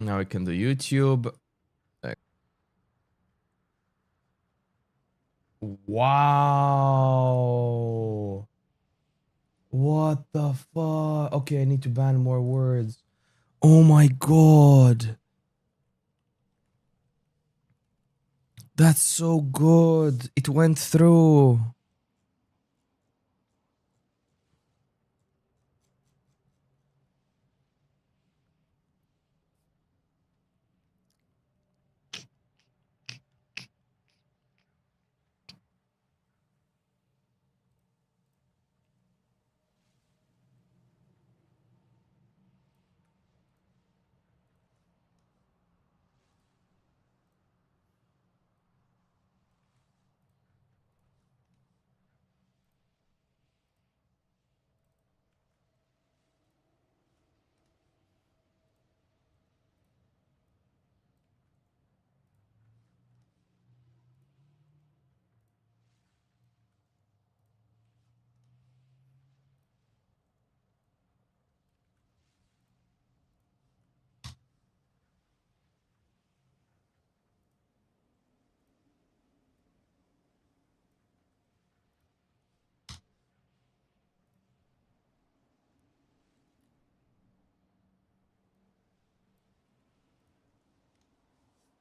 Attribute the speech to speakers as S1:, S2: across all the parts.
S1: Now we can do YouTube. Wow. What the fuck? Okay, I need to ban more words. Oh my god. That's so good. It went through.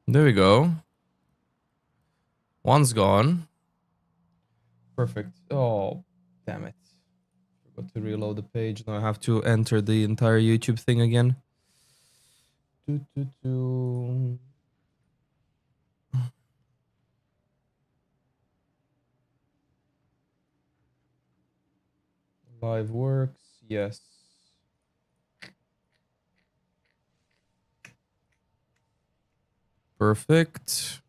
S1: There we go. One's gone. Perfect. Oh, damn it. Forgot to reload the page. Now I have to enter the entire YouTube thing again. Live works. Yes. Perfect.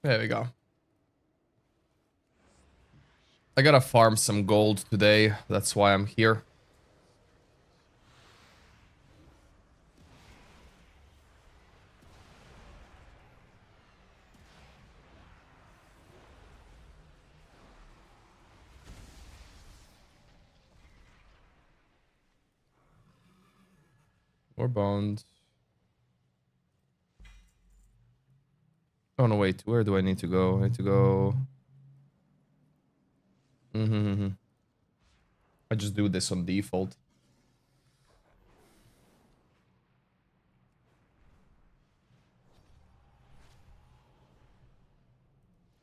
S1: There we go. I gotta farm some gold today. That's why I'm here. More bones. Oh no, wait. Where do I need to go? I need to go. I just do this on default.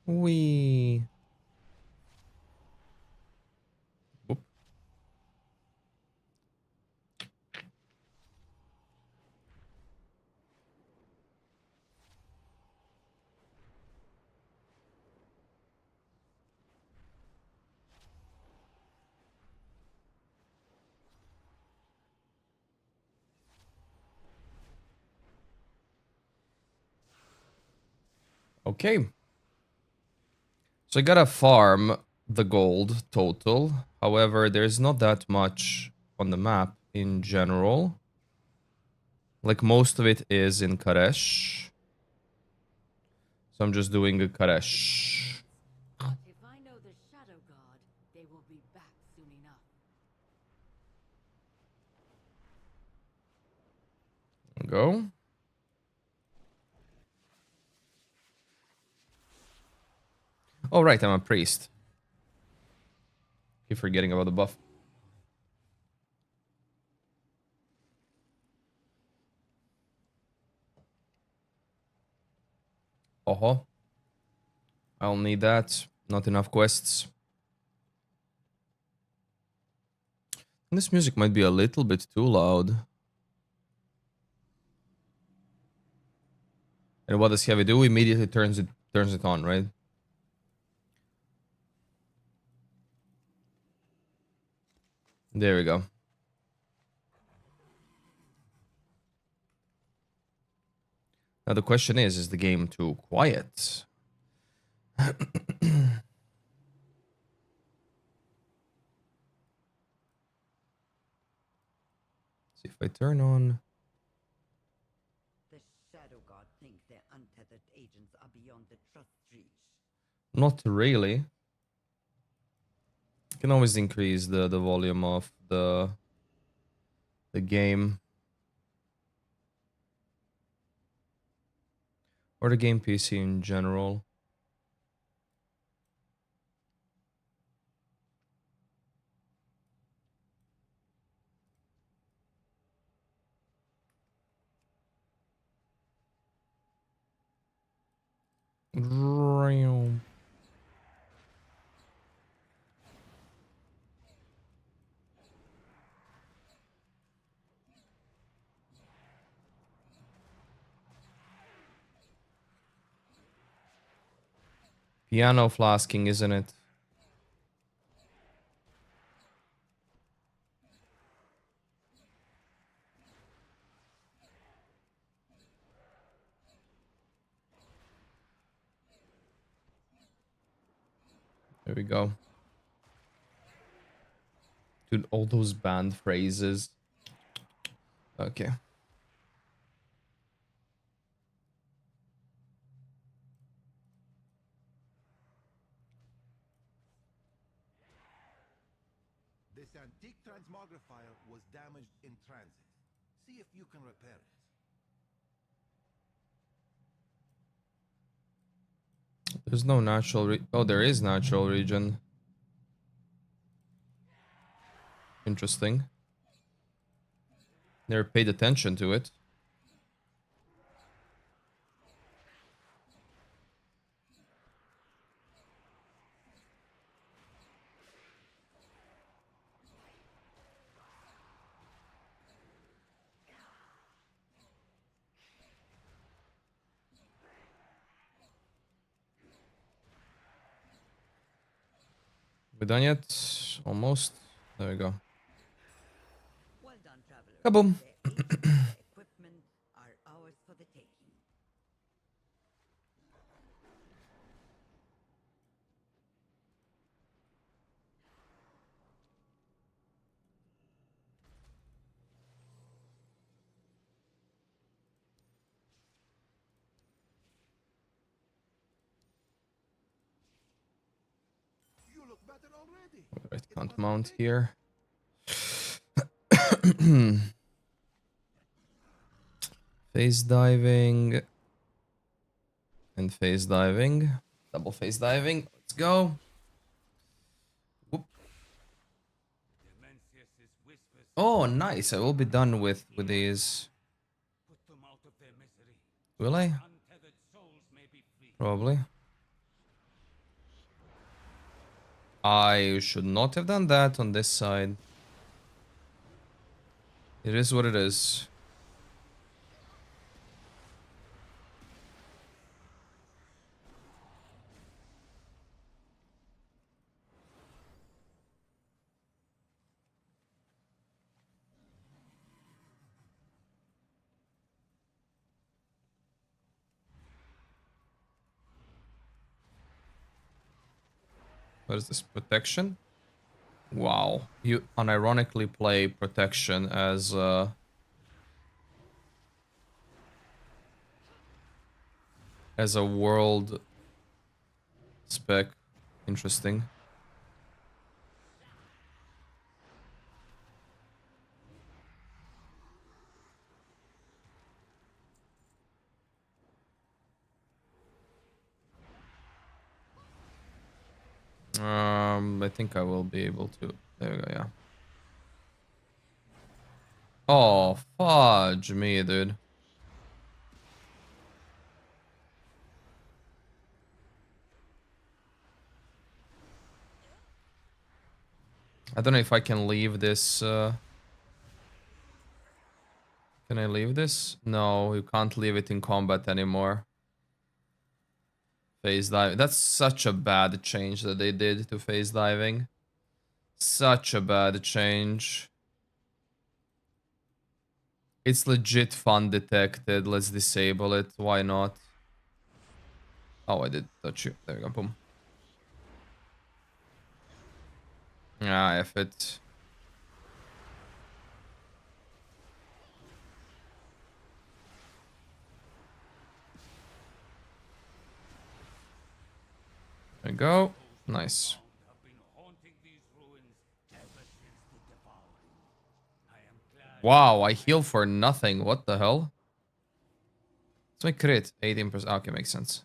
S1: Wee. Whoop. Okay. So I gotta farm the gold total. However, there's not that much on the map in general. Like most of it is in Karesh. So I'm just doing a Karesh.
S2: If I know the Shadow God, they will be back soon enough.
S1: Go. Oh, right, I'm a priest. Keep forgetting about the buff. Oh, I'll need that. Not enough quests. This music might be a little bit too loud. And what does Heavy do? Immediately turns it on, right? There we go. Now the question is the game too quiet? See if I turn on.
S3: The Shadow God thinks their untethered agents are beyond the trust reach.
S1: Not really. You can always increase the volume of the game. Or the game PC in general. Piano flasking, isn't it? There we go. Dude, all those banned phrases. Okay.
S3: This antique transmogrifier was damaged in transit. See if you can repair it.
S1: There's no natural oh, there is natural region. Interesting. Never paid attention to it. We done yet? Almost. There we go.
S2: Well done, traveler.
S1: Kaboom.
S2: The aid and the equipment are ours for the taking.
S3: You look better already.
S1: Right,
S3: It
S1: can't
S3: must
S1: mount
S3: take-
S1: here. Face diving. And face diving. Double face diving. Let's go. Whoop. Oh, nice. I will be done with these. Will I? Probably. I should not have done that on this side. It is what it is. What is this? Protection? Wow. You unironically play protection as a world spec. Interesting. I think I will be able to. There we go, yeah. Oh, fudge me, dude. I don't know if I can leave this. Can I leave this? No, you can't leave it in combat anymore. Phase dive. That's such a bad change that they did to phase diving. Such a bad change. It's legit fun detected. Let's disable it. Why not? Oh, I did touch you. There we go. Boom. Ah, F it. There we go. Nice. Wow, I heal for nothing. What the hell? It's my crit. 18%. Okay, makes sense.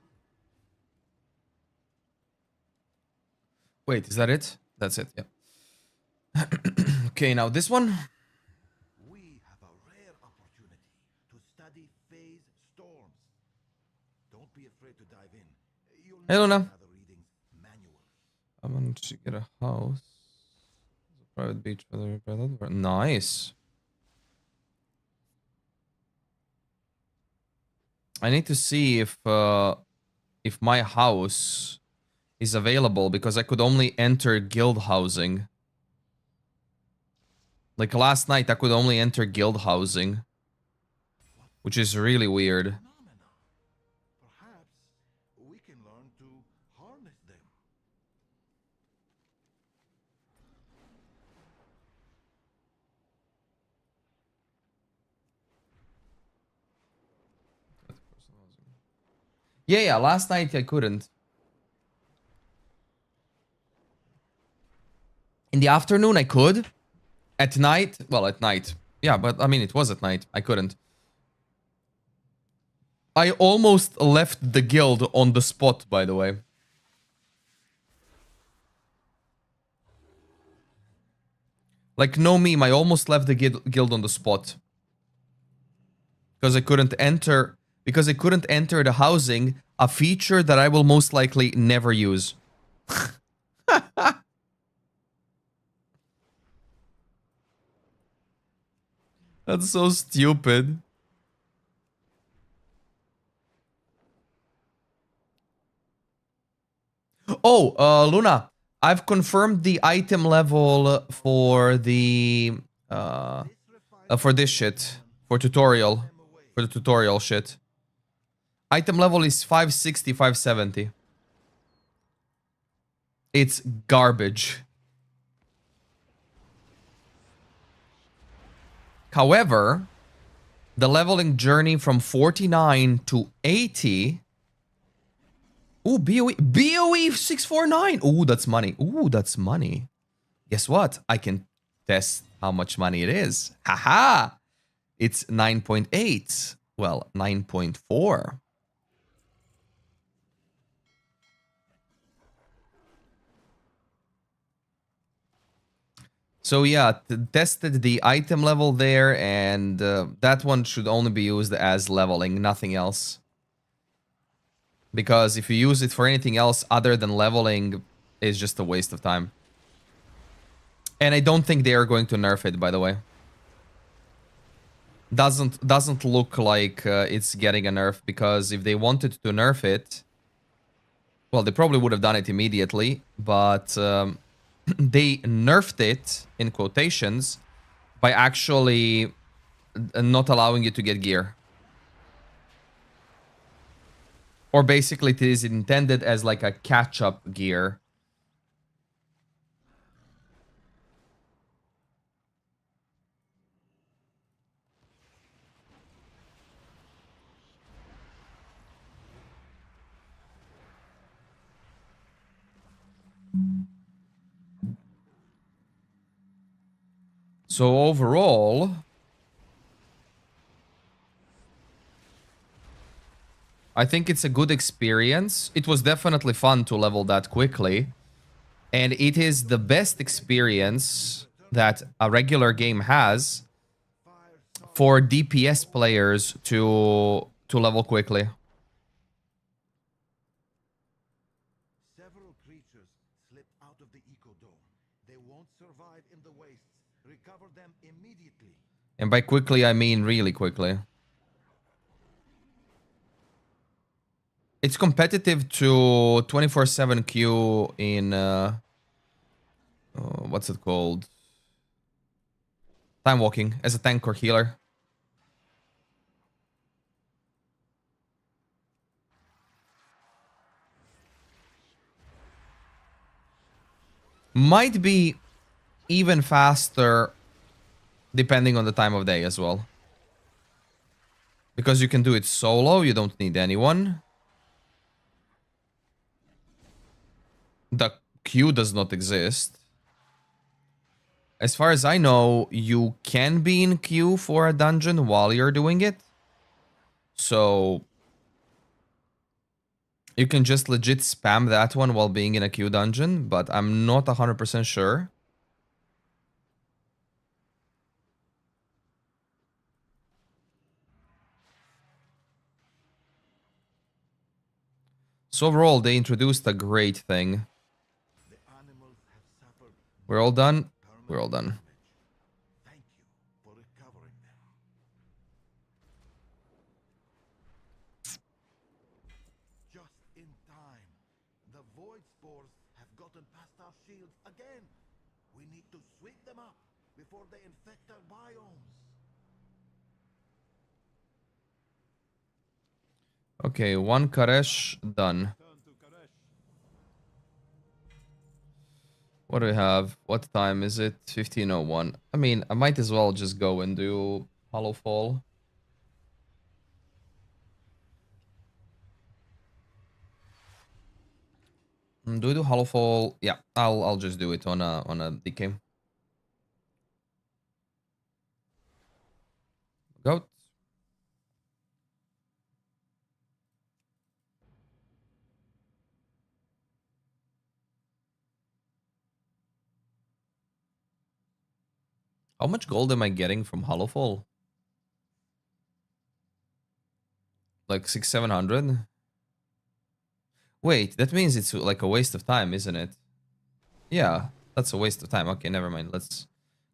S1: Wait, is that it? That's it, yeah. Okay, now this one.
S3: We have a rare opportunity to study phase storms. Don't be afraid to dive in. You'll
S1: Hey, Luna.
S3: need other readings manual.
S1: I want to get a house. Private beach. Nice. I need to see if my house is available because I could only enter guild housing. Like last night, I could only enter guild housing, which is really weird.
S3: Phenomena. Perhaps we can learn to harness them.
S1: Yeah, last night I couldn't. In the afternoon I could. At night, well, at night. Yeah, but I mean, it was at night. I couldn't. I almost left the guild on the spot, by the way. Like, no meme, I almost left the guild on the spot. Because I couldn't enter... Because I couldn't enter the housing, a feature that I will most likely never use. That's so stupid. Oh, Luna, I've confirmed the item level for the for this shit, for tutorial, for the tutorial shit. Item level is 560, 570. It's garbage. However, the leveling journey from 49 to 80. Ooh, BOE 649. Ooh, that's money. Ooh, that's money. Guess what? I can test how much money it is. Haha. It's 9.8. Well, 9.4. So yeah, tested the item level there, and that one should only be used as leveling, nothing else. Because if you use it for anything else other than leveling, it's just a waste of time. And I don't think they are going to nerf it, by the way. Doesn't look like it's getting a nerf, because if they wanted to nerf it, well, they probably would have done it immediately, but they nerfed it, in quotations, by actually not allowing you to get gear. Or basically it is intended as like a catch-up gear. So overall, I think it's a good experience. It was definitely fun to level that quickly. And it is the best experience that a regular game has for DPS players to level quickly.
S3: Several creatures slipped out of the ecodome. They won't survive in the wastes. Recover them immediately.
S1: And by quickly, I mean really quickly. It's competitive to 24/7 queue in... what's it called? Time walking as a tank or healer. Might be even faster depending on the time of day as well. Because you can do it solo, you don't need anyone. The queue does not exist. As far as I know, you can be in queue for a dungeon while you're doing it. So you can just legit spam that one while being in a queue dungeon, but I'm not 100% sure. So overall, they introduced a great thing.
S3: The animals have suffered
S1: We're all done?
S3: permanent
S1: We're all done.
S3: damage. Thank you for recovering them. Just in time. The void spores have gotten past our shields again. We need to sweep them up before they infect our biomes.
S1: Okay, one Karesh done. What do we have? What time is it? 15:01. I mean, I might as well just go and do Hollow Fall. Do we do Hollow Fall? Yeah, I'll just do it on a DK. Go. How much gold am I getting from Hollow Fall? Like 600-700? Wait, that means it's like a waste of time, isn't it? Yeah, that's a waste of time. Okay, never mind. Let's...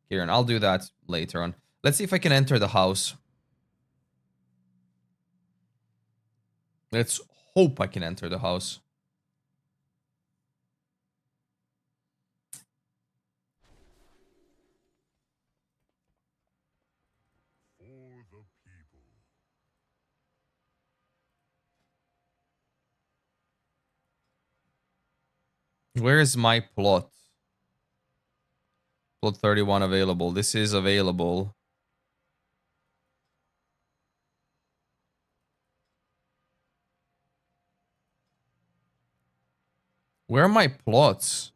S1: Kieran, I'll do that later on. Let's see if I can enter the house. Let's hope I can enter the house.
S3: For the people.
S1: Where is my plot? Plot 31 available. This is available. Where are my plots?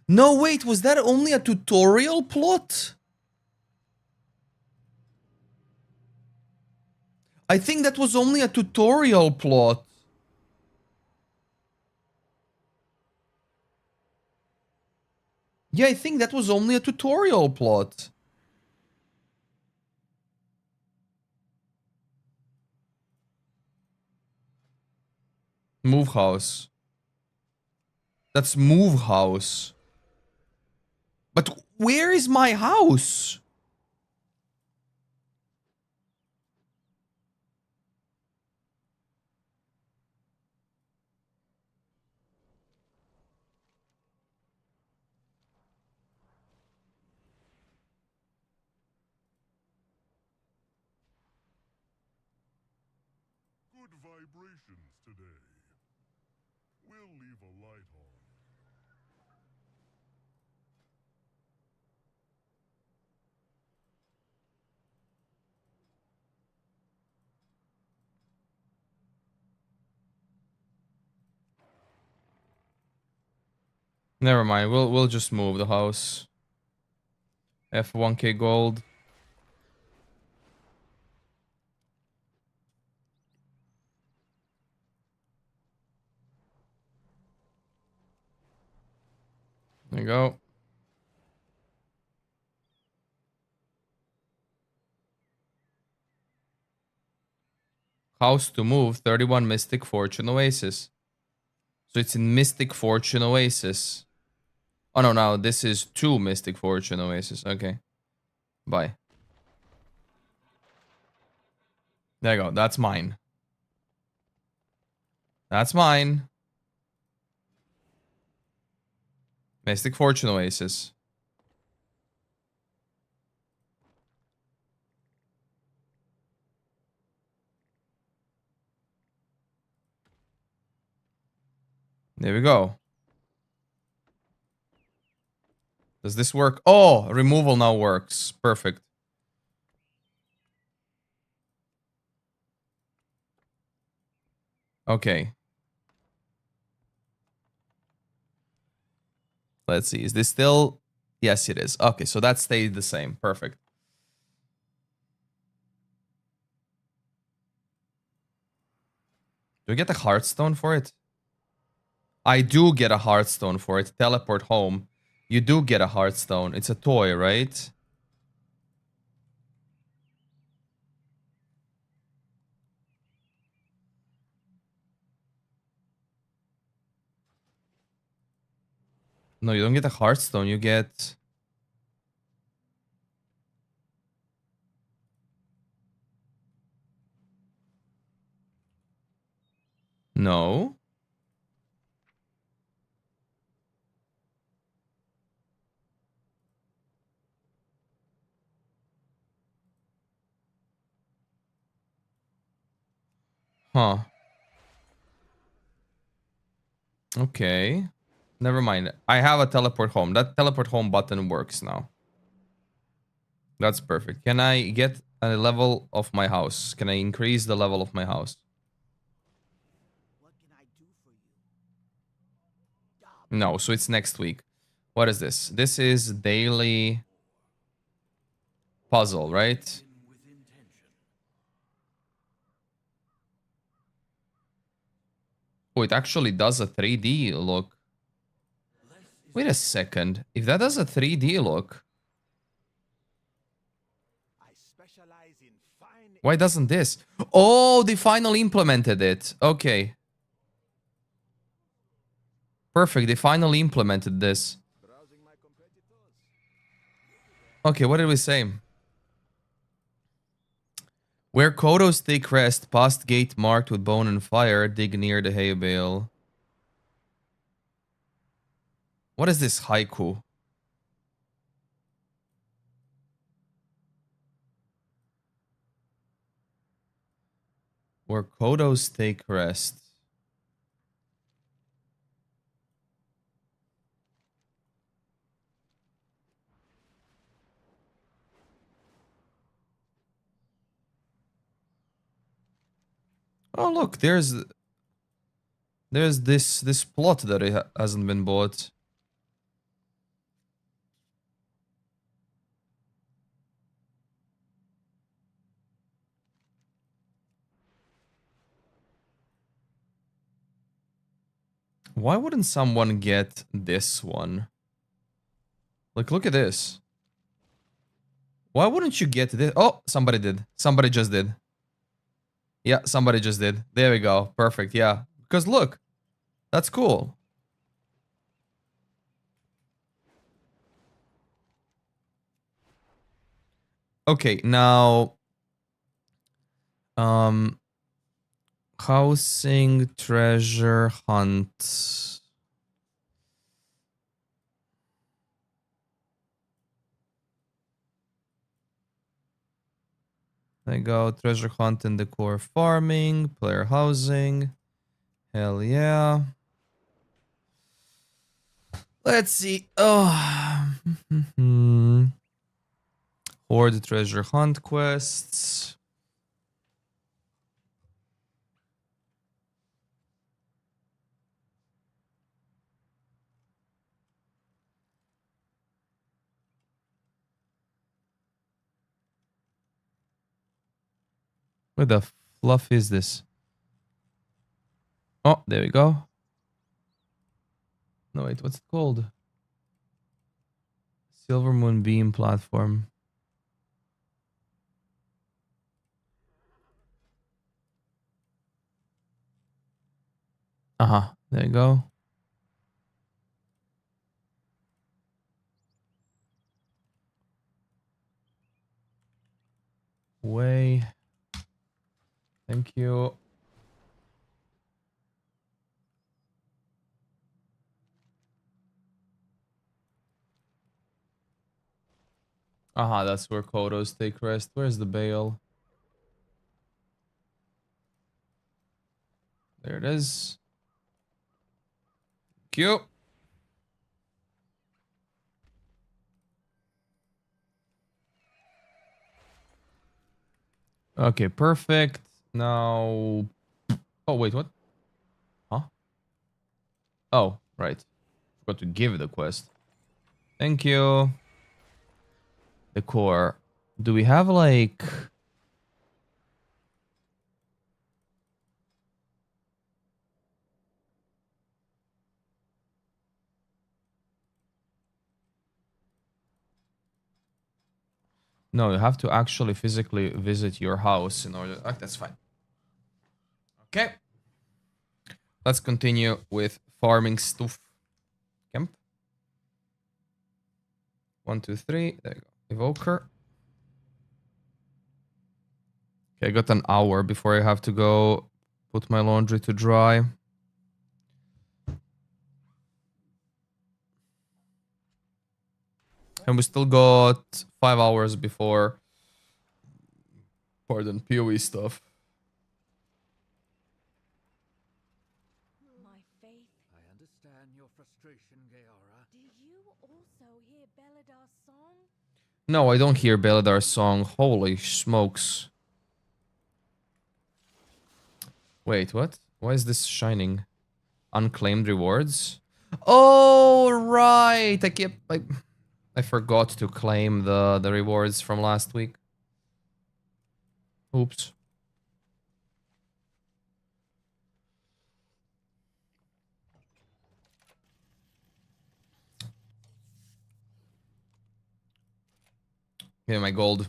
S1: No, wait, was that only a tutorial plot? I think that was only a tutorial plot. Yeah, I think that was only a tutorial plot. Move house. That's move house. But where is my house?
S3: Good vibrations today. We'll leave a light on.
S1: Never mind. We'll just move the house. F1k gold. There you go. House to move. 31 Mystic Fortune Oasis. So it's in Mystic Fortune Oasis. Oh no, no, this is 2 Mystic Fortune Oasis. Okay. Bye. There you go. That's mine. That's mine. Mystic Fortune Oasis. There we go. Does this work? Oh, removal now works. Perfect. Okay. Let's see. Is this still... Yes, it is. Okay, so that stayed the same. Perfect. Do I get a Hearthstone for it? I do get a Hearthstone for it. Teleport home. You do get a Hearthstone. It's a toy, right? No, you don't get a Hearthstone. You get... No. Huh. Okay. Never mind. I have a teleport home. That teleport home button works now. That's perfect. Can I get a level of my house? Can I increase the level of my house?
S3: What can I do for you?
S1: No, so it's next week. What is this? This is daily puzzle, right? Oh, it actually does a 3D look. Wait a second. If that does a 3D look,
S3: I specialize in fine.
S1: why doesn't this? Oh, they finally implemented it. Okay. Perfect. They finally implemented this.
S3: Browsing my competitors.
S1: Okay, what did we say? Where Kodos take rest, past gate marked with bone and fire, dig near the hay bale. What is this haiku? Where Kodos take rest. Oh look, there's this plot that it hasn't been bought. Why wouldn't someone get this one? Like, look at this. Why wouldn't you get this? Oh, somebody did. Somebody just did. Yeah, somebody just did. There we go. Perfect. Yeah. Because look, that's cool. Okay, now housing treasure hunt. There you go. Treasure hunt and decor farming, player housing. Hell yeah. Let's see. Oh. Horde treasure hunt quests. What the fluff is this? Oh, there we go. No, wait, what's it called? Silver Moonbeam platform. Uh-huh, there you go. Way. Thank you. Uh-huh, that's where Kodos take rest. Where's the bale? There it is. Thank you. Okay, perfect. Now... Oh, wait, what? Huh? Oh, right. Forgot to give the quest. Thank you. The core. Do we have, like... No, you have to actually physically visit your house in order... Oh, that's fine. Okay. Let's continue with farming stuff. Camp. 1, 2, 3. There you go. Evoker. Okay, I got an hour before I have to go put my laundry to dry. And we still got 5 hours before... Pardon, PoE stuff.
S2: My faith.
S4: I understand your frustration, Gaora.
S2: Do you also hear Beladar's song?
S1: No, I don't hear Beladar's song. Holy smokes. Wait, what? Why is this shining? Unclaimed rewards? Oh, right! I forgot to claim the rewards from last week. Oops. Yeah, my gold.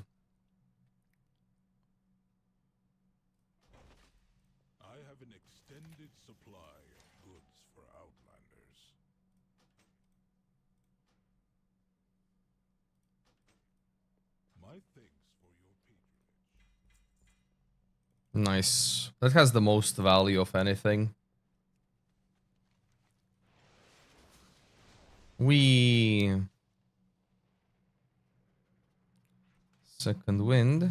S5: I have an extended supply of goods for Outlanders. My thanks for your patronage.
S1: Nice. That has the most value of anything. We second wind.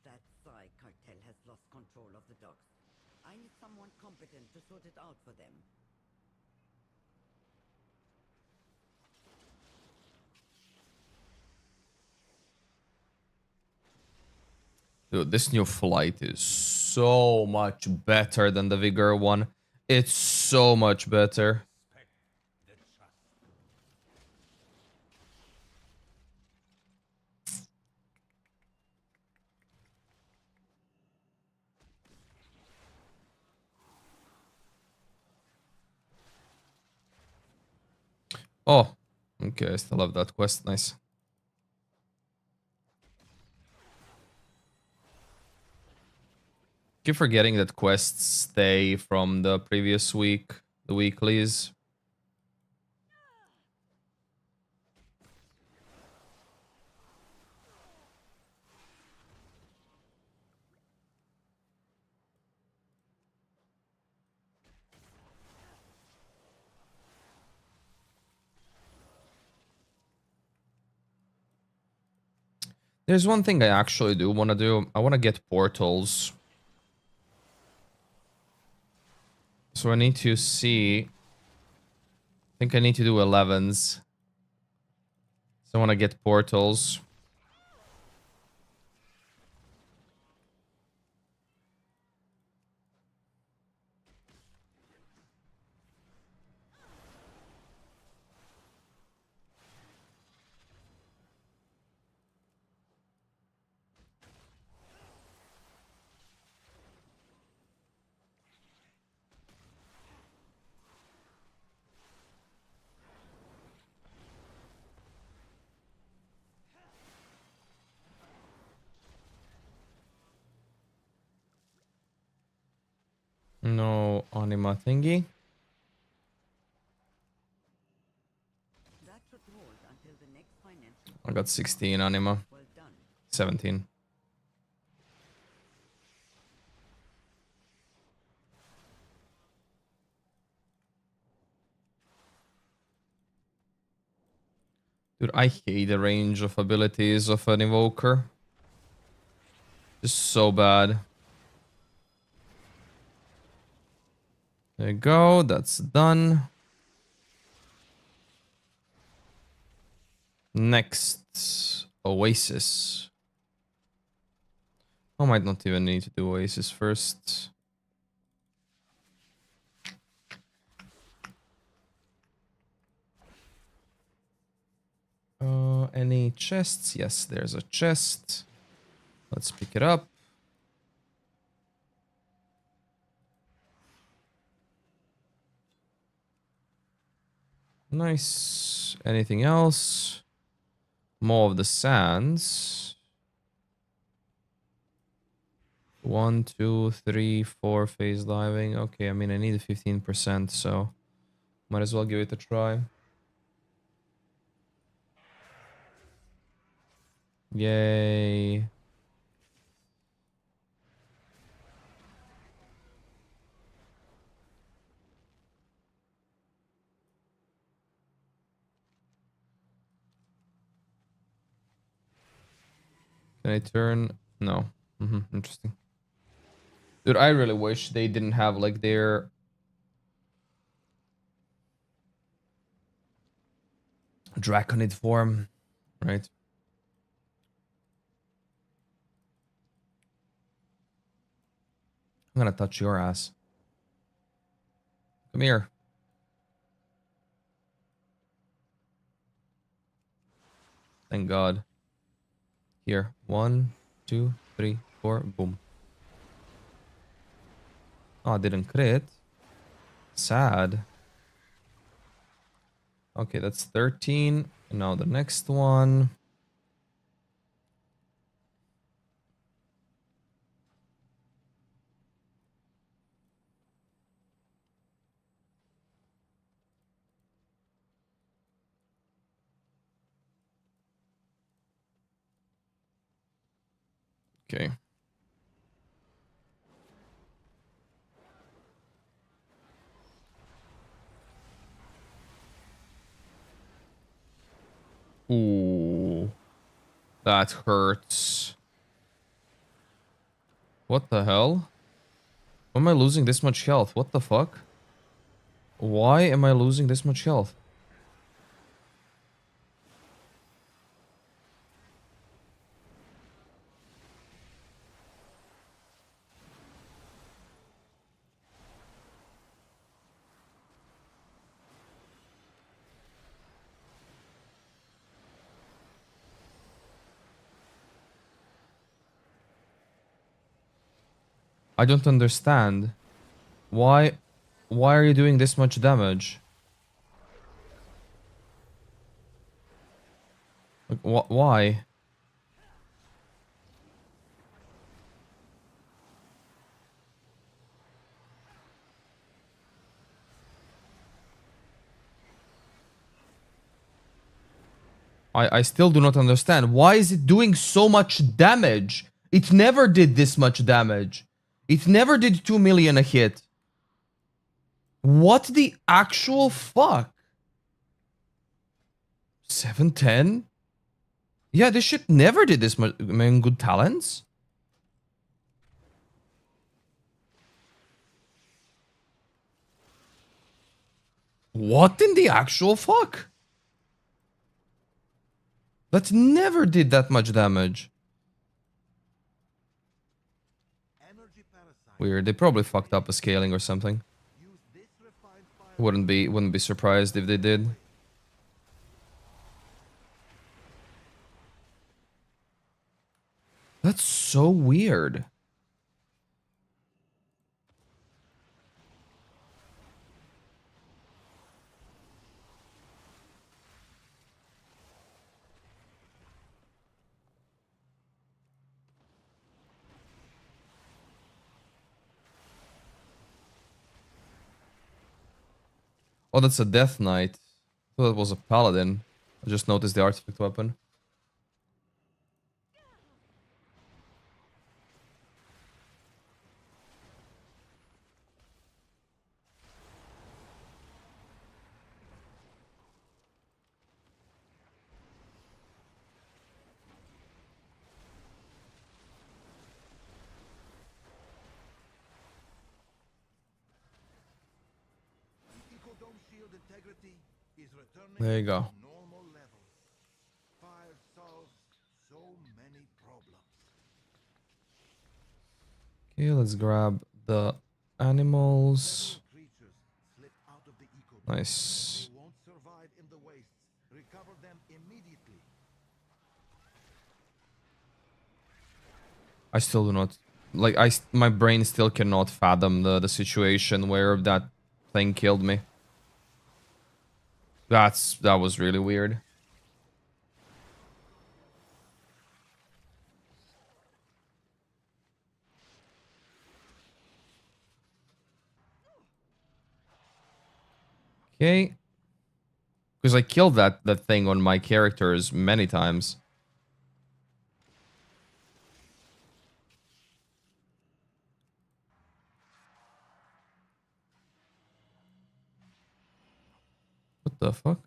S6: That Psy cartel has lost control of the docks. I need someone competent to sort it out for them.
S1: Dude, this new flight is so much better than the Vigor one. It's so much better. Oh, okay, I still have that quest. Nice. Keep forgetting that quests stay from the previous week, the weeklies. There's one thing I actually do want to do. I want to get portals. So I need to see. I think I need to do 11s. So I want to get portals. No anima thingy.
S6: That should hold until the next financial.
S1: I got 16 anima.
S6: Well done.
S1: 17. Dude, I hate the range of abilities of an evoker. Just so bad. There you go. That's done. Next, Oasis. I might not even need to do Oasis first. Any chests? Yes, there's a chest. Let's pick it up. Nice. Anything else? More of the sands. 1, 2, 3, 4 phase diving. Okay, I mean, I need 15%, so might as well give it a try. Yay. Can I turn? No. Interesting. Dude, I really wish they didn't have like their Draconid form, right? I'm gonna touch your ass. Come here. Thank God. Here. 1, 2, 3, 4. Boom. Oh, I didn't crit. Sad. Okay, that's 13. And now the next one. Okay. Ooh. That hurts. What the hell? Why am I losing this much health? What the fuck? Why am I losing this much health? I don't understand. Why are you doing this much damage? Like, why? I still do not understand. Why is it doing so much damage? It never did this much damage. It never did 2 million a hit. What the actual fuck? 710? Yeah, this shit never did this much. Man, good talents. What in the actual fuck? That never did that much damage.
S3: Energy parasite.
S1: Weird. They probably fucked up a scaling or something.
S3: Use this refined fire.
S1: Wouldn't be surprised if they did. That's so weird. Oh, that's a Death Knight. I thought that was a Paladin. I just noticed the artifact weapon.
S3: shield integrity is returning
S1: There you go.
S3: to normal levels. Fire solves so many problems.
S1: Okay, let's grab the animals.
S3: Several creatures slipped out of the eco.
S1: Nice.
S3: They won't survive in the wastes. Recover them immediately.
S1: I still do not like my brain still cannot fathom the situation where that thing killed me. That was really weird. Okay. Because I killed that thing on my characters many times. What the fuck?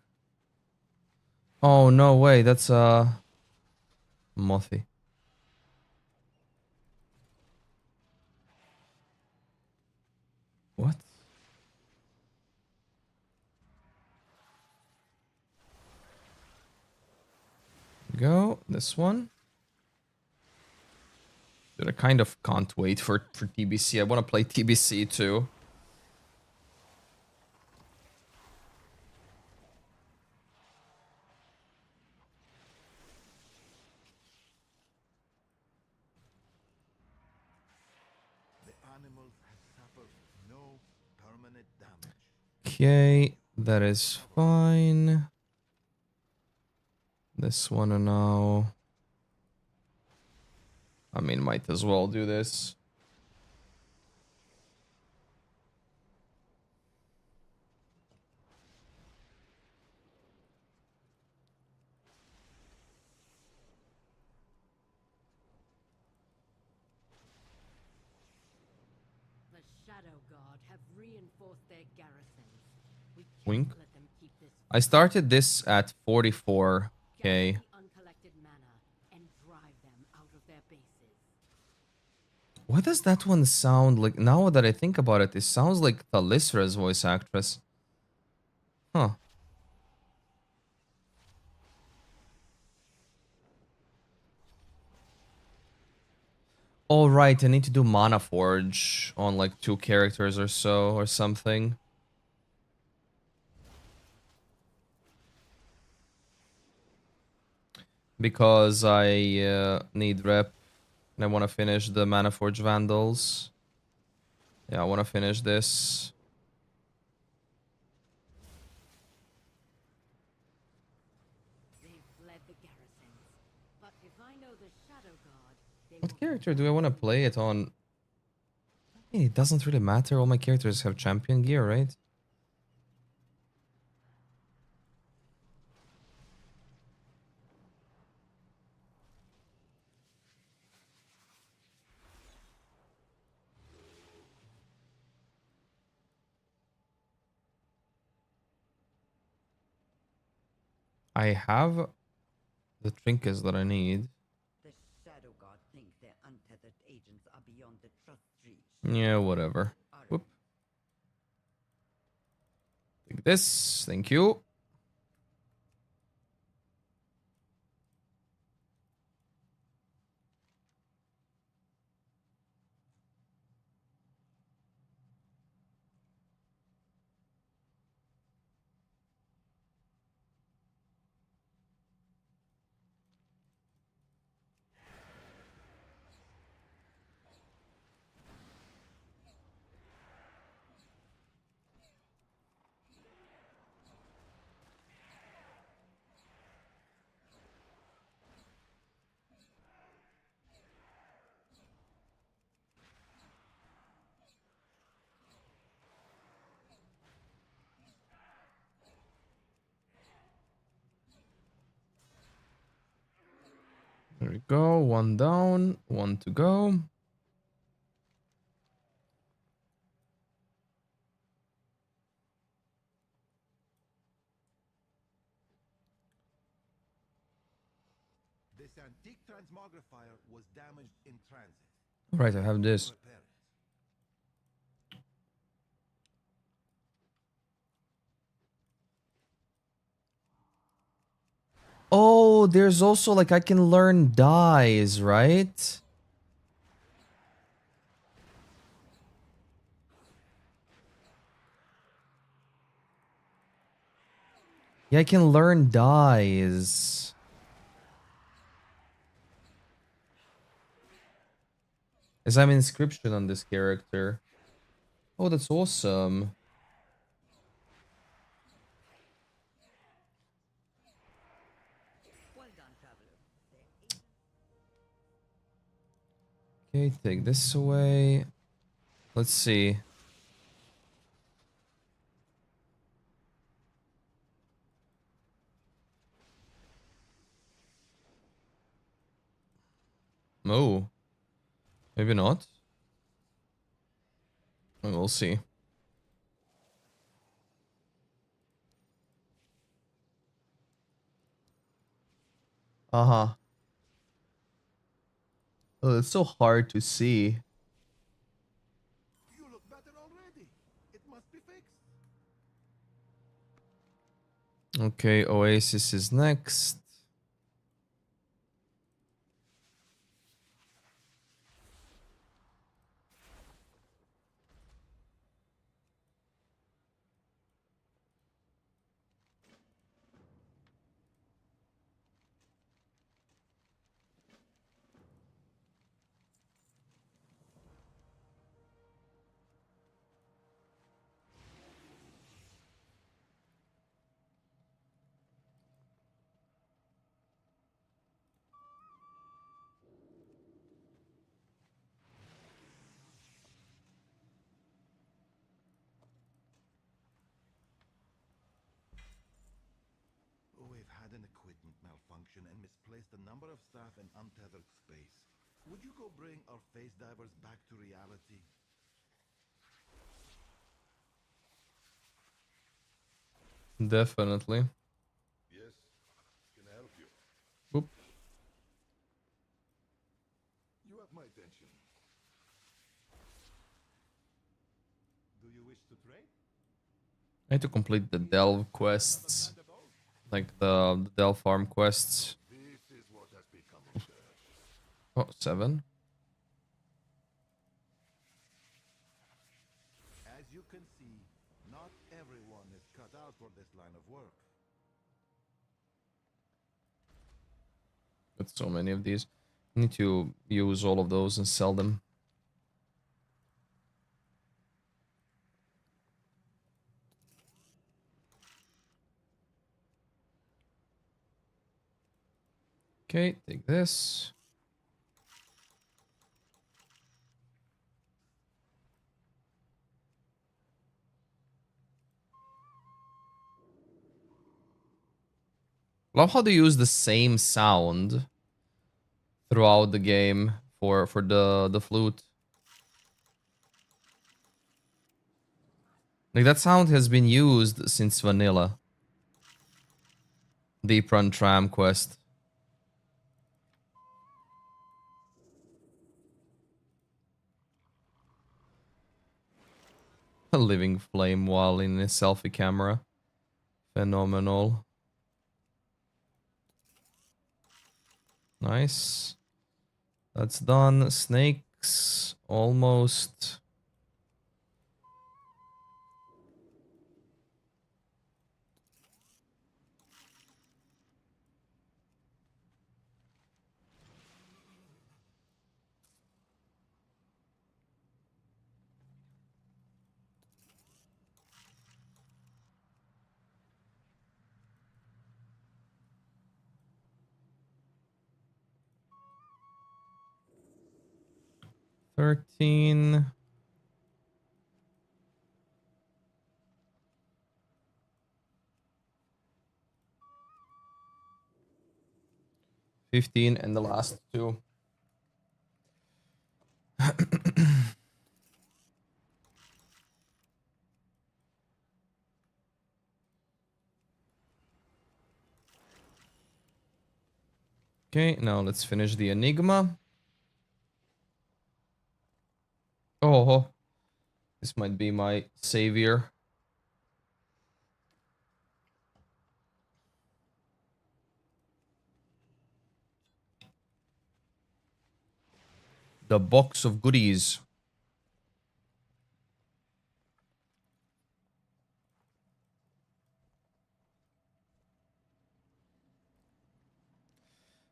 S1: Oh no way, that's Mothy. What? Go, this one. Dude, I kind of can't wait for TBC. I want to play TBC too.
S3: The animals have suffered no permanent damage.
S1: Okay, that is fine. This one now. I mean, might as well do this.
S2: The Shadow Guard have reinforced their garrisons. We can't
S1: Wink.
S2: let them keep this.
S1: I started this at 44k.
S2: Gather the uncollected mana and drive them out of their bases.
S1: What does that one sound like? Now that I think about it, it sounds like Talisra's voice actress. Huh. Oh, right. I need to do Mana Forge on like 2 characters or so or something. Because I need rep. And I want to finish the Mana Forge Vandals. Yeah, I want to finish this.
S2: They've fled the garrisons. But if I know the Shadow Guard, they
S1: What
S2: will
S1: character do I want to play it on? I mean, it doesn't really matter. All my characters have champion gear, right? I have the trinkets that I need.
S6: The Shadow God thinks their untethered agents are beyond the trust reach.
S1: Yeah, whatever. Whoop. Take this. Thank you. There we go. One down. One to go.
S3: This antique transmogrifier was damaged in transit.
S1: Right, I have this.
S3: Repair it.
S1: Oh, there's also like I can learn dies, right? Yeah, I can learn dies. As I'm inscription on this character. Oh, that's awesome.
S6: Well done, traveler.
S1: Okay, take this away. Let's see. Oh, maybe not. We'll see. Uh-huh. Oh, it's so hard to see.
S3: You look better already. It must be fixed.
S1: Okay, Oasis is next.
S3: We've had an equipment malfunction and misplaced a number of staff in untethered space. Would you go bring our face divers back to reality?
S1: Definitely.
S5: Yes, can I help you?
S1: Oop.
S5: You have my attention. Do you wish to trade?
S1: I need to complete the Delve quests. Like the Delve farm quests.
S5: This is what has become of Sadge.
S1: Oh, 7.
S3: As you can see, not everyone is cut out for this line of work.
S1: Got so many of these. I need to use all of those and sell them. Okay, take this. Love how they use the same sound throughout the game for the flute. Like that sound has been used since vanilla. Deep Run Tram quest. A living flame while in a selfie camera. Phenomenal. Nice. That's done. Snakes. Almost. $13. 15 and the last two. Okay, now let's finish the Enigma. Oh, this might be my savior. the box of goodies.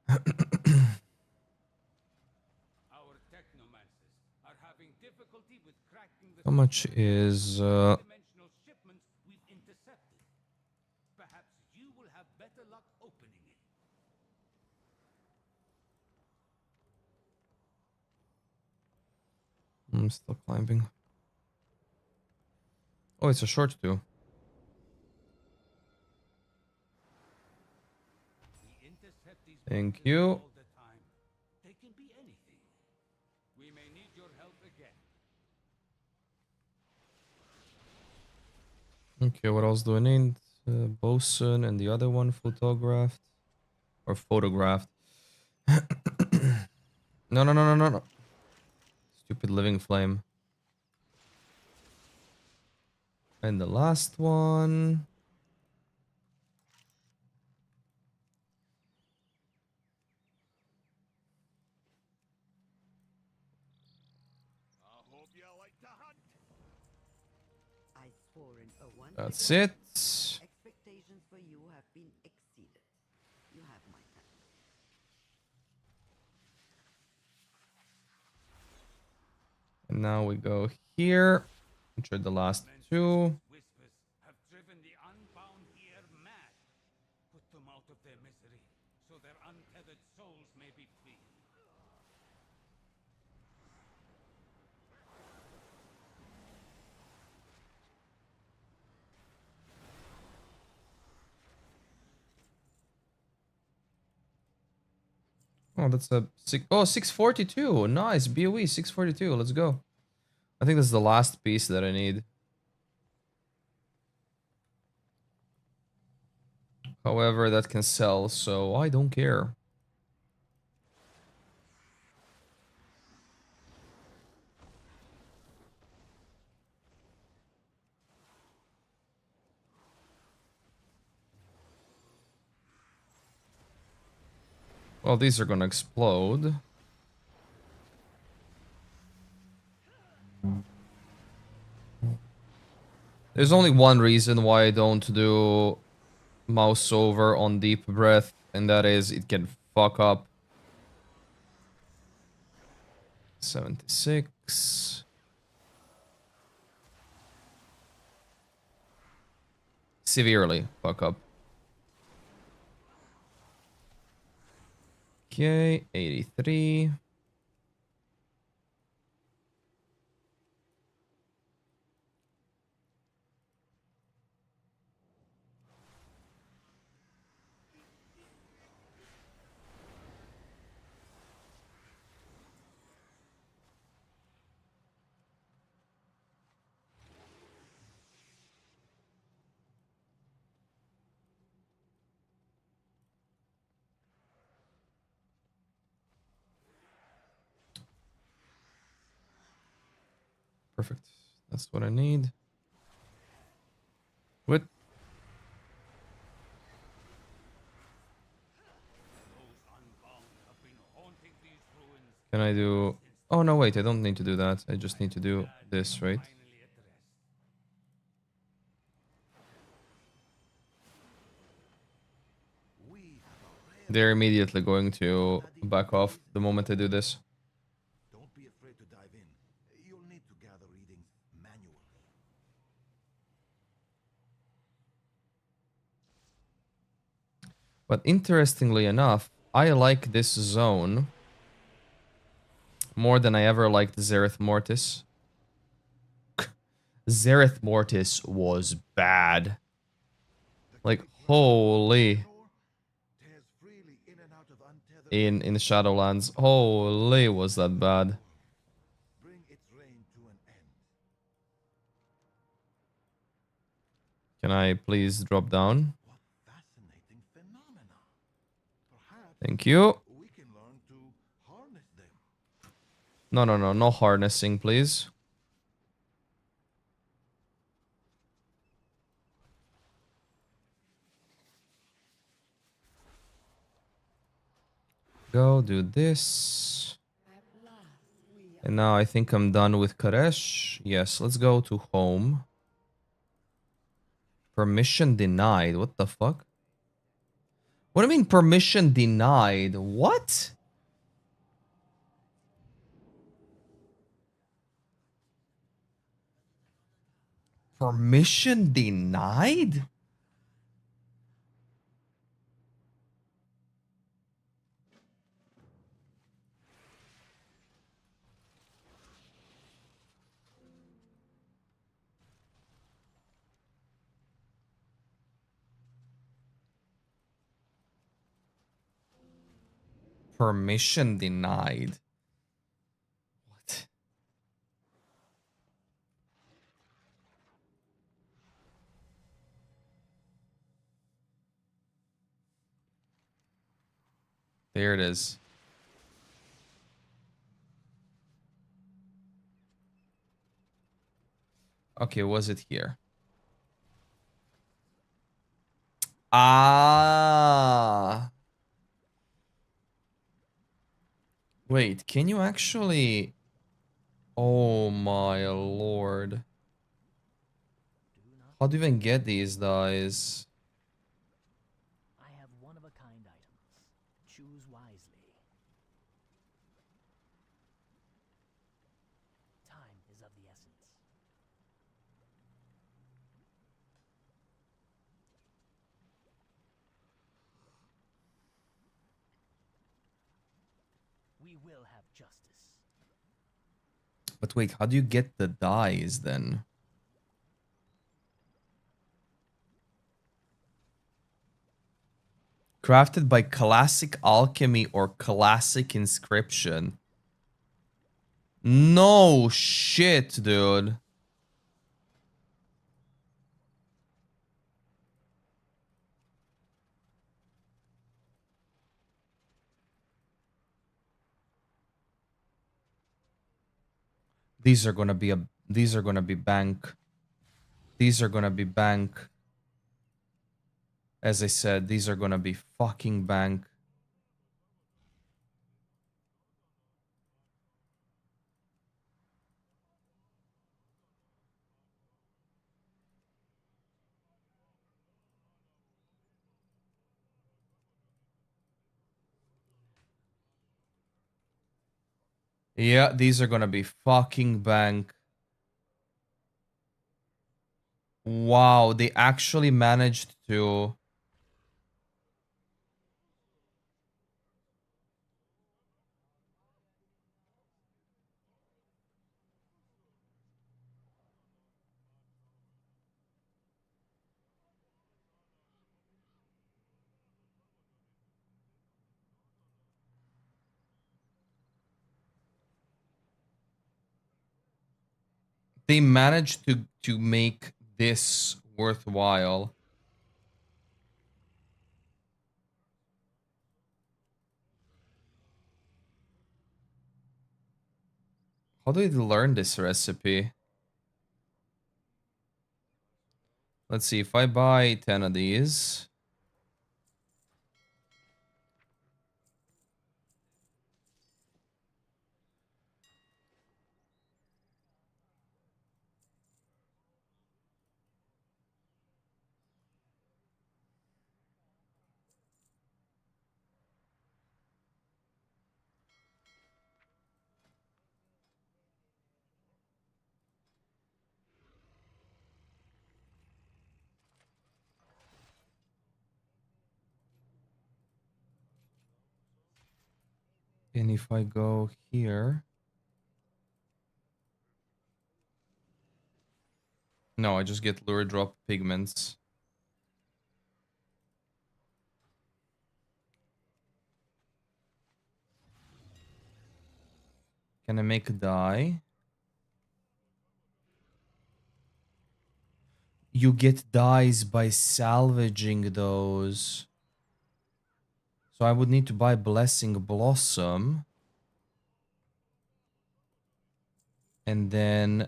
S7: Our technomancers are having difficulty with cracking the
S1: How much is
S7: dimensional shipments we've intercepted. Perhaps you will have better luck opening it.
S1: I'm still climbing. Oh, it's a short too.
S7: We intercept these
S1: Thank
S7: boxes
S1: you.
S7: all the time. They can be anything. We may need your help again.
S1: Okay, what else do I need? Bosun and the other one photographed or photographed. No, no, no, no, no, no. Stupid living flame. And the last one.
S3: I hope you like to hunt.
S6: I swore in O1.
S1: That's it.
S6: Expectations for you have been exceeded. You have my thanks.
S1: And now we go here, which are the last two.
S7: Whispers have driven the unbound here mad. Put them out of their misery, so their untethered souls may be free.
S1: Oh, that's a 642. Nice. BOE 642. Let's go. I think this is the last piece that I need. However, that can sell, so I don't care. Well, these are gonna explode. There's only one reason why I don't do mouse over on deep breath, and that is it can fuck up. 76. Severely fuck up. Okay, 83. Perfect. That's what I need. What? Can I do... Oh, no, wait. I don't need to do that. I just need to do this, right? They're immediately going to back off the moment I do this.
S3: Don't be afraid to dive in. You'll need to gather readings manually.
S1: But interestingly enough, I like this zone more than I ever liked Zereth Mortis. Zereth Mortis was bad. Like, holy.
S3: Tears freely in and out of untethered
S1: In Shadowlands. Holy, was that bad.
S3: bring its reign to an end.
S1: Can I please drop down?
S3: What fascinating phenomena. Perhaps
S1: Thank you.
S3: we can learn to harness them.
S1: No, no, no. No harnessing, please. Go do this.
S2: At last, we
S1: And now I think I'm done with Karesh. Yes, let's go to home. Permission denied. What the fuck? What do you mean permission denied? What? Permission denied? Permission denied. What? There it is. Okay, was it here? Ah. Wait, can you actually... Oh my lord. How do you even get these dies?
S8: I have one-of-a-kind items. Choose wisely. Time is of the essence. We will have justice.
S1: But wait, how do you get the dies then? Crafted by classic alchemy or classic inscription. No shit, dude. These are gonna be a... These are gonna be bank. These are gonna be bank. As I said, these are gonna be fucking bank. Yeah, these are gonna be fucking bank. Wow, they actually managed to... They managed to make this worthwhile. How did they learn this recipe? Let's see, if I buy 10 of these... And if I go here... No, I just get lure drop pigments. Can I make a dye? You get dyes by salvaging those. So I would need to buy Blessing Blossom. And then...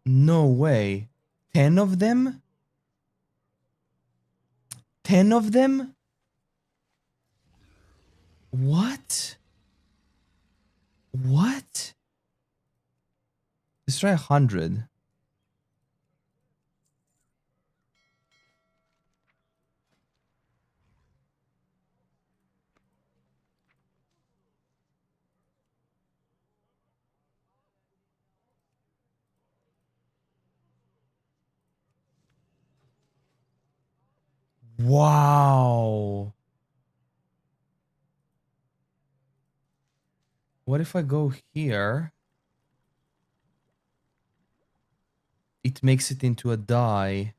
S1: No way. 10 of them? 10 of them? What? What? Let's try 100. Wow. What if I go here? It makes it into a die.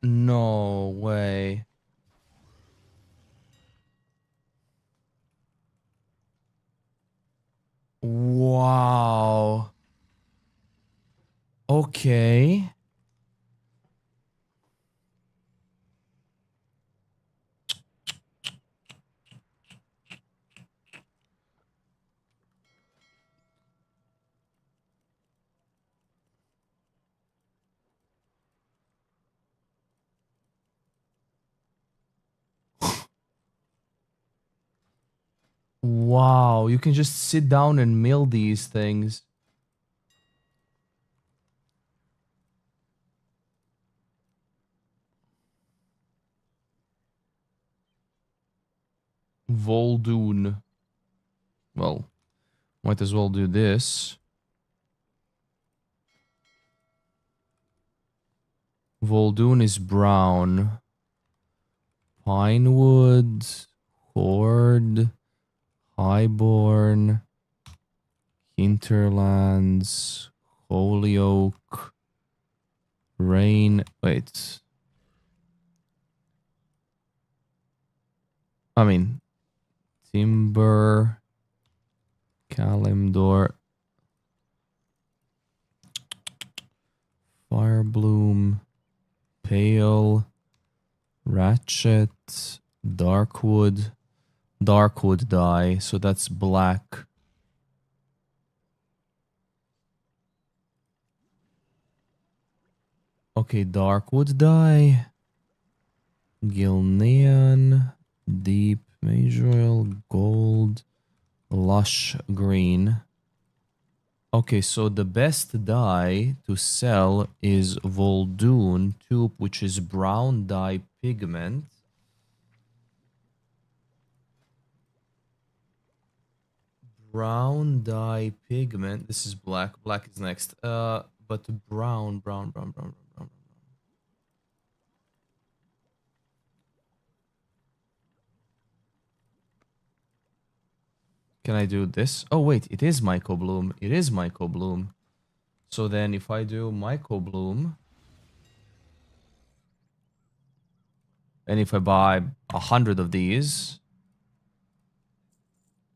S1: No way. Wow. Okay. Wow, you can just sit down and mill these things. Voldoon. Well, might as well do this. Voldoon is brown. Pinewood. Horde. Highborn. Hinterlands. Holyoke. Rain. Wait. I mean, Timber. Kalimdor. Firebloom. Pale. Ratchet. Darkwood. Darkwood dye, so that's black. Okay, Darkwood dye. Gilnean. Deep Major Gold. Lush Green. Okay, so the best dye to sell is Voldoon Tube, which is brown dye pigment. Brown dye pigment. This is black. Black is next. But brown. Can I do this? Oh, wait. It is Myco Bloom. It is Myco Bloom. So then if I do Myco Bloom, and if I buy 100 of these,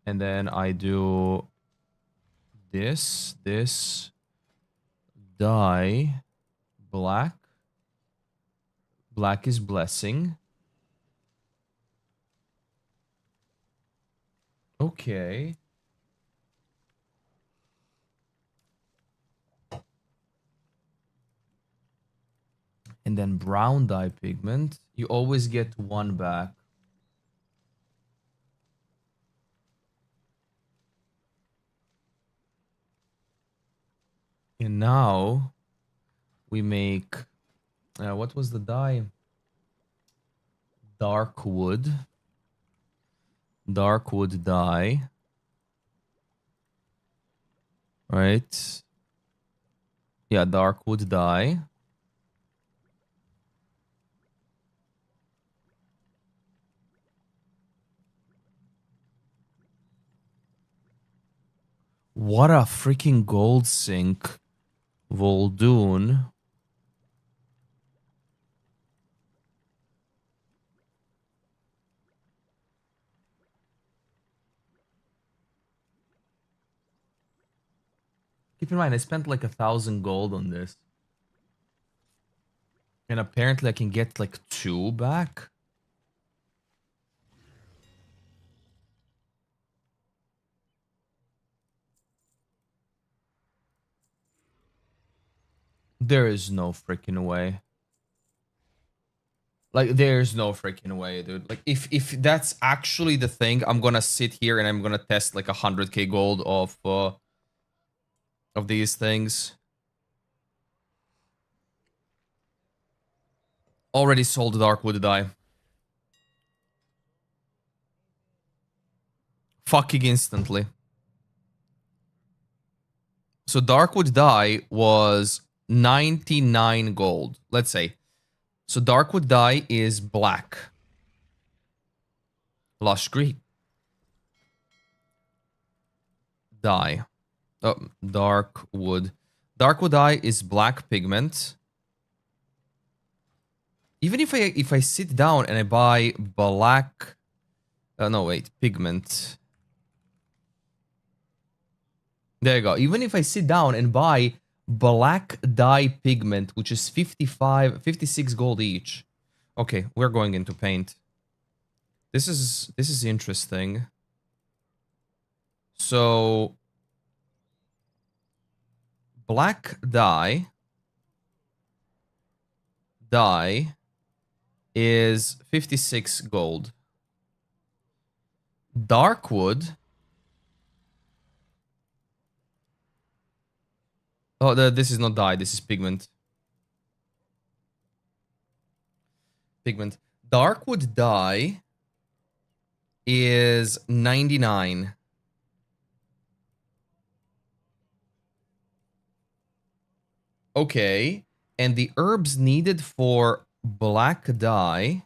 S1: and then I do this dye, black. Black is Blessing. Okay. And then brown dye pigment. You always get one back. And now we make, what was the dye? Darkwood. Darkwood dye. Right? Yeah, Darkwood dye. What a freaking gold sink. Voldoon. Keep in mind, I spent like 1,000 gold on this. And apparently I can get like 2 back. There is no freaking way. Like, there's no freaking way, dude. Like, if that's actually the thing, I'm gonna sit here and I'm gonna test like 100k gold of these things. Already sold Darkwood Die. Fucking instantly. So Darkwood Die was 99 gold. Let's say. So Darkwood Die is black. Lush green. Die. Oh, Darkwood. Darkwood Die is black pigment. Even if I sit down and I buy black... no, wait. Pigment. There you go. Even if I sit down and buy black dye pigment, which is 56 gold each. Okay, we're going into paint. This is interesting. So black dye is 56 gold. Darkwood. Oh, this is not dye. This is pigment. Pigment. Darkwood dye is 99. Okay. And the herbs needed for black dye.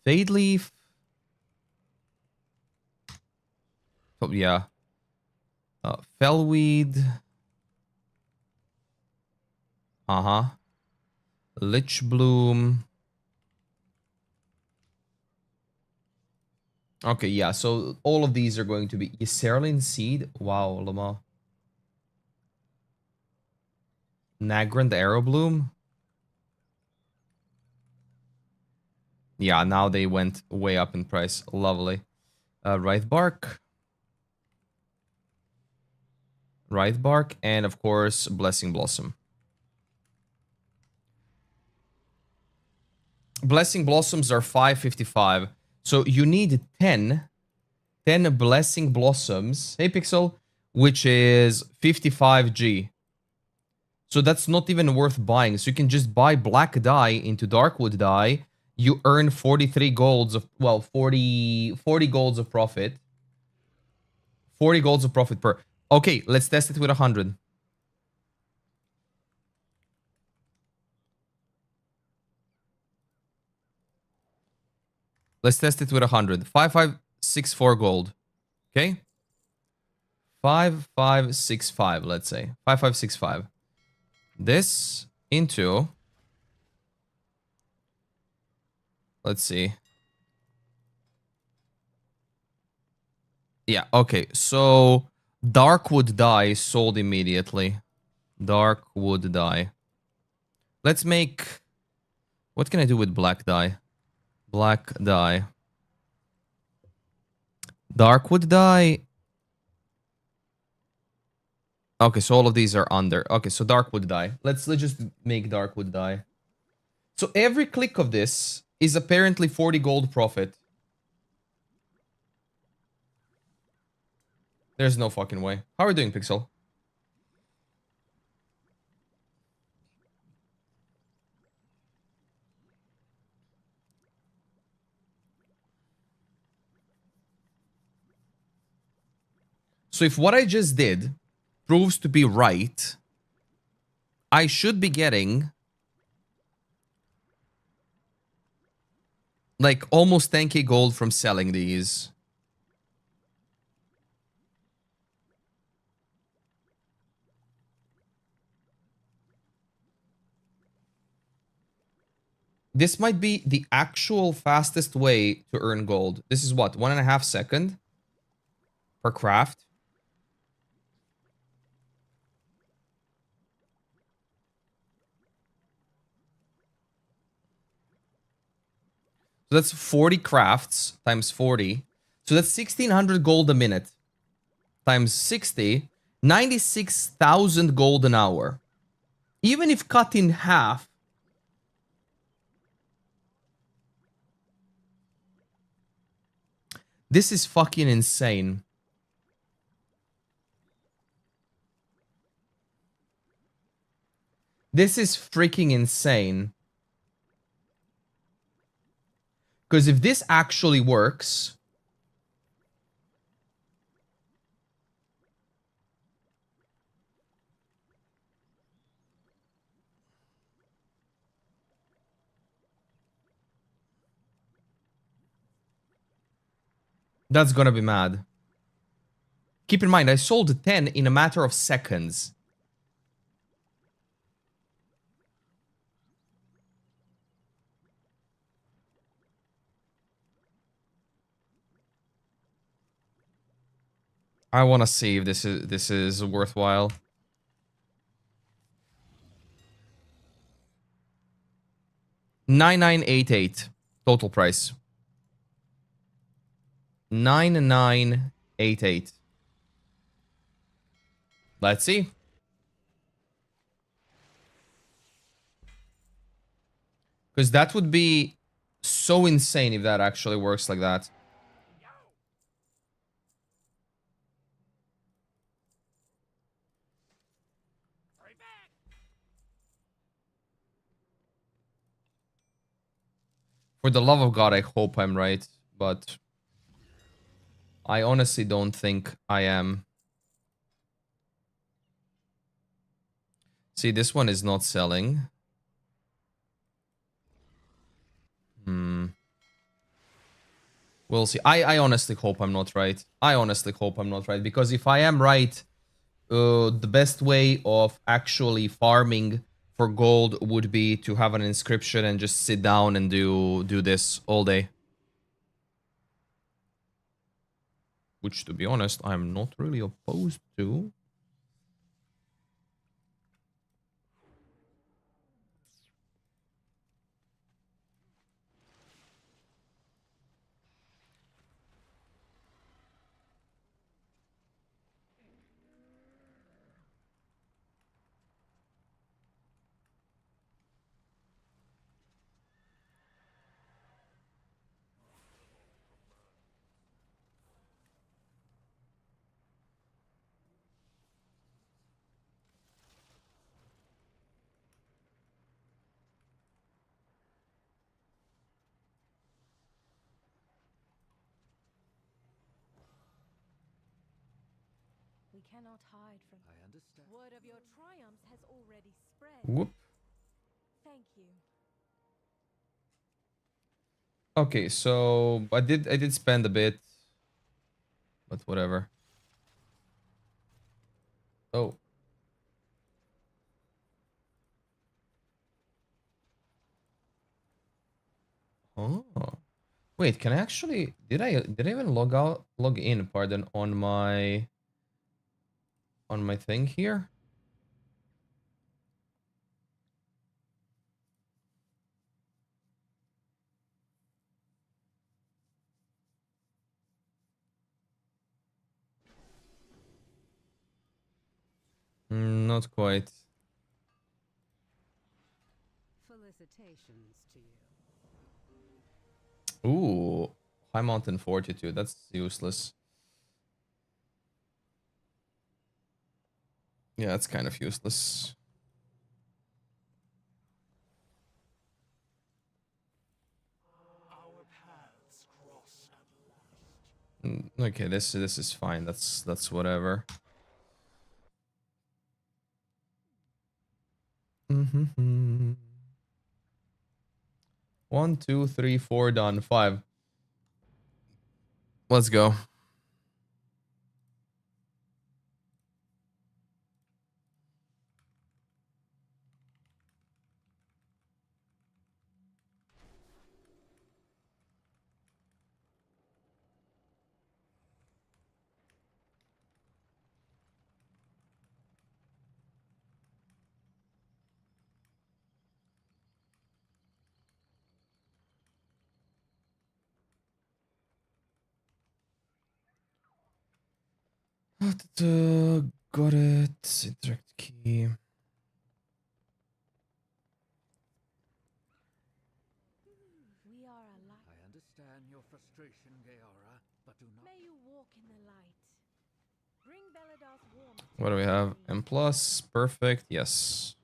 S1: Fade leaf. Oh, yeah. Fellweed. Uh-huh. Lich bloom. Okay, yeah, so all of these are going to be Yserlin seed. Wow, Lama. Nagrand arrow bloom. Yeah, now they went way up in price. Lovely. Writhe bark. Writhe bark, and of course, Blessing Blossom. Blessing Blossoms are 555. So you need 10 Blessing Blossoms. Hey, Pixel. Which is 55G. So that's not even worth buying. So you can just buy black dye into Darkwood dye. You earn 43 golds of... Well, 40 golds of profit. 40 golds of profit per... Okay, let's test it with 100. Let's test it with 100. 5564 gold. Okay? 5565, let's say. 5565. This into... Let's see. Yeah, okay. So, Darkwood dye sold immediately. Darkwood dye. Let's make... What can I do with black dye? Black dye. Darkwood dye. Okay, so all of these are under. Okay, so Darkwood dye. Let's just make Darkwood dye. So every click of this is apparently 40 gold profit. There's no fucking way. How are we doing, Pixel? So if what I just did proves to be right, I should be getting like almost 10k gold from selling these. This might be the actual fastest way to earn gold. This is what? 1.5 seconds per craft. So that's 40 crafts times 40. So that's 1600 gold a minute. times 60, 96,000 gold an hour. Even if cut in half, this is fucking insane. This is freaking insane. Because if this actually works, that's gonna be mad. Keep in mind, I sold 10 in a matter of seconds. I want to see if this is worthwhile. $9,988 total price. 9,988. Let's see. Because that would be so insane if that actually works like that. For the love of God, I hope I'm right, but I honestly don't think I am. See, this one is not selling. We'll see. I honestly hope I'm not right. I honestly hope I'm not right, because if I am right, the best way of actually farming for gold would be to have an inscription and just sit down and do this all day. Which, to be honest, I'm not really opposed to.
S2: We cannot hide from.
S4: I understand.
S2: Word of your triumphs has already spread.
S1: Whoop.
S2: Thank you.
S1: Okay, so I did spend a bit, but whatever. Oh. Oh. Wait, can I actually did I even log in, pardon, on my thing here? Not quite.
S6: Felicitations to you.
S1: Ooh, high mountain fortitude. That's useless. Yeah, that's kind of useless.
S5: Our paths cross at last.
S1: Okay, this is fine. That's whatever. Mm-hmm. 1, 2, 3, 4 done. 5. Let's go. Got it. Interact key.
S2: We are alive.
S4: I understand your frustration, Gaora, but do not.
S2: May you walk in the light. Bring Beladar's warmth.
S1: What do we have? M plus. Perfect. Yes.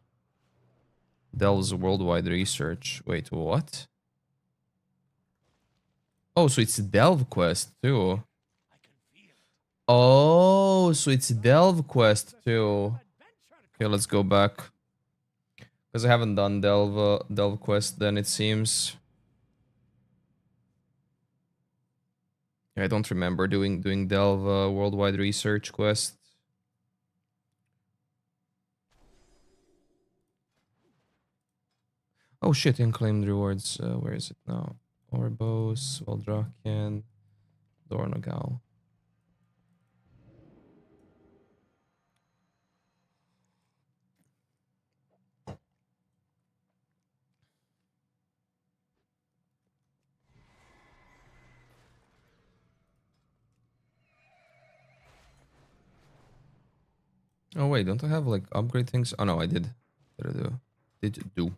S1: Delves worldwide research. Wait, what? Oh, so it's a Delve quest too. Oh, so it's a Delve quest too. Okay, let's go back. Because I haven't done Delve quest then, it seems. I don't remember doing Delve worldwide research quest. Oh shit, unclaimed rewards. Where is it now? Orbos, Valdrakian, Dornogal. Oh wait, don't I have like upgrade things? Oh no, I did. Did I do? Did do.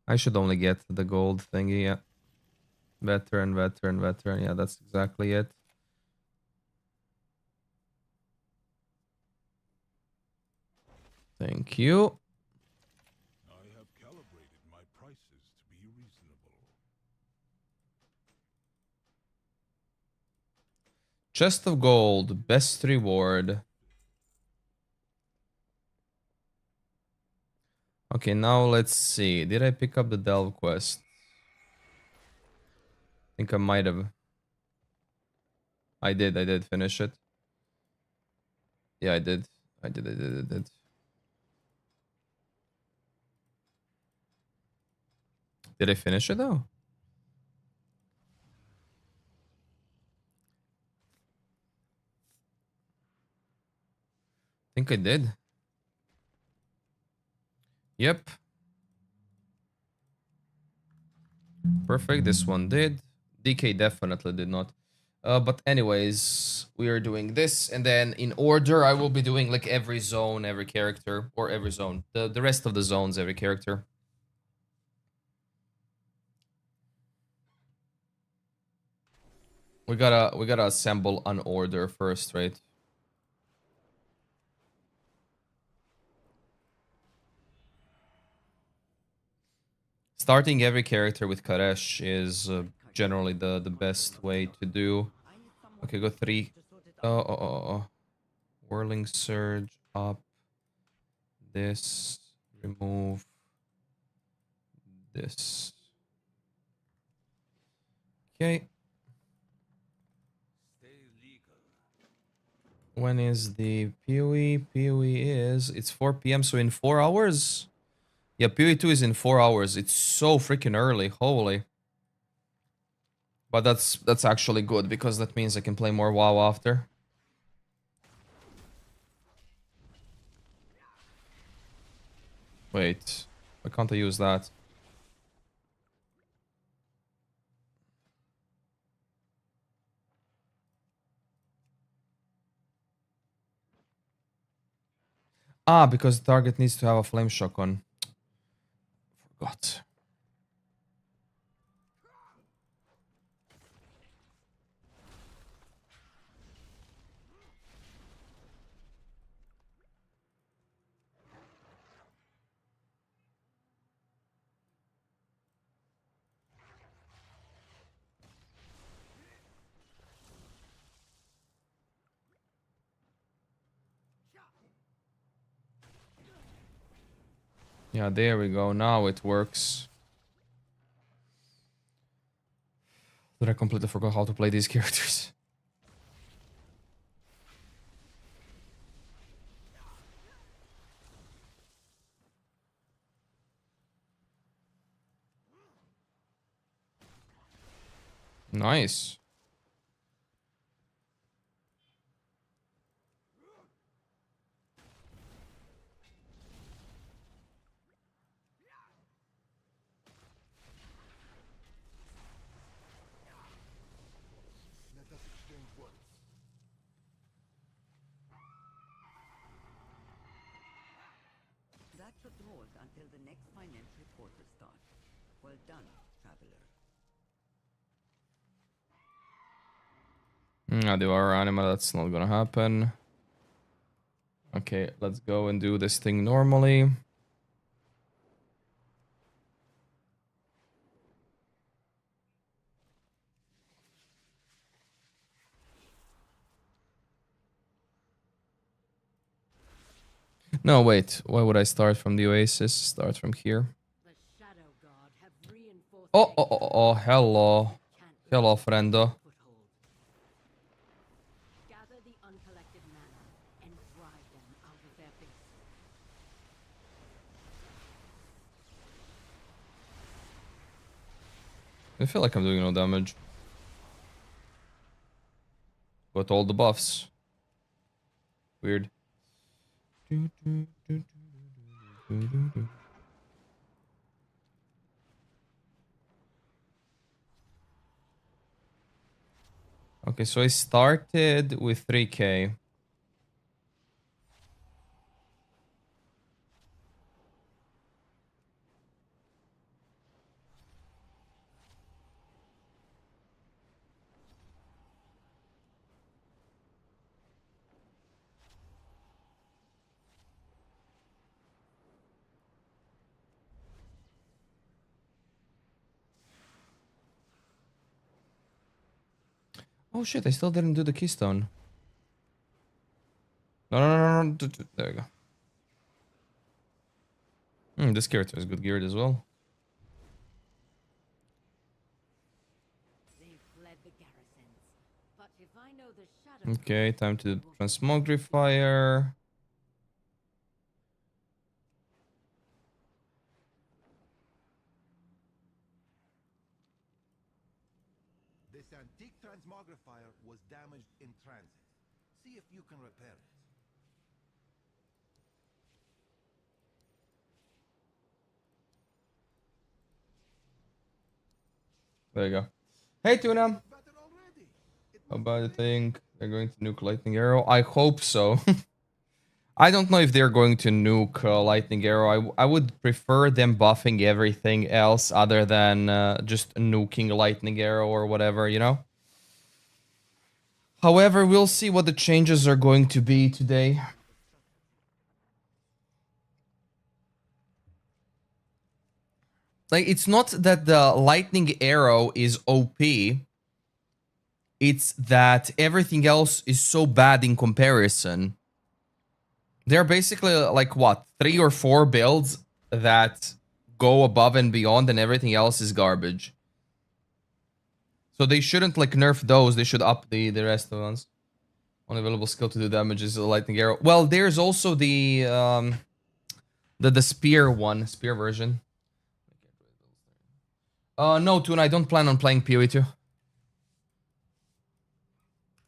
S1: I should only get the gold thingy, yeah. Veteran, veteran, veteran. Yeah, that's exactly it. Thank you.
S5: I have calibrated my prices to be reasonable.
S1: Chest of gold, best reward. Okay, now let's see. Did I pick up the Delve quest? I think I might have. I did finish it. Yeah, I did. I did. Did I finish it though? I think I did. Yep. Perfect. This one did. DK definitely did not. But anyways, we are doing this, and then in order, I will be doing like every zone, every character, or every zone. The rest of the zones, every character. We gotta assemble an order first, right? Starting every character with Karesh is generally the best way to do. Okay, go 3. Whirling Surge up. This. Remove. This. Okay. When is the PoE? PoE is... It's 4 p.m. So in 4 hours? Yeah, PoE2 is in 4 hours. It's so freaking early. Holy. But that's actually good because that means I can play more WoW after. Wait. Why can't I use that? Ah, because the target needs to have a flame shotgun. Forgot. Yeah, there we go. Now it works. But I completely forgot how to play these characters. Nice.
S6: That should hold until the next financial quarter starts. Well done, traveler.
S1: Do our anima, that's not gonna happen. Okay, let's go and do this thing normally. No, wait. Why would I start from the Oasis? Start from here.
S2: The Shadow God have reinforced
S1: Oh, hello. Hello, friendo.
S2: foothold. Gather the uncollected mana and drive them out of their base.
S1: I feel like I'm doing no damage. Got all the buffs. Weird. Okay, so I started with 3k. Oh shit, I still didn't do the keystone. No. There we go. This character is good geared as well.
S2: They've fled the garrisons. But if I know the Shadow
S1: Okay, time to transmogrifier.
S3: This antique transmogrifier was damaged in transit. See if you can repair it.
S1: There you go. Hey, Tuna.
S3: Better already. It
S1: How
S3: was
S1: about you
S3: great.
S1: think they're going to nuke Lightning Arrow? I hope so. I don't know if they're going to nuke Lightning Arrow. I would prefer them buffing everything else other than just nuking Lightning Arrow or whatever, you know? However, we'll see what the changes are going to be today. Like, it's not that the Lightning Arrow is OP. It's that everything else is so bad in comparison. There are basically, like, what? 3 or 4 builds that go above and beyond and everything else is garbage. So they shouldn't, like, nerf those. They should up the rest of the ones. Only available skill to do damage is the Lightning Arrow. Well, there's also the spear one. Spear version. No, Tuna, I don't plan on playing PoE2.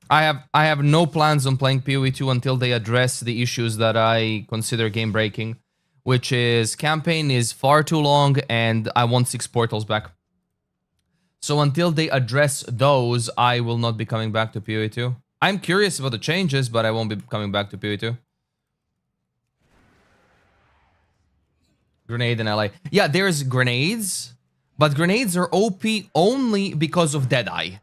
S1: I have no plans on playing PoE2 until they address the issues that I consider game breaking, which is campaign is far too long and I want 6 portals back. So until they address those, I will not be coming back to PoE2. I'm curious about the changes, but I won't be coming back to PoE2. Grenade in LA. Yeah, there's grenades, but grenades are OP only because of Deadeye.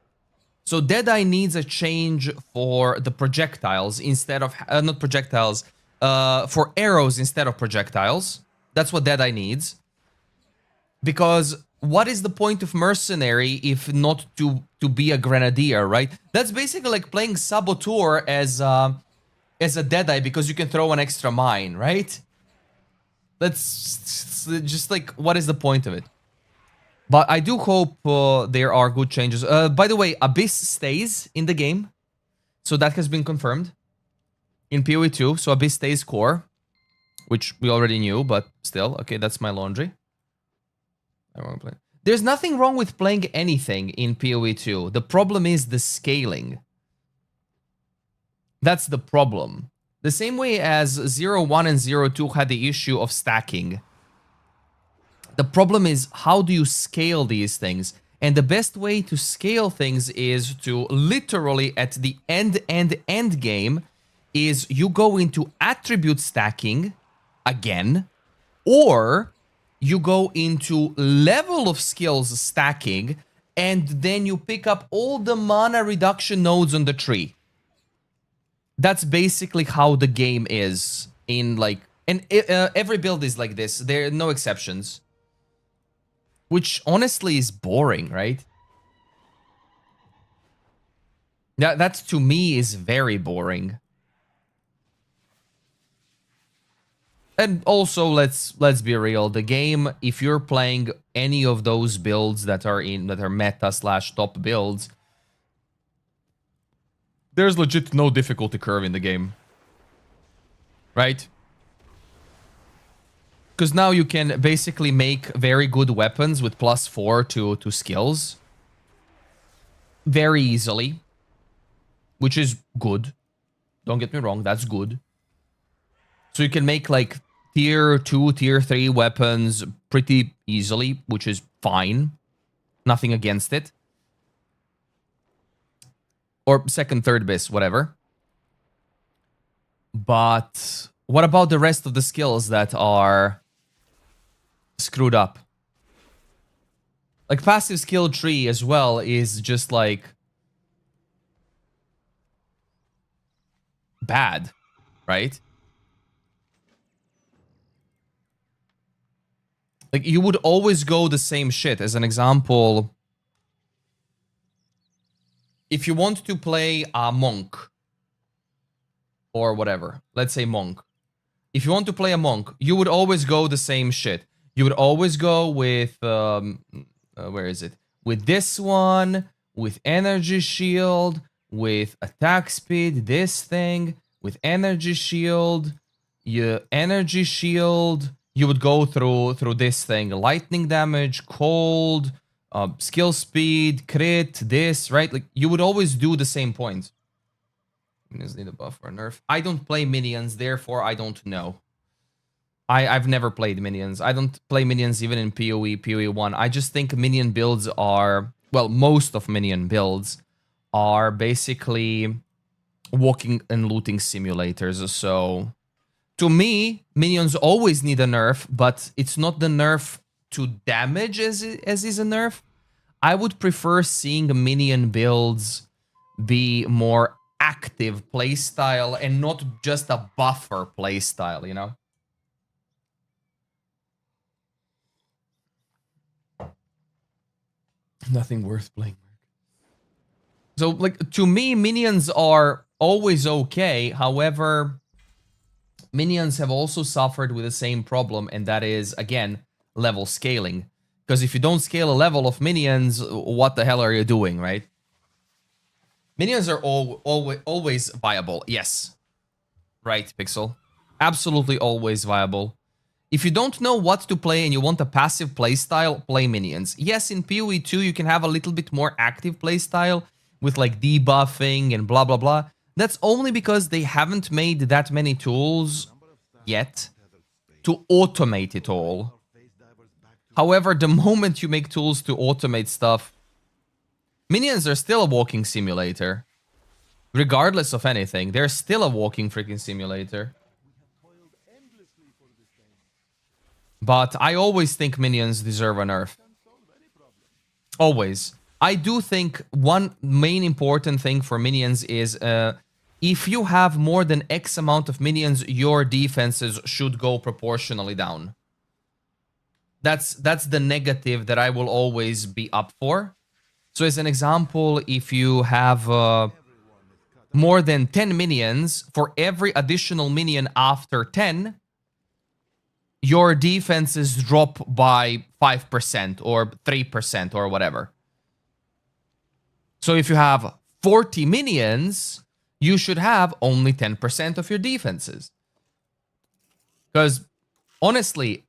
S1: So Deadeye needs a change for the projectiles instead of... not projectiles. For arrows instead of projectiles. That's what Deadeye needs. Because what is the point of Mercenary if not to be a Grenadier, right? That's basically like playing Saboteur as a Deadeye because you can throw an extra mine, right? That's just like, what is the point of it? But I do hope there are good changes. By the way, Abyss stays in the game. So that has been confirmed. In PoE2, so Abyss stays core. Which we already knew, but still. Okay, that's my laundry. I want to play. There's nothing wrong with playing anything in PoE2. The problem is the scaling. That's the problem. The same way as 0.1 and 0.2 had the issue of stacking. The problem is, how do you scale these things? And the best way to scale things is to literally at the end game is you go into attribute stacking again, Or you go into level of skills stacking, and then you pick up all the mana reduction nodes on the tree. That's basically how the game is in like... And every build is like this. There are no exceptions. Which honestly is boring, right? That to me is very boring. And also, let's be real. The game, if you're playing any of those builds that are meta / top builds, there's legit no difficulty curve in the game, right? Because now you can basically make very good weapons with +4 to skills very easily, which is good. Don't get me wrong, that's good. So you can make like tier 2, tier 3 weapons pretty easily, which is fine. Nothing against it. Or second, third base, whatever. But what about the rest of the skills that are screwed up? Like passive skill tree as well is just like bad, right? Like you would always go the same shit. As an example, if you want to play a monk or whatever, let's say monk. If you want to play a monk, you would always go the same shit. You would always go with, where is it? With this one, with energy shield, with attack speed, this thing, with energy shield, your energy shield, you would go through this thing. Lightning damage, cold, skill speed, crit, this, right? Like, you would always do the same point. Minions need a buff or a nerf. I don't play minions, therefore I don't know. I've never played minions. I don't play minions even in PoE, PoE 1. I just think minion builds are... Well, most of minion builds are basically walking and looting simulators. So, to me, minions always need a nerf, but it's not the nerf to damage as is a nerf. I would prefer seeing minion builds be more active playstyle and not just a buffer playstyle, you know? Nothing worth playing. So, like, to me, minions are always okay. However, minions have also suffered with the same problem, and that is, again, level scaling. Because if you don't scale a level of minions, what the hell are you doing, right? Minions are always viable. Yes. Right, Pixel. Absolutely always viable. If you don't know what to play and you want a passive playstyle, play minions. Yes, in PoE 2 you can have a little bit more active playstyle with like debuffing and blah blah blah. That's only because they haven't made that many tools yet to automate it all. However, the moment you make tools to automate stuff, minions are still a walking simulator. Regardless of anything, they're still a walking freaking simulator. But I always think minions deserve a nerf. Always. I do think one main important thing for minions is if you have more than X amount of minions, your defenses should go proportionally down. That's the negative that I will always be up for. So as an example, if you have more than 10 minions, for every additional minion after 10, your defenses drop by 5% or 3% or whatever. So if you have 40 minions, you should have only 10% of your defenses. Because, honestly,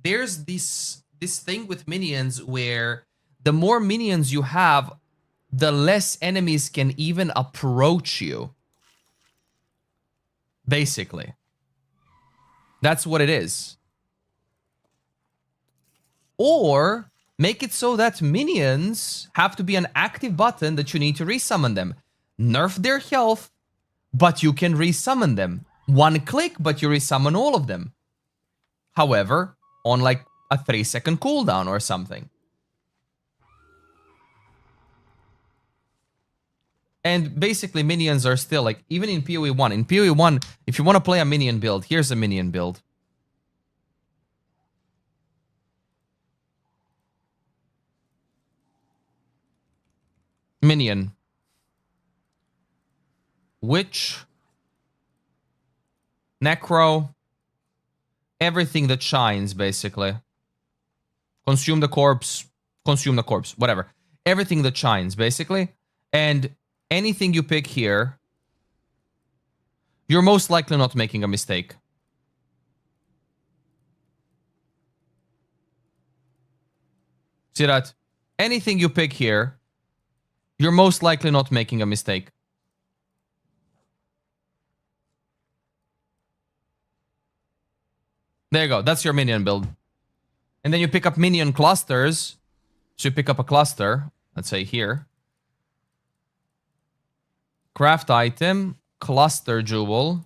S1: there's this thing with minions where the more minions you have, the less enemies can even approach you. Basically. That's what it is. Or make it so that minions have to be an active button that you need to resummon them. Nerf their health, but you can resummon them. One click, but you resummon all of them. However, on like a 3-second cooldown or something. And basically minions are still like, even in PoE 1. In PoE 1, if you want to play a minion build, here's a minion build. Minion. Witch. Necro. Everything that shines, basically. Consume the corpse. Consume the corpse. Whatever. Everything that shines, basically. And anything you pick here, you're most likely not making a mistake. See that? Anything you pick here, you're most likely not making a mistake. There you go. That's your minion build. And then you pick up minion clusters. So you pick up a cluster. Let's say here. Craft item. Cluster jewel.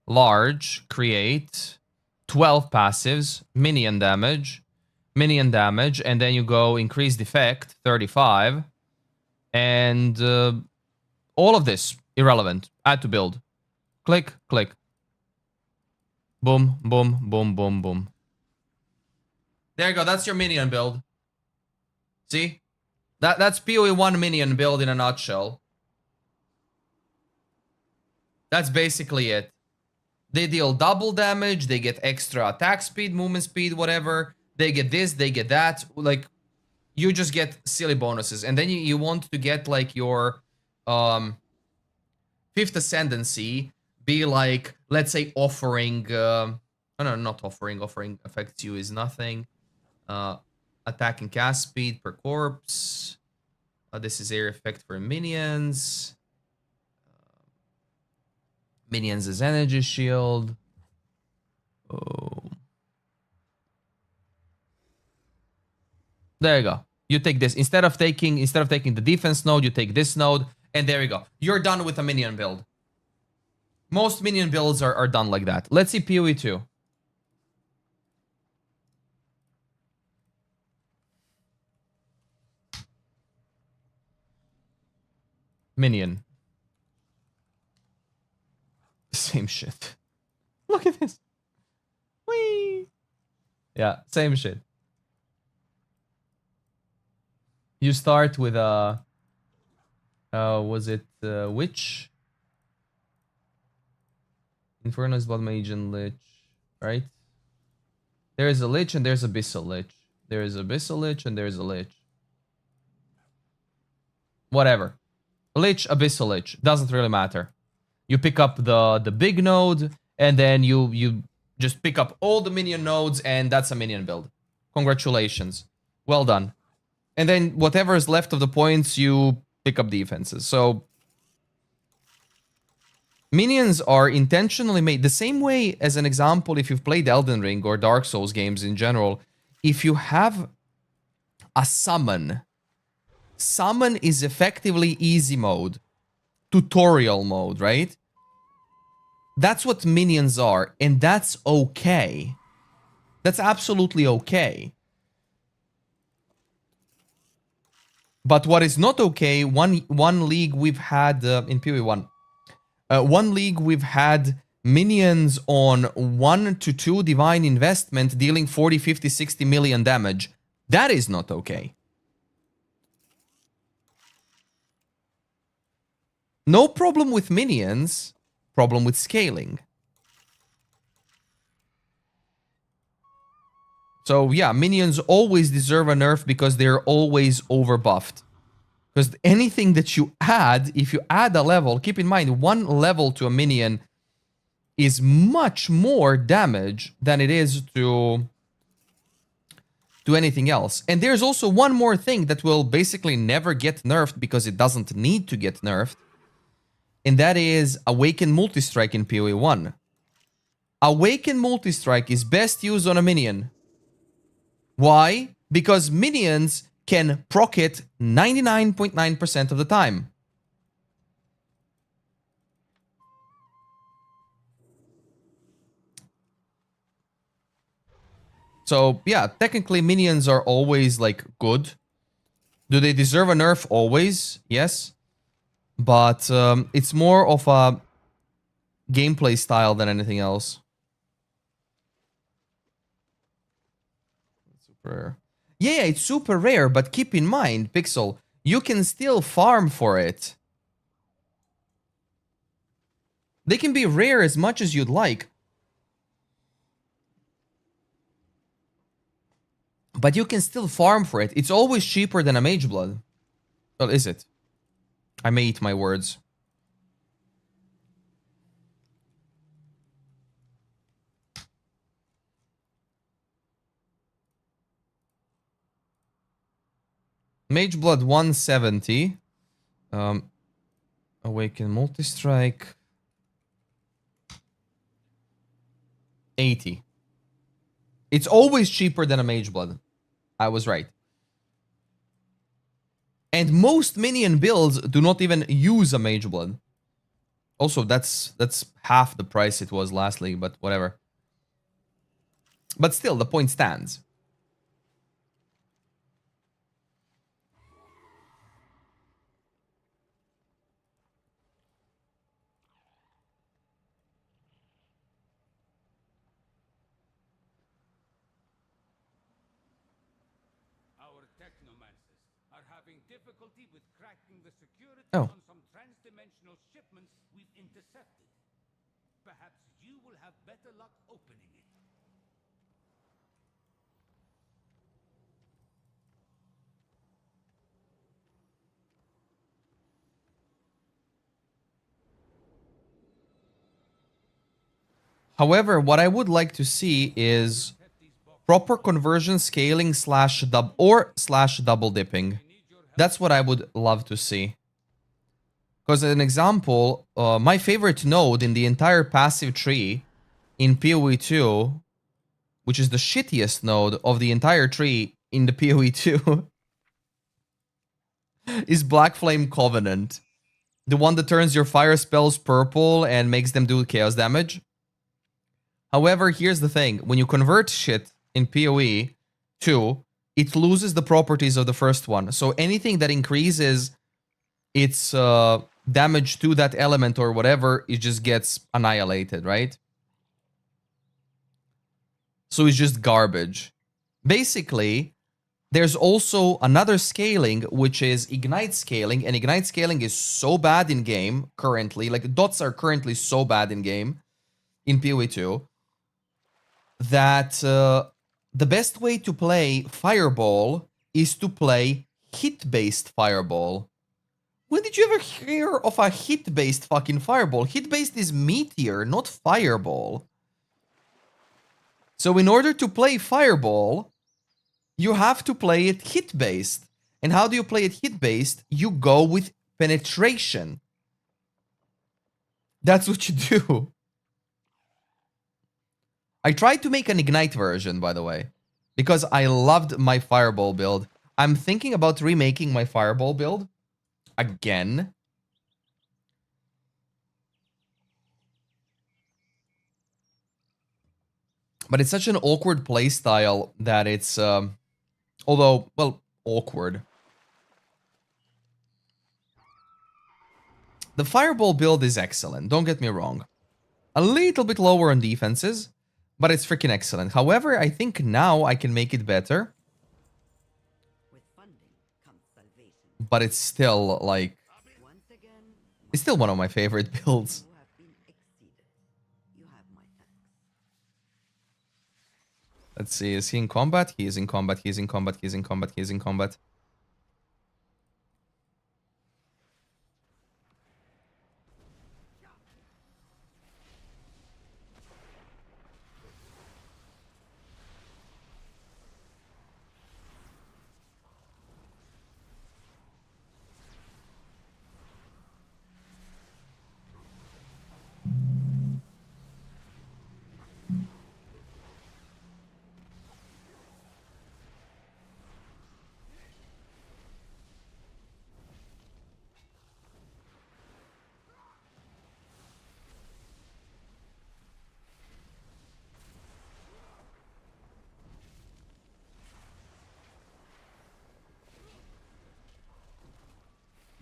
S1: Large. Create. 12 passives. Minion damage. Minion damage. And then you go increased effect. 35. And all of this. Irrelevant. Add to build. Click. Click. Boom, boom, boom, boom, boom. There you go. That's your minion build. See? That's PoE 1 minion build in a nutshell. That's basically it. They deal double damage. They get extra attack speed, movement speed, whatever. They get this, they get that. Like, you just get silly bonuses. And then you want to get, like, your fifth ascendancy be like, let's say, offering... oh, no, not offering. Offering affects you is nothing. Attack and cast speed per corpse. This is area effect for minions. Minions is energy shield. Oh. There you go. You take this. Instead of taking the defense node, you take this node. And there you go. You're done with a minion build. Most minion builds are done like that. Let's see PoE 2. Minion. Same shit. Look at this. Whee! Yeah, same shit. You start with a... was it Witch? Inferno's Blood Mage and Lich, right? There is a Lich and there's Abyssal Lich. There is Abyssal Lich and there's a Lich. Whatever. Lich, Abyssal Lich. Doesn't really matter. You pick up the big node, and then you just pick up all the minion nodes, and that's a minion build. Congratulations. Well done. And then whatever is left of the points, you pick up defenses. So... minions are intentionally made the same way as an example if you've played Elden Ring or Dark Souls games in general. If you have a summon, summon is effectively easy mode, tutorial mode, right? That's what minions are, and that's okay. That's absolutely okay. But what is not okay, one league we've had in PoE 1. One league we've had minions on 1 to 2 divine investment dealing 40, 50, 60 million damage. That is not okay. No problem with minions, problem with scaling. So yeah, minions always deserve a nerf because they're always overbuffed. Because anything that you add, if you add a level, keep in mind, 1 level to a minion is much more damage than it is to anything else. And there's also one more thing that will basically never get nerfed because it doesn't need to get nerfed. And that is Awaken Multistrike in PoE 1. Awaken Multistrike is best used on a minion. Why? Because minions can proc it 99.9% of the time. So yeah, technically minions are always like good. Do they deserve a nerf? Always, yes. But it's more of a gameplay style than anything else. Super rare. Yeah, it's super rare, but keep in mind, Pixel, you can still farm for it. They can be rare as much as you'd like. But you can still farm for it. It's always cheaper than a Mage Blood. Well, is it? I may eat my words. Mage Blood 170. Awaken Multi-Strike. 80. It's always cheaper than a Mage Blood. I was right. And most minion builds do not even use a Mage Blood. Also, that's half the price it was last league, but whatever. But still, the point stands.
S7: Our technomancers are having difficulty with cracking the security
S1: Oh.
S7: on some transdimensional shipments we've intercepted. Perhaps you will have better luck opening it.
S1: However, what I would like to see is proper conversion scaling slash double dipping. That's what I would love to see. Because as an example, my favorite node in the entire passive tree in PoE2, which is the shittiest node of the entire tree in the PoE2, is Black Flame Covenant. The one that turns your fire spells purple and makes them do chaos damage. However, here's the thing. When you convert shit in PoE 2, it loses the properties of the first one. So anything that increases its damage to that element or whatever, it just gets annihilated, right? So it's just garbage. Basically, there's also another scaling, which is Ignite scaling. And Ignite scaling is so bad in game currently. Like, dots are currently so bad in game in PoE 2. That the best way to play Fireball is to play hit-based Fireball. When did you ever hear of a hit-based fucking Fireball? Hit-based is Meteor, not Fireball. So in order to play Fireball, you have to play it hit-based. And how do you play it hit-based? You go with Penetration. That's what you do. I tried to make an Ignite version, by the way, because I loved my Fireball build. I'm thinking about remaking my Fireball build again. But it's such an awkward playstyle that it's, although, well, awkward. The Fireball build is excellent, don't get me wrong. A little bit lower on defenses, but it's freaking excellent. However, I think now I can make it better.
S6: With funding comes salvation.
S1: But it's still, like,
S6: Once again,
S1: it's still one of my favorite builds.
S6: you have been exceeded. You have my thanks.
S1: Let's see, is he in combat? He is in combat, he is in combat, he is in combat, he is in combat.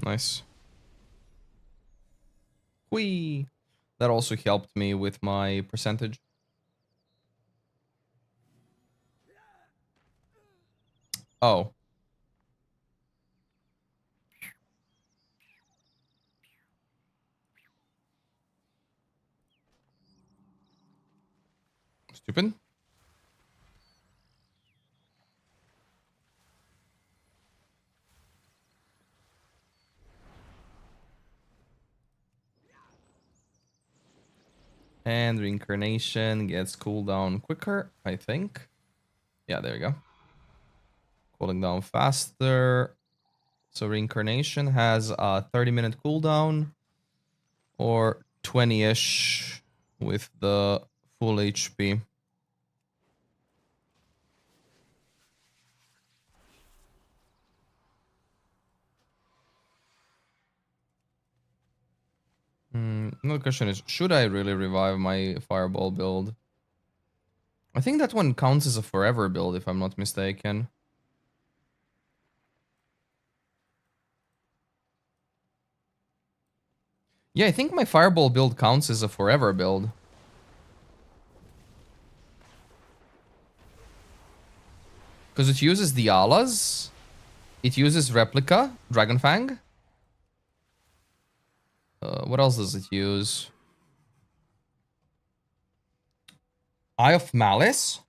S1: Nice. Whee! That also helped me with my percentage. Oh. Stupid. And reincarnation gets cooldown quicker, I think. Yeah, there you go. Cooling down faster. So reincarnation has a 30-minute cooldown or 20-ish with the full HP. Another question is, should I really revive my fireball build? I think that one counts as a forever build, if I'm not mistaken. Yeah, I think my fireball build counts as a forever build. Because it uses Dialas. It uses Replica, Dragonfang. What else does it use? Eye of Malice.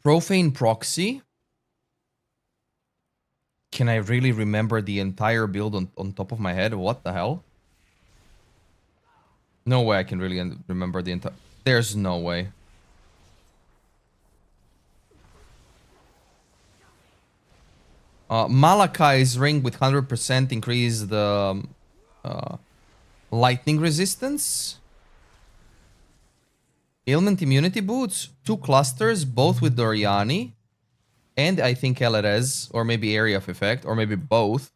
S1: Profane Proxy. Can I really remember the entire build on top of my head? What the hell? No way I can really remember the entire... There's no way. Malachi's ring with 100% increase the lightning resistance. Ailment immunity boots. 2 clusters, both with Doriani. And I think LRS, or maybe area of effect, or maybe both.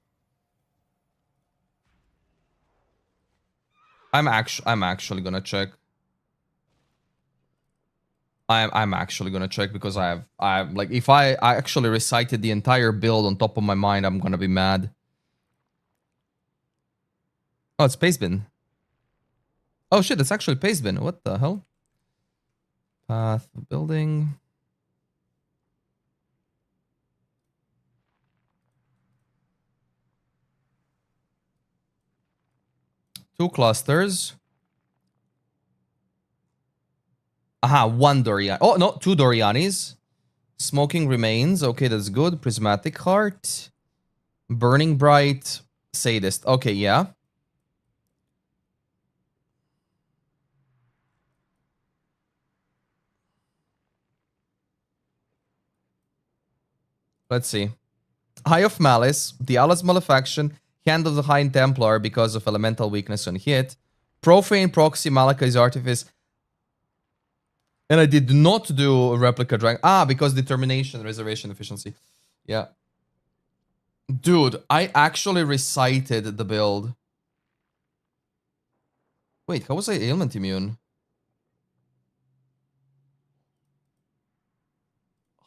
S1: I'm actually gonna check. I'm actually gonna check because I like, if I actually recited the entire build on top of my mind, I'm gonna be mad. Oh, it's Pastebin. Oh shit, it's actually Pastebin. What the hell? Path building. Two clusters. Aha, 1 Dorian. Oh, no, 2 Dorianis. Smoking Remains. Okay, that's good. Prismatic Heart. Burning Bright. Sadist. Okay, yeah. Let's see. Eye of Malice. Diala's Malefaction. Hand of the High Templar because of elemental weakness on hit. Profane Proxy. Malachi's Artifice. And I did not do Replica Dragon. Ah, because Determination, Reservation Efficiency. Yeah. Dude, I actually recited the build. Wait, how was I ailment immune?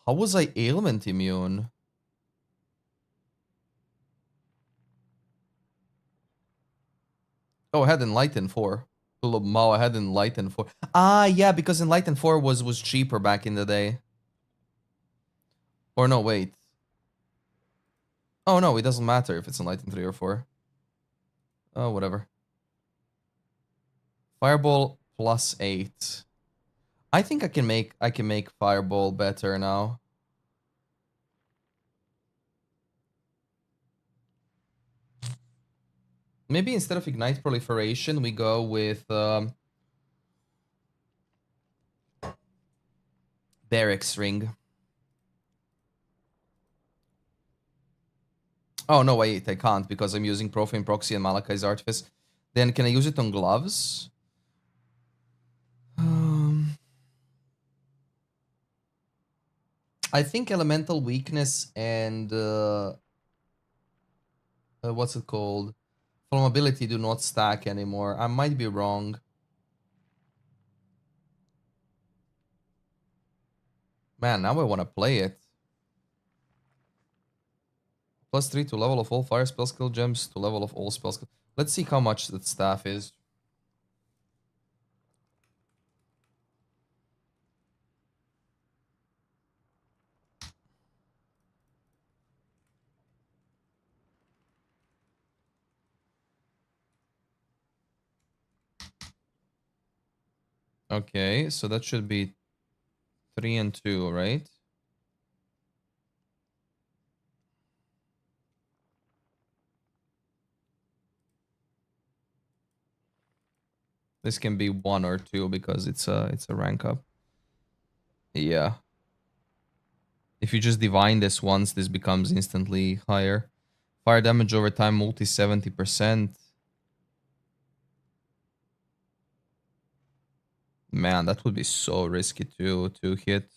S1: How was I ailment immune? Oh, I had Enlighten 4. Mao, I had Enlighten 4. Ah, yeah, because Enlighten 4 was cheaper back in the day. Or no, wait. Oh, no, it doesn't matter if it's Enlighten 3 or 4. Oh, whatever. Fireball plus 8. I think I can make Fireball better now. Maybe instead of Ignite Proliferation, we go with Barracks Ring. Oh, no, wait, I can't because I'm using Profane Proxy and Malachi's Artifice. Then can I use it on gloves? I think Elemental Weakness and... what's it called? Vulnerability do not stack anymore. I might be wrong. Man, now I want to play it. +3 to level of all fire spell skill gems to level of all spell skill. Let's see how much that staff is. Okay, so that should be 3 and 2, right? This can be 1 or 2 because it's a rank up. Yeah. If you just divine this once, this becomes instantly higher. Fire damage over time, multi 70%. Man, that would be so risky to hit.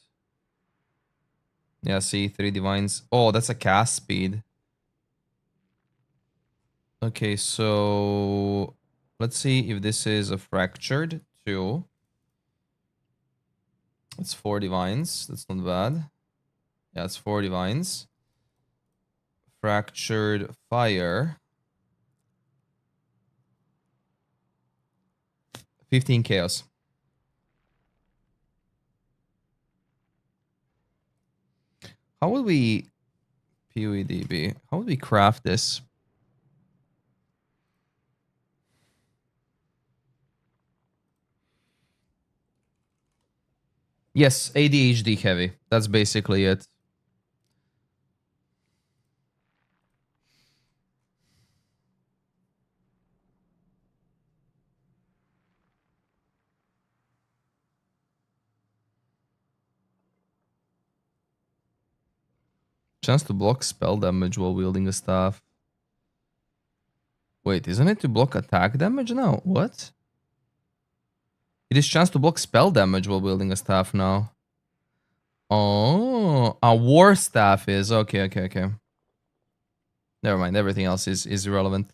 S1: Yeah, see, 3 divines. Oh, that's a cast speed. Okay, so let's see if this is a fractured 2. It's 4 divines. That's not bad. Yeah, it's 4 divines. Fractured fire. 15 chaos. How would we PoE How would we craft this? Yes, ADHD heavy. That's basically it. Chance to block spell damage while wielding a staff. Wait, isn't it to block attack damage now? What? It is chance to block spell damage while wielding a staff now. Oh, a war staff is. Okay. Never mind. Everything else is irrelevant.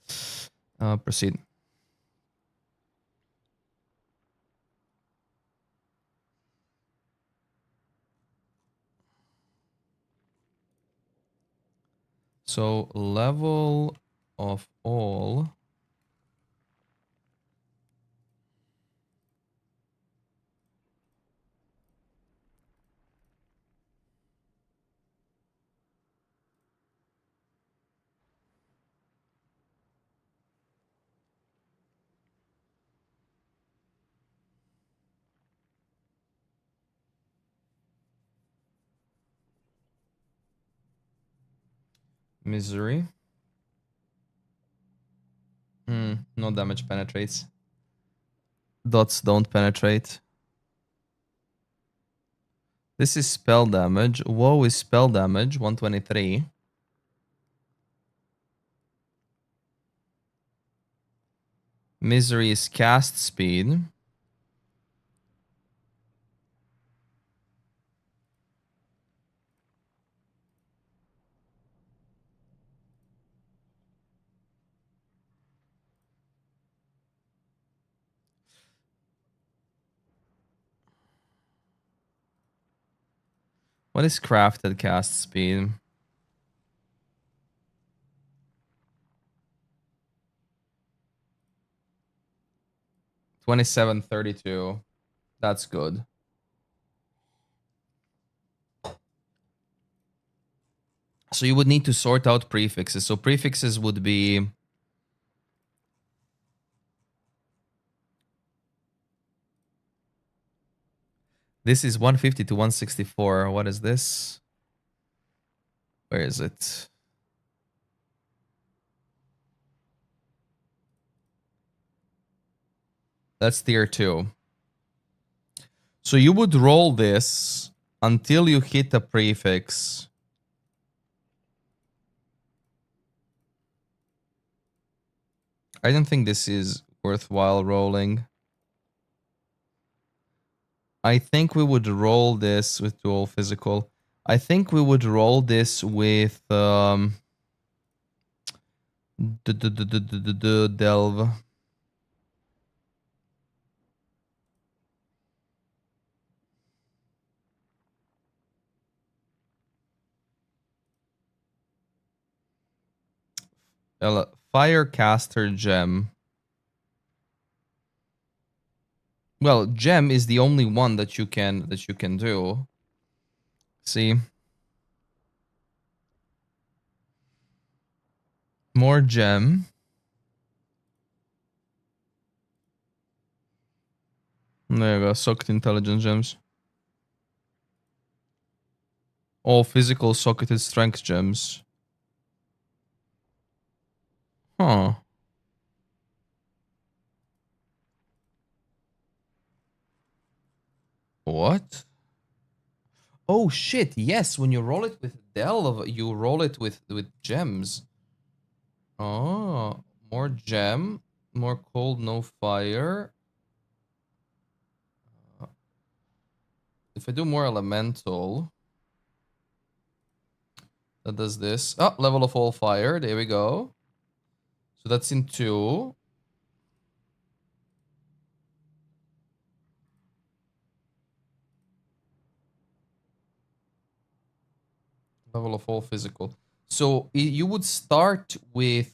S1: Proceed. So level of all. Misery. No damage penetrates. Dots don't penetrate. This is spell damage. Woe is spell damage, 123. Misery is cast speed. What is crafted cast speed? $27.32. That's good. So you would need to sort out prefixes. So prefixes would be... This is 150 to 164. What is this? Where is it? That's tier 2. So you would roll this until you hit a prefix. I don't think this is worthwhile rolling. I think we would roll this with dual physical. I think we would roll this with delve. Firecaster gem. Well, gem is the only one that you can do. See? More gem. There you go, socket intelligence gems. All physical socketed strength gems. Huh. What? Oh shit, yes, when you roll it with Delve, you roll it with gems. Oh, more gem, more cold, no fire. If I do more elemental, that does this. Oh, level of all fire, there we go. So that's in 2. Level of all physical. So you would start with,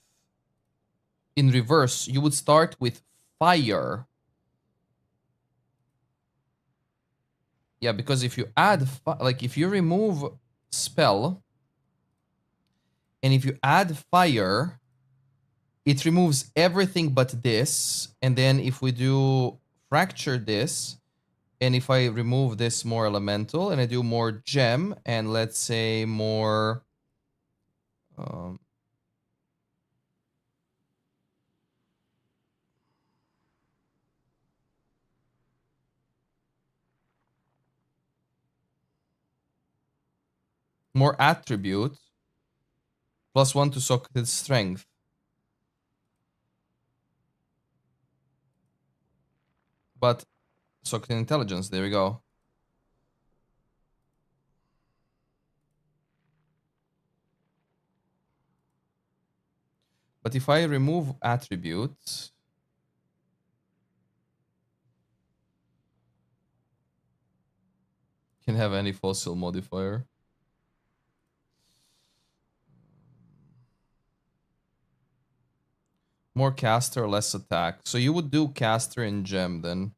S1: in reverse, you would start with fire. Yeah, because if you add, like if you remove spell, and if you add fire, it removes everything but this. And then if we do fracture this, and if I remove this more elemental, and I do more gem, and let's say more... more attribute, +1 to socketed strength. But socketed intelligence, there we go. But if I remove attribute, can have any fossil modifier. More caster, less attack. So you would do caster and gem then.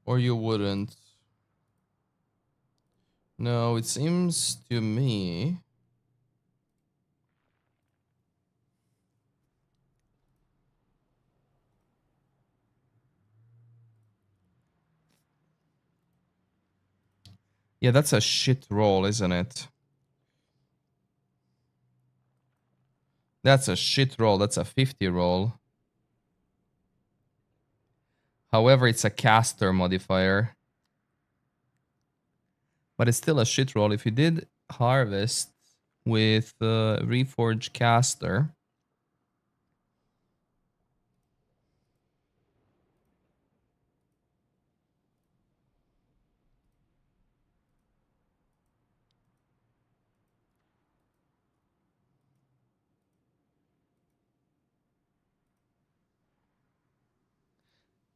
S1: Or you wouldn't. No, it seems to me... Yeah, that's a shit roll, isn't it? That's a shit roll. That's a 50 roll. However, it's a caster modifier. But it's still a shit roll. If you did harvest with Reforged Caster...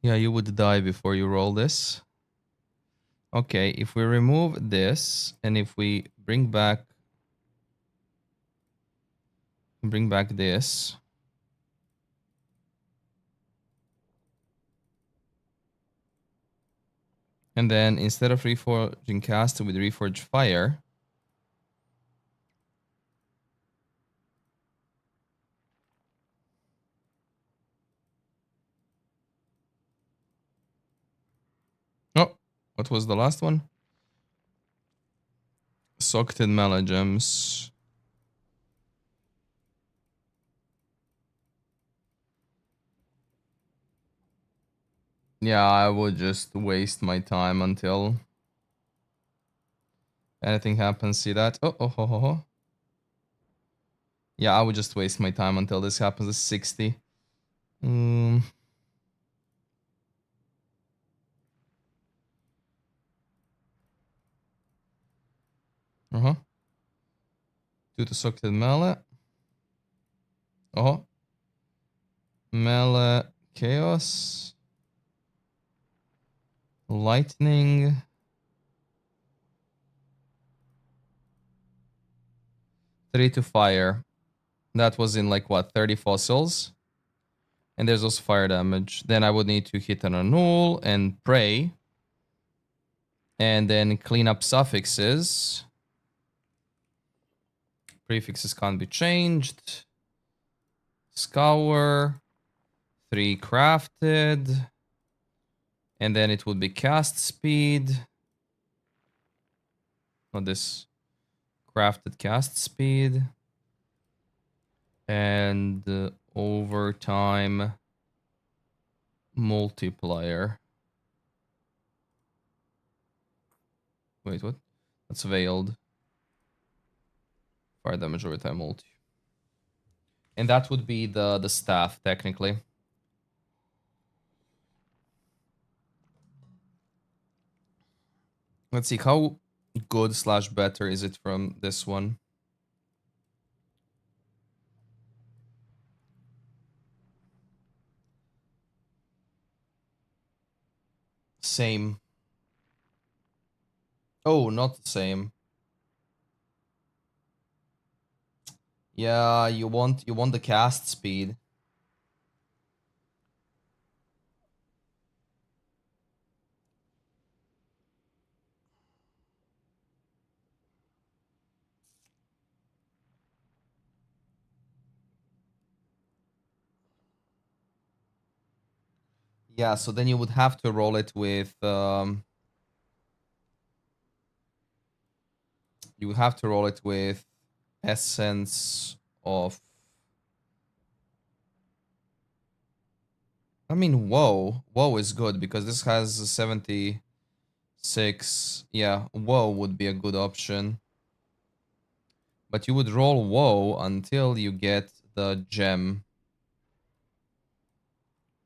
S1: Yeah, you would die before you roll this. Okay, if we remove this, and if we bring back this, and then instead of reforging caster with reforge fire, oh, what was the last one? Socketed melee gems. Yeah, I would just waste my time until anything happens. See that? Oh. Yeah, I would just waste my time until this happens. It's 60. Uh-huh. Due to socket melee. Oh. Melee chaos. Lightning. 3 to fire. That was in like what, 30 fossils? And there's also fire damage. Then I would need to hit an annul and pray. And then clean up suffixes. Prefixes can't be changed. Scour. 3 crafted. And then it would be cast speed. Not this. Crafted cast speed. And overtime multiplier. Wait, what? That's veiled. Fire damage overtime multi. And that would be the staff, technically. Let's see, how good / better is it from this one? Same. Oh, not the same. Yeah, you want the cast speed. Yeah, so then you would have to roll it with you would have to roll it with essence of, I mean, WoW is good because this has 76. Yeah, WoW would be a good option. But you would roll WoW until you get the gem.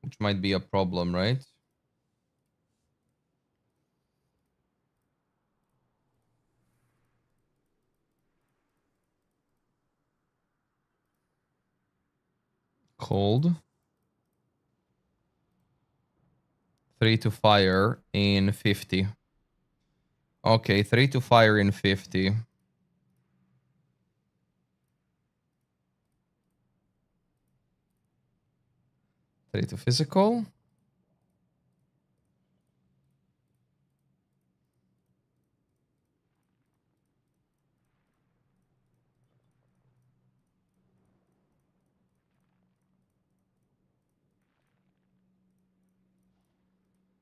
S1: Which might be a problem, right? Cold. 3 to fire in 50. Okay, 3 to fire in 50. Three to physical.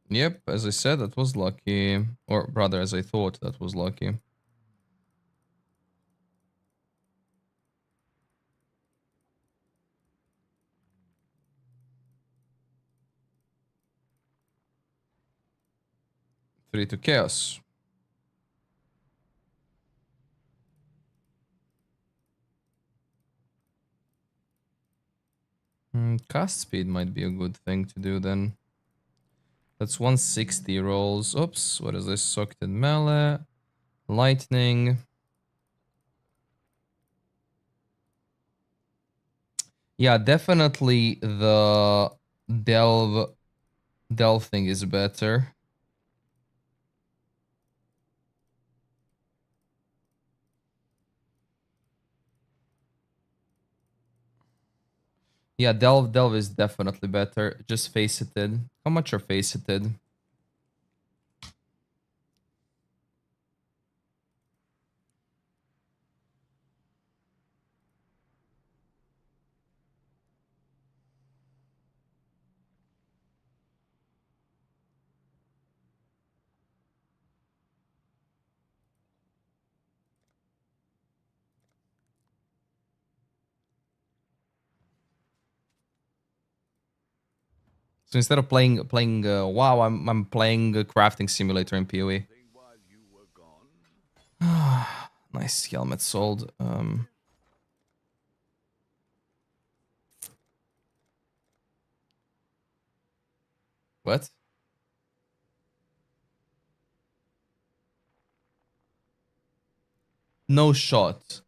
S1: Yep, as I said, that was lucky. Or rather, as I thought, that was lucky. Three to chaos. Cast speed might be a good thing to do then. That's 160 rolls. Oops, what is this? Socketed melee. Lightning. Yeah, definitely the delve thing is better. Yeah, delve is definitely better. Just faceted. How much are faceted? So instead of playing WoW, I'm playing a crafting simulator in PoE. Nice helmet sold. What? No shot.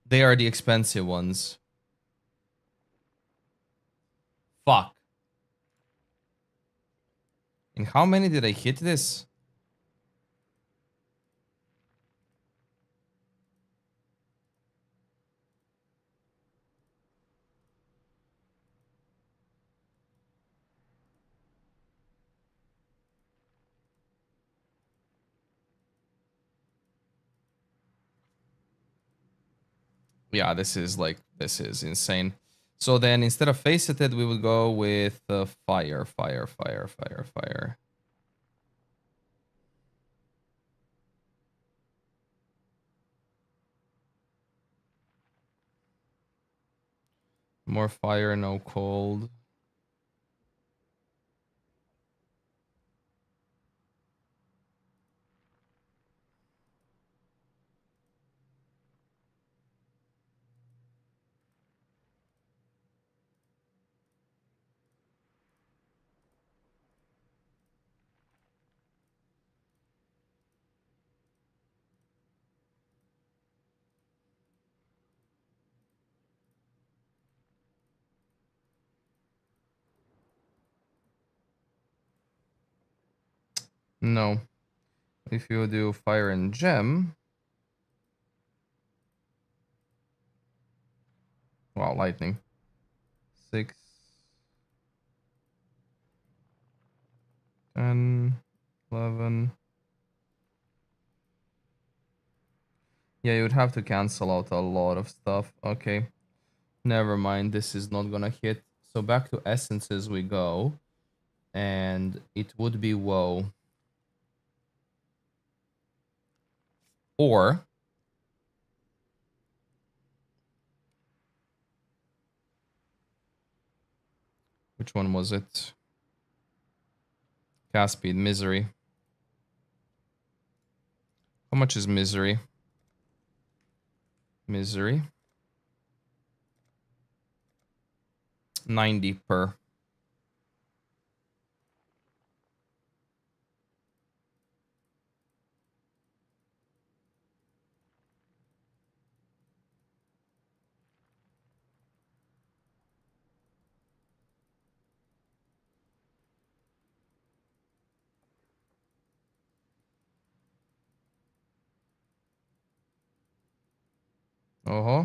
S1: They are the expensive ones. Fuck. And how many did I hit this? Yeah, this is insane. So then instead of faceted, we would go with fire, fire, fire, fire, fire. More fire, no cold. No. If you do fire and gem. Wow, lightning. 6, 10, 11. Yeah, you would have to cancel out a lot of stuff. Okay. Never mind. This is not gonna hit. So back to essences we go. And it would be woe. Or which one was it? Cast speed, misery. How much is misery? Misery. 90 per. Uh-huh.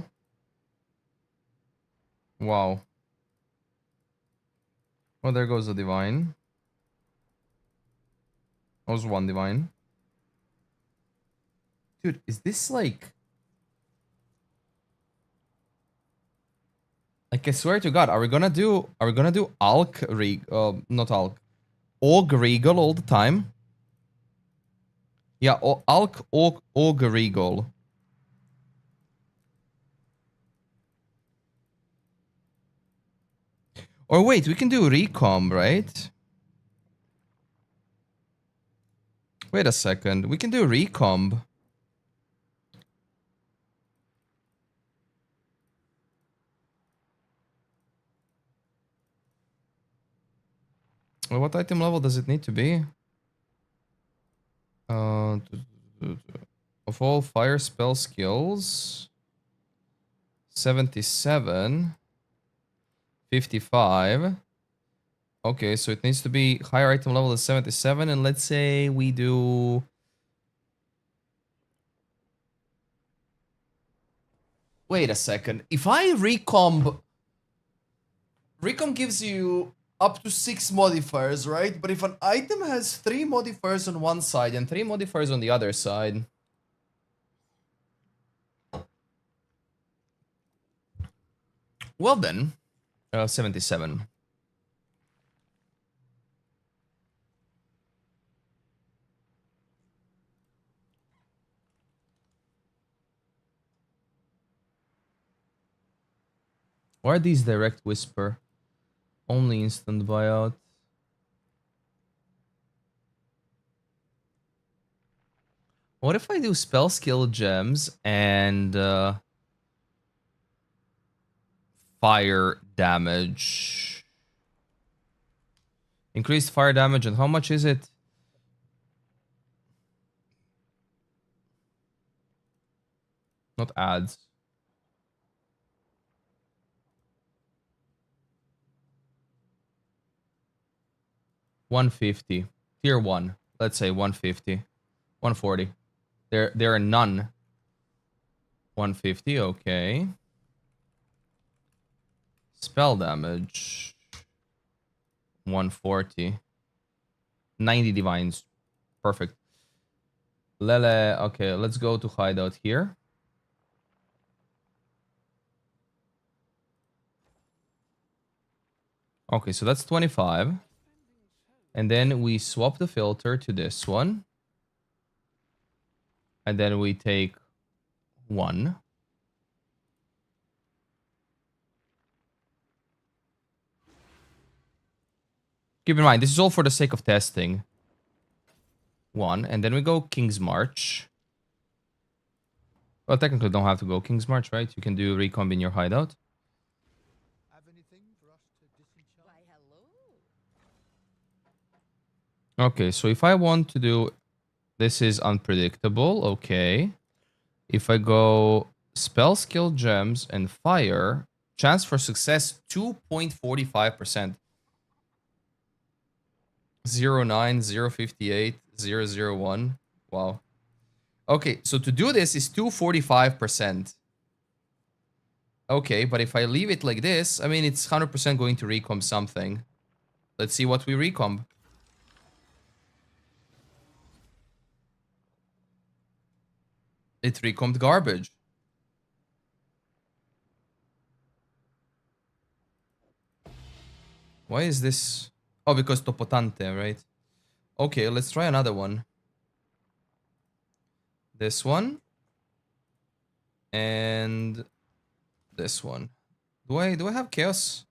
S1: Wow. Oh, there goes the divine. That was one divine. Dude, is this like... Like, I swear to God, are we gonna do Alk not Alk. Og Regal all the time? Yeah, Alk Og Regal. Or wait, we can do Recomb, right? Wait a second. We can do Recomb. Well, what item level does it need to be? Of all fire spell skills, 77, 55. Okay, so it needs to be higher item level than 77, and let's say we do... Wait a second. If I recomb... Recomb gives you up to 6 modifiers, right? But if an item has 3 modifiers on one side and 3 modifiers on the other side... Well then, 77. Why are these direct whisper? Only instant buyout. What if I do spell skill gems and fire damage? Increased fire damage, and how much is it? Not ads. $150. Tier 1. Let's say 150. 140. There are none. 150, okay. Spell damage. 140. 90 divines. Perfect. Lele, okay, let's go to hideout here. Okay, so that's 25. And then we swap the filter to this one. And then we take 1. Keep in mind, this is all for the sake of testing. 1. And then we go King's March. Well, technically don't have to go King's March, right? You can do recomb in your hideout.
S4: Have anything for us to disenchant?
S2: Why, hello.
S1: Okay, so if I want to do... This is unpredictable, okay. If I go spell skill gems and fire, chance for success 2.45%. 09, 058, 001. Wow. Okay, so to do this is 245%. Okay, but if I leave it like this, I mean, it's 100% going to recomb something. Let's see what we recomb. It recombed garbage. Why is this? Oh, because Topotante, right? Okay, let's try another one. This one. And this one. Do I have chaos?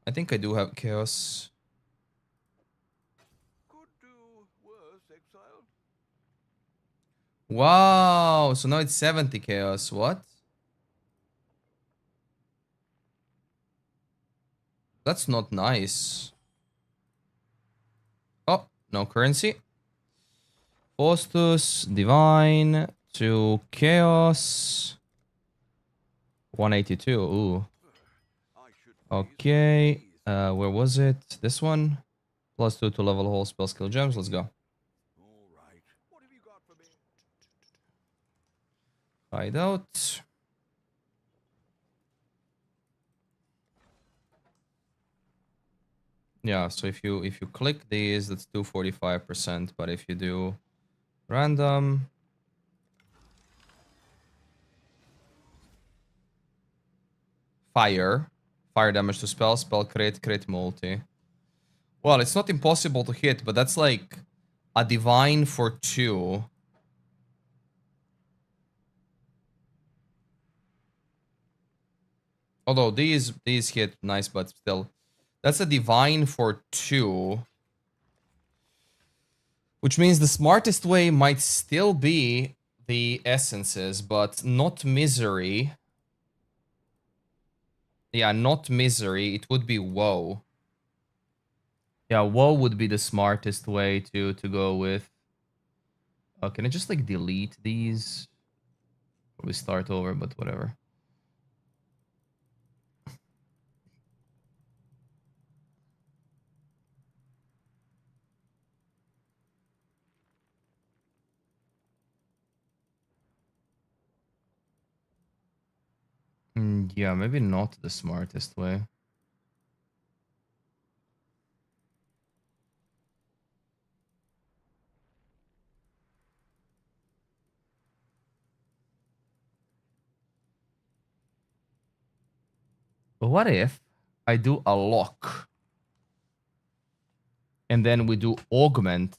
S1: I think I do have chaos.
S3: Could do worse, exile.
S1: Wow, so now it's 70 chaos. What? That's not nice. Oh, no currency. Faustus, Divine, to Chaos. 182, ooh.
S3: I should
S1: Okay, where was it? This one? +2 to level whole spell skill gems, let's go.
S3: All right. What have you got for me?
S1: Hideout. Yeah, so if you click these, that's 245%, but if you do random, fire damage to spell crit multi. Well, it's not impossible to hit, but that's like a divine for 2. Although these hit nice, but still. That's a divine for 2. Which means the smartest way might still be the essences, but not misery. Yeah, not misery. It would be woe. Yeah, woe would be the smartest way to go with. Can I just like delete these? Probably start over, but whatever. Yeah, maybe not the smartest way. But what if I do a lock? And then we do augment.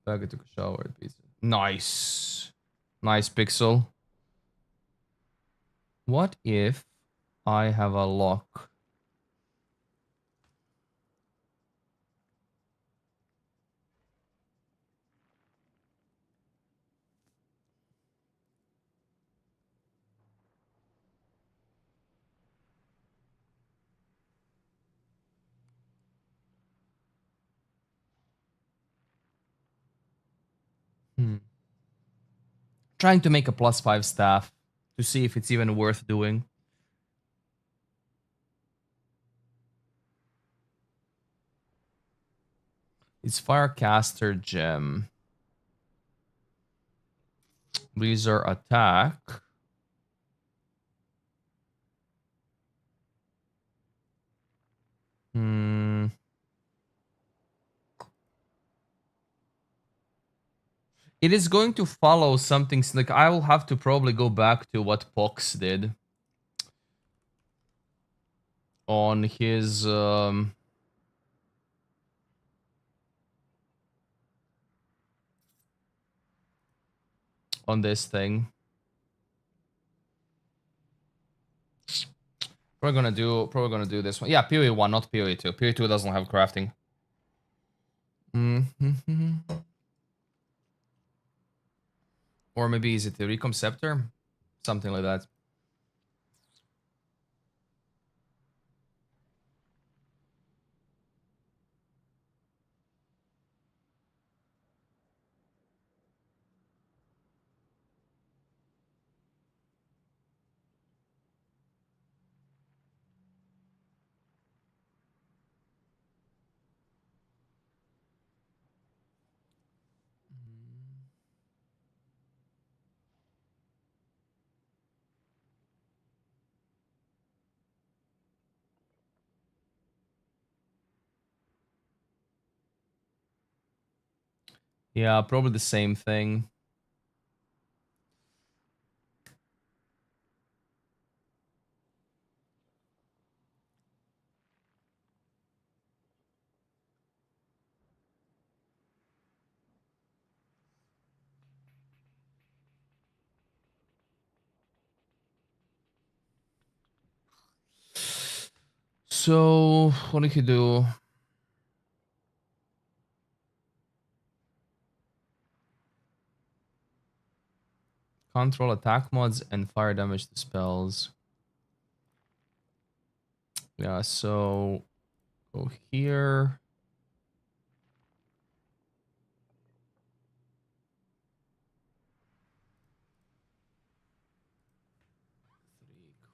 S1: I took a shower. Nice. Nice pixel. What if I have a lock? trying to make a +5 staff to see if it's even worth doing. It's Firecaster Gem. Blizzard attack. It is going to follow something like I will have to probably go back to what Pox did on his on this thing. Probably gonna do this one. Yeah, PoE 1, not PoE 2. PoE 2 doesn't have crafting. Or maybe is it the Recom Scepter? Something like that. Yeah, probably the same thing. So, what did he do? Control attack mods and fire damage to spells. Yeah, so go here.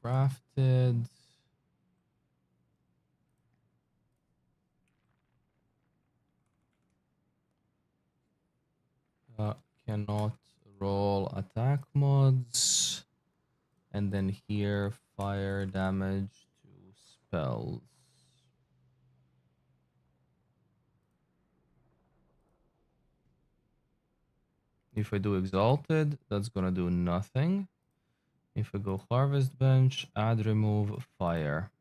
S1: Crafted. Cannot roll attack mods. And then here, fire damage to spells. If I do Exalted, that's gonna do nothing. If I go Harvest Bench, add remove fire.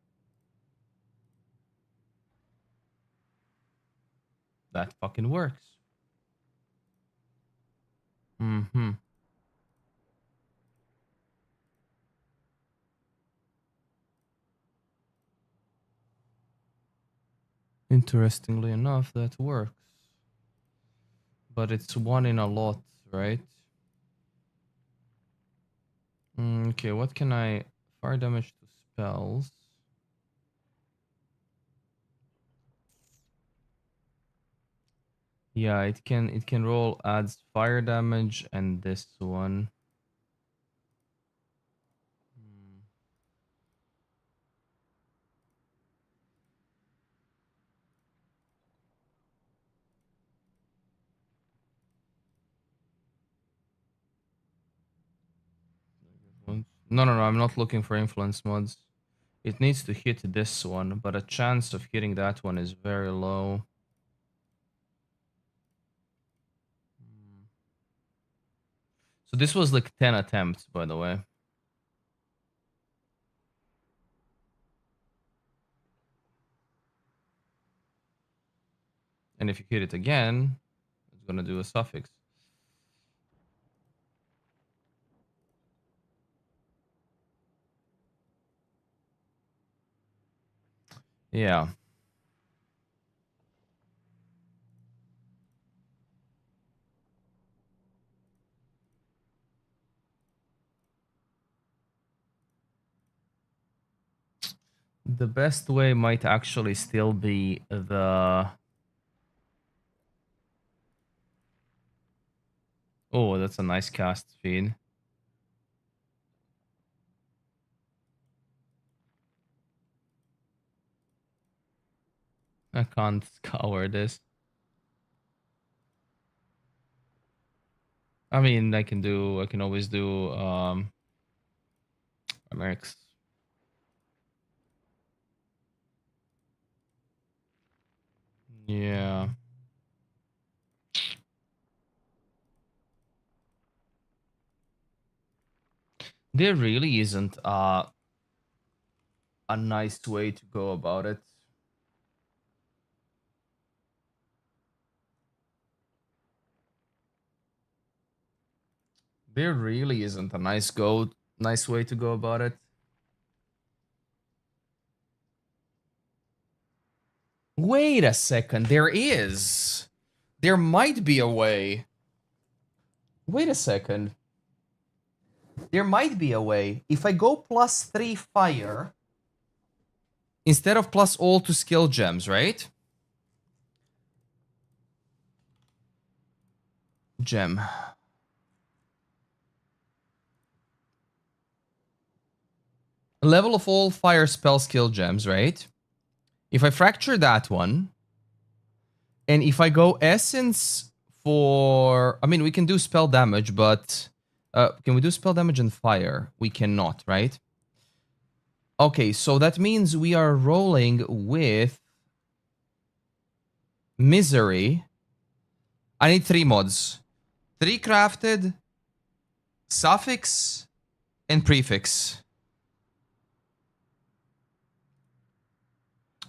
S1: That fucking works. Interestingly enough, that works. But it's one in a lot, right? Okay, what can I... Fire damage to spells. Yeah, it can roll adds fire damage and this one. No, I'm not looking for influence mods. It needs to hit this one, but a chance of hitting that one is very low. So this was like 10 attempts, by the way. And if you hit it again, it's gonna do a suffix. Yeah. The best way might actually still be the... Oh, that's a nice cast speed. I can't scour this. I mean, I can always do Amerix. Yeah. There really isn't a nice way to go about it. There really isn't a nice way to go about it. Wait a second, there is. There might be a way. Wait a second. There might be a way. If I go +3 fire instead of plus all to skill gems, right? Gem. Level of all fire spell skill gems, right? If I fracture that one, and if I go essence for... I mean, we can do spell damage, but... can we do spell damage and fire? We cannot, right? Okay, so that means we are rolling with... Misery. I need 3 mods. 3 crafted, suffix, and prefix.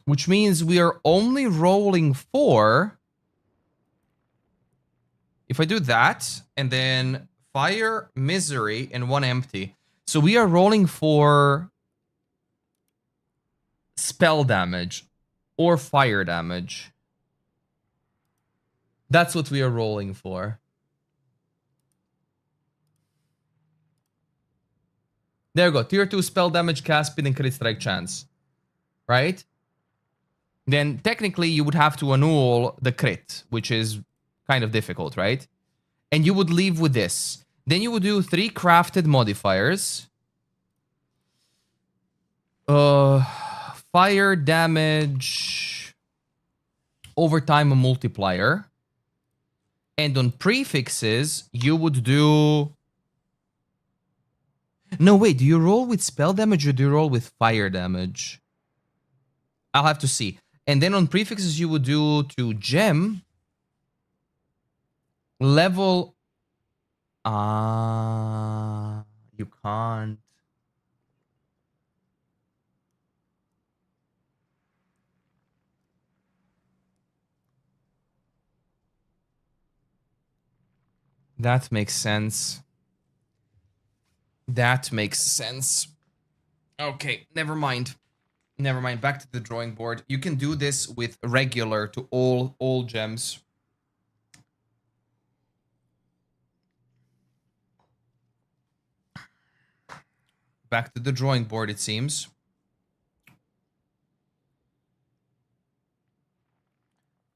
S1: Which means we are only rolling for... If I do that, and then fire, misery, and 1 empty. So we are rolling for spell damage or fire damage. That's what we are rolling for. There we go. Tier 2 spell damage, cast speed, and crit strike chance. Right? Then technically you would have to annul the crit, which is kind of difficult, right? And you would leave with this. Then you would do 3 crafted modifiers. Fire damage over time a multiplier. And on prefixes, you would do... No, wait, do you roll with spell damage or do you roll with fire damage? I'll have to see. And then on prefixes, you would do to gem level... you can't. That makes sense. That makes sense. Okay, never mind. Never mind. Back to the drawing board. You can do this with regular to all gems. Back to the drawing board, it seems.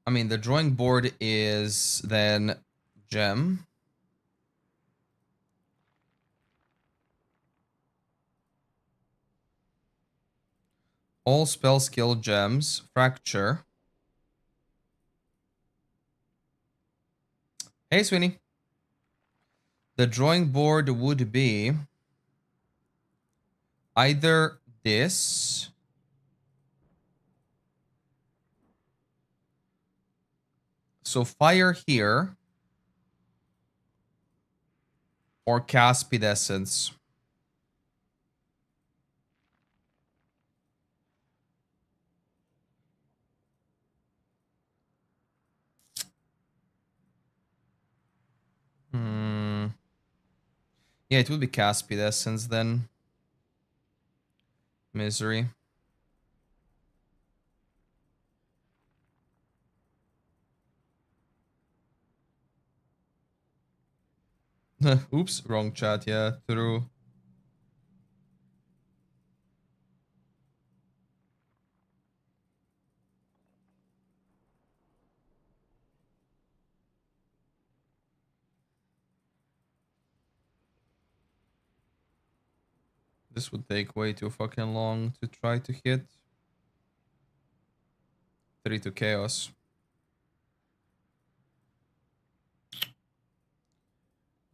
S1: I mean, the drawing board is then gem. All spell skill gems. Fracture. Hey, Sweeney. The drawing board would be either this... So fire here. Or Caspid Essence. Yeah, it would be Caspid Essence then. Misery. Oops, wrong chat, yeah, true. This would take way too fucking long to try to hit. 3 to chaos.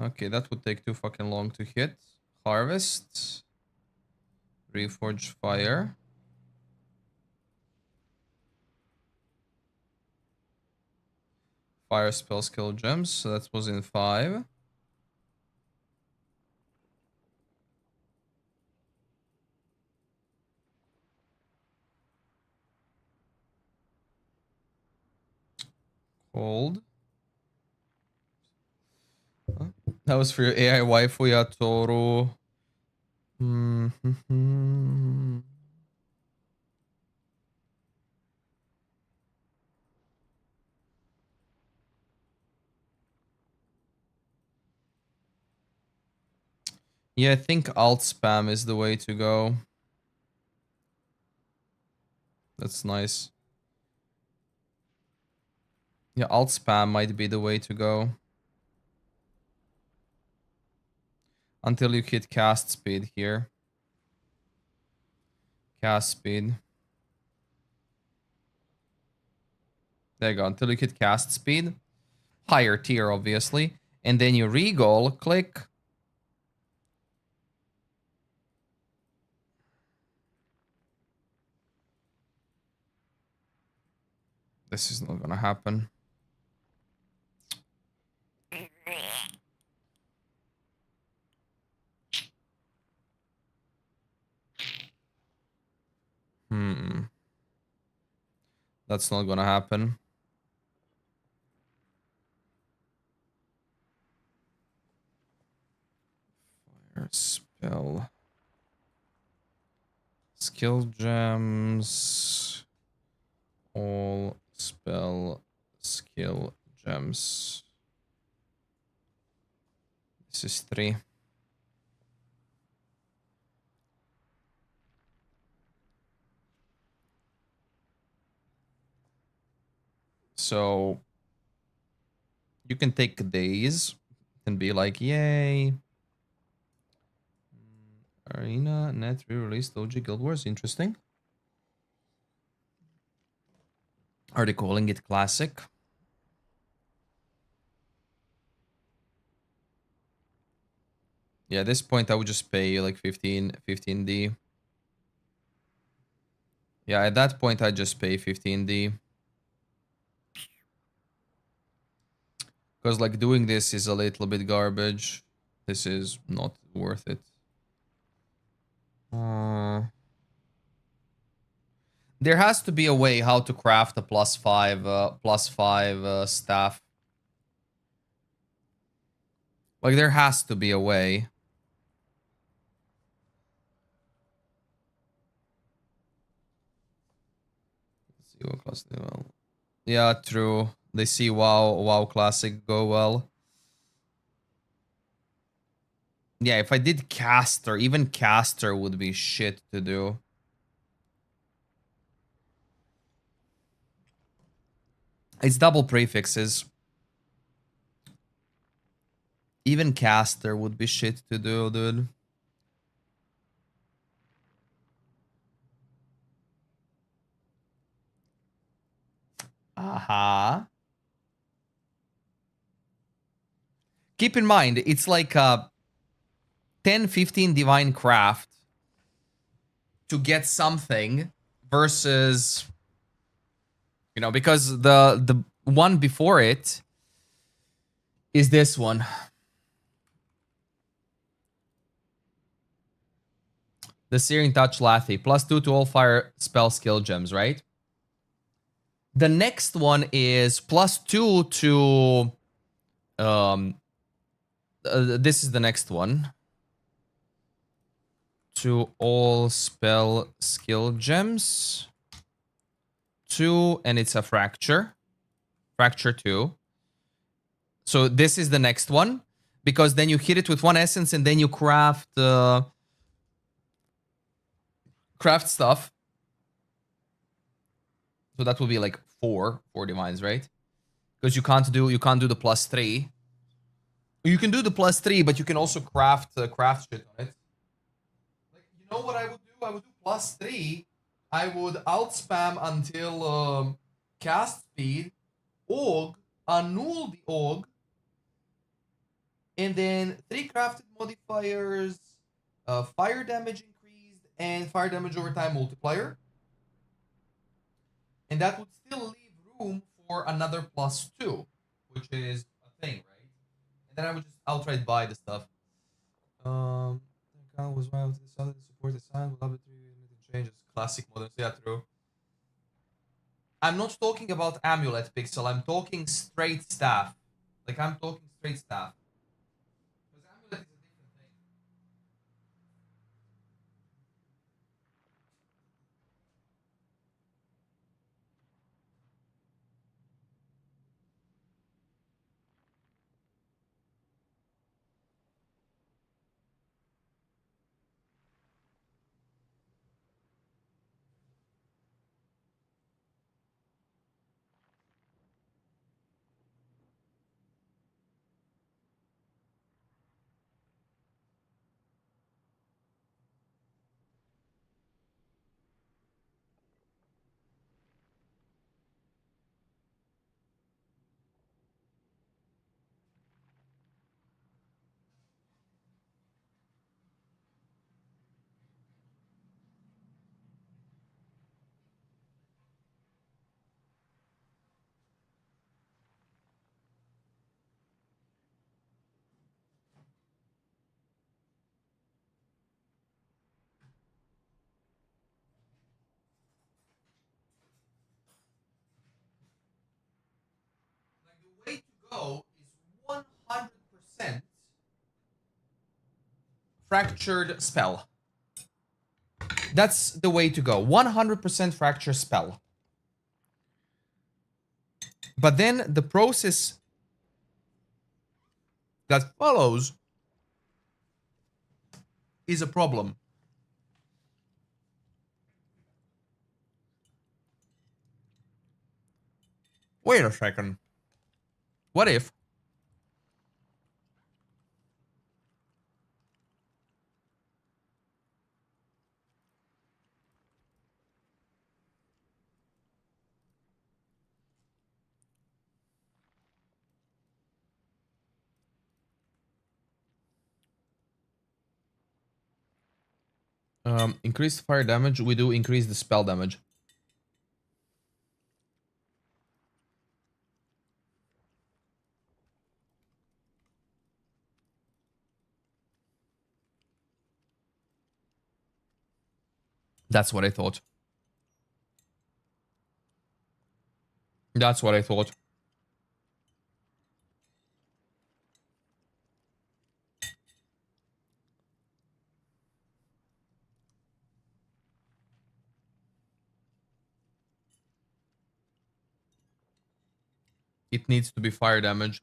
S1: Okay, that would take too fucking long to hit. Harvest. Reforge fire. Fire spell skill gems. So that was in 5. Cold. Huh? That was for your AI waifu, yeah, Toru. Yeah, I think alt spam is the way to go. That's nice. Yeah, alt spam might be the way to go. Until you hit cast speed here. Cast speed. There you go. Until you hit cast speed. Higher tier, obviously. And then you regoal, click. This is not gonna happen. That's not gonna happen. Fire spell. Skill gems. All spell skill gems. This is 3. So you can take days and be like, yay. Arena net re-released OG Guild Wars. Interesting. Are they calling it classic? Yeah, at this point I would just pay like 15D. Yeah, at that point I just pay 15D. Because like doing this is a little bit garbage. This is not worth it. There has to be a way how to craft a +5 staff. Like there has to be a way. Let's see what class they well. Yeah, true. They see WoW Classic go well. Yeah, if I did caster, even caster would be shit to do. It's double prefixes. Even caster would be shit to do, dude. Keep in mind, it's like 10-15 divine craft to get something versus, you know, because the one before it is this one. The Searing Touch Lathy. +2 to all fire spell skill gems, right? The next one is +2 to... this is the next one. To all spell skill gems. 2, and it's a Fracture. Fracture 2. So this is the next one. Because then you hit it with 1 essence and then you craft... craft stuff. So that will be like 4 divines, right? Because you can't do the +3. You can do the +3, but you can also craft shit on it. Like
S9: you know what I would do? I would do +3. I would alt spam until cast speed, AUG, annul the AUG, and then 3 crafted modifiers, fire damage increased, and fire damage over time multiplier. And that would still leave room for another +2, which is a thing, right? And then I would just outright buy the stuff. The account was one of the solid support the sign will have changes. Classic modern, yeah, true. I'm not talking about amulet pixel, I'm talking straight staff. Like I'm talking straight staff. Because amulet is a different thing. Like the way to go is 100% fractured spell. That's the way to go. 100% fracture spell. But then the process that follows is a problem. Wait a second. What if increase fire damage, we do increase the spell damage. That's what I thought. That's what I thought. It needs to be fire damage.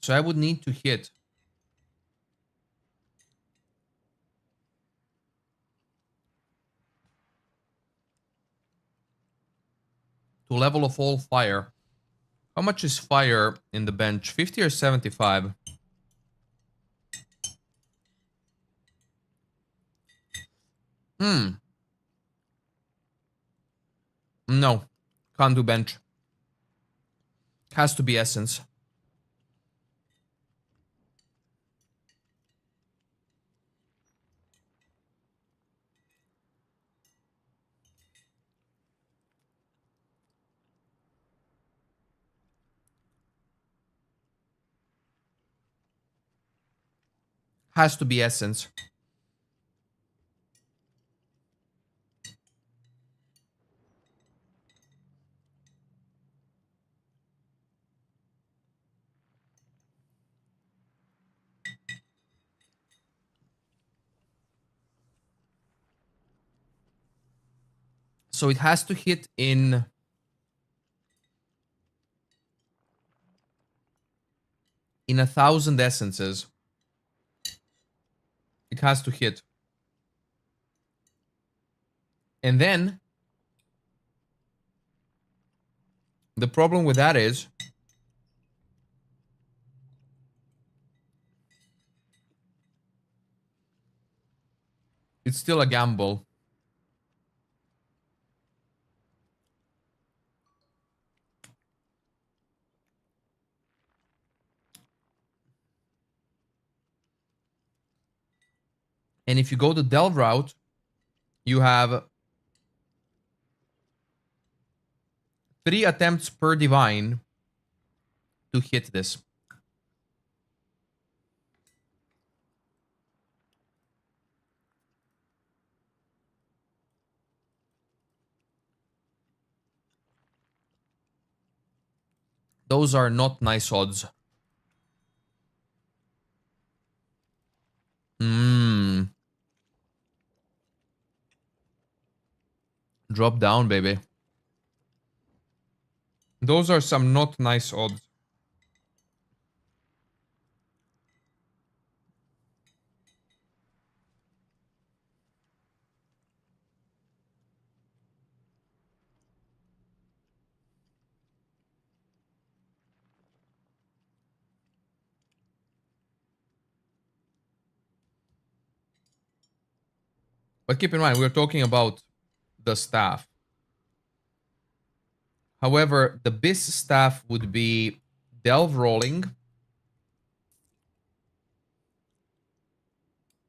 S9: So I would need to hit to level of all fire. How much is fire in the bench? 50 or 75? No. Can't do bench. Has to be essence. Has to be essence. So it has to hit in
S1: in 1,000 essences. It has to hit. And then the problem with that is it's still a gamble. And if you go the delve route, you have 3 attempts per divine to hit this. Those are not nice odds. Drop down, baby. Those are some not nice odds. But keep in mind, we're talking about the staff. However, the bis staff would be delve rolling.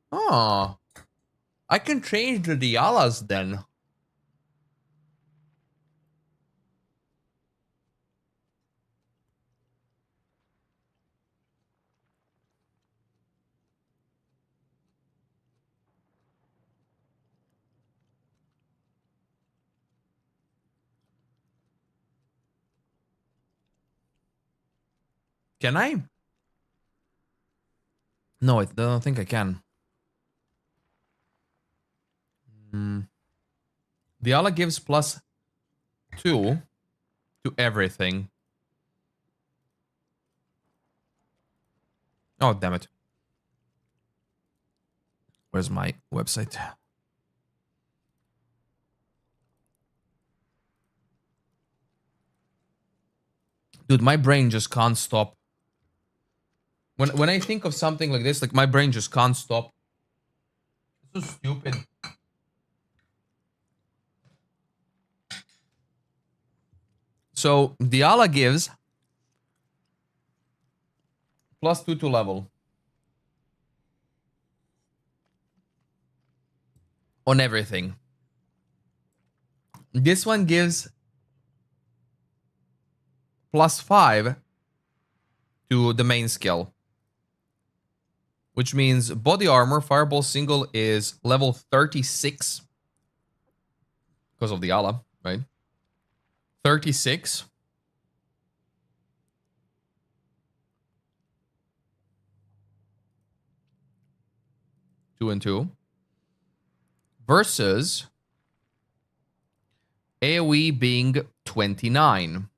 S1: Oh, I can change the Dialas then. Can I? No, I don't think I can. Diala gives +2 to everything. Oh, damn it. Where's my website? Dude, my brain just can't stop. When I think of something like this, like my brain just can't stop. It's so stupid. So Diala gives +2 to level on everything. This one gives +5 to the main skill, which means body armor fireball single is level 36 because of the ala, right? 36. Two and two. Versus AoE being 29.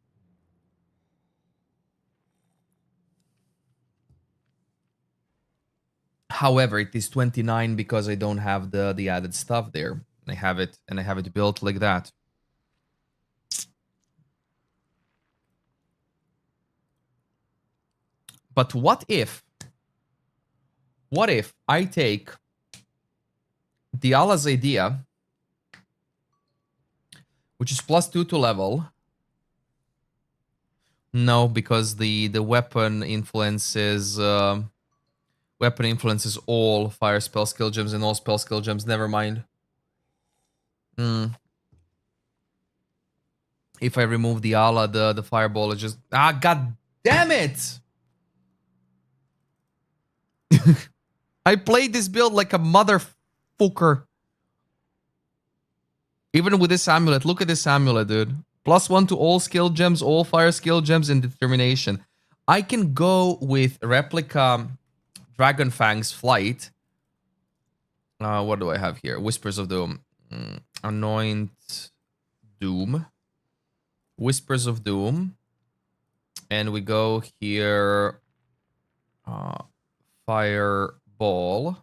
S1: However, it is 29 because I don't have the added stuff there. I have it built like that. But what if I take Diala's idea, which is +2 to level? No, because the weapon influences all fire spell skill gems and all spell skill gems. Never mind. If I remove the ala, the fireball is just god damn it! I played this build like a motherfucker. Even with this amulet, look at this amulet, dude. +1 to all skill gems, all fire skill gems, and determination. I can go with replica Dragonfang's Flight. What do I have here? Whispers of Doom. Anoint Doom. Whispers of Doom. And we go here Fireball.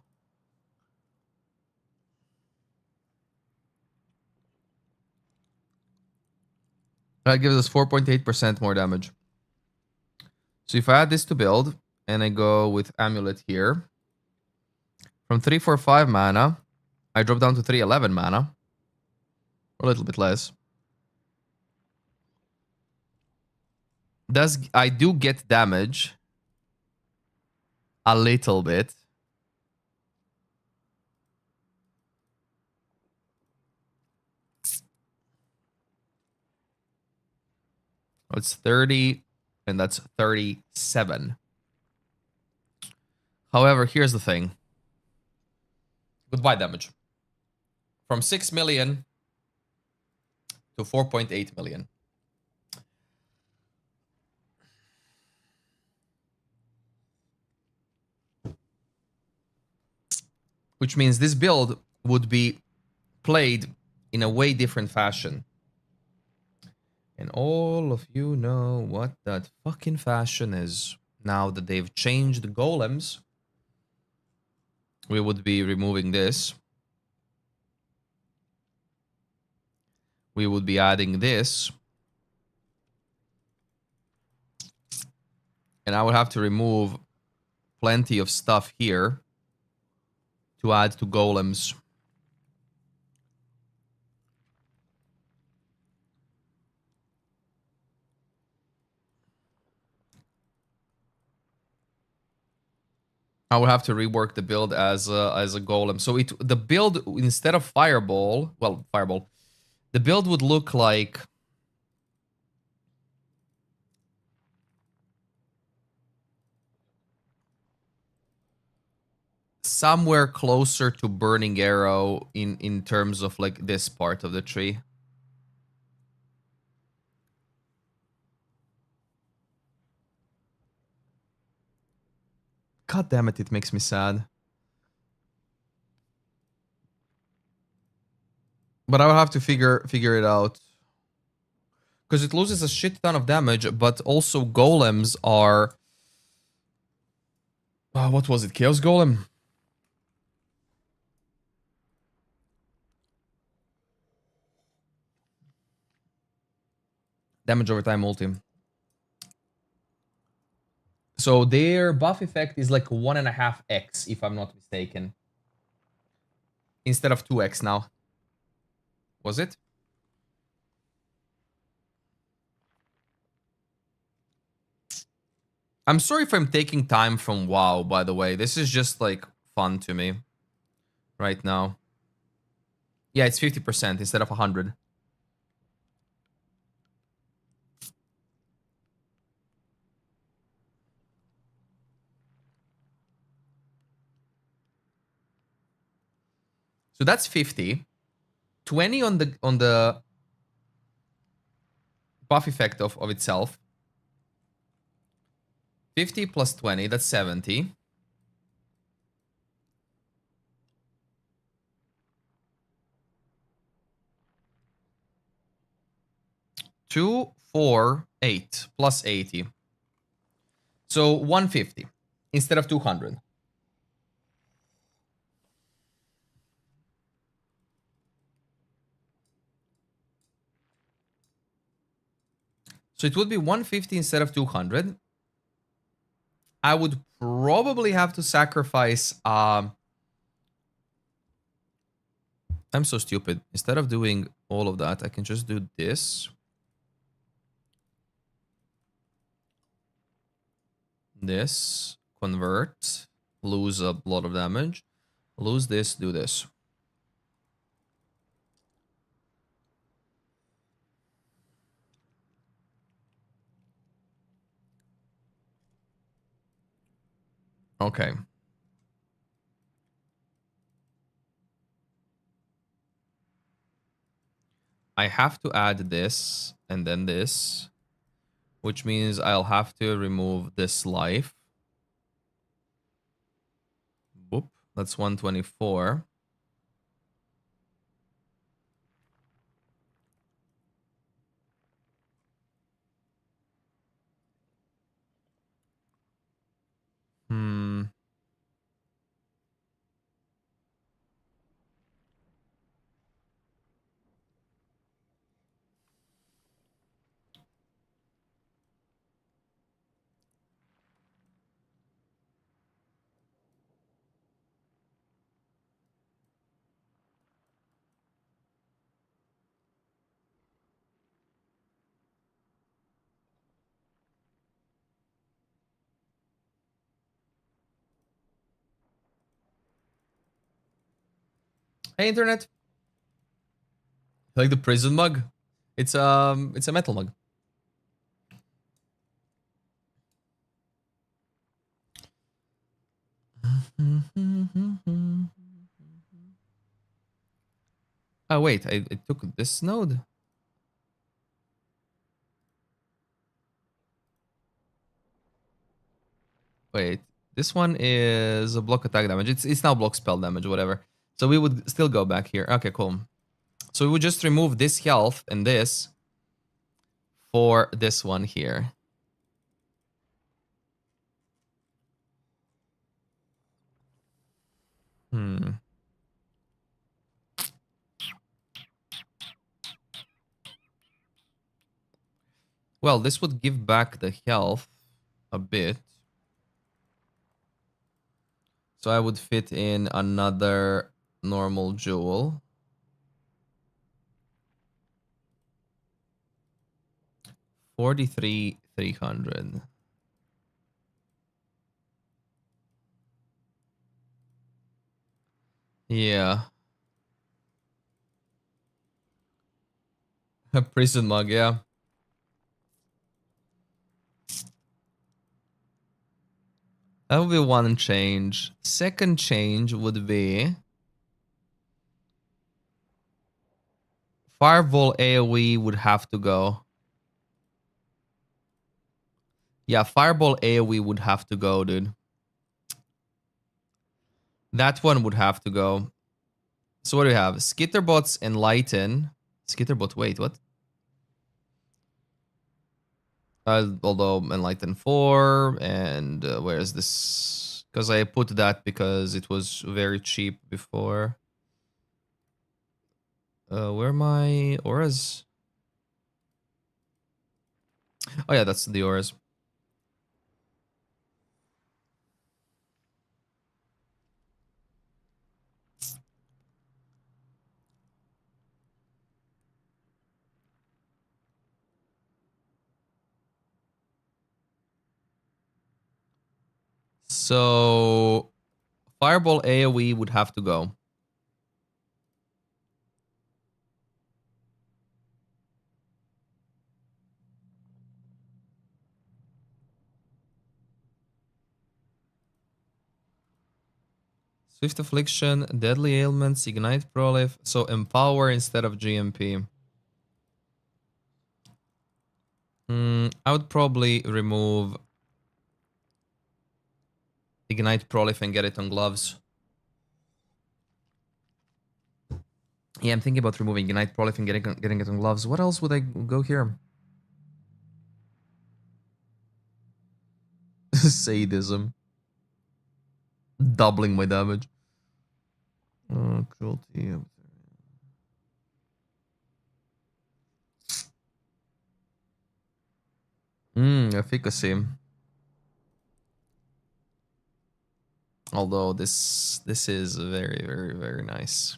S1: That gives us 4.8% more damage. So if I add this to build, and I go with Amulet here, from 345 mana, I drop down to 311 mana. Or a little bit less. I do get damage. A little bit. It's 30, and that's 37. However, here's the thing. Goodbye damage. From 6 million to 4.8 million. Which means this build would be played in a way different fashion. And all of you know what that fucking fashion is. Now that they've changed the golems, we would be removing this. We would be adding this. And I would have to remove plenty of stuff here to add to golems. I would have to rework the build as a golem. So the build, instead of fireball, the build would look like somewhere closer to burning arrow in terms of like this part of the tree. God damn it, it makes me sad. But I would have to figure it out. Because it loses a shit ton of damage, but also golems are... what was it? Chaos Golem? Damage over time multi. So their buff effect is like 1.5x, if I'm not mistaken. Instead of 2x now. Was it? I'm sorry if I'm taking time from WoW, by the way. This is just like fun to me right now. Yeah, it's 50% instead of 100. So that's 50. 20 on the buff effect of itself. 50 plus 20, that's 70. Two, 4, 8 plus 80. So 150 instead of 200. So it would be 150 instead of 200. I would probably have to sacrifice... I'm so stupid. Instead of doing all of that, I can just do this. This. Convert. Lose a lot of damage. Lose this, do this. Okay. I have to add this and then this, which means I'll have to remove this life. Whoop, that's 124. Hey, internet. You like the prison mug? It's a metal mug. Oh wait, I took this node. Wait, this one is a block attack damage. It's now block spell damage, whatever. So we would still go back here. Okay, cool. So we would just remove this health and this for this one here. Well, this would give back the health a bit. So I would fit in another normal jewel. 43,300. Yeah. A prison mug, yeah. That would be one change. Second change would be Fireball AoE would have to go. Yeah, Fireball AoE would have to go, dude. That one would have to go. So what do we have? Skitterbot's Enlighten. Skitterbot, wait, what? Although Enlighten 4, and where is this? Because I put that because it was very cheap before. Where are my auras? Oh yeah, that's the auras. So Fireball AoE would have to go. Swift Affliction, Deadly Ailments, Ignite Prolif. So Empower instead of GMP. I would probably remove Ignite Prolif and get it on gloves. Yeah, I'm thinking about removing Ignite Prolif and getting it on gloves. What else would I go here? Sadism. Doubling my damage. Cruelty. Efficacy. Although this is very, very, very nice.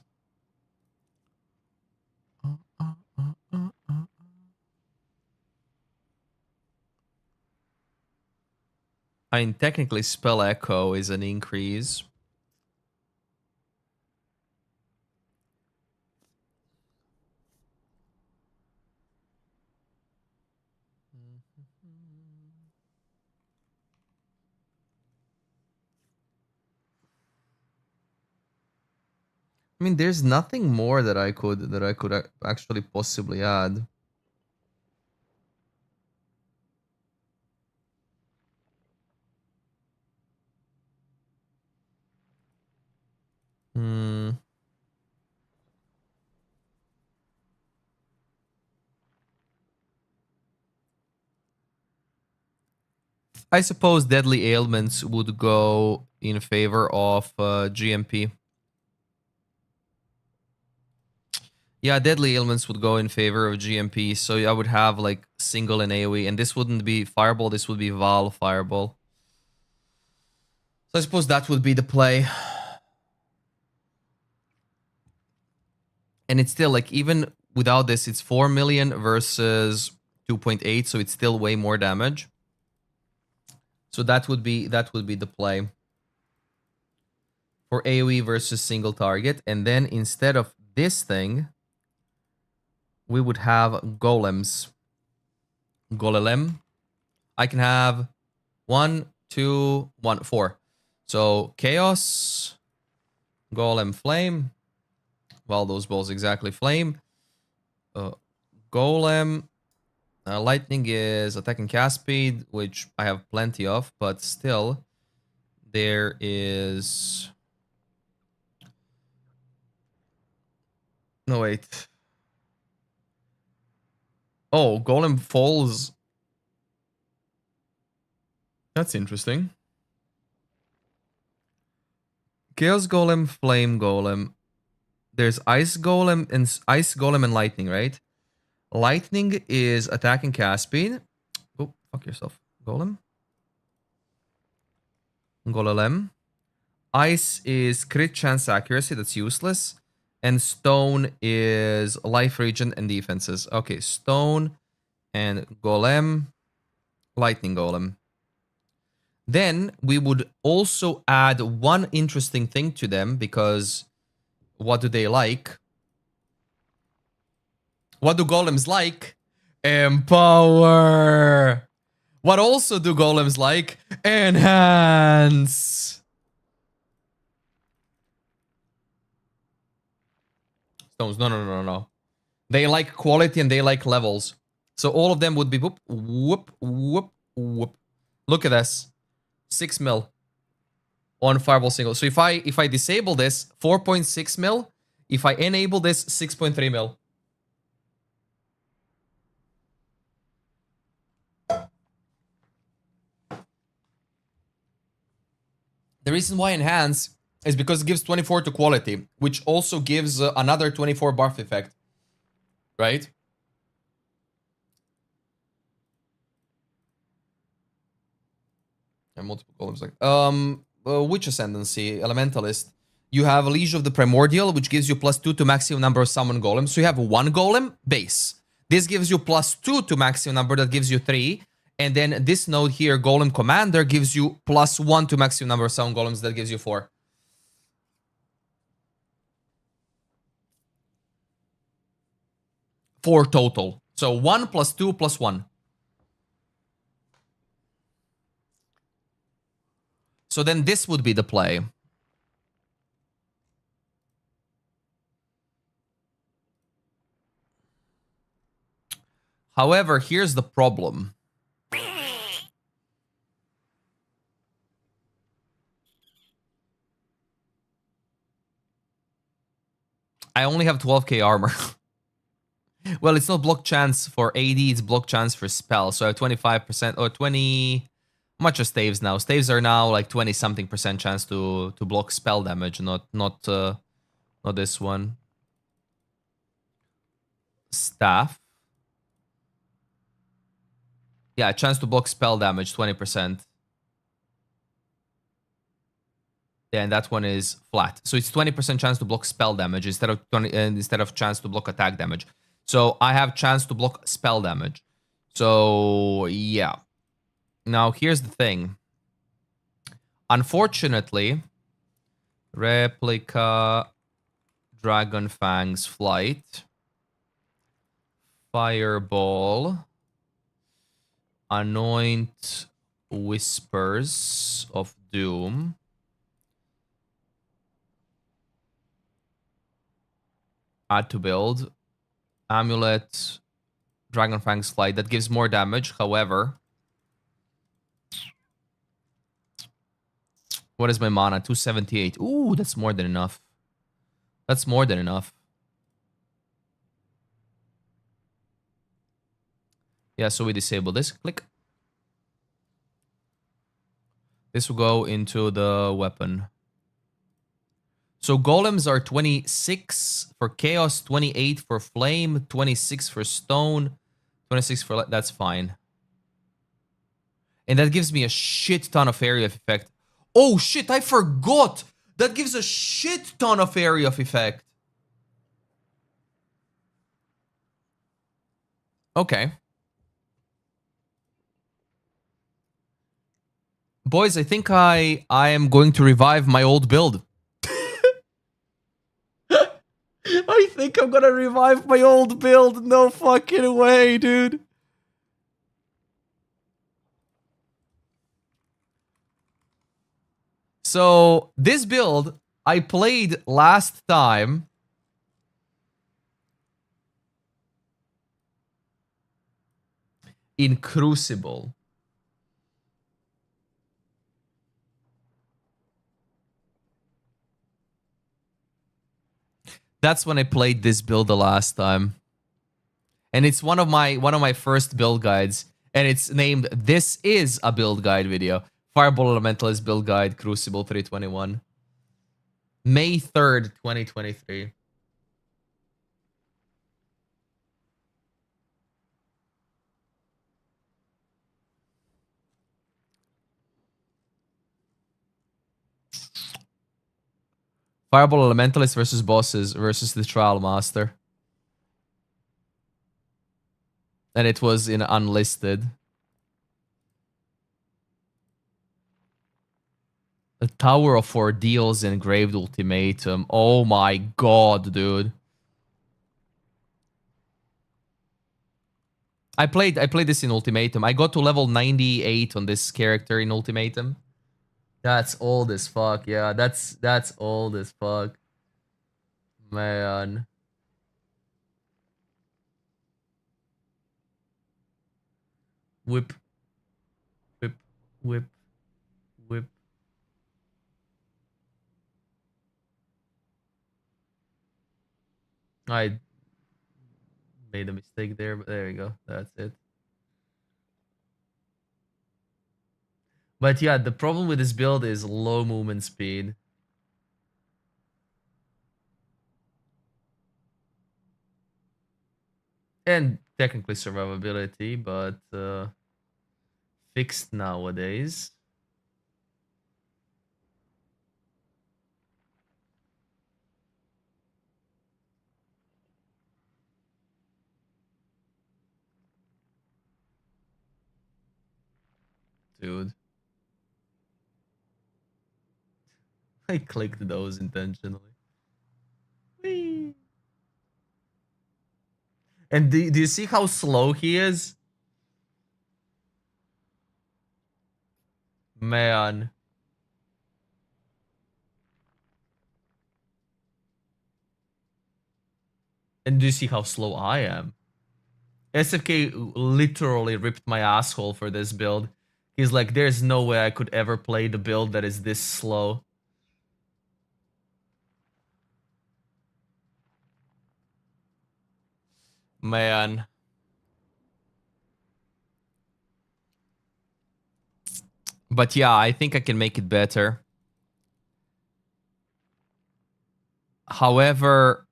S1: I mean, technically, Spell Echo is an increase. I mean, there's nothing more that I could actually possibly add. I suppose Deadly Ailments would go in favor of GMP. Yeah, Deadly Ailments would go in favor of GMP, so I would have like single and AoE, and this wouldn't be Fireball, this would be Val Fireball. So I suppose that would be the play. And it's still like, even without this, it's 4 million versus 2.8, so it's still way more damage. So that would be the play. for AoE versus single target. And then instead of this thing, we would have golems. Golem. I can have 1, 2, 1, 4. So chaos, golem, flame. Well, those balls exactly flame. Golem. Lightning is attack and cast speed, which I have plenty of, but still, there is... No, wait. Oh, golem falls. That's interesting. Chaos golem, flame golem. There's ice golem and lightning, right? Lightning is attack and cast speed. Oh, fuck yourself. Golem. Golem. Ice is crit chance accuracy. That's useless. And stone is life regen and defenses. Okay, stone and golem. Lightning golem. Then we would also add one interesting thing to them, because what do they like? What do golems like? Empower. What also do golems like? Enhance. Stones. No. They like quality and they like levels. So all of them would be whoop, whoop, whoop, whoop. Look at this. 6 mil on fireball single. So if I disable this, 4.6 mil. If I enable this, 6.3 mil. The reason why enhance is because it gives 24 to quality, which also gives another 24 buff effect, right? And multiple golems like Witch Ascendancy, Elementalist. You have Liege of the Primordial, which gives you +2 to maximum number of summon golems. So you have 1 golem base. This gives you +2 to maximum number, that gives you 3. And then this node here, Golem Commander, gives you +1 to maximum number of summon golems, that gives you 4. Four total. So 1 + 2 + 1. So then this would be the play. However, here's the problem. I only have 12k armor. Well, it's not block chance for AD, it's block chance for spell. So I have 25% or 20... Much as staves now. Staves are now like 20-something% chance to block spell damage, not this one. Staff. Yeah, chance to block spell damage, 20%. Yeah, and that one is flat. So it's 20% chance to block spell damage instead of chance to block attack damage. So I have chance to block spell damage. So yeah. Now here's the thing. Unfortunately, Replica, Dragon Fang's Flight, Fireball, Anoint Whispers of Doom, add to build, Amulet, Dragon Fang's Flight. That gives more damage, however. What is my mana? 278. Ooh, that's more than enough. That's more than enough. Yeah, so we disable this. Click. This will go into the weapon. So golems are 26 for chaos, 28 for flame, 26 for stone, 26 for... That's fine. And that gives me a shit ton of area of effect. Oh shit, I forgot! That gives a shit ton of area of effect. Okay. Boys, I think I am going to revive my old build. think I'm gonna revive my old build. No fucking way, dude. So, this build I played last time. In Crucible. That's when I played this build the last time. And it's one of my first build guides. And it's named This Is a Build Guide video. Fireball Elementalist Build Guide, Crucible 321. May 3rd, 2023. Fireball Elementalist versus bosses versus the Trial Master. And it was in unlisted. A Tower of Ordeals Engraved Ultimatum. Oh my god, dude. I played this in Ultimatum. I got to level 98 on this character in Ultimatum. That's old as fuck. Yeah, that's old as fuck. Man. Whip. Whip. Whip. Whip. I made a mistake there, but there we go. That's it. But yeah, the problem with this build is low movement speed. And technically survivability, but fixed nowadays. Dude. I clicked those intentionally. Whee. And do you see how slow he is? Man. And do you see how slow I am? SFK literally ripped my asshole for this build. He's like, there's no way I could ever play the build that is this slow. Man. But yeah, I think I can make it better. However...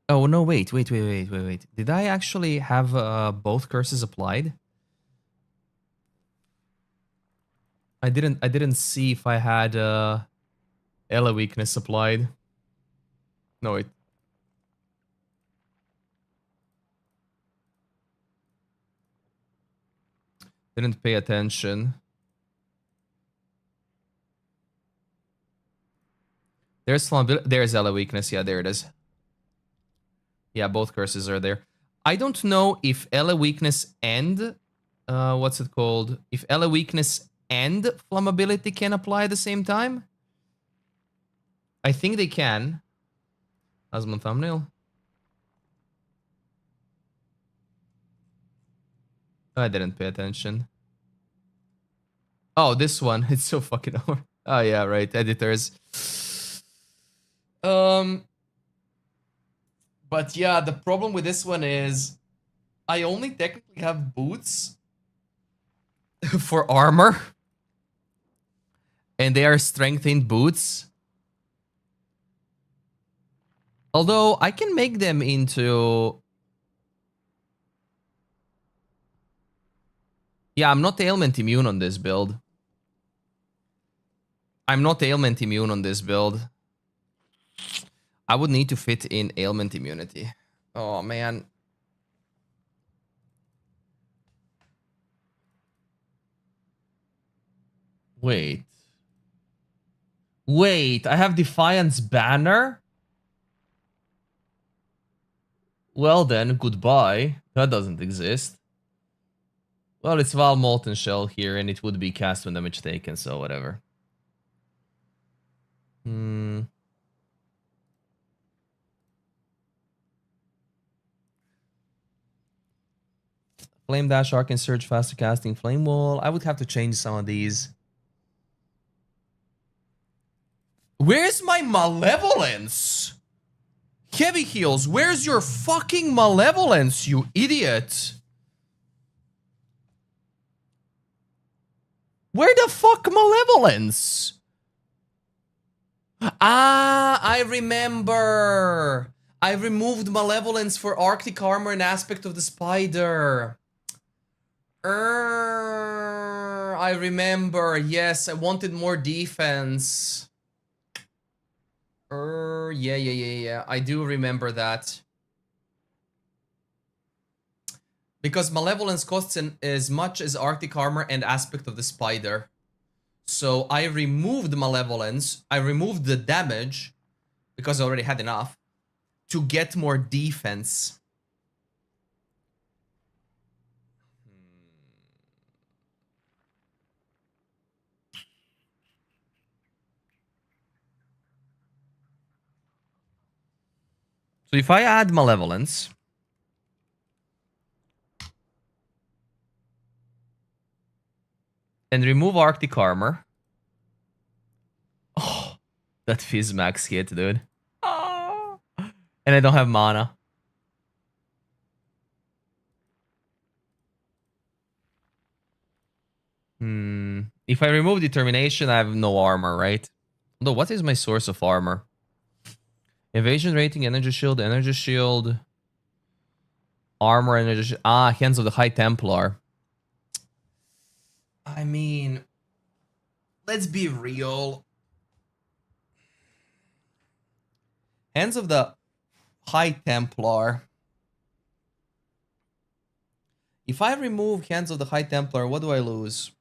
S1: Oh, no, wait. Did I actually have both curses applied? I didn't see if I had Ella weakness applied. No, wait. Didn't pay attention. There's Ella weakness. Yeah, there it is. Yeah, both curses are there. I don't know if Ella weakness and what's it called? If Ella weakness and flammability can apply at the same time. I think they can. As my thumbnail. I didn't pay attention. Oh, this one. It's so fucking over. Oh yeah, right. Editors. But yeah, the problem with this one is I only technically have boots for armor. And they are strengthened boots. Although I can make them into... Yeah, I'm not ailment immune on this build. I'm not ailment immune on this build. I would need to fit in ailment immunity. Oh, man. Wait. Wait, I have Defiance Banner? Well then, goodbye. That doesn't exist. Well, it's Val Molten Shell here, and it would be cast when damage taken, so whatever. Flame Dash, Arcane Surge, faster casting, Flame Wall. I would have to change some of these. Where's my Malevolence? Heavy Heals, where's your fucking Malevolence, you idiot? Where the fuck Malevolence? Ah, I remember. I removed Malevolence for Arctic Armor and Aspect of the Spider. I remember. Yes, I wanted more defense. Yeah. I do remember that. Because Malevolence costs as much as Arctic Armor and Aspect of the Spider. So I removed Malevolence. I removed the damage, because I already had enough, to get more defense. So if I add Malevolence... and remove Arctic Armor... Oh, that Fizz max hit, dude. Oh. And I don't have mana. If I remove Determination, I have no armor, right? Although, what is my source of armor? Evasion rating, energy shield, armor, energy shield. Ah, Hands of the High Templar. I mean, let's be real. Hands of the High Templar. If I remove Hands of the High Templar, what do I lose?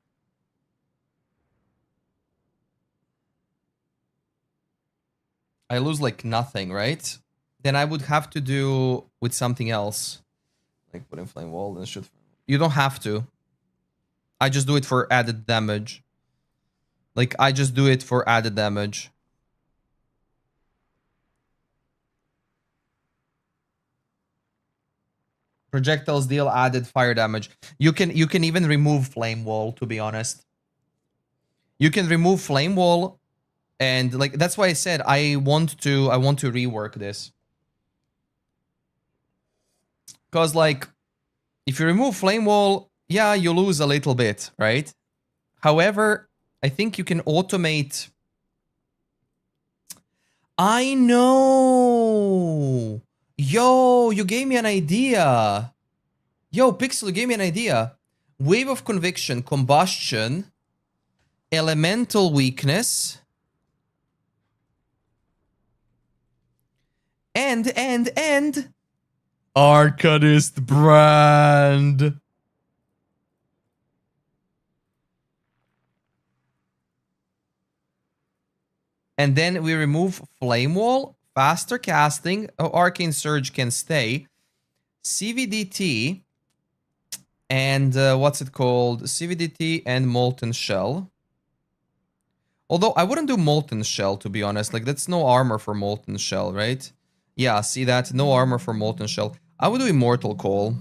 S1: I lose like nothing, right? Then I would have to do with something else. Like put in Flame Wall and shoot. You don't have to. I just do it for added damage. Like, I just do it for added damage. Projectiles deal added fire damage. You can even remove Flame Wall, to be honest. You can remove Flame Wall, and like that's why I said I want to rework this. Cause like if you remove Flame Wall, yeah, you lose a little bit, right? However, I think you can automate. I know. Yo, you gave me an idea. Yo, Pixel, you gave me an idea. Wave of Conviction, Combustion, Elemental Weakness, and Arcanist Brand. And then we remove Flame Wall, faster casting. Oh, Arcane Surge can stay. CVDT and what's it called? CVDT and Molten Shell. Although I wouldn't do Molten Shell, to be honest. Like, that's no armor for Molten Shell, right? Yeah, see that? No armor for Molten Shell. I would do Immortal Call.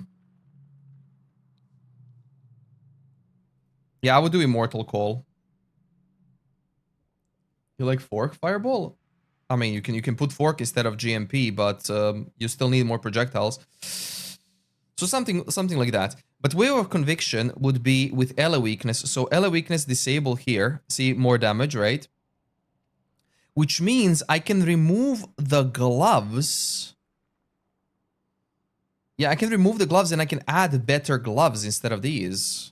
S1: Yeah, I would do Immortal Call. You like Fork Fireball? I mean, you can put Fork instead of GMP, but you still need more projectiles. So something like that. But Wave of Conviction would be with Ela Weakness. So Ela Weakness disable here. See, more damage, right? Which means I can remove the gloves. Yeah, I can remove the gloves and I can add better gloves instead of these.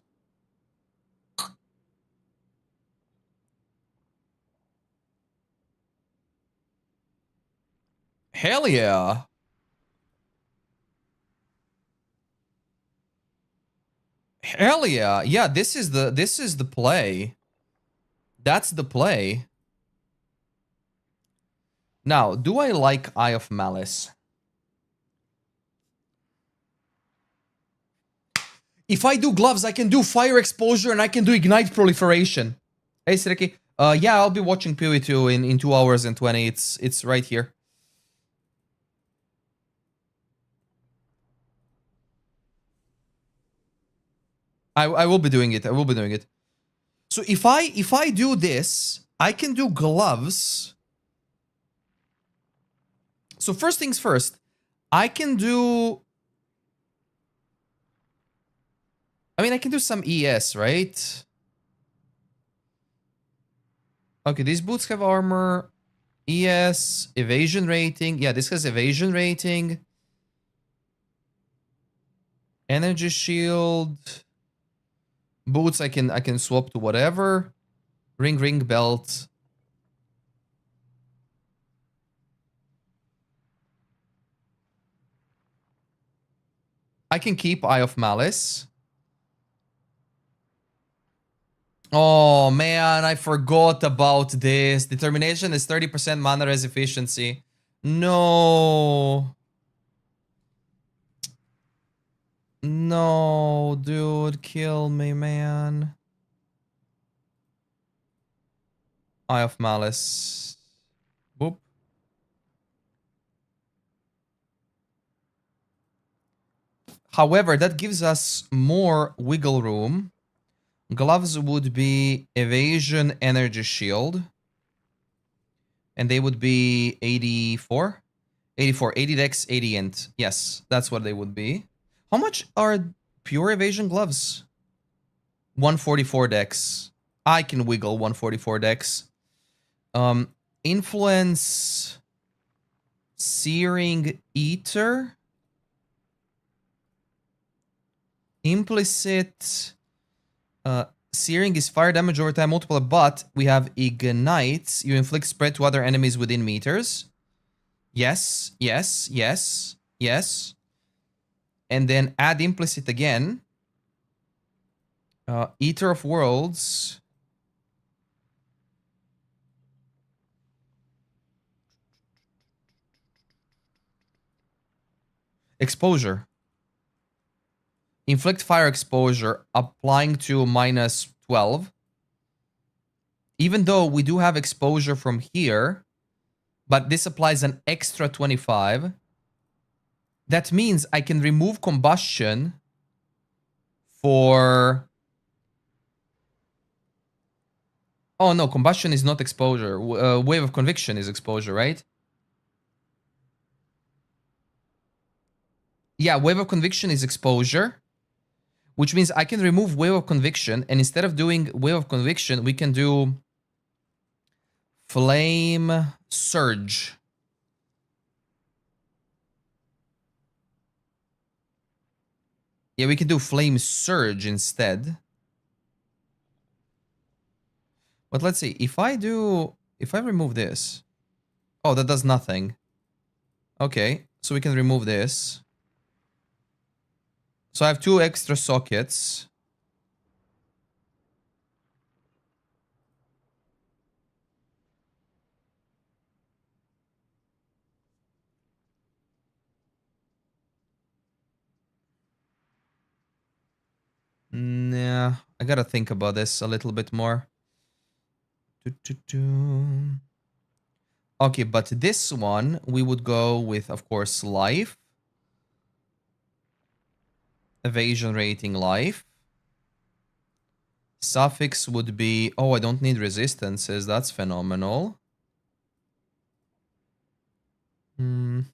S1: Hell yeah. Hell yeah. Yeah, this is the play. That's the play. Now, do I like Eye of Malice?
S9: If I do gloves, I can do fire exposure and I can do ignite proliferation. Hey, Sreki. Yeah, I'll be watching PoE2 in 2 hours and 20. It's right here. I will be doing it. I will be doing it. So if I do this, I can do gloves. So first things first, I can do... I mean, I can do some ES, right? Okay, these boots have armor. ES, evasion rating. Yeah, this has evasion rating. Energy shield. Boots I can swap to whatever. Ring belt. I can keep Eye of Malice. Oh man, I forgot about this. Determination is 30% mana res efficiency. No. No, dude, kill me, man. Eye of Malice. Boop. However, that gives us more wiggle room. Gloves would be evasion, energy shield. And they would be 84? 84, 80 dex, 80 int. Yes, that's what they would be. How much are pure evasion gloves? 144 dex. I can wiggle 144 dex. Influence... Searing Eater. Implicit... Searing is fire damage over time multiple, but we have Ignites. You inflict spread to other enemies within meters. Yes, yes, yes, yes. And then add Implicit again. Eater of Worlds. Exposure. Inflict fire exposure, applying to minus 12. Even though we do have exposure from here, but this applies an extra 25. That means I can remove combustion for... Oh no, combustion is not exposure. Wave of conviction is exposure, right? Yeah, wave of conviction is exposure. Which means I can remove wave of conviction, and instead of doing wave of conviction, we can do flame surge. Yeah, we can do flame surge instead. But let's see, if I remove this. Oh, that does nothing. Okay, so we can remove this. So I have 2 extra sockets. Nah, I gotta think about this a little bit more. Okay, but this one, we would go with, of course, life. Evasion rating life. Suffix would be... Oh, I don't need resistances. That's phenomenal. I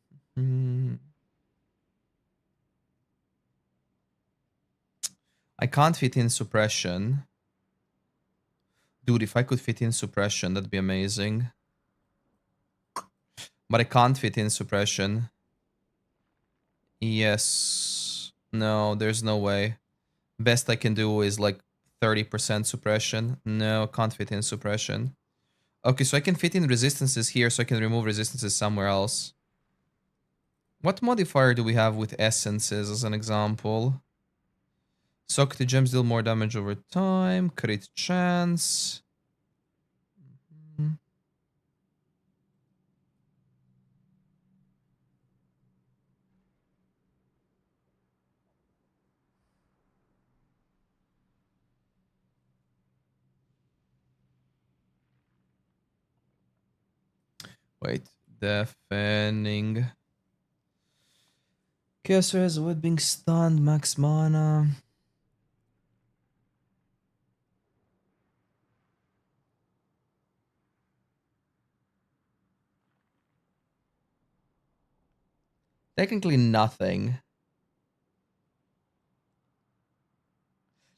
S9: can't fit in suppression. Dude, if I could fit in suppression, that'd be amazing. But I can't fit in suppression. Yes. No, there's no way. Best I can do is like 30% suppression. No, can't fit in suppression. Okay, so I can fit in resistances here, so I can remove resistances somewhere else. What modifier do we have with essences as an example? Socket gems deal more damage over time. Crit chance.
S1: Wait, deafening. Caster has avoid being stunned, max mana. Technically nothing.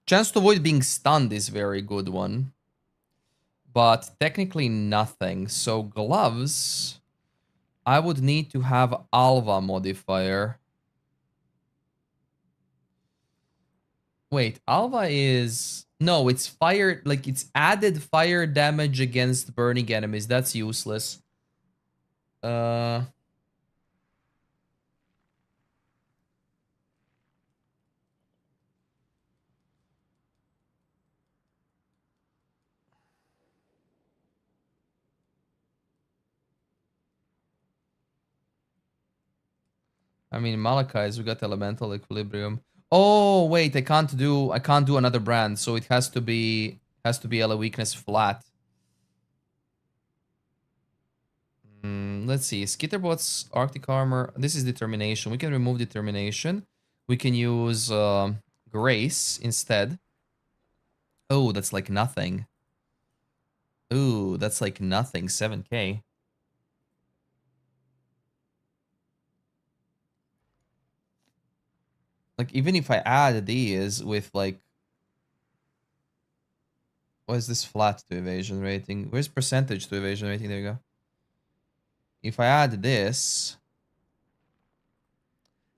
S1: Chance to avoid being stunned is very good one. But technically nothing. So gloves, I would need to have Alva modifier. Wait, Alva is... No, it's fire... Like, it's added fire damage against burning enemies. That's useless. I mean, Malachi's, we got Elemental Equilibrium. Oh, wait, I can't do another brand, so it has to be Ela Weakness flat. Let's see. Skitterbots, Arctic Armor. This is Determination. We can remove Determination. We can use Grace instead. Oh, that's like nothing. Ooh, that's like nothing. 7k. Like, even if I add these with like... What is this flat to evasion rating? Where's percentage to evasion rating? There you go. If I add this...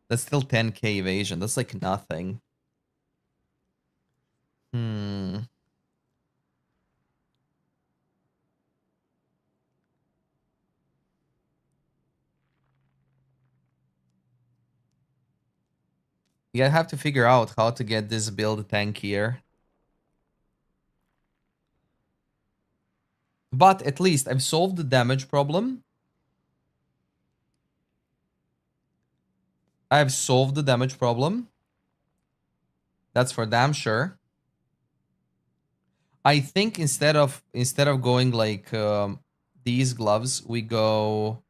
S1: That's still 10k evasion. That's like nothing. Yeah, I have to figure out how to get this build tankier. But at least I've solved the damage problem. I've solved the damage problem. That's for damn sure. I think instead of going like these gloves, we go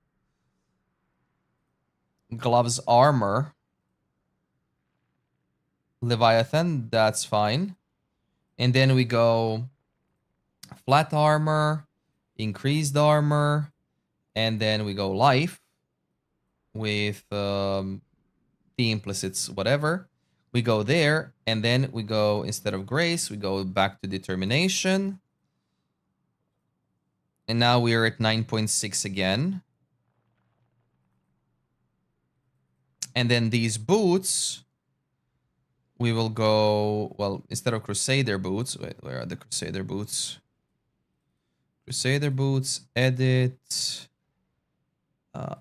S1: gloves armor. Leviathan, that's fine. And then we go flat armor, increased armor, and then we go life with the implicits, whatever. We go there, and then we go, instead of grace, we go back to determination. And now we're at 9.6 again. And then these boots, we will go, well, instead of Crusader boots, wait, where are the Crusader boots? Crusader boots, edit,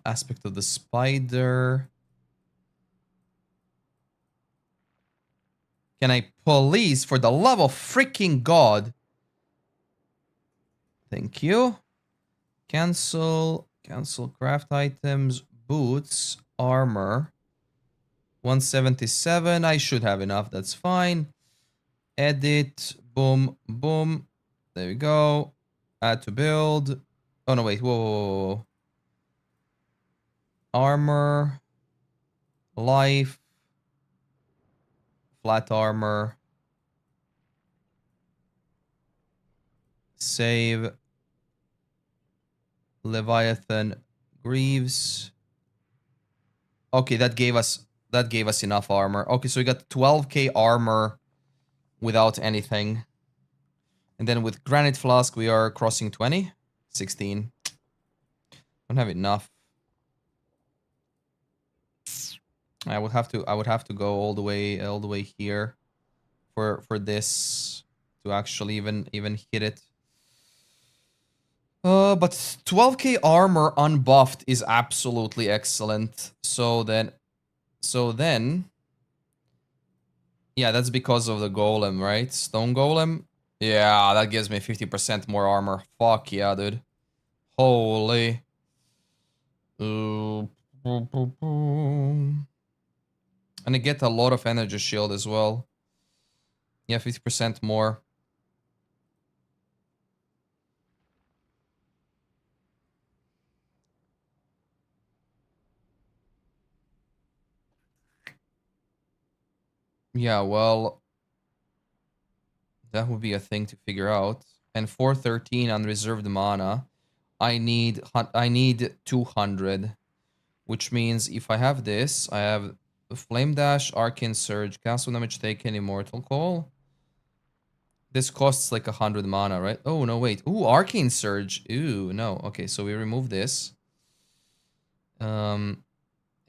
S1: aspect of the spider. Can I please, for the love of freaking God? Thank you. Cancel craft items, boots, armor. 177. I should have enough. That's fine. Edit. Boom. Boom. There we go. Add to build. Oh, no, wait. Whoa, whoa, whoa, whoa. Armor. Life. Flat armor. Save. Leviathan. Greaves. Okay, that gave us enough armor. Okay, so we got 12k armor without anything. And then with Granite Flask, we are crossing 20. 16. Don't have enough. I would have to go all the way here for this to actually even hit it. But 12k armor unbuffed is absolutely excellent. So then yeah, that's because of the golem, right? Stone golem. Yeah, that gives me 50% more armor. Fuck yeah, dude. Holy. And I get a lot of energy shield as well. Yeah, 50% more. Yeah, well, that would be a thing to figure out. And 413 unreserved mana. I need 200, which means if I have this, I have Flame Dash, Arcane Surge, Castle Damage Taken, Immortal Call. This costs like 100 mana, right? Oh, no, wait. Ooh, Arcane Surge. Ooh, no. Okay, so we remove this. And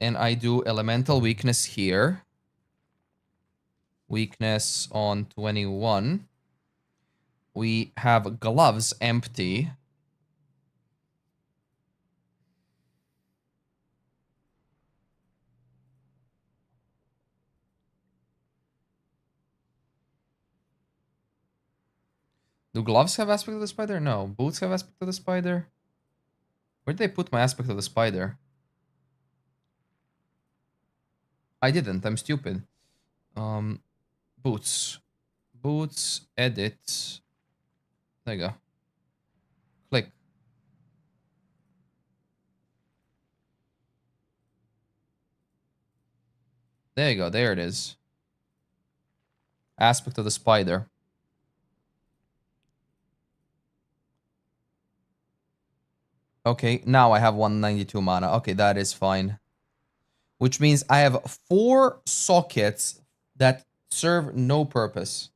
S1: I do Elemental Weakness here. Weakness on 21. We have Gloves empty. Do gloves have aspect of the spider? No. Boots have aspect of the spider? Where did they put my aspect of the spider? I didn't. I'm stupid. Boots. Boots, edit. There you go. Click. There you go. There it is. Aspect of the spider. Okay, now I have 192 mana. Okay, that is fine. Which means I have 4 sockets that serve no purpose.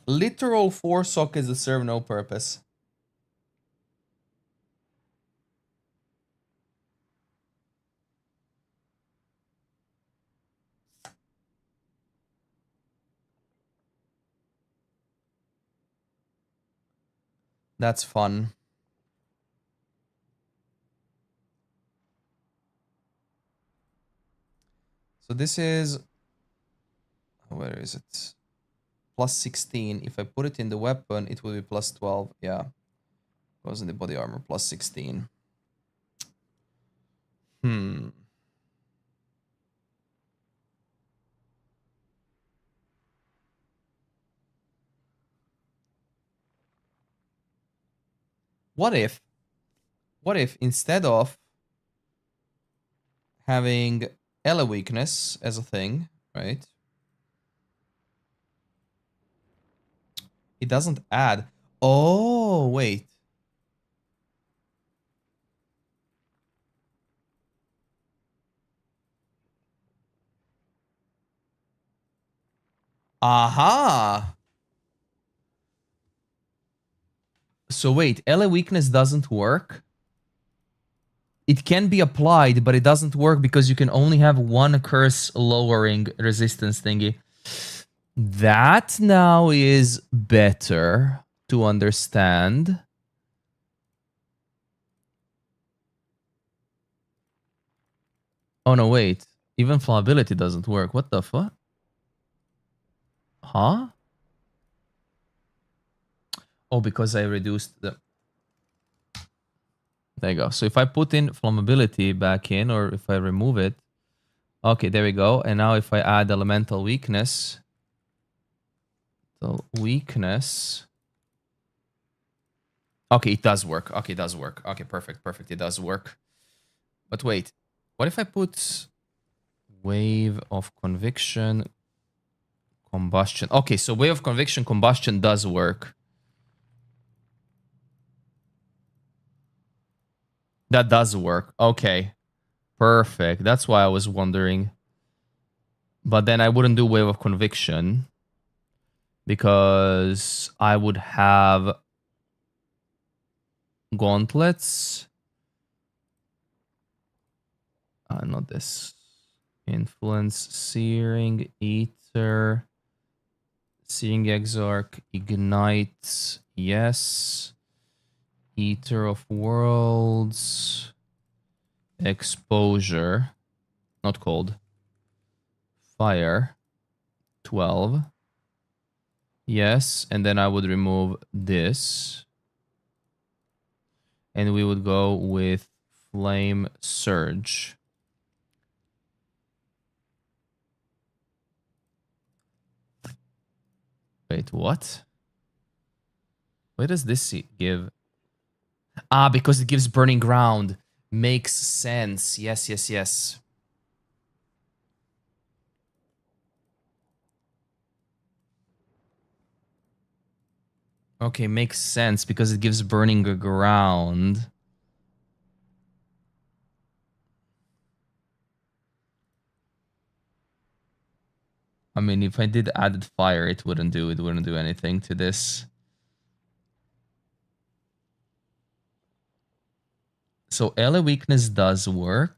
S1: Literal 4 sockets that serve no purpose. That's fun. So this is... Where is it? Plus 16. If I put it in the weapon, it will be plus 12. Yeah. Goes in the body armor. Plus 16. What if instead of having Ela weakness as a thing, right? It doesn't add. Oh, wait. Aha. So wait, Ela weakness doesn't work? It can be applied, but it doesn't work because you can only have one curse lowering resistance thingy. That now is better to understand. Oh no, wait. Even flammability doesn't work. What the fuck? Huh? Oh, because I reduced the... There you go. So if I put in flammability back in, or if I remove it... Okay, there we go. And now if I add elemental weakness... So weakness... Okay, it does work. Okay, it does work. Okay, perfect, perfect. It does work. But wait. What if I put... Wave of Conviction... Combustion. Okay, so Wave of Conviction, Combustion does work. That does work. Okay. Perfect. That's why I was wondering. But then I wouldn't do Wave of Conviction. Because I would have... Gauntlets. Not this. Influence. Searing. Ether. Searing Exarch. Ignite. Yes. Eater of Worlds. Exposure. Not cold. Fire. 12. Yes. And then I would remove this. And we would go with Flame Surge. Wait, what? What does this give? Ah, because it gives Burning Ground. Makes sense. Yes, yes, yes. Okay, makes sense because it gives burning ground. I mean, if I did added fire, it wouldn't do anything to this. So LA weakness does work.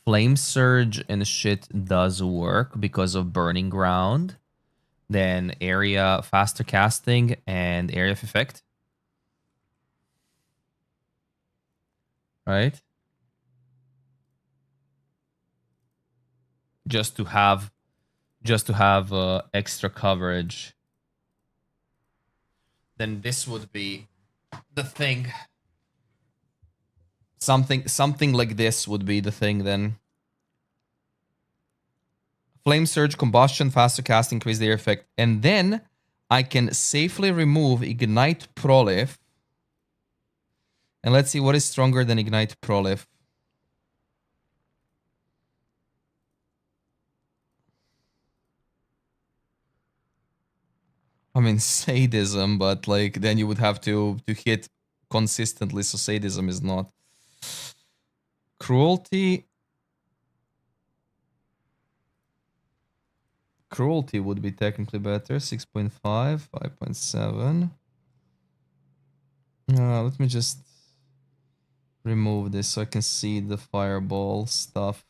S1: Flame surge and shit does work because of burning ground. Then area faster casting and area of effect. Right? Just to have extra coverage. Then this would be the thing. Something like this would be the thing then. Flame surge, combustion, faster cast, increase the air effect. And then I can safely remove ignite prolif. And let's see what is stronger than ignite prolif. I mean sadism, but like then you would have to hit consistently, so sadism is not. Cruelty. Cruelty would be technically better. 6.5, 5.7. Let me just remove this so I can see the fireball stuff.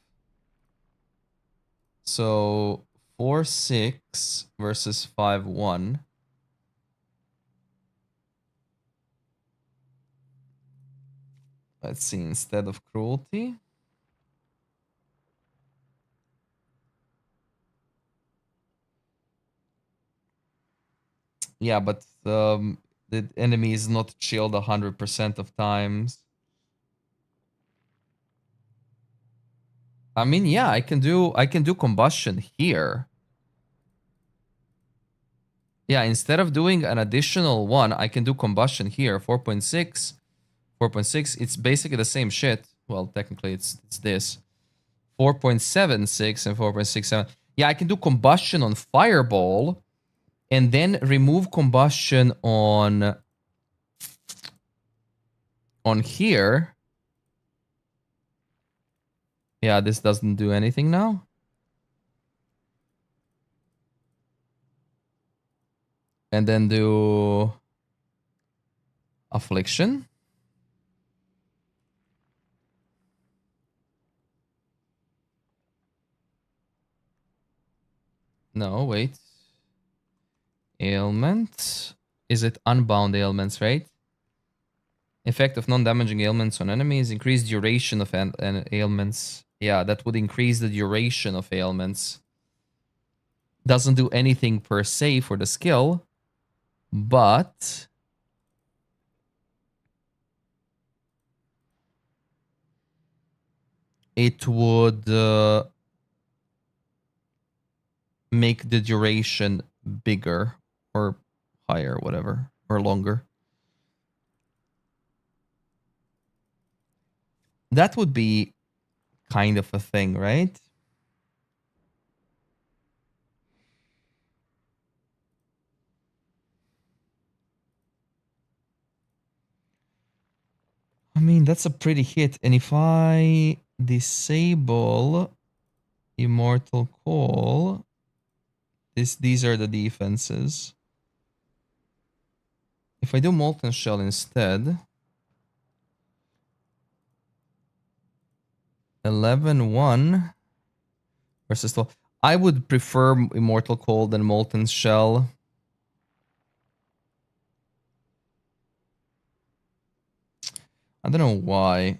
S1: So 4-6 versus 5-1. Let's see, instead of cruelty. Yeah, but the enemy is not chilled 100% of times. I mean, yeah, I can do combustion here. Yeah, instead of doing an additional one, I can do combustion here. 4.6. 4.6. It's basically the same shit. Well, technically it's this. 4.76 and 4.67. Yeah, I can do combustion on fireball and then remove combustion on here. Yeah, this doesn't do anything now. And then do affliction. No, wait. Ailment. Is it unbound ailments, right? Effect of non-damaging ailments on enemies. Increased duration of ailments. Yeah, that would increase the duration of ailments. Doesn't do anything per se for the skill, but it would make the duration bigger or higher, whatever, or longer. That would be kind of a thing, right? I mean, that's a pretty hit. And if I disable Immortal Call, these are the defenses. If I do Molten Shell instead, 11-1 versus 12. I would prefer Immortal Call than Molten Shell. I don't know why.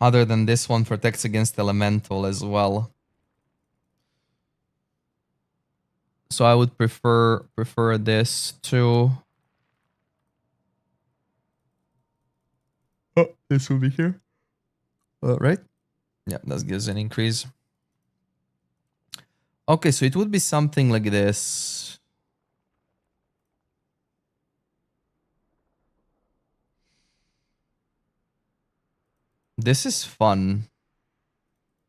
S1: Other than this one protects against Elemental as well. So I would prefer this to... Oh, this will be here. Right? Yeah, that gives an increase. Okay, so it would be something like this. This is fun.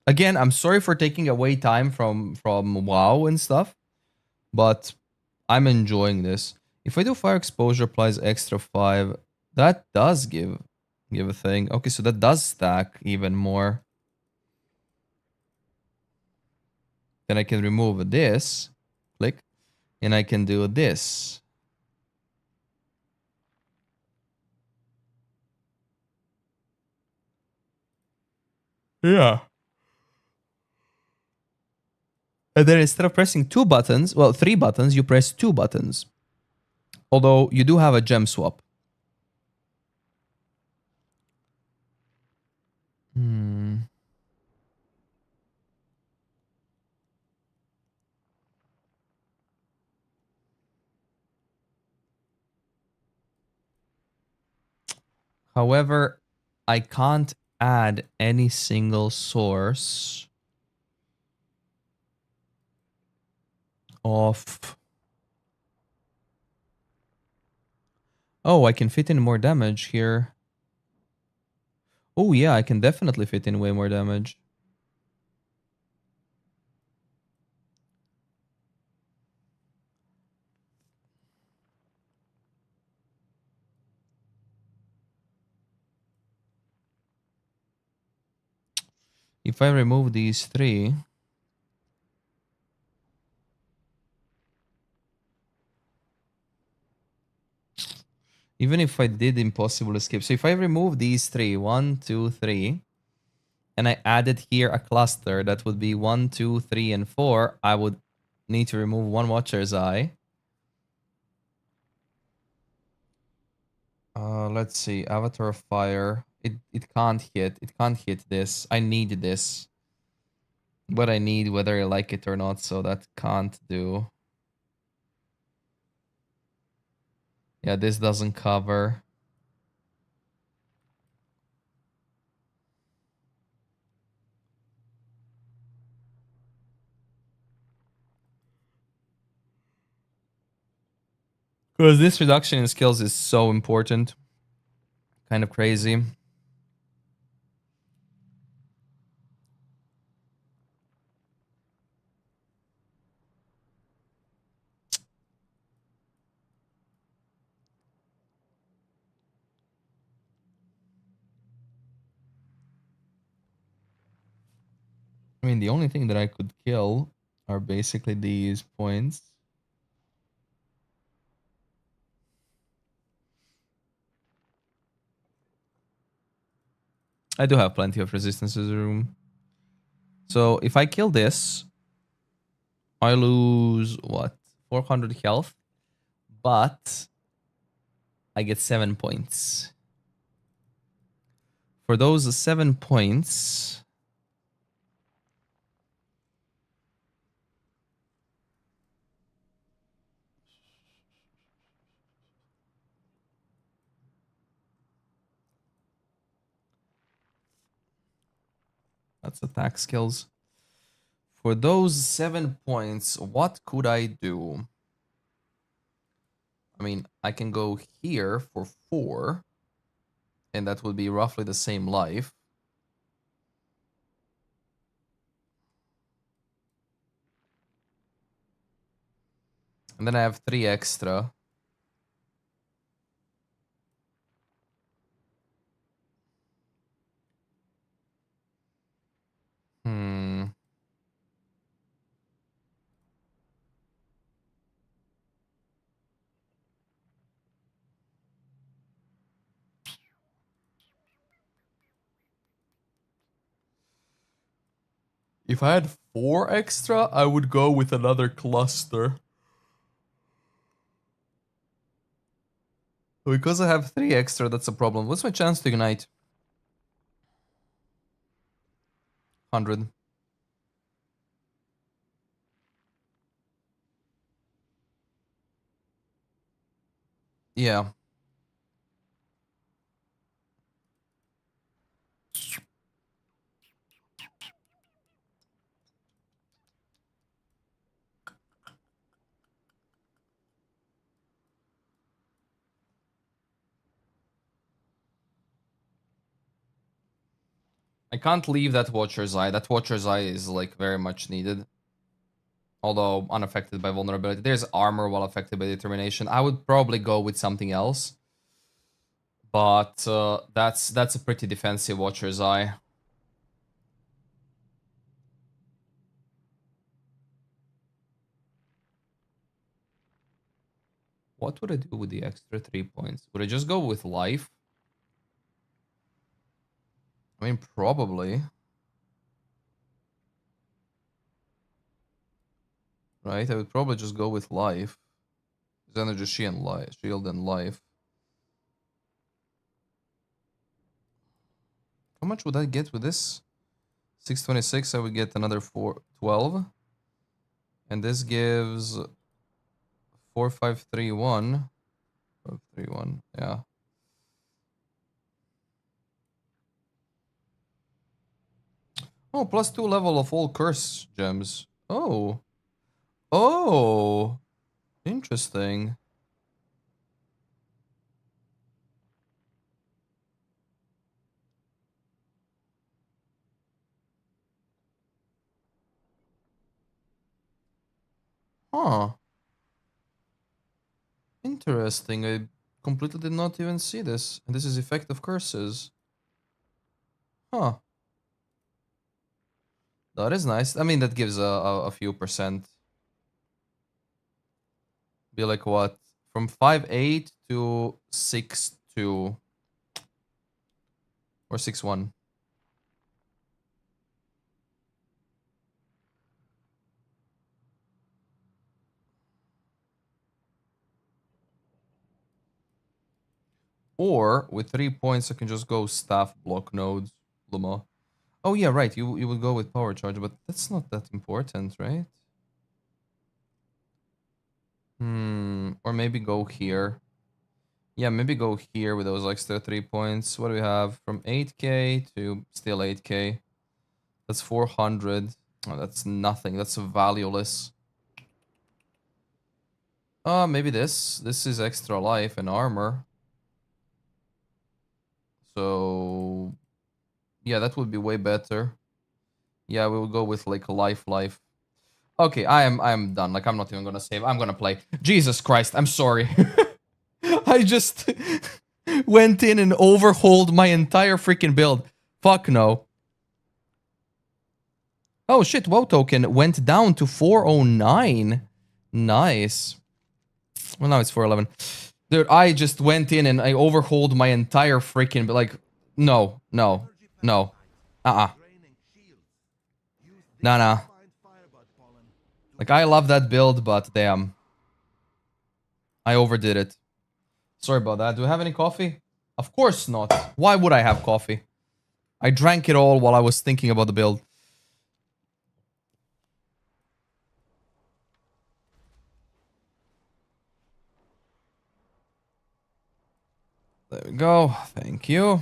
S1: Again, I'm sorry for taking away time from WoW and stuff, but I'm enjoying this. If I do fire exposure applies extra 5, that does give a thing. Okay, so that does stack even more. Then I can remove this, click, and I can do this. Yeah. And then instead of pressing 2 buttons, well, 3 buttons, you press 2 buttons. Although you do have a gem swap. However, I can't add any single source of... Oh, I can fit in more damage here. Oh yeah, I can definitely fit in way more damage. If I remove these 3... Even if I did impossible escape. So if I remove these 3, 1, 2, 3, and I added here a cluster that would be 1, 2, 3, and 4, I would need to remove 1 Watcher's Eye. Let's see. Avatar of Fire. It can't hit. It can't hit this. I need this. But I need whether I like it or not, so that can't do. Yeah, this doesn't cover. Because this reduction in skills is so important. Kind of crazy. I mean, the only thing that I could kill are basically these points. I do have plenty of resistances room. So if I kill this, I lose, what, 400 health? But I get 7 points. For those 7 points... That's attack skills. For those 7 points, what could I do? I mean, I can go here for 4. And that would be roughly the same life. And then I have 3 extra. If I had 4 extra, I would go with another cluster. Because I have 3 extra, that's a problem. What's my chance to ignite? 100. Yeah. I can't leave that Watcher's Eye. That Watcher's Eye is like very much needed. Although unaffected by vulnerability. There's armor while affected by determination. I would probably go with something else. But that's a pretty defensive Watcher's Eye. What would I do with the extra 3 points? Would I just go with life? I mean, probably. Right? I would probably just go with life. Energy shield and life. How much would I get with this? 626, I would get another 412. And this gives 4531. 531, yeah. Oh, +2 level of all curse gems. Oh. Oh. Interesting. Huh. Interesting. I completely did not even see this. And this is effect of curses. Huh. That is nice. I mean, that gives a few percent. Be like what? From 5.8 to 6.2. Or 6.1. Or with 3 points, I can just go staff block nodes, Luma. Oh yeah, right. You would go with power charge, but that's not that important, right? Or maybe go here. Yeah, maybe go here with those extra 3 points. What do we have? From 8k to still 8k. That's 400. Oh, that's nothing. That's valueless. Maybe this. This is extra life and armor. So yeah, that would be way better. Yeah, we will go with like life. Okay, I'm done. Like I'm not even gonna save. I'm gonna play. Jesus Christ, I'm sorry. I just went in and overhauled my entire freaking build. Fuck no. Oh shit, WoW token went down to 409. Nice. Well, now it's 411. Dude, I just went in and I overhauled my entire freaking... Like, no. Uh-uh. Nah. Like, I love that build, but damn. I overdid it. Sorry about that. Do I have any coffee? Of course not. Why would I have coffee? I drank it all while I was thinking about the build. There we go. Thank you.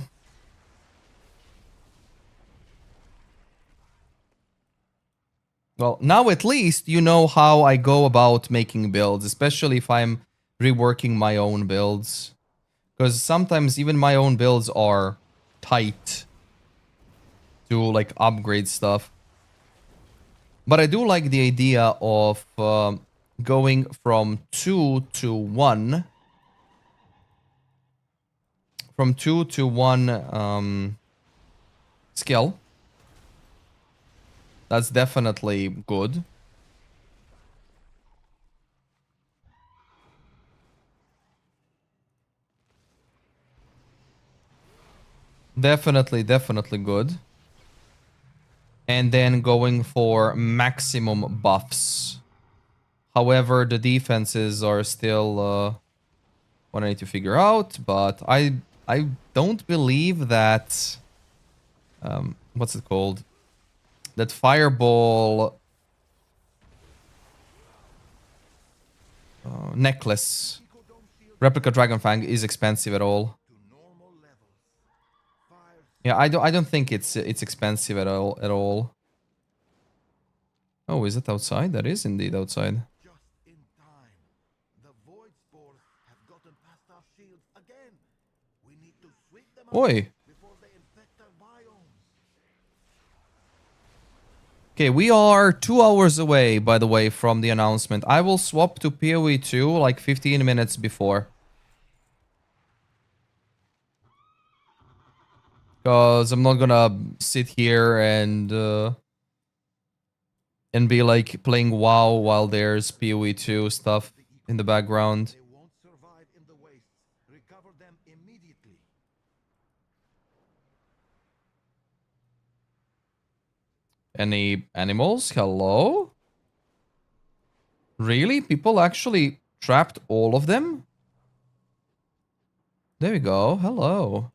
S1: Well, now at least you know how I go about making builds, especially if I'm reworking my own builds. Because sometimes even my own builds are tight to like upgrade stuff. But I do like the idea of going from 2 to 1. From 2 to 1 skill. That's definitely good. Definitely good. And then going for maximum buffs. However, the defenses are still what I need to figure out, but I don't believe that what's it called? That fireball necklace replica Dragonfang is expensive at all. Yeah, I don't think it's expensive at all. Oh, is it outside? That is indeed outside.
S3: Just in time. The void spores have gotten past our shields again. We need to sweep them up
S1: Oi.
S3: before they infect our biomes.
S1: Okay, we are 2 hours away, by the way, from the announcement. I will swap to PoE2 like 15 minutes before. Because I'm not gonna sit here and be like playing WoW while there's PoE2 stuff in the background.
S3: They won't survive in the wastes. Recover them immediately.
S1: Any animals? Hello? Really? People actually trapped all of them? There we go. Hello.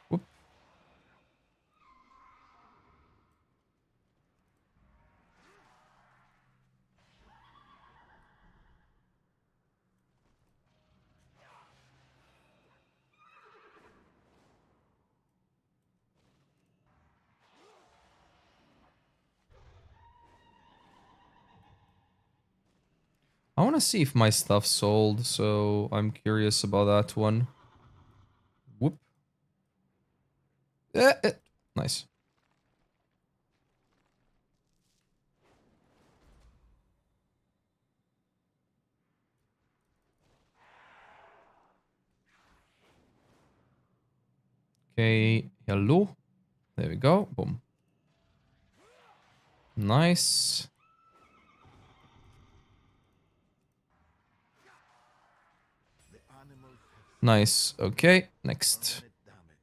S1: Whoop. I want to see if my stuff sold, so I'm curious about that one. Whoop. Nice. Okay, hello. There we go. Boom. Nice.
S3: The animals have
S1: Nice. Okay, next.
S3: permanent damage.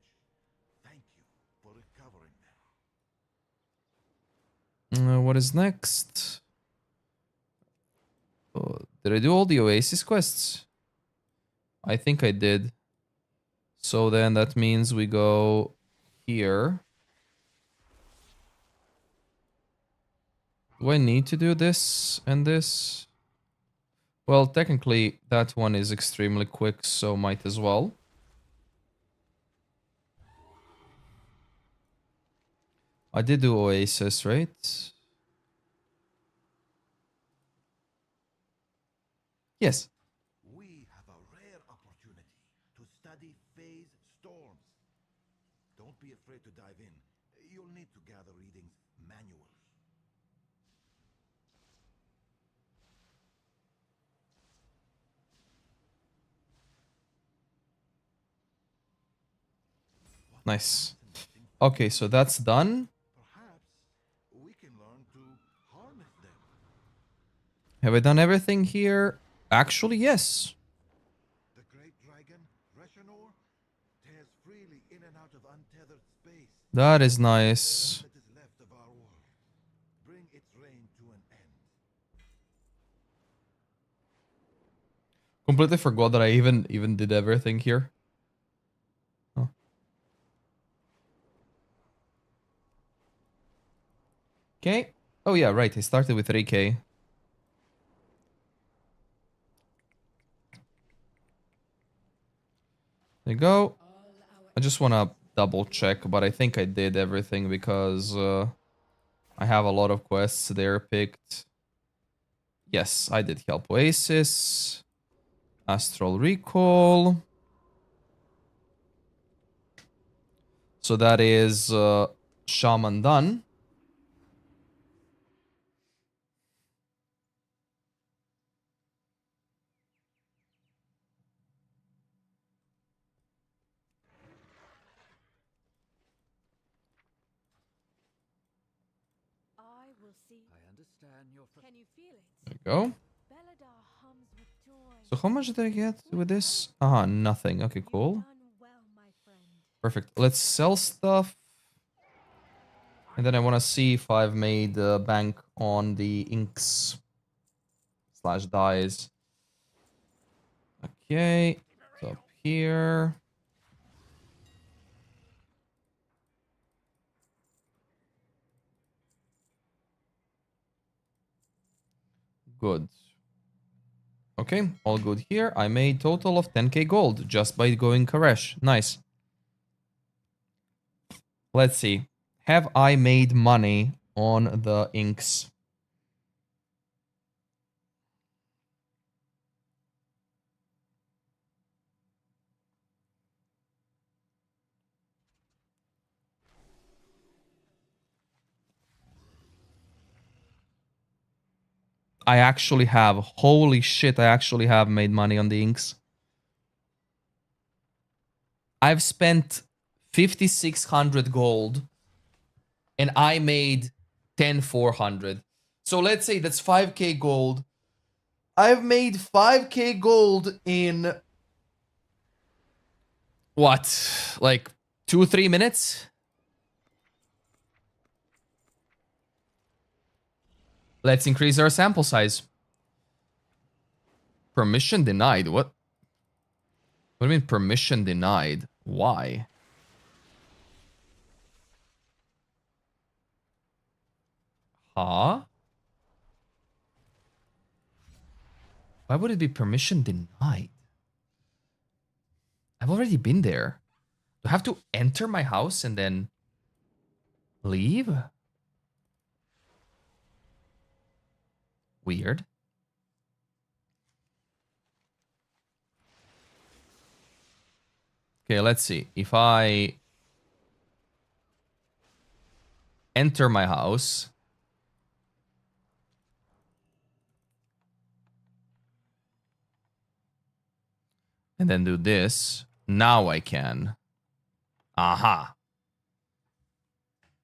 S3: Thank you for recovering them.
S1: What is next? Did I do all the Oasis quests? I think I did. So then that means we go here. Do I need to do this and this? Well, technically that one is extremely quick, so might as well. I did do Oasis, right? Yes.
S3: We have a rare opportunity to study phase storms. Don't be afraid to dive in. You'll need to gather readings, manuals.
S1: Nice. Okay, so that's done.
S3: Perhaps we can learn to harness them.
S1: Have I done everything here? Actually, yes.
S3: The great dragon, Reshanor, tears freely in and out of untethered space.
S1: That is nice.
S3: All that is left of our world. Bring its reign to an end.
S1: Completely forgot that I even did everything here. Oh. Okay. Oh yeah, right. I started with 3k. There you go. I just want to double check, but I think I did everything because I have a lot of quests there picked. Yes, I did Help Oasis. Astral Recall. So that is Shaman done.
S2: I will see.
S4: I understand your
S2: Can you feel it?
S1: There you go.
S2: Belladar hums with joy.
S1: So how much did I get with this? Aha, nothing. Okay, cool.
S2: You've done well, my friend.
S1: Perfect. Let's sell stuff. And then I want to see if I've made bank on the inks slash dyes. Okay. So up here. Good. Okay, all good here. I made total of 10k gold just by going Karesh. Nice. Let's see. Have I made money on the inks? I actually have. Holy shit, I actually have made money on the inks. I've spent 5,600 gold and I made 10,400. So let's say that's 5k gold. I've made 5k gold in what? Like 2-3 minutes? Let's increase our sample size. Permission denied. What? What do you mean permission denied? Why? Huh? Why would it be permission denied? I've already been there. Do I have to enter my house and then leave? Weird. Okay, let's see. If I enter my house and then do this, now I can. Aha.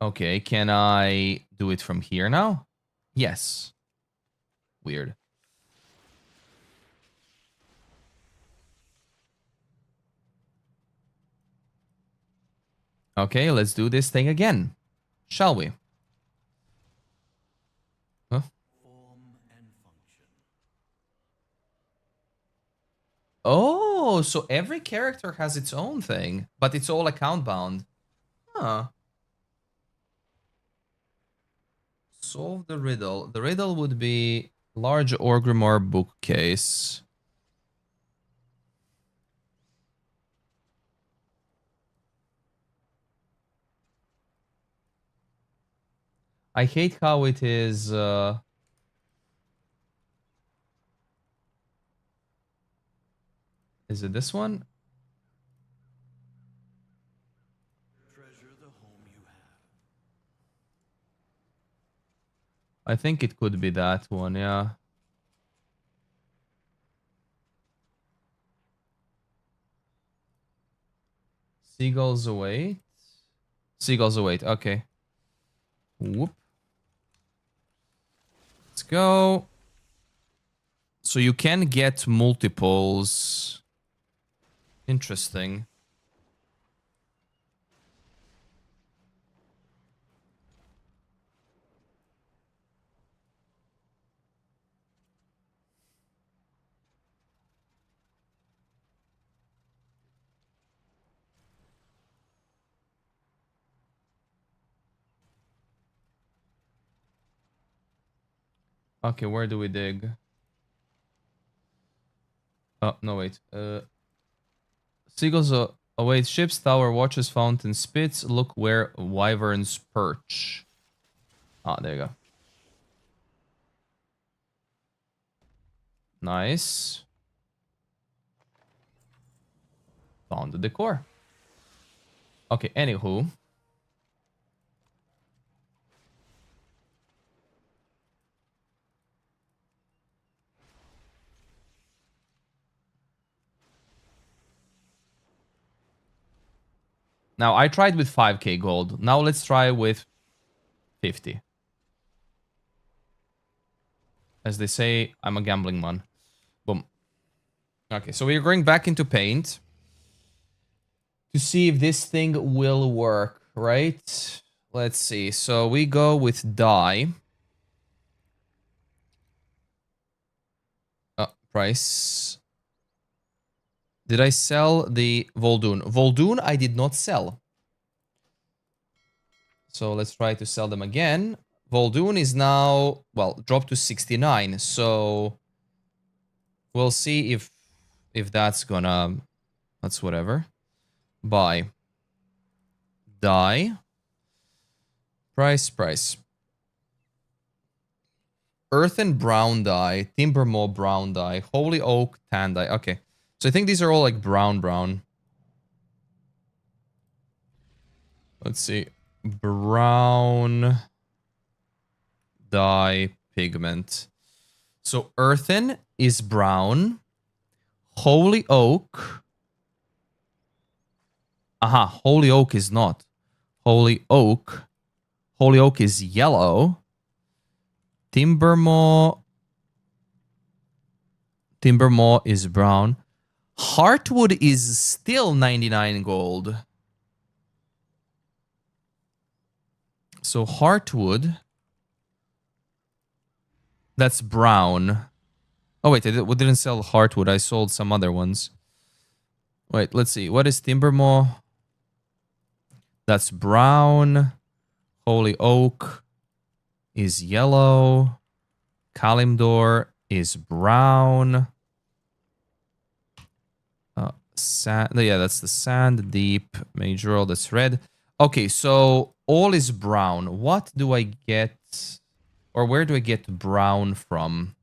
S1: Okay, can I do it from here now? Yes. Weird. Okay, let's do this thing again. Shall we? Huh? Oh, so every character has its own thing, but it's all account bound. Huh. Solve the riddle. The riddle would be large Orgrimmar bookcase. I hate how it is. Is it this one? I think it could be that one, yeah. Seagulls await. Seagulls await, okay. Whoop. Let's go. So you can get multiples. Interesting. Okay, where do we dig? Oh, no, wait. Seagulls await ships, tower, watches, fountain, spits. Look where wyverns perch. Ah, there you go. Nice. Found the decor. Okay, anywho. Now, I tried with 5k gold. Now let's try with 50. As they say, I'm a gambling man. Boom. Okay, so we're going back into paint to see if this thing will work, right? Let's see. So we go with dye. Price. Did I sell the Voldoon? Voldoon I did not sell. So let's try to sell them again. Voldoon is now, well, dropped to 69. So we'll see if that's gonna, that's whatever. Buy. Dye. Price. Earthen brown dye, timber mold brown dye, holy oak tan dye. Okay. So I think these are all like brown. Let's see. Brown dye pigment. So earthen is brown. Holy oak. Aha, holy oak is not. Holy oak is yellow. Timbermoor is brown. Heartwood is still 99 gold. So Heartwood, that's brown. Oh wait, we didn't sell Heartwood. I sold some other ones. Wait, let's see. What is Timbermoor? That's brown. Holy Oak is yellow. Kalimdor is brown. Sand, yeah, that's the Sand Deep. Majoral, that's red. Okay, so all is brown. What do I get, or where do I get brown from?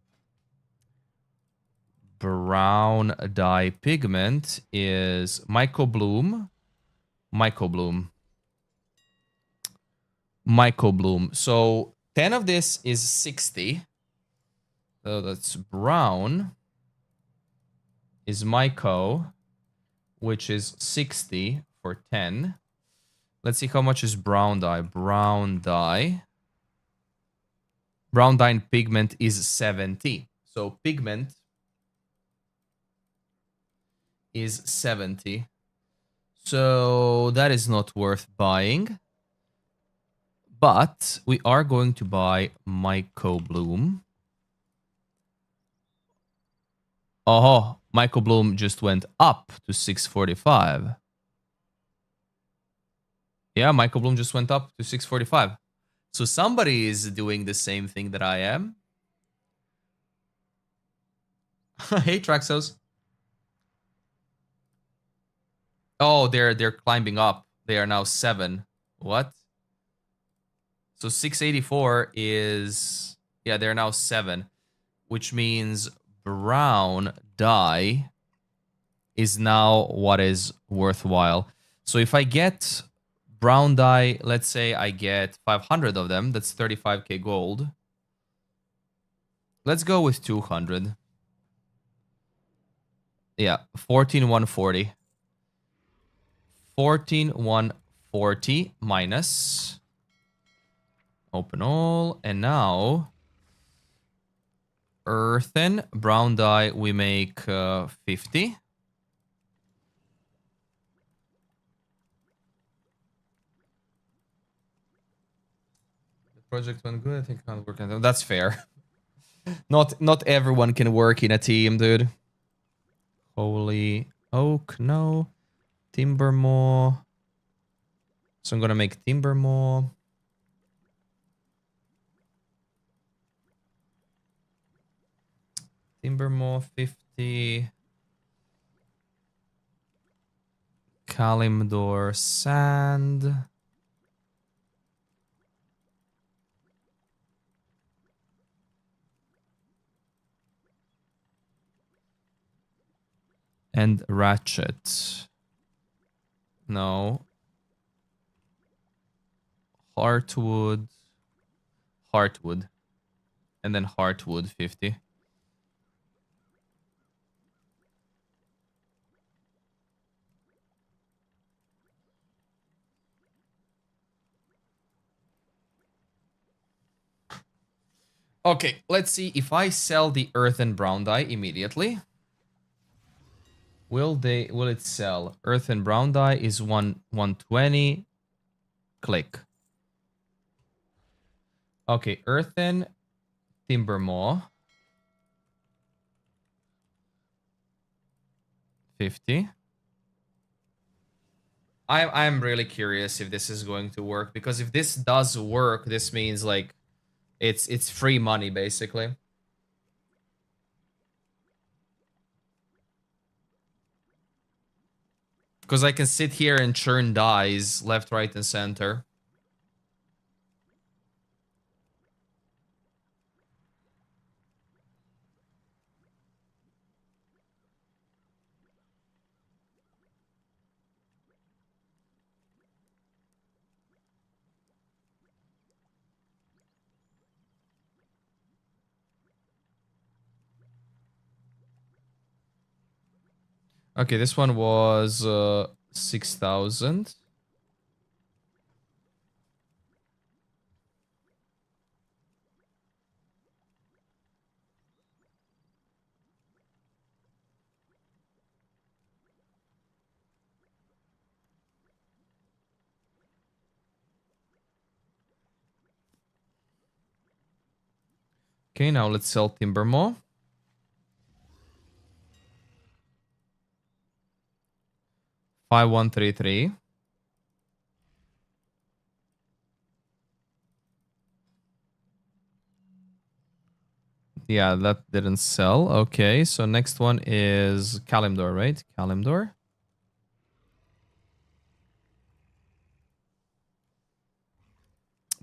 S1: Brown dye pigment is Mycobloom. So 10 of this is 60. So that's brown is Myco, which is 60 for 10. Let's see how much is brown dye. Brown dye and pigment is 70. So pigment is 70. So that is not worth buying. But we are going to buy Mycobloom. Oh, Mycobloom just went up to 645. Yeah, Mycobloom just went up to 645. So somebody is doing the same thing that I am. Hey, Traxos. Oh, they're climbing up. They are now 7. What? So 684 is, yeah, they're now 7, which means brown dye is now what is worthwhile. So if I get brown dye, let's say I get 500 of them, that's 35k gold. Let's go with 200. Yeah, 14,140. 14,140 minus. Open all. And now, earthen, brown dye, we make 50. The project went good. I think I can't work on them. That's fair. Not everyone can work in a team, dude. Holy oak, no. Timbermoor. So I'm gonna make Timbermoor. Timbermoor 50. Kalimdor sand. And ratchet. No. Heartwood. And then Heartwood 50. Okay, let's see if I sell the earthen brown dye immediately. Will it sell? Earthen brown dye is 120. Click. Okay, earthen Timbermoor 50. I'm really curious if this is going to work, because if this does work, this means like it's free money basically. Because I can sit here and churn dyes left, right, and center. Okay, this one was 6,000. Okay, now let's sell Timbermaw. 5133. Yeah, that didn't sell. Okay, so next one is Kalimdor, right? Kalimdor.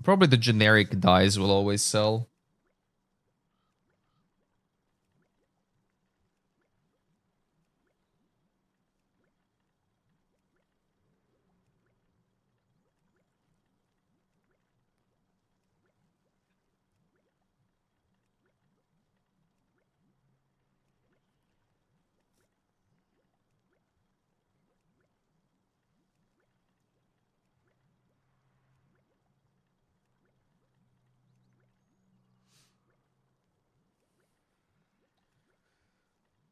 S1: Probably the generic dies will always sell.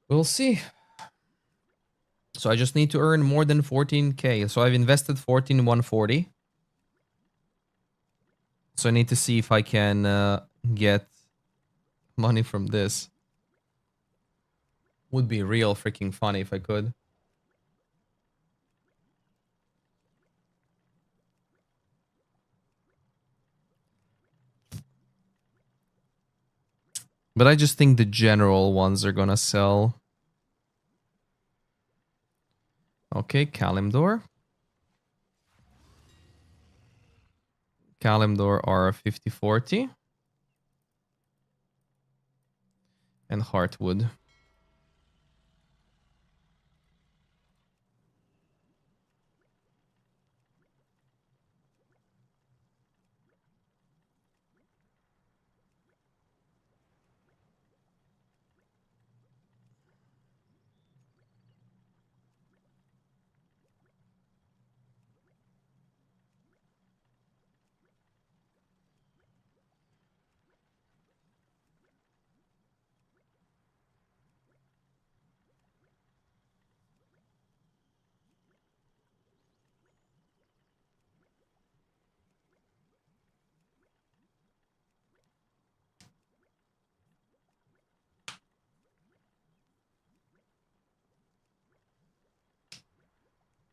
S1: We'll see. So I just need to earn more than 14k. So I've invested 14,140. So I need to see if I can get money from this. Would be real freaking funny if I could. But I just think the general ones are gonna sell. Okay, Kalimdor. Kalimdor are 50-40. And Heartwood.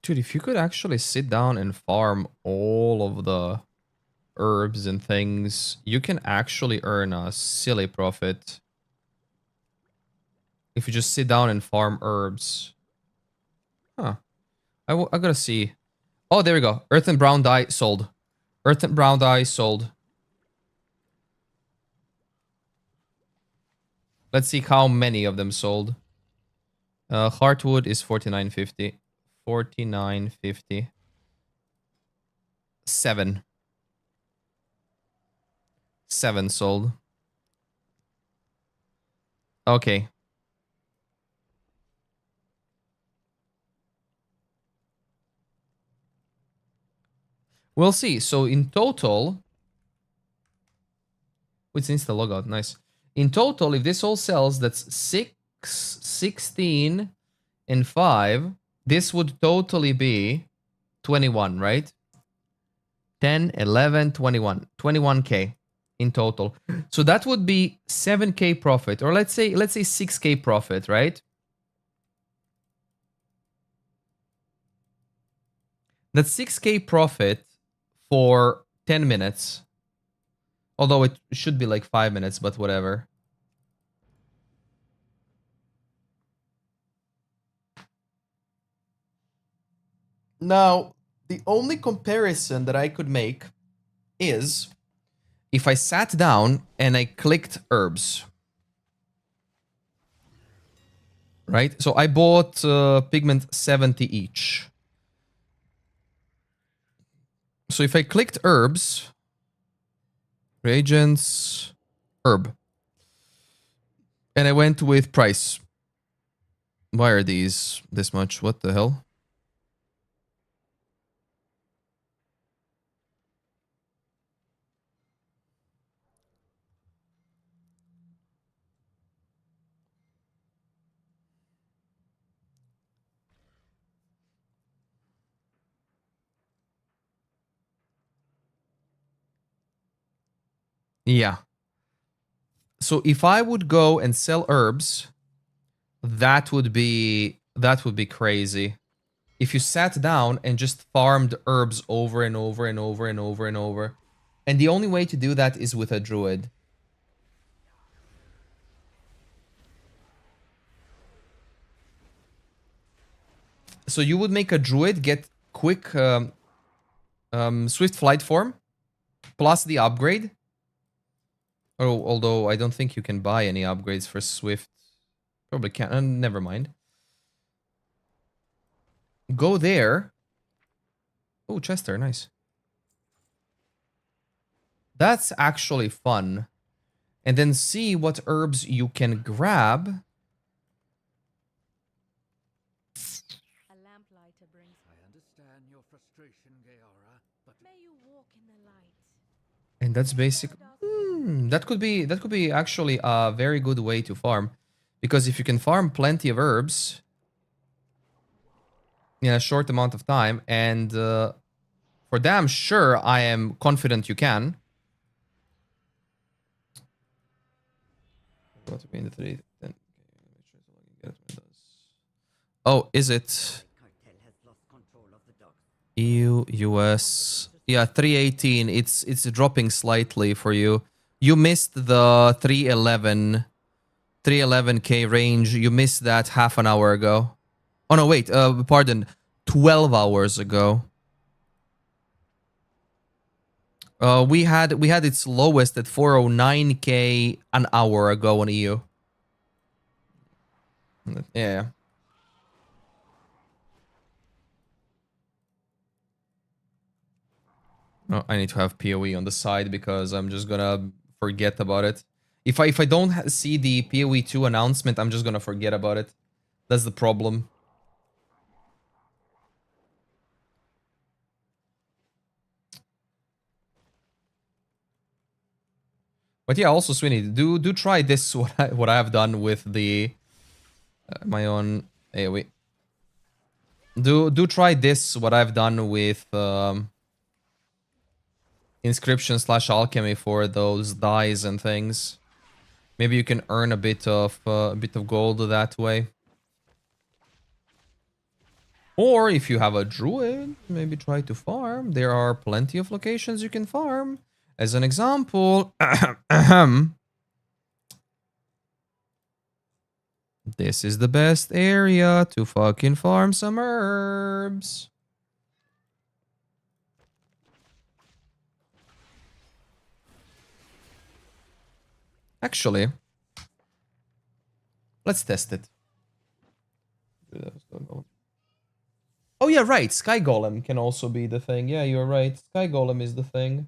S1: Dude, if you could actually sit down and farm all of the herbs and things, you can actually earn a silly profit. If you just sit down and farm herbs. Huh. I gotta see. Oh, there we go. Earth and brown dye sold. Earth and brown dye sold. Let's see how many of them sold. Heartwood is 49.50. 49.50. 7. 7 sold. Okay. We'll see. So in total, which needs the logout. Nice. In total, if this all sells, that's 6, 16, and 5. This would totally be 21, right? 10, 11, 21. 21k in total. So that would be 7k profit, or let's say 6k profit, right? That's 6k profit for 10 minutes. Although it should be like 5 minutes, but whatever. Now, the only comparison that I could make is if I sat down and I clicked herbs. Right? So I bought pigment 70 each. So if I clicked herbs, reagents, herb, and I went with price. Why are these this much? What the hell? Yeah. So if I would go and sell herbs, that would be crazy. If you sat down and just farmed herbs over and over and over and over and over. And the only way to do that is with a druid. So you would make a druid get quick swift flight form plus the upgrade. Oh, although I don't think you can buy any upgrades for swift. Probably can't. Never mind. Go there. Oh, Chester, nice. That's actually fun. And then see what herbs you can grab.
S2: A lamplighter brings.
S4: I understand your frustration, Gaora, but
S2: May you walk in the light.
S1: And that's basic. That could be actually a very good way to farm. Because if you can farm plenty of herbs in a short amount of time, and for damn sure I am confident you can. Oh, is it?
S6: Cartel has lost control of the docks.
S1: EU, US. Yeah, 318. It's dropping slightly for you. You missed the 311k range. You missed that half an hour ago. Oh no, wait. Pardon. 12 hours ago. We had its lowest at 409k an hour ago on EU. Yeah. Oh, I need to have PoE on the side because I'm just gonna forget about it. If I don't see the PoE 2 announcement, I'm just gonna forget about it. That's the problem. But yeah, also Sweeney, do try this what I have done with the my own AoE. Do try this what I've done with inscription / alchemy for those dyes and things. Maybe you can earn a bit of gold that way. Or if you have a druid, maybe try to farm. There are plenty of locations you can farm. As an example, this is the best area to fucking farm some herbs. Actually, let's test it. Oh yeah, right. Sky Golem can also be the thing. Yeah, you're right. Sky Golem is the thing.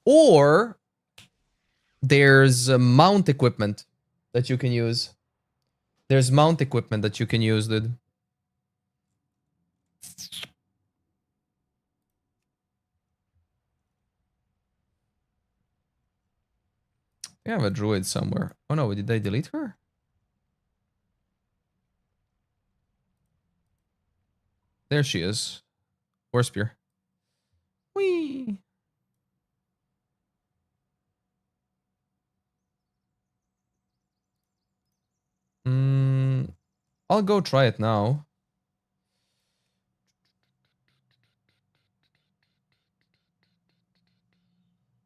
S1: Or there's mount equipment that you can use. There's mount equipment that you can use, dude. I have a druid somewhere. Oh no, did I delete her? There she is. War Spear. Whee! I'll go try it now.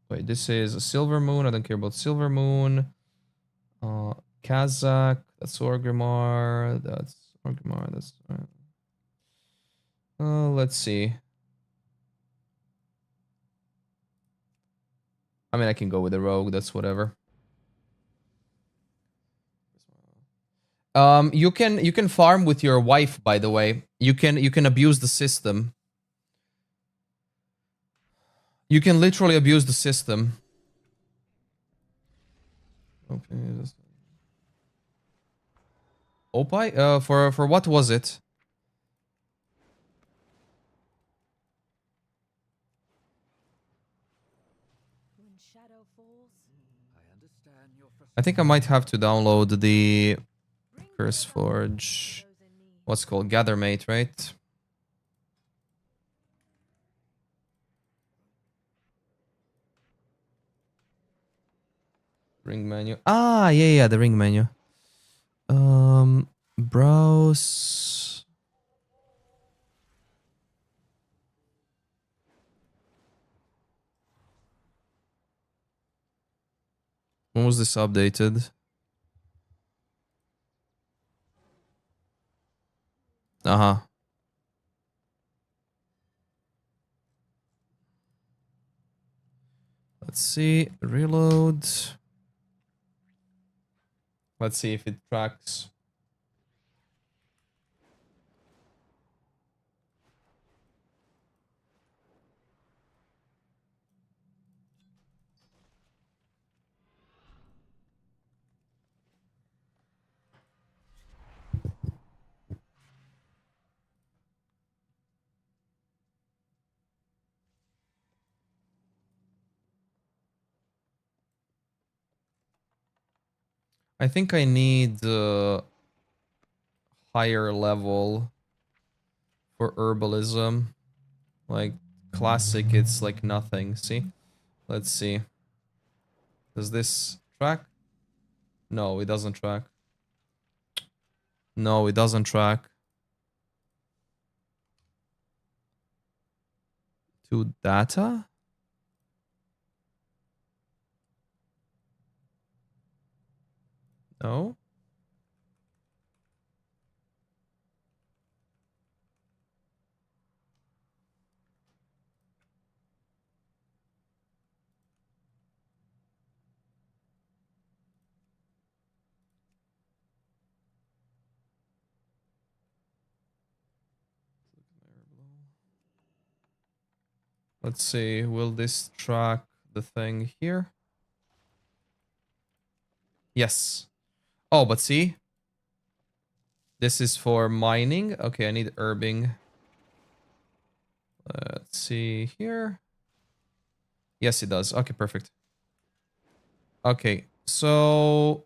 S1: Wait, this is a Silver Moon. I don't care about Silver Moon. Kazakh. That's Orgrimmar. That's Orgrimmar. That's... let's see. I mean, I can go with the rogue. That's whatever. You can farm with your wife, by the way. You can abuse the system. You can literally abuse the system. Okay. Opie? For what was it?
S2: When shadow falls,
S4: I understand your frustration.
S1: I think I might have to download the
S2: bring
S1: Curse
S2: help
S1: Forge.
S2: to those in need.
S1: What's it called? Gathermate, right? Ring menu. Ah, yeah, the ring menu. Browse. When was this updated? Uh-huh. Let's see. Reload. Let's see if it tracks. I think I need higher level for herbalism. Like classic, it's like nothing. See? Let's see. Does this track? No, it doesn't track. No, it doesn't track. To data? No? Let's see, will this track the thing here? Yes. Oh, but see? This is for mining. Okay, I need herbing. Let's see here. Yes, it does. Okay, perfect. Okay, so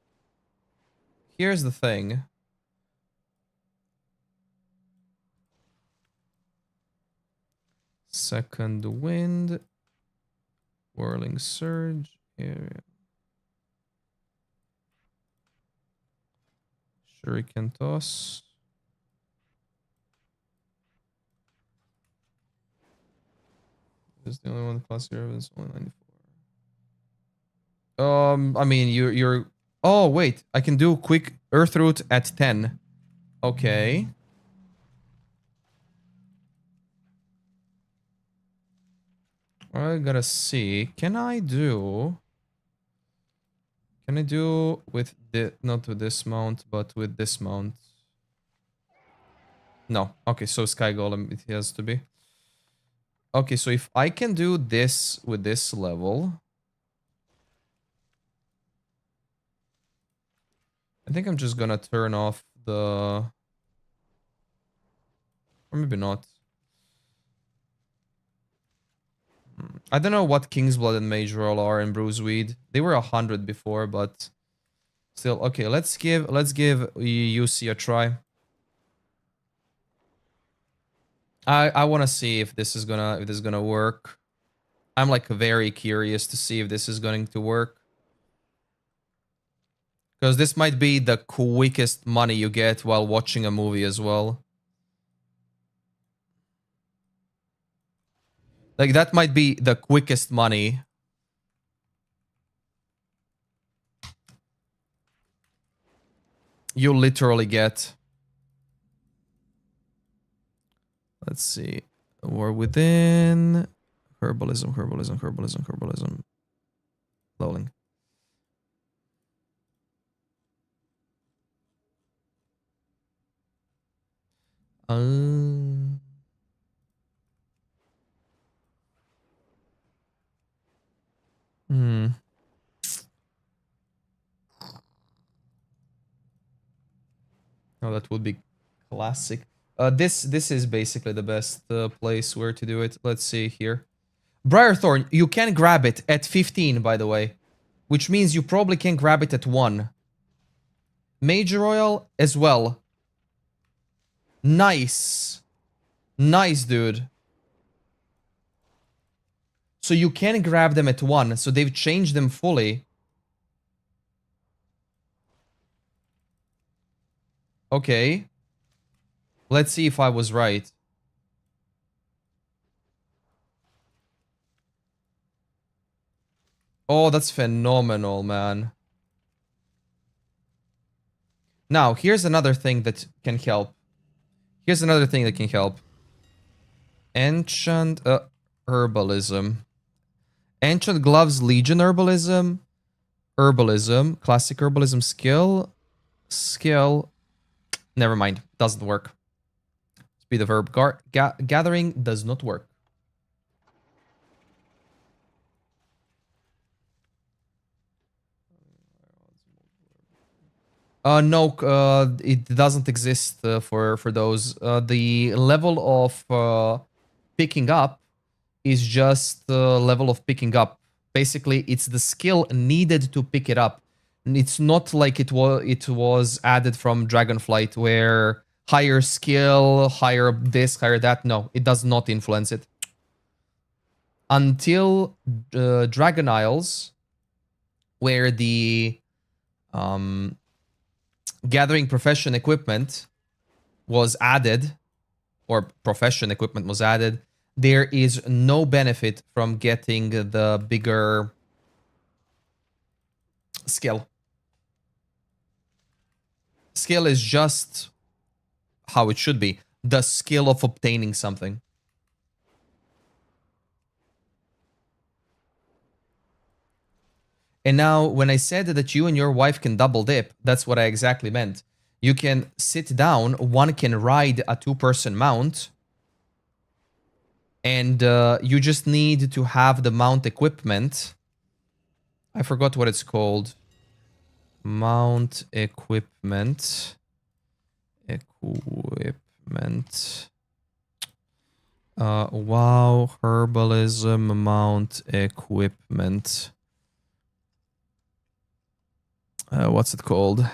S1: here's the thing. Second wind. Whirling surge. Area. Shuriken toss. Is the only one class here is only 94. I mean, you're. Oh wait, I can do quick earth root at 10. Okay. I gotta see. Can I do with the not with this mount, but with this mount? No. Okay, so Sky Golem it has to be. Okay, so if I can do this with this level, I think I'm just gonna turn off the, or maybe not. I don't know what Kingsblood and Mage Roll are in Bruiseweed. They were 100 before, but still. Okay, let's give UC a try. I want to see if this is gonna work. I'm like very curious to see if this is going to work. Because this might be the quickest money you get while watching a movie as well. Like that might be the quickest money. You literally get. Let's see. War within. Herbalism. Lowling. Hmm. Oh, that would be classic. This is basically the best place where to do it. Let's see here. Briarthorn, you can grab it at 15, by the way. Which means you probably can grab it at 1. Major Oil as well. Nice. Nice, dude. So you can grab them at 1. So they've changed them fully. Okay. Let's see if I was right. Oh, that's phenomenal, man. Now, here's another thing that can help. Here's another thing that can help. Enchant herbalism. Enchant gloves, legion herbalism. Herbalism. Classic herbalism skill. Skill. Never mind. Doesn't work. Speed of herb gathering does not work. No, it doesn't exist for those. The level of picking up is just the level of picking up. Basically, it's the skill needed to pick it up. It's not like it was added from Dragonflight, where higher skill, higher this, higher that. No, it does not influence it. Until Dragon Isles, where the gathering profession equipment was added, or profession equipment was added, there is no benefit from getting the bigger skill. Skill is just how it should be. The skill of obtaining something. And now, when I said that you and your wife can double dip, that's what I exactly meant. You can sit down, one can ride a 2-person mount, and you just need to have the mount equipment. I forgot what it's called. Mount equipment. Equipment. WoW herbalism mount equipment. What's it called?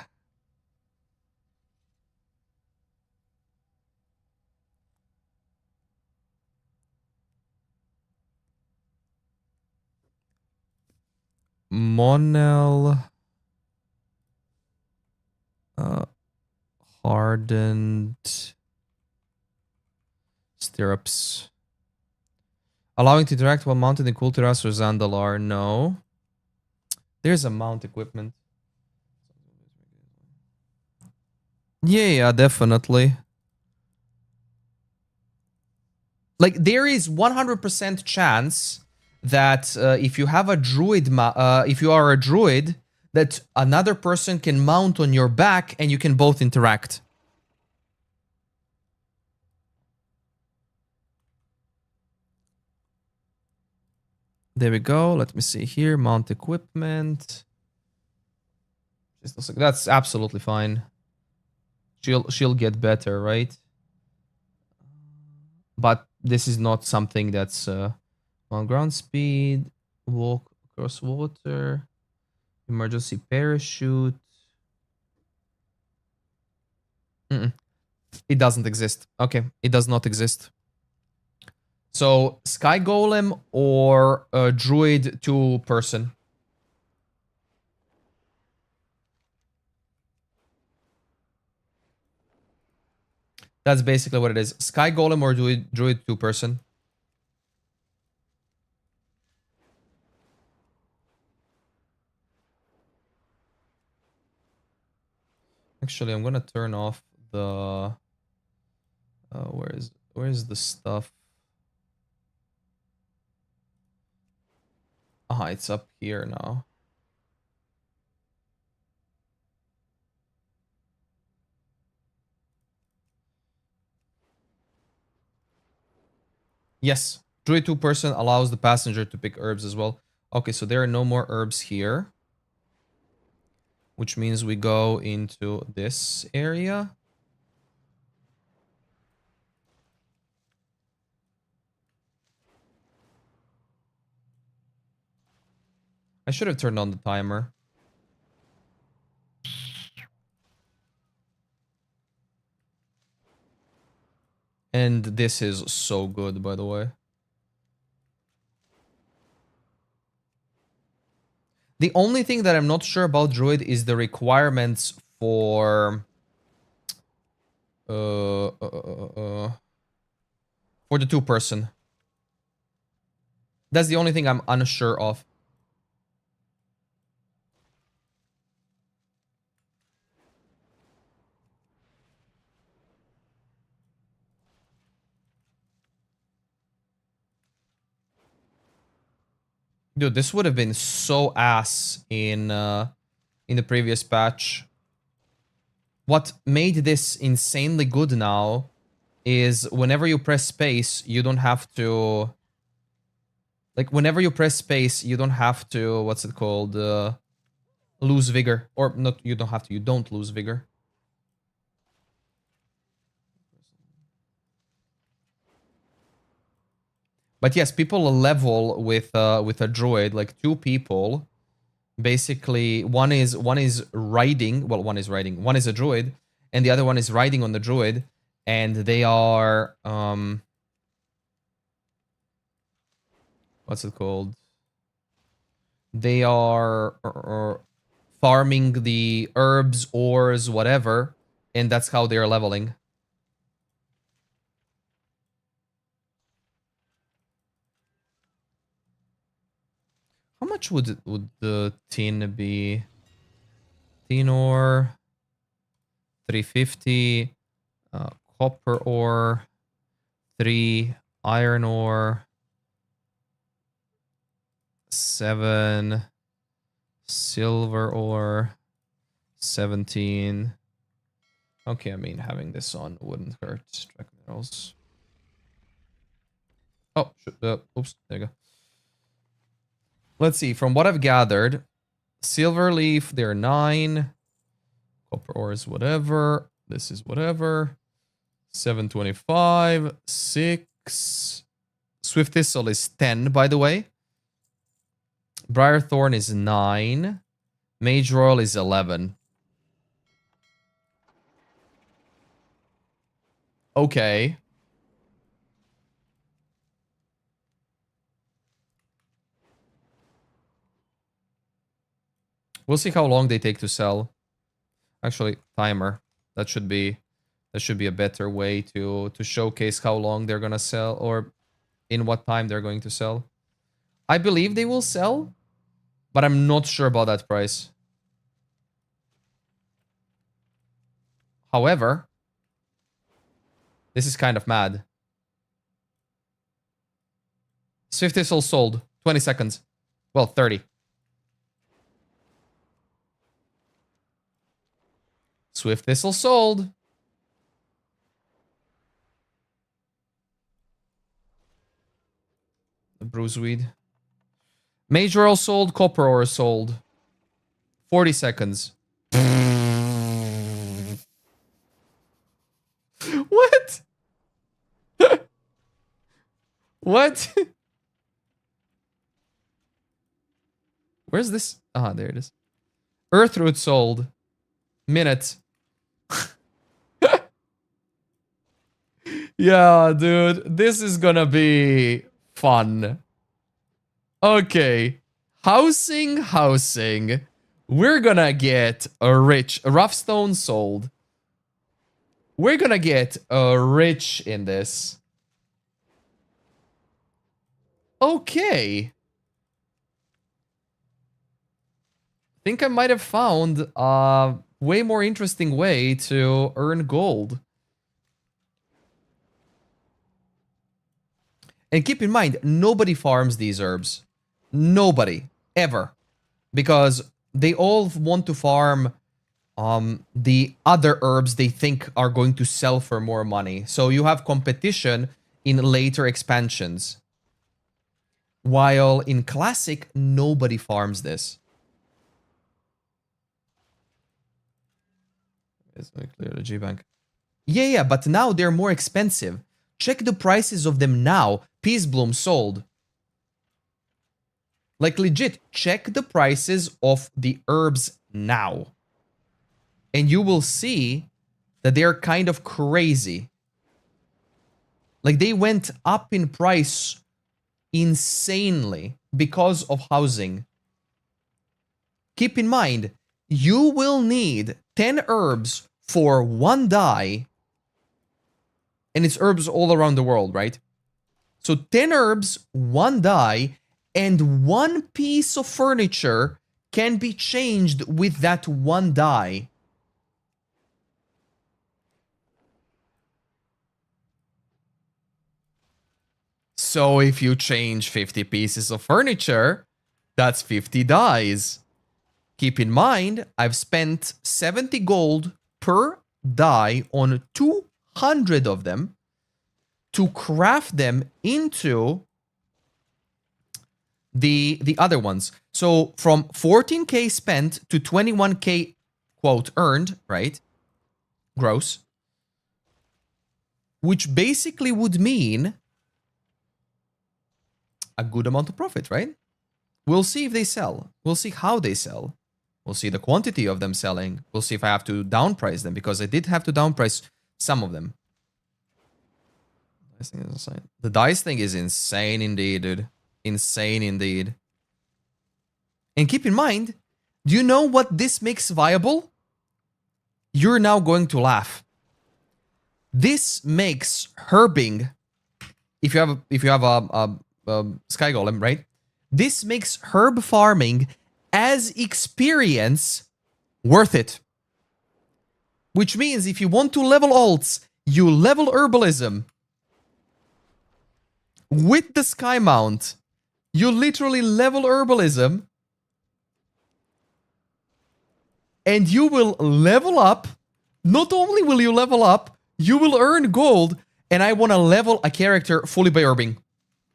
S1: Monel hardened stirrups. Allowing to interact while mounted in Kultiras or Zandalar. No. There's a mount equipment. Yeah, definitely. Like, there is 100% chance that if you have a druid, if you are a druid, that another person can mount on your back and you can both interact. There we go. Let me see here. Mount equipment. That's absolutely fine. She'll get better, right? But this is not something that's on ground speed, walk across water, emergency parachute. It doesn't exist. Okay, it does not exist. So Sky Golem or Druid 2-person. That's basically what it is. Sky Golem or Druid 2-person. Actually, I'm gonna turn off the. Where is the stuff? Ah, it's up here now. Yes, Druid 2-person allows the passenger to pick herbs as well. Okay, so there are no more herbs here. Which means we go into this area. should have turned on the timer. And this is so good, by the way. The only thing that I'm not sure about Druid is the requirements for... for the 2-person. That's the only thing I'm unsure of. Dude, this would have been so ass in the previous patch. What made this insanely good now is whenever you press space, you don't have to... Like, whenever you press space, you don't have to... What's it called? Lose vigor. Or, not, you don't have to. You don't lose vigor. But yes, people level with a druid, like 2 people. Basically, one is riding. Well, one is riding. One is a druid, and the other one is riding on the druid, and they are what's it called? They are farming the herbs, ores, whatever, and that's how they are leveling. How much would the tin be? Tin ore, 350, copper ore, 3, iron ore, 7, silver ore, 17. Okay, I mean, having this on wouldn't hurt. Track minerals. Oh, oops, there you go. Let's see, from what I've gathered, silver leaf, they're 9. Copper ore is whatever. This is whatever. 725, 6. Swift Thistle is 10, by the way. Briarthorn is 9. Mage Royal is 11. Okay. We'll see how long they take to sell. Actually, timer. That should be a better way to showcase how long they're gonna sell, or in what time they're going to sell. I believe they will sell, but I'm not sure about that price. However, this is kind of mad. Swift Thistle sold. 20 seconds. Well, 30. Swift Thistle sold. The bruiseweed. Mage Royal sold. Copper ore sold. 40 seconds. What? What? Where's this? Ah, there it is. Earthroot sold. Minute. Yeah, dude. This is gonna be fun. Okay. Housing. We're gonna get a rich. Rough stone sold. We're gonna get a rich in this. Okay. Think I might have found a way more interesting way to earn gold. And keep in mind, nobody farms these herbs. Nobody. Ever. Because they all want to farm the other herbs they think are going to sell for more money. So you have competition in later expansions. While in Classic, nobody farms this. It's clear the G-Bank. Yeah, but now they're more expensive. Check the prices of them now. Peace Bloom sold. Like legit, check the prices of the herbs now. And you will see that they're kind of crazy. Like they went up in price insanely because of housing. Keep in mind, you will need 10 herbs for 1 dye. And it's herbs all around the world, right? So 10 herbs, 1 dye, and 1 piece of furniture can be changed with that 1 dye. So if you change 50 pieces of furniture, that's 50 dyes. Keep in mind, I've spent 70 gold per dye on 200 of them to craft them into the other ones. So from 14k spent to 21k, quote, earned, right? Gross. Which basically would mean a good amount of profit, right? We'll see if they sell. We'll see how they sell. We'll see the quantity of them selling. We'll see if I have to downprice them, because I did have to downprice some of them. The dice thing is insane indeed, dude. Insane indeed. And keep in mind, do you know what this makes viable? You're now going to laugh. This makes herbing, if you have a Sky Golem, right? This makes herb farming as experience worth it. Which means if you want to level alts, you level herbalism. With the Sky Mount, you literally level herbalism. And you will level up. Not only will you level up, you will earn gold. And I want to level a character fully by herbing.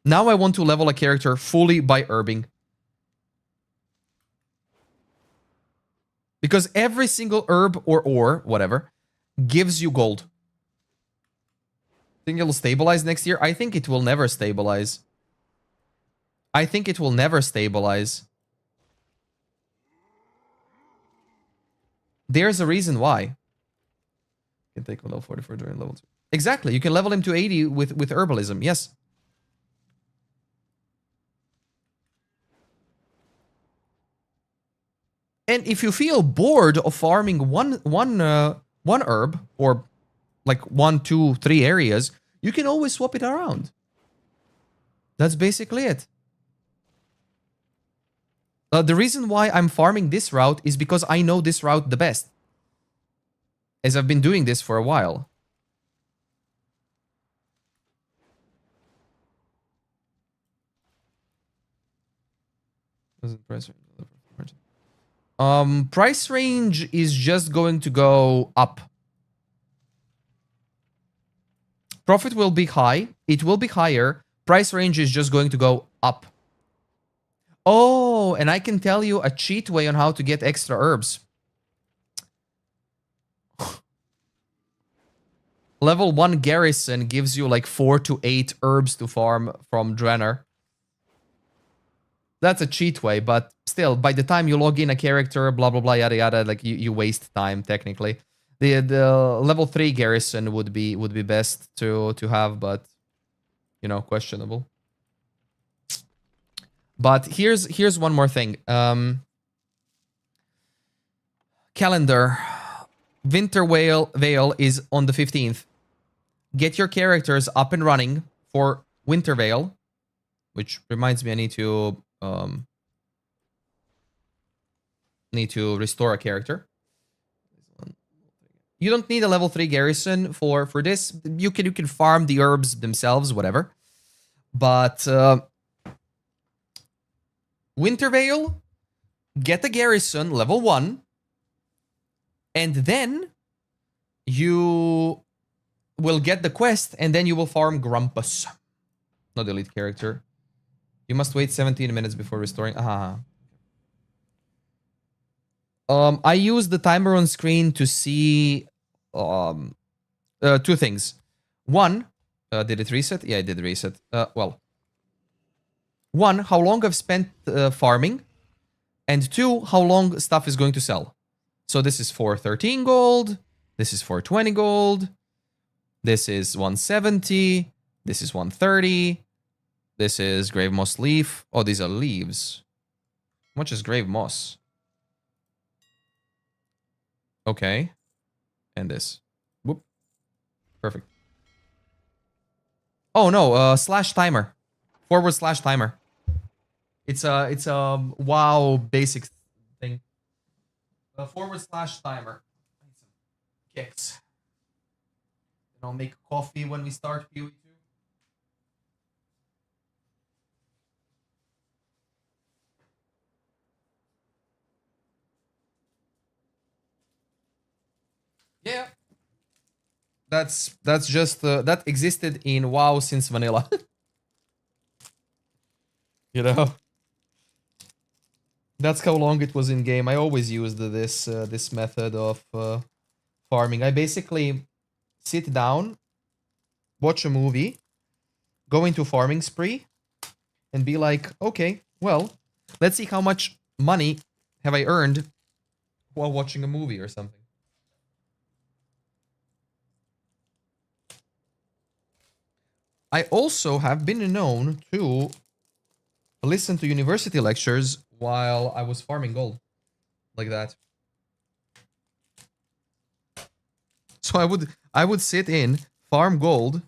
S1: Now I want to level a character fully by herbing. Because every single herb or ore, whatever, gives you gold. Think it'll stabilize next year? I think it will never stabilize. I think it will never stabilize. There's a reason why. You can take level 44 during level 2. Exactly, you can level him to 80 with herbalism, yes. And if you feel bored of farming one herb, or like 1, 2, 3 areas, you can always swap it around. That's basically it. The reason why I'm farming this route is because I know this route the best, as I've been doing this for a while. Price range is just going to go up. Profit will be high. It will be higher. Price range is just going to go up. Oh, and I can tell you a cheat way on how to get extra herbs. Level 1 garrison gives you like 4 to 8 herbs to farm from Drenner. That's a cheat way, but still, by the time you log in a character, blah, blah, blah, yada, yada, like you waste time, technically. The level 3 garrison would be best to have, but, you know, questionable. But here's one more thing. Calendar. Winter Vale is on the 15th. Get your characters up and running for Winter Vale. Which reminds me, I need to restore a character. You don't need a level 3 garrison for this. You can farm the herbs themselves, whatever. But Winter Vale, get a garrison level 1, and then you will get the quest, and then you will farm Grumpus. Not elite character. You must wait 17 minutes before restoring. I use the timer on screen to see 2 things. One, did it reset? Yeah, it did reset. Well, One, how long I've spent farming, and two, how long stuff is going to sell. So this is for 13 gold, this is for 20 gold, this is 170, this is 130, this is grave moss leaf. Oh, these are leaves. How much is grave moss? Okay. And this. Whoop. Perfect. Oh no, slash timer. Forward slash timer. It's a WoW basic thing. Forward slash timer. Kicks. And I'll make coffee when we start PoE2. Yeah. That's just that existed in WoW since vanilla. You know. That's how long it was in game. I always used this method of farming. I basically sit down, watch a movie, go into farming spree, and be like, okay, well, let's see how much money have I earned while watching a movie or something. I also have been known to listen to university lectures while I was farming gold. Like that. So I would sit in, farm gold,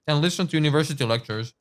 S1: and listen to university lectures.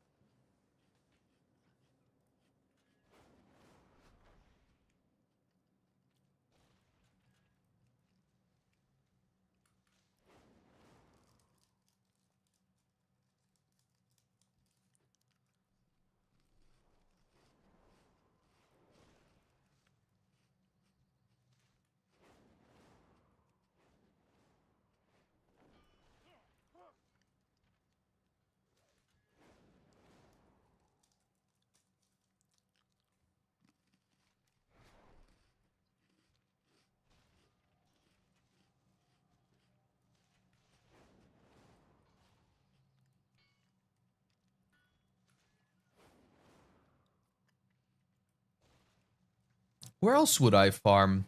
S1: Where else would I farm?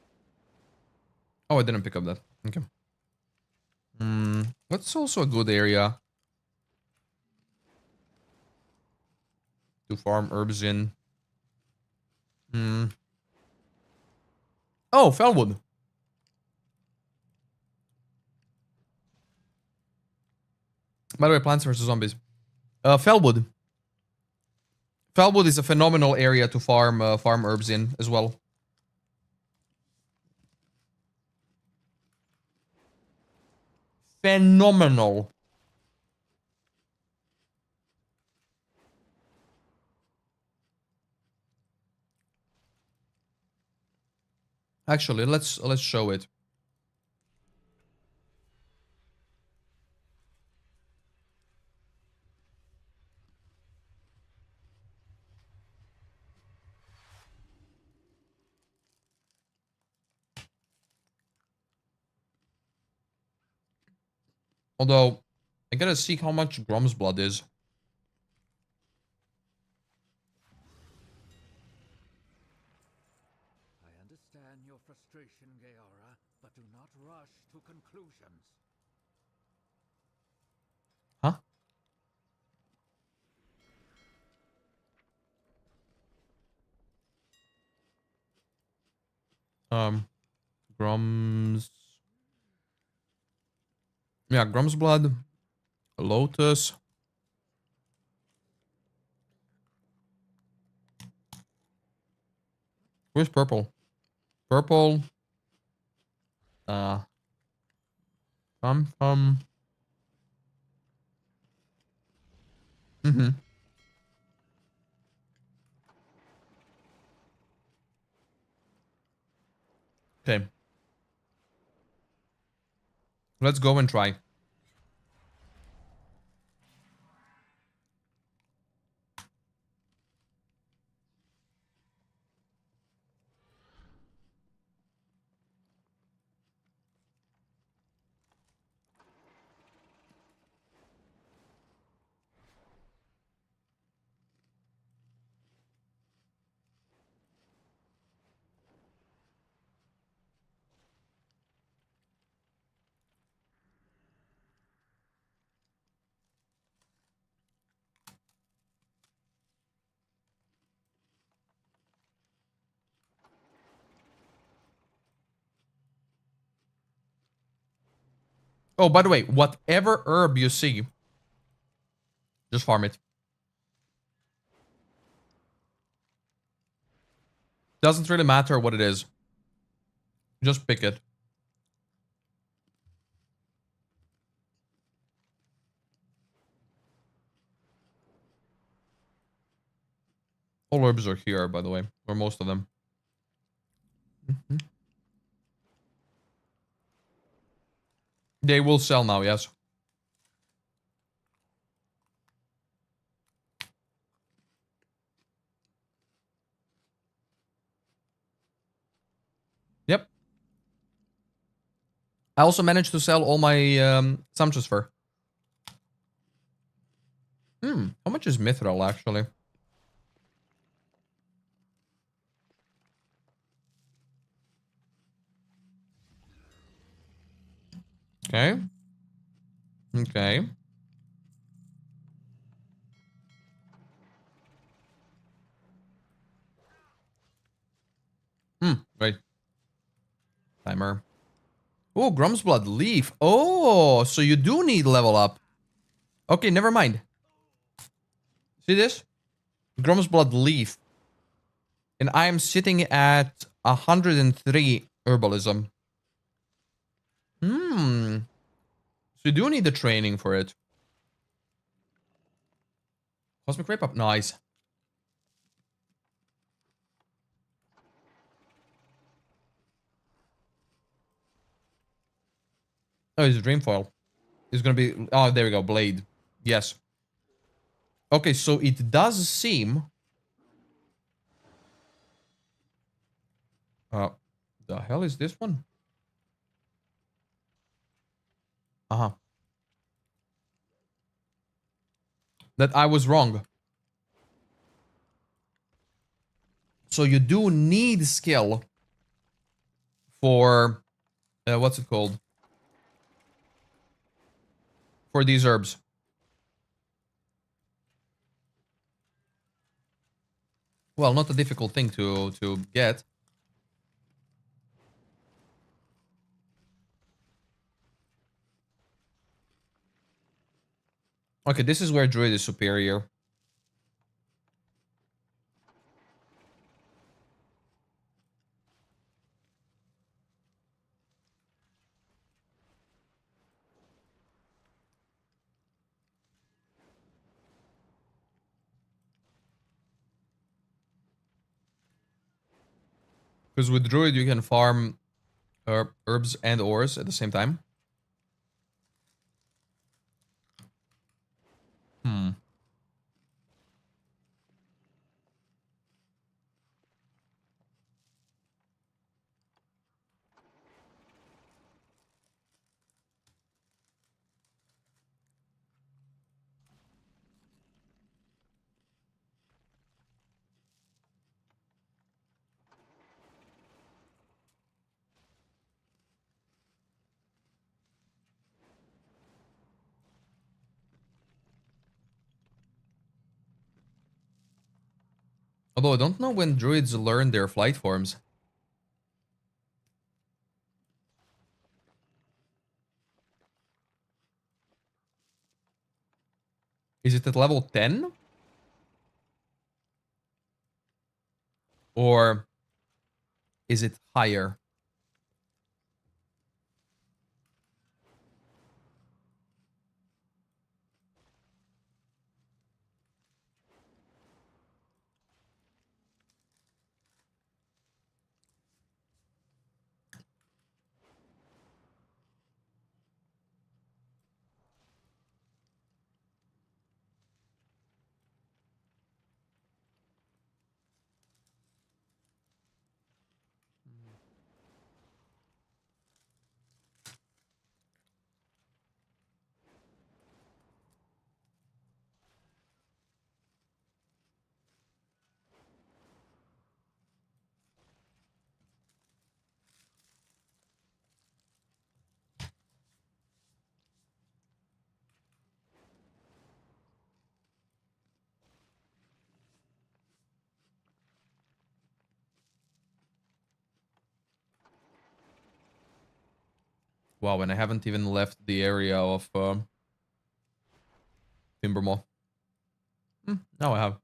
S1: Oh, I didn't pick up that. Okay. That's also a good area to farm herbs in. Oh, Fellwood. By the way, Plants vs Zombies. Fellwood. Fellwood is a phenomenal area to farm farm herbs in as well. Phenomenal. Actually, let's show it. Although, I gotta see how much Grom's blood is.
S4: I understand your frustration, Gaora, but do not rush to conclusions.
S1: Huh? Grom's... Yeah, Grom's blood. Lotus. Where's purple? Purple. Pum. Okay. Let's go and try. Oh, by the way, whatever herb you see, just farm it. Doesn't really matter what it is. Just pick it. All herbs are here, by the way, or most of them. They will sell now, yes. Yep. I also managed to sell all my sumptuous fur. How much is mithril, actually? Okay. Okay. Wait. Timer. Oh, Grum's Blood Leaf. Oh, so you do need level up. Okay, never mind. See this? Grum's Blood Leaf. And I am sitting at 103 herbalism. So you do need the training for it. Cosmic Rape Up. Nice. Oh, it's Dreamfoil. It's gonna be... Oh, there we go. Blade. Yes. Okay, so it does seem... The hell is this one? Uh-huh. That I was wrong. So you do need skill for... what's it called? For these herbs. Well, not a difficult thing to get. Okay, this is where Druid is superior. Because with Druid you can farm herbs and ores at the same time. Although I don't know when Druids learn their flight forms. Is it at level 10? Or is it higher? Wow, and I haven't even left the area of Timbermaw. Now I have.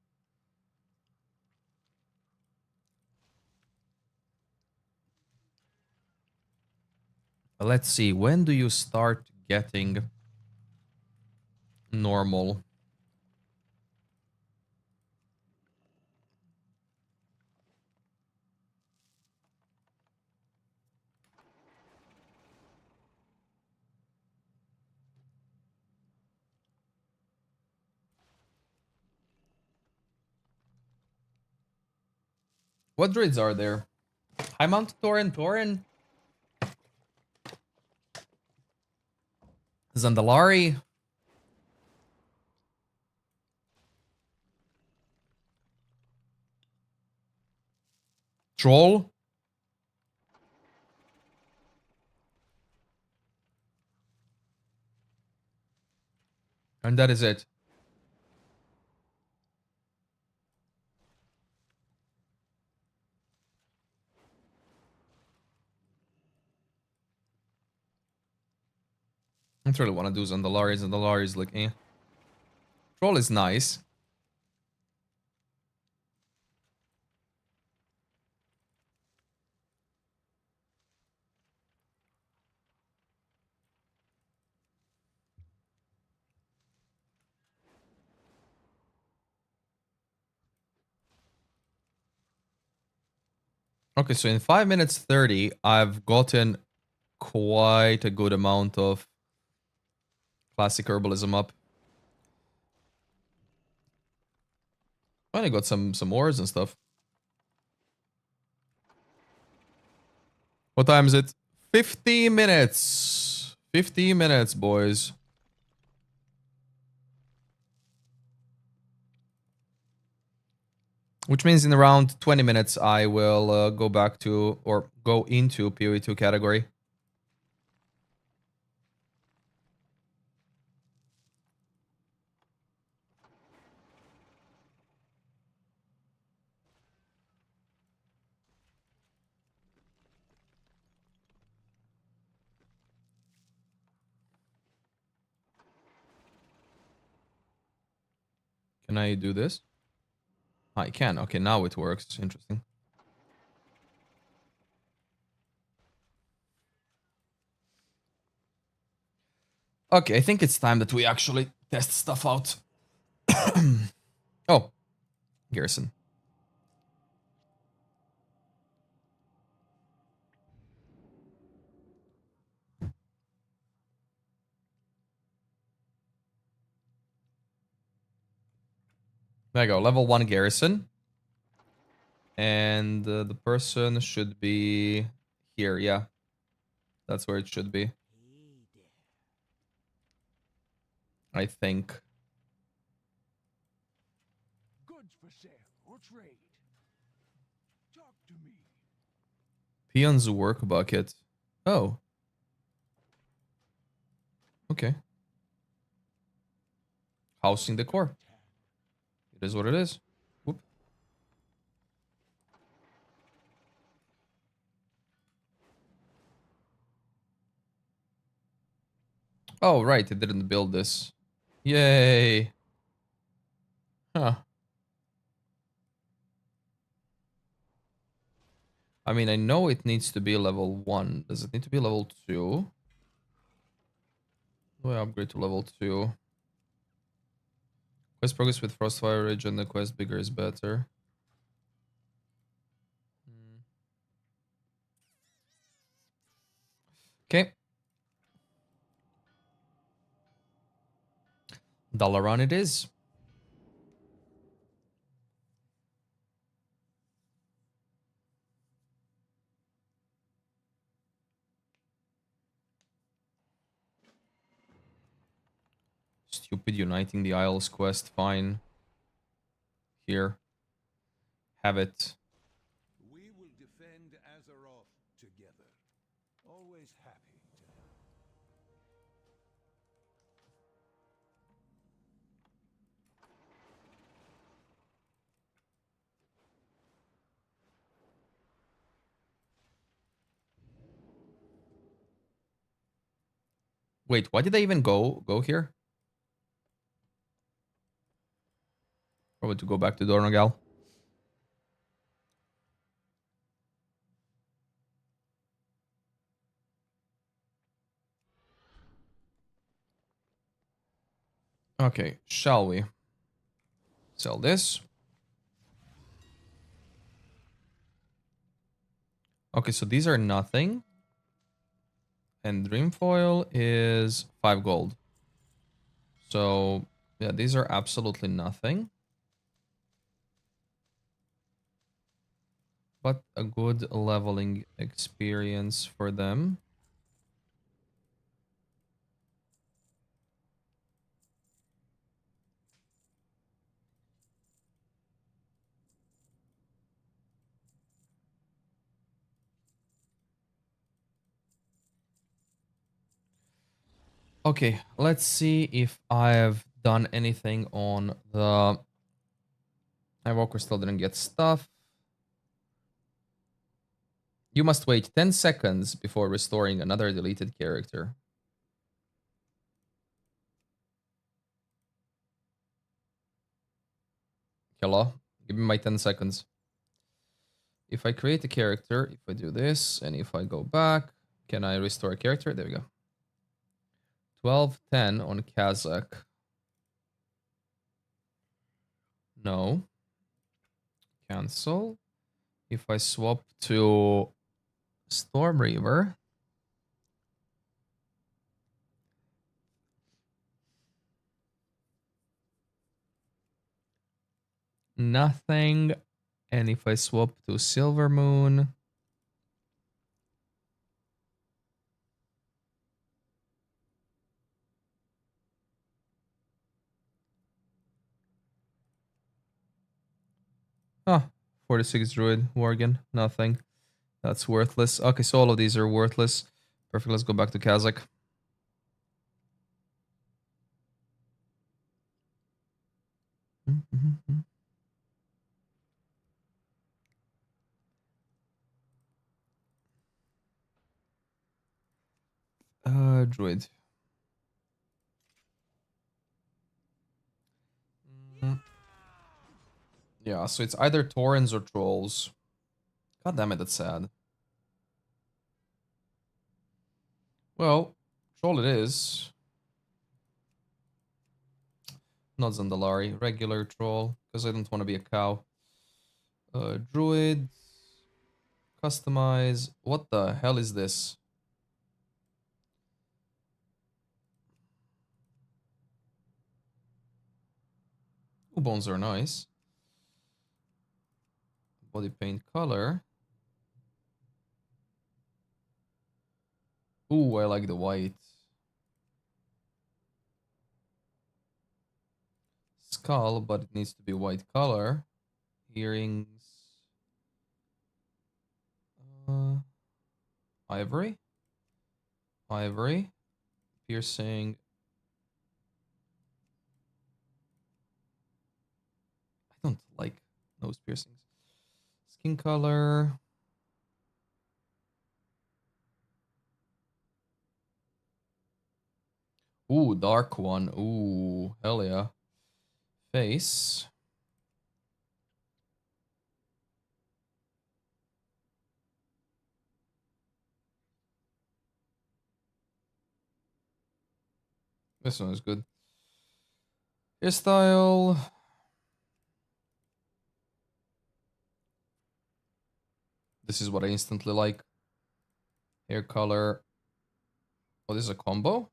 S1: Let's see, when do you start getting normal? What druids are there? High Mount Torin, Zandalari. Troll. And that is it. I don't really want to do Zandalari. Zandalari is like, eh. Troll is nice. Okay, so in 5 minutes 30, I've gotten quite a good amount of classic herbalism up. I got some ores and stuff. What time is it? 15 minutes. 15 minutes, boys. Which means in around 20 minutes, I will go back to, or go into PoE2 category. Can I do this? I can. Okay, now it works. Interesting. Okay, I think it's time that we actually test stuff out. Oh, Garrison. There you go. Level 1 Garrison. And the person should be here. Yeah. That's where it should be. I think.
S4: Goods for sale or trade. Talk to me.
S1: Peon's work bucket. Oh. Okay. Housing decor. It is what it is. Whoop. Oh, right. It didn't build this. Yay. Huh. I mean, I know it needs to be level 1. Does it need to be level 2? Do I upgrade to level 2? Quest progress with Frostfire Ridge and the quest bigger is better. Okay. Dalaran it is. Stupid Uniting the Isles quest. Fine. Here. Have it.
S5: We will defend Azeroth together. Always happy to help.
S1: Wait, why did I even go here? Probably to go back to Dornogal. Okay, shall we? Sell this. Okay, so these are nothing. And Dreamfoil is 5 gold. So, yeah, these are absolutely nothing. But a good leveling experience for them. Okay, let's see if I have done anything on the... Walker still didn't get stuff. You must wait 10 seconds before restoring another deleted character. Hello? Give me my 10 seconds. If I create a character, if I do this, and if I go back, can I restore a character? There we go. 12:10 on Kazakh. No. Cancel. If I swap to Stormreaver, nothing. And if I swap to Silvermoon, ah, 46 Druid, Worgen, nothing. That's worthless. Okay, so all of these are worthless. Perfect, let's go back to Kazakh. Druid. Yeah, so it's either Taurens or Trolls. God damn it, that's sad. Well, Troll it is. Not Zandalari, regular Troll, because I don't want to be a cow. Druid. Customize. What the hell is this? Ooh, bones are nice. Body paint color. Ooh, I like the white. Skull, but it needs to be white color. Earrings. Ivory. Ivory. Piercing. I don't like nose piercings. Skin color. Ooh, dark one. Ooh, hell yeah. Face. This one is good. Hairstyle. This is what I instantly like. Hair color. Oh, this is a combo?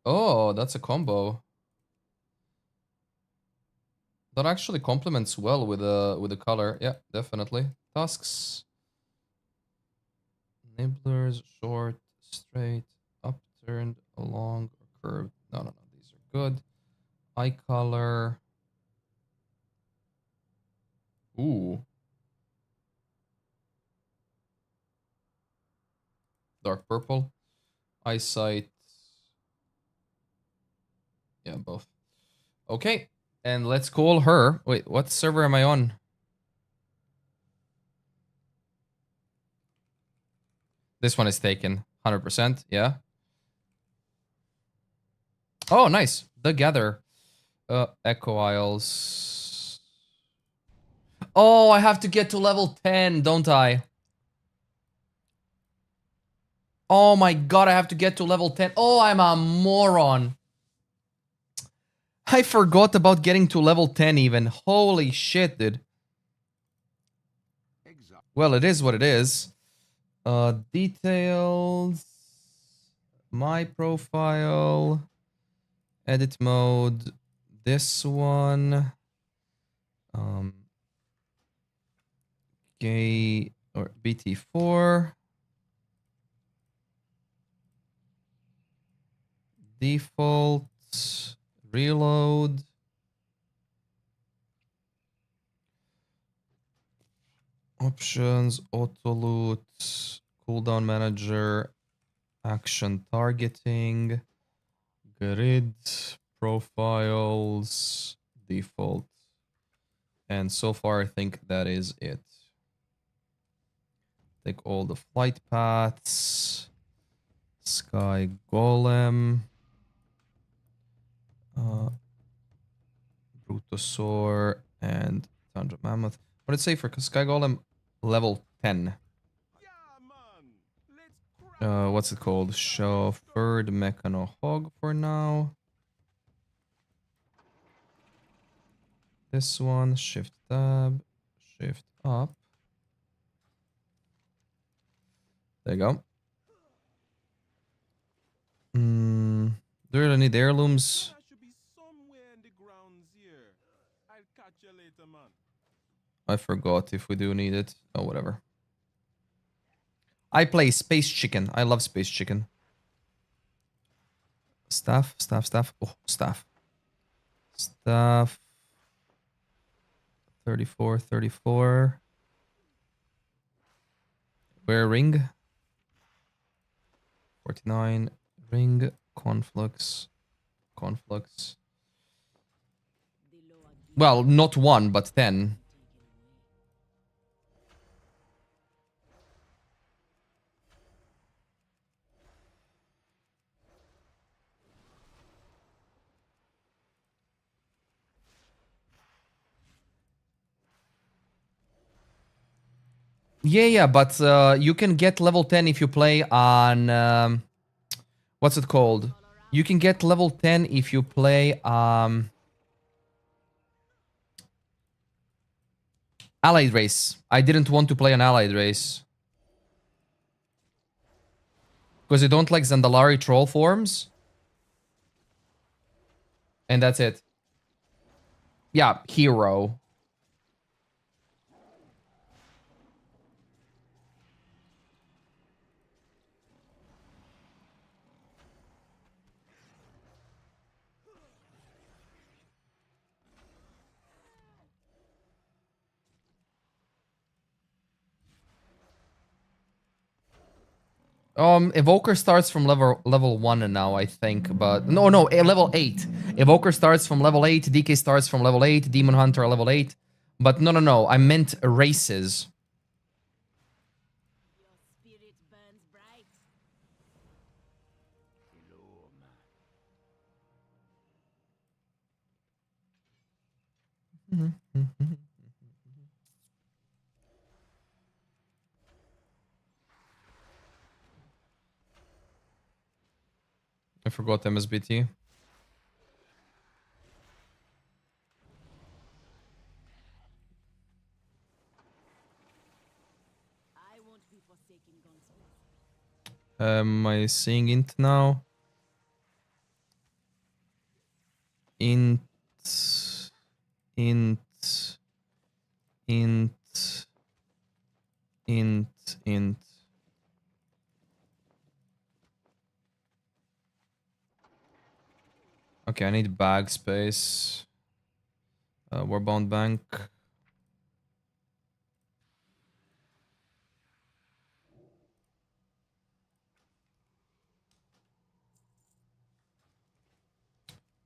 S1: Oh, that's a combo. That actually complements well with the color. Yeah, definitely. Tusks. Nibblers, short, straight, upturned, along, or curved. No. These are good. Eye color. Ooh. Dark purple. Eyesight. Yeah, both. Okay. And let's call her. Wait, what server am I on? This one is taken. 100%. Yeah. Oh, nice. The Gather. Echo Isles. Oh, I have to get to level 10, don't I? Oh my god, I have to get to level 10. Oh, I'm a moron. I forgot about getting to level 10 even. Holy shit, dude. Well, it is what it is. Details. My profile. Edit mode. This one. Gay or BT4. Default. Reload. Options, auto loot, cooldown manager, action targeting, grid, profiles, default. And so far, I think that is it. Take all the flight paths, Sky Golem, Brutosaur, and Tundra Mammoth. What did it say for Sky Golem? Level 10. What's it called? Chauffeured Mechano Hog for now. This one, shift tab, shift up. There you go. Do you really need heirlooms? I forgot if we do need it. Oh, whatever. I play Space Chicken. I love Space Chicken. Staff, staff, staff. Oh, staff. Staff. 34, 34. Where ring? 49. Ring. Conflux. Conflux. Well, not 1, but 10. Yeah, but you can get level 10 if you play on... what's it called? You can get level 10 if you play... Allied race. I didn't want to play an allied race. Because you don't like Zandalari troll forms. And that's it. Yeah, hero. Evoker starts from level 1 now, I think, but no, level 8. Evoker starts from level 8, DK starts from level 8, Demon Hunter level 8. But no, I meant races.
S2: Your spirit burns bright.
S1: I forgot MSBT.
S2: I won't be forsaken, gunsmith.
S1: Am I seeing int now? Int, int, int, int. Okay, I need bag space. Warbound Bank.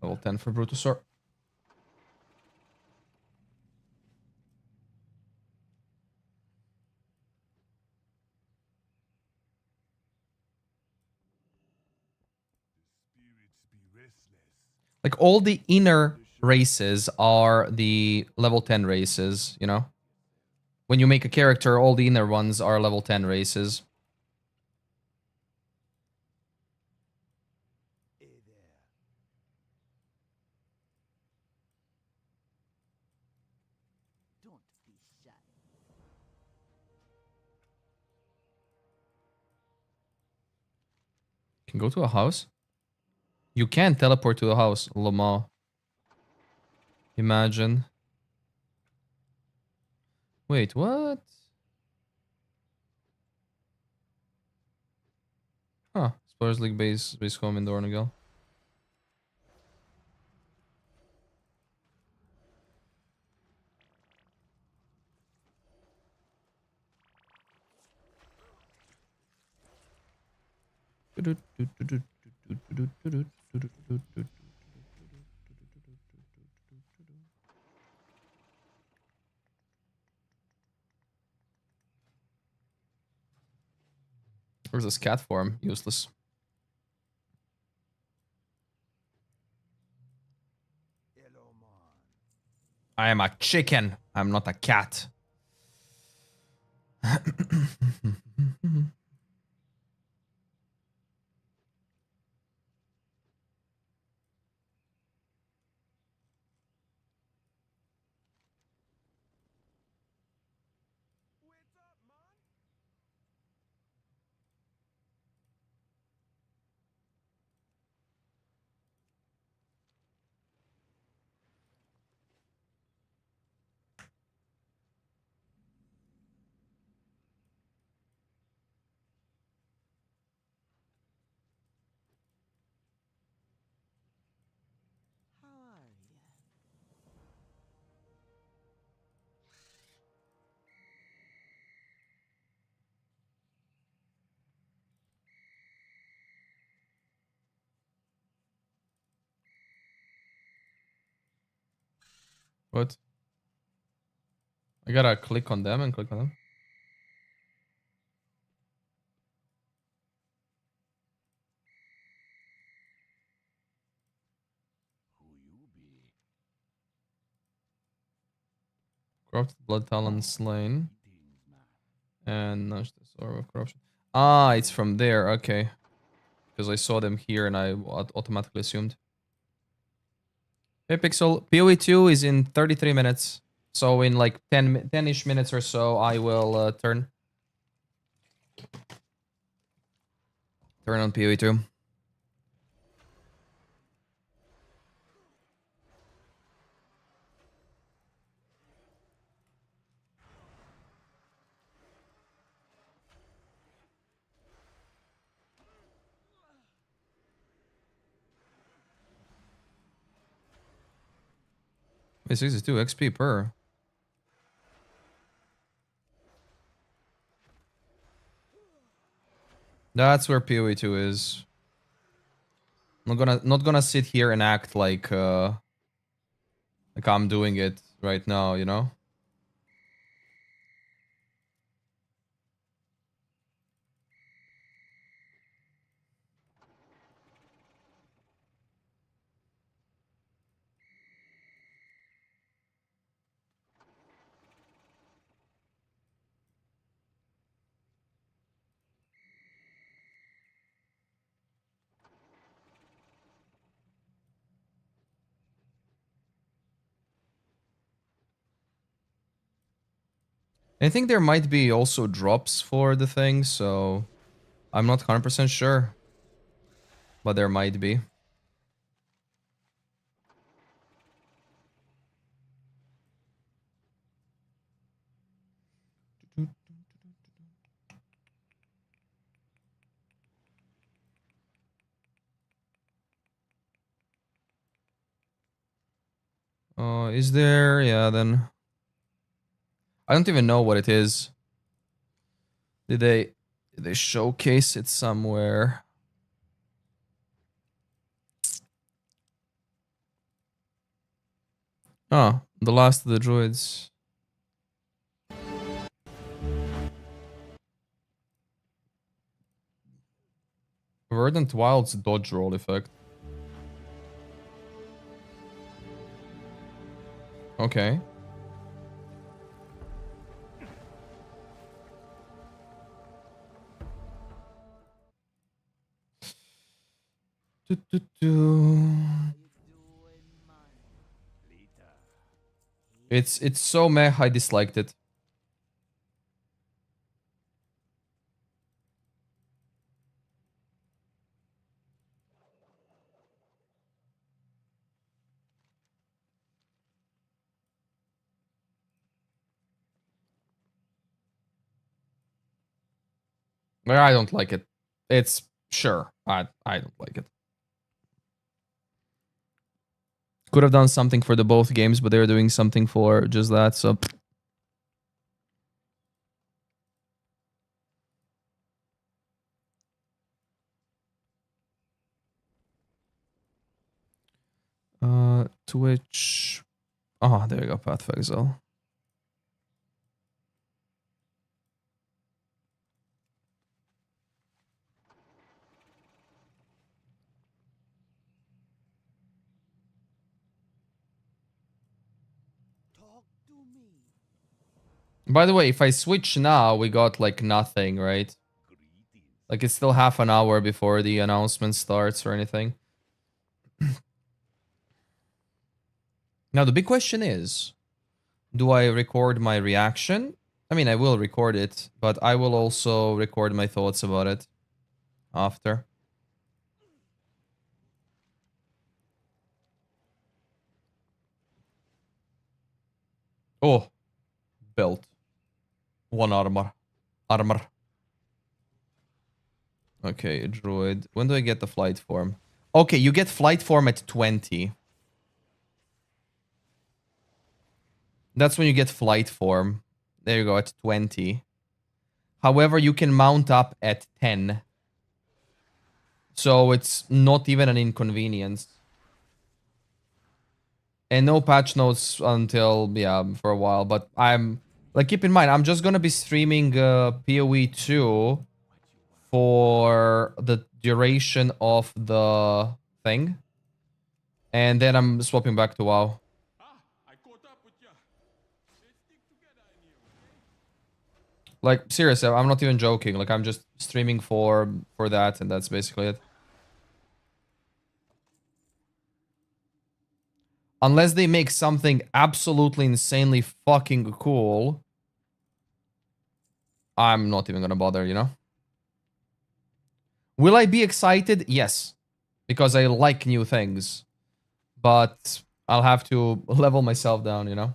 S1: Level 10 for Brutosaur. Like all the inner races are the level 10 races, you know? When you make a character, all the inner ones are level 10 races.
S8: Don't be shy.
S1: Can go to a house? You can teleport to a house, Lamar. Imagine. Wait, what? Huh. Spurs League base home in Dornegal. Where's this cat form? Useless. I am a chicken. I'm not a cat. What? I gotta click on them and click on them. Corrupted Blood Talon slain. And nudge the Sword of Corruption. Ah, it's from there. Okay. Because I saw them here and I automatically assumed. Hey, Pixel. PoE2 is in 33 minutes. So in like 10-ish minutes or so, I will turn on PoE2. Wait, 62 XP per. That's where PoE2 is. Not gonna sit here and act like I'm doing it right now, you know? I think there might be also drops for the thing, so I'm not 100% sure. But there might be. Is there? Yeah, then. I don't even know what it is. Did they showcase it somewhere? Oh, the last of the druids. Verdant Wild's dodge roll effect. Okay. Do, do, do. It's so meh, I disliked it. But I don't like it. It's sure. I don't like it. Could have done something for the both games, but they're doing something for just that, so Twitch. Oh, there you go, Path of Exile. By the way, if I switch now, we got like nothing, right? Like it's still half an hour before the announcement starts or anything. Now the big question is, do I record my reaction? I mean, I will record it, but I will also record my thoughts about it after. Oh, belt. 1 armor. Armor. Okay, druid. When do I get the flight form? Okay, you get flight form at 20. That's when you get flight form. There you go, at 20. However, you can mount up at 10. So it's not even an inconvenience. And no patch notes until, yeah, for a while. But I'm, like, keep in mind, I'm just gonna be streaming PoE 2 for the duration of the thing. And then I'm swapping back to WoW. Like, seriously, I'm not even joking. Like, I'm just streaming for that, and that's basically it. Unless they make something absolutely insanely fucking cool, I'm not even gonna bother, you know? Will I be excited? Yes. Because I like new things. But I'll have to level myself down, you know?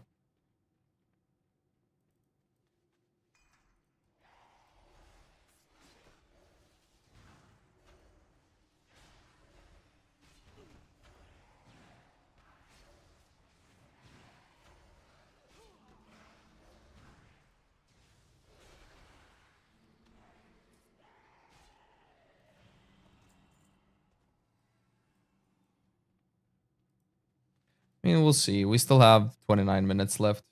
S1: I mean, we'll see. We still have 29 minutes left.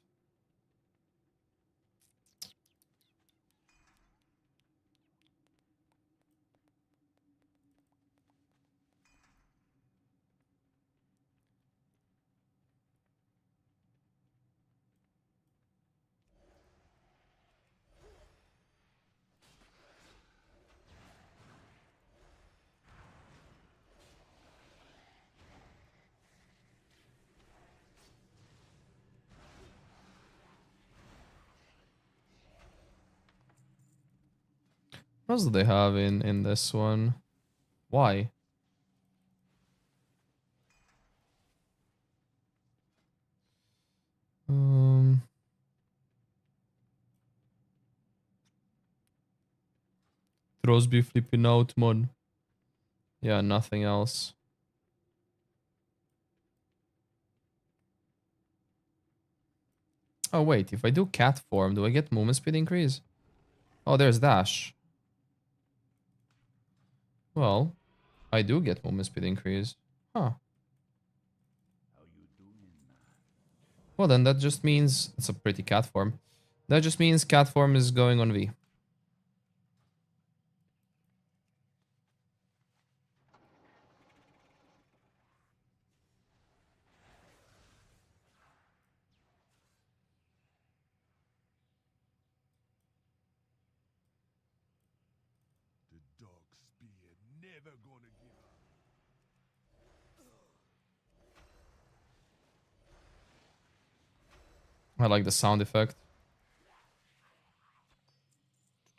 S1: What else do they have in this one? Why? Throsby flipping out, man. Yeah, nothing else. Oh, wait. If I do cat form, do I get movement speed increase? Oh, there's dash. Well, I do get movement speed increase. Huh. Well, then that just means... It's a pretty cat form. That just means cat form is going on V.
S3: never gonna give up.
S1: I like the sound effect.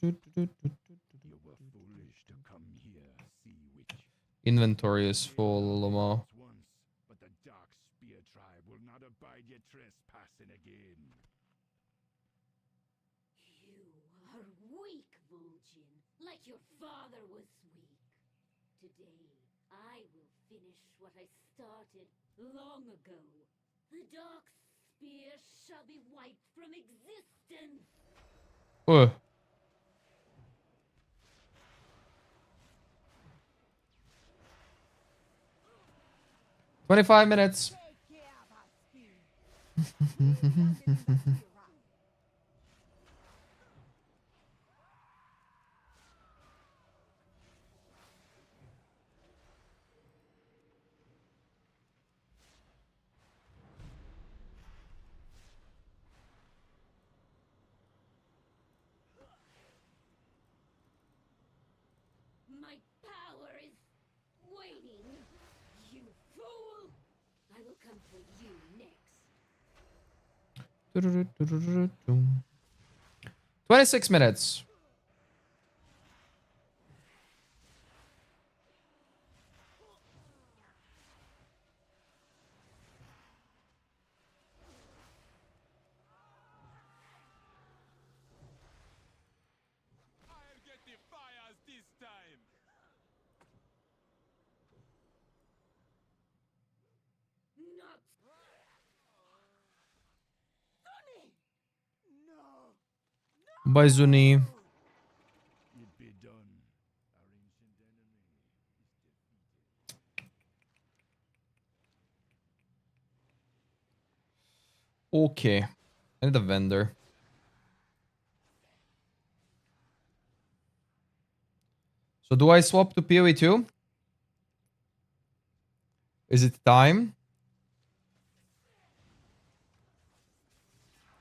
S3: You were foolish to come here, Sea Witch.
S1: Inventory is full, Lama.
S3: Once, but the Dark Spear tribe will not abide your trespassing again.
S2: You are weak, Vol'jin, like your father was weak. Today, I will finish what I started long ago. The Dark Spear shall be wiped from existence.
S1: Ugh. "25 minutes."
S2: My power is waning. You fool! I will come for you next.
S1: 26 minutes.
S3: I'll get the fires this time.
S2: Not. Sonny! No!
S1: Bye, Zuni.
S3: It be done. Our ancient enemy is defeated.
S1: Okay. I need a vendor. So do I swap to PoE 2? Is it time?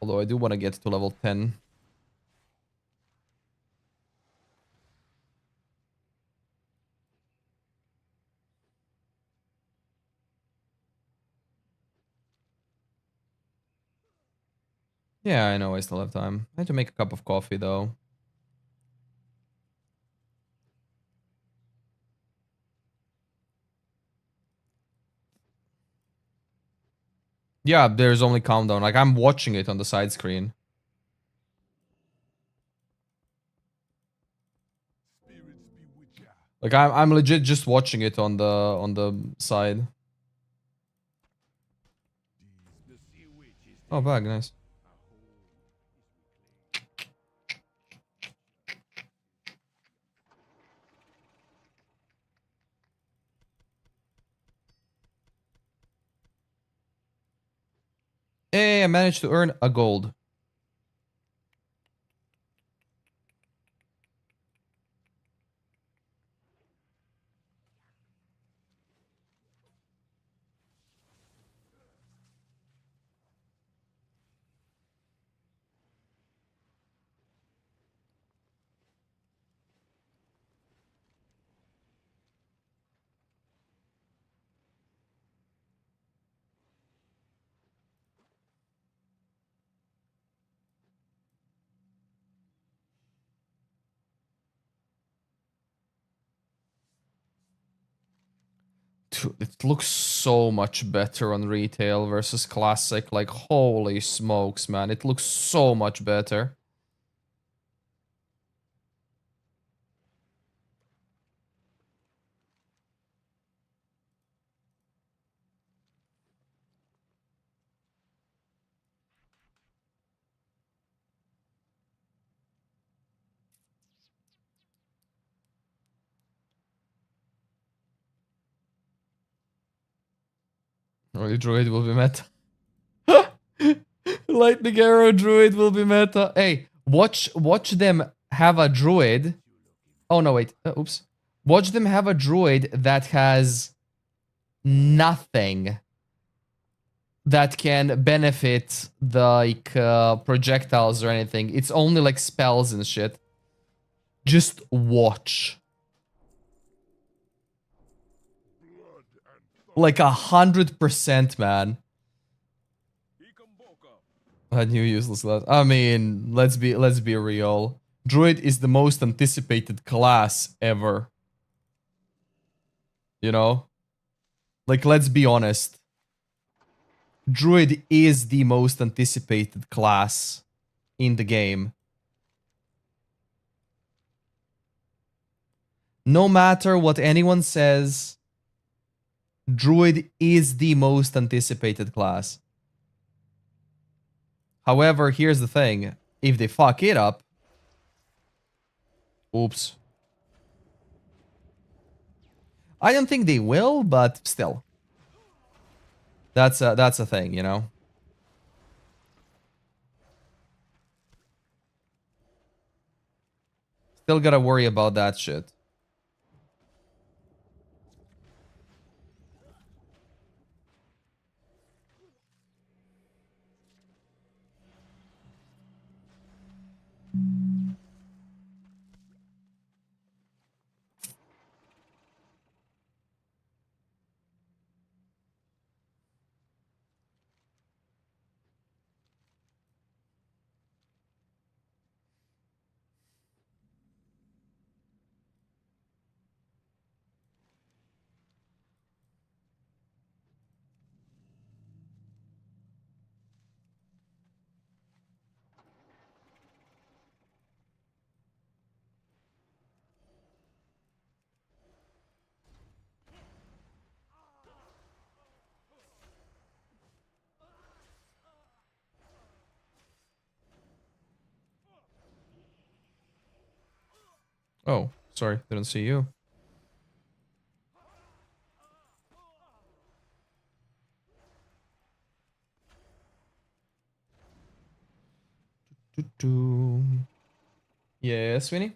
S1: Although I do want to get to level 10. Yeah, I know I still have time. I have to make a cup of coffee though. Yeah, there's only countdown. Like I'm watching it on the side screen.
S3: Spirits bewitch ya.
S1: Like I'm legit just watching it on the side.
S3: The Sea Witch is
S1: Oh, bag, nice. Hey, I managed to earn a gold. Dude, it looks so much better on retail versus classic. Like, holy smokes, man. It looks so much better. Only druid will be meta. Lightning arrow druid will be meta. Hey, watch them have a druid. Oh no, wait. Oops. Watch them have a druid that has nothing that can benefit the like projectiles or anything. It's only like spells and shit. Just watch.
S9: Like 100%, man. A new useless class. I mean, let's be real. Druid is the most anticipated class ever. You know? Like, let's be honest. Druid is the most anticipated class in the game. No matter what anyone says, Druid is the most anticipated class. However, here's the thing. If they fuck it up... Oops. I don't think they will, but still. That's a thing, you know? Still gotta worry about that shit. Oh, sorry, didn't see you. Yeah, Sweeney?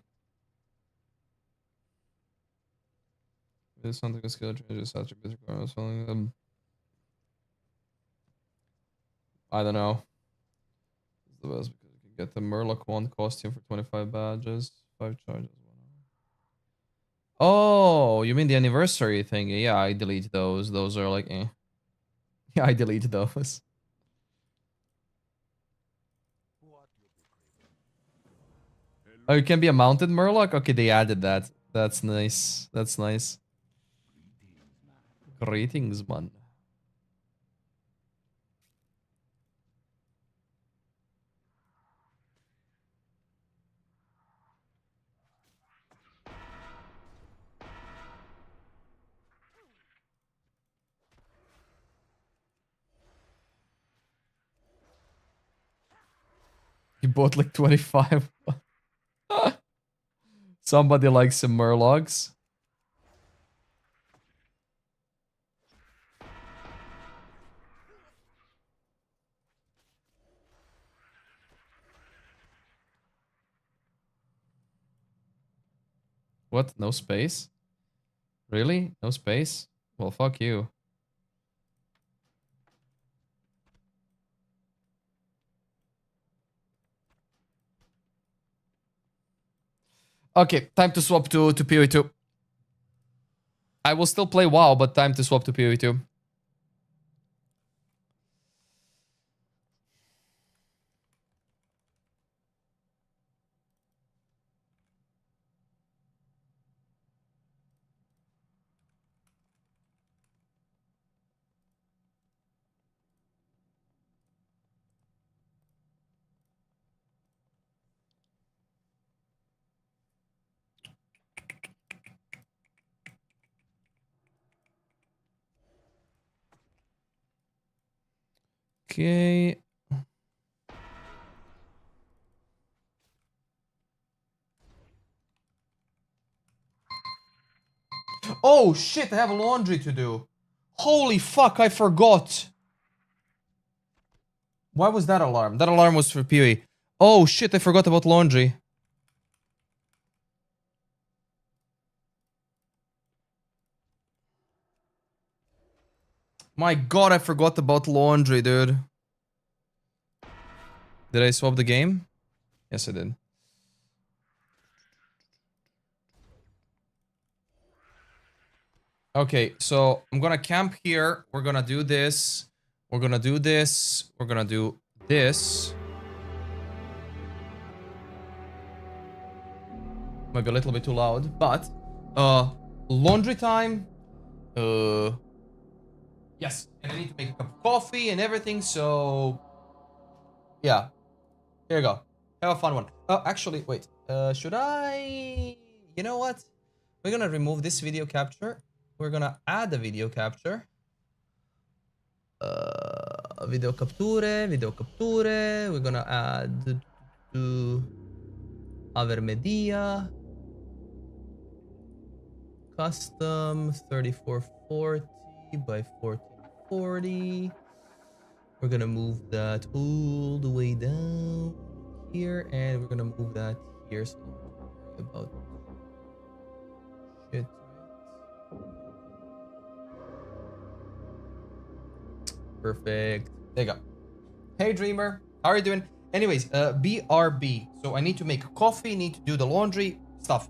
S9: There's something a skill changes such a basic I don't know. It's the best because you can get the Murloc 1 costume for 25 badges, 5 charges. Oh, you mean the anniversary thing? Yeah, I delete those. Those are like, eh. Yeah, I delete those. Oh, you can be a mounted Murloc? Okay, they added that. That's nice. That's nice. Greetings, man. You bought like 25. Somebody likes some Murlocs. What? No space? Really? No space? Well, fuck you. Okay, time to swap to PoE2. I will still play WoW, but time to swap to PoE2. Okay. Oh shit, I have laundry to do. Holy fuck, I forgot. Why was that alarm? That alarm was for PoE. Oh shit, I forgot about laundry. My god, I forgot about laundry, dude. Did I swap the game? Yes, I did.
S1: Okay, so I'm gonna camp here. We're gonna do this. We're gonna do this. We're gonna do this. Might be a little bit too loud, but laundry time. Yes, and I need to make a cup of coffee and everything. So yeah, here you go. Have a fun one. Actually, wait. Should I? You know what? We're gonna remove this video capture. We're gonna add a video capture. Video capture, video capture. We're gonna add to other media. Custom 3440 by 1440. We're gonna move that all the way down here, and we're gonna move that here, so don't worry about shit, right? Perfect. There you go. Hey, Dreamer. How are you doing? Anyways, BRB. So I need to make coffee, need to do the laundry, stuff.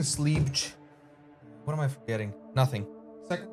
S1: Sleep. What am I forgetting? Nothing. Second.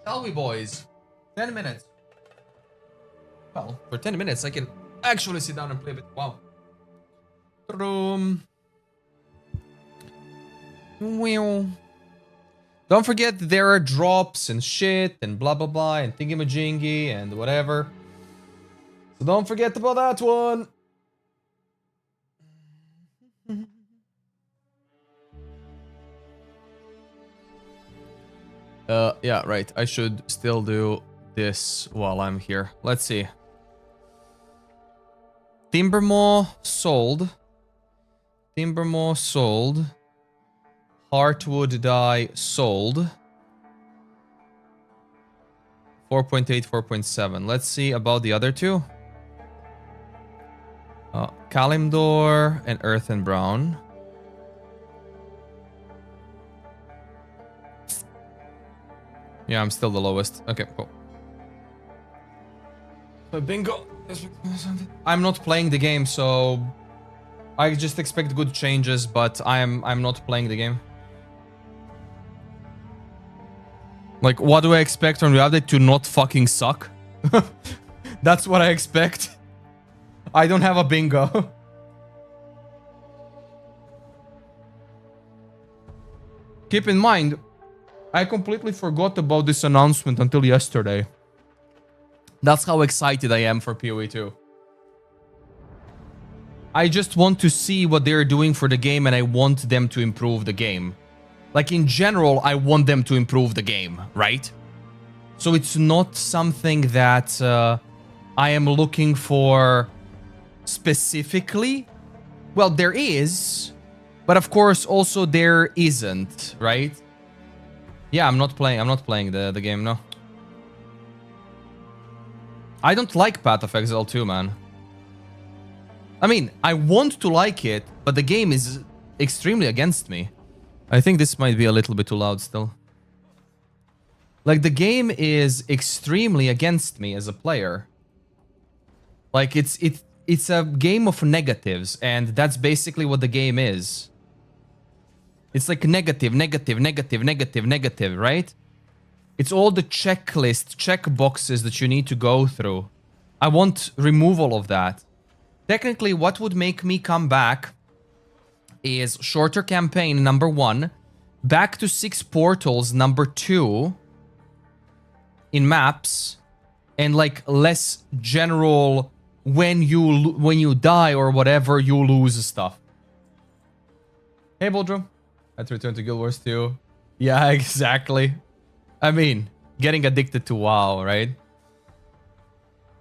S9: Shall we, boys? 10 minutes. Well, for 10 minutes, I can actually sit down and play a bit. Wow. Well. Don't forget there are drops and shit and blah blah blah and thingamajingy and whatever. So don't forget about that one. Yeah, right. I should still do this while I'm here. Let's see. Timbermaw sold. Timbermaw sold. Heartwood dye sold. 4.8, 4.7. Let's see about the other two. Kalimdor and Earth and Brown. Yeah, I'm still the lowest. Okay, cool. Bingo. I'm not playing the game, so I just expect good changes, but I'm not playing the game. Like, what do I expect from the update? To not fucking suck? That's what I expect. I don't have a bingo. Keep in mind, I completely forgot about this announcement until yesterday. That's how excited I am for PoE2. I just want to see what they're doing for the game and I want them to improve the game. Like, in general, I want them to improve the game, right? So it's not something that I am looking for specifically. Well, there is, but of course also there isn't, right? Yeah, I'm not playing the game, no. I don't like Path of Exile 2, man. I mean, I want to like it, but the game is extremely against me. I think this might be a little bit too loud still. Like, the game is extremely against me as a player. Like, it's a game of negatives, and that's basically what the game is. It's like negative, negative, negative, negative, negative, right? It's all the checklist, check boxes that you need to go through. I want removal of that. Technically, what would make me come back is shorter campaign, number 1. Back to 6 portals, number 2. In maps. And like less general, when you die or whatever, you lose stuff. Hey, Boldrum. I had to return to Guild Wars 2. Yeah, exactly. I mean, getting addicted to WoW, right?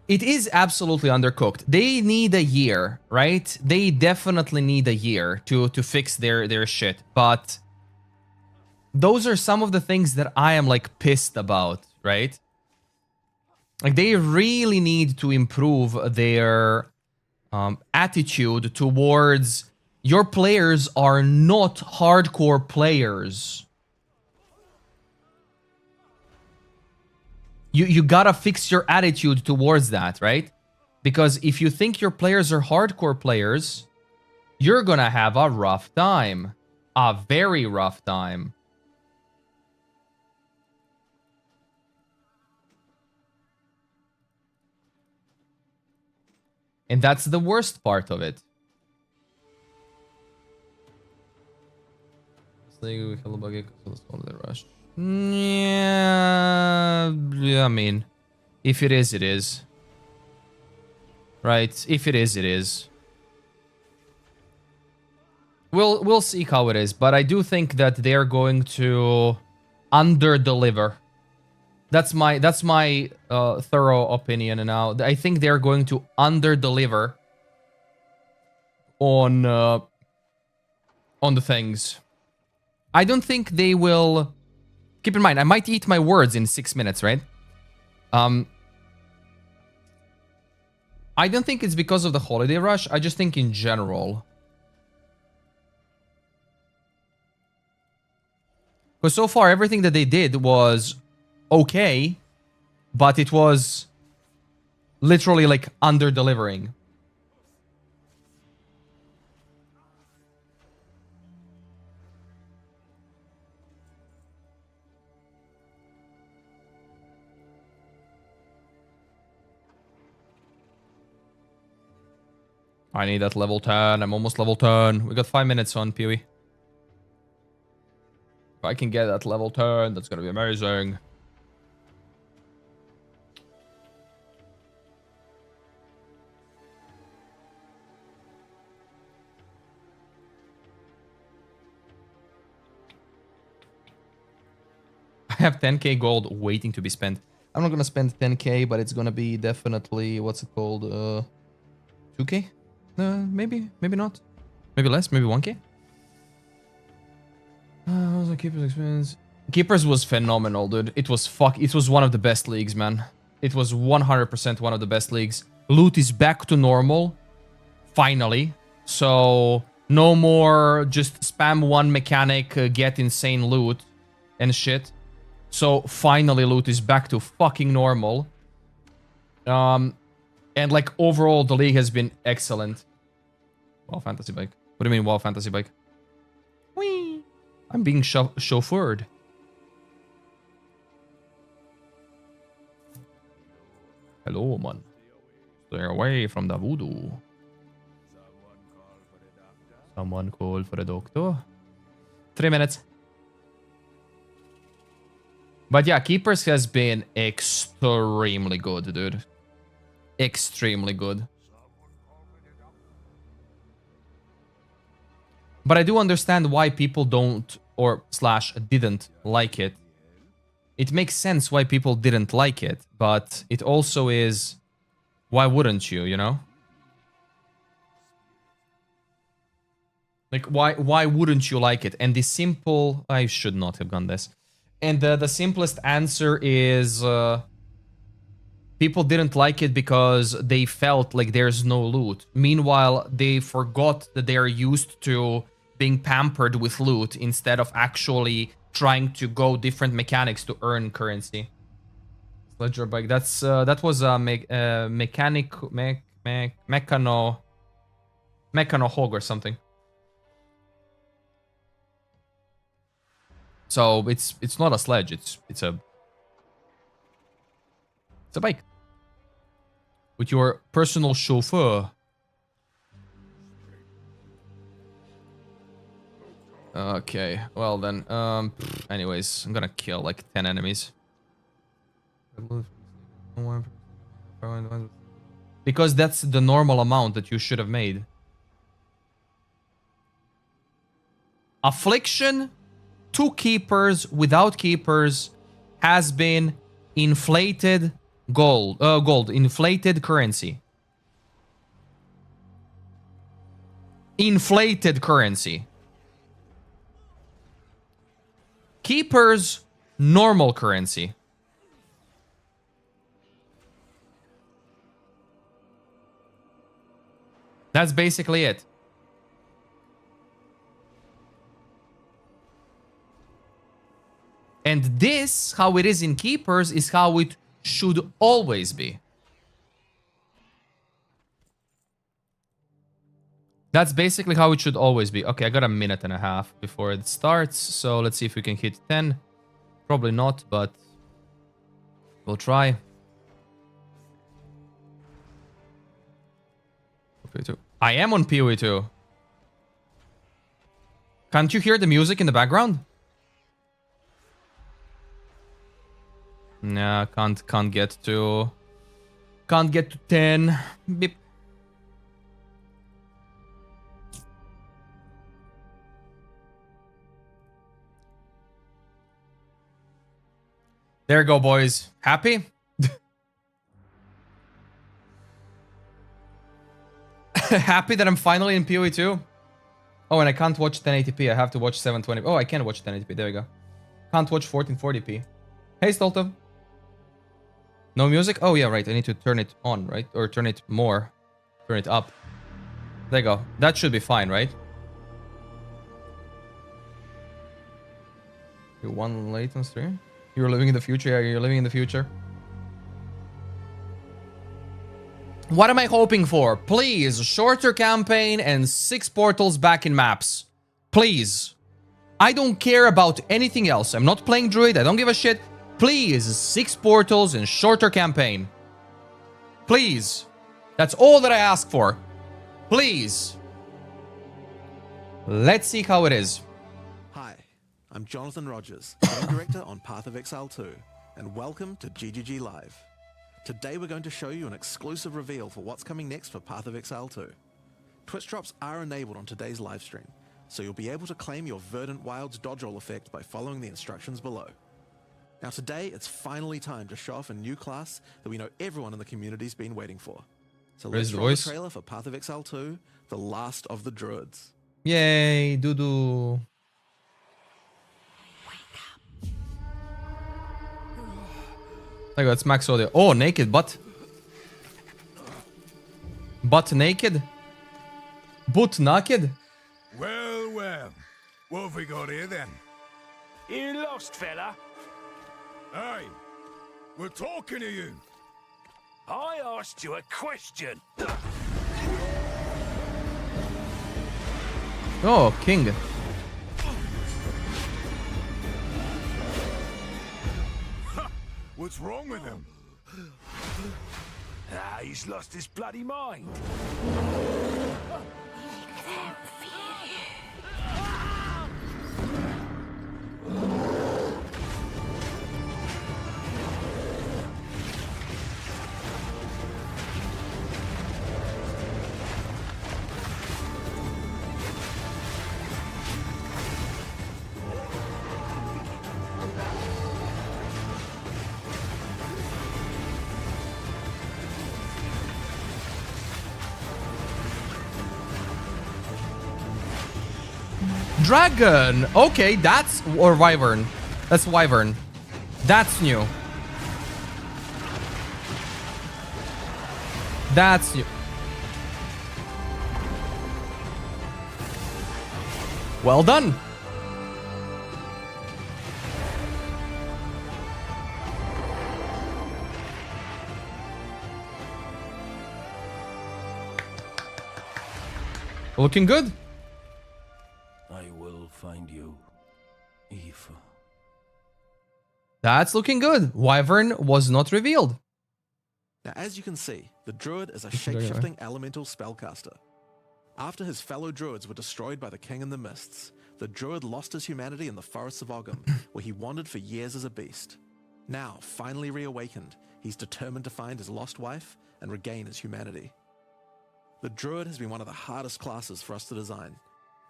S9: It is absolutely undercooked. They need a year, right? They definitely need a year to fix their shit. But those are some of the things that I am like pissed about, right? Like, they really need to improve their attitude towards your players are not hardcore players. You gotta fix your attitude towards that, right? Because if you think your players are hardcore players, you're gonna have a rough time. A very rough time. And that's the worst part of it. Yeah, I mean, if it is, it is. Right? If it is, it is. We'll see how it is, but I do think that they're going to under-deliver. That's my thorough opinion now. I think they're going to under-deliver on the things. I don't think they will. Keep in mind, I might eat my words in 6 minutes, right? I don't think it's because of the holiday rush. I just think in general. Because so far, everything that they did was okay, but it was literally like under-delivering.
S1: I need that level 10. I'm almost level 10. We got 5 minutes on PoE. If I can get that level 10, that's gonna be amazing. I have 10k gold waiting to be spent. I'm not gonna spend 10k, but it's gonna be definitely, what's it called? 2k? Maybe not. Maybe less, maybe 1k? What was the Keeper's experience? Keepers was phenomenal, dude. It was one of the best leagues, man. It was 100% one of the best leagues. Loot is back to normal. Finally. So, no more just spam one mechanic, get insane loot and shit. So, finally loot is back to fucking normal. And like, overall, the league has been excellent. WoW Fantasy Bike. What do you mean, WoW Fantasy Bike? Whee! I'm being chauffeured. Hello, man. Stay away from the voodoo. Someone call for the doctor. 3 minutes. But yeah, Keepers has been extremely good, dude. Extremely good. But I do understand why people don't or / didn't like it. It makes sense why people didn't like it, but it also is, why wouldn't you, you know? Like, why wouldn't you like it? And the simple... I should not have done this. And the simplest answer is... people didn't like it because they felt like there's no loot. Meanwhile, they forgot that they are used to being pampered with loot instead of actually trying to go different mechanics to earn currency. Sledger bike. That was a mechano hog or something. So it's not a sledge. It's a bike with your personal chauffeur. Okay, well then, anyways, I'm gonna kill like 10 enemies. Because that's the normal amount that you should have made. Affliction, 2 keepers, without keepers, has been inflated inflated currency. Inflated currency. Keepers, normal currency. That's basically it. And this, how it is in Keepers, is how it should always be. That's basically how it should always be. Okay, I got a minute and a half before it starts, so let's see if we can hit 10. Probably not, but we'll try. PoE2. I am on PoE2. Can't you hear the music in the background? Nah, can't get to 10. Beep. There you go, boys. Happy? Happy that I'm finally in PoE2? Oh, and I can't watch 1080p. I have to watch 720p. Oh, I can watch 1080p. There we go. Can't watch 1440p. Hey, Stolto. No music? Oh, yeah, right. I need to turn it on, right? Or turn it more. Turn it up. There you go. That should be fine, right? You're 1 late on stream? You're living in the future? Yeah, you're living in the future. What am I hoping for? Please, shorter campaign and 6 portals back in maps. Please. I don't care about anything else. I'm not playing Druid. I don't give a shit. Please, 6 portals and shorter campaign. Please. That's all that I ask for. Please. Let's see how it is.
S10: Hi, I'm Jonathan Rogers, Game Director on Path of Exile 2, and welcome to GGG Live. Today we're going to show you an exclusive reveal for what's coming next for Path of Exile 2. Twitch drops are enabled on today's livestream, so you'll be able to claim your Verdant Wilds dodge roll effect by following the instructions below. Now today, it's finally time to show off a new class that we know everyone in the community's been waiting for. So let's roll the trailer for Path of Exile 2, The Last of the Druids.
S1: Yay, Dudu. I got max audio. Oh, naked butt. Butt naked? Butt naked?
S5: Well, well. What have we got here then?
S7: You lost, fella?
S5: Hey, we're talking to you.
S7: I asked you a question.
S1: Oh, king.
S5: What's wrong with him?
S7: He's lost his bloody mind.
S1: Dragon. Okay, that's or wyvern. That's wyvern. That's new. That's new. Well done. Looking good.
S7: I will find you, Eve.
S1: That's looking good. Wyvern was not revealed.
S10: Now, as you can see, the Druid is a shape-shifting elemental spellcaster. After his fellow Druids were destroyed by the King in the Mists, the Druid lost his humanity in the forests of Ogham, where he wandered for years as a beast. Now, finally reawakened, he's determined to find his lost wife and regain his humanity. The Druid has been one of the hardest classes for us to design.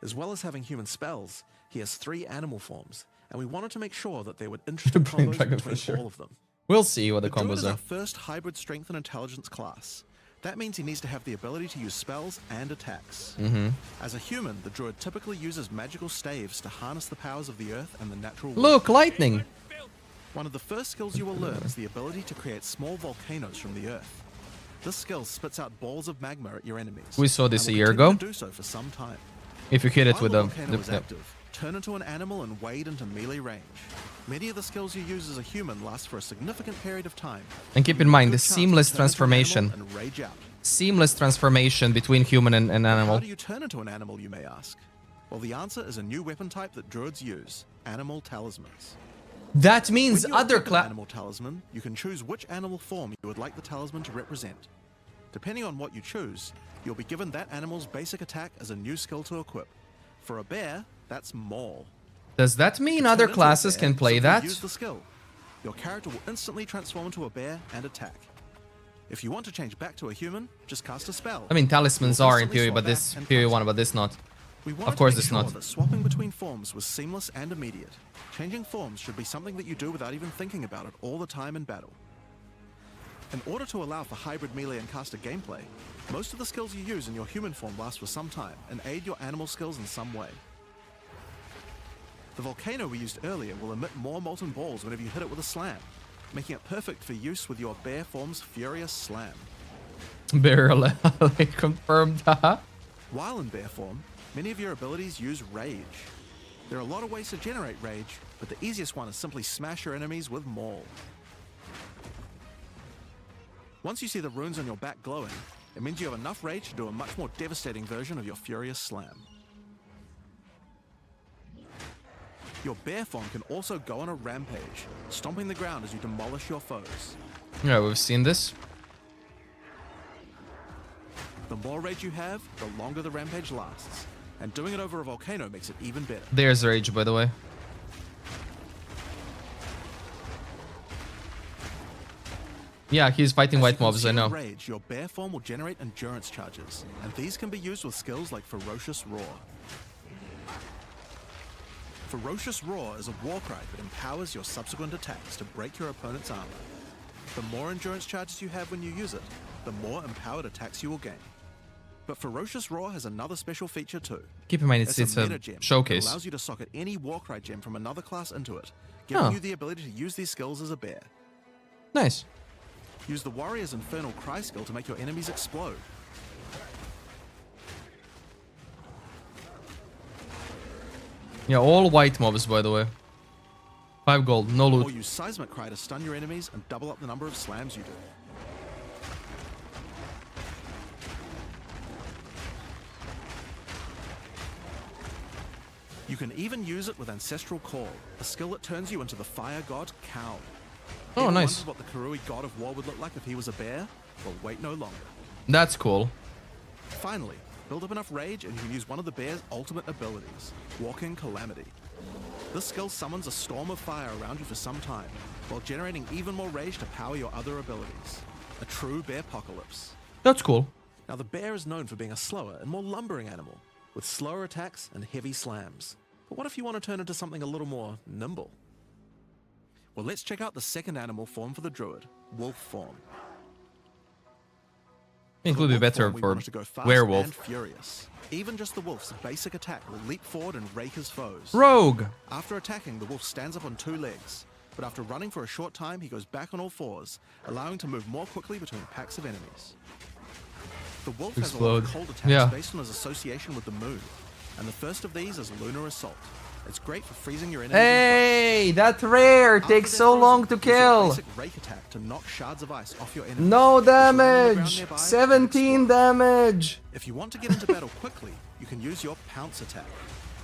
S10: As well as having human spells, he has 3 animal forms, and we wanted to make sure that there were interesting combos between all of them.
S1: We'll see what the
S10: Druid
S1: combos
S10: is
S1: are.
S10: our first hybrid strength and intelligence class. That means he needs to have the ability to use spells and attacks. As a human, the Druid typically uses magical staves to harness the powers of the earth and the natural world.
S1: Look, lightning.
S10: One of the first skills you will learn is the ability to create small volcanoes from the earth. This skill spits out balls of magma at your enemies.
S1: We saw this
S10: and
S1: a
S10: will
S1: year
S10: continue
S1: ago.
S10: to do so for some time.
S1: If you hit it
S10: While
S1: with
S10: the
S1: a...
S10: volcano is active, turn into an animal and wade into melee range. Many of the skills you use as a human last for a significant period of time.
S1: And keep in mind the seamless transformation.
S10: And rage out.
S1: Seamless transformation between human and animal.
S10: How do you turn into an animal, you may ask? Well, the answer is a new weapon type that Druids use, animal talismans.
S1: That means
S10: When you
S1: other
S10: equip an animal talisman, you can choose which animal form you would like the talisman to represent. Depending on what you choose, you'll be given that animal's basic attack as a new skill to equip. For a bear, that's Maul.
S1: Does that mean
S10: To
S1: other
S10: turn into a
S1: classes
S10: bear,
S1: can play
S10: simply
S1: that?
S10: Use the skill. Your character will instantly transform into a bear and attack. If you want to change back to a human, just cast a spell.
S1: I mean, talismans
S10: You'll
S1: are in
S10: instantly
S1: PoE, but
S10: swap
S1: this
S10: back and
S1: PoE
S10: cast
S1: 1,
S10: it.
S1: but this not.
S10: We wanted
S1: Of course
S10: to make
S1: it's
S10: sure
S1: not.
S10: that swapping between forms was seamless and immediate. Changing forms should be something that you do without even thinking about it all the time in battle. In order to allow for hybrid melee and caster gameplay, most of the skills you use in your human form last for some time and aid your animal skills in some way. The volcano we used earlier will emit more molten balls whenever you hit it with a slam, making it perfect for use with your bear form's furious slam.
S1: Barely confirmed.
S10: While in bear form, many of your abilities use rage. There are a lot of ways to generate rage, but the easiest one is simply smash your enemies with Maul. Once you see the runes on your back glowing, it means you have enough rage to do a much more devastating version of your furious slam. Your bear form can also go on a rampage, stomping the ground as you demolish your foes.
S1: Yeah, we've seen this.
S10: The more rage you have, the longer the rampage lasts. And doing it over a volcano makes it even better.
S1: There's rage, by the way. Yeah, he's fighting white mobs, I know.
S10: Rage, your bear form will generate endurance charges, and these can be used with skills like Ferocious Roar. Ferocious Roar is a war cry that empowers your subsequent attacks to break your opponent's armor. The more endurance charges you have when you use it, the more empowered attacks you will gain. But Ferocious Roar has another special feature too.
S1: Keep in mind, it's a
S10: meta gem
S1: showcase.
S10: that allows you to socket any Warcry gem from another class into it, giving you the ability to use these skills as a bear.
S1: Nice.
S10: Use the Warrior's Infernal Cry skill to make your enemies explode.
S1: Yeah, all white mobs, by the way. 5 gold, no loot.
S10: Or use Seismic Cry to stun your enemies and double up the number of slams you do. You can even use it with Ancestral Call, a skill that turns you into the fire god Cow.
S1: Oh,
S10: Ever
S1: nice.
S10: wondered what the Karui god of war would look like if he was a bear? Well, wait no longer.
S1: That's cool.
S10: Finally, build up enough rage and you can use one of the bear's ultimate abilities, Walking Calamity. This skill summons a storm of fire around you for some time, while generating even more rage to power your other abilities. A true bear apocalypse.
S1: That's cool.
S10: Now the bear is known for being a slower and more lumbering animal, with slower attacks and heavy slams. But what if you want to turn into something a little more nimble? Well, let's check out the second animal form for the druid, wolf form.
S1: It would be better for werewolf.
S10: And furious. Even just the wolf's basic attack will leap forward and rake his foes.
S1: Rogue!
S10: After attacking, the wolf stands up on 2 legs, but after running for a short time, he goes back on all 4s, allowing to move more quickly between packs of enemies. The wolf has a lot of cold attacks based on his association with the moon, and the first of these is Lunar Assault. It's great for freezing your enemies.
S1: Hey, that rare takes so long to kill.
S10: Basic rake attack to knock shards of ice off your enemies.
S1: No damage. 17 damage.
S10: If you want to get into battle quickly, you can use your Pounce attack.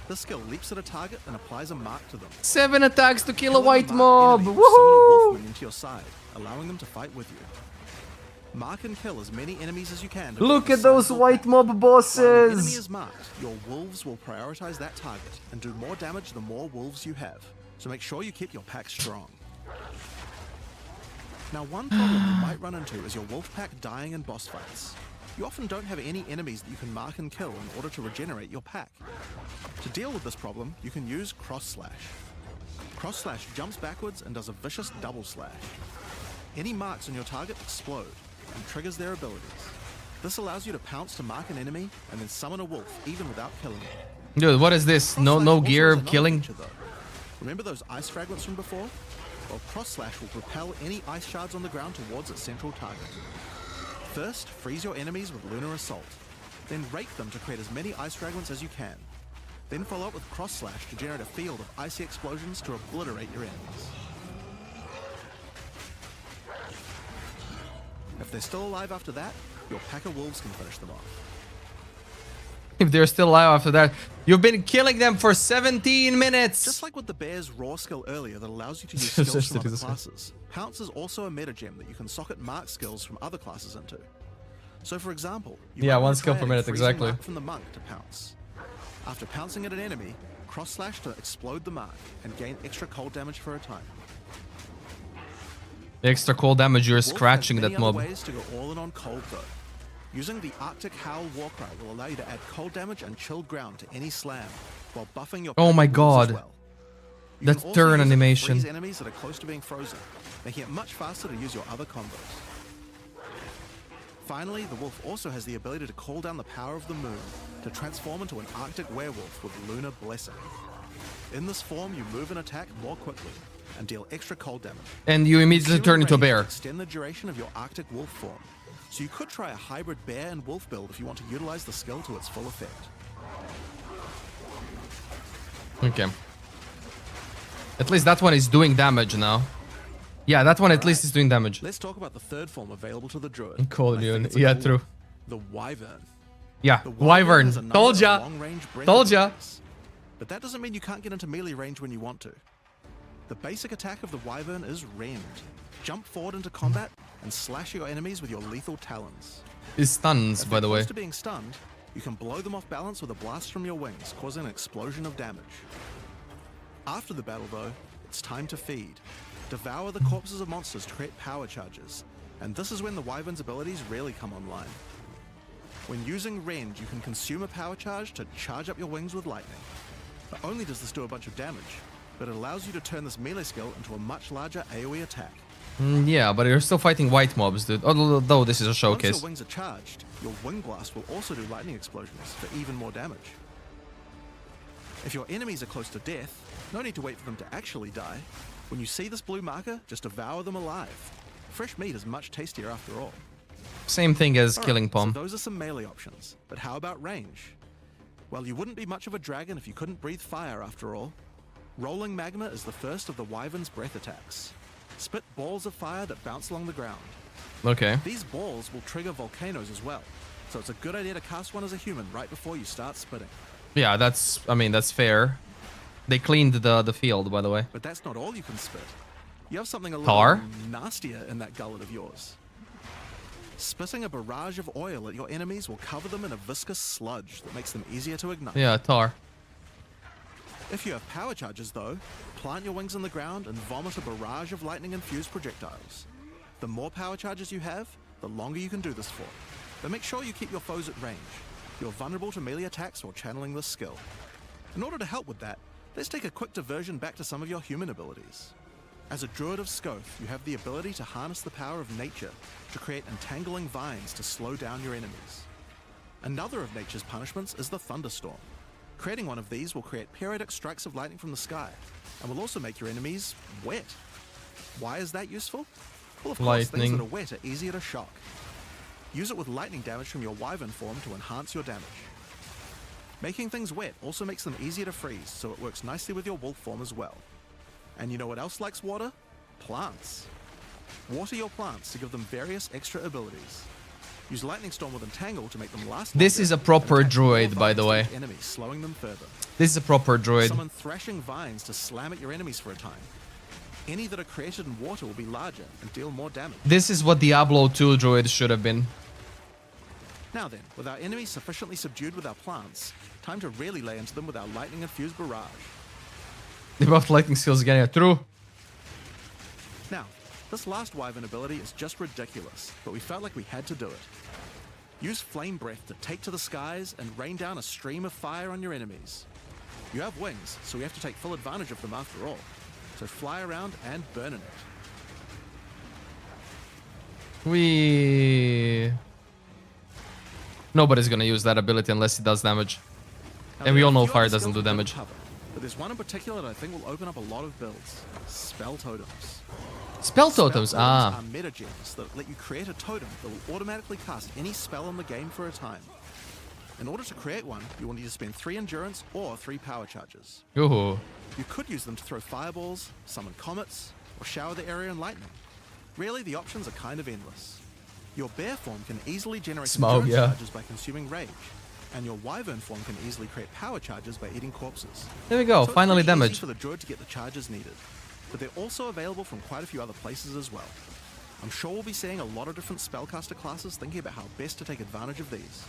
S10: This skill leaps at a target and applies a mark to them.
S1: 7 attacks to kill a white mob.
S10: Woohoo! Summon a wolfman into your side, allowing them to fight with you. Mark and kill as many enemies as you can.
S1: Look at those white mob bosses.
S10: While an enemy is marked, your wolves will prioritize that target and do more damage the more wolves you have. So make sure you keep your pack strong. Now, one problem you might run into is your wolf pack dying in boss fights. You often don't have any enemies that you can mark and kill in order to regenerate your pack. To deal with this problem, you can use Cross Slash. Cross Slash jumps backwards and does a vicious double slash. Any marks on your target explode and triggers their abilities. This allows you to pounce to mark an enemy and then summon a wolf even without killing it.
S1: Dude, what is this? No gear killing?
S10: Feature, remember those ice fragments from before? Well, Cross Slash will propel any ice shards on the ground towards its central target. First, freeze your enemies with Lunar Assault. Then rake them to create as many ice fragments as you can. Then follow up with Cross Slash to generate a field of icy explosions to obliterate your enemies. If they're still alive after that, your pack of wolves can finish them off.
S1: If they're still alive after that, you've been killing them for 17 minutes.
S10: Just like with the bear's raw skill earlier that allows you to use skills from other classes, Pounce is also a meta gem that you can socket mark skills from other classes into. So for example, you
S1: one skill per minute, exactly.
S10: From the monk to pounce. After pouncing at an enemy, cross slash to explode the mark and gain extra cold damage for a time.
S1: Extra cold damage, you're scratching that mob.
S10: Ways to go all in on cold though. Using the Arctic Howl Warcry will allow you to add cold damage and chilled ground to any slam, while buffing your
S1: oh my god,
S10: well.
S1: that turn animation.
S10: Freeze enemies that are close to being frozen, making it much faster to use your other combos. Finally, the wolf also has the ability to call down the power of the moon to transform into an Arctic werewolf with Lunar Blessing. In this form, you move and attack more quickly and deal extra cold damage.
S1: And you immediately turn into a bear.
S10: Extend the duration of your Arctic wolf form. So you could try a hybrid bear and wolf build if you want to utilize the skill to its full effect.
S1: Okay. At least that one is doing damage now. Yeah, that one at least is doing damage.
S10: Let's talk about the third form available to the druid.
S1: Cold immune. Yeah, true.
S10: The wyvern.
S1: Yeah, wyvern. Told ya. Told ya.
S10: But that doesn't mean you can't get into melee range when you want to. The basic attack of the wyvern is rend. Jump forward into combat and slash your enemies with your lethal talons.
S1: It stuns,
S10: If
S1: by
S10: they're
S1: the
S10: close
S1: way.
S10: to being stunned, you can blow them off balance with a blast from your wings, causing an explosion of damage. After the battle, though, it's time to feed. Devour the corpses of monsters to create power charges, and this is when the Wyvern's abilities really come online. When using Rend, you can consume a power charge to charge up your wings with lightning. Not only does this do a bunch of damage, but it allows you to turn this melee skill into a much larger AoE attack.
S1: Yeah, but you're still fighting white mobs, dude. Although this is a showcase.
S10: Once your wings are charged, your wing blast will also do lightning explosions for even more damage. If your enemies are close to death, no need to wait for them to actually die. When you see this blue marker, just devour them alive. Fresh meat is much tastier after all.
S1: Same thing as killing
S10: So
S1: Pom.
S10: those are some melee options, but how about range? Well, you wouldn't be much of a dragon if you couldn't breathe fire after all. Rolling magma is the first of the Wyvern's breath attacks. Spit balls of fire that bounce along the ground.
S1: Okay.
S10: These balls will trigger volcanoes as well, so it's a good idea to cast one as a human right before you start spitting.
S1: Yeah, that's fair. They cleaned the field, by the way.
S10: But that's not all you can spit. You have something a
S1: Tar?
S10: little nastier in that gullet of yours. Spitting a barrage of oil at your enemies will cover them in a viscous sludge that makes them easier to ignite.
S1: Yeah, tar.
S10: If you have power charges, though, plant your wings in the ground and vomit a barrage of lightning-infused projectiles. The more power charges you have, the longer you can do this for. But make sure you keep your foes at range. You're vulnerable to melee attacks while channeling this skill. In order to help with that, let's take a quick diversion back to some of your human abilities. As a druid of Scoth, you have the ability to harness the power of nature to create entangling vines to slow down your enemies. Another of nature's punishments is the thunderstorm. Creating one of these will create periodic strikes of lightning from the sky, and will also make your enemies wet. Why is that useful? Well, of course, things
S1: Lightning.
S10: that are wet are easier to shock. Use it with lightning damage from your wyvern form to enhance your damage. Making things wet also makes them easier to freeze, so it works nicely with your wolf form as well. And you know what else likes water? Plants. Water your plants to give them various extra abilities. Use Lightning Storm with Entangle to make them last
S1: This
S10: longer,
S1: is a
S10: and
S1: proper
S10: attach more
S1: druid, by the
S10: vines
S1: way.
S10: to each enemy, slowing them further.
S1: This is a proper druid.
S10: Summon Thrashing Vines to slam at your enemies for a time. Any that are created in water will be larger and deal more damage.
S1: This is what Diablo 2 druid should have been.
S10: Now then, with our enemies sufficiently subdued with our plants, time to really lay into them with our lightning-infused barrage.
S1: They buffed lightning skills again. Yeah, true.
S10: Now, this last wyvern ability is just ridiculous, but we felt like we had to do it. Use Flame Breath to take to the skies and rain down a stream of fire on your enemies. You have wings, so we have to take full advantage of them after all. So fly around and burn in it.
S1: Nobody's gonna use that ability unless it does damage.
S10: Now,
S1: And we
S10: there
S1: all
S10: are a
S1: know
S10: few
S1: fire
S10: other
S1: doesn't
S10: skills
S1: do
S10: we don't
S1: damage.
S10: cover, but there's one in particular that I think will open up a lot of builds. Spell Totems.
S1: Spell totems.
S10: are meta gems that let you create a totem that will automatically cast any spell in the game for a time. In order to create one, you will need to spend 3 endurance or 3 power charges.
S1: Ooh.
S10: You could use them to throw fireballs, summon comets, or shower the area in lightning. Really, the options are kind of endless. Your bear form can easily generate
S1: Smoke,
S10: endurance
S1: yeah.
S10: charges by consuming rage, and your wyvern form can easily create power charges by eating corpses.
S1: There we go.
S10: So
S1: Finally
S10: it's pretty
S1: damage.
S10: easy for the druid to get the charges needed, but they're also available from quite a few other places as well. I'm sure we'll be seeing a lot of different spellcaster classes thinking about how best to take advantage of these.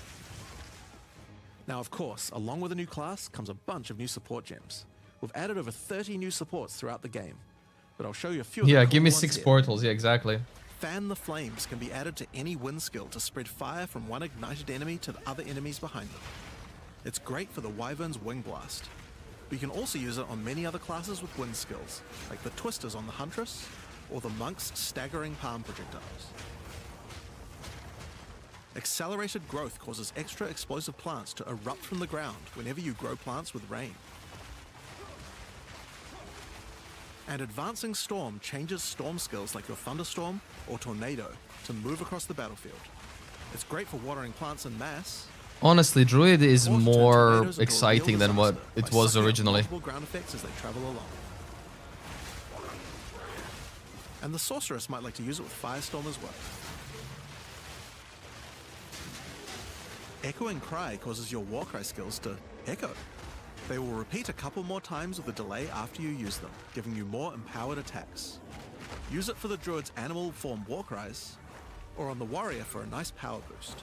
S10: Now, of course, along with a new class comes a bunch of new support gems. We've added over 30 new supports throughout the game, but I'll show you a few of the
S1: Yeah,
S10: cool
S1: give me
S10: ones
S1: 6
S10: here.
S1: portals. Yeah, exactly.
S10: Fan the Flames can be added to any wind skill to spread fire from one ignited enemy to the other enemies behind them. It's great for the Wyvern's Wing Blast. But you can also use it on many other classes with wind skills, like the Twisters on the Huntress, or the Monk's Staggering Palm Projectiles. Accelerated growth causes extra explosive plants to erupt from the ground whenever you grow plants with rain. And Advancing Storm changes storm skills like your Thunderstorm or Tornado to move across the battlefield. It's great for watering plants en masse.
S1: Honestly, druid is
S10: or to turn
S1: more
S10: tornadoes into a real
S1: exciting than what
S10: disaster
S1: it
S10: by
S1: was
S10: sucking up
S1: originally.
S10: multiple ground effects as they travel along. And the Sorceress might like to use it with Firestorm as well. Echoing Cry causes your Warcry skills to echo. They will repeat a couple more times with a delay after you use them, giving you more empowered attacks. Use it for the druid's animal form Warcries, or on the warrior for a nice power boost.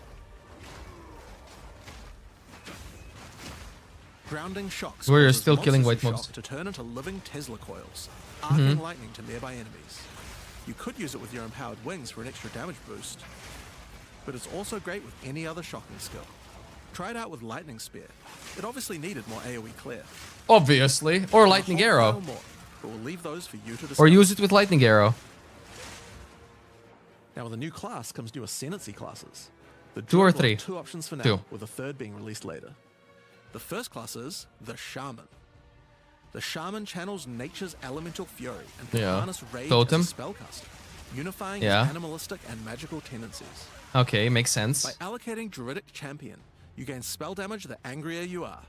S10: Grounding shocks
S1: Warrior
S10: causes
S1: still killing
S10: monsters
S1: white
S10: who
S1: mobs.
S10: shock to turn into living Tesla coils, arcing lightning to nearby enemies. You could use it with your empowered wings for an extra damage boost, but it's also great with any other shocking skill. Try it out with Lightning Spear. It obviously needed more AoE clear.
S1: Obviously. Or Lightning
S10: There's a whole
S1: Arrow.
S10: pile more, but we'll leave those for you to discover.
S1: Or use it with Lightning Arrow.
S10: Now with a new class comes new Ascendancy classes. The
S1: Two or
S10: Druid will have
S1: three?
S10: 2 options for now,
S1: Two.
S10: with a third being released later. The first class is the Shaman. The Shaman channels nature's elemental fury and can
S1: Yeah.
S10: harness rage
S1: Totem.
S10: as a spellcaster, unifying
S1: Yeah.
S10: its animalistic and magical tendencies.
S1: Okay, makes sense.
S10: By allocating Druidic Champion, you gain spell damage the angrier you are.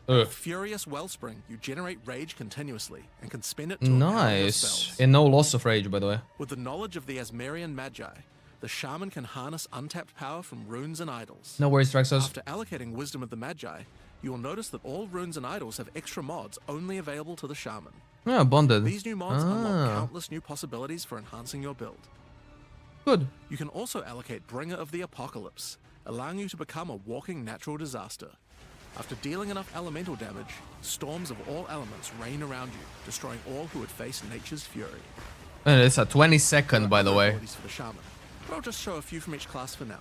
S1: Ugh.
S10: With Furious Wellspring, you generate rage continuously and can spend it to empower your
S1: Nice.
S10: spells.
S1: And no loss of rage, by the way.
S10: With the knowledge of the Asmerian Magi, the Shaman can harness untapped power from runes and idols.
S1: No worries, Draxos.
S10: After allocating Wisdom of the Magi, you will notice that all runes and idols have extra mods only available to the Shaman.
S1: Yeah, bonded.
S10: These new mods unlock countless new possibilities for enhancing your build.
S1: Good.
S10: You can also allocate Bringer of the Apocalypse, allowing you to become a walking natural disaster. After dealing enough elemental damage, storms of all elements rain around you, destroying all who would face nature's fury.
S1: And it's a 20-second, by the way.
S10: Abilities for the Shaman, but I'll just show a few from each class for now.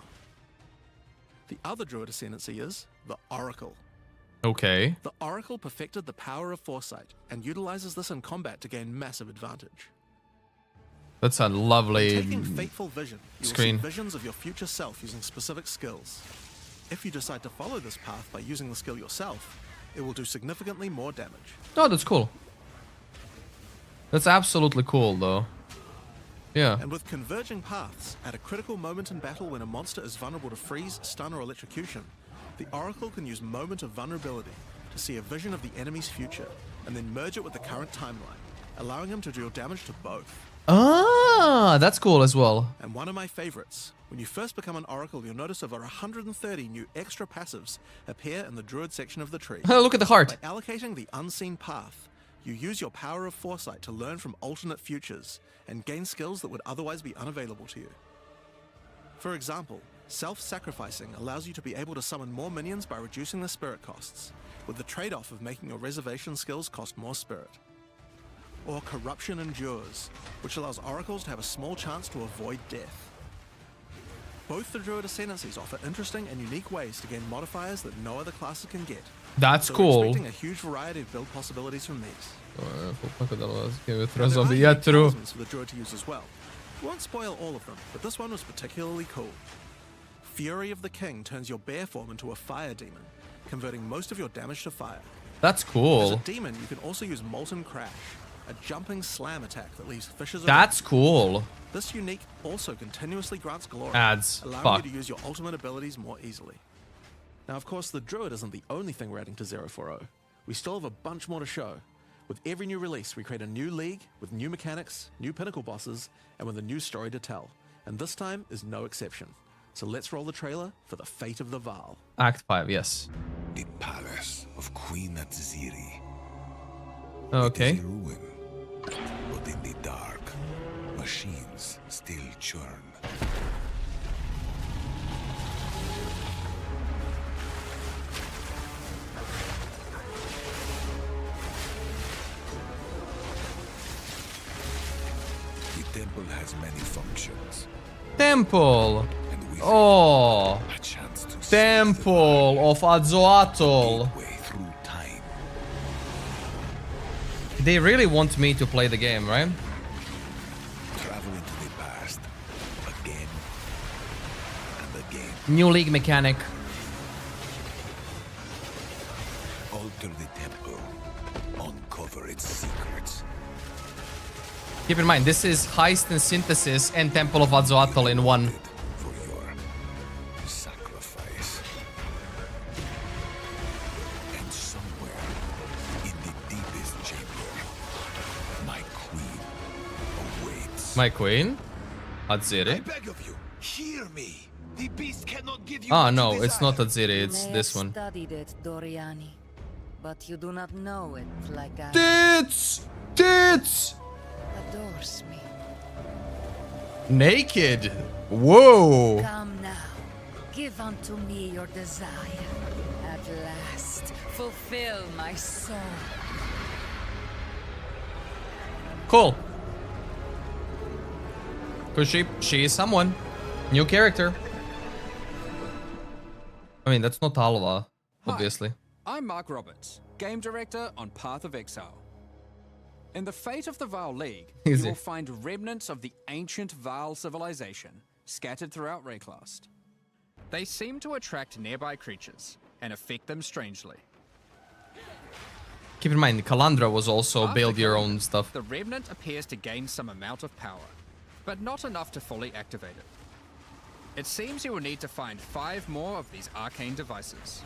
S10: The other Druid Ascendancy is the Oracle.
S1: Okay.
S10: The Oracle perfected the power of foresight and utilizes this in combat to gain massive advantage.
S1: That's a lovely
S10: Taking Fateful Vision, you
S1: screen.
S10: will see visions of your future self using specific skills. If you decide to follow this path by using the skill yourself, it will do significantly more damage.
S1: Oh, that's cool. That's absolutely cool, though. Yeah.
S10: And with Converging Paths, at a critical moment in battle when a monster is vulnerable to freeze, stun, or electrocution, the Oracle can use Moment of Vulnerability to see a vision of the enemy's future, and then merge it with the current timeline, allowing him to deal damage to both.
S1: Ah, that's cool as well.
S10: And one of my favorites, when you first become an Oracle, you'll notice over 130 new extra passives appear in the Druid section of the tree.
S1: Look at the heart.
S10: By allocating the Unseen Path, you use your power of foresight to learn from alternate futures and gain skills that would otherwise be unavailable to you. For example, self-sacrificing allows you to be able to summon more minions by reducing the spirit costs, with the trade-off of making your reservation skills cost more spirit. Or Corruption Endures, which allows oracles to have a small chance to avoid death. Both the Druid Ascendancies offer interesting and unique ways to gain modifiers that no other classes can get.
S1: That's
S10: So we're
S1: cool.
S10: expecting a huge variety of build possibilities from these.
S1: Full pack of dollars. Okay, with
S10: Now, there are
S1: zombie.
S10: unique
S1: Yeah, true.
S10: talismans for the Druid to use as well. We won't spoil all of them, but this one was particularly cool. Fury of the King turns your bear form into a fire demon, converting most of your damage to fire.
S1: That's
S10: As
S1: cool.
S10: a demon, you can also use Molten Crash, a jumping slam attack that leaves fishes around.
S1: That's cool.
S10: This unique also continuously grants glory,
S1: Adds.
S10: allowing
S1: Fuck.
S10: you to use your ultimate abilities more easily. Now, of course, the Druid isn't the only thing we're adding to 040. We still have a bunch more to show. With every new release, we create a new league with new mechanics, new pinnacle bosses, and with a new story to tell. And this time is no exception. So let's roll the trailer for the Fate of the Vaal.
S1: Act 5, yes.
S11: The palace of Queen Atziri. It
S1: Okay.
S11: is a ruin, but in the dark, machines still churn. The temple has many functions,
S1: Temple.
S11: and we
S1: Oh.
S11: a chance to
S1: Temple of Azoatl.
S11: way through time.
S1: They really want me to play the game, right?
S11: Travel into the past again and again.
S1: New league mechanic.
S11: Alter the temple. Uncover its secrets.
S1: Keep in mind, this is Heist and Synthesis and Temple of Azoatl in one.
S11: For your sacrifice. And somewhere in the deepest chamber, my queen awaits.
S1: My queen?
S11: I
S1: Atziri?
S11: beg of you, hear me. The beast cannot give you
S1: Ah,
S11: what
S1: no,
S11: you
S1: it's not
S11: desire.
S1: Atziri, it's
S6: You may
S1: this
S6: have
S1: one.
S6: studied it, Doriani, but you do not know it like I
S1: Tits! Tits!
S6: adores me.
S1: Naked. Whoa.
S12: Come now, give unto me your desire. At last, fulfill my soul.
S1: Cool. Cause she is someone. New character. I mean, that's not Alva, obviously.
S13: Hi, I'm Mark Roberts, game director on Path of Exile. In the Fate of the Vaal League, you will find remnants of the ancient Vaal civilization scattered throughout Rayclast. They seem to attract nearby creatures and affect them strangely.
S1: Keep in mind, Kalandra was also
S13: After
S1: build your
S13: killing
S1: own
S13: them,
S1: stuff.
S13: The remnant appears to gain some amount of power, but not enough to fully activate it. It seems you will need to find 5 more of these arcane devices,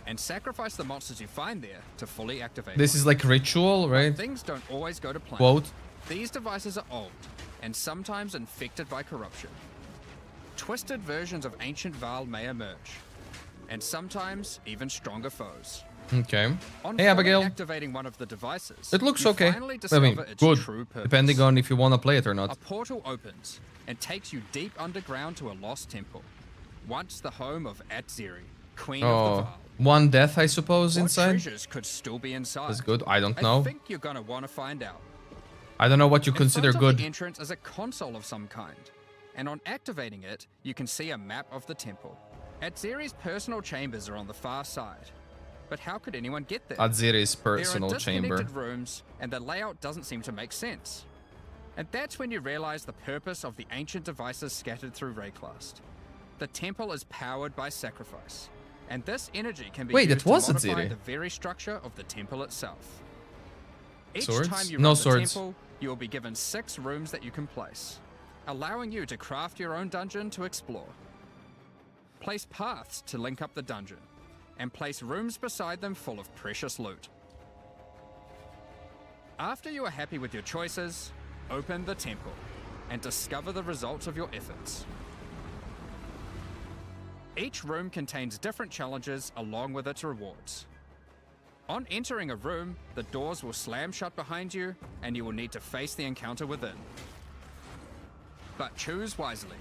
S13: and sacrifice the monsters you find there to fully activate
S1: This is like ritual, right?
S13: But things don't always go to plan.
S1: Quote.
S13: These devices are old, and sometimes infected by corruption. Twisted versions of ancient Vaal may emerge, and sometimes even stronger foes.
S1: Okay.
S13: On
S1: Hey,
S13: fully
S1: Abigail.
S13: activating one of the devices,
S1: It looks
S13: you
S1: okay.
S13: finally
S1: I
S13: discover
S1: mean,
S13: its
S1: good.
S13: true purpose.
S1: Depending on if you want to play it or
S13: A
S1: not.
S13: portal opens and takes you deep underground to a lost temple, once the home of Atziri, Queen of the
S1: Oh,
S13: Vaal.
S1: 1 death, I suppose,
S13: What
S1: inside.
S13: treasures could still be inside?
S1: That's good. I don't know.
S13: I think you're gonna want to find out.
S1: I don't know what you
S13: In
S1: consider
S13: front of
S1: good.
S13: the entrance is a console of some kind, and on activating it, you can see a map of the temple. Atziri's personal chambers are on the far side, but how could anyone get there?
S1: Atziri's
S13: There
S1: personal
S13: are
S1: chamber.
S13: disconnected rooms, and the layout doesn't seem to make sense. And that's when you realize the purpose of the ancient devices scattered through Rayclast. The temple is powered by sacrifice, and this energy can be
S1: Wait,
S13: used
S1: that was
S13: to modify
S1: Atziri.
S13: the very structure of the temple itself. Each
S1: Swords?
S13: time you
S1: No
S13: run the
S1: swords.
S13: temple, you will be given 6 rooms that you can place, allowing you to craft your own dungeon to explore. Place paths to link up the dungeon, and place rooms beside them full of precious loot. After you are happy with your choices, open the temple and discover the results of your efforts. Each room contains different challenges along with its rewards. On entering a room, the doors will slam shut behind you and you will need to face the encounter within. But choose wisely.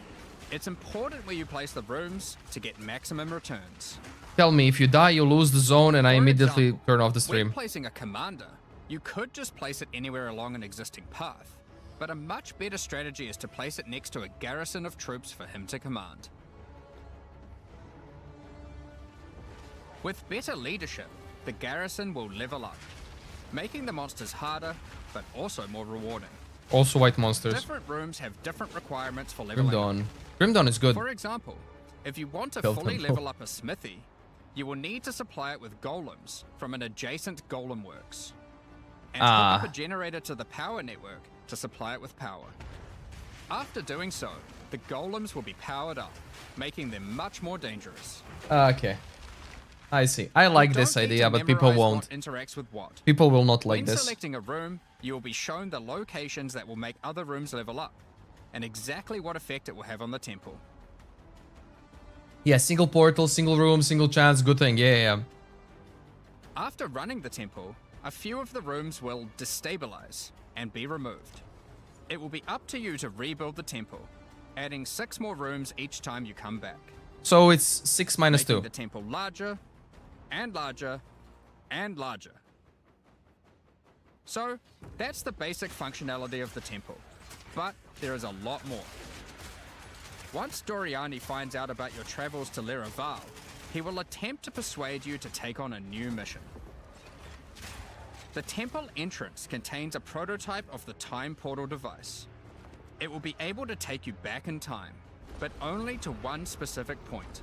S13: It's important where you place the rooms to get maximum returns.
S1: Tell me, if you die, you lose the zone, and I
S13: For
S1: immediately
S13: example,
S1: turn off the
S13: when
S1: stream.
S13: placing a commander, you could just place it anywhere along an existing path, but a much better strategy is to place it next to a garrison of troops for him to command. With better leadership, the garrison will level up, making the monsters harder, but also more rewarding.
S1: Also white monsters.
S13: Different rooms have different requirements for leveling up.
S1: Grim Dawn. Grim Dawn is good.
S13: For example, if you want to
S1: Kill
S13: fully
S1: Temple.
S13: level up a smithy, you will need to supply it with golems from an adjacent golem works, and hook up a generator to the power network to supply it with power. After doing so, the golems will be powered up, making them much more dangerous.
S1: Okay. I see. I like this
S13: Don't need
S1: idea,
S13: to
S1: but people
S13: memorize
S1: won't.
S13: what interacts with what.
S1: People will not like
S13: When
S1: this.
S13: selecting a room, you will be shown the locations that will make other rooms level up, and exactly what effect it will have on the temple.
S1: Yeah, single portal, single room, single chance, good thing. Yeah.
S13: After running the temple, a few of the rooms will destabilize and be removed. It will be up to you to rebuild the temple, adding 6 more rooms each time you come back.
S1: So it's 6 minus
S13: making
S1: 2.
S13: the temple larger and larger and larger. So that's the basic functionality of the temple, but there is a lot more. Once Doriani finds out about your travels to Leraval, he will attempt to persuade you to take on a new mission. The temple entrance contains a prototype of the time portal device. It will be able to take you back in time, but only to one specific point,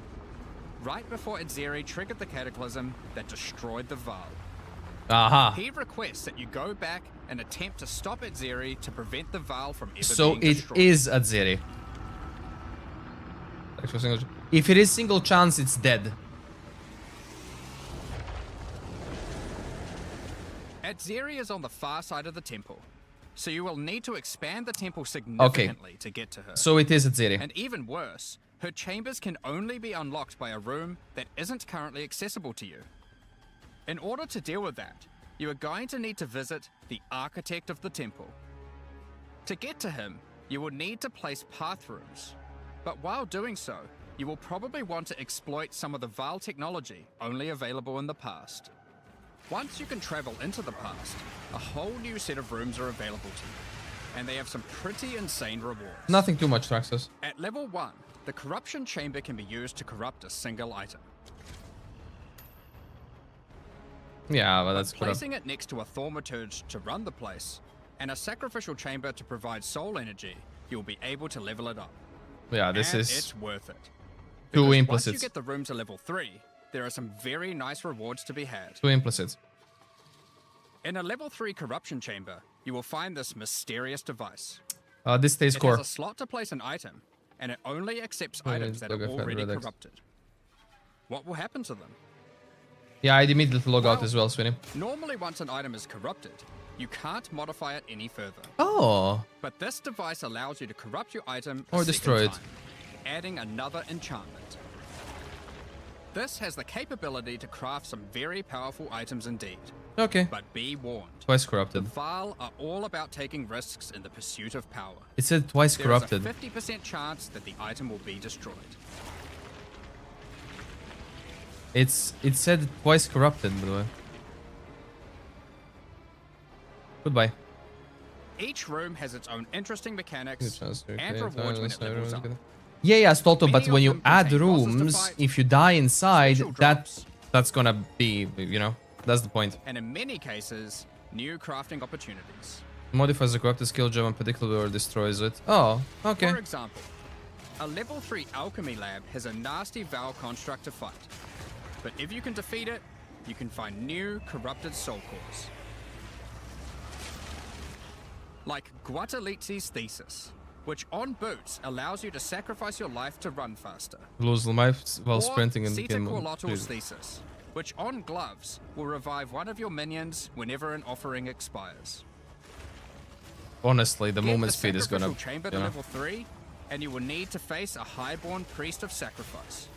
S13: right before Atziri triggered the cataclysm that destroyed the Vaal.
S1: Aha.
S13: He requests that you go back and attempt to stop Atziri to prevent the Vaal from ever
S1: So
S13: being
S1: it
S13: destroyed.
S1: is Atziri. If it is single chance, it's dead.
S13: Atziri is on the far side of the temple, so you will need to expand the temple significantly to get to her.
S1: So it is Atziri.
S13: And even worse, her chambers can only be unlocked by a room that isn't currently accessible to you. In order to deal with that, you are going to need to visit the architect of the temple. To get to him, you will need to place path rooms. But while doing so, you will probably want to exploit some of the Vaal technology only available in the past. Once you can travel into the past, a whole new set of rooms are available to you, and they have some pretty insane rewards.
S1: Nothing too much to access.
S13: At level 1, the corruption chamber can be used to corrupt a single item.
S1: Yeah, but that's
S13: placing it next to a thaumaturge to run the place, and a sacrificial chamber to provide soul energy, you'll be able to level it up.
S1: Yeah, this
S13: and
S1: is
S13: it's worth it.
S1: too
S13: Because
S1: implicit.
S13: Once you get the room to level 3, there are some very nice rewards to be had.
S1: Too implicit.
S13: In a level 3 corruption chamber, you will find this mysterious device.
S1: This stays core.
S13: It has a slot to place an item, and it only accepts items that are already corrupted. What will happen to them?
S1: Yeah, I'd immediately log out as well, Sweeney.
S13: Normally, once an item is corrupted, you can't modify it any further.
S1: Oh.
S13: But this device allows you to corrupt your item
S1: Or destroy it.
S13: time, adding another enchantment. This has the capability to craft some very powerful items indeed.
S1: Okay.
S13: But be warned.
S1: Twice corrupted.
S13: Vaal are all about taking risks in the pursuit of power.
S1: It said twice corrupted.
S13: There is a 50% chance that the item will be destroyed.
S1: It said twice corrupted, by the way. Goodbye.
S13: Each room has its own interesting mechanics and rewards when it levels up.
S1: Yeah, Stolto, but
S13: Many
S1: when
S13: of
S1: you
S13: them
S1: add
S13: contain bosses to
S1: rooms,
S13: fight,
S1: if you die inside,
S13: special drops,
S1: that's gonna be, you know, that's the point.
S13: and in many cases, new crafting opportunities.
S1: Modifies the corrupted skill gem unpredictably or destroys it. Oh, okay.
S13: For example, a level 3 alchemy lab has a nasty Vaal construct to fight. But if you can defeat it, you can find new corrupted soul cores. Like Guatalitzi's thesis, which on boots allows you to sacrifice your life to run faster.
S1: Lose life while
S13: Or
S1: sprinting in
S13: Sita
S1: game
S13: Corlotto's
S1: mode.
S13: thesis, which on gloves will revive one of your minions whenever an offering expires.
S1: Honestly, the
S13: Get
S1: movement
S13: the
S1: speed is gonna,
S13: sacrificial chamber to
S1: you know.
S13: level 3, and you will need to face a highborn priest of sacrifice.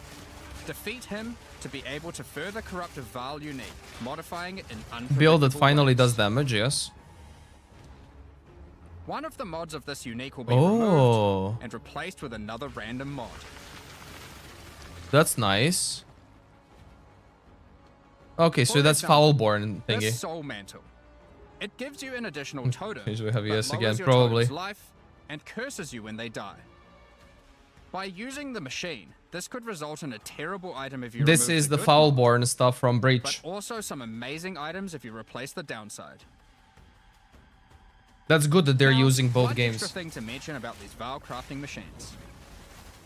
S13: Defeat him to be able to further corrupt a Vaal unique, modifying it in unpredictable
S1: Build that finally
S13: ways.
S1: does damage, yes.
S13: One of the mods of this unique will be
S1: Oh.
S13: removed and replaced with another random mod.
S1: That's nice. Okay, so
S13: For
S1: that's
S13: example,
S1: Foulborn thingy.
S13: This soul mantle. It gives you an additional totem,
S1: Okay, so we have
S13: but
S1: yes
S13: lowers
S1: again,
S13: your
S1: probably.
S13: totem's life and curses you when they die. By using the machine, this could result in a terrible item if you
S1: This
S13: remove
S1: is the
S13: good
S1: Foulborn stuff from
S13: mod,
S1: Breach.
S13: but also some amazing items if you replace the downside.
S1: That's good that they're
S13: Now,
S1: using both
S13: one
S1: games.
S13: extra thing to mention about these Vaal crafting machines.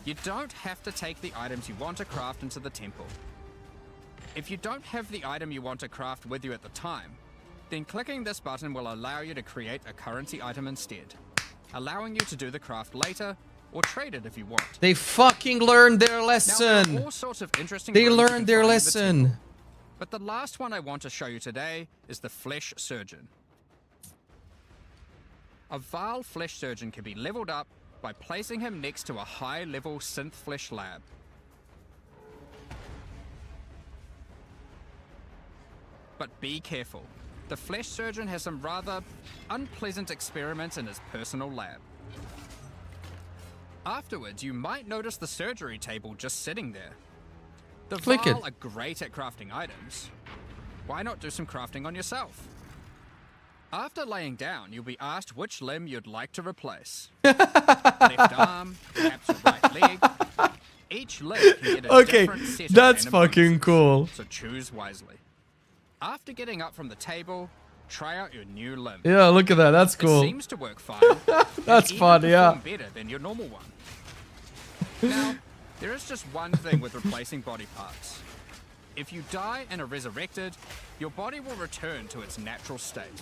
S13: You don't have to take the items you want to craft into the temple. If you don't have the item you want to craft with you at the time, then clicking this button will allow you to create a currency item instead, allowing you to do the craft later or trade it if you want.
S1: They fucking learned their
S13: Now, there
S1: lesson.
S13: are all sorts of interesting
S1: They
S13: rooms you
S1: learned
S13: can
S1: their
S13: find in the
S1: lesson.
S13: temple. But the last one I want to show you today is the Flesh Surgeon. A Vaal Flesh Surgeon can be leveled up by placing him next to a high-level synth flesh lab. But be careful. The Flesh Surgeon has some rather unpleasant experiments in his personal lab. Afterwards, you might notice the surgery table just sitting there. The
S1: Click
S13: Vaal
S1: it.
S13: are great at crafting items. Why not do some crafting on yourself? After laying down, you'll be asked which limb you'd like to replace. Left arm, perhaps a right leg. Each limb can get a
S1: Okay,
S13: different set of
S1: that's
S13: random
S1: fucking
S13: bonuses,
S1: cool.
S13: So choose wisely. After getting up from the table, try out your new limb.
S1: Yeah, look at that. That's cool.
S13: It seems to work fine.
S1: That's
S13: and
S1: fun,
S13: even
S1: yeah.
S13: perform better than your normal one. Now, there is just one thing with replacing body parts. If you die and are resurrected, your body will return to its natural state.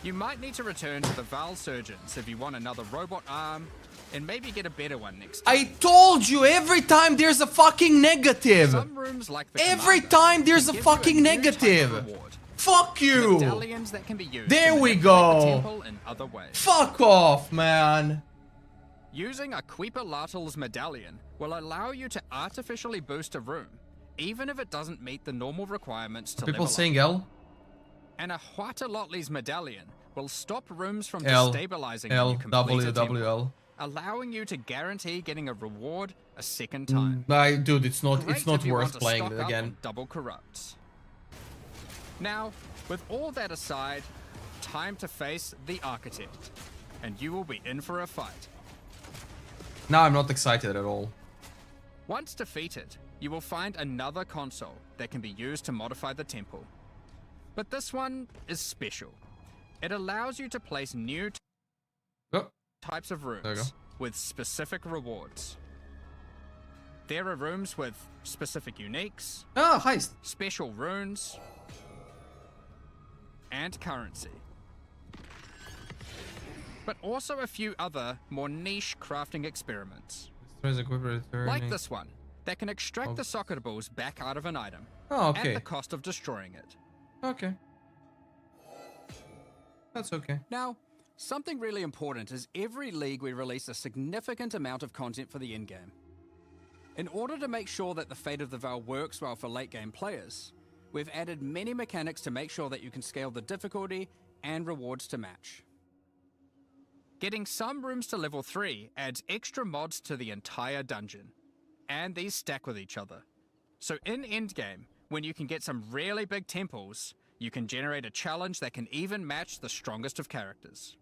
S13: You might need to return to the Vaal Surgeons if you want another robot arm, and maybe get a better one next time.
S1: I told you, every time there's a fucking negative.
S13: Some rooms like the
S1: Every
S13: Commander
S1: time there's
S13: can
S1: a
S13: give you
S1: fucking
S13: new type of
S1: negative.
S13: reward.
S1: Fuck you.
S13: Medallions that can be used
S1: There
S13: to
S1: we
S13: manipulate
S1: go.
S13: the temple in other ways.
S1: Fuck off, man.
S13: Using a Queeper-Lartl's medallion will allow you to artificially boost a room, even if it doesn't meet the normal requirements to
S1: People
S13: level
S1: saying
S13: up.
S1: L?
S13: And a Huatalotli's medallion will stop rooms from
S9: L,
S13: destabilizing when
S9: L,
S13: you complete
S9: W,
S13: a
S9: W,
S13: temple,
S9: L.
S13: allowing you to guarantee getting a reward a second time.
S9: Dude, it's not
S13: Great
S9: worth
S13: if you want to
S9: playing
S13: stock up
S9: again.
S13: on double corrupts. Now, with all that aside, time to face the Architect, and you will be in for a fight.
S9: Now I'm not excited at all.
S13: Once defeated, you will find another console that can be used to modify the temple. But this one is special. It allows you to place new types of rooms with specific rewards. There are rooms with specific uniques,
S9: heist,
S13: special runes, and currency. But also a few other, more niche crafting experiments. Like this one, that can extract the soccer balls back out of an item at the cost of destroying it.
S9: Okay. That's okay.
S14: Now, something really important is every league we release a significant amount of content for the in-game. In order to make sure that the Fate of the Veil works well for late-game players, we've added many mechanics to make sure that you can scale the difficulty and rewards to match. Getting some rooms to level 3 adds extra mods to the entire dungeon, and these stack with each other. So in endgame, when you can get some really big temples, you can generate a challenge that can even match the strongest of characters.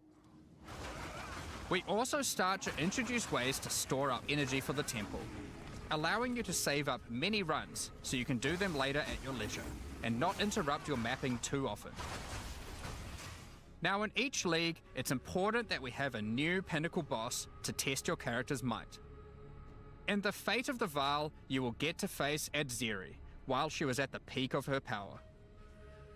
S14: We also start to introduce ways to store up energy for the temple, allowing you to save up many runs so you can do them later at your leisure, and not interrupt your mapping too often. Now in each league, it's important that we have a new pinnacle boss to test your character's might. In the Fate of the Veil, you will get to face Adzeri while she was at the peak of her power.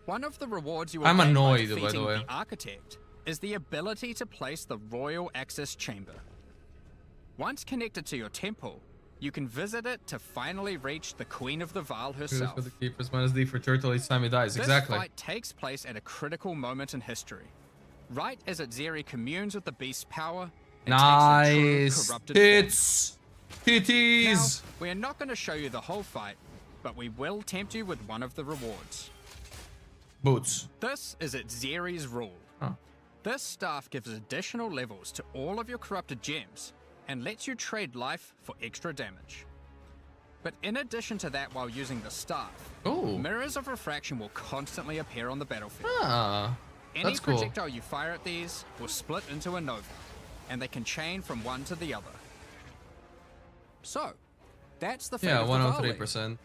S14: One of the rewards you will gain by defeating the Architect is the ability to place the Royal Access Chamber. Once connected to your temple, you can visit it to finally reach the Queen of the Veil herself.
S9: For the keepers, -D for turtle each time he dies. Exactly.
S13: This fight takes place at a critical moment in history, right as Adzeri communes with the beast's power and takes the true corrupted
S9: hits. Titties.
S13: Now, we are not going to show you the whole fight, but we will tempt you with one of the rewards.
S9: Boots.
S13: This is Adzeri's rule. This staff gives additional levels to all of your corrupted gems and lets you trade life for extra damage. But in addition to that, while using the staff, mirrors of refraction will constantly appear on the battlefield. Any projectile you fire at these will split into a nova, and they can chain from one to the other. So, that's the Fate of the Veil League.
S9: 103%.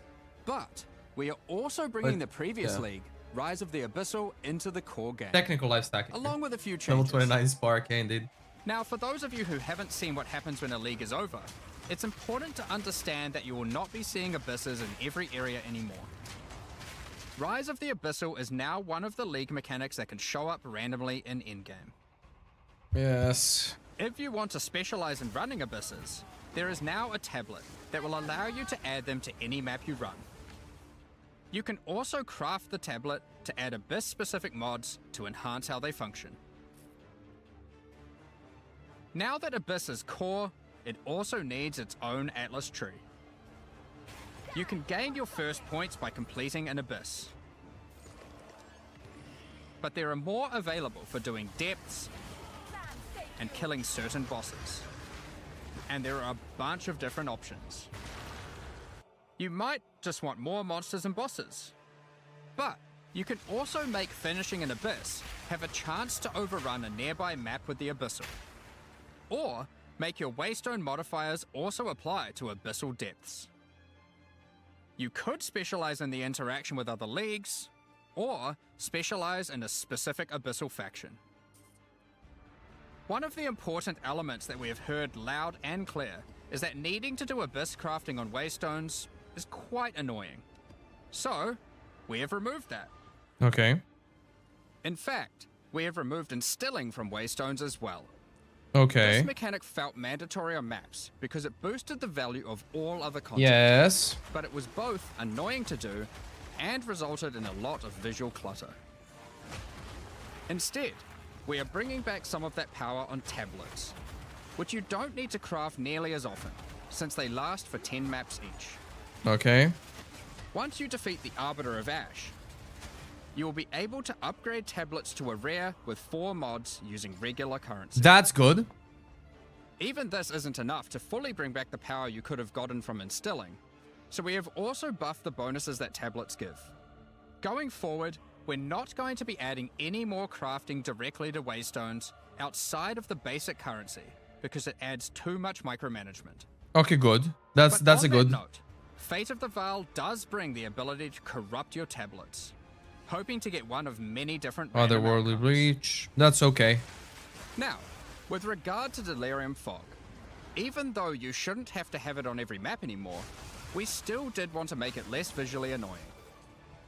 S13: But we are also bringing the previous league, Rise of the Abyssal, into the core game.
S9: Technical life stack.
S13: Along with a few
S9: Level
S13: changes.
S9: 29 Spark, indeed.
S13: Now, for those of you who haven't seen what happens when a league is over, it's important to understand that you will not be seeing abysses in every area anymore. Rise of the Abyssal is now one of the league mechanics that can show up randomly in endgame.
S9: Yes.
S13: If you want to specialize in running abysses, there is now a tablet that will allow you to add them to any map you run. You can also craft the tablet to add abyss-specific mods to enhance how they function. Now that Abyss is core, it also needs its own Atlas tree. You can gain your first points by completing an Abyss. But there are more available for doing depths and killing certain bosses. And there are a bunch of different options. You might just want more monsters and bosses. But you can also make finishing an Abyss have a chance to overrun a nearby map with the Abyssal. Or make your Waystone modifiers also apply to Abyssal depths. You could specialize in the interaction with other leagues, or specialize in a specific Abyssal faction. One of the important elements that we have heard loud and clear is that needing to do Abyss crafting on Waystones is quite annoying. So, we have removed that.
S9: Okay.
S13: In fact, we have removed instilling from Waystones as well.
S9: Okay.
S13: This mechanic felt mandatory on maps because it boosted the value of all other content.
S9: Yes.
S13: But it was both annoying to do and resulted in a lot of visual clutter. Instead, we are bringing back some of that power on tablets, which you don't need to craft nearly as often, since they last for 10 maps each.
S9: Okay.
S13: Once you defeat the Arbiter of Ash, You will be able to upgrade tablets to a rare with 4 mods using regular currency.
S1: That's good.
S13: Even this isn't enough to fully bring back the power you could have gotten from instilling, so we have also buffed the bonuses that tablets give. Going forward, we're not going to be adding any more crafting directly to waystones outside of the basic currency, because it adds too much micromanagement.
S1: Okay, good. That's a good
S13: note. Fate of the Val does bring the ability to corrupt your tablets, hoping to get one of many different
S1: otherworldly reach. That's okay.
S13: Now, with regard to Delirium Fog, even though you shouldn't have to have it on every map anymore, we still did want to make it less visually annoying.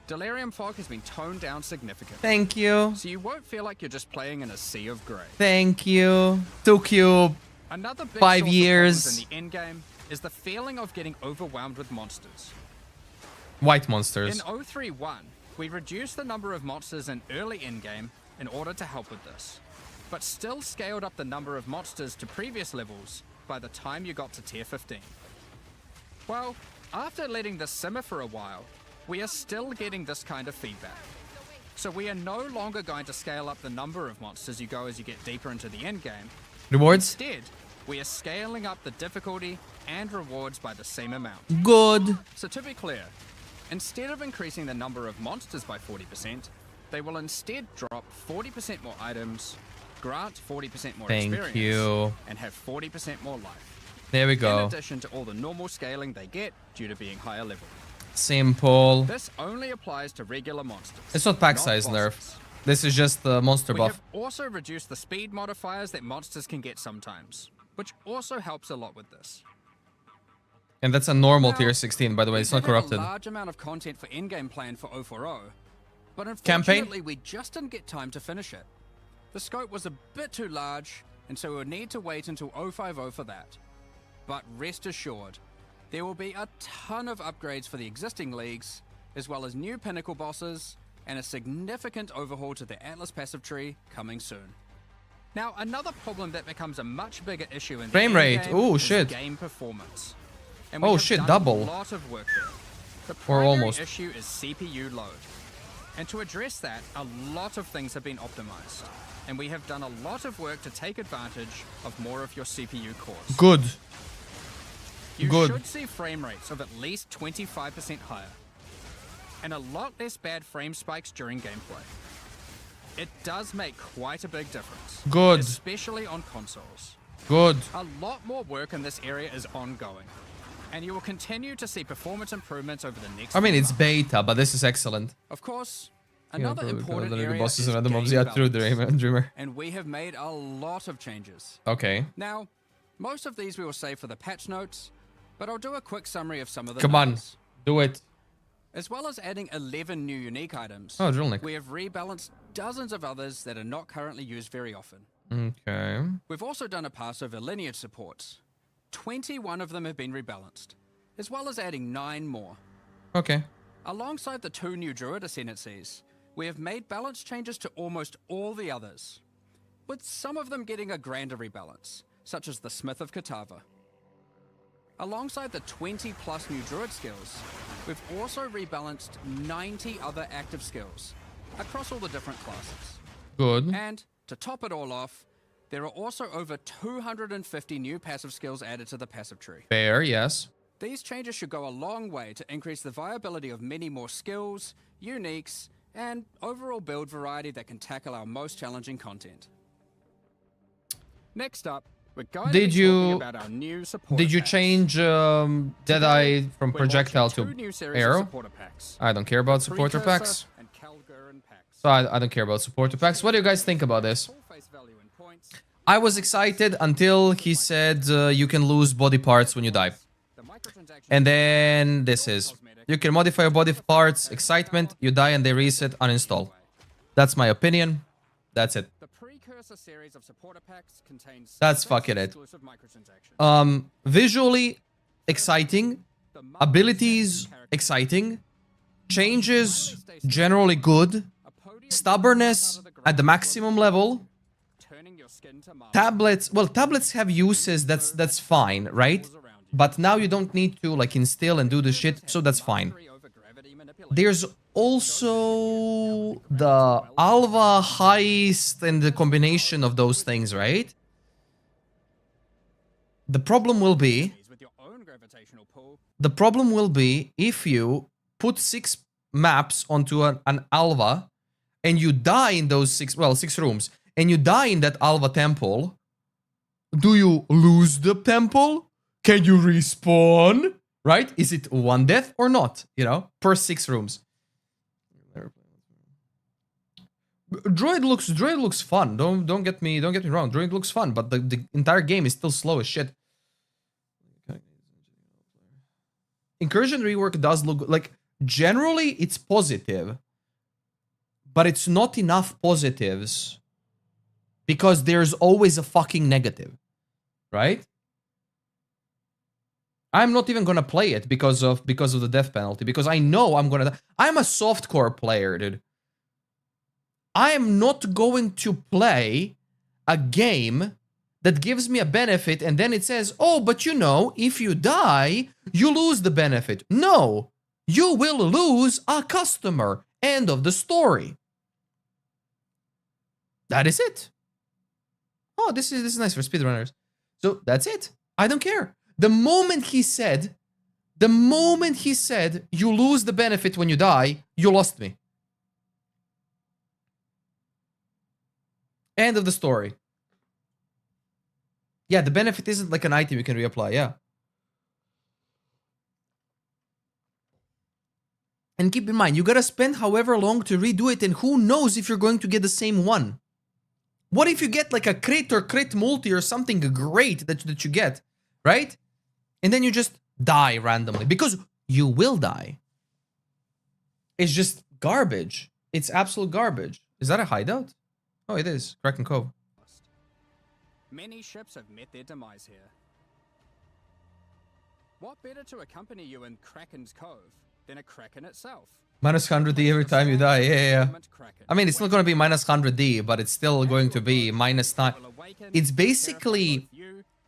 S13: Delirium Fog has been toned down significantly.
S1: Thank you.
S13: So you won't feel like you're just playing in a sea of grey.
S1: Thank you. 2Cube.
S13: Another big
S1: 5 years.
S13: source of problems in the endgame is the feeling of getting overwhelmed with monsters.
S1: White monsters.
S13: In 031, we reduced the number of monsters in early endgame in order to help with this, but still scaled up the number of monsters to previous levels by the time you got to tier 15. Well, after letting this simmer for a while, we are still getting this kind of feedback. So we are no longer going to scale up the number of monsters you go as you get deeper into the endgame.
S1: Rewards?
S13: Instead, we are scaling up the difficulty and rewards by the same amount.
S1: Good.
S13: So to be clear, instead of increasing the number of monsters by 40%, they will instead drop 40% more items, grant 40% more
S1: Thank
S13: experience,
S1: you.
S13: and have 40% more life.
S1: There we go.
S13: In addition to all the normal scaling they get due to being higher level.
S1: Simple.
S13: This only applies to regular monsters.
S1: It's not pack size nerf. This is just the monster
S13: We
S1: buff.
S13: have also reduced the speed modifiers that monsters can get sometimes, which also helps a lot with this.
S1: And that's a normal tier 16, by the way. It's not corrupted.
S13: A large amount of content for in-game planned for 040, but
S1: Campaign?
S13: unfortunately we just didn't get time to finish it. The scope was a bit too large, and so we'll need to wait until 050 for that. But rest assured, there will be a ton of upgrades for the existing leagues, as well as new pinnacle bosses, and a significant overhaul to the Atlas passive tree coming soon. Now, another problem that becomes a much bigger issue in
S1: Frame
S13: the
S1: rate.
S13: endgame
S1: Oh
S13: is
S1: shit.
S13: game performance. And we
S1: Oh
S13: have
S1: shit,
S13: done
S1: double.
S13: a lot of work there. The
S1: Or
S13: primary
S1: almost.
S13: issue is CPU load. And to address that, a lot of things have been optimized. And we have done a lot of work to take advantage of more of your CPU cores.
S1: Good.
S13: You
S1: Good.
S13: should see frame rates of at least 25% higher. And a lot less bad frame spikes during gameplay. It does make quite a big difference.
S1: Good.
S13: Especially on consoles.
S1: Good.
S13: A lot more work in this area is ongoing. And you will continue to see performance improvements over the next
S1: I mean,
S13: few
S1: it's
S13: months.
S1: beta, but this is excellent.
S13: Of course,
S1: Yeah,
S13: another
S1: bro,
S13: important
S1: the
S13: area
S1: bosses
S13: is
S1: and other mobs.
S13: game
S1: Yeah, true,
S13: balance.
S1: Dreamer.
S13: And we have made a lot of changes.
S1: Okay.
S13: Now, most of these we will save for the patch notes, but I'll do a quick summary of some of the
S1: Come on.
S13: numbers.
S1: Do it.
S13: As well as adding 11 new unique items,
S1: Oh, Drillnick.
S13: we have rebalanced dozens of others that are not currently used very often.
S1: Okay.
S13: We've also done a pass over lineage supports. 21 of them have been rebalanced, as well as adding 9 more.
S1: Okay.
S13: Alongside the 2 new druid ascendancies, we have made balance changes to almost all the others, with some of them getting a grander rebalance, such as the Smith of Katava. Alongside the 20 plus new druid skills, we've also rebalanced 90 other active skills across all the different classes.
S1: Good.
S13: And to top it all off, there are also over 250 new passive skills added to the passive tree.
S1: Fair, yes.
S13: These changes should go a long way to increase the viability of many more skills, uniques, and overall build variety that can tackle our most challenging content. Next up, we're going to be talking about our new support
S1: Did you
S13: packs.
S1: change Deadeye from
S13: we're
S1: projectile
S13: launching
S1: to
S13: 2 new series of
S1: arrow?
S13: supporter packs.
S1: I don't care about
S13: The
S1: supporter
S13: Precursor
S1: packs.
S13: and Calgurn packs.
S1: So I don't care about supporter packs. What do you guys think about this?
S13: Full face value in points.
S1: I was excited until he said you can lose body parts when you die.
S13: The microtransactions
S1: And then this is. You can modify your body parts, excitement, you die and they reset, uninstall. That's my opinion. That's it.
S13: The Precursor series of supporter packs contains
S1: That's
S13: 6
S1: fucking it.
S13: exclusive microtransactions.
S1: Visually exciting, abilities exciting, changes generally good, stubbornness at the maximum level.
S13: Turning your skin to marble.
S1: Tablets, well, tablets have uses, that's fine, right? But now you don't need to like instill and do the shit, so that's fine. There's also the Alva heist and the combination of those things, right? The problem will be if you put 6 maps onto an Alva and you die in those 6 rooms and you die in that Alva temple, do you lose the temple? Can you respawn? Right? Is it 1 death or not? You know, per 6 rooms. Droid looks fun. Don't get me wrong. Droid looks fun, but the entire game is still slow as shit. Incursion rework does look like, generally it's positive, but it's not enough positives because there's always a fucking negative, right? I'm not even gonna play it because of the death penalty, because I know I'm gonna die. I'm a softcore player, dude. I am not going to play a game that gives me a benefit and then it says, oh, but you know, if you die, you lose the benefit. No, you will lose a customer. End of the story. That is it. Oh, this is nice for speedrunners. So that's it. I don't care. The moment he said, you lose the benefit when you die, you lost me. End of the story. Yeah, the benefit isn't like an item you can reapply, yeah. And keep in mind, you gotta spend however long to redo it, and who knows if you're going to get the same one. What if you get like a crit or crit multi or something great that you get, right? And then you just die randomly, because you will die. It's just garbage. It's absolute garbage. Is that a hideout? Oh, it is. Kraken Cove.
S14: Many ships have met their demise here. What better to accompany you in Kraken's Cove than a Kraken itself?
S1: Minus 100D every time you die. Yeah. I mean, it's not going to be minus 100D, but it's still going to be minus 9. It's basically...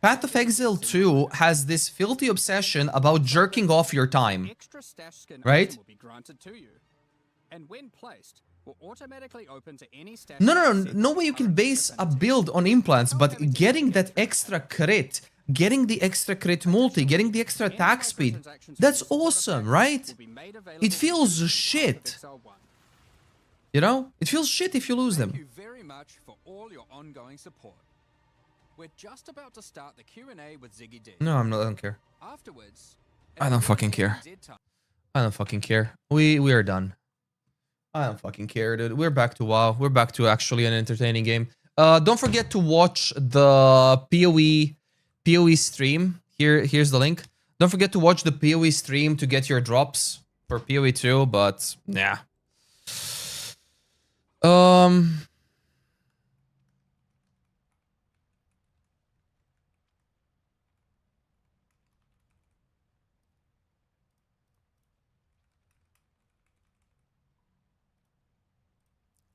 S1: Path of Exile 2 has this filthy obsession about jerking off your time. Right?
S14: And when placed, will automatically open to any stash.
S1: No way you can base a build on implants, but getting that extra crit, getting the extra crit multi, getting the extra attack speed, that's awesome, right? It feels shit. You know? It feels shit if you lose them.
S14: Thank you very much for all your ongoing support. We're just about to start the Q&A with Ziggy D.
S1: No, I don't care.
S14: Afterwards,
S1: I don't fucking care. I don't fucking care. We are done. I don't fucking care, dude. We're back to WoW. We're back to actually an entertaining game. Don't forget to watch the PoE stream. Here's the link. Don't forget to watch the PoE stream to get your drops for PoE2, but yeah.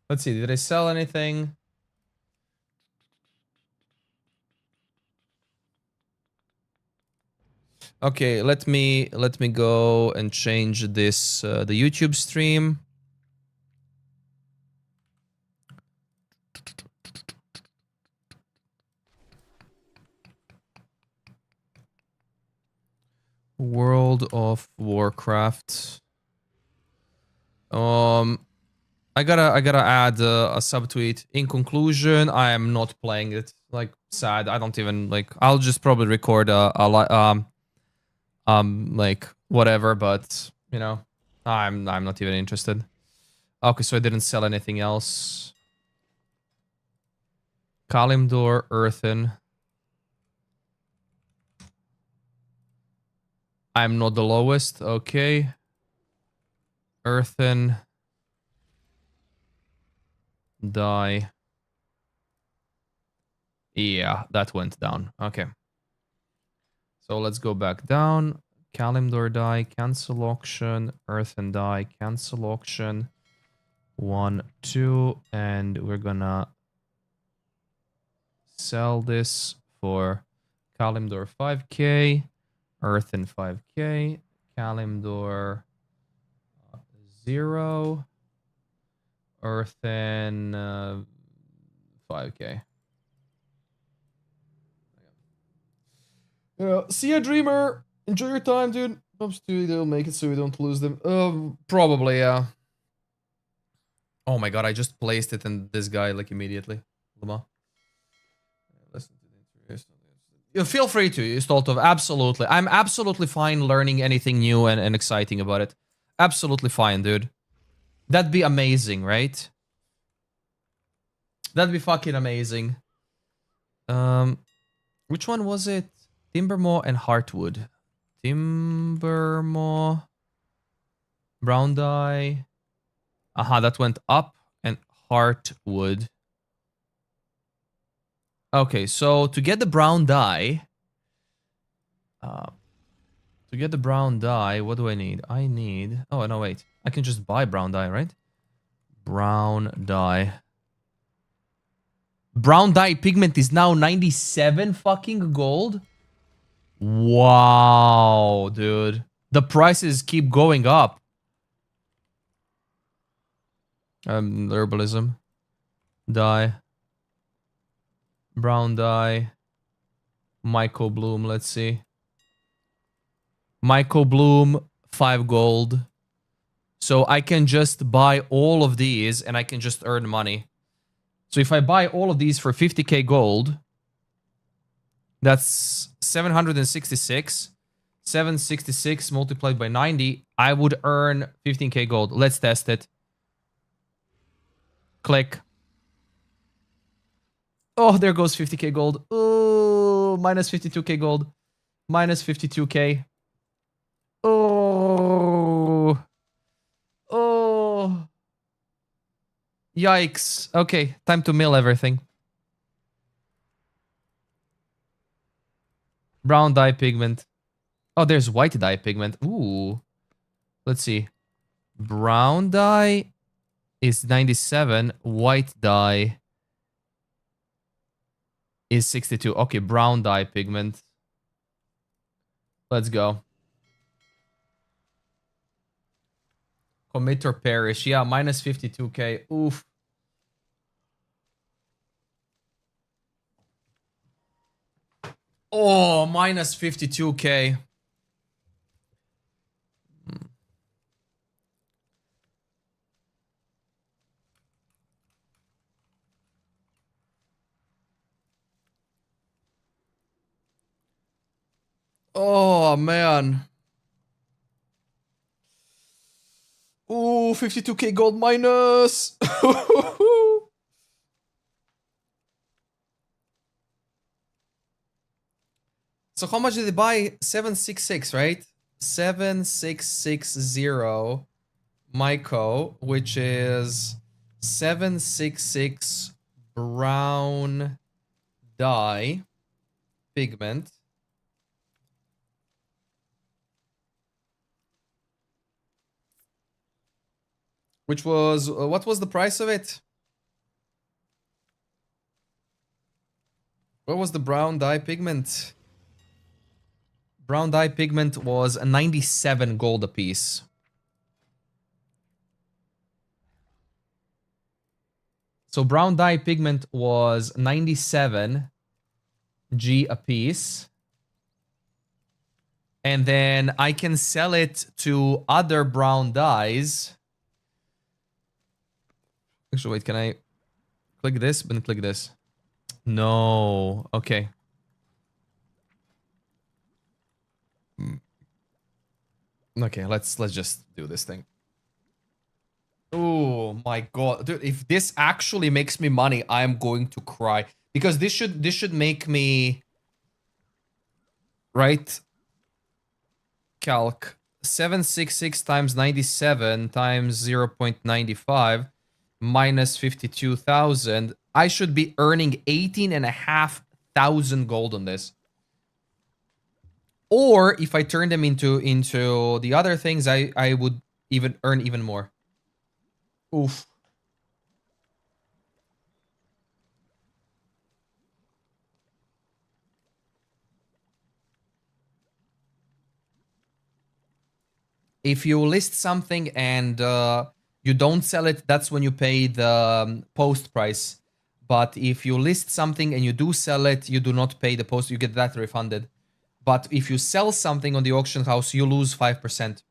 S1: Let's see, did I sell anything? Okay, let me go and change this the YouTube stream. World of Warcraft. I gotta add a subtweet. In conclusion, I am not playing it. Like, sad. I don't even like. I'll just probably record like whatever. But you know, I'm not even interested. Okay, so I didn't sell anything else. Kalimdor, Earthen. I'm not the lowest. Okay. Earthen. Die. Yeah, that went down. Okay. So let's go back down. Kalimdor die, cancel auction, Earthen die, cancel auction. 1, 2, and we're gonna sell this for Kalimdor 5k, Earthen 5k, Kalimdor 0. Earthen 5k. Yeah, see ya, Dreamer. Enjoy your time, dude. Hopes to they'll make it so we don't lose them. Probably, yeah. Oh my god, I just placed it and this guy like immediately. Lama. Listen to the interest. Yeah, feel free to, Stoltov. Absolutely. I'm absolutely fine learning anything new and exciting about it. Absolutely fine, dude. That'd be amazing, right? That'd be fucking amazing. Which one was it? Timbermore and Heartwood. Timbermore. Brown dye. Aha, that went up. And Heartwood. Okay, so to get the brown dye... to get the brown dye, what do I need? I need... Oh, no, wait. I can just buy brown dye, right? Brown dye. Brown dye pigment is now 97 fucking gold? Wow, dude. The prices keep going up. Herbalism. Dye. Brown dye. Myco Bloom, let's see. Myco Bloom, 5 gold. So I can just buy all of these and I can just earn money. So if I buy all of these for 50k gold, that's 766. 766 multiplied by 90, I would earn 15k gold. Let's test it. Click. Oh, there goes 50k gold. Oh, minus 52k gold. Minus 52k. Oh. Oh. Yikes. Okay, time to mill everything. Brown dye pigment. Oh, there's white dye pigment. Ooh. Let's see. Brown dye is 97. White dye is 62. Okay, brown dye pigment. Let's go. Commit or perish. Yeah, minus 52k. Oof. Oh, minus 52k. Oh, man. Ooh, 52k gold minus. So how much did they buy? 766, right? 7660 Myco, which is 766 brown dye pigment. Which was, what was the price of it? What was the brown dye pigment? Brown dye pigment was 97 gold a piece. So brown dye pigment was 97 G a piece. And then I can sell it to other brown dyes. Actually, wait, can I click this? Then click this. No. Okay. Okay, let's just do this thing. Oh my god. Dude, if this actually makes me money, I am going to cry. Because this should make me, right? Calc 766 times 97 times 0.95 minus 52,000. I should be earning 18,500 gold on this. Or if I turn them into the other things, I would even earn even more. Oof. If you list something and you don't sell it, that's when you pay the post price. But if you list something and you do sell it, you do not pay the post. You get that refunded. But if you sell something on the auction house, you lose 5%.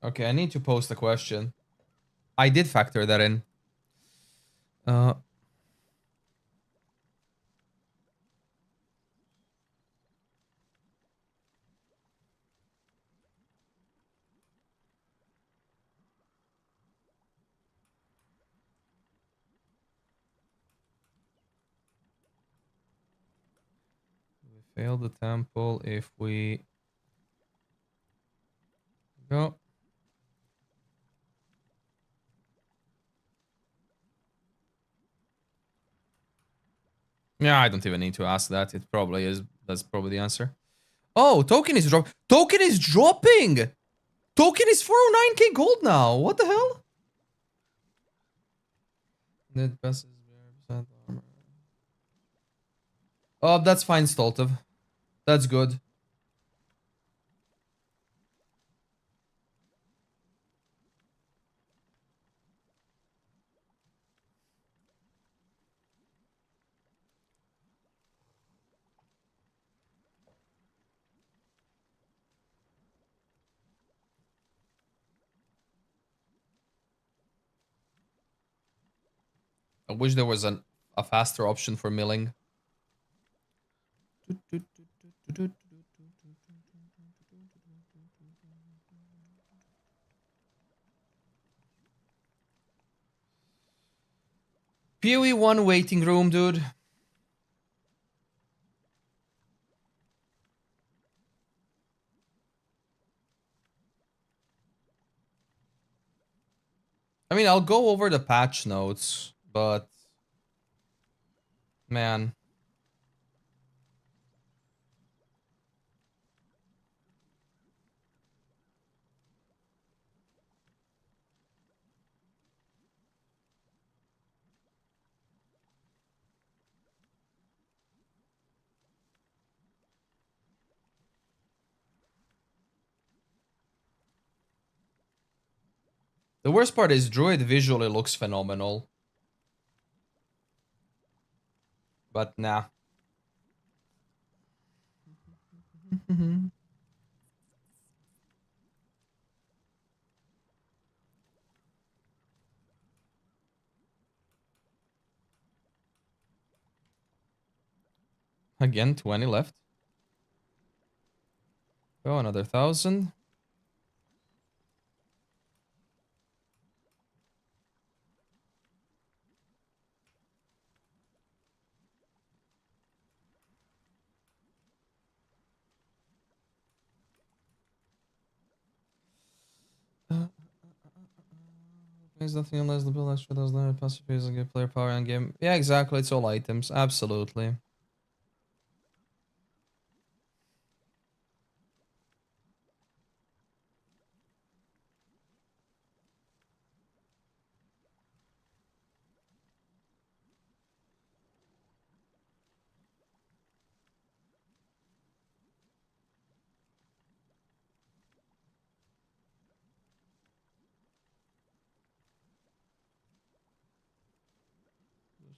S1: Okay, I need to post a question. I did factor that in. We fail the temple if we go. Yeah, I don't even need to ask that. It probably is. That's probably the answer. Oh, token is dropping. Token is dropping. Token is 409k gold now. What the hell? Net passes 0% armor. Oh, that's fine, Stoltov. That's good. I wish there was a faster option for milling. PoE 1 waiting room, dude. I mean, I'll go over the patch notes, but man. The worst part is Druid visually looks phenomenal. But nah. Again, 20 left. Go another 1,000. There's nothing unless the build extra does not passive phase and get player power and game. Yeah, exactly. It's all items. Absolutely.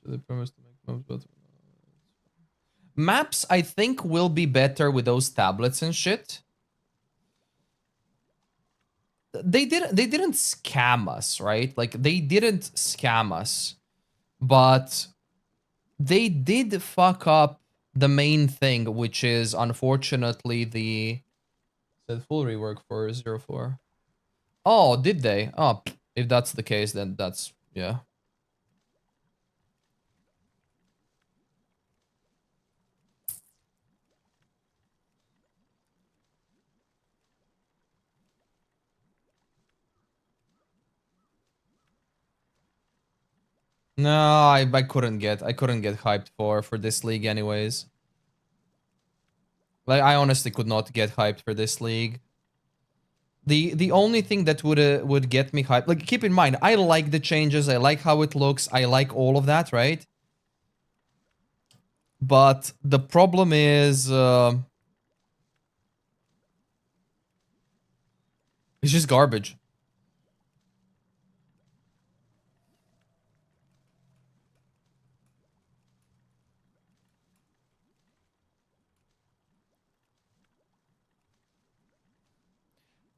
S1: They promised to make maps better. Maps, I think, will be better with those tablets and shit. They didn't scam us, right? Like they didn't scam us, but they did fuck up the main thing, which is unfortunately the full rework for 04. Oh, did they? Oh, if that's the case, then that's yeah. No, I couldn't get hyped for this league anyways. Like, I honestly could not get hyped for this league. The only thing that would get me hyped, like, keep in mind, I like the changes, I like how it looks, I like all of that, right? But the problem is, it's just garbage.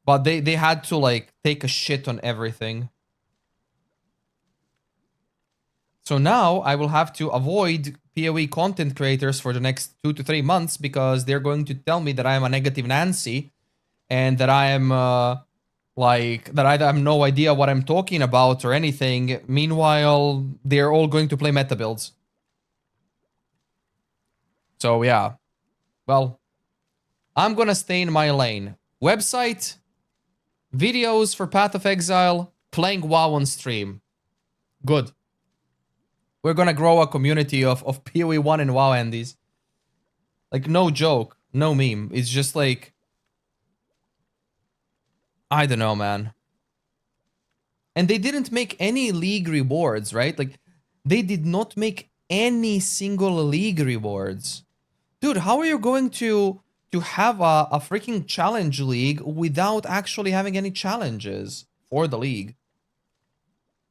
S1: But they had to, like, take a shit on everything. So now I will have to avoid PoE content creators for the next 2 to 3 months because they're going to tell me that I am a negative Nancy and that I am, like, that I have no idea what I'm talking about or anything. Meanwhile, they're all going to play meta builds. So, yeah. Well, I'm gonna stay in my lane. Website, videos for Path of Exile, playing WoW on stream. Good. We're gonna grow a community of PoE 1 and WoW Andies. Like, no joke, no meme. It's just like... I don't know, man. And they didn't make any league rewards, right? Like, they did not make any single league rewards. Dude, how are you going to have a freaking challenge league without actually having any challenges for the league?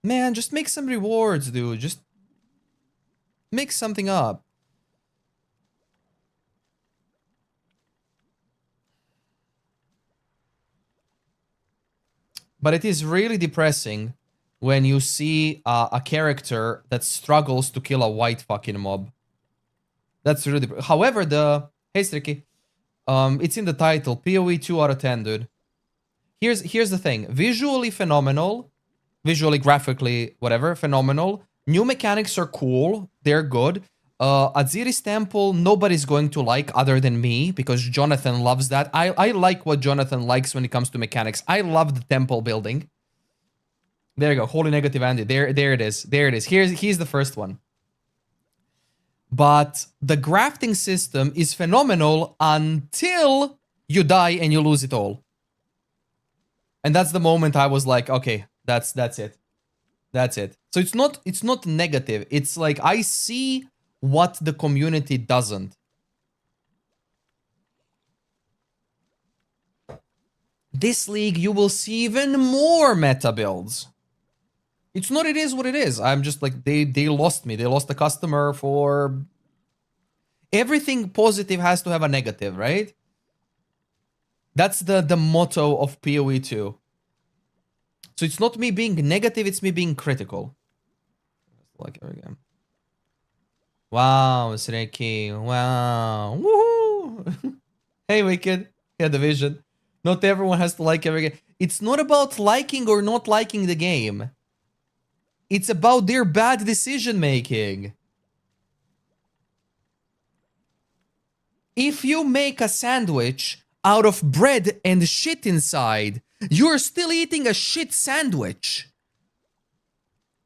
S1: Man, just make some rewards, dude. Just make something up. But it is really depressing when you see a character that struggles to kill a white fucking mob. That's really... However, Hey, Stricky. It's in the title. PoE 2 out of 10, dude. Here's the thing. Visually phenomenal. Visually, graphically, whatever. Phenomenal. New mechanics are cool. They're good. Aziri's Temple, nobody's going to like other than me, because Jonathan loves that. I like what Jonathan likes when it comes to mechanics. I love the temple building. There you go. Holy negative Andy. There it is. There it is. Here's the first one. But the grafting system is phenomenal until you die and you lose it all. And that's the moment I was like, okay, that's it. That's it. So it's not negative. It's like I see what the community doesn't. This league, you will see even more meta builds. It's not, it is what it is. I'm just like, they lost me. They lost the customer for... Everything positive has to have a negative, right? That's the motto of PoE 2. So it's not me being negative, it's me being critical. Like again. Wow, Sreki. Wow. Woohoo! Hey, Wicked. Yeah, the vision. Not everyone has to like every game. It's not about liking or not liking the game. It's about their bad decision making. If you make a sandwich out of bread and shit inside, you're still eating a shit sandwich.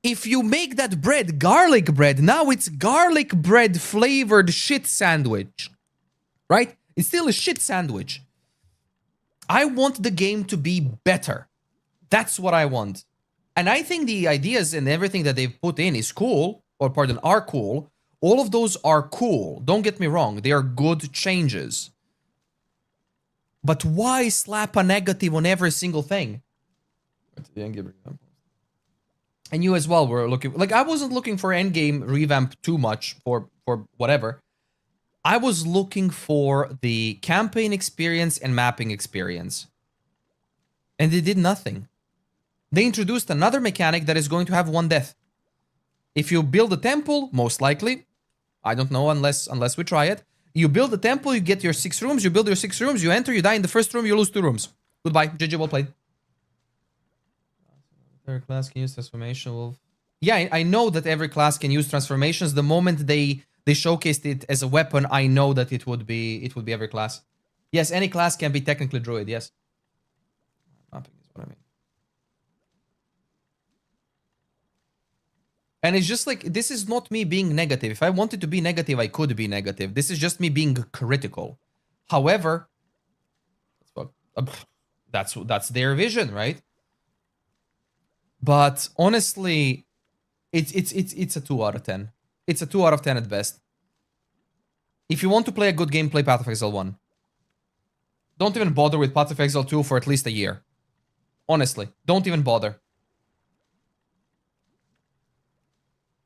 S1: If you make that bread garlic bread, now it's garlic bread flavored shit sandwich. Right? It's still a shit sandwich. I want the game to be better. That's what I want. And I think the ideas and everything that they've put in is cool, or pardon, are cool. All of those are cool. Don't get me wrong. They are good changes. But why slap a negative on every single thing? And you as well were looking... Like, I wasn't looking for endgame revamp too much for whatever. I was looking for the campaign experience and mapping experience. And they did nothing. They introduced another mechanic that is going to have one death. If you build a temple, most likely, I don't know unless we try it. You build a temple, you get your 6 rooms, you build your 6 rooms, you enter, you die in the first room, you lose 2 rooms. Goodbye. GG, well played. Every class can use transformation. Wolf. Yeah, I know that every class can use transformations. The moment they showcased it as a weapon, I know that it would be every class. Yes, any class can be technically druid, yes. Mapping is what I mean. And it's just like, this is not me being negative. If I wanted to be negative, I could be negative. This is just me being critical.
S9: However, that's their vision, right? But honestly, it's a 2 out of 10. It's a 2 out of 10 at best. If you want to play a good game, play Path of Exile 1. Don't even bother with Path of Exile 2 for at least a year. Honestly, don't even bother.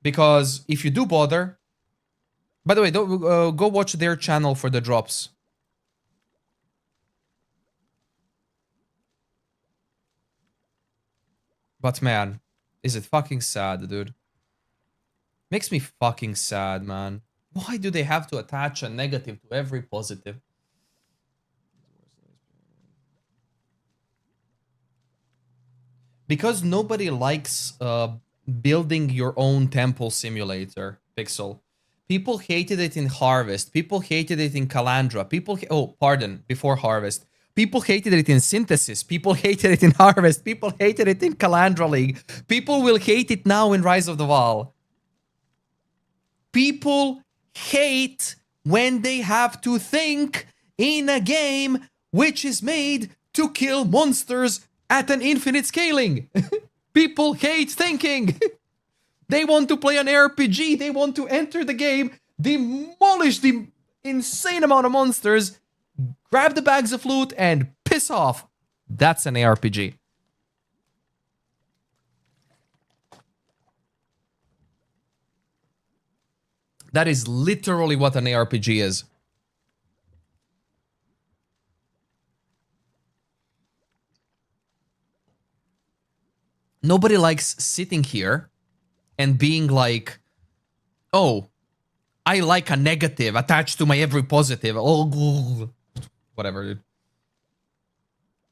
S9: Because if you do bother... By the way, go watch their channel for the drops. But man, is it fucking sad, dude? Makes me fucking sad, man. Why do they have to attach a negative to every positive? Because nobody likes building your own temple simulator, Pixel. People hated it in Harvest. People hated it in Calandra. Before Harvest. People hated it in Synthesis. People hated it in Harvest. People hated it in Calandra League. People will hate it now in Rise of the Vaal. People hate when they have to think in a game which is made to kill monsters at an infinite scaling. People hate thinking. They want to play an RPG. They want to enter the game, demolish the insane amount of monsters, grab the bags of loot, and piss off. That's an ARPG. That is literally what an ARPG is. Nobody likes sitting here and being like, oh, I like a negative attached to my every positive. Oh, whatever, dude.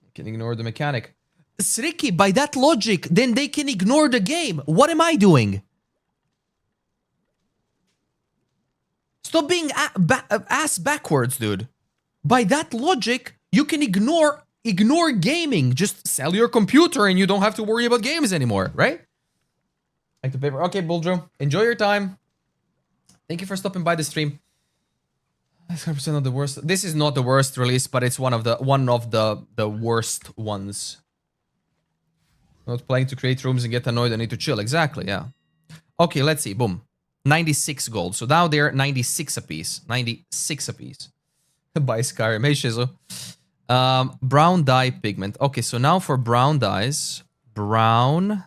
S9: You can ignore the mechanic. Sriki, by that logic, then they can ignore the game. What am I doing? Stop being ass backwards, dude. By that logic, you can ignore gaming. Just sell your computer and you don't have to worry about games anymore, right? Like the paper. Okay, Buldro, enjoy your time. Thank you for stopping by the stream. That's 100% not the worst. This is not the worst release, but it's one of the worst ones. Not playing to create rooms and get annoyed. I need to chill. Exactly, yeah. Okay, let's see. Boom. 96 gold. So now they're 96 apiece. 96 apiece. By Skyrim. Hey, Shizu. Brown dye pigment. Okay, so now for brown dyes. Brown.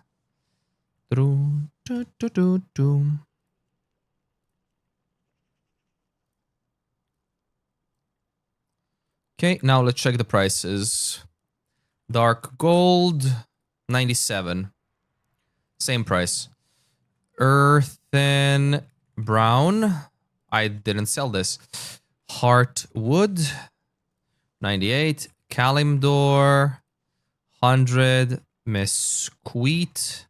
S9: Okay, now let's check the prices. Dark gold, 97. Same price. Earthen brown. I didn't sell this. Heartwood, 98. Kalimdor, 100. Mesquite,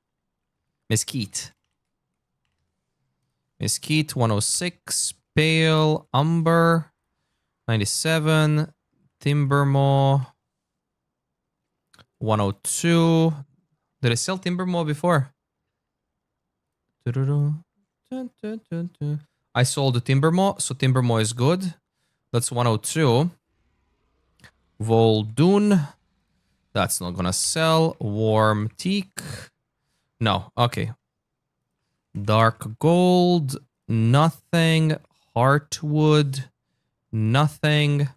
S9: 106. Pale Umber, 97. Timbermaw, 102. Did I sell Timbermaw before? I sold the Timbermaw, so Timbermaw is good. That's 102. Voldoon. That's not gonna sell. Warm Teak. No, okay. Dark Gold. Nothing. Heartwood. Nothing.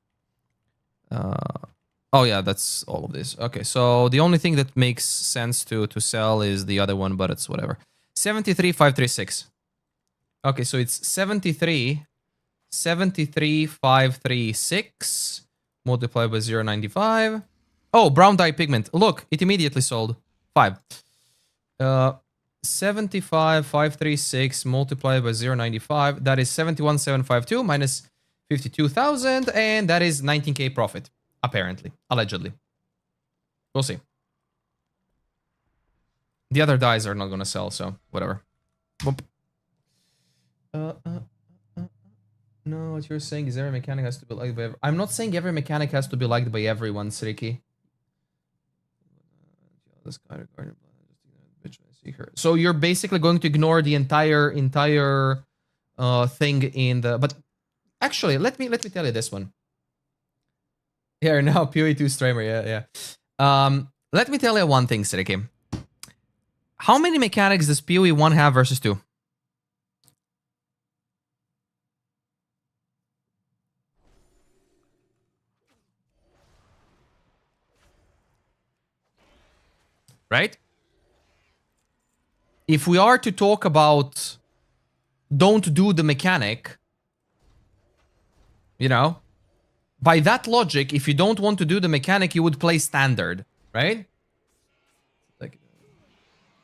S9: Oh yeah, that's all of this. Okay, so the only thing that makes sense to sell is the other one, but it's whatever. 73,536. Okay, so it's 73,536 multiplied by 0.95. Oh, brown dye pigment. Look, it immediately sold. 5. 75,536 multiplied by 0.95. That is 71,752 minus 52,000, and that is 19k profit, apparently, allegedly. We'll see. The other dyes are not gonna sell, so whatever. Boop. No, what you're saying is every mechanic has to be liked by I'm not saying every mechanic has to be liked by everyone, Sriki. So you're basically going to ignore the entire thing in the... But actually, let me tell you this one.
S1: Yeah, now PoE2 streamer. Yeah. Let me tell you one thing, Siriki. How many mechanics does PoE 1 have versus 2? Right? If we are to talk about don't do the mechanic, you know, by that logic, if you don't want to do the mechanic, you would play standard, right? Like,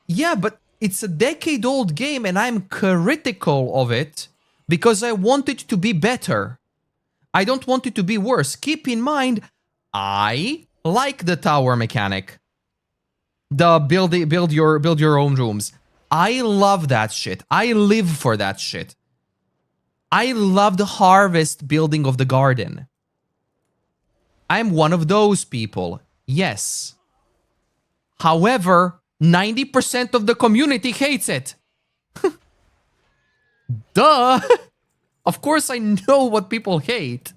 S1: yeah, but it's a decade-old game and I'm critical of it because I want it to be better. I don't want it to be worse. Keep in mind, I like the tower mechanic. The build your own rooms. I love that shit. I live for that shit. I love the harvest building of the garden. I'm one of those people. Yes. However, 90% of the community hates it. Duh. Of course I know what people hate.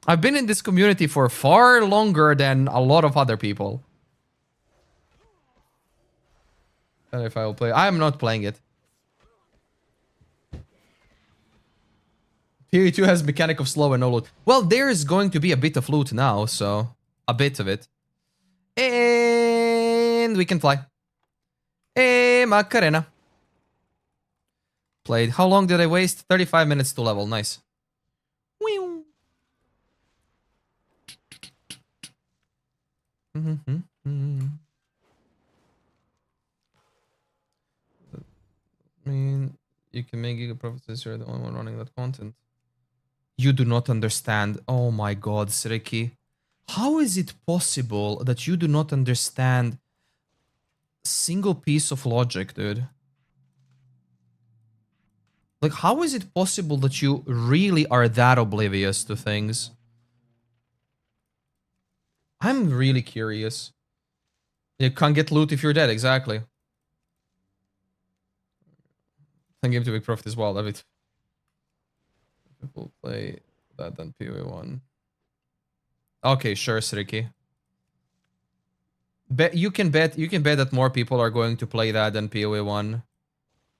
S1: I've been in this community for far longer than a lot of other people. And if I will play, I am not playing it. PoE2 has mechanic of slow and no loot. Well, there is going to be a bit of loot now, so a bit of it. And we can fly. Hey, Macarena. Played. How long did I waste? 35 minutes to level. Nice. I mean, you can make Giga Prophecies, you're the only one running that content. You do not understand. Oh my god, Siriki. How is it possible that you do not understand a single piece of logic, dude? Like, how is it possible that you really are that oblivious to things? I'm really curious. You can't get loot if you're dead, exactly. And game to big profit as well, love it. People play that than PoE 1. Okay, sure, Sriki. You can bet that more people are going to play that than PoE 1.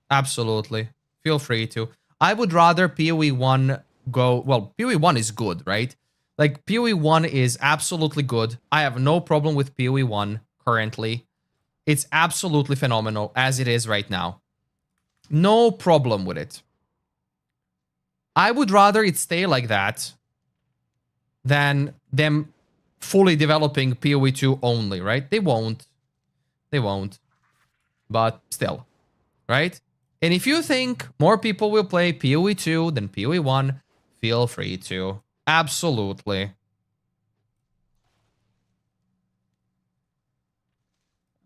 S1: Absolutely. Feel free to. I would rather PoE 1 go... Well, PoE 1 is good, right? Like, PoE 1 is absolutely good. I have no problem with PoE 1 currently. It's absolutely phenomenal as it is right now. No problem with it. I would rather it stay like that than them fully developing PoE 2 only, right? They won't. They won't. But still, right? And if you think more people will play PoE 2 than PoE 1, feel free to. Absolutely.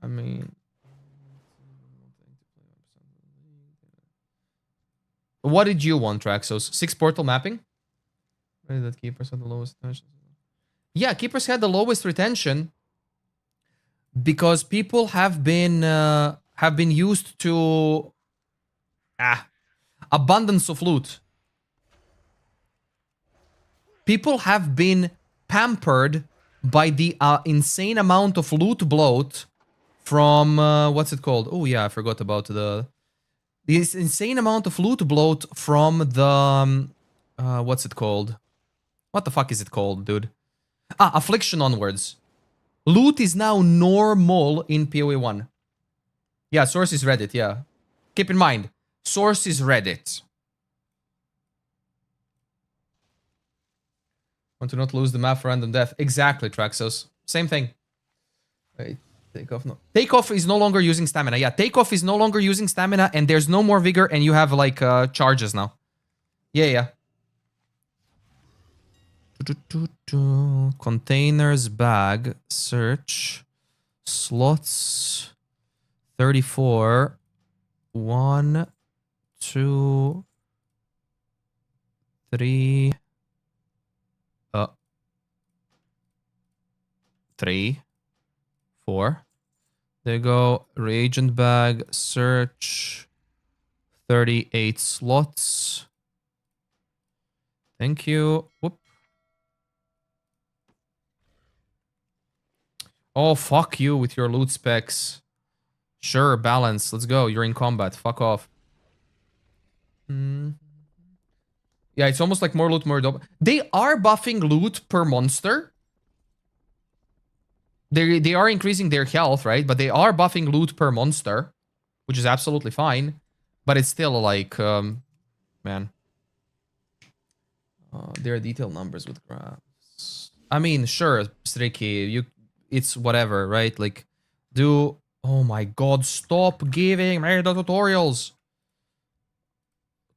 S1: I mean... What did you want, Traxos? 6 portal mapping? Where did keepers have the lowest retention? Yeah, keepers had the lowest retention because people have been used to abundance of loot. People have been pampered by the insane amount of loot bloat from what's it called? Oh yeah, I forgot about this insane amount of loot bloat from the what's it called? What the fuck is it called, dude? Affliction onwards. Loot is now normal in PoE 1. Yeah, source is Reddit, yeah. Keep in mind, source is Reddit. Want to not lose the map for random death. Exactly, Traxos. Same thing. Wait, takeoff no. Takeoff is no longer using stamina. Yeah, takeoff is no longer using stamina and there's no more vigor and you have like charges now. Yeah. Containers, bag, search, slots, 34, 1, 2, 3, 3, 4. There you go. Reagent bag, search, 38 slots. Thank you. Whoop. Oh, fuck you with your loot specs. Sure, balance. Let's go. You're in combat. Fuck off. Hmm. Yeah, it's almost like more loot, more dope. They are buffing loot per monster. They are increasing their health, right? But they are buffing loot per monster, which is absolutely fine. But it's still like, man. There are detailed numbers with graphs. I mean, sure, Stricky, it's whatever, right? Like, oh my god, stop giving me the tutorials.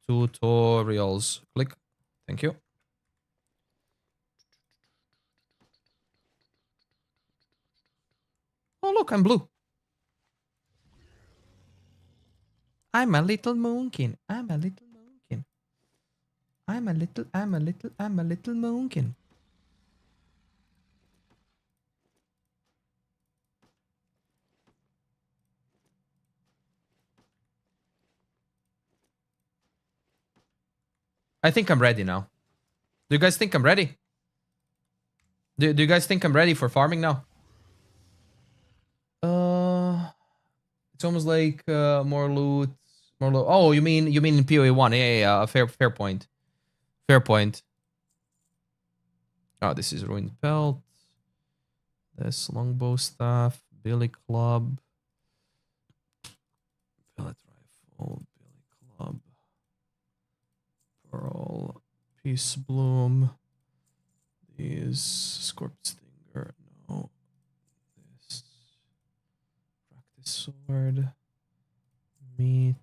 S1: Tutorials. Click. Thank you. Oh, look, I'm blue. I'm a little moonkin. I'm a little moonkin. I'm a little moonkin. I think I'm ready now. Do you guys think I'm ready? Do you guys think I'm ready for farming now? It's almost like more loot, more loot. Oh, you mean in PoE 1? Yeah. Fair point. Fair point. Oh, this is ruined belt. This longbow staff, billy club, pellet rifle, billy club, pearl, peace bloom. These scorpion stinger. No. This practice sword. Meat.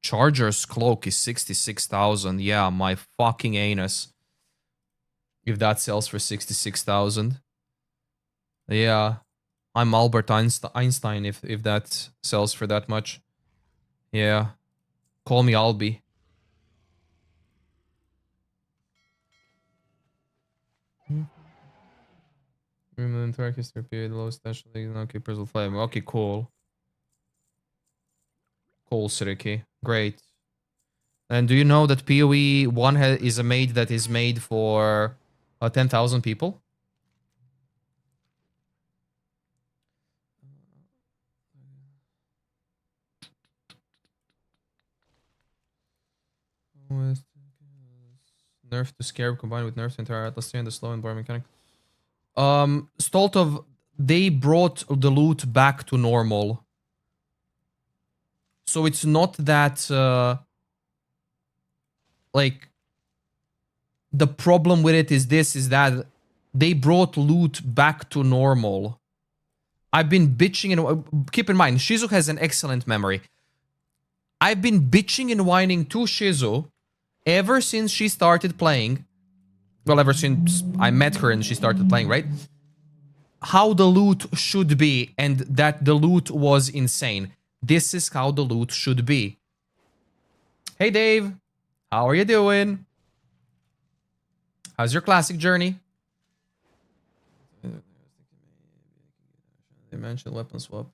S1: Charger's cloak is 66,000. Yeah, my fucking anus. If that sells for 66,000. Yeah. I'm Albert Einstein if that sells for that much. Yeah. Call me Albie. Remember the entire history period, the lowest national league, now keepers will fly. Okay, cool. Cool, Siriki. Great. And do you know that PoE 1 is a maid that is made for 10,000 people? Nerf to Scarab combined with nerf to entire Atlas and the slow and bar mechanic. Stoltov, they brought the loot back to normal. So it's not that, like, the problem with it is that they brought loot back to normal. I've been bitching and... Keep in mind, Shizu has an excellent memory. I've been bitching and whining to Shizu ever since she started playing. Well, ever since I met her and she started playing, right? How the loot should be, and that the loot was insane. This is how the loot should be. Hey, Dave. How are you doing? How's your classic journey? They mentioned weapon swap.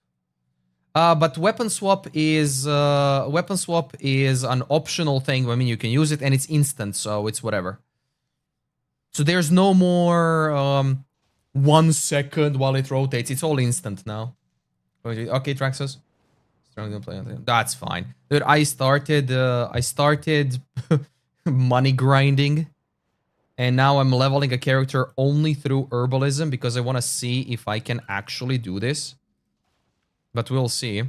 S1: But weapon swap is an optional thing. I mean, you can use it and it's instant, so it's whatever. So there's no more 1 second while it rotates. It's all instant now. Okay, Traxxas. That's fine, dude. I started money grinding, and now I'm leveling a character only through herbalism because I want to see if I can actually do this. But we'll see.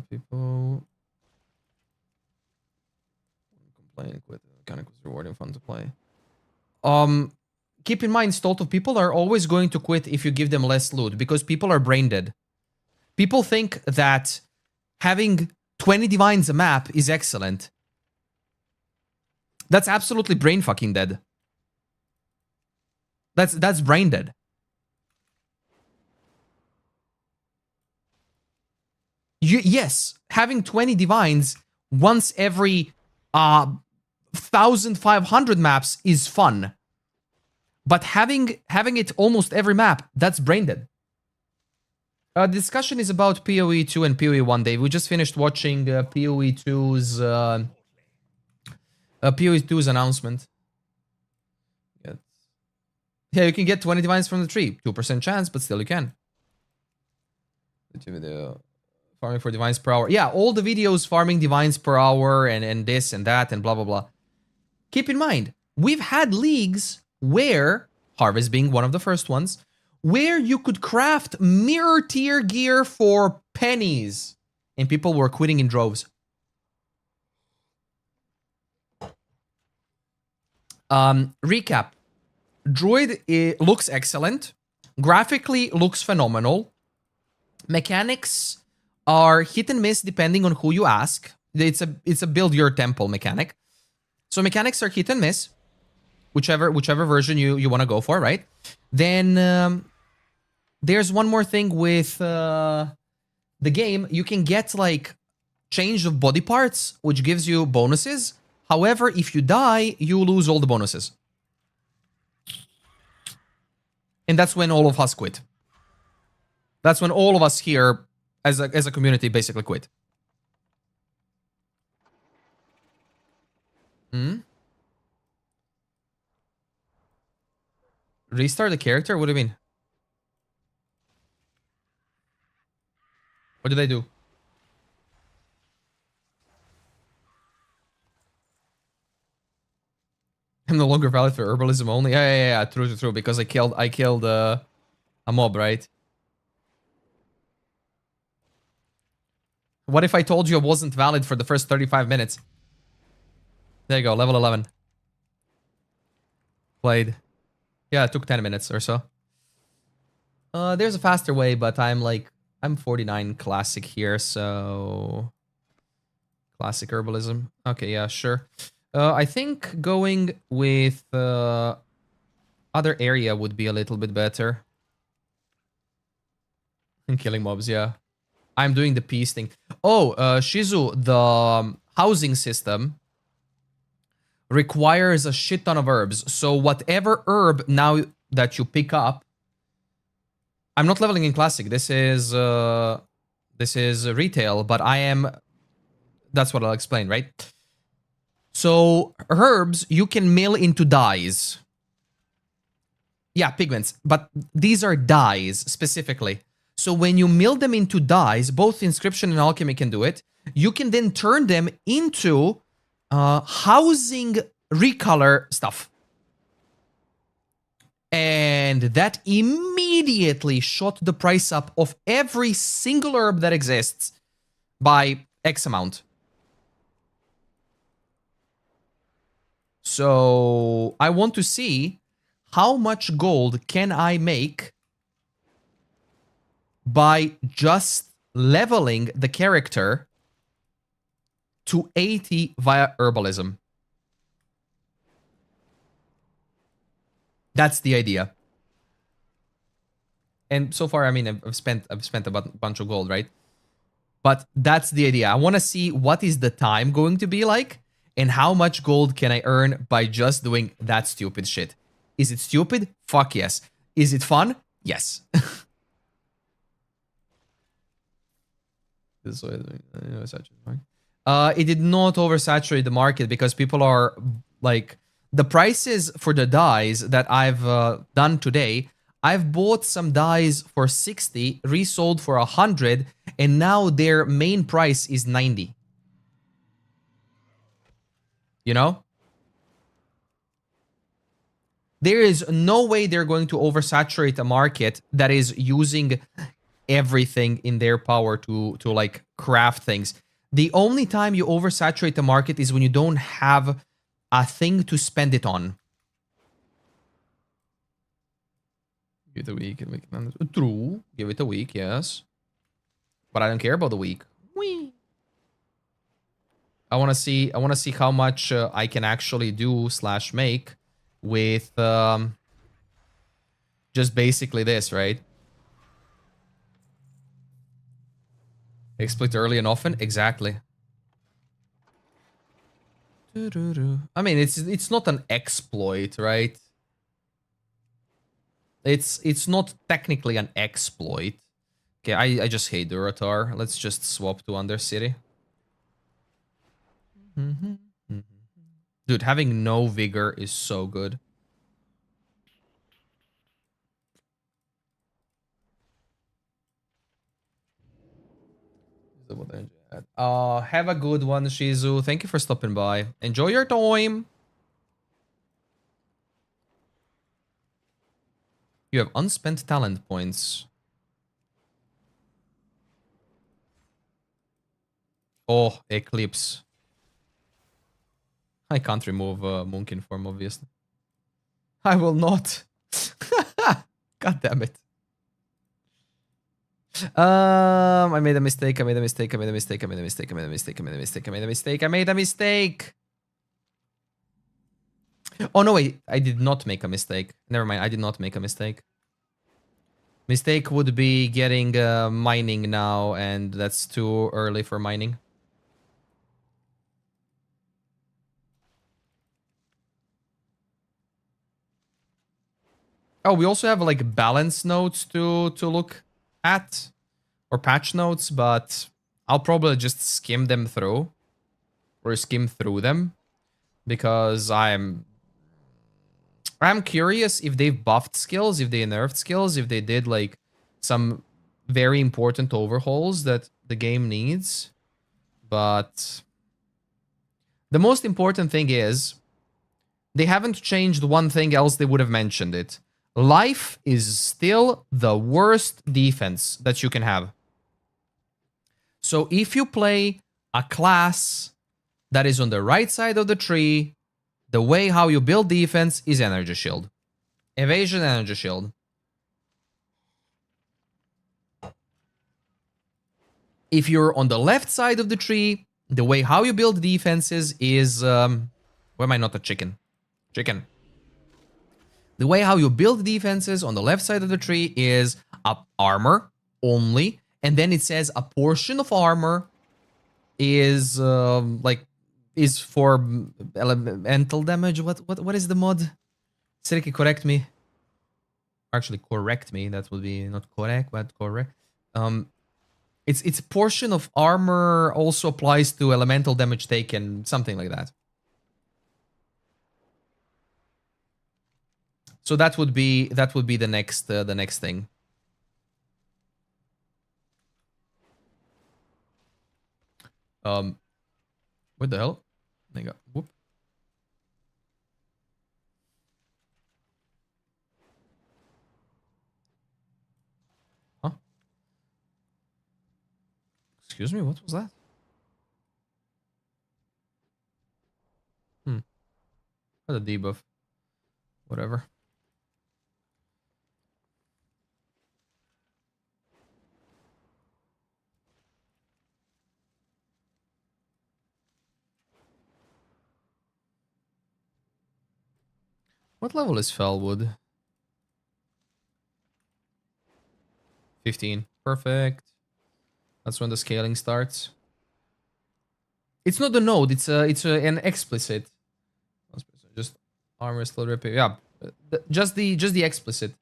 S1: People complain with the mechanic was rewarding, fun to play. Keep in mind, Stoltov, people are always going to quit if you give them less loot because people are brain dead. People think that having 20 divines a map is excellent. That's absolutely brain fucking dead. That's brain dead. Yes, having 20 divines once every 1,500 maps is fun. But having it almost every map, that's brain dead. The discussion is about PoE 2 and PoE 1, Dave. We just finished watching PoE 2's announcement. Yeah, you can get 20 divines from the tree. 2% chance, but still you can. Farming for divines per hour. Yeah, all the videos farming divines per hour and this and that and blah, blah, blah. Keep in mind, we've had leagues where, Harvest being one of the first ones, where you could craft mirror tier gear for pennies. And people were quitting in droves. Recap. Druid looks excellent. Graphically looks phenomenal. Mechanics are hit and miss depending on who you ask. It's a build your temple mechanic. So mechanics are hit and miss. Whichever version you want to go for, right? Then there's one more thing with the game. You can get like change of body parts, which gives you bonuses. However, if you die, you lose all the bonuses. And that's when all of us quit. That's when all of us here as a community basically quit. Restart the character? What do you mean? What did I do? I'm no longer valid for herbalism only. Yeah. True. Because I killed a mob, right? What if I told you I wasn't valid for the first 35 minutes? There you go, level 11. Played. Yeah, it took 10 minutes or so. There's a faster way, but I'm 49 classic here, so... Classic herbalism. Okay, yeah, sure. I think going with other area would be a little bit better. And killing mobs, yeah. I'm doing the peace thing. Oh, Shizu, the housing system requires a shit ton of herbs. So whatever herb now that you pick up, I'm not leveling in classic. This is retail, but I am. That's what I'll explain, right? So herbs you can mill into dyes. Yeah, pigments, but these are dyes specifically. So when you mill them into dyes, both inscription and alchemy can do it. You can then turn them into housing recolor stuff. And that immediately shot the price up of every single herb that exists by X amount. So I want to see how much gold can I make by just leveling the character to 80 via herbalism. That's the idea. And so far, I mean, I've spent a bunch of gold, right? But that's the idea. I want to see what is the time going to be like and how much gold can I earn by just doing that stupid shit. Is it stupid? Fuck yes. Is it fun? Yes. It did not oversaturate the market because people are like the prices for the dyes that I've done today. I've bought some dyes for 60, resold for 100, and now their main price is 90. You know? There is no way they're going to oversaturate a market that is using everything in their power to like craft things. The only time you oversaturate the market is when you don't have a thing to spend it on. Give it a week. True. Give it a week, yes. But I don't care about the week. Whee. I want to see how much I can actually do / make with just basically this, right? Exploit early and often? Exactly. I mean, it's not an exploit, right? It's not technically an exploit. Okay, I just hate Duratar. Let's just swap to Undercity. Dude, having no vigor is so good. Have a good one, Shizu. Thank you for stopping by. Enjoy your time. You have unspent talent points. Oh, Eclipse. I can't remove Monk in form, obviously. I will not. God damn it. I made a mistake. I made a mistake. I made a mistake. I made a mistake. I made a mistake. I made a mistake. I made a mistake. I made a mistake. Oh, no, wait. I did not make a mistake. Never mind. I did not make a mistake. Mistake would be getting mining now, and that's too early for mining. Oh, we also have like balance notes to look at, or patch notes, but I'll probably just skim them through, or skim through them, because I'm curious if they've buffed skills, if they nerfed skills, if they did like some very important overhauls that the game needs. But the most important thing is they haven't changed one thing, else they would have mentioned it. Life is still the worst defense that you can have. So if you play a class that is on the right side of the tree, the way how you build defense is energy shield. Evasion, energy shield. If you're on the left side of the tree, the way how you build defenses is... why am I not a chicken? Chicken. The way how you build defenses on the left side of the tree is up armor only, and then it says a portion of armor is is for elemental damage. What is the mod? Siriki, correct me. Actually, correct me. That would be not correct, but correct. It's a portion of armor also applies to elemental damage taken, something like that. So that would be the next thing. What the hell? Whoop. Huh? Excuse me, what was that? What a debuff. Whatever. What level is Fellwood? 15. Perfect. That's when the scaling starts. It's not the node. It's an explicit. Just armor still repair. Yeah, just the explicit.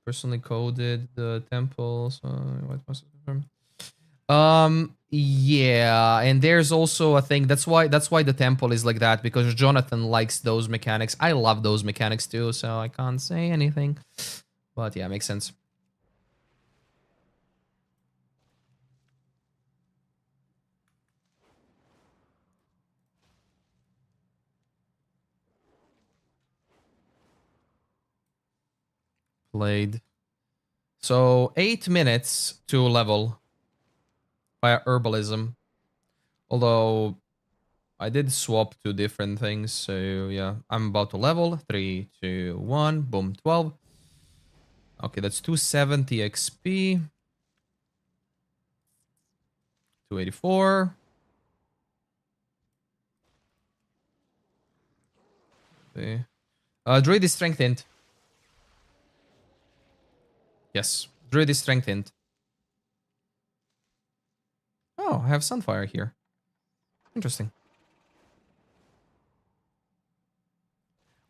S1: Personally coded the temples. What must confirm? Yeah, and there's also a thing. That's why the temple is like that, because Jonathan likes those mechanics. I love those mechanics too, so I can't say anything. But yeah, makes sense. Played. So 8 minutes to level via herbalism. Although I did swap to different things, so yeah, I'm about to level. 3, 2, 1, boom, 12. Okay, that's 270 XP. 284. Okay. Druid is strengthened. Yes, Druid is strengthened. Oh, I have Sunfire here. Interesting.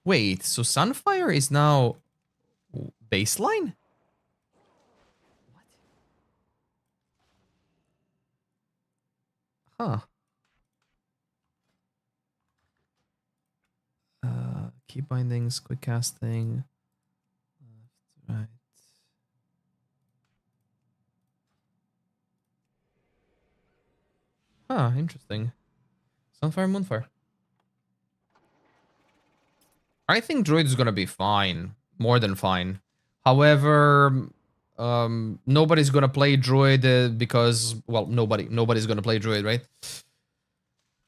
S1: Wait, so Sunfire is now baseline? What? Huh. Key bindings, quick casting. Right. Ah, interesting. Sunfire, Moonfire. I think Druid is gonna be fine. More than fine. However, nobody's gonna play Druid because, well, nobody's gonna play Druid, right?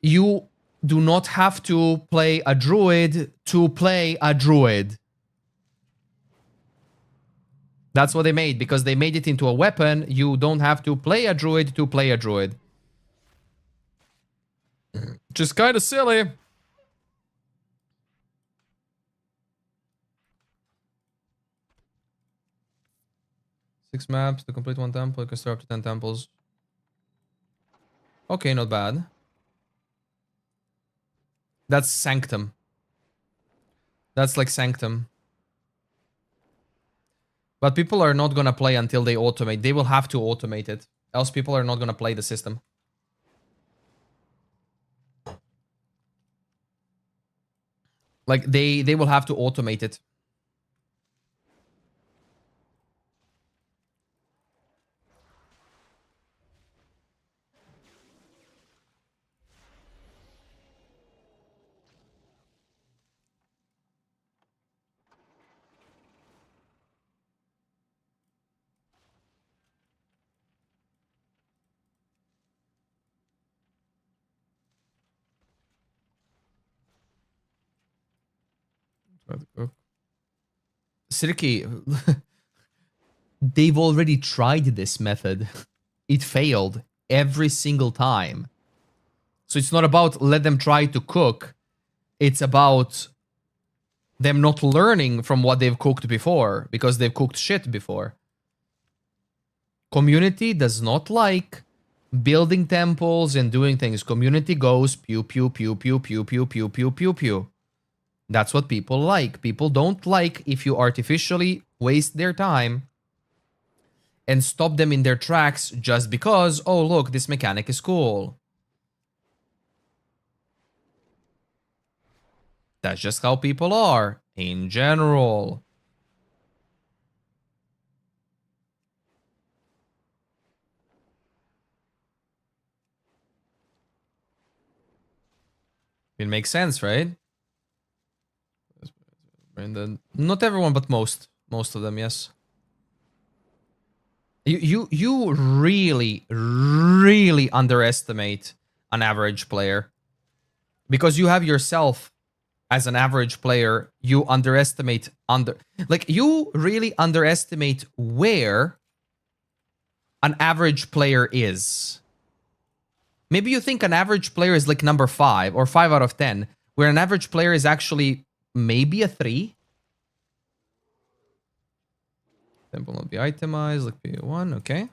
S1: You do not have to play a Druid to play a Druid. That's what they made, because they made it into a weapon. You don't have to play a Druid to play a Druid. Just kind of silly. Six maps to complete one temple. You can start up to 10 temples. Okay, not bad. That's Sanctum. That's like Sanctum. But people are not gonna play until they automate. They will have to automate it. Else people are not gonna play the system. Like, they will have to automate it. Sirki, they've already tried this method. It failed every single time. So it's not about let them try to cook. It's about them not learning from what they've cooked before, because they've cooked shit before. Community does not like building temples and doing things. Community goes pew pew pew pew pew pew pew pew pew pew. That's what people like. People don't like if you artificially waste their time and stop them in their tracks just because, oh look, this mechanic is cool. That's just how people are in general. It makes sense, right? And not everyone, but most of them, yes. You really, really underestimate an average player, because you have yourself as an average player. You underestimate you really underestimate where an average player is. Maybe you think an average player is like number 5 or 5 out of 10, where an average player is actually maybe a 3. Temple will not be itemized, like P1, okay.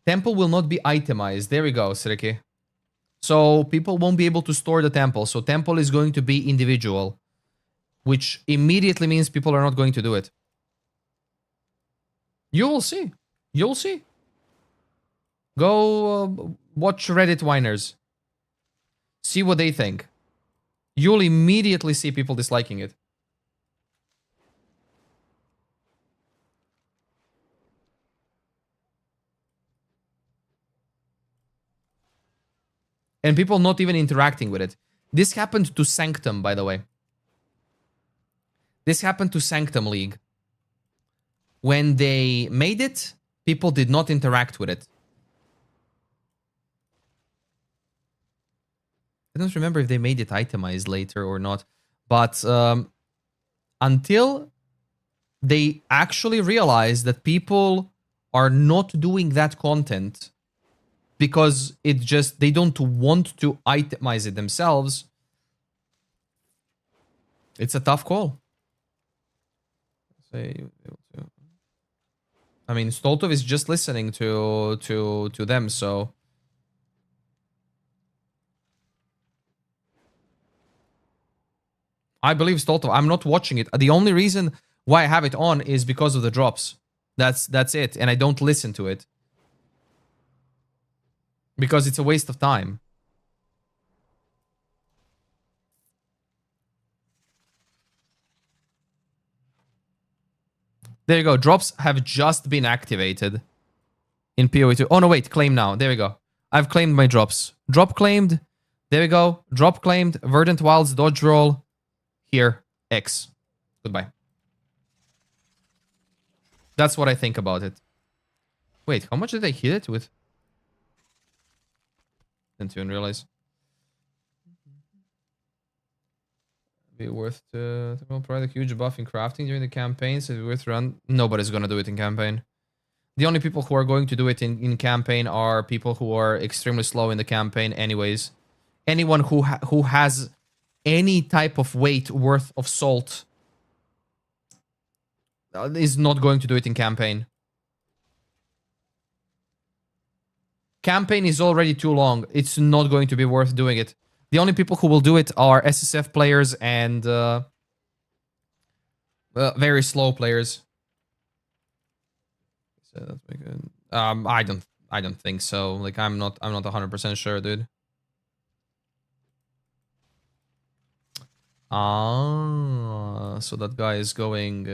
S1: Temple will not be itemized. There we go, Siriki. So people won't be able to store the temple. So temple is going to be individual, which immediately means people are not going to do it. You will see. You'll see. Go watch Reddit whiners. See what they think. You'll immediately see people disliking it. And people not even interacting with it. This happened to Sanctum, by the way. This happened to Sanctum League. When they made it, people did not interact with it. I don't remember if they made it itemized later or not. But until they actually realized that people are not doing that content because it just, they don't want to itemize it themselves, it's a tough call. I mean, Stoltov is just listening to them, so I believe Stoltov. I'm not watching it. The only reason why I have it on is because of the drops. That's it, and I don't listen to it because it's a waste of time. There you go. Drops have just been activated in PoE2. Oh, no, wait. Claim now. There we go. I've claimed my drops. Drop claimed. There we go. Drop claimed. Verdant Wilds, dodge roll. Here. X. Goodbye. That's what I think about it. Wait, how much did I hit it with? Didn't even realize. Be worth to provide a huge buff in crafting during the campaign, so it's worth run. Nobody's gonna do it in campaign. The only people who are going to do it in campaign are people who are extremely slow in the campaign anyways. Anyone who has any type of weight worth of salt is not going to do it in campaign. Campaign is already too long. It's not going to be worth doing it. The only people who will do it are SSF players and very slow players. So that's good. I don't think so. Like I'm not 100% sure, dude. So that guy is going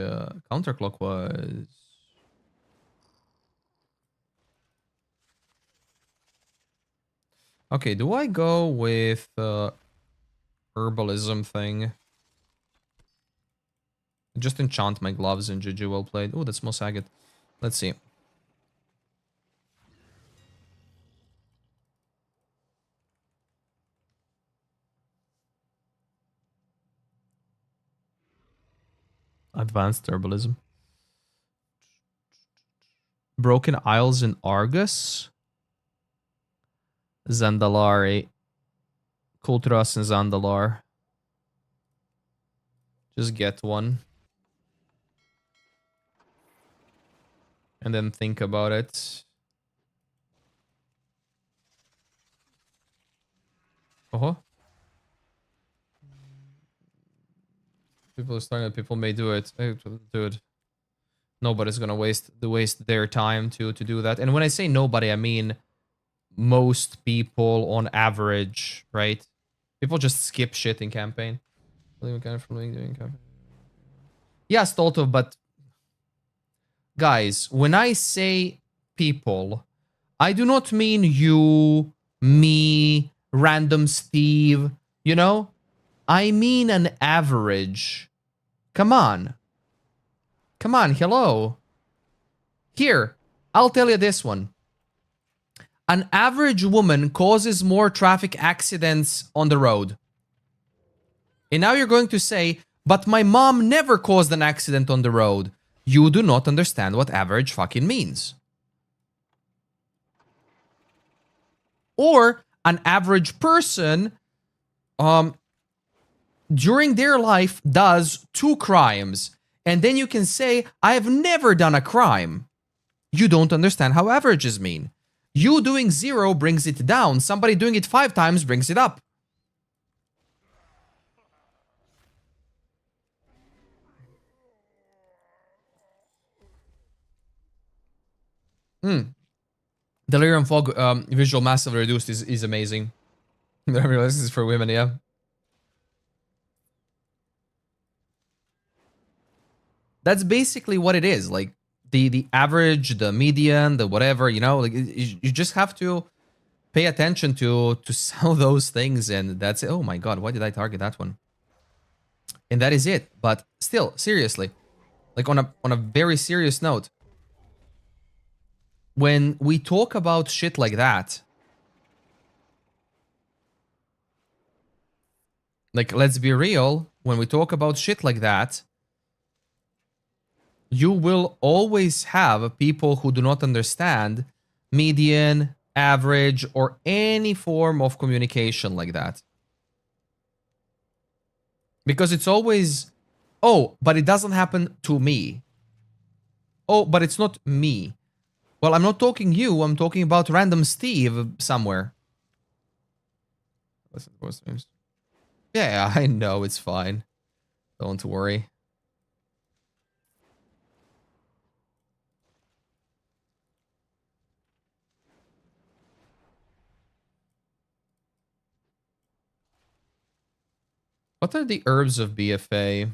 S1: counterclockwise. Okay, do I go with herbalism thing? Just enchant my gloves and GG, well played. Oh, that's most agate. Let's see. Advanced herbalism. Broken Isles in Argus. Zandalari. Kultras and Zandalar. Just get one. And then think about it. Oh. People are starting. People may do it. Dude. Nobody's gonna waste their time to do that. And when I say nobody, I mean most people on average, right? People just skip shit in campaign. Yeah, Stoltov, but guys, when I say people, I do not mean you, me, random Steve, you know? I mean an average. Come on. Come on, hello. Here, I'll tell you this one. An average woman causes more traffic accidents on the road. And now you're going to say, but my mom never caused an accident on the road. You do not understand what average fucking means. Or an average person, during their life does 2 crimes. And then you can say, I have never done a crime. You don't understand how averages mean. You doing 0 brings it down. Somebody doing it 5 times brings it up. Delirium Fog visual massively reduced is amazing. I realize this is for women, yeah. That's basically what it is. Like the average, the median, the whatever, you know, like you just have to pay attention to sell those things, and that's it. Oh my god, why did I target that one? And that is it. But still, seriously, like on a very serious note, when we talk about shit like that, like let's be real, when we talk about shit like that, you will always have people who do not understand median, average, or any form of communication like that. Because it's always, oh, but it doesn't happen to me. Oh, but it's not me. Well, I'm not talking you, I'm talking about random Steve somewhere. Yeah, I know, it's fine. Don't worry. What are the herbs of BFA?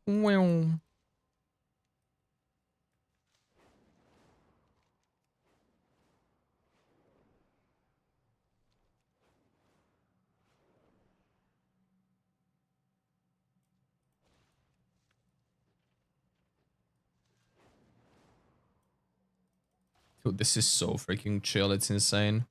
S1: Well. Dude, this is so freaking chill. It's insane.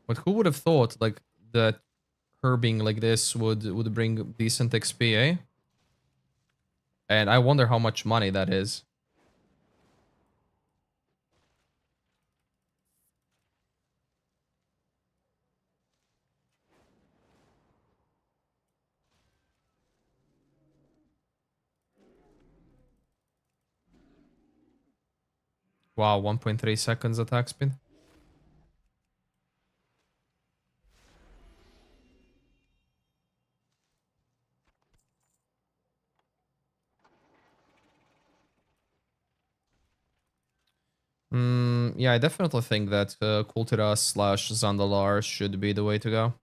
S1: But who would have thought like that her being like this would bring decent XP, eh? And I wonder how much money that is. Wow, 1.3 seconds attack speed. Yeah, I definitely think that Kultira slash Zandalar should be the way to go.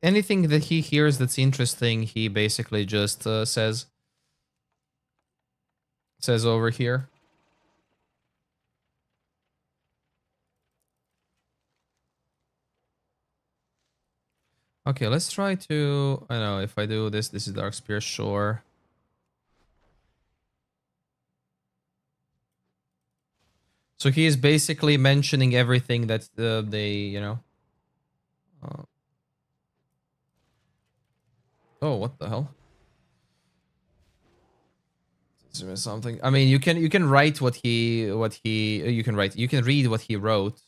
S1: Anything that he hears that's interesting, he basically just says over here. Okay, let's try to... I know, if I do this, this is Dark Spear, sure. So he is basically mentioning everything that they, you know... Oh, what the hell? Something. I mean, you can write what he you can read what he wrote.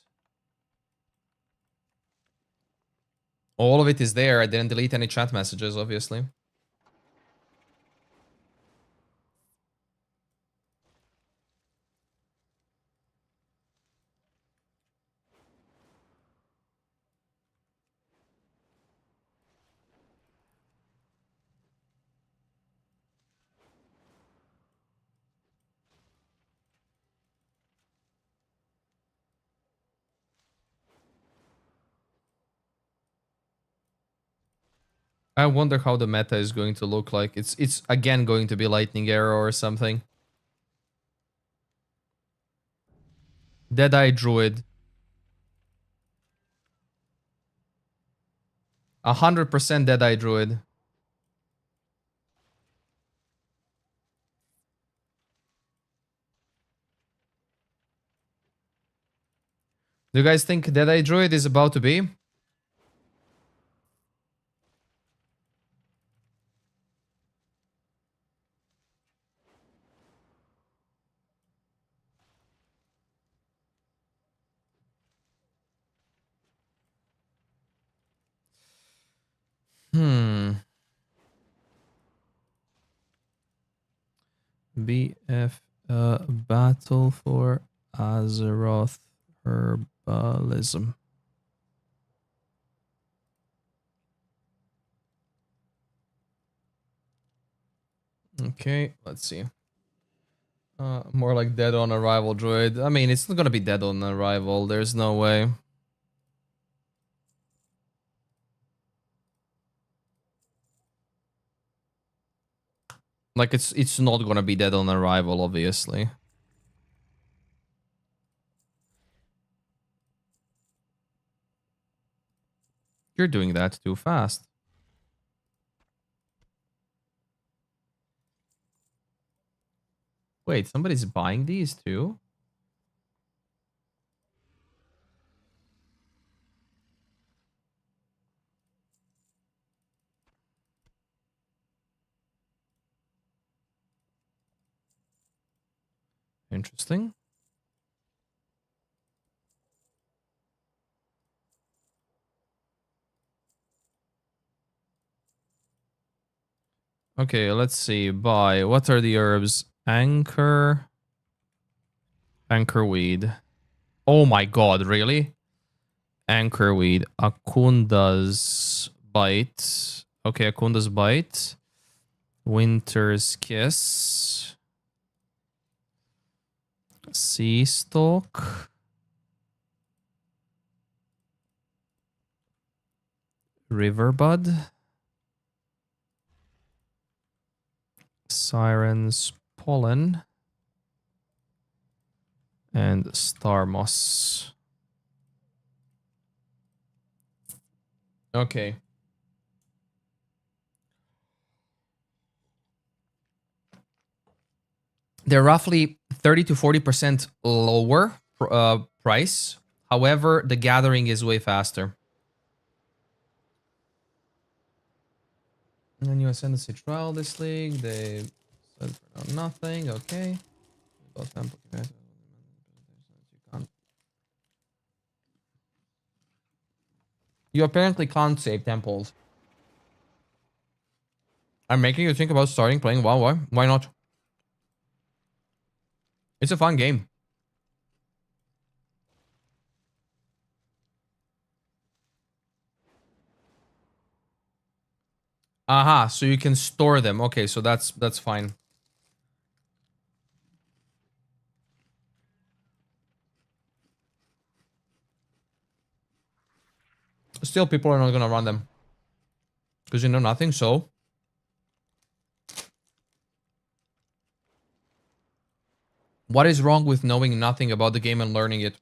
S1: All of it is there. I didn't delete any chat messages, obviously. I wonder how the meta is going to look like. It's again going to be Lightning Arrow or something. Deadeye Druid. 100% Deadeye Druid. Do you guys think Deadeye Druid is about to be? BF Battle for Azeroth Herbalism. Okay, let's see. More like Dead on Arrival Druid. I mean, it's not gonna be Dead on Arrival. There's no way. Like, it's not gonna be Dead on Arrival, obviously. You're doing that too fast. Wait, somebody's buying these too? Interesting. Okay, let's see. Buy. What are the herbs? Anchor. Anchorweed. Oh my god, really? Anchorweed. Akunda's Bite. Okay, Akunda's Bite. Winter's Kiss. Sea Stalk. Riverbud. Siren's Pollen. And Star Moss. Okay. They're roughly 30 to 40% lower price. However, the gathering is way faster. And you ascendancy trial this league. They said for nothing. Okay. You apparently can't save temples. I'm making you think about starting playing WoW. Why? Why not? It's a fun game. Aha, so you can store them. Okay, so that's fine. Still, people are not gonna run them. Because you know nothing, so... What is wrong with knowing nothing about the game and learning it?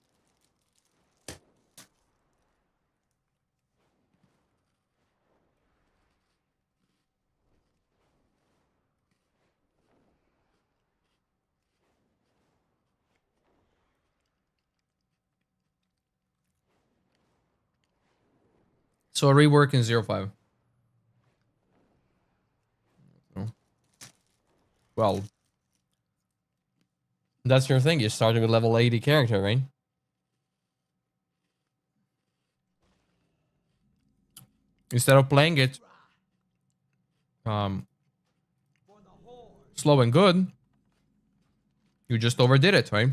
S1: So a rework in 05. Well, that's your thing. You started with level 80 character, right? Instead of playing it slow and good, you just overdid it, right?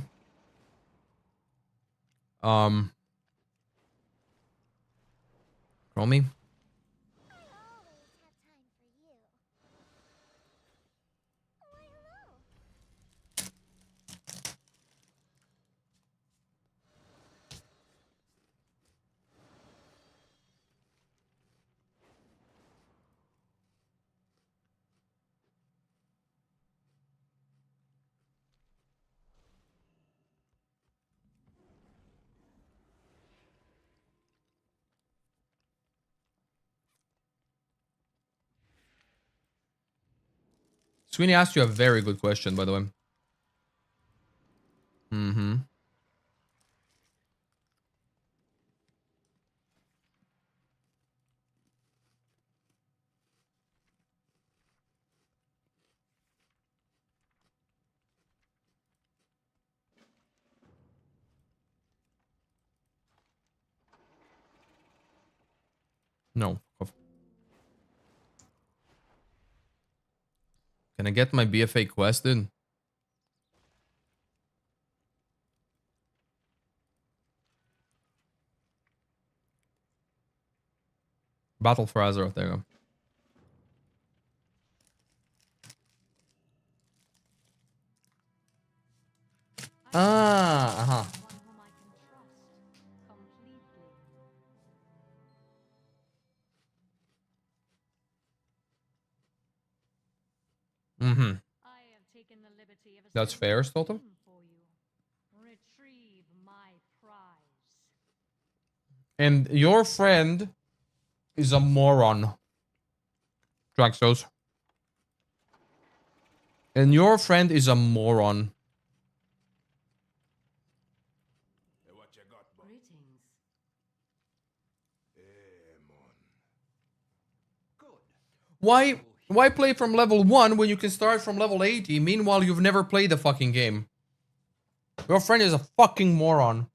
S1: Chromie. Sweeney asked you a very good question, by the way. Mm-hmm. No. Can I get my BFA quest, dude? Battle for Azeroth, there you go. Ah, uh-huh. Mm-hmm. That's fair, Stolto. And your friend is a moron, Draxos. And your friend is a moron. Why play from level 1 when you can start from level 80? Meanwhile, you've never played the fucking game. Your friend is a fucking moron.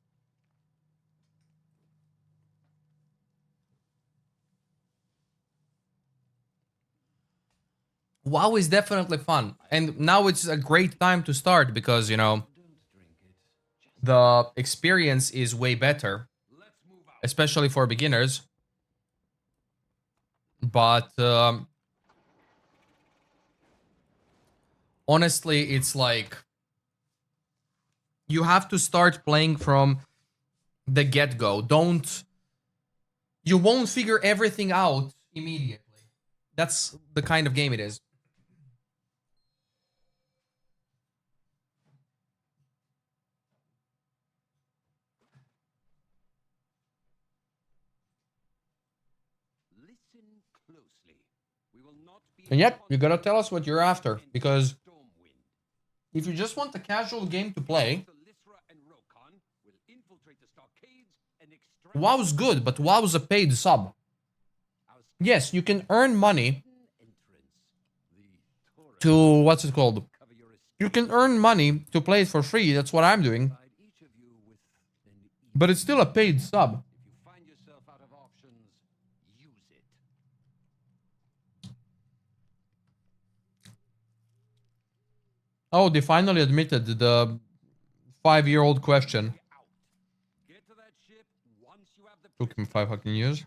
S1: WoW is definitely fun. And now it's a great time to start because, you know, the experience is way better, especially for beginners. But honestly, it's like you have to start playing from the get-go. You won't figure everything out immediately. That's the kind of game it is.
S7: Listen closely. We will not be
S1: And yet, you gotta tell us what you're after, because if you just want a casual game to play, WoW's good, but WoW's a paid sub. Yes, you can earn money to, what's it called? You can earn money to play it for free, that's what I'm doing. But it's still a paid sub. Oh, they finally admitted the 5-year-old question. Took him 5 fucking years.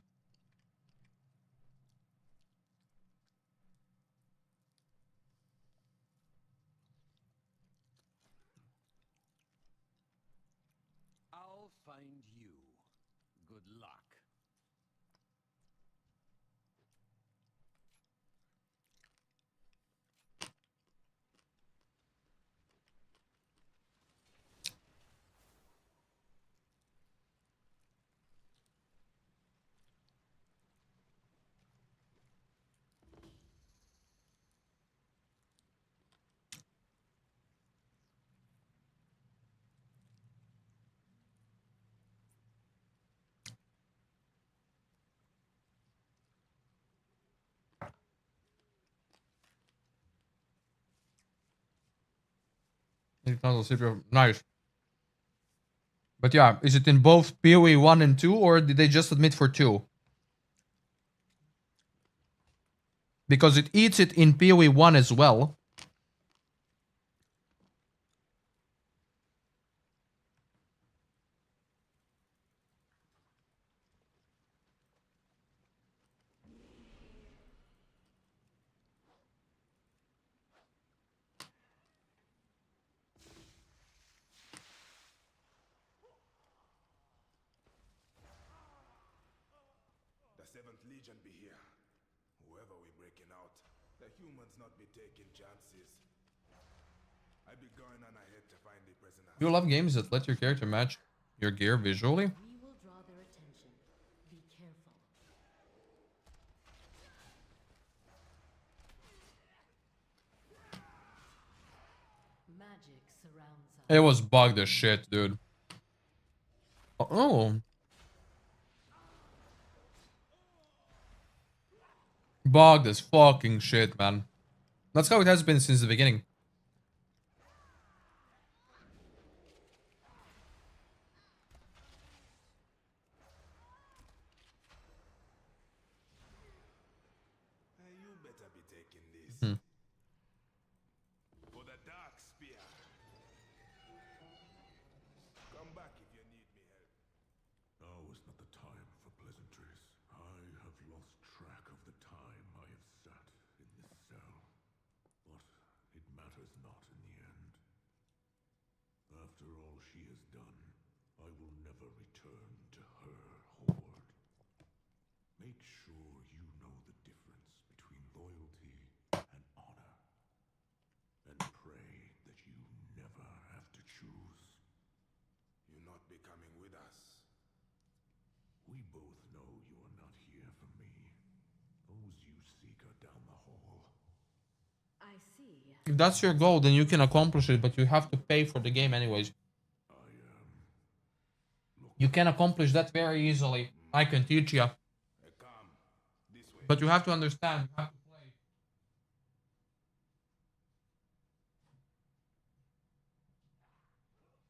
S7: I'll find you. Good luck.
S1: Nice. But yeah, is it in both PoE 1 and 2, or did they just admit for 2? Because it eats it in PoE 1 as well.
S3: The 7th Legion be here. Whoever we breaking out, the humans not be taking chances. I be going on ahead to find the prisoner.
S1: You love games that let your character match your gear visually?
S2: We will draw their attention. Be careful. Magic surrounds us.
S1: It was bugged as shit, dude. Oh. Bugged as fucking shit, man. That's how it has been since the beginning.
S3: You better be taking this.
S1: Hmm.
S3: For the dark spear. Come back if you need me help.
S11: Now is not the time for pleasantries. I have lost track of the time I have sat in this cell. But it matters not in the end. After all she has done, I will never return to her horde. Make sure you know the difference between loyalty and honor. And pray that you never have to choose.
S3: You're not be coming with us.
S11: We both know you are not here for me. Those you seek are down the hall.
S2: I see.
S1: If that's your goal, then you can accomplish it, but you have to pay for the game anyways. You can accomplish that very easily. I can teach you. But you have to understand, you have to play.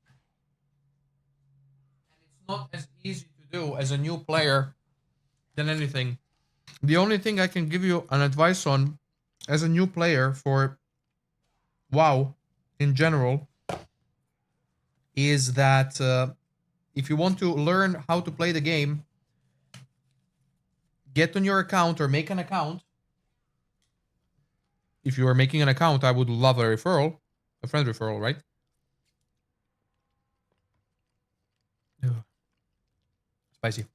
S1: And it's not as easy to do as a new player than anything. The only thing I can give you an advice on
S9: as a new player for WoW in general is that if you want to learn how to play the game, get on your account or make an account. If you are making an account, I would love a referral, a friend referral, right? Spicy.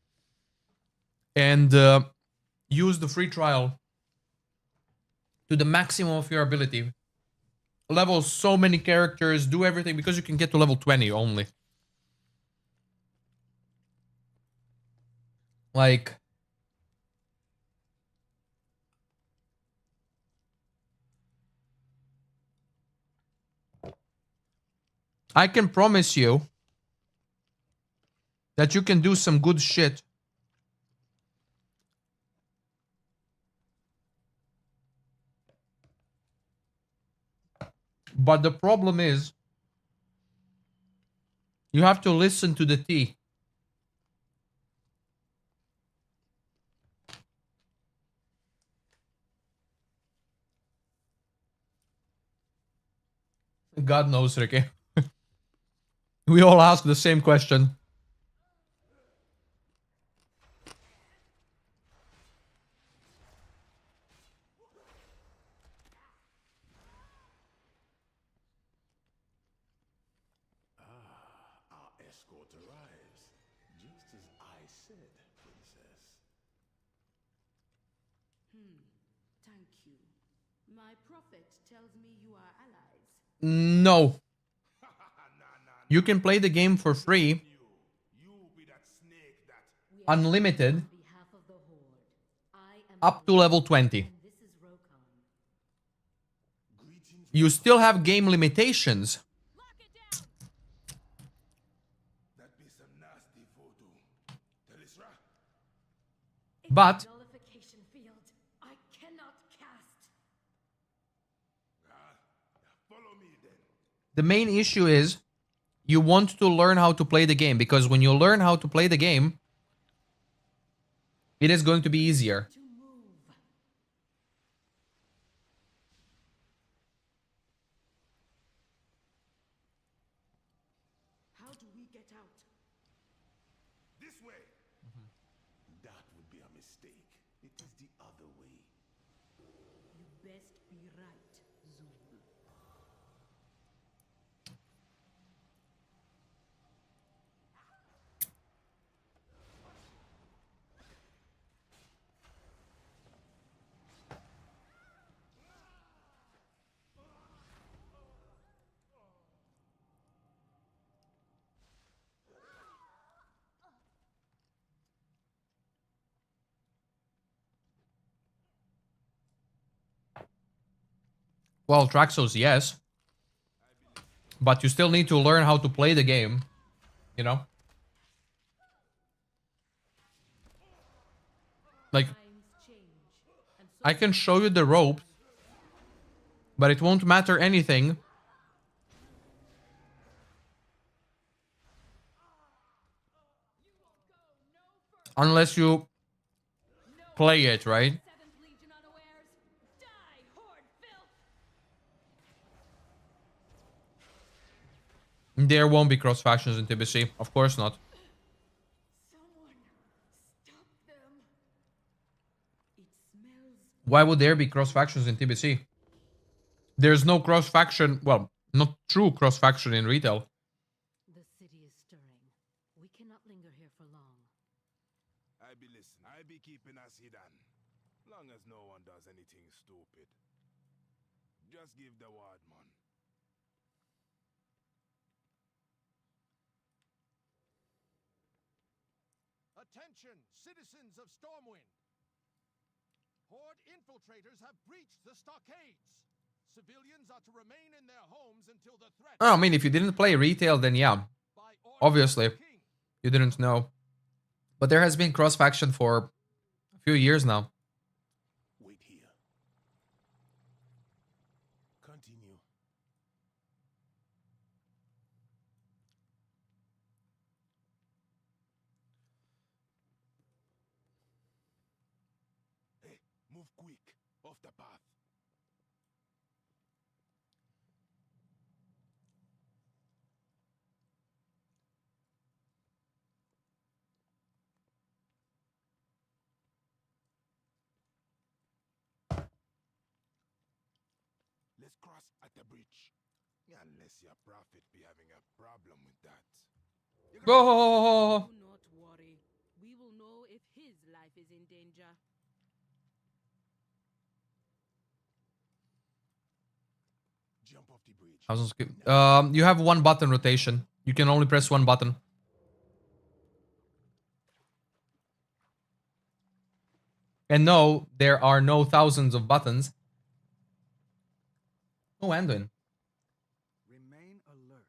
S9: And use the free trial to the maximum of your ability. Level so many characters, do everything, because you can get to level 20 only. Like, I can promise you that you can do some good shit. But the problem is, you have to listen to the T. God knows, Ricky. We all ask the same question.
S11: Our escort arrives, just as I said, princess.
S2: Thank you. My prophet tells me you are allies.
S9: No. You can play the game for free. Unlimited. Up to level 20. You still have game limitations. But
S2: I cannot cast.
S9: the main issue is you want to learn how to play the game, because when you learn how to play the game, it is going to be easier.
S2: How do we get out?
S11: This way. That would be a mistake. It is the other way.
S2: You best be right, Zul.
S9: Well, Traxos, yes. But you still need to learn how to play the game. You know? Like, I can show you the ropes, but it won't matter anything unless you play it, right? There won't be cross factions in TBC. Of course not. Why would there be cross factions in TBC? There's no cross faction. Well, not true cross faction in retail.
S2: The city is stirring. We cannot linger here for long.
S11: I be listening. I be keeping us hidden. Long as no one does anything stupid. Just give the word, man.
S15: Attention, citizens of Stormwind! Horde infiltrators have breached the stockades. Civilians are to remain in their homes until the threat...
S9: Oh, I mean, if you didn't play retail, then yeah. Obviously, you didn't know. But there has been cross faction for a few years now.
S11: Wait here. Continue. Hey, move quick. Off the path.
S3: let's cross at the bridge. Unless your prophet be having a problem with that.
S1: Go!
S2: Do not worry. We will know if his life is in danger.
S3: Jump off the bridge.
S1: You have one button rotation. You can only press one button. And no, there are no thousands of buttons. Oh, Anduin.
S4: Remain alert.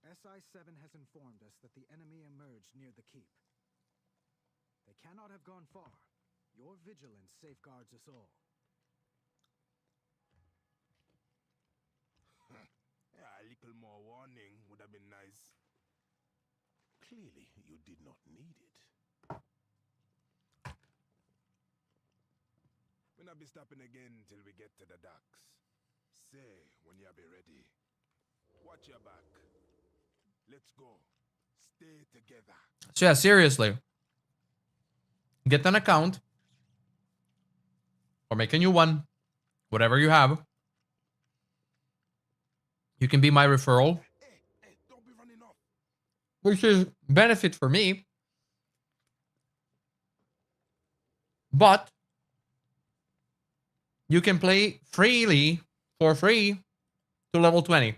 S4: SI-7 has informed us that the enemy emerged near the keep. They cannot have gone far. Your vigilance safeguards us all.
S3: A little more warning would have been nice. Clearly, you did not need it. We'll not be stopping again till we get to the docks. Say when you'll be ready. Watch your back. Let's go. Stay together.
S1: So yeah, seriously. Get an account. Or make a new one. Whatever you have. You can be my referral.
S3: Hey, don't be running off.
S1: Which is benefit for me. But you can play freely, for free, to level 20.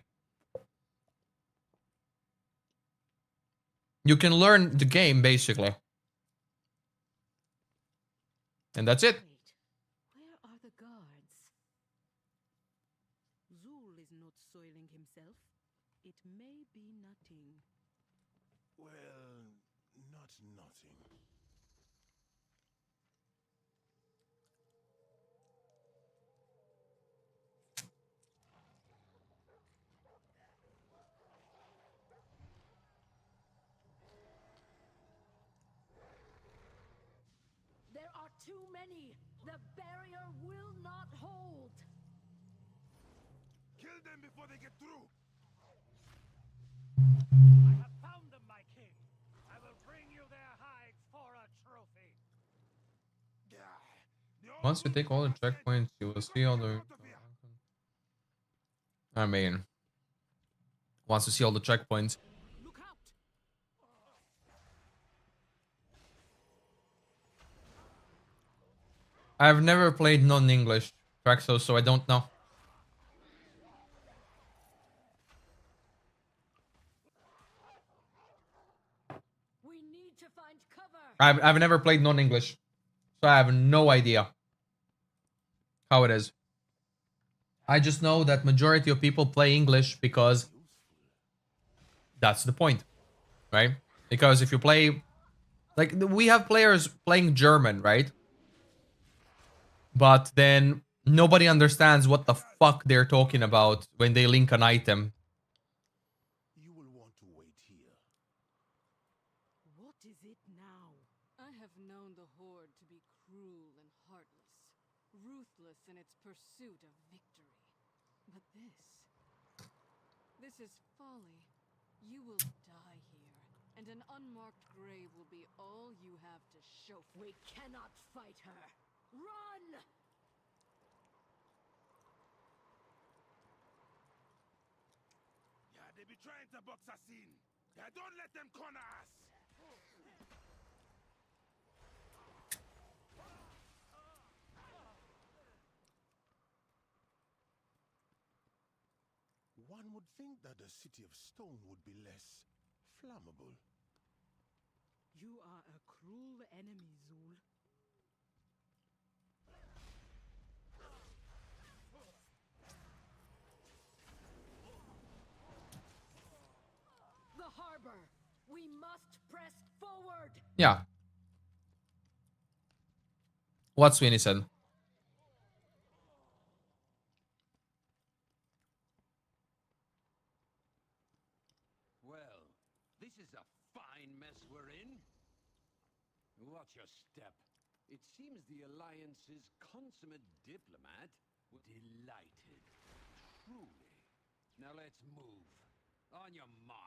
S1: You can learn the game, basically. And that's it.
S2: Wait, where are the guards? Zul is not soiling himself. It may be nothing.
S3: Well, not nothing.
S2: There are too many. The barrier will not hold.
S3: Kill them before they get through.
S7: I have found them, my king. I will bring you their hides for a trophy.
S1: Once you take all the checkpoints, you will see all the... I mean... Once you see all the checkpoints...
S2: Look out!
S1: I've never played non-English Traxos, so I don't know.
S2: We need to find cover.
S1: I've never played non-English, so I have no idea how it is. I just know that majority of people play English because that's the point, right? Because if you play, like, we have players playing German, right? But then nobody understands what the fuck they're talking about when they link an item.
S3: You will want to wait here.
S2: What is it now?
S16: I have known the Horde to be cruel and heartless, ruthless in its pursuit of victory. But this is folly. You will die here, and an unmarked grave will be all you have to show for.
S2: We cannot fight her. Run!
S3: Yeah, they be trying to box us in. Yeah, don't let them corner us. One would think that the city of stone would be less flammable.
S2: You are a cruel enemy, Zul. The harbor. We must press forward.
S1: Yeah. What Sweeney said.
S7: Well, this is a fine mess we're in. Watch your step. It seems the Alliance's consummate diplomat was delighted. Truly. Now let's move. On your mark.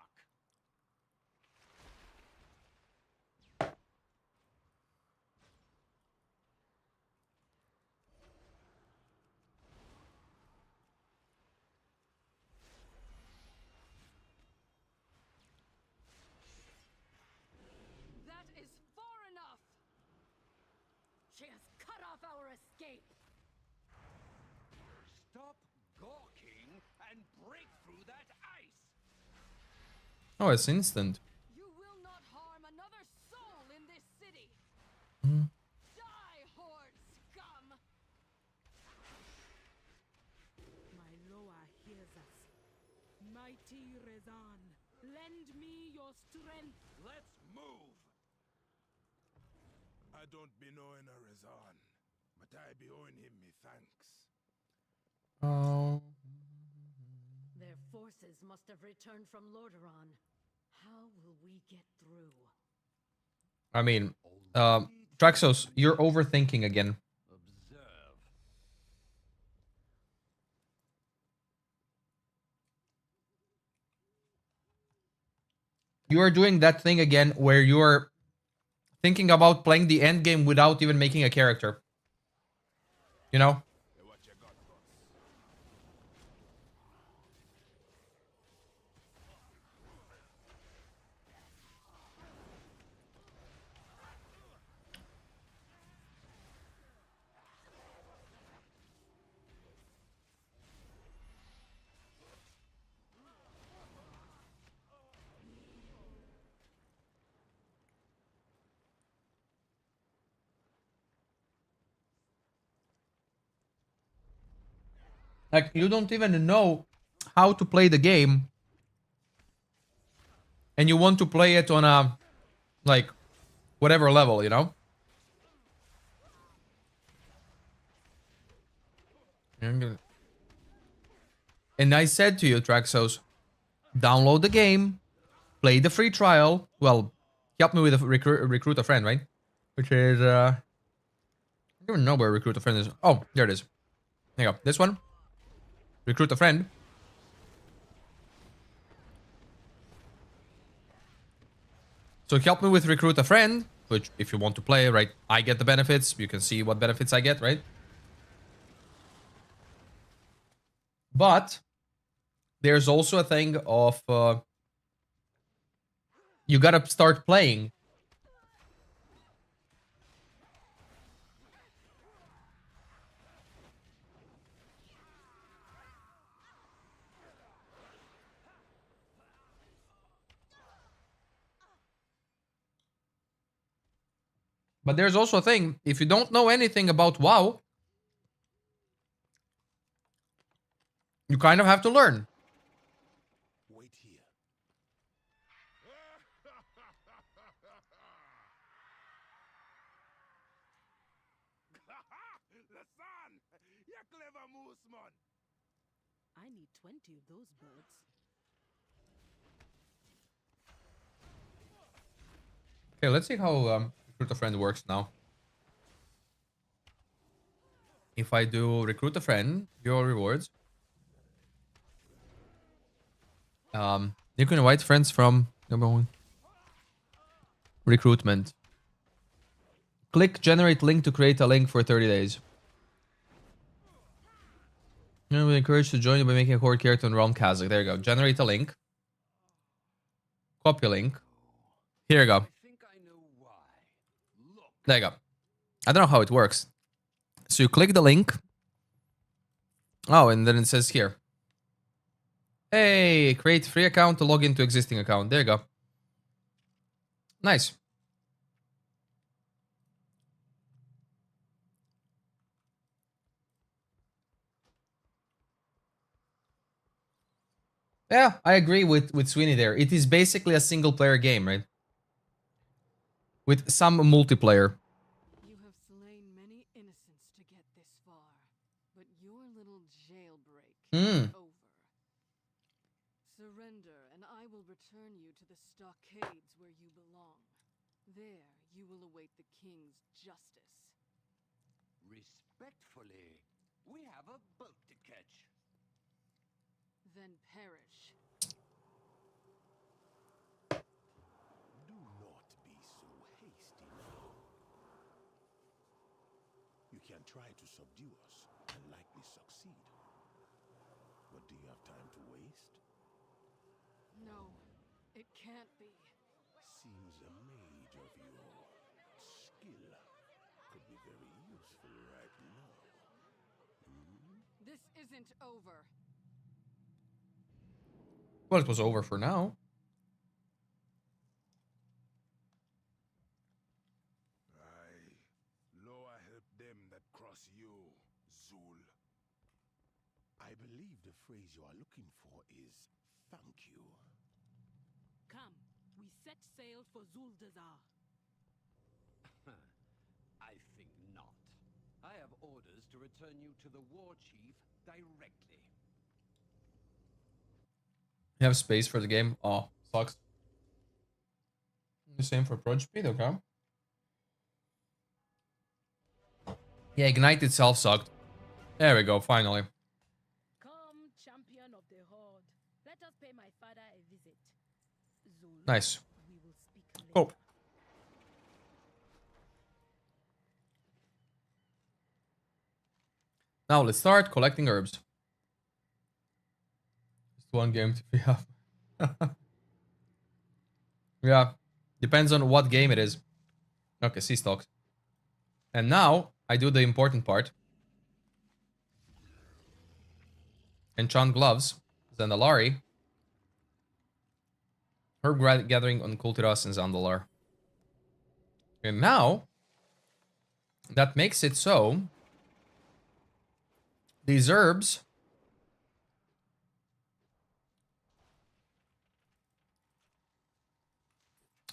S1: Oh, it's instant.
S16: You will not harm another soul in this city.
S1: Mm.
S16: Die, horde scum!
S17: My Loa hears us. Mighty Rezan, lend me your strength.
S15: Let's move! I don't be knowing a Rezan, but I be owing him me thanks.
S1: Oh.
S2: Their forces must have returned from Lordaeron. How will we get through?
S1: I mean, Traxos, you're overthinking again.
S7: Observe.
S1: You are doing that thing again where you are thinking about playing the end game without even making a character. You know? Like, you don't even know how to play the game. And you want to play it on a, like, whatever level, you know? And I said to you, Traxos, download the game, play the free trial. Well, help me with a recruit a friend, right? Which is, I don't even know where recruit a friend is. Oh, there it is. There you go. This one. Recruit a friend. So help me with recruit a friend, which if you want to play, right, I get the benefits. You can see what benefits I get, right? But there's also a thing of you gotta start playing. But there's also a thing, if you don't know anything about WoW, you kind of have to learn.
S15: Wait here. Lasan! You clever moose, man!
S17: I need 20 of those birds.
S1: Okay, let's see how recruit a friend works now. If I do recruit a friend, your rewards. You can invite friends from recruitment. Click generate link to create a link for 30 days. You'll be encouraged to join you by making a core character in Realm Kazakh. There you go. Generate a link. Copy link. Here you go. There you go. I don't know how it works. So you click the link. Oh, and then it says here. Hey, create free account to log into existing account. There you go. Nice. Yeah, I agree with Sweeney there. It is basically a single player game, right? With some multiplayer.
S16: You have slain many innocents to get this far, but your little jailbreak is over. Surrender, and I will return you to the stockades where you belong. There, you will await the king's justice.
S7: Respectfully, we have a boat to catch.
S16: Then perish.
S15: Do not be so hasty now. You can try to subdue us and likely succeed. But do you have time to waste?
S16: No, it can't be.
S15: Seems a mage of your skill could be very useful right now.
S16: This isn't over.
S1: Well, it was over for now.
S3: the phrase you are looking for is thank you.
S17: Come, we set sail for Zuldazar.
S7: I think not. I have orders to return you to the war chief directly.
S1: You have space for the game? Oh, sucks. The same for approach speed, okay. Yeah, Ignite itself sucked. There we go, finally.
S17: Come, champion of the horde. Let us pay my father a visit. Zul,
S1: Nice.
S17: we will speak later.
S1: Cool. Now let's start collecting herbs. Just one game to be up. Yeah, depends on what game it is. Okay, sea stocks. And now I do the important part. Enchant gloves, Zandalari. Herb gathering on Kultiras and Zandalar. And now that makes it so these herbs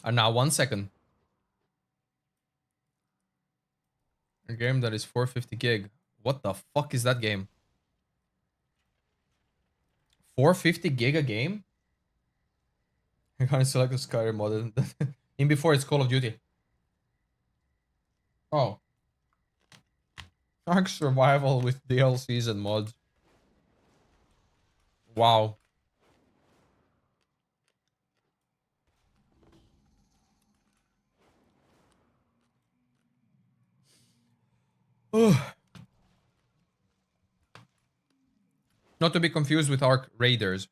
S1: are now 1 second. A game that is 450 gig. What the fuck is that game? 450 gig a game? I can't select the Skyrim mod. In before it's Call of Duty. Oh. Ark Survival with DLCs and mods. Wow. Not to be confused with Ark Raiders.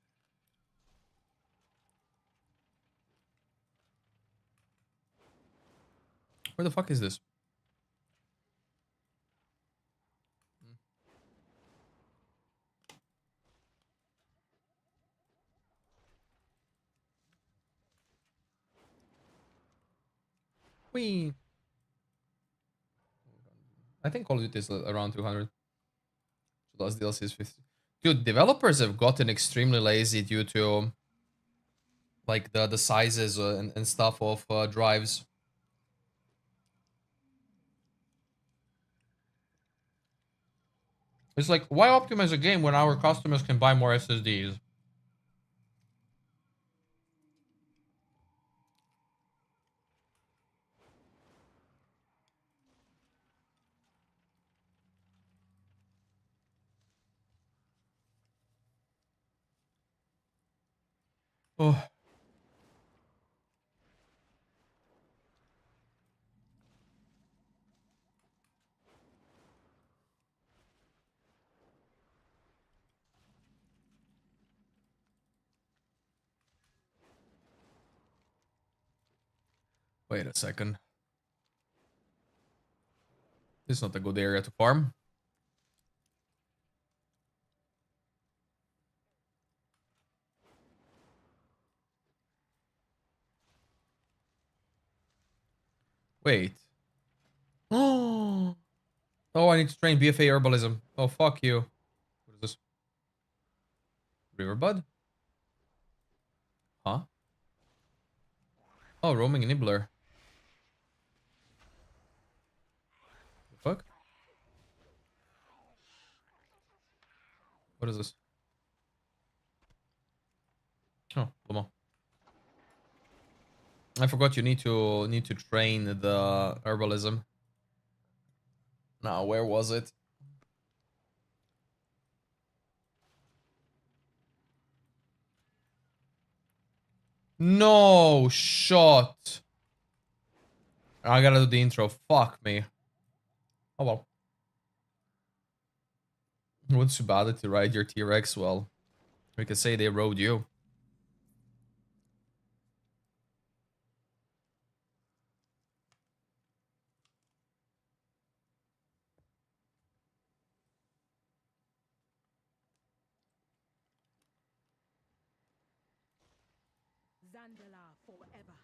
S1: Where the fuck is this? Whee! I think Call of Duty is around 200. So last DLC is 50. Dude, developers have gotten extremely lazy due to like the sizes and stuff of drives. It's like, why optimize a game when our customers can buy more SSDs? Oh. Wait a second. This is not a good area to farm. Wait. Oh, I need to train BFA herbalism. Oh, fuck you. What is this? Riverbud? Huh? Oh, roaming nibbler. The fuck? What is this? Oh, Lama. I forgot you need to train the herbalism. Now, where was it? No shot. I gotta do the intro. Fuck me. Oh well. What's too bad to ride your T-Rex? Well, we could say they rode you.
S17: Zandalar forever.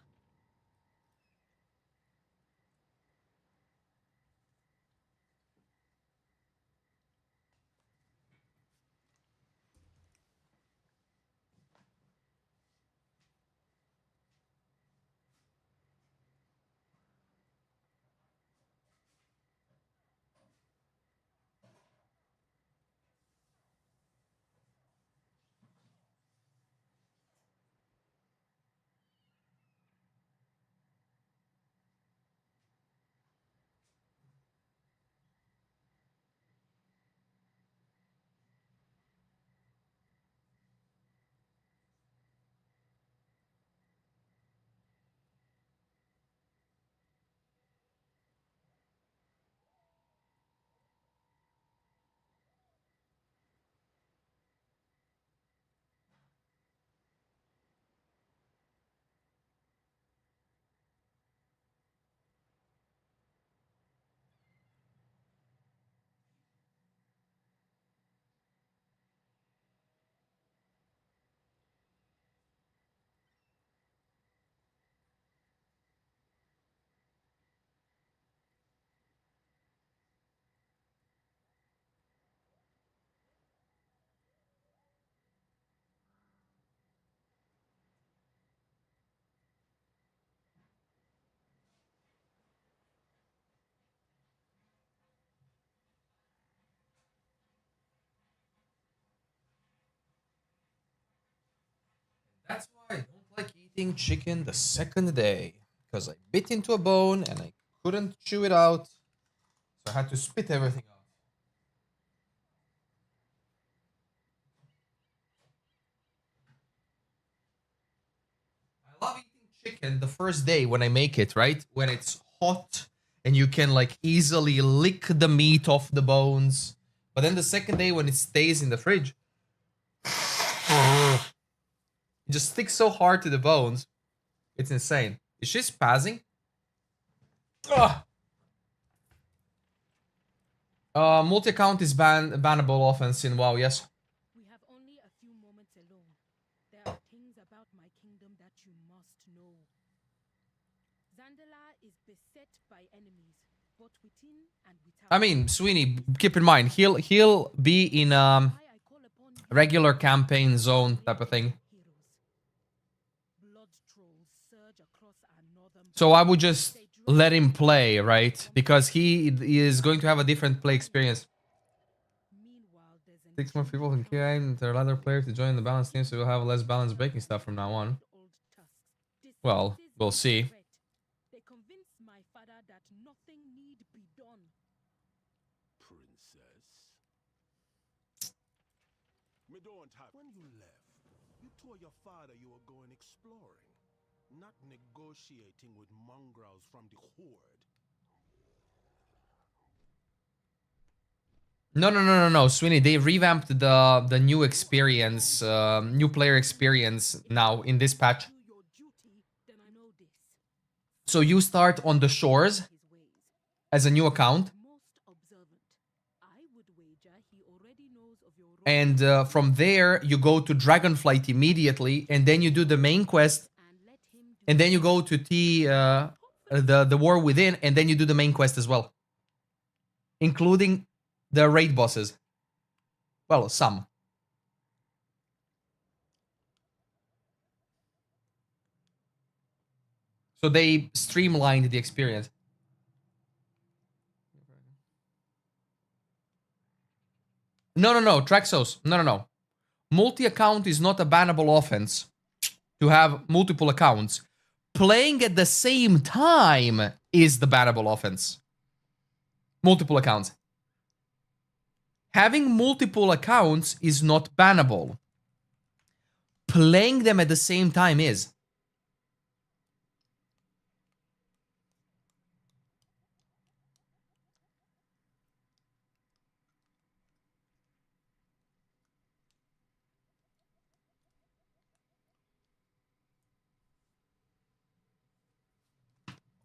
S1: That's why I don't like eating chicken the second day. Because I bit into a bone and I couldn't chew it out. So I had to spit everything out. I love eating chicken the first day when I make it, right? When it's hot and you can like easily lick the meat off the bones. But then the second day when it stays in the fridge, it just sticks so hard to the bones. It's insane. Is she spazzing? Ugh. Multi-account is bannable offense in WoW, yes.
S17: We have only a few moments alone. There are things about my kingdom that you must know. Zandala is beset by enemies, both within and without.
S1: I mean, Sweeney, keep in mind, he'll be in regular campaign zone type of thing. So I would just let him play, right? Because he is going to have a different play experience. 6 more people can gain their other players to join the balance team, so we'll have less balanced breaking stuff from now on. Well, we'll see.
S17: They convinced my father that nothing need be done.
S11: Princess? Me don't have. When you left, you told your father you were going exploring, not negotiating with mongrels from the Horde.
S1: No, Sweeney. They revamped the new experience, new player experience now in this patch. So you start on the shores as a new account. And from there, you go to Dragonflight immediately, and then you do the main quest, and then you go to the War Within, and then you do the main quest as well, including the raid bosses. Well, some. So they streamlined the experience. No, Traxos. No. Multi-account is not a bannable offense to have multiple accounts. Playing at the same time is the bannable offense. Multiple accounts. Having multiple accounts is not bannable. Playing them at the same time is.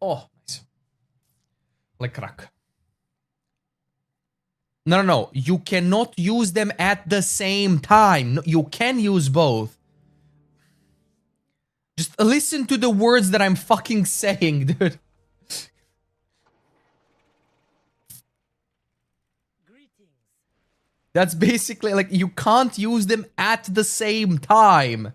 S1: Oh, nice. Like crack. No. You cannot use them at the same time. You can use both. Just listen to the words that I'm fucking saying, dude. That's basically like you can't use them at the same time.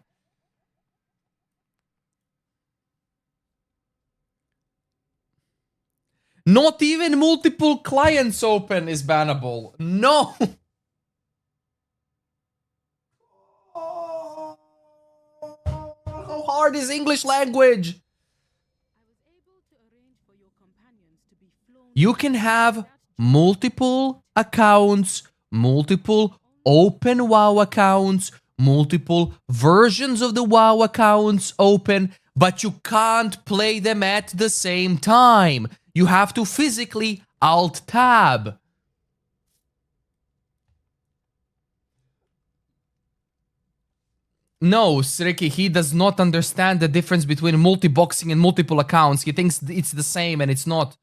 S1: Not even multiple clients open is bannable. No. How hard is English language? You can have multiple accounts, multiple open WoW accounts, multiple versions of the WoW accounts open, but you can't play them at the same time. You have to physically Alt-Tab. No, Sriki, he does not understand the difference between multi-boxing and multiple accounts. He thinks it's the same and it's not.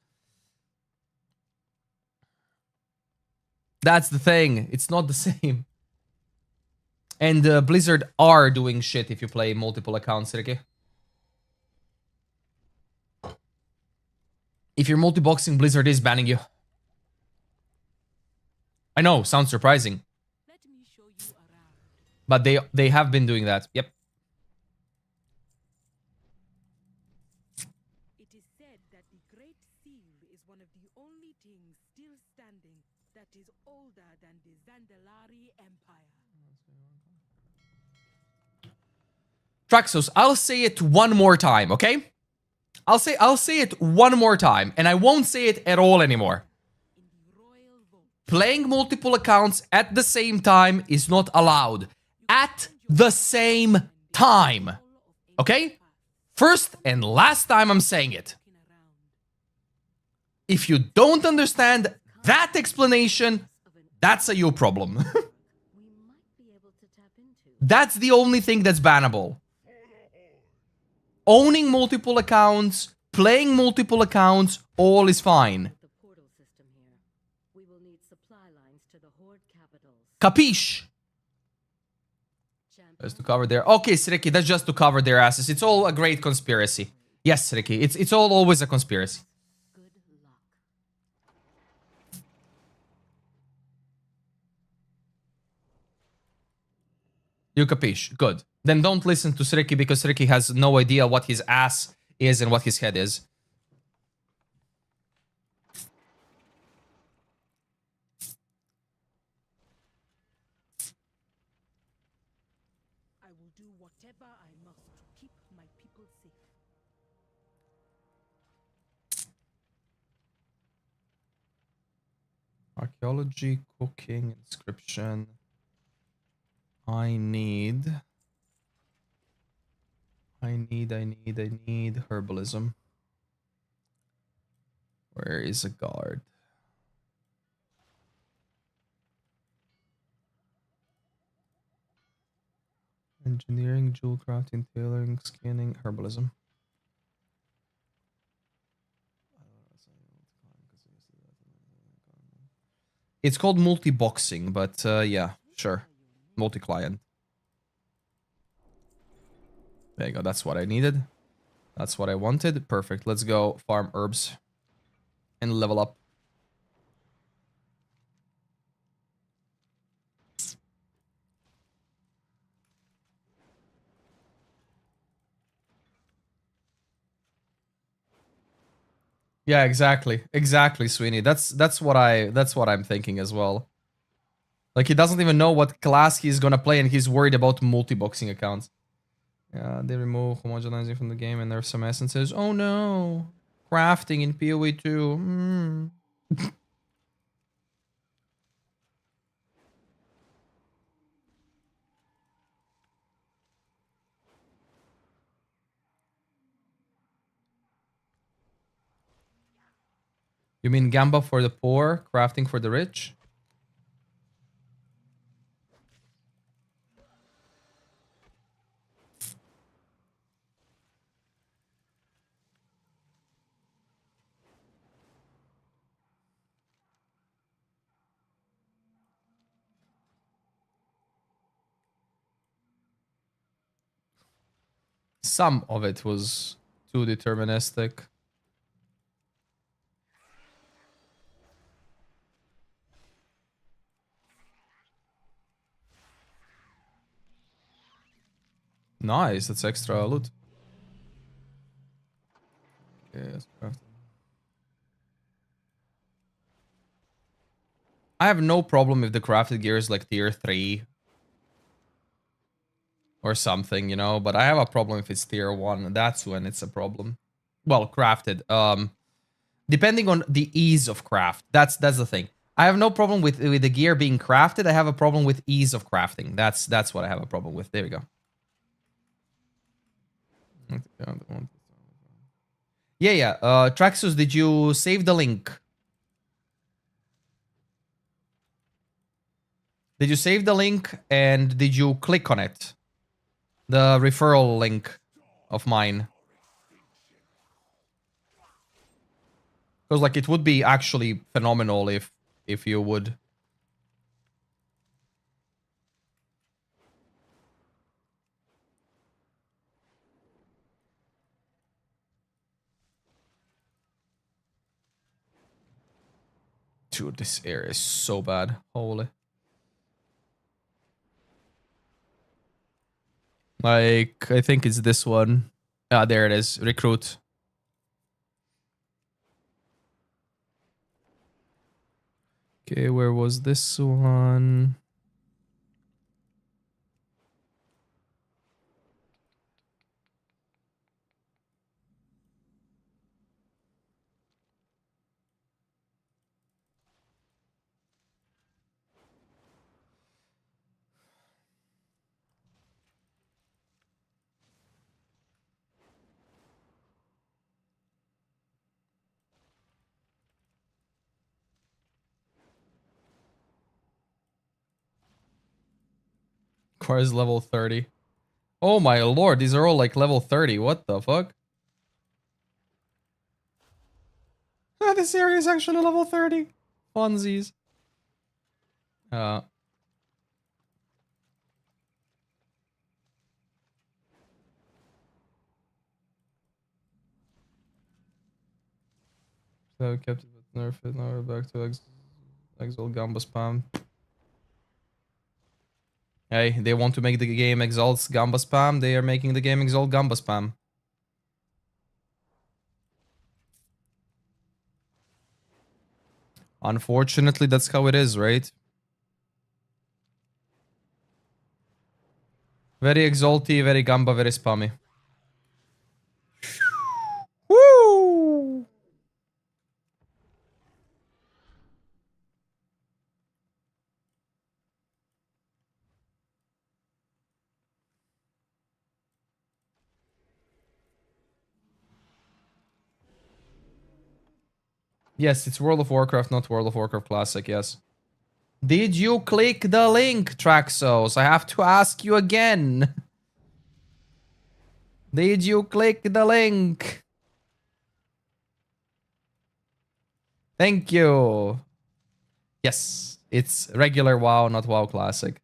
S1: That's the thing. It's not the same. And Blizzard are doing shit if you play multiple accounts, Sriki. If you're multi-boxing, Blizzard is banning you. I know, sounds surprising. But they have been doing that. Yep.
S17: It is said that the Great Seal is one of the only things still standing that is older than the Zandalari Empire.
S9: Traxos, I'll say it one more time, okay? I'll say it one more time, and I won't say it at all anymore. Playing multiple accounts at the same time is not allowed. At the same time. Okay? First and last time I'm saying it. If you don't understand that explanation, that's a you problem. That's the only thing that's bannable. Owning multiple accounts, playing multiple accounts, all is fine. Capiche? Just to cover their... Okay, Sriki, that's just to cover their asses. It's all a great conspiracy. Yes, Sriki, it's all always a conspiracy. You capiche. Good. Then don't listen to Sriki because Sriki has no idea what his ass is and what his head is.
S17: I will do whatever I must to keep my people safe.
S1: Archaeology, cooking, inscription. I need herbalism. Where is a guard? Engineering, jewel crafting, tailoring, scanning, herbalism. It's called multi-boxing, but yeah, sure. Multi-client. There you go, that's what I needed. That's what I wanted. Perfect, let's go farm herbs and level up. Yeah, exactly. Exactly, Sweeney. That's what I'm thinking as well. Like, he doesn't even know what class he's gonna play and he's worried about multi-boxing accounts. Yeah, they remove homogenizing from the game and there's some essences. Oh no. Crafting in PoE2. You mean Gamba for the poor, crafting for the rich? Some of it was too deterministic. Nice, that's extra loot. Okay, let's craft. I have no problem if the crafted gear is like tier 3 or something, you know, but I have a problem if it's tier 1. That's when it's a problem. Well, crafted. Depending on the ease of craft. That's the thing. I have no problem with the gear being crafted. I have a problem with ease of crafting. That's what I have a problem with. There we go. Yeah. Traxus, did you save the link? Did you save the link and did you click on it? The referral link of mine. Because like it would be actually phenomenal if you would. Dude, this area is so bad. Holy. Like, I think it's this one. Ah, there it is. Recruit. Okay, where was this one? Requires level 30. Oh my lord, these are all like level 30. What the fuck? Ah, this area is actually level 30. Funsies. So kept it with nerf it, now we're back to Exalt Gamba spam. Hey, they want to make the game Exalt's Gamba spam, they are making the game Exalt Gamba spam. Unfortunately, that's how it is, right? Very exalty, very Gamba, very spammy. Woo! Yes, it's World of Warcraft, not World of Warcraft Classic, yes. Did you click the link, Traxos? I have to ask you again. Did you click the link? Thank you. Yes, it's regular WoW, not WoW Classic.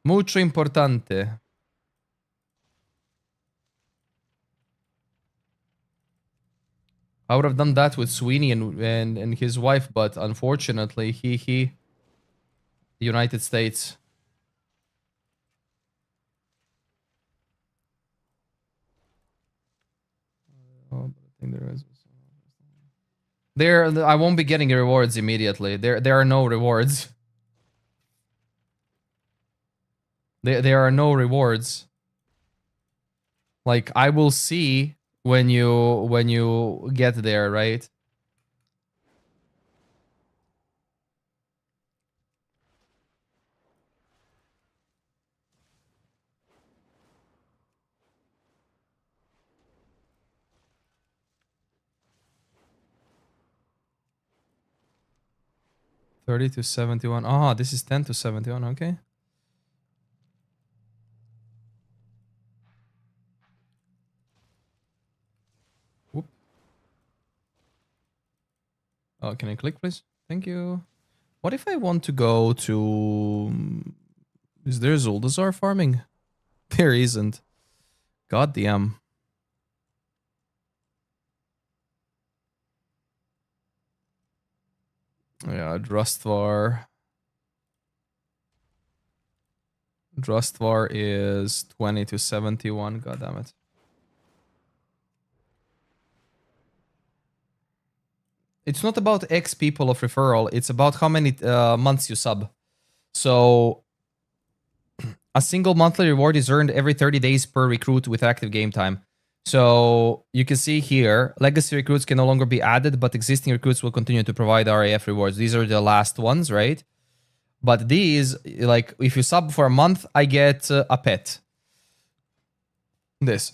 S1: Mucho importante. I would have done that with Sweeney and his wife, but unfortunately, the United States. Oh, but I think there is. I won't be getting rewards immediately. There are no rewards. There are no rewards. Like I will see when you get there, right? $30 to $71. Ah, this is $10 to $71. Okay. Whoop. Oh, can I click, please? Thank you. What if I want to go to... Is there Zuldazar farming? There isn't. God damn. Yeah, Drustvar. Drustvar is 20 to 71. God damn it. It's not about X people of referral. It's about how many months you sub. So a single monthly reward is earned every 30 days per recruit with active game time. So you can see here, legacy recruits can no longer be added, but existing recruits will continue to provide RAF rewards. These are the last ones, right? But these, like, if you sub for a month, I get a pet. This.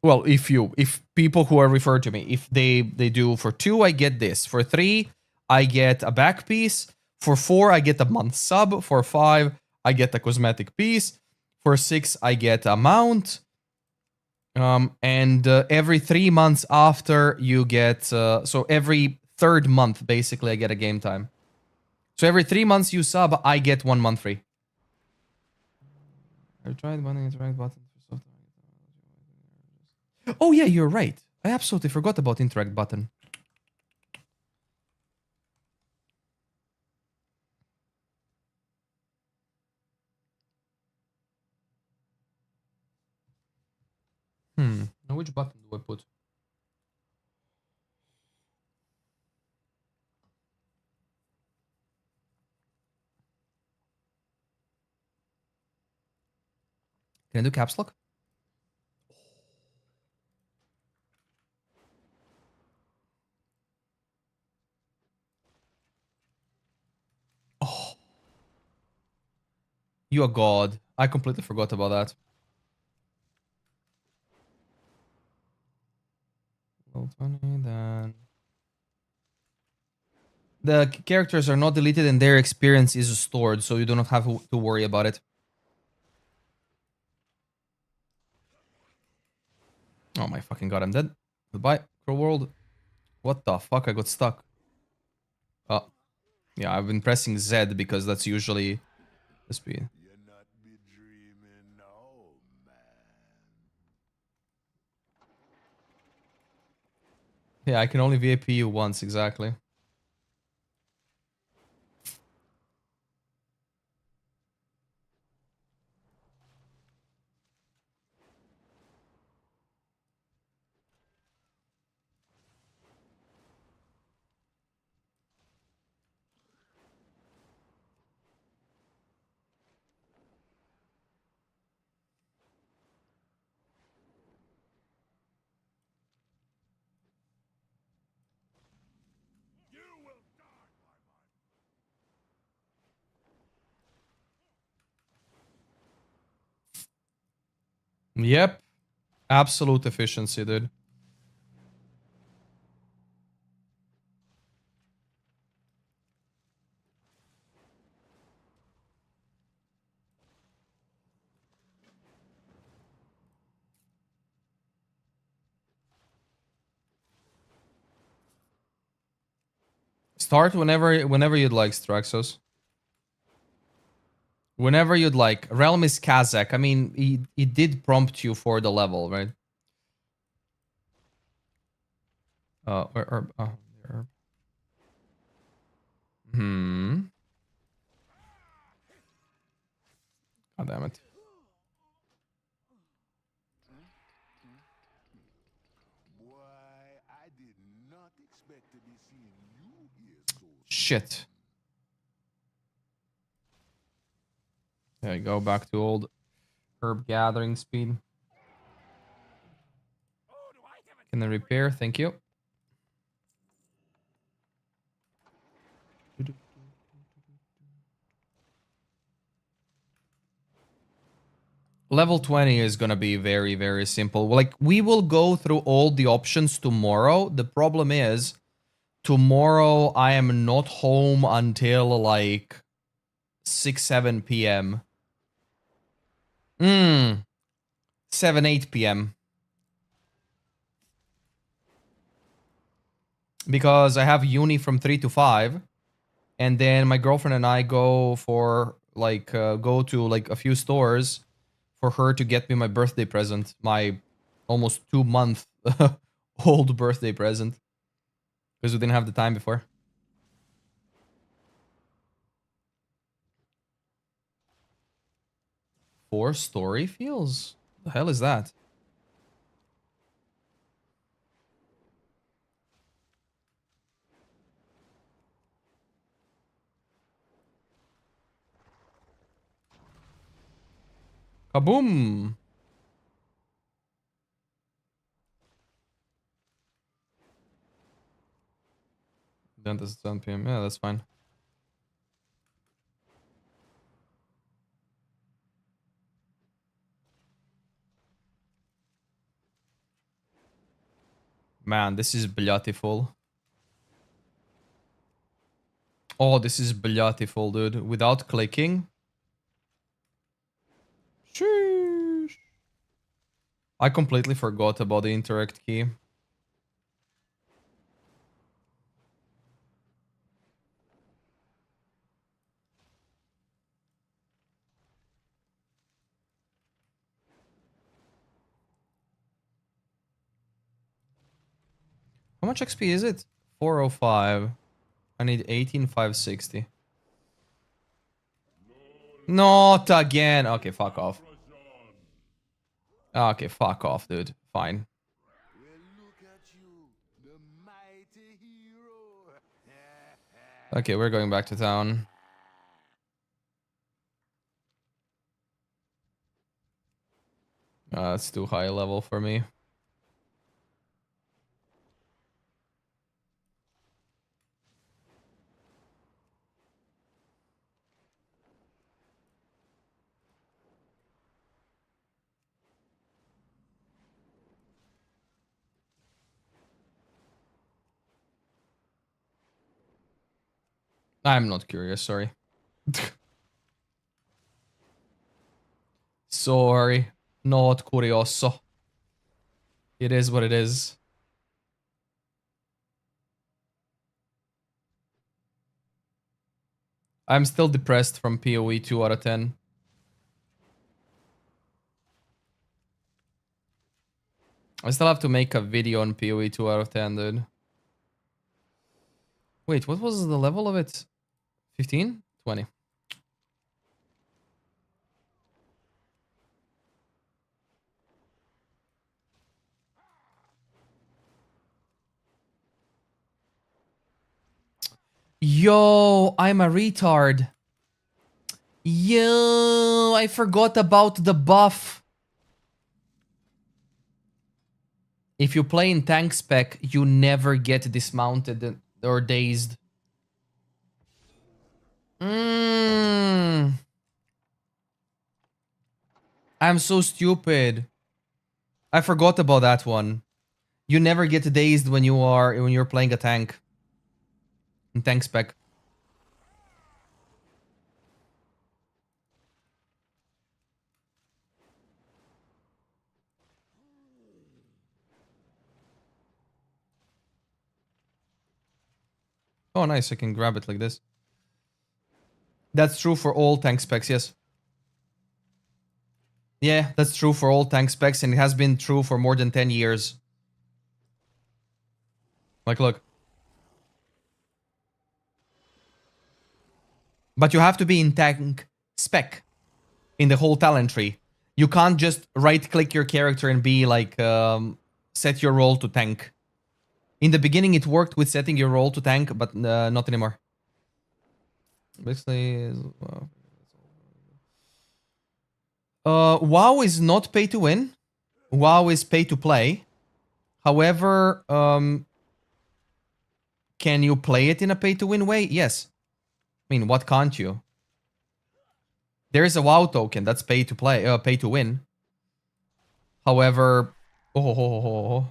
S1: Well, if people who are referred to me, if they do for 2, I get this. For 3, I get a back piece. For 4, I get a month sub. For 5, I get a cosmetic piece. For 6, I get a mount. And every 3 months after you get, so every 3rd month, basically, I get a game time. So every 3 months you sub, I get 1 month free. I've tried one interact button for software. Oh yeah, you're right. I absolutely forgot about interact button. Now which button do I put? Can I do caps lock? Oh. You are god. I completely forgot about that. level 20, then... The characters are not deleted and their experience is stored, so you do not have to worry about it. Oh my fucking god, I'm dead. Goodbye, Crow World. What the fuck, I got stuck. Oh. Yeah, I've been pressing Z because that's usually the speed. Yeah, I can only VIP you once, exactly. Yep. Absolute efficiency, dude. Start whenever you'd like, Straxos. Whenever you'd like. Realm is Kazakh. I mean, he did prompt you for the level, right? Herb. Herb. God damn it. Shit. There you go, back to old herb gathering speed. Can I repair? Thank you. Level 20 is gonna be very, very simple. Like, we will go through all the options tomorrow. The problem is, tomorrow I am not home until like 6, 7 p.m. 7, 8 p.m. Because I have uni from 3 to 5. And then my girlfriend and I go for, like, go to, like, a few stores for her to get me my birthday present. My almost 2-month old birthday present. Because we didn't have the time before. Four story feels? The hell is that? Kaboom! Dentist 10 p.m. Yeah, that's fine. Man, this is beautiful. Oh, this is beautiful, dude. Without clicking. Sheesh. I completely forgot about the interact key. How much XP is it? 405. I need 18,560. Not again. Okay, fuck off. Okay, fuck off, dude. Fine. Okay, we're going back to town. It's too high level for me. I'm not curious, sorry. Sorry. Not curioso. It is what it is. I'm still depressed from PoE 2 out of 10. I still have to make a video on PoE 2 out of 10, dude. Wait, what was the level of it? 15? 20. Yo, I'm a retard. Yo, I forgot about the buff. If you play in tank spec, you never get dismounted or dazed. I'm so stupid. I forgot about that one. You never get dazed when you're playing a tank. In tank spec. Oh, nice. I can grab it like this. That's true for all tank specs, yes. Yeah, that's true for all tank specs, and it has been true for more than 10 years. Like, look. But you have to be in tank spec in the whole talent tree. You can't just right-click your character and be like, set your role to tank. In the beginning, it worked with setting your role to tank, but not anymore. Basically, WoW is not pay to win. WoW is pay to play. However, can you play it in a pay to win way? Yes. I mean, what can't you? There is a WoW token that's pay to play, pay to win. However, oh,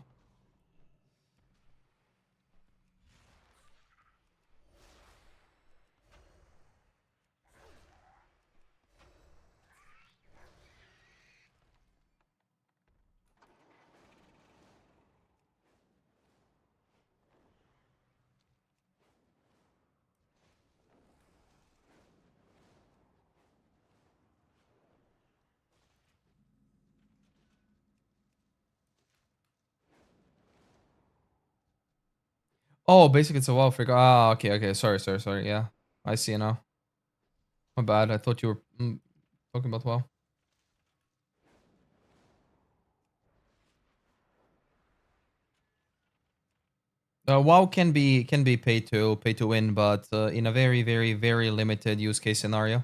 S1: basically it's a WoW figure. Ah, okay. Sorry. Yeah, I see now. My bad. I thought you were talking about WoW. WoW can be pay to win, but in a very limited use case scenario.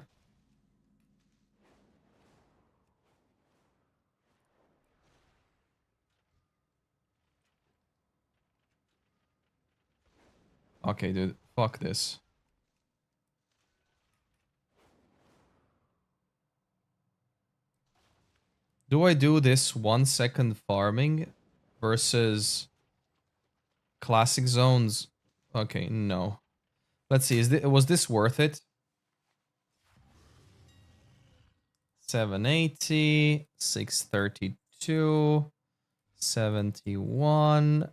S1: Okay, dude. Fuck this. Do I do this 1 second farming versus classic zones? Okay, no. Let's see. Was this worth it? 780, 632, 71,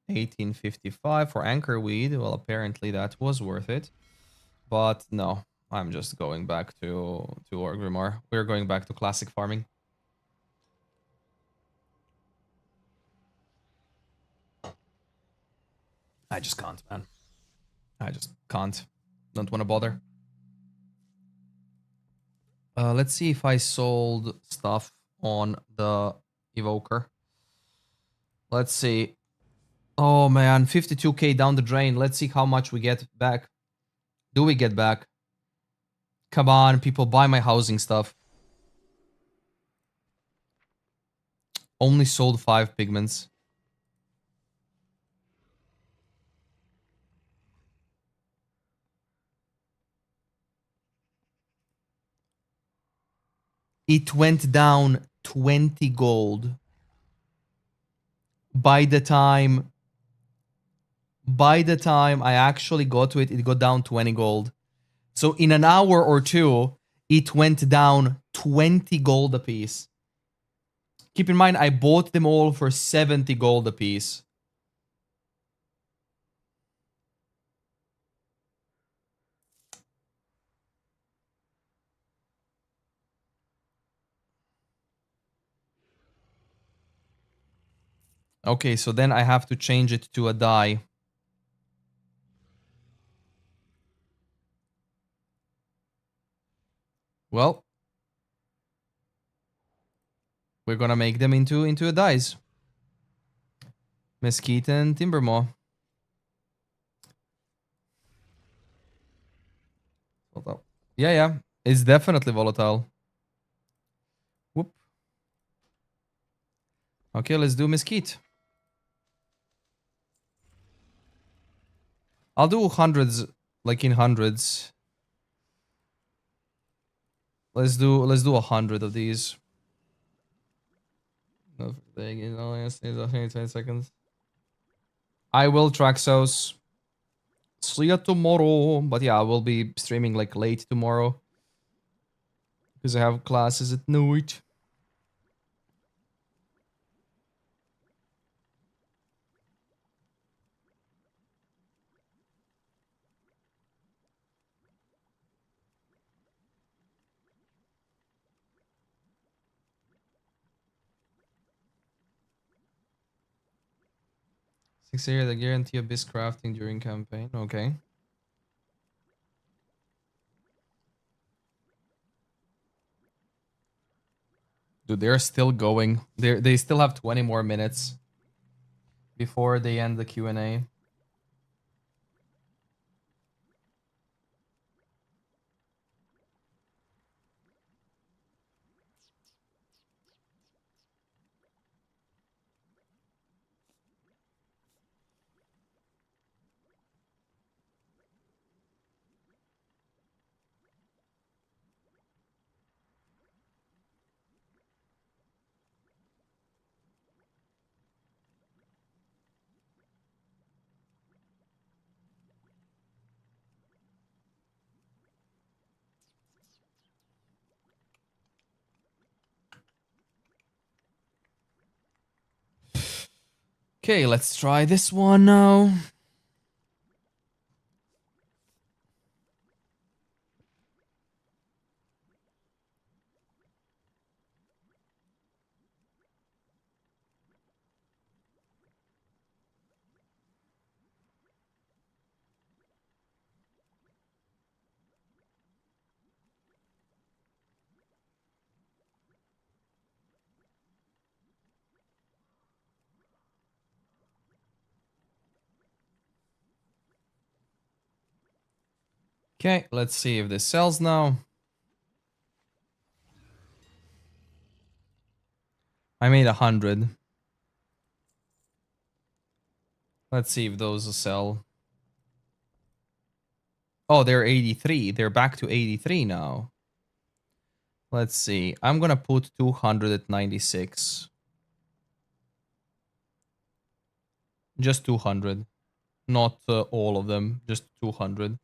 S1: 1855 for anchor weed. Well, apparently that was worth it. But no, I'm just going back to Orgrimmar. We're going back to classic farming. I just can't, man. I just can't. Don't want to bother. Let's see if I sold stuff on the Evoker. Let's see. Oh, man. 52k down the drain. Let's see how much we get back. Do we get back? Come on, people. Buy my housing stuff. Only sold 5 pigments. It went down 20 gold. By the time I actually got to it, it got down 20 gold.
S9: So in an hour or two, it went down 20 gold apiece. Keep in mind, I bought them all for 70 gold apiece. Okay, so then I have to change it to a die. Well, we're gonna make them into a dies. Mesquite and Timbermaw. Hold up. Yeah, yeah. It's definitely volatile. Whoop. Okay, let's do Mesquite. I'll do hundreds, like in hundreds. Let's do 100 of these. No, you know, it's 20 seconds. I will Traxos. See ya tomorrow. But yeah, I will be streaming like late tomorrow. Because I have classes at night. Six area that guarantee abyss crafting during campaign. Okay. Dude, they're still going. They still have 20 more minutes before they end the Q&A. Okay, let's try this one now. Okay, let's see if this sells now. I made 100. Let's see if those will sell. Oh, they're 83. They're back to 83 now. Let's see. I'm gonna put 200 at 96. Just 200. Not all of them. Just 200.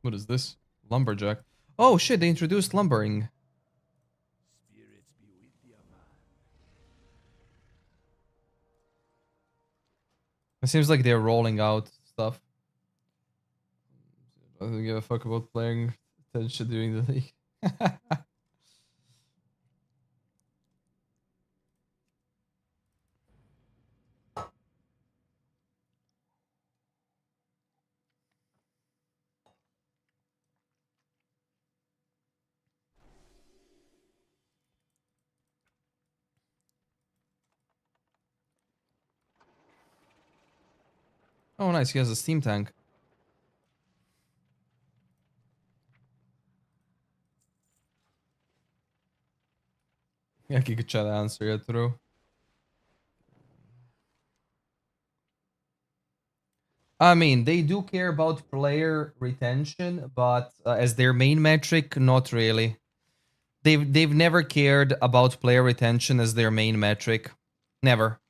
S9: What is this? Lumberjack. Oh shit, they introduced lumbering. It seems like they're rolling out stuff. I don't give a fuck about playing attention during the league. Oh nice, he has a steam tank. Yeah, che c'è da answer through.
S1: I mean, they do care about player retention, but as their main metric, not really. They've never cared about player retention as their main metric. Never.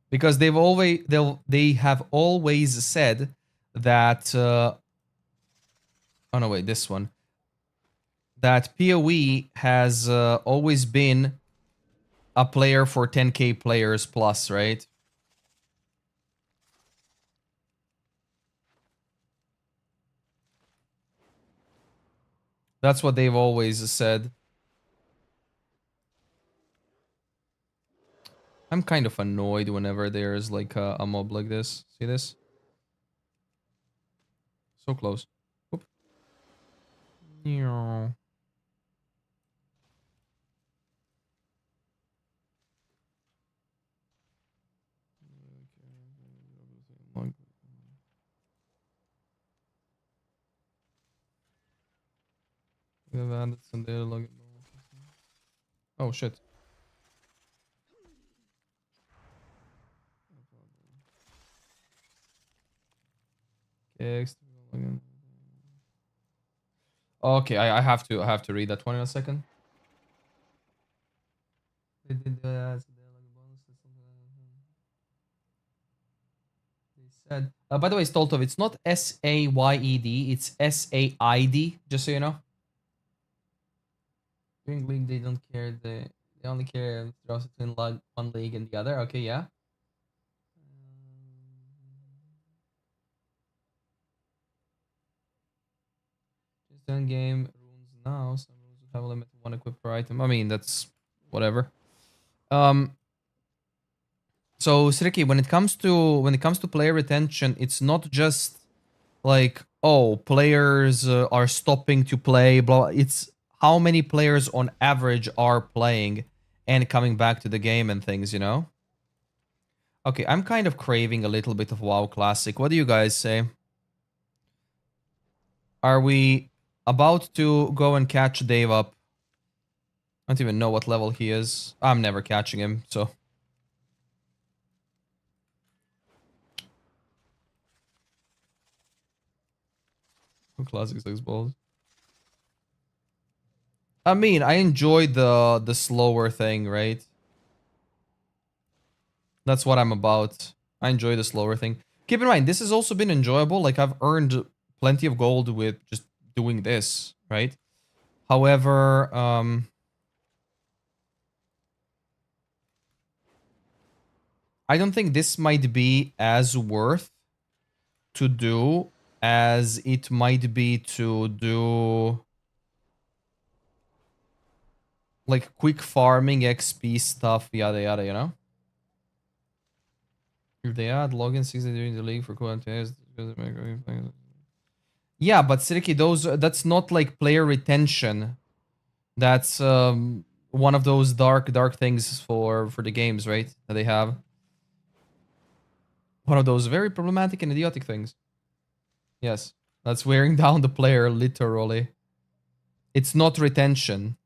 S1: Because they have always said that oh no, wait, this one. That PoE has always been a player for 10k players plus, right? That's what they've always said. I'm kind of annoyed whenever there's like a mob like this. See this? So close. Oop. Yeah. Oh shit. Okay, I have to read that one in a second. Said. By the way, Stoltov, it's not SAYED, it's SAID, just so you know. During league, they don't care. They only care if draws between one league and the other. Okay, yeah. Just end game runes now. Some runes have a limit to one equip per item. I mean, that's whatever. So Sriki, when it comes to player retention, it's not just like, oh, players are stopping to play, blah. It's how many players on average are playing and coming back to the game and things, you know? Okay, I'm kind of craving a little bit of WoW Classic. What do you guys say? Are we about to go and catch Dave up? I don't even know what level he is. I'm never catching him, so... Classic 6 balls. I mean, I enjoy the slower thing, right? That's what I'm about. I enjoy the slower thing. Keep in mind, this has also been enjoyable. Like, I've earned plenty of gold with just doing this, right? However, I don't think this might be as worth to do as it might be to do like quick farming, XP stuff, yada yada, you know? If they add login season during the league for cool. Yeah, but Siriki, that's not like player retention. That's one of those dark things for the games, right? That they have. One of those very problematic and idiotic things. Yes, that's wearing down the player literally. It's not retention.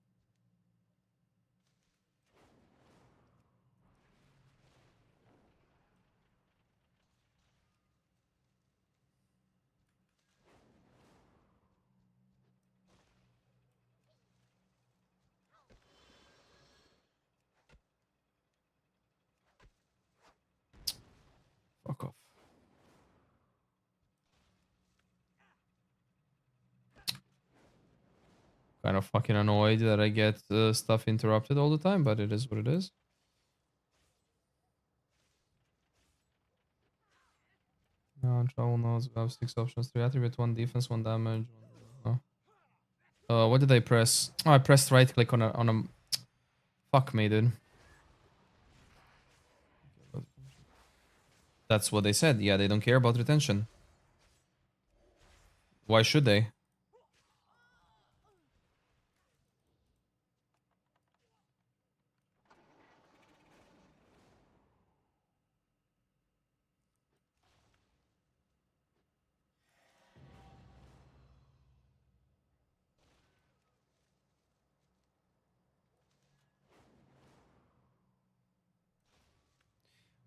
S1: Fuck off. Kind of fucking annoyed that I get stuff interrupted all the time, but it is what it is. No, travel nodes, we have 6 options, 3 attribute, 1 defense, 1 damage. What did I press? Oh, I pressed right click on a... Fuck me, dude. That's what they said. Yeah, they don't care about retention. Why should they?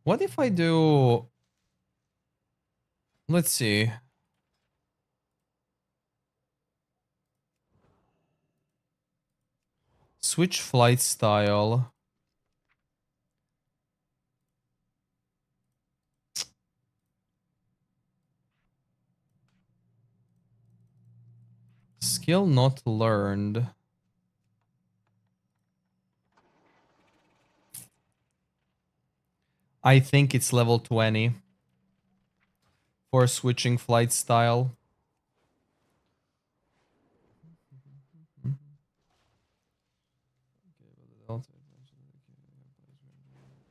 S1: What if I do... Let's see. Switch flight style. Skill not learned. I think it's level 20 for switching flight style.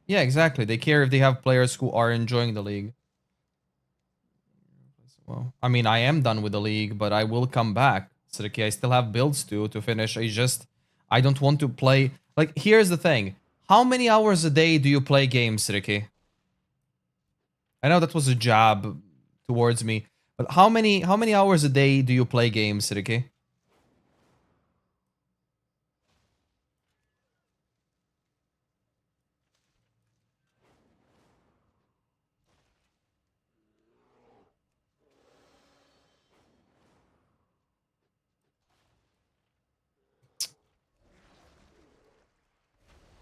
S1: Yeah, exactly. They care if they have players who are enjoying the league. Well, I mean, I am done with the league, but I will come back. Siriki, I still have builds to finish. I don't want to play. Like, here's the thing. How many hours a day do you play games, Siriki? I know that was a jab towards me, but how many hours a day do you play games, Siriki?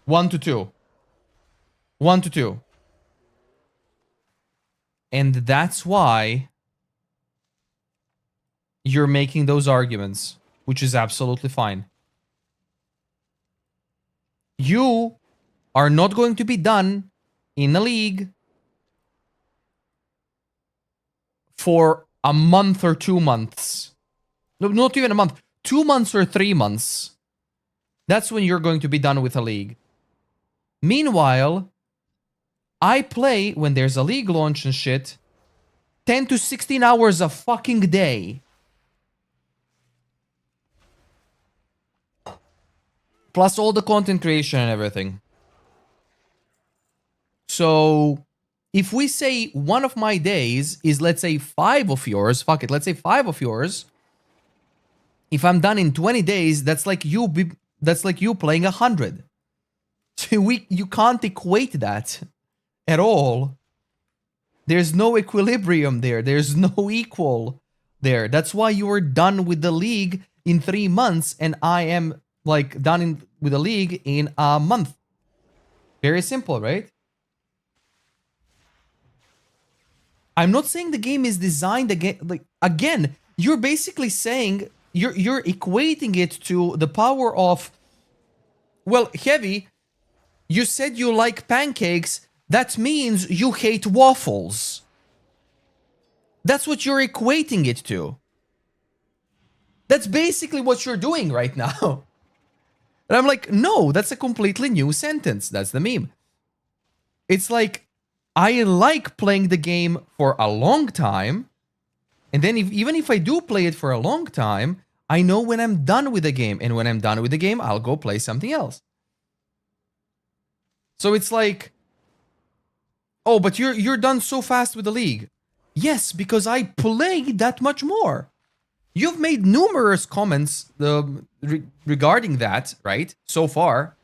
S1: One to two. 1 to 2. And that's why you're making those arguments, which is absolutely fine. You are not going to be done in the league for a month or 2 months. No, not even a month. 2 months or 3 months. That's when you're going to be done with a league. Meanwhile, I play, when there's a league launch and shit, 10 to 16 hours a fucking day. Plus all the content creation and everything. So, if we say one of my days is, let's say, 5 of yours, fuck it, let's say 5 of yours. If I'm done in 20 days, that's like you playing 100. So you can't equate that at all. There's no equilibrium there. There's no equal there. That's why you were done with the league in 3 months and I am like done with the league in a month. Very simple, right? I'm not saying the game is designed again, you're basically saying you're equating it to the power of, well, Heavy, you said you like pancakes, that means you hate waffles. That's what you're equating it to. That's basically what you're doing right now. And I'm like, no, that's a completely new sentence. That's the meme. It's like, I like playing the game for a long time. And then even if I do play it for a long time, I know when I'm done with the game. And when I'm done with the game, I'll go play something else. So it's like, oh, but you're done so fast with the league. Yes, because I play that much more. You've made numerous comments regarding that, right? So far.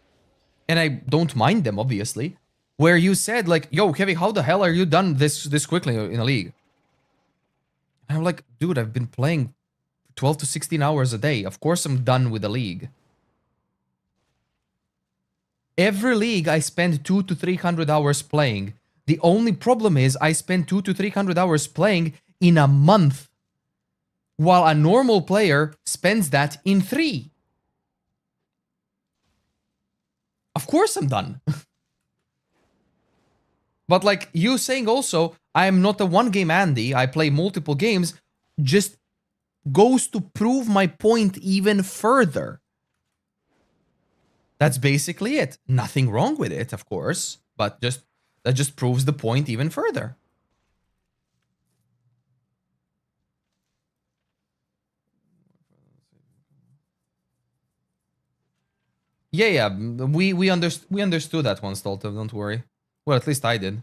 S1: And I don't mind them, obviously. Where you said, like, yo, Kevin, how the hell are you done this quickly in a league? And I'm like, dude, I've been playing 12 to 16 hours a day. Of course I'm done with the league. Every league I spend 200 to 300 hours playing. The only problem is I spend 200 to 300 hours playing in a month. While a normal player spends that in 3. Of course I'm done. But like you saying also, I am not a one game Andy, I play multiple games, just goes to prove my point even further. That's basically it. Nothing wrong with it, of course, but that just proves the point even further. Yeah, we understood that one, Stoltov, don't worry. Well, at least I did.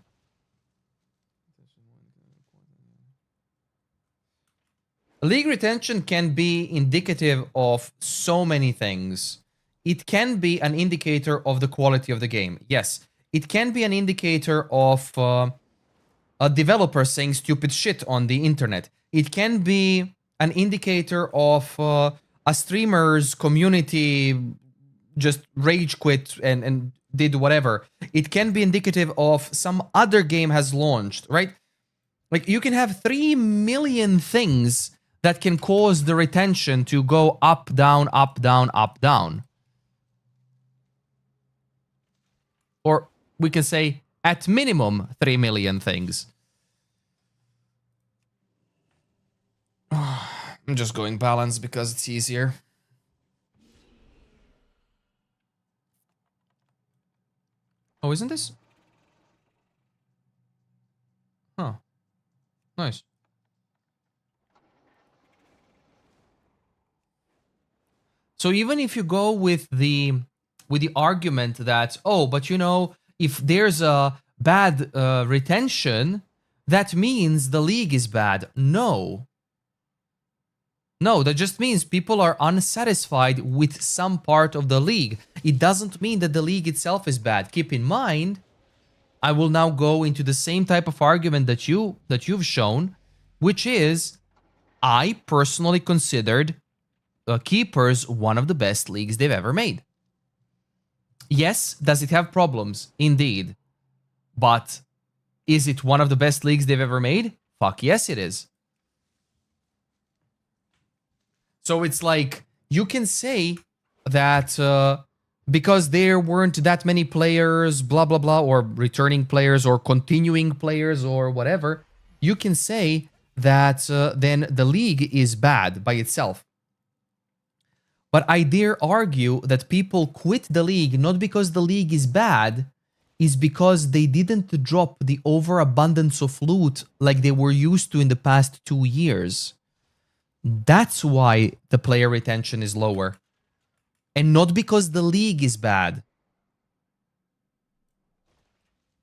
S1: League retention can be indicative of so many things. It can be an indicator of the quality of the game. Yes, It can be an indicator of a developer saying stupid shit on the internet. It can be an indicator of a streamer's community just rage quit and did whatever. It can be indicative of some other game has launched, right? Like, you can have 3 million things that can cause the retention to go up, down, up, down, up, down. Or we can say, at minimum, 3 million things. I'm just going balance because it's easier. Oh, isn't this? Huh. Nice. So even if you go with the argument that, oh, but you know, if there's a bad retention, that means the league is bad. No. No, that just means people are unsatisfied with some part of the league. It doesn't mean that the league itself is bad. Keep in mind, I will now go into the same type of argument that you've shown, which is, I personally considered Keepers one of the best leagues they've ever made. Yes, does it have problems? Indeed. But is it one of the best leagues they've ever made? Fuck yes, it is. So it's like, you can say that because there weren't that many players, blah, blah, blah, or returning players or continuing players or whatever, you can say that then the league is bad by itself. But I dare argue that people quit the league not because the league is bad, is because they didn't drop the overabundance of loot like they were used to in the past 2 years. That's why the player retention is lower. And not because the league is bad.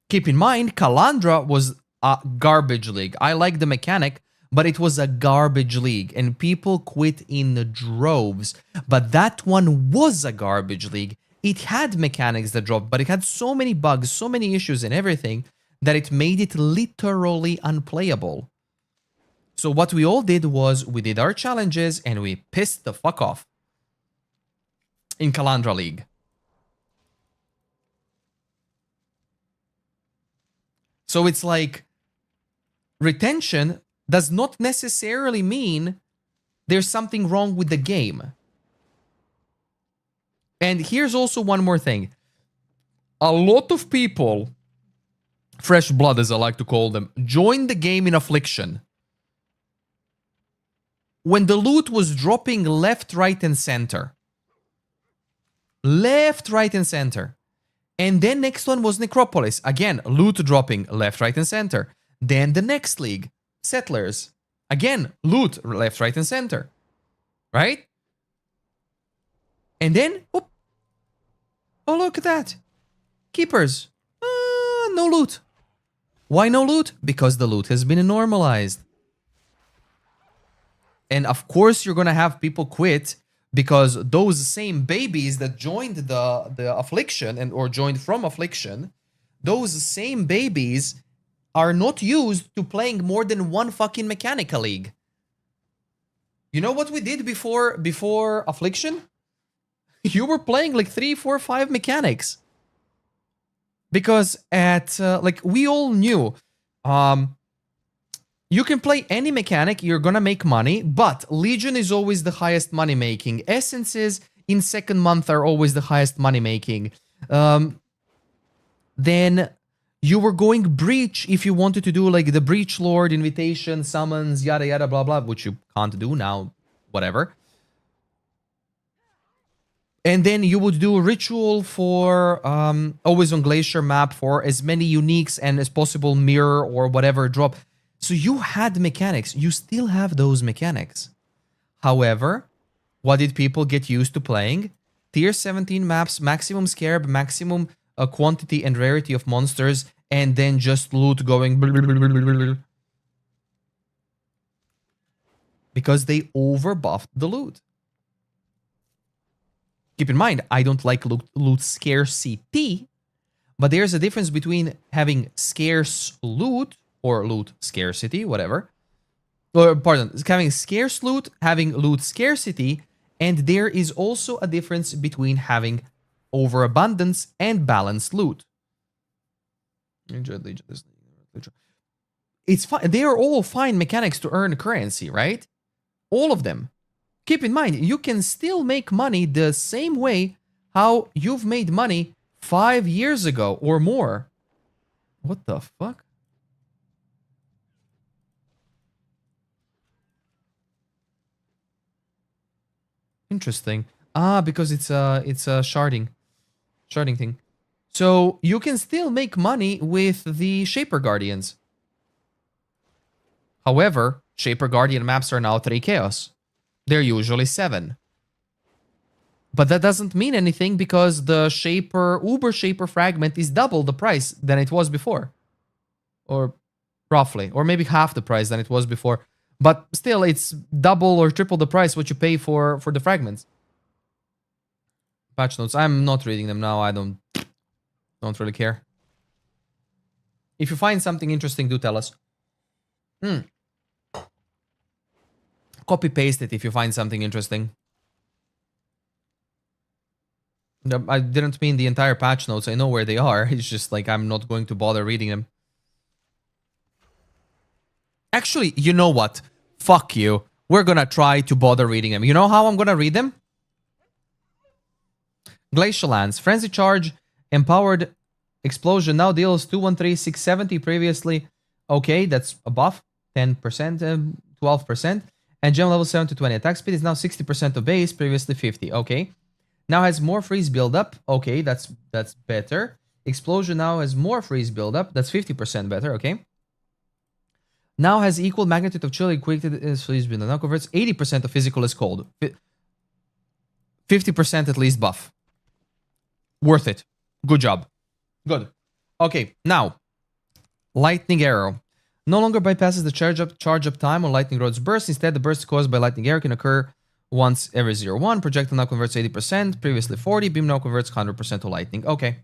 S1: Keep in mind, Kalandra was a garbage league. I like the mechanic, but it was a garbage league. And people quit in droves. But that one was a garbage league. It had mechanics that dropped, but it had so many bugs, so many issues and everything, that it made it literally unplayable. So what we all did was, we did our challenges and we pissed the fuck off. In Kalandra League. So it's like, retention does not necessarily mean there's something wrong with the game. And here's also one more thing. A lot of people, fresh blood as I like to call them, joined the game in Affliction. When the loot was dropping left, right, and center. Left, right, and center. And then next one was Necropolis. Again, loot dropping left, right, and center. Then the next league, Settlers. Again, loot left, right, and center. Right? And then, whoop. Oh, look at that. Keepers. No loot. Why no loot? Because the loot has been normalized. And of course, you're going to have people quit because those same babies that joined the Affliction and or joined from Affliction, those same babies are not used to playing more than one fucking Mechanica League. You know what we did before Affliction? You were playing like 3, 4, 5 mechanics. Because at, like, we all knew, you can play any mechanic, you're gonna make money, but Legion is always the highest money making. Essences in second month are always the highest money making. Then you were going Breach if you wanted to do like the Breach Lord, Invitation, Summons, yada yada blah blah, which you can't do now, whatever. And then you would do Ritual for always on Glacier map for as many uniques and as possible mirror or whatever drop. So you had mechanics. You still have those mechanics. However, what did people get used to playing? Tier 17 maps, maximum scarab, maximum quantity and rarity of monsters, and then just loot going... Because they overbuffed the loot. Keep in mind, I don't like loot scarcity, But there's a difference between having scarce loot or loot scarcity, whatever. Or, pardon, having scarce loot, having loot scarcity, and there is also a difference between having overabundance and balanced loot. It's fine. They are all fine mechanics to earn currency, right? All of them. Keep in mind, you can still make money the same way how you've made money 5 years ago or more. What the fuck? Interesting. Ah, because it's a sharding thing. So you can still make money with the Shaper Guardians. However, Shaper Guardian maps are now 3 Chaos. They're usually 7. But that doesn't mean anything because the Uber Shaper fragment is double the price than it was before. Or roughly. Or maybe half the price than it was before. But still, it's double or triple the price what you pay for the fragments. Patch notes. I'm not reading them now. I don't really care. If you find something interesting, do tell us. Copy paste it if you find something interesting. I didn't mean the entire patch notes. I know where they are. It's just like I'm not going to bother reading them. Actually, you know what? Fuck you. We're gonna try to bother reading them. You know how I'm gonna read them? Glacial Lance. Frenzy Charge. Empowered Explosion now deals 213,670 previously. Okay, that's a buff. 10%, 12%. And gem level 7 to 20. Attack speed is now 60% of base, previously 50. Okay. Now has more freeze buildup. Okay, that's better. Explosion now has more freeze buildup. That's 50% better. Okay. Now has equal magnitude of chill equated as freeze buildup. Now converts 80% of physical as cold. 50% at least buff. Worth it. Good job. Good. Okay, now. Lightning Arrow. No longer bypasses the charge up time on Lightning Rod's burst. Instead, the burst caused by Lightning Arrow can occur once every 0-1. Projectile now converts 80%, previously 40. Beam now converts 100% to lightning. Okay.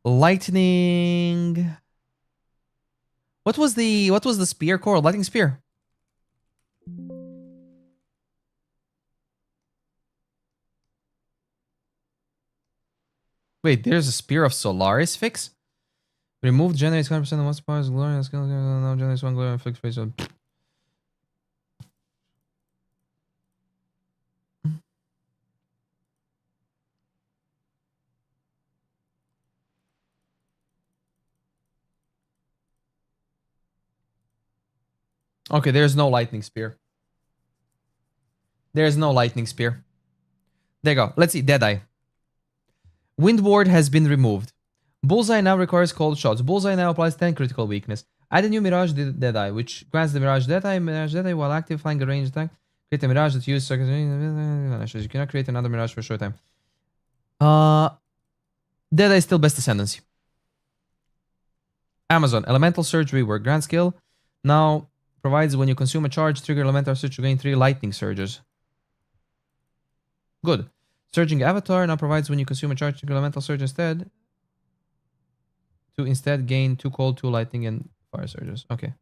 S1: Lightning. What was the spear called? Lightning spear. Wait, there's a spear of Solaris fix? Remove generates 100% of most powers, glory and skill. Now generates 1 glory and fix face. Okay, there's no lightning spear. There's no lightning spear. There you go. Let's see. Deadeye. Wind Ward has been removed. Bullseye now requires cold shots. Bullseye now applies 10 critical weakness. Add a new Mirage Deadeye, which grants the Mirage Deadeye while active, flying a ranged attack. Create a Mirage that uses circles. You cannot create another Mirage for a short time. Deadeye is still best ascendancy. Amazon. Elemental Surge rework. Grand skill. Now provides when you consume a charge, trigger Elemental Surge to gain 3 lightning surges. Good. Surging Avatar now provides when you consume a charge, trigger Elemental Surge instead. To instead gain 2 cold, 2 lightning, and fire surges. Okay.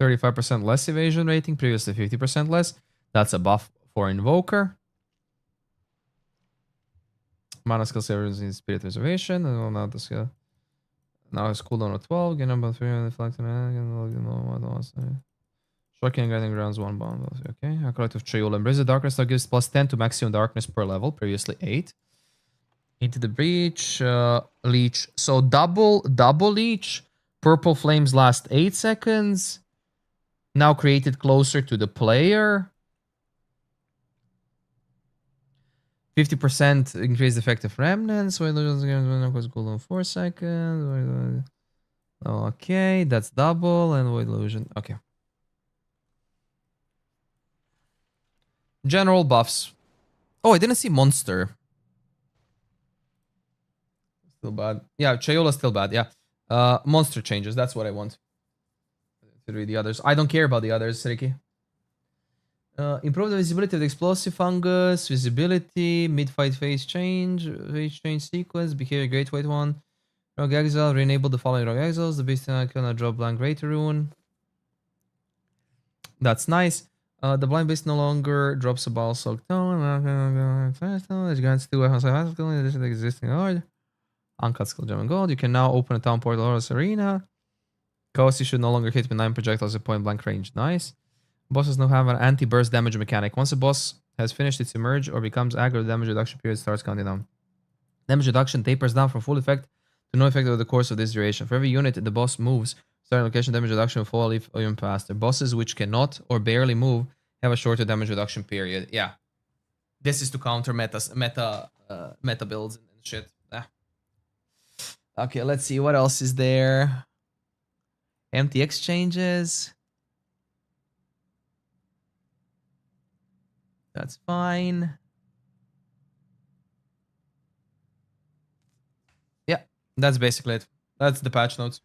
S1: %35 less evasion rating, previously 50% less. That's a buff for Invoker. Mana skill savers in Spirit Reservation. And now the skill. Now it's cooldown of 12. Gain about 3 reflecting. Shocking and guiding grounds 1 bomb. Okay. A collective Triol. Embrace the darkness now gives plus 10 to maximum darkness per level. Previously 8. Into the breach. Leech. So double leech. Purple flames last 8 seconds. Now created closer to the player. 50% increased effective remnants. Cooldown 4 seconds. Okay, that's double and void illusion. Okay. General buffs. Oh, I didn't see Monster. Still bad. Yeah, Chayola's still bad. Yeah. Monster changes. That's what I want. To read the others. I don't care about the others, Ricky. Improve the visibility of the explosive fungus, visibility, mid-fight phase change sequence, behavior great weight one. Rogue Exile, re-enable the following Rogue Exiles. The beast can drop blank greater rune. That's nice. The blind beast no longer drops a ball soaked tone. It grants 2 weapons skill in addition to the existing order. Uncut skill gem and gold. You can now open a town portal or arena. Ghost, you should no longer hit with 9 projectiles at point blank range. Nice. Bosses now have an anti-burst damage mechanic. Once a boss has finished its emerge or becomes aggro, the damage reduction period starts counting down. Damage reduction tapers down from full effect to no effect over the course of this duration. For every unit the boss moves, starting location damage reduction will fall even faster. Bosses which cannot or barely move have a shorter damage reduction period. Yeah. This is to counter meta builds and shit. Ah. Okay, let's see what else is there. Empty exchanges. That's fine. Yeah, that's basically it. That's the patch notes.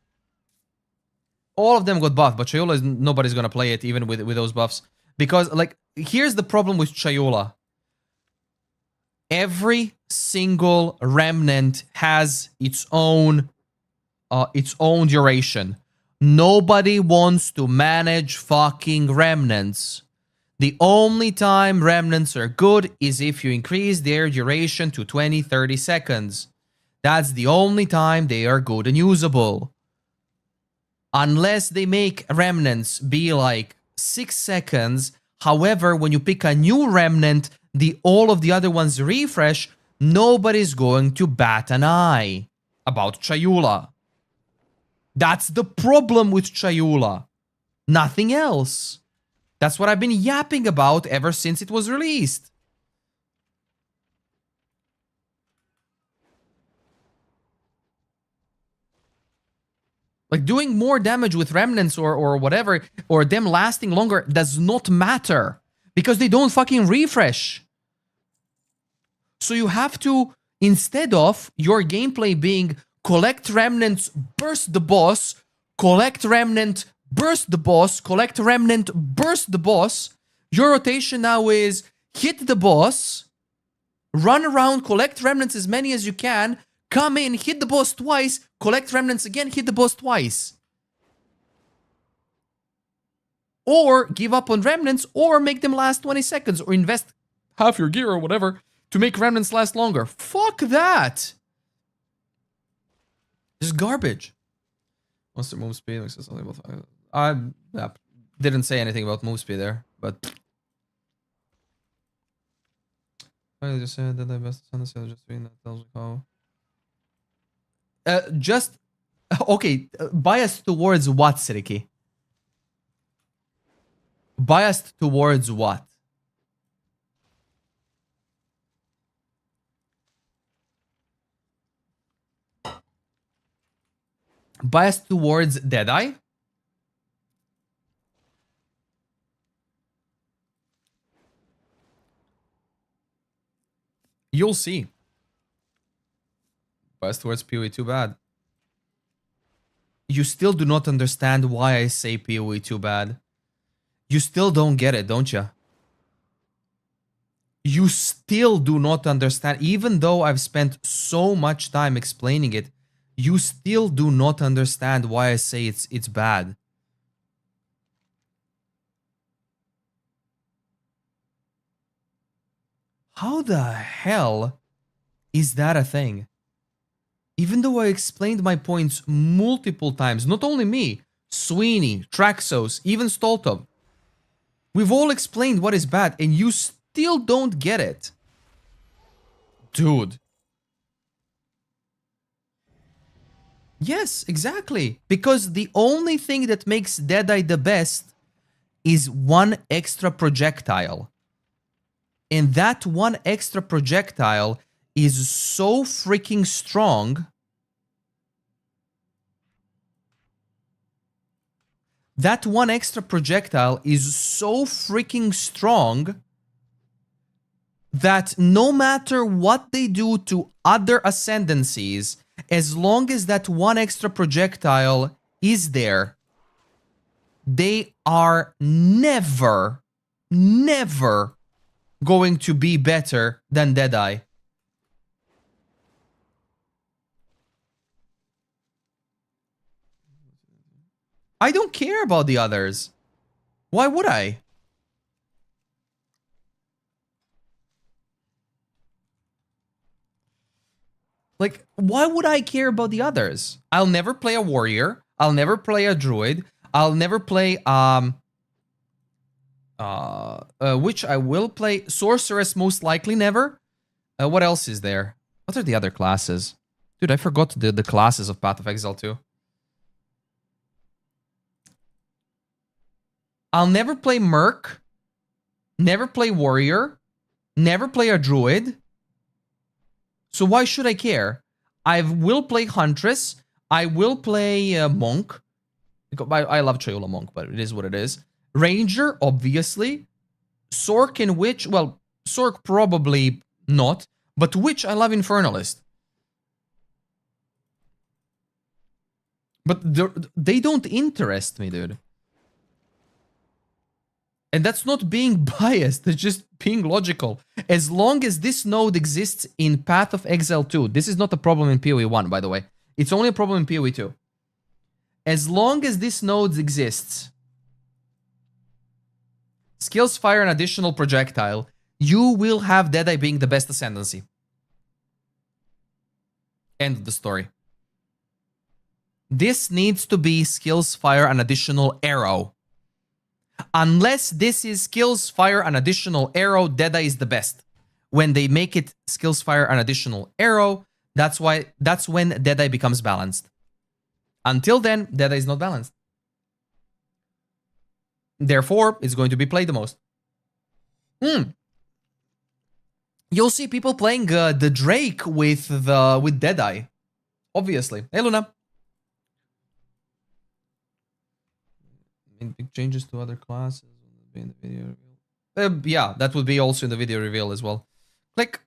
S1: All of them got buffed, but Chayola is nobody's gonna play it even with those buffs. Because, like, here's the problem with Chayola. Every single remnant has its own duration. Nobody wants to manage fucking remnants. The only time remnants are good is if you increase their duration to 20-30 seconds. That's the only time they are good and usable. Unless they make remnants be like 6 seconds. However, when you pick a new remnant, all of the other ones refresh, nobody's going to bat an eye about Chayula. That's the problem with Chayula. Nothing else. That's what I've been yapping about ever since it was released. Like, doing more damage with remnants or whatever, or them lasting longer, does not matter. Because they don't fucking refresh. So you have to, instead of your gameplay being collect remnants, burst the boss, collect remnant, burst the boss, collect remnant, burst the boss, your rotation now is hit the boss, run around, collect remnants as many as you can, come in, hit the boss twice, collect remnants again, hit the boss twice. Or give up on remnants, or make them last 20 seconds, or invest half your gear or whatever to make remnants last longer. Fuck that! Just garbage. Monster move speed makes us only about I didn't say anything about move speed there, but I just said that I best on the sale just being that tells me how. Just okay. Biased towards what, Siriki? Biased towards what? Biased towards Deadeye? You'll see. Biased towards PoE too bad. You still do not understand why I say PoE too bad. You still don't get it, don't you? You still do not understand. Even though I've spent so much time explaining it, you still do not understand why I say it's bad. How the hell is that a thing? Even though I explained my points multiple times, not only me, Sweeney, Traxos, even Stoltov. We've all explained what is bad, and you still don't get it. Dude. Yes, exactly. Because the only thing that makes Deadeye the best is one extra projectile. And that one extra projectile is so freaking strong. That one extra projectile is so freaking strong that no matter what they do to other ascendancies, as long as that one extra projectile is there, they are never going to be better than Deadeye. I don't care about the others. Why would I? Like, why would I care about the others? I'll never play a warrior. I'll never play a druid. I'll never play which I will play sorceress, most likely never. What else is there? What are the other classes? Dude, I forgot the classes of Path of Exile 2. I'll never play Merc. Never play warrior. Never play a druid. So why should I care? I will play Huntress. I will play Monk. I love Trayola Monk, but it is what it is. Ranger, obviously. Sork and Witch. Well, Sork probably not. But Witch, I love Infernalist. But they don't interest me, dude. And that's not being biased, it's just being logical. As long as this node exists in Path of Exile 2, this is not a problem in PoE 1, by the way. It's only a problem in PoE 2. As long as this node exists, skills fire an additional projectile, you will have Deadeye being the best ascendancy. End of the story. This needs to be skills fire an additional arrow. Unless this is skills fire an additional arrow, Deadeye is the best. When they make it skills fire an additional arrow, that's when Deadeye becomes balanced. Until then, Deadeye is not balanced. Therefore, it's going to be played the most. You'll see people playing the Drake with Deadeye. Obviously. Hey, Luna. Big changes to other classes in the video reveal. Yeah, that would be also in the video reveal as well. Click.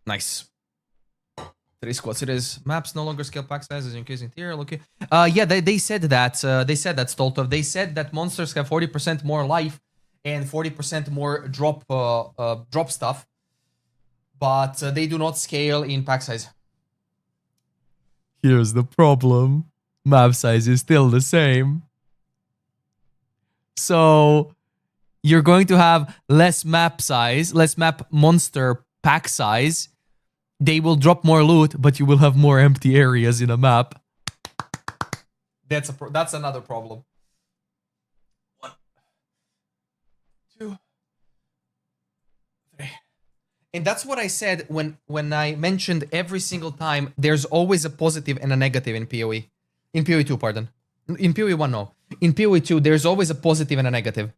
S1: Nice. 3 squads it is. Maps no longer scale pack sizes in case interior. Okay. Yeah, they said that. They said that, Stoltov. They said that monsters have 40% more life and 40% more drop stuff, but they do not scale in pack size. Here's the problem. Map size is still the same. So you're going to have less map size, less map monster pack size. They will drop more loot, but you will have more empty areas in a map. That's another problem. 1, 2, 3. And that's what I said when I mentioned every single time there's always a positive and a negative in PoE. In PoE 2, pardon. In PoE 1, no. In PoE 2, there's always a positive and a negative.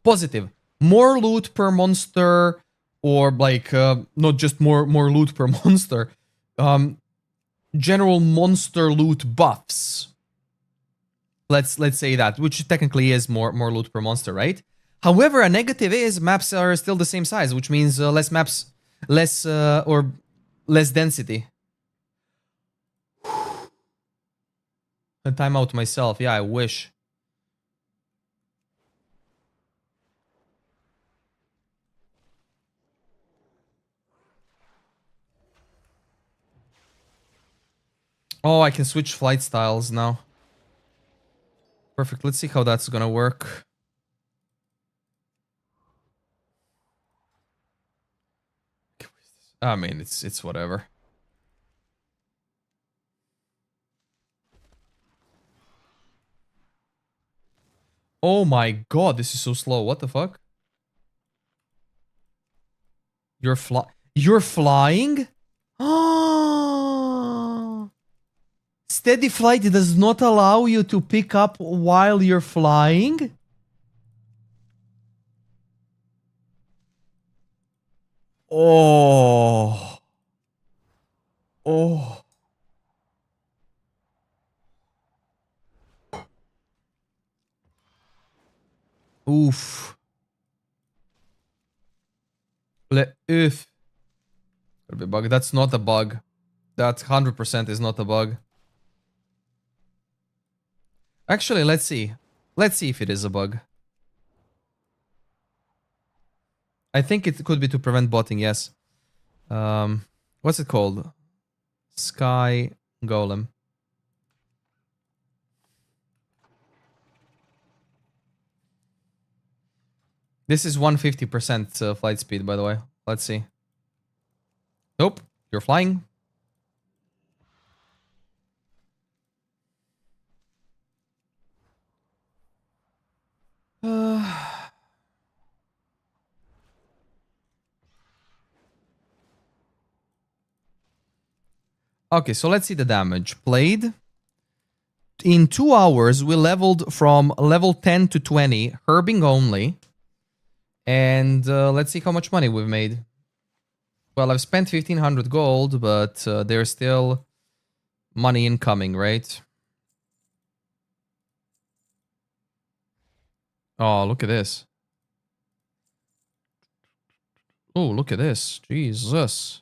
S1: Positive. More loot per monster, or like, not just more loot per monster. General monster loot buffs. Let's say that, which technically is more loot per monster, right? However, a negative is maps are still the same size, which means less maps, less density. A timeout myself. Yeah, I wish. Oh, I can switch flight styles now. Perfect. Let's see how that's gonna work. I mean, it's whatever. Oh my god, this is so slow. What the fuck? You're flying? Oh. Steady flight does not allow you to pick up while you're flying? Oh. Oh. Oof. Oof. Could be a bug. That's not a bug. That 100% is not a bug. Actually, let's see. Let's see if it is a bug. I think it could be to prevent botting, yes. What's it called? Sky Golem. This is 150% flight speed, by the way. Let's see. Nope, you're flying. Okay, so let's see the damage. Played. In 2 hours, we leveled from level 10 to 20, herbing only. And let's see how much money we've made. Well, I've spent 1500 gold, but there's still money incoming, right? Oh, look at this. Oh, look at this. Jesus.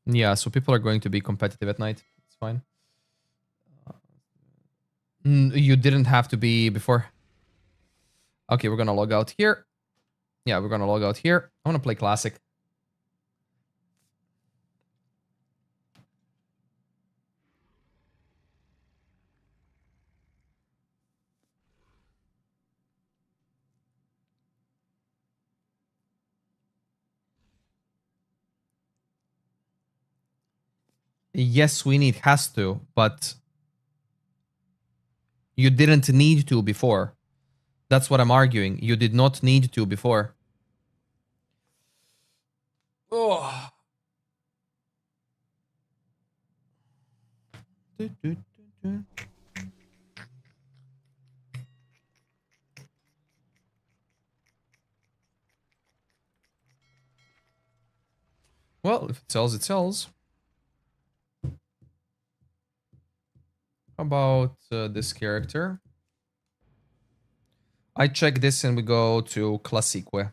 S1: Yeah, so people are going to be competitive at night. It's fine. You didn't have to be before. Okay, we're gonna log out here. Yeah, we're gonna log out here. I wanna play classic. Yes, we need has to, but you didn't need to before. That's what I'm arguing. You did not need to before. Oh. Well, if it sells, it sells. How about this character? I check this and we go to Classique.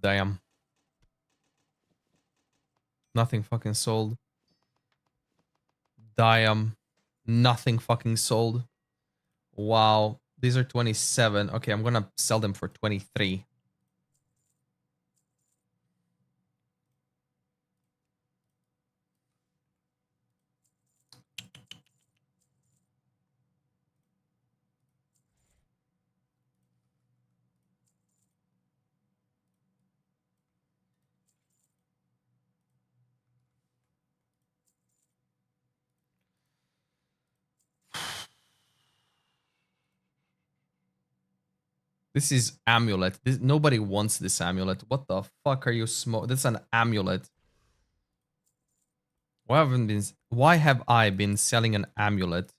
S1: Damn. Nothing fucking sold. Damn. Nothing fucking sold. Wow. These are 27. Okay, I'm gonna sell them for 23. This is amulet. Nobody wants this amulet. What the fuck are you smoking? That's an amulet. Why have I been selling an amulet?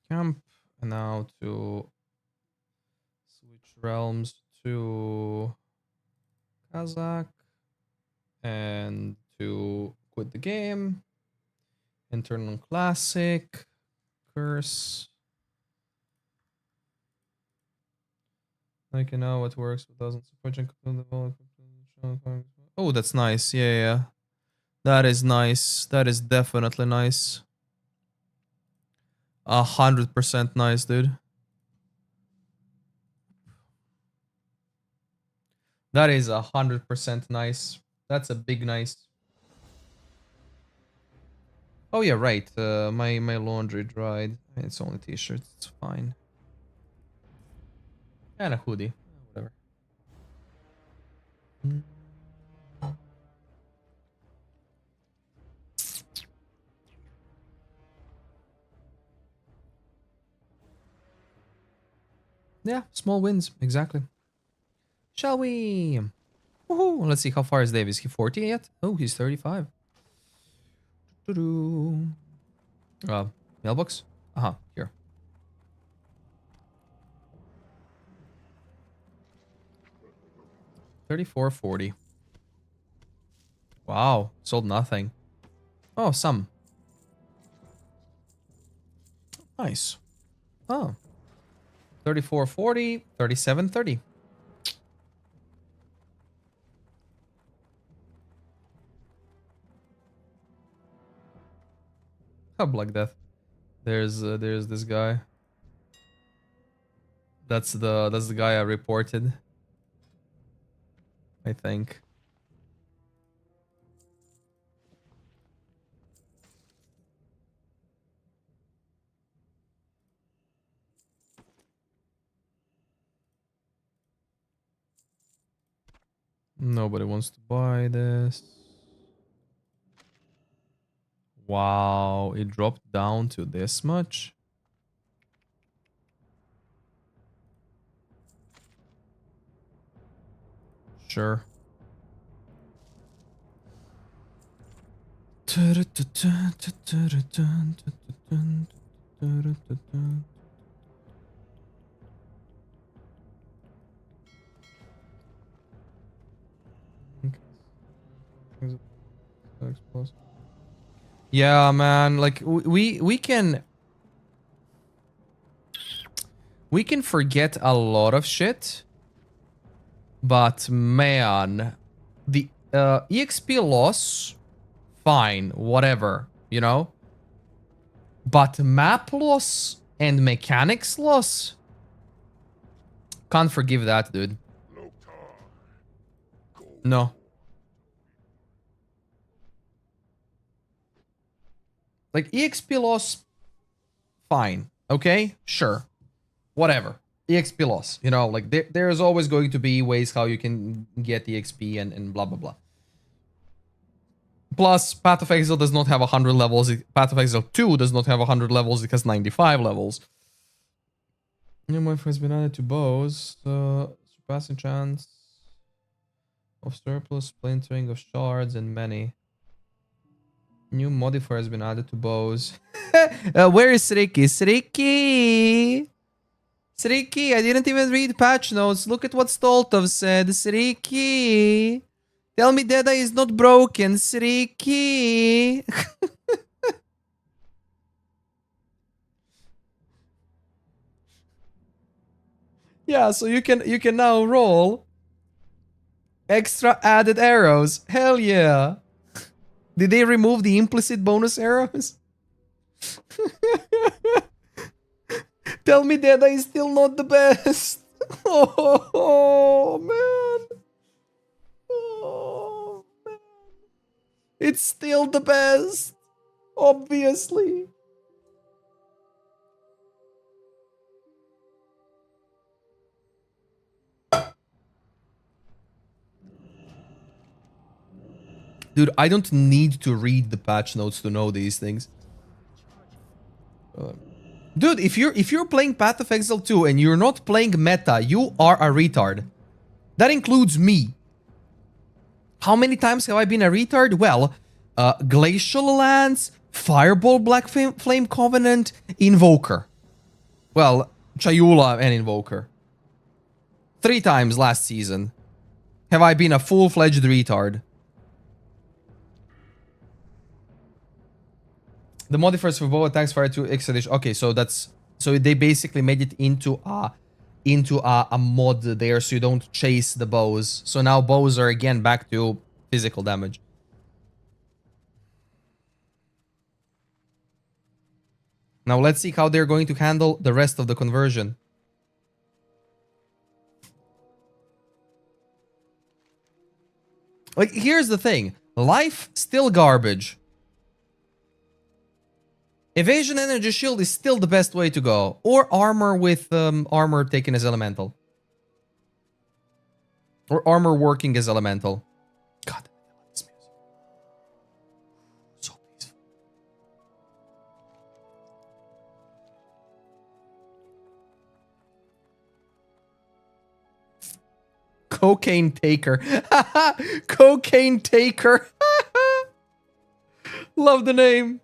S1: Camp. And now to switch realms to Kazakh. And to quit the game. And turn on classic. Curse. Like you know what works but doesn't support. Oh, that's nice. Yeah. That is nice. That is definitely nice. 100% nice, dude. That is 100% nice. That's a big nice. Oh yeah, right. My laundry dried. It's only t-shirts. It's fine. And a hoodie. Whatever. Yeah, small wins. Exactly. Shall we? Woohoo. Let's see, how far is Dave? Is he 40 yet? Oh, he's 35. Mailbox? Here. $34.40. Wow, sold nothing. Oh, some. Nice. Oh. $34.40, $37.30. Oh, Black Death. There's this guy. That's the guy I reported. I think. Nobody wants to buy this. Wow, it dropped down to this much? Sure. Yeah, man, like we can forget a lot of shit, but man, the EXP loss, fine, whatever, you know? But map loss and mechanics loss? Can't forgive that, dude. No. Like, EXP loss, fine. Okay? Sure. Whatever. EXP loss. You know, like, there's always going to be ways how you can get EXP and blah, blah, blah. Plus, Path of Exile does not have 100 levels. Path of Exile 2 does not have 100 levels. It has 95 levels. New modifier has been added to bows. Surpassing chance of surplus, splintering of shards, and many. New modifier has been added to bows. Where is Sriki? Sriki! Sriki, I didn't even read patch notes. Look at what Stoltov said. Sriki! Tell me Deda is not broken. Sriki! Yeah, so you can now roll extra added arrows. Hell yeah. Did they remove the implicit bonus arrows? Tell me Deda is still not the best. Oh, man. Oh, man. It's still the best. Obviously. Dude, I don't need to read the patch notes to know these things. Dude, if you're playing Path of Exile 2 and you're not playing meta, you are a retard. That includes me. How many times have I been a retard? Well, Glacial Lance, Fireball Black Flame Covenant, Invoker. Well, Chayula and Invoker. 3 times last season have I been a full-fledged retard. The modifiers for bow attacks fire to X edition. Okay, so that's they basically made it into a mod there, so you don't chase the bows. So now bows are again back to physical damage. Now let's see how they're going to handle the rest of the conversion. Like, here's the thing. Life, still garbage. Evasion Energy Shield is still the best way to go. Or armor with armor taken as elemental. Or armor working as elemental. God, I love this music. So peaceful. Cocaine taker. Cocaine taker. Love the name.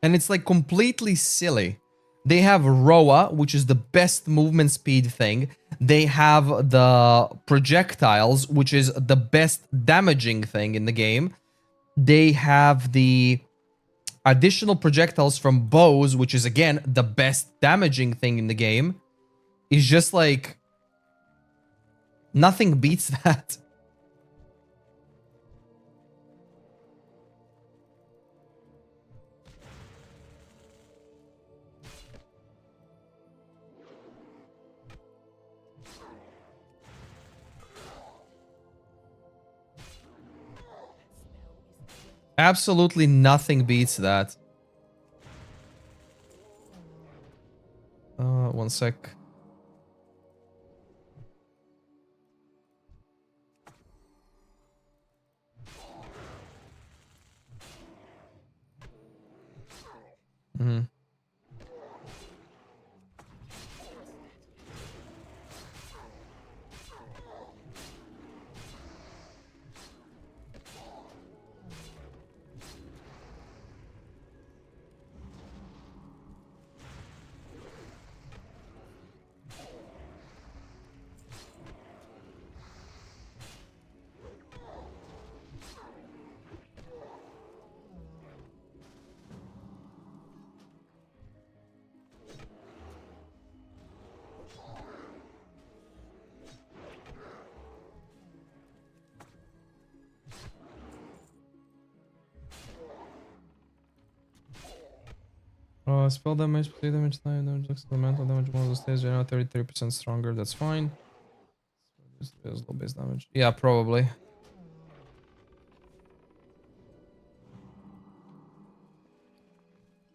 S1: And it's like completely silly. They have Roa, which is the best movement speed thing. They have the projectiles, which is the best damaging thing in the game. They have the additional projectiles from bows, which is again the best damaging thing in the game. It's just like nothing beats that. Absolutely nothing beats that. One sec. Mm-hmm. Spell damage, play damage, time damage, elemental damage, one of the stages are now 33% stronger. That's fine. Low base damage. Yeah, probably.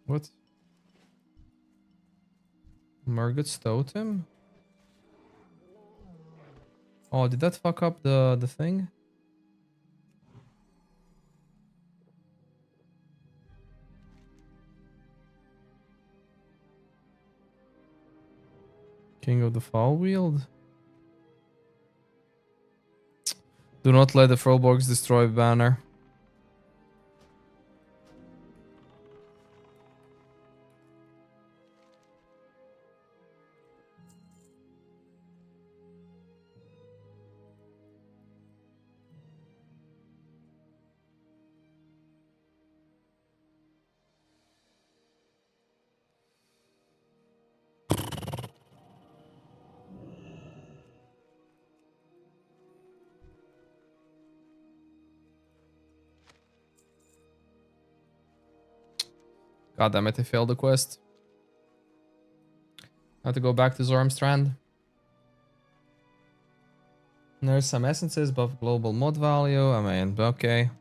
S1: What? Murgot's totem? Oh, did that fuck up the thing? King of the Foul Wield? Do not let the Froborgs destroy banner. God damn it, I failed the quest. I have to go back to Zormstrand. There's some essences, buff global mod value. I mean, okay.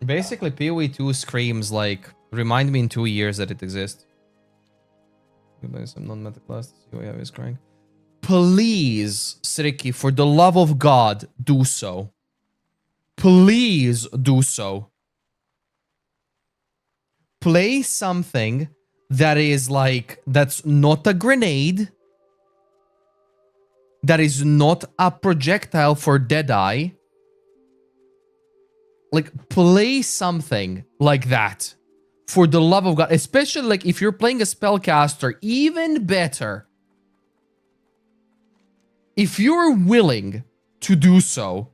S1: Basically, PoE2 screams like, remind me in 2 years that it exists. Buy some non-meta class to see what you have is crying. Please, Sriki, for the love of God, do so. Please do so. Play something that is like, that's not a grenade. That is not a projectile for Deadeye. Like, play something like that. For the love of God. Especially like if you're playing a spellcaster, even better. If you're willing to do so,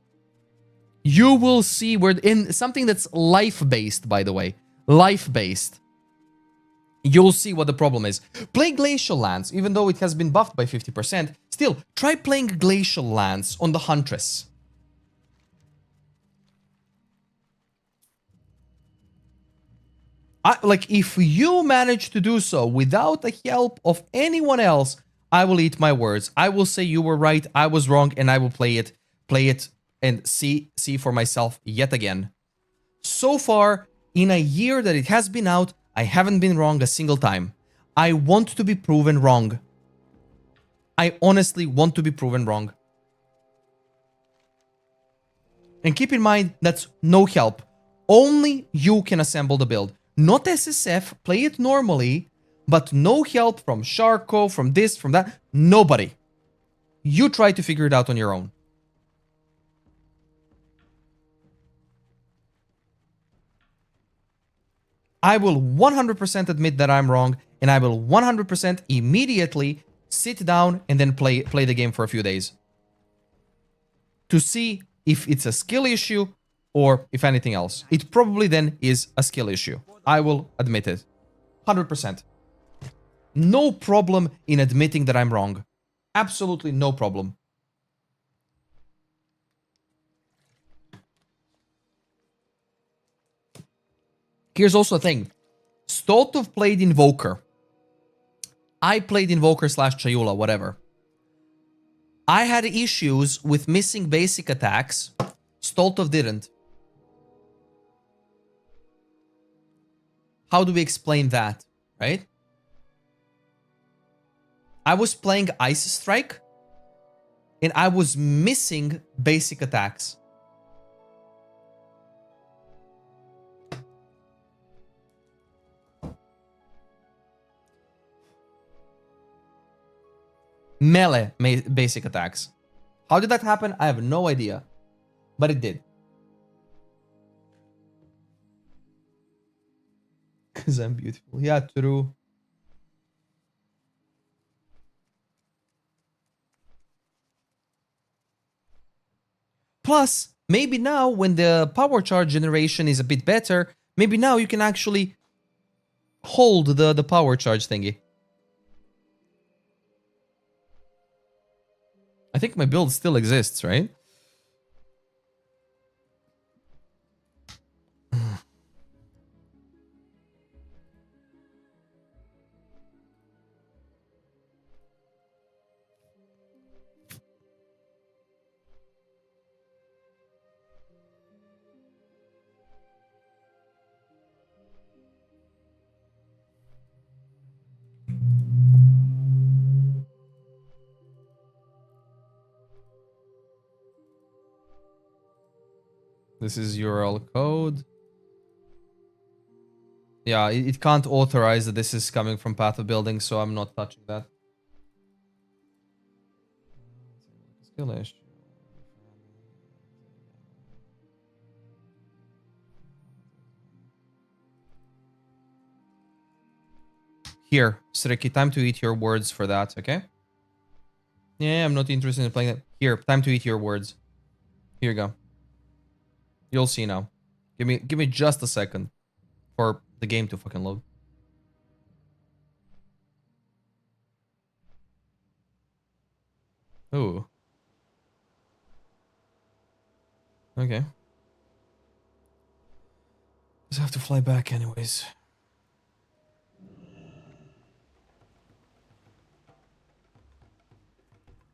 S1: you will see where in something that's life-based, by the way. Life-based. You'll see what the problem is. Play Glacial Lands, even though it has been buffed by 50%. Still, try playing Glacial Lands on the Huntress. Like, if you manage to do so without the help of anyone else, I will eat my words. I will say you were right, I was wrong, and I will play it, and see for myself yet again. So far, in a year that it has been out, I haven't been wrong a single time. I want to be proven wrong. I honestly want to be proven wrong. And keep in mind, that's no help. Only you can assemble the build. Not SSF, play it normally, but no help from Sharko, from this, from that. Nobody. You try to figure it out on your own. I will 100% admit that I'm wrong, and I will 100% immediately sit down and then play the game for a few days. To see if it's a skill issue or if anything else. It probably then is a skill issue. I will admit it. 100%. No problem in admitting that I'm wrong. Absolutely no problem. Here's also a thing. Stoltov played Invoker. I played Invoker / Chayula, whatever. I had issues with missing basic attacks. Stoltov didn't. How do we explain that, right? I was playing Ice Strike, and I was missing basic attacks. Melee basic attacks. How did that happen? I have no idea. But it did. Because I'm beautiful. Yeah, true. Plus, maybe now when the power charge generation is a bit better, maybe now you can actually hold the power charge thingy. I think my build still exists, right? This is URL code. Yeah, it can't authorize that this is coming from path of building, so I'm not touching that. Skill issue. Here, Sreki, time to eat your words for that, okay? Yeah, I'm not interested in playing it. Here, time to eat your words. Here you go. You'll see now. Give me just a second for the game to fucking load. Ooh. Okay. Just have to fly back anyways.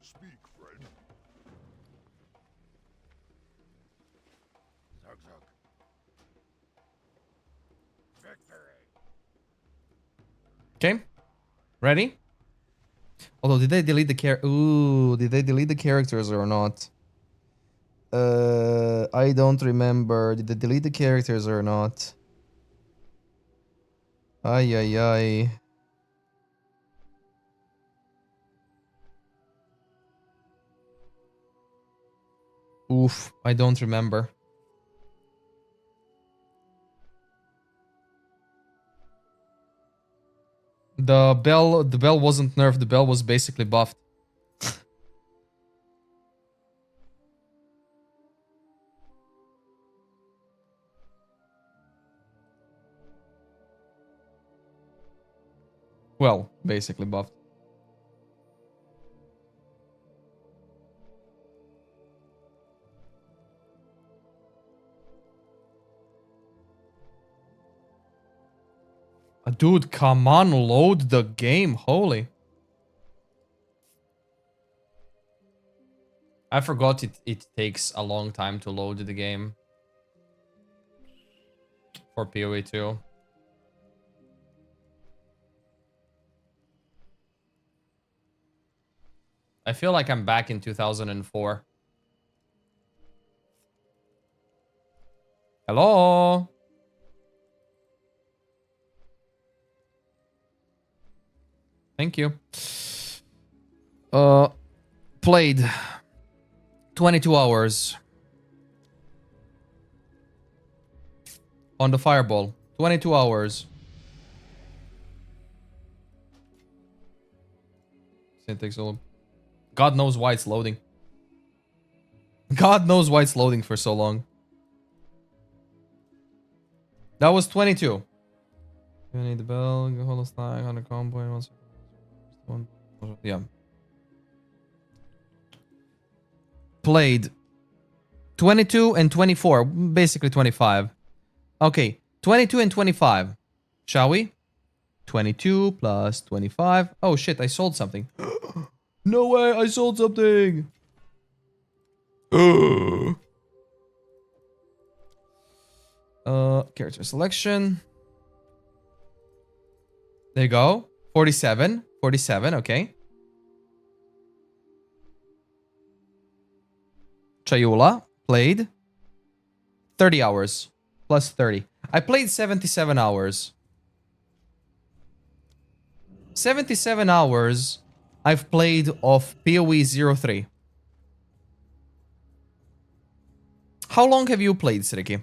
S3: Speak, friend. Zug zug. Victory.
S1: Okay. Ready? Although, did they delete the Ooh, did they delete the characters or not? I don't remember. Did they delete the characters or not? Ay, ay, ay. Oof, I don't remember. The bell wasn't nerfed. The bell was basically buffed. Well, basically buffed. Dude, come on, load the game. Holy. I forgot it takes a long time to load the game. For PoE 2. I feel like I'm back in 2004. Hello? Thank you. Played 22 hours on the Fireball. 22 hours. It takes a little. God knows why it's loading. God knows why it's loading for so long. That was 22. You need the bell, hold a stack on the combo and 1 second. Yeah. Played 22 and 24, basically 25. Okay, 22 and 25. Shall we? 22 plus 25. Oh shit, I sold something. No way, I sold something. Character selection. There you go. 47. 47, okay. Chayula played 30 hours plus 30. I played 77 hours. 77 hours I've played of PoE 03. How long have you played, Sriki?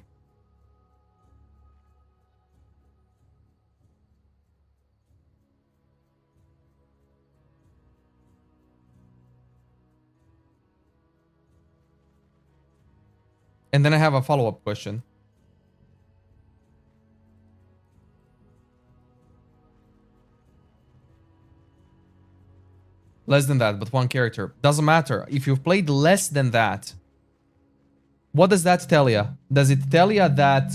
S1: And then I have a follow-up question. Less than that, but one character. Doesn't matter. If you've played less than that, what does that tell you? Does it tell you that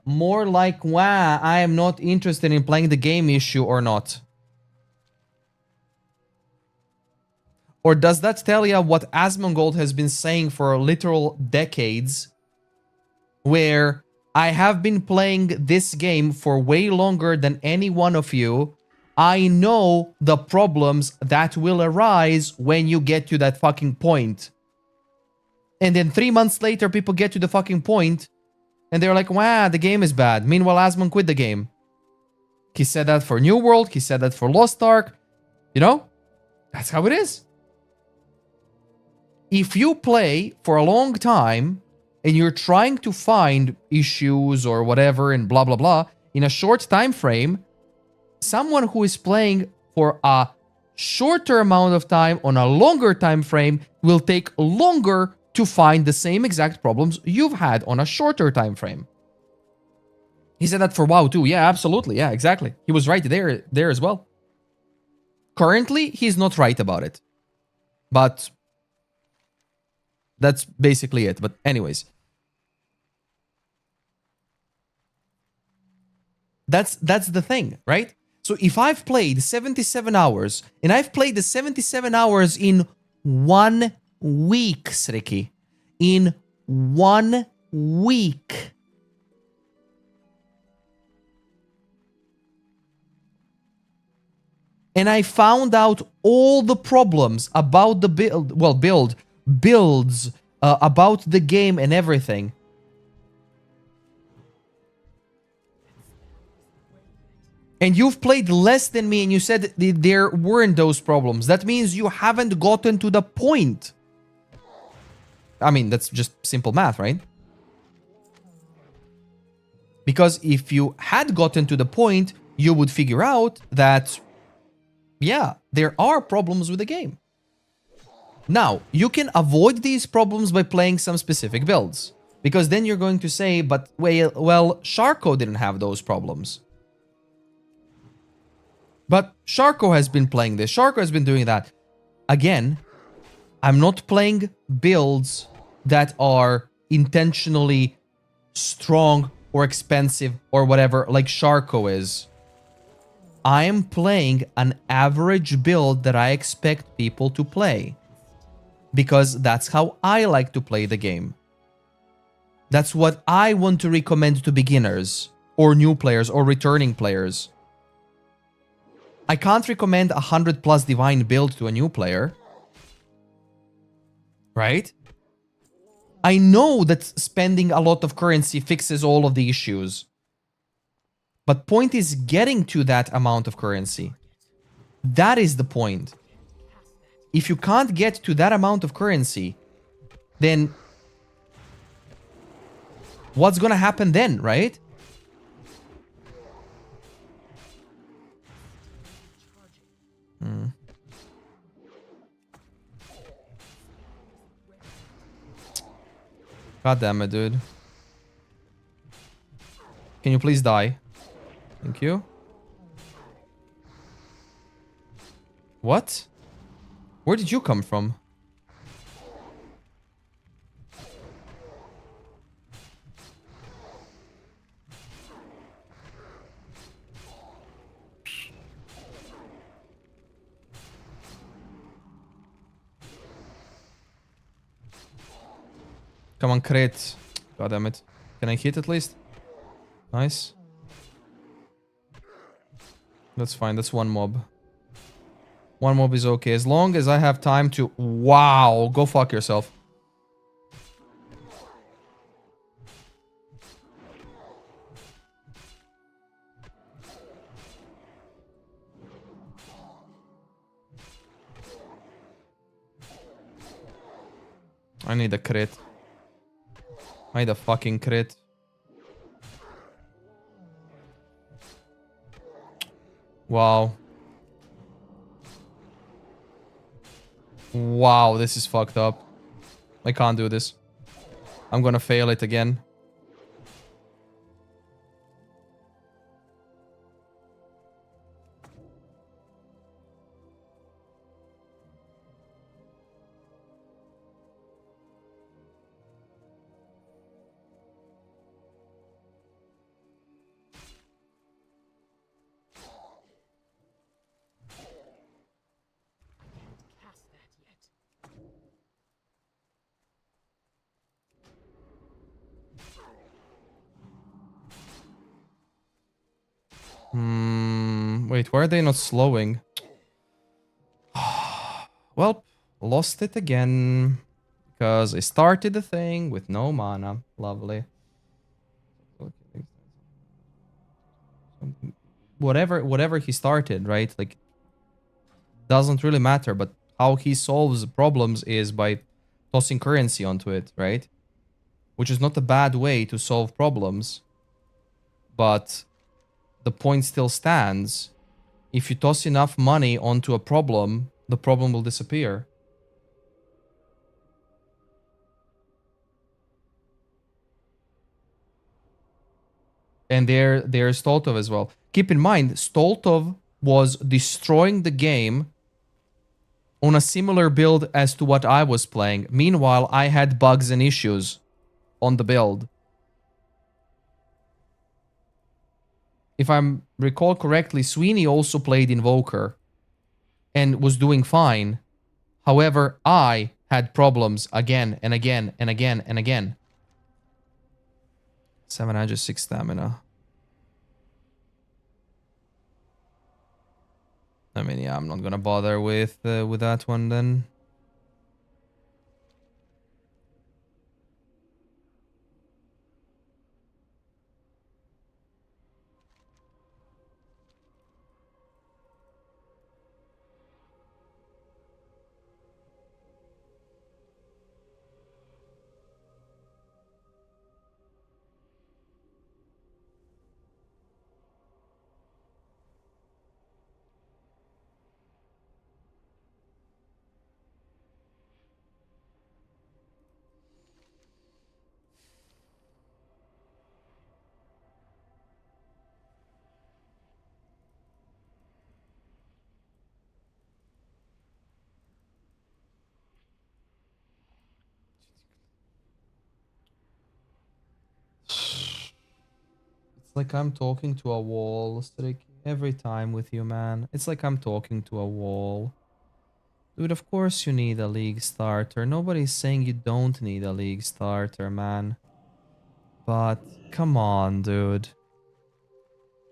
S1: more like, wow, I am not interested in playing the game issue or not? Or does that tell you what Asmongold has been saying for literal decades, where I have been playing this game for way longer than any one of you. I know the problems that will arise when you get to that fucking point. And then 3 months later, people get to the fucking point and they're like, wow, the game is bad. Meanwhile, Asmon quit the game. He said that for New World. He said that for Lost Ark. You know? That's how it is. If you play for a long time and you're trying to find issues or whatever and blah, blah, blah, in a short time frame, someone who is playing for a shorter amount of time on a longer time frame will take longer to find the same exact problems you've had on a shorter time frame. He said that for WoW too. Yeah, absolutely. Yeah, exactly. He was right there as well. Currently, he's not right about it. But that's basically it. But anyways. That's the thing, right? So if I've played 77 hours, and I've played the 77 hours in 1 week, Sriki. In 1 week. And I found out all the problems about the builds, about the game and everything. And you've played less than me and you said there weren't those problems. That means you haven't gotten to the point. I mean, that's just simple math, right? Because if you had gotten to the point, you would figure out that, yeah, there are problems with the game. Now, you can avoid these problems by playing some specific builds. Because then you're going to say, but well, Sharko didn't have those problems. But Sharko has been playing this. Sharko has been doing that. Again, I'm not playing builds that are intentionally strong or expensive or whatever, like Sharko is. I am playing an average build that I expect people to play. Because that's how I like to play the game. That's what I want to recommend to beginners, or new players, or returning players. I can't recommend a 100+ divine build to a new player. Right? I know that spending a lot of currency fixes all of the issues. But point is getting to that amount of currency. That is the point. If you can't get to that amount of currency, then what's gonna happen then, right? God damn it, dude. Can you please die? Thank you. What? Where did you come from? Come on, crit. God damn it. Can I hit at least? Nice. That's fine. That's one mob. One mob is okay. As long as I have time to... Wow. Go fuck yourself. I need a crit. I need a fucking crit. Wow. Wow, this is fucked up. I can't do this. I'm gonna fail it again. Wait, why are they not slowing? Well, lost it again. Because I started the thing with no mana. Lovely. Whatever he started, right? Like, doesn't really matter, but how he solves problems is by tossing currency onto it, right? Which is not a bad way to solve problems. But the point still stands. If you toss enough money onto a problem, the problem will disappear. And there's Stoltov as well. Keep in mind, Stoltov was destroying the game on a similar build as to what I was playing. Meanwhile, I had bugs and issues on the build. If I recall correctly, Sweeney also played Invoker and was doing fine. However, I had problems again and again and again and again. 706 stamina. I mean, yeah, I'm not gonna bother with that one then. like I'm talking to a wall, Strick, every time with you, man. It's like I'm talking to a wall. Dude, of course you need a league starter. Nobody's saying you don't need a league starter, man. But come on, dude.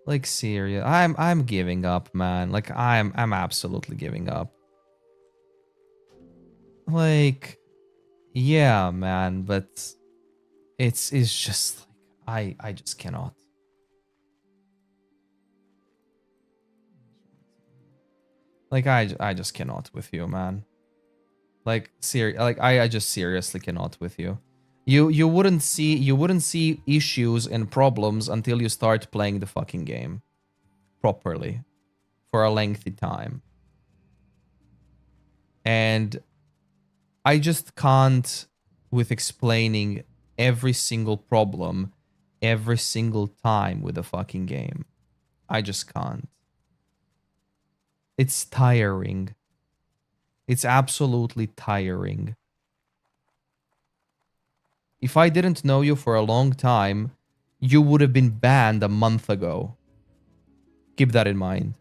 S1: Like serious. I'm giving up, man. Like I'm absolutely giving up. Like yeah, man, but it's just like I just cannot. Like I just cannot with you, man. Like I just seriously cannot with you. You wouldn't see issues and problems until you start playing the fucking game properly for a lengthy time. And I just can't with explaining every single problem every single time with a fucking game. I just can't. It's tiring. It's absolutely tiring. If I didn't know you for a long time, you would have been banned a month ago. Keep that in mind.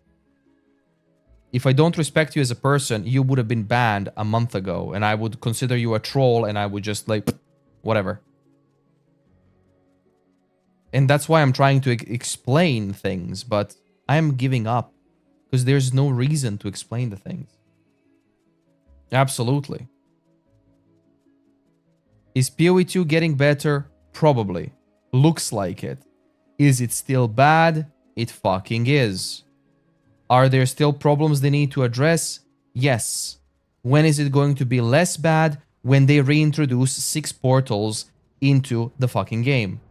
S1: If I don't respect you as a person, you would have been banned a month ago, and I would consider you a troll, and I would just like, whatever. And that's why I'm trying to explain things, but I'm giving up because there's no reason to explain the things. Absolutely. Is PoE2 getting better? Probably. Looks like it. Is it still bad? It fucking is. Are there still problems they need to address? Yes. When is it going to be less bad? When they reintroduce 6 portals into the fucking game.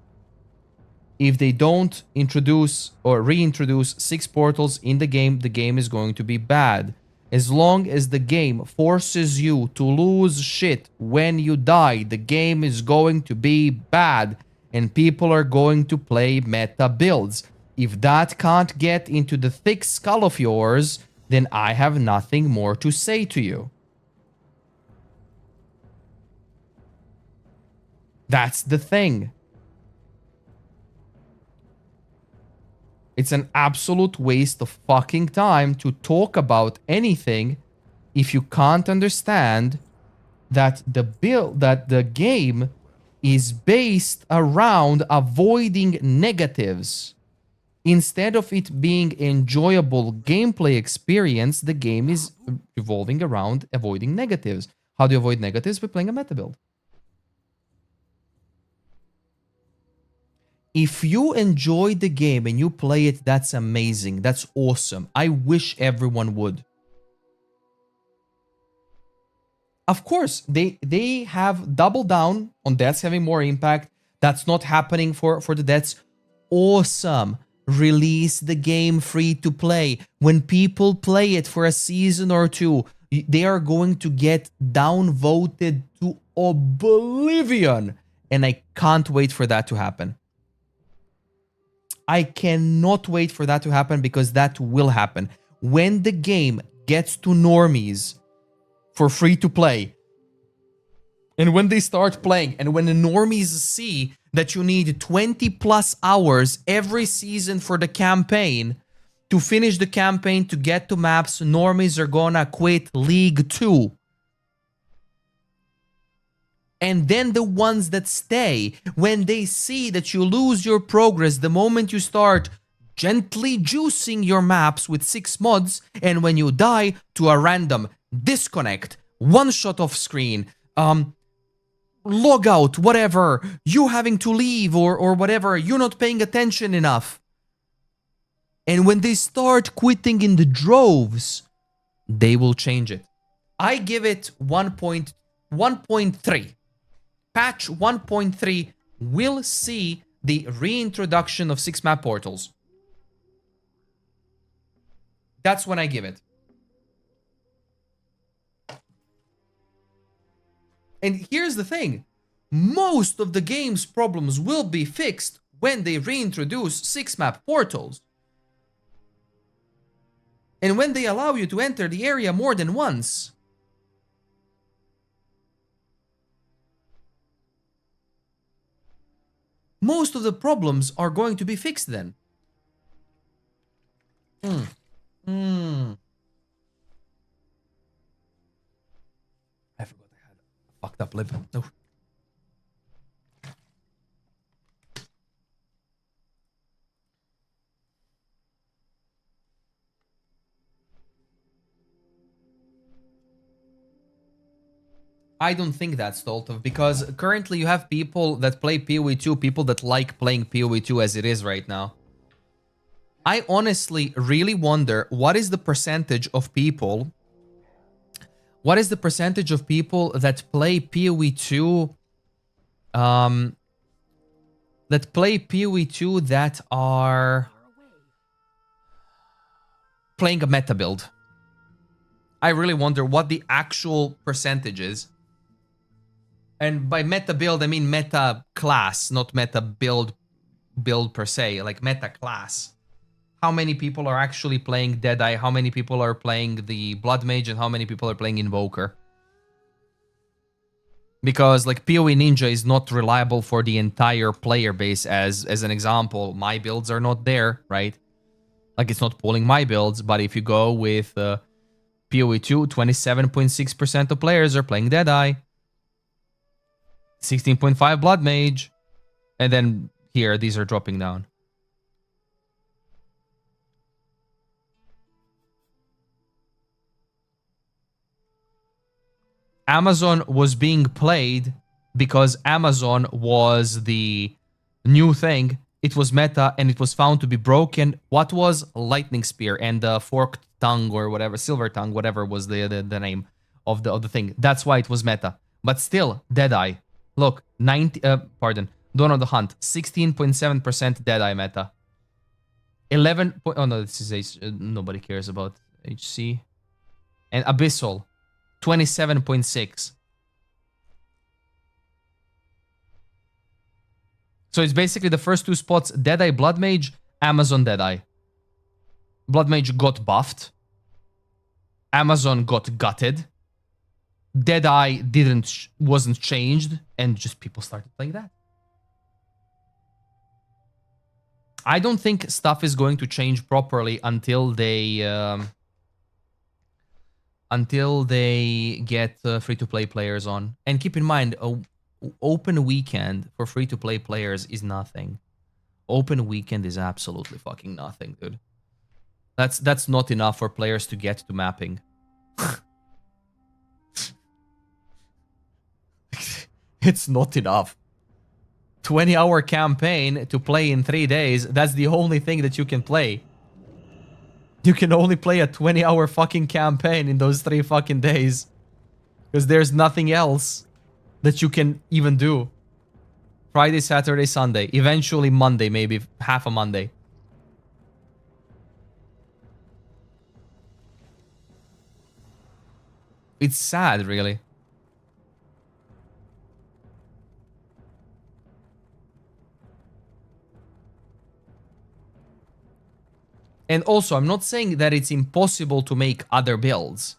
S1: If they don't introduce or reintroduce 6 portals in the game is going to be bad. As long as the game forces you to lose shit when you die, the game is going to be bad. And people are going to play meta builds. If that can't get into the thick skull of yours, then I have nothing more to say to you. That's the thing. It's an absolute waste of fucking time to talk about anything if you can't understand that the game is based around avoiding negatives. Instead of it being enjoyable gameplay experience, the game is revolving around avoiding negatives. How do you avoid negatives? By playing a meta build. If you enjoy the game and you play it, that's amazing. That's awesome. I wish everyone would. Of course, they have doubled down on deaths having more impact. That's not happening for the deaths. Awesome. Release the game free to play. When people play it for a season or two, they are going to get downvoted to oblivion. And I can't wait for that to happen. I cannot wait for that to happen because that will happen. When the game gets to normies for free to play, and when they start playing, and when the normies see that you need 20 plus hours every season for the campaign to finish the campaign to get to maps, normies are gonna quit League 2. And then the ones that stay, when they see that you lose your progress the moment you start gently juicing your maps with 6 mods, and when you die to a random disconnect, one shot off screen, log out, whatever, you having to leave or whatever, you're not paying attention enough. And when they start quitting in the droves, they will change it. I give it 1.3. Patch 1.3 will see the reintroduction of 6 map portals. That's when I give it. And here's the thing. Most of the game's problems will be fixed when they reintroduce 6 map portals. And when they allow you to enter the area more than once. most of the problems are going to be fixed then. I forgot I had a fucked up lip. No. I don't think that's Stoltov, because currently you have people that play PoE2, people that like playing PoE2 as it is right now. I honestly really wonder what is the percentage of people that play PoE2 that are playing a meta build. I really wonder what the actual percentage is. And by meta build, I mean meta class, not meta build per se, like meta class. How many people are actually playing Deadeye, how many people are playing the Blood Mage, and how many people are playing Invoker. Because like PoE Ninja is not reliable for the entire player base. As an example, my builds are not there, right? Like it's not pulling my builds, but if you go with PoE2, 27.6% of players are playing Deadeye. 16.5 Blood Mage. And then here, these are dropping down. Amazon was being played because Amazon was the new thing. It was meta and it was found to be broken. What was Lightning Spear and the Forked Tongue or whatever, Silver Tongue, whatever was the name of the thing. That's why it was meta. But still, Deadeye. Look, Dawn of the Hunt, 16.7% Deadeye meta. 11. Oh no, this is nobody cares about HC. And Abyssal, 27.6. So it's basically the first two spots, Deadeye, Blood Mage, Amazon, Deadeye. Blood Mage got buffed. Amazon got gutted. Deadeye wasn't changed, and just people started playing that. I don't think stuff is going to change properly until they get free-to-play players on. And keep in mind, open weekend for free-to-play players is nothing. Open weekend is absolutely fucking nothing, dude. That's not enough for players to get to mapping. It's not enough. 20-hour campaign to play in 3 days, that's the only thing that you can play. You can only play a 20-hour fucking campaign in those 3 fucking days. Because there's nothing else that you can even do. Friday, Saturday, Sunday. Eventually Monday, maybe half a Monday. It's sad, really. And also, I'm not saying that it's impossible to make other builds.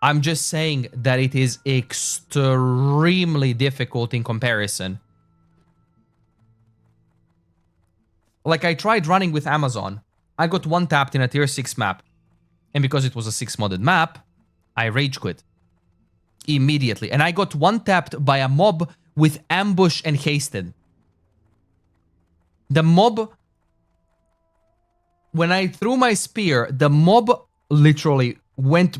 S1: I'm just saying that it is extremely difficult in comparison. Like, I tried running with Amazon. I got one tapped in a tier 6 map. And because it was a 6 modded map, I rage quit. Immediately. And I got one tapped by a mob with ambush and hasted. The mob... When I threw my spear, the mob literally went...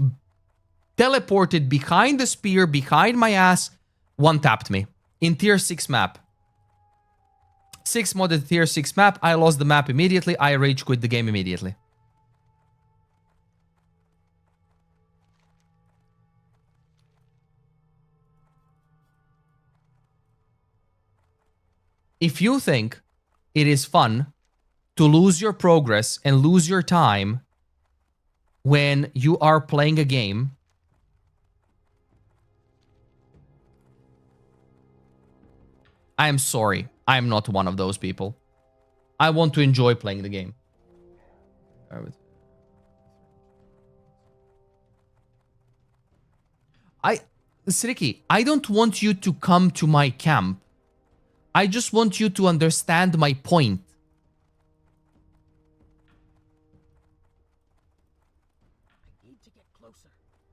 S1: teleported behind the spear, behind my ass, one-tapped me. In tier 6 map. 6 modded tier 6 map, I lost the map immediately, I rage quit the game immediately. If you think it is fun to lose your progress and lose your time when you are playing a game, I am sorry. I am not one of those people. I want to enjoy playing the game. Sriki, I don't want you to come to my camp
S9: I just want you to understand my point.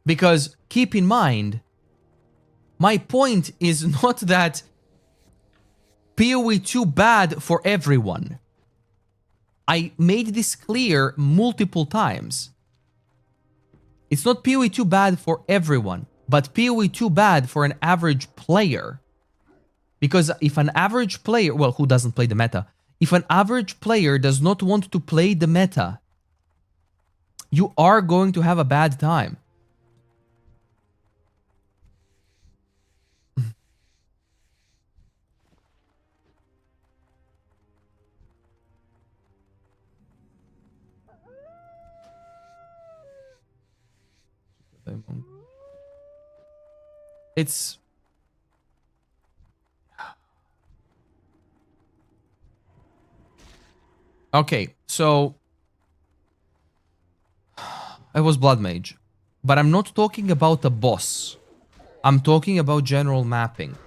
S9: Because keep in mind, my point is not that PoE2 bad for everyone. I made this clear multiple times. It's not PoE2 bad for everyone, but PoE2 bad for an average player. Because if an average player, well, who doesn't play the meta? If an average player does not want to play the meta, you are going to have a bad time. It's... Okay, so... I was Blood Mage. But I'm not talking about a boss. I'm talking about general mapping.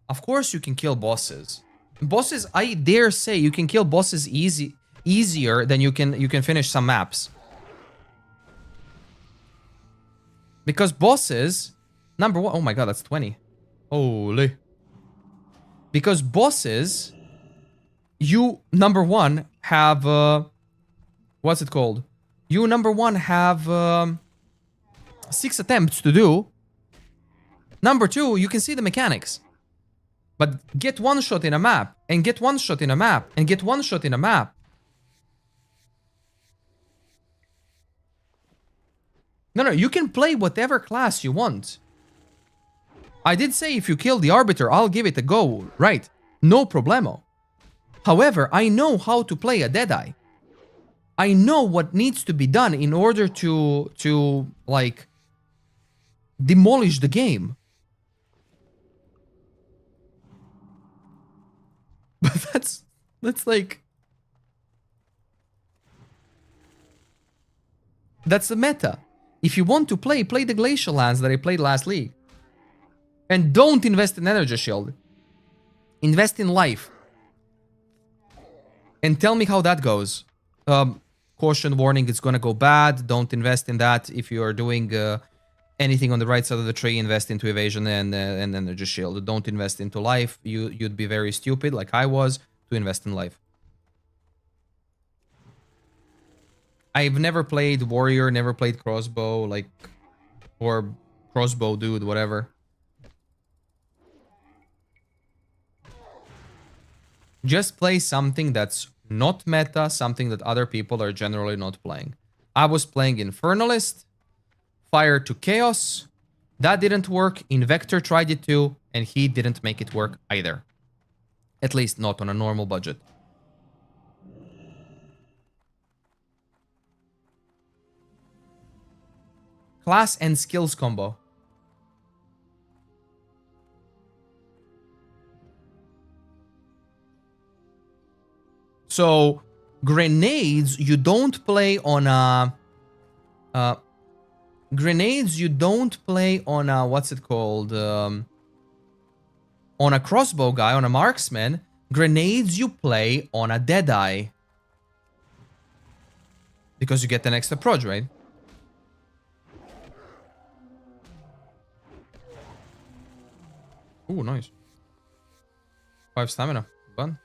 S9: Of course you can kill bosses. Bosses, I dare say, you can kill bosses easier than you can finish some maps. Because bosses... Number one... Oh my god, that's 20. Holy. Because bosses... You, number one, have... what's it called? You, number one, have... 6 attempts to do. Number two, you can see the mechanics. But get one shot in a map, and get one shot in a map, and get one shot in a map. No, you can play whatever class you want. I did say if you kill the Arbiter, I'll give it a go, right? No problemo. However, I know how to play a Deadeye. I know what needs to be done in order to like, demolish the game. But that's like... That's the meta. If you want to play the Glacial Lands that I played last league. And don't invest in Energy Shield. Invest in life. And tell me how that goes. Caution warning, it's gonna go bad. Don't invest in that. If you are doing anything on the right side of the tree, invest into Evasion and Energy Shield. Don't invest into life. You'd be very stupid, like I was, to invest in life. I've never played Warrior, never played Crossbow, like... Or Crossbow Dude, whatever. Just play something that's not meta, something that other people are generally not playing. I was playing Infernalist, Fire to Chaos. That didn't work. Invector tried it too, and he didn't make it work either. At least not on a normal budget. Class and skills combo. So, grenades, you don't play on a... grenades, you don't play on a... What's it called? On a crossbow guy, on a marksman. Grenades, you play on a Deadeye. Because you get an extra proj, right? Ooh, nice. 5 stamina. Fun.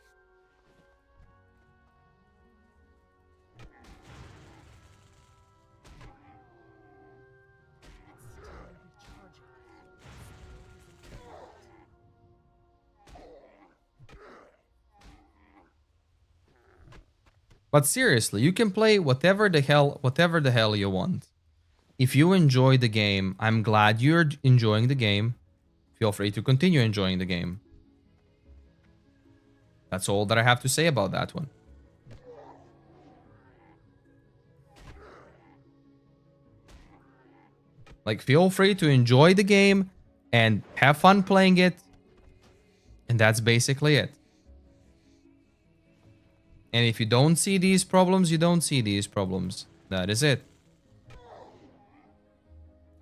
S9: But seriously, you can play whatever the hell you want. If you enjoy the game, I'm glad you're enjoying the game. Feel free to continue enjoying the game. That's all that I have to say about that one. Like, feel free to enjoy the game and have fun playing it. And that's basically it. And if you don't see these problems, you don't see these problems. That is it.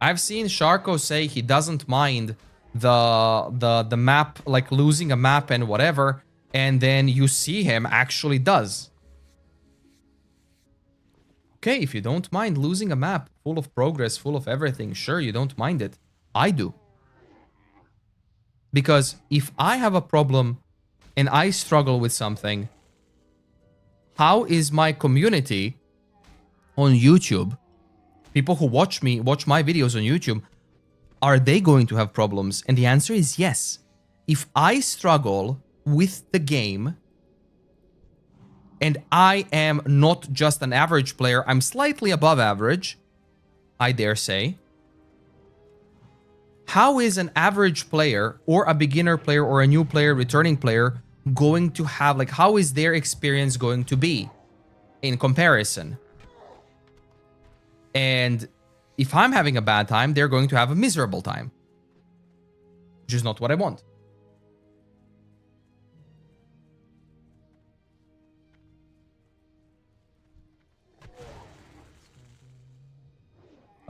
S9: I've seen Sharko say he doesn't mind
S1: the map, like losing a map and whatever, and then you see him actually does. Okay, if you don't mind losing a map full of progress, full of everything, sure, you don't mind it. I do. Because if I have a problem and I struggle with something, how is my community on YouTube, people who watch my videos on YouTube, are they going to have problems? And the answer is yes. If I struggle with the game, and I am not just an average player, I'm slightly above average, I dare say. How is an average player or a beginner player or a new player, returning player, going to have, like, how is their experience going to be in comparison? And if I'm having a bad time, they're going to have a miserable time, which is not what I want.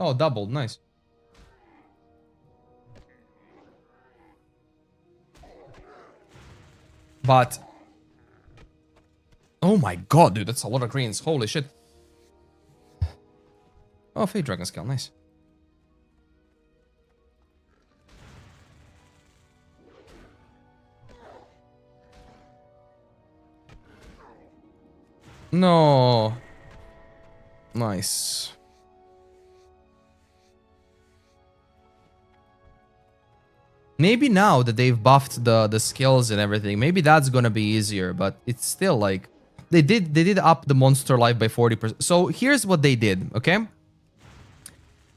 S1: Oh, doubled. Nice. But... oh my god, dude. That's a lot of greens. Holy shit. Oh, Fate Dragon Scale. Nice. No. Nice. Maybe now that they've buffed the skills and everything, maybe that's gonna be easier, but it's still like they did up the monster life by 40%. So here's what they did, okay?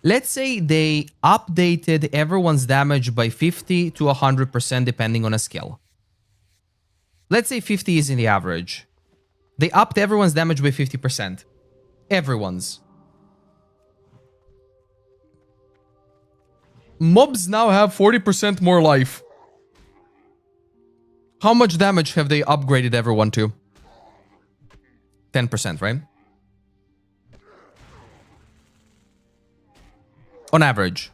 S1: Let's say they updated everyone's damage by 50 to 100% depending on a skill. Let's say 50 is in the average. They upped everyone's damage by 50%. Everyone's. Mobs now have 40% more life. How much damage have they upgraded everyone to? 10%, right? On average.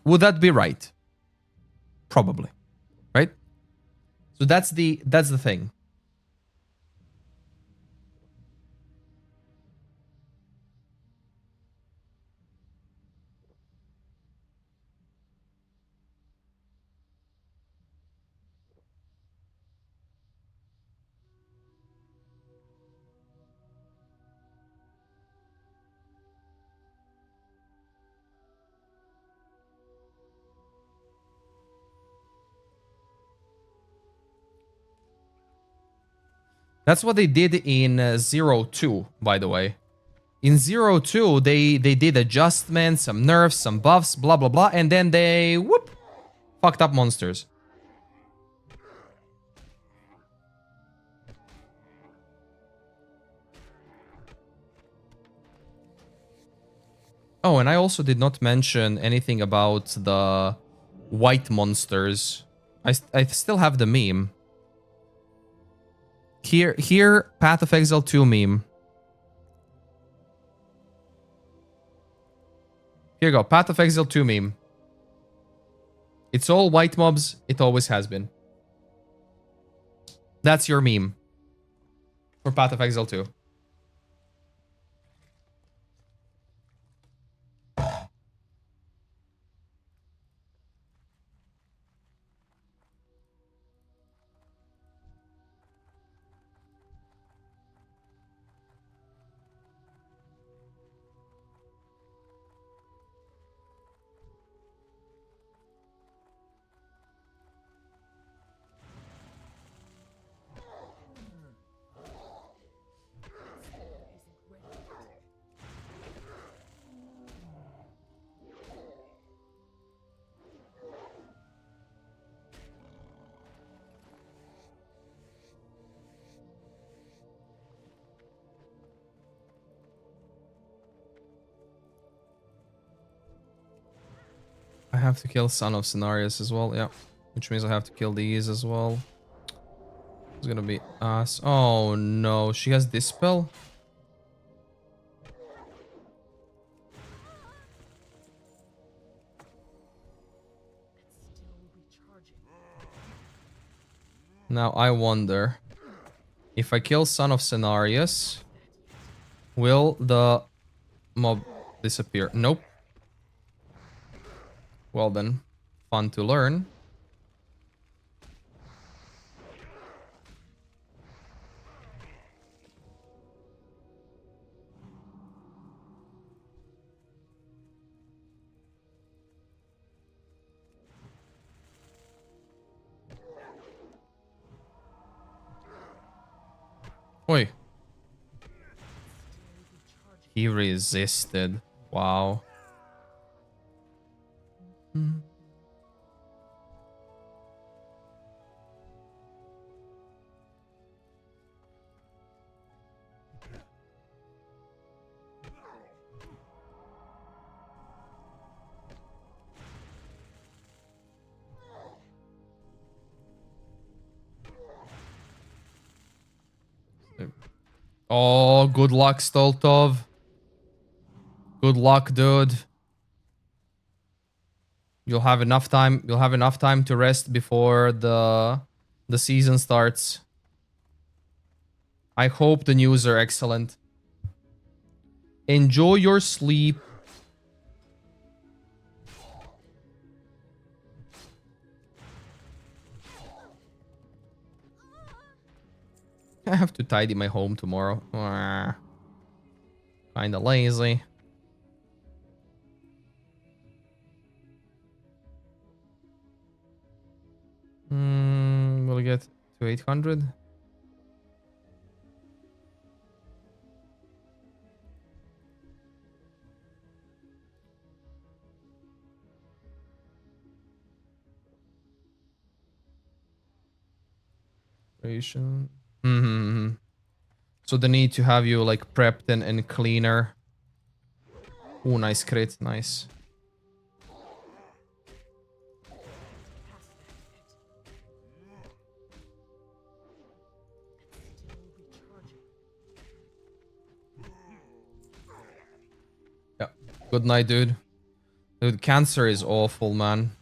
S1: Would that be right? Probably. Right? So that's the thing. That's what they did in 0-2, by the way. In 0-2, they did adjustments, some nerfs, some buffs, blah, blah, blah, and then they, whoop, fucked up monsters. Oh, and I also did not mention anything about the white monsters. I still have the meme. Here, Path of Exile 2 meme. Here you go, Path of Exile 2 meme. It's all white mobs, it always has been. That's your meme for Path of Exile 2. I have to kill Son of Scenarios as well, yeah. Which means I have to kill these as well. It's gonna be us. Oh no, she has this spell. Now I wonder if I kill Son of Cenarius, will the mob disappear? Nope. Well then, fun to learn. Oi. He resisted. Wow. Oh, good luck, Stoltov. Good luck, dude. You'll have enough time. You'll have enough time to rest before the season starts. I hope the news are excellent. Enjoy your sleep. I have to tidy my home tomorrow. Kinda lazy. We'll get to 800. So the need to have you like prepped and cleaner. Oh, nice crit, nice. Yeah, good night, dude. Dude, cancer is awful, man.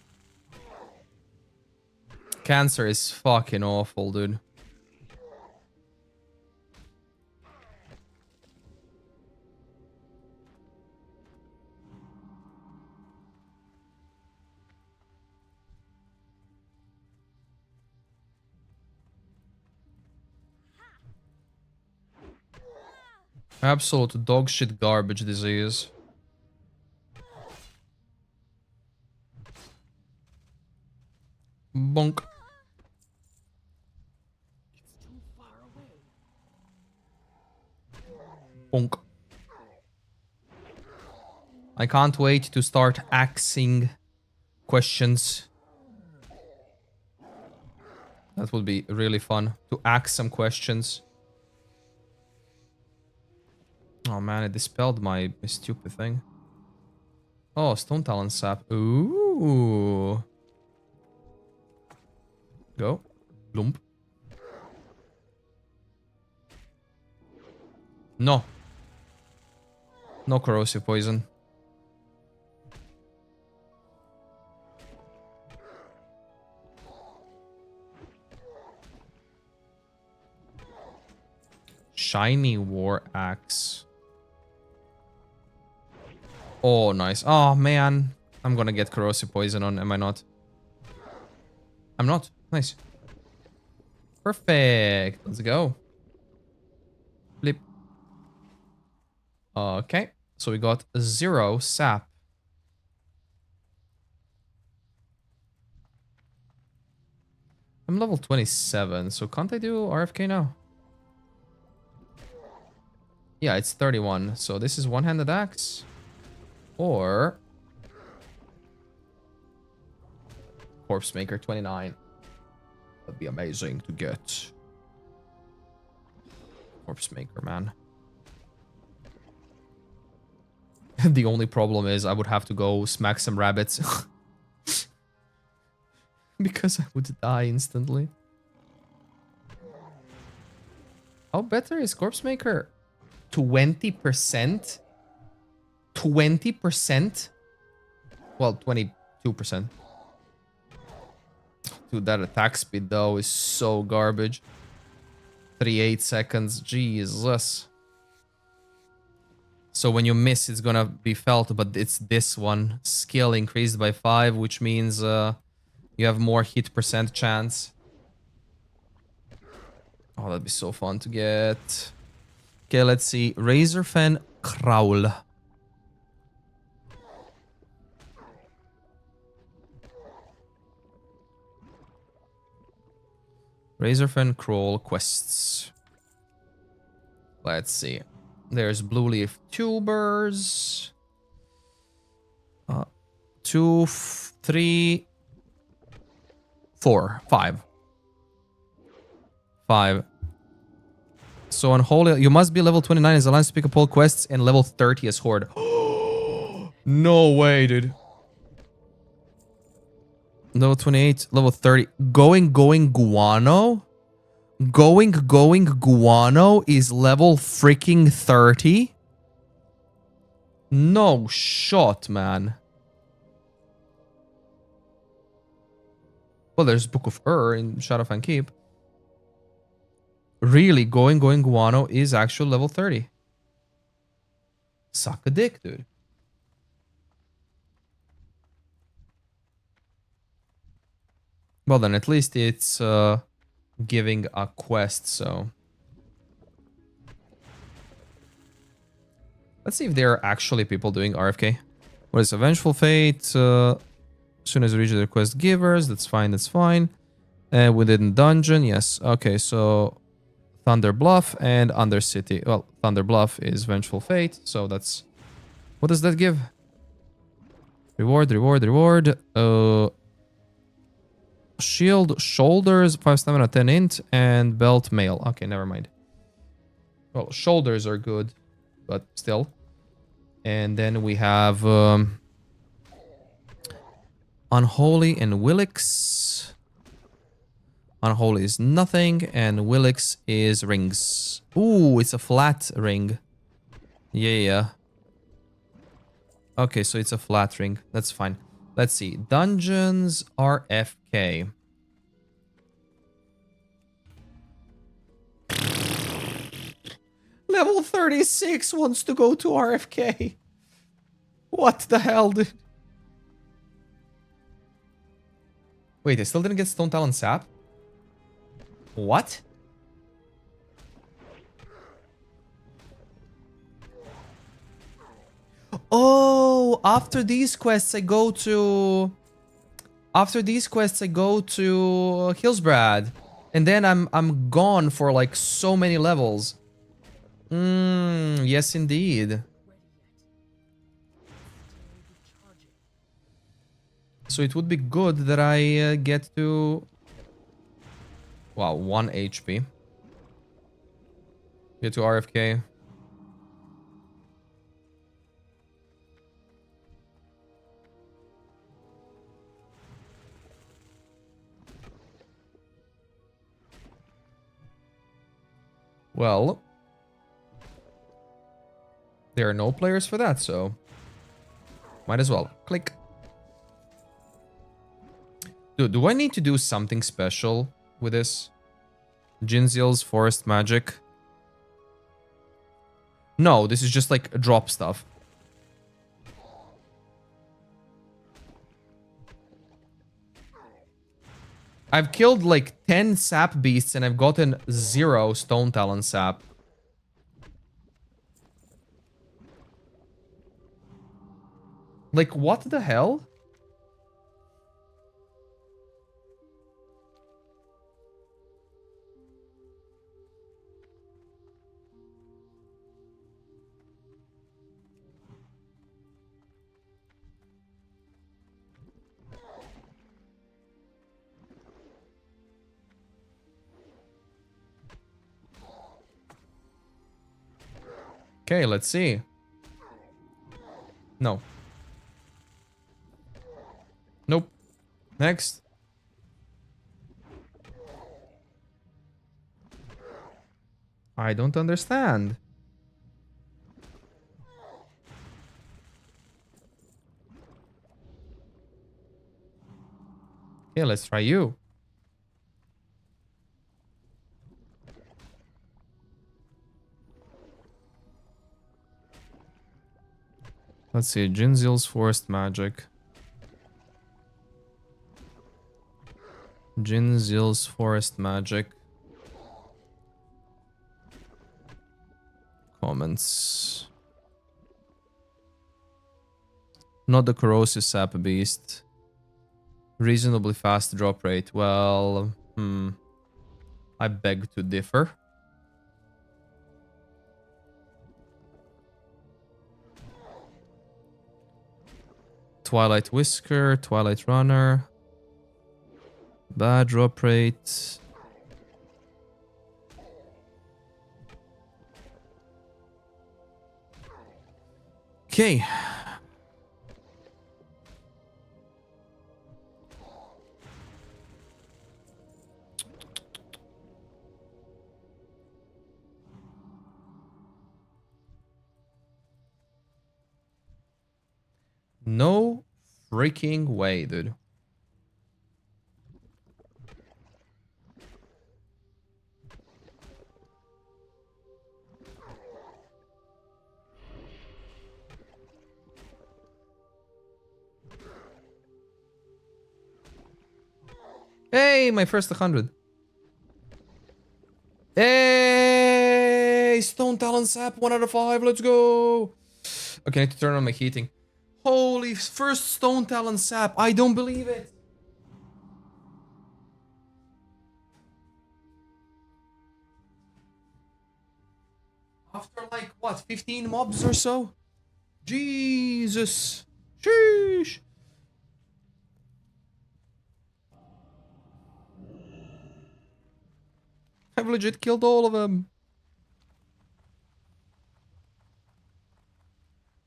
S1: Cancer is fucking awful, dude. Absolute dog shit garbage disease. Bonk. Bonk. I can't wait to start axing questions. That would be really fun to axe some questions. Oh man, it dispelled my stupid thing. Oh, Stone Talon Sap. Ooh. Go. Lump. No. No corrosive poison. Shiny War Axe. Oh, nice. Oh, man. I'm gonna get corrosive poison on, am I not? I'm not. Nice. Perfect. Let's go. Flip. Okay. So we got 0 sap. I'm level 27, so can't I do RFK now? Yeah, it's 31. So this is one-handed axe. Or Corpse Maker 29. That'd be amazing to get. Corpse Maker, man. The only problem is I would have to go smack some rabbits. Because I would die instantly. How better is Corpse Maker? 20%? 20%? Well, 22%. Dude, that attack speed though is so garbage. 38 seconds. Jesus. So when you miss, it's gonna be felt, but it's this one. Skill increased by 5, which means you have more hit percent chance. Oh, that'd be so fun to get. Okay, let's see. Razorfen Kraul. Razorfen Crawl quests. Let's see. There's Blue Leaf Tubers. 2, 3, 4, 5. 5. So Unholy, you must be level 29 as Alliance to pick up all quests and level 30 as Horde. No way, dude. Level 28, level 30. Going Guano? Going Guano is level freaking 30? No shot, man. Well, there's Book of in Shadowfang Keep. Really, going Guano is actual level 30. Suck a dick, dude. Well, then at least it's giving a quest, so... Let's see if there are actually people doing RFK. What is a Vengeful Fate? As soon as we reach the quest givers, that's fine, that's fine. We didn't dungeon, yes. Okay, so Thunder Bluff and Undercity. Well, Thunder Bluff is Vengeful Fate, so that's... What does that give? Reward. Shield, Shoulders, 5 stamina, 10 int, and Belt Mail. Okay, never mind. Well, Shoulders are good, but still. And then we have Unholy and Willix. Unholy is nothing, and Willix is rings. Ooh, it's a flat ring. Yeah. Okay, so it's a flat ring. That's fine. Let's see. Dungeons RFK. Level 36 wants to go to RFK. What the hell, dude? Wait, I still didn't get Stone Talon Sap? What? Oh, after these quests I go to... Hillsbrad. And then I'm gone for like so many levels. Yes indeed. So it would be good that I get to... Wow, 1 HP. Get to RFK. Well, there are no players for that, so might as well. Click. Dude, do I need to do something special with this? Jinziel's Forest Magic. No, this is just like drop stuff. I've killed like 10 sap beasts and I've gotten 0 Stone Talon sap. Like, what the hell? Okay, let's see. No. Nope. Next. I don't understand. Okay, let's try you. Let's see, Jinzil's Forest Magic. Jinzil's Forest Magic. Comments. Not the Corrosive Sap Beast. Reasonably fast drop rate. Well, I beg to differ. Twilight Whisker, Twilight Runner. Bad drop rate. Okay. No freaking way, dude. Hey, my first 100. Hey, Stone Talon Sap, 1 out of 5. Let's go. Okay, I need to turn on my heating. Holy, first Stone Talon Sap. I don't believe it. After like, what, 15 mobs or so? Jesus. Sheesh. I've legit killed all of them.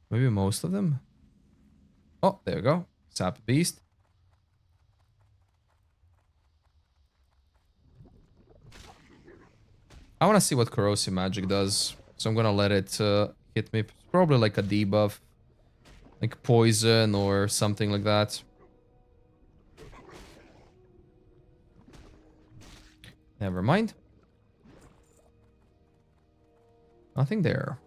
S1: Maybe most of them. Oh, there you go. Sap Beast. I want to see what Corrosive Magic does. So I'm going to let it hit me. Probably like a debuff. Like poison or something like that. Never mind. Nothing there.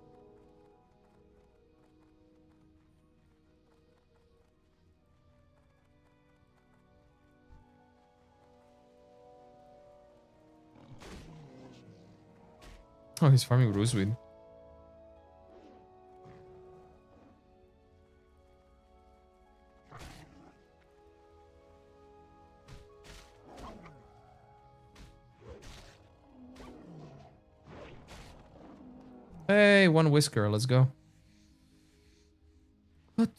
S1: Oh, he's farming Bruiseweed. Hey, 1 Whisker, let's go. But,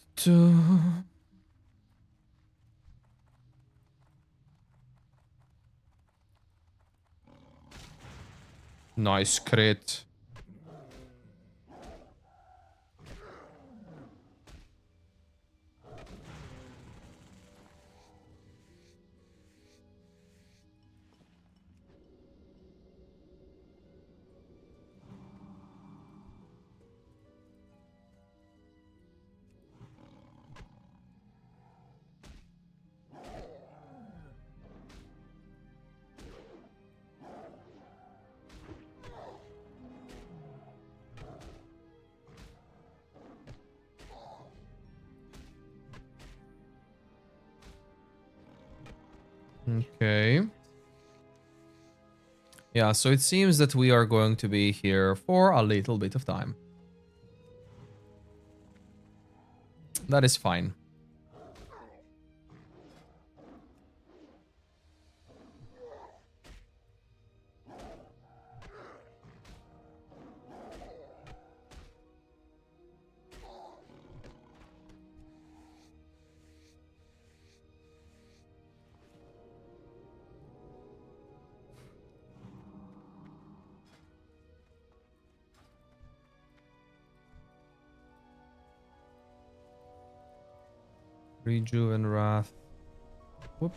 S1: nice crit. Okay. Yeah, so it seems that we are going to be here for a little bit of time. That is fine. Reju and Wrath. Whoop.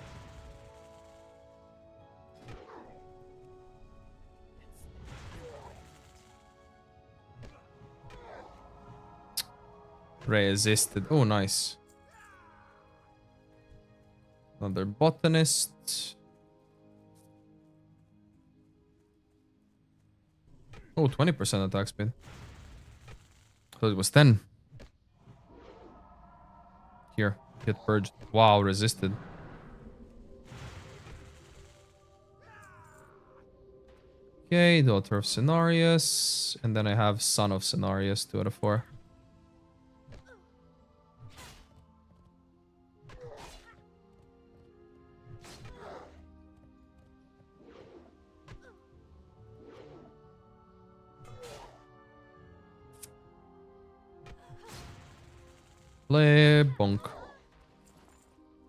S1: Resisted. Oh, nice. Another botanist. Oh, 20% attack speed. So it was 10. Here, get purged. Wow, resisted. Okay, Daughter of Cenarius. And then I have Son of Cenarius, 2 out of 4. Play bonk.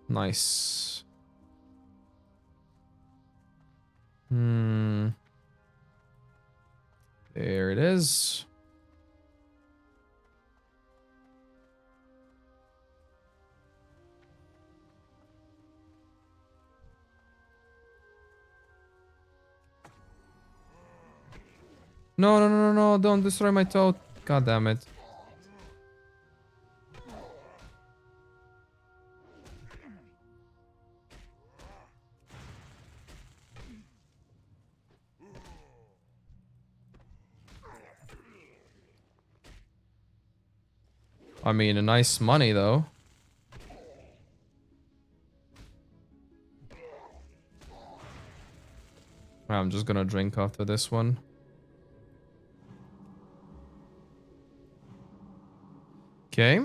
S1: Nice. There it is. No, no, no, no, no, don't destroy my toad. God damn it. I mean, a nice money, though. I'm just gonna drink after this one. Okay.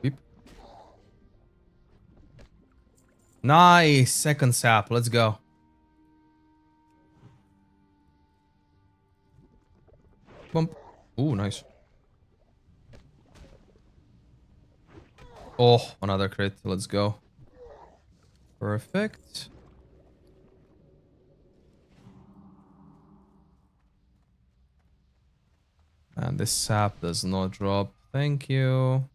S1: Beep. Nice. Second sap. Let's go. Bump. Ooh, nice. Oh, another crit. Let's go. Perfect. And this sap does not drop. Thank you.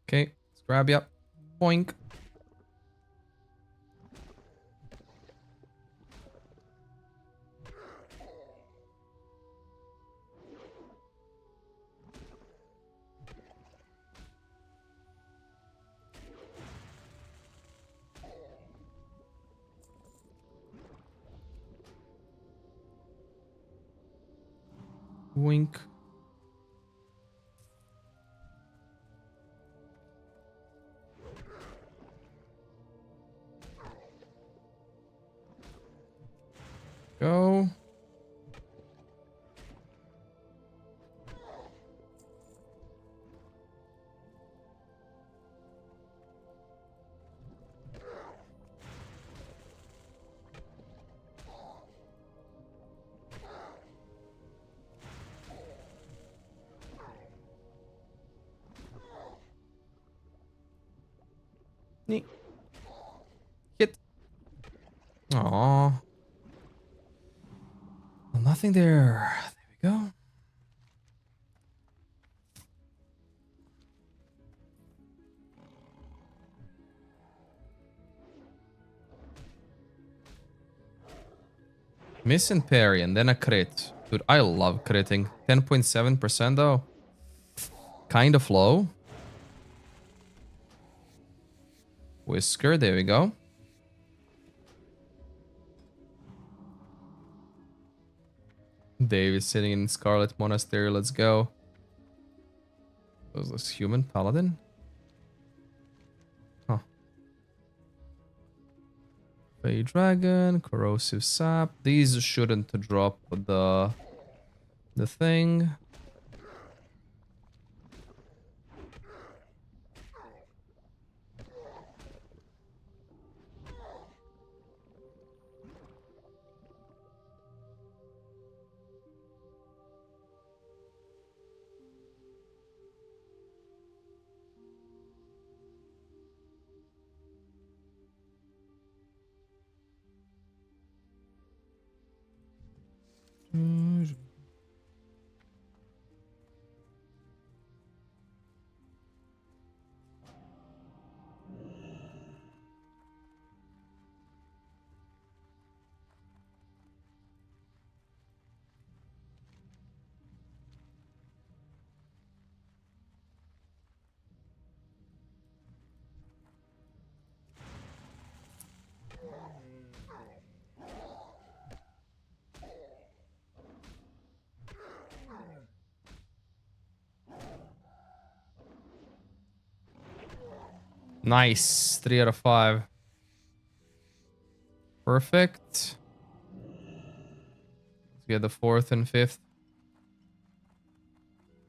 S1: Okay, let's grab ya. Boink. Wink. Go. Neat. Hit. Aww. Well, nothing there. There we go. Miss and parry and then a crit. Dude, I love critting. 10.7% though. Kind of low. Whisker, there we go. Dave is sitting in Scarlet Monastery. Let's go. Was this human paladin? Huh. Fey Dragon, Corrosive Sap. These shouldn't drop the thing. Nice. 3 out of 5. Perfect. Let's get the 4th and 5th.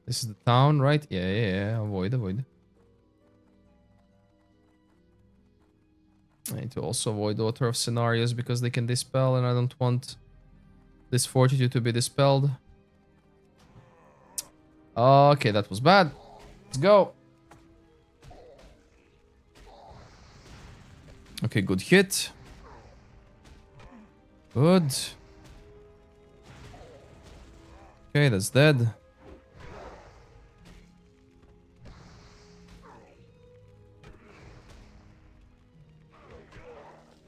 S1: This is the town, right? Yeah. Avoid. I need to also avoid Daughter of Scenarios because they can dispel and I don't want this Fortitude to be dispelled. Okay, that was bad. Let's go. Okay, good hit. Good. Okay, that's dead.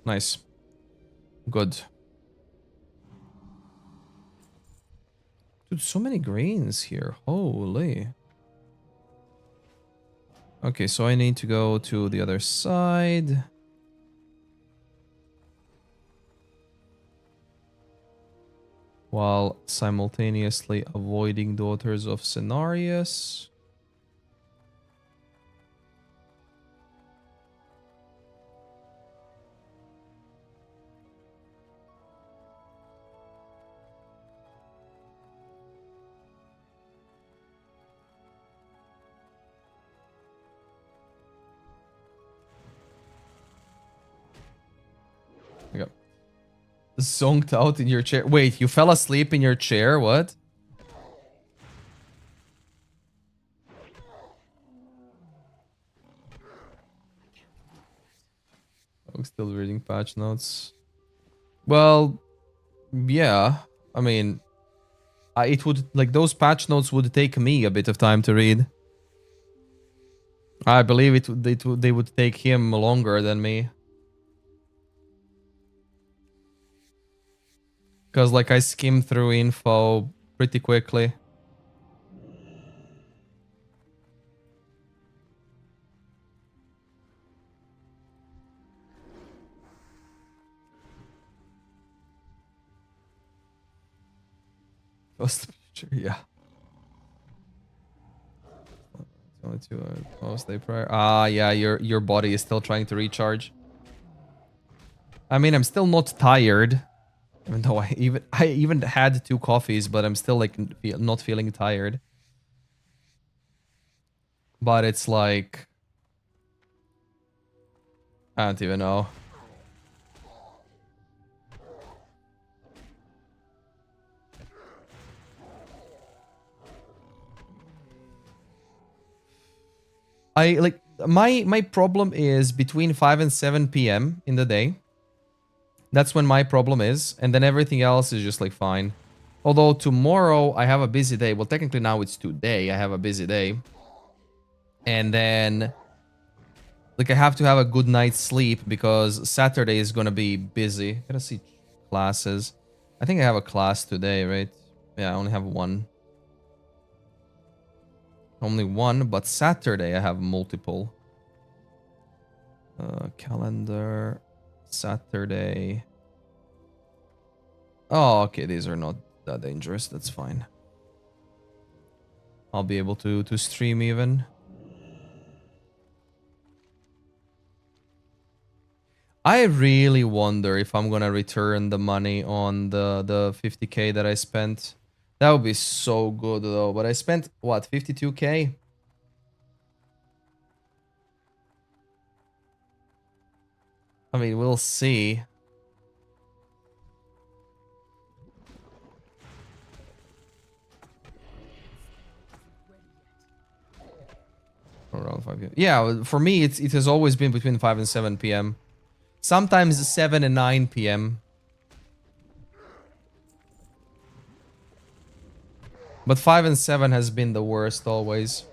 S1: Nice. Good. Dude, so many greens here. Holy. Okay, so I need to go to the other side. While simultaneously avoiding Daughters of Cenarius. Yep. Zonked out in your chair. Wait, you fell asleep in your chair? What? I'm still reading patch notes. Well, yeah. I mean, it would, like, those patch notes would take me a bit of time to read. I believe they would take him longer than me. Because, like, I skim through info pretty quickly. Post picture, yeah. Only 2 post day prior. Ah, yeah, your body is still trying to recharge. I mean, I'm still not tired. Even though I even had 2 coffees, but I'm still like not feeling tired. But it's like I don't even know. I like my problem is between 5 and 7 p.m. in the day. That's when my problem is, and then everything else is just like fine. Although tomorrow I have a busy day. Well, technically now it's today. I have a busy day. And then like I have to have a good night's sleep because Saturday is going to be busy. Gotta see classes. I think I have a class today, right? Yeah, I only have one. Only one, but Saturday I have multiple. Calendar. Saturday. Oh, okay, these are not that dangerous. That's fine. I'll be able to stream even. I really wonder if I'm gonna return the money on the 50k that I spent. That would be so good though. But I spent what, 52k? I mean, we'll see. Around 5 p.m. Yeah, for me it has always been between 5 and 7 p.m. Sometimes 7 and 9 p.m. But 5 and 7 has been the worst always.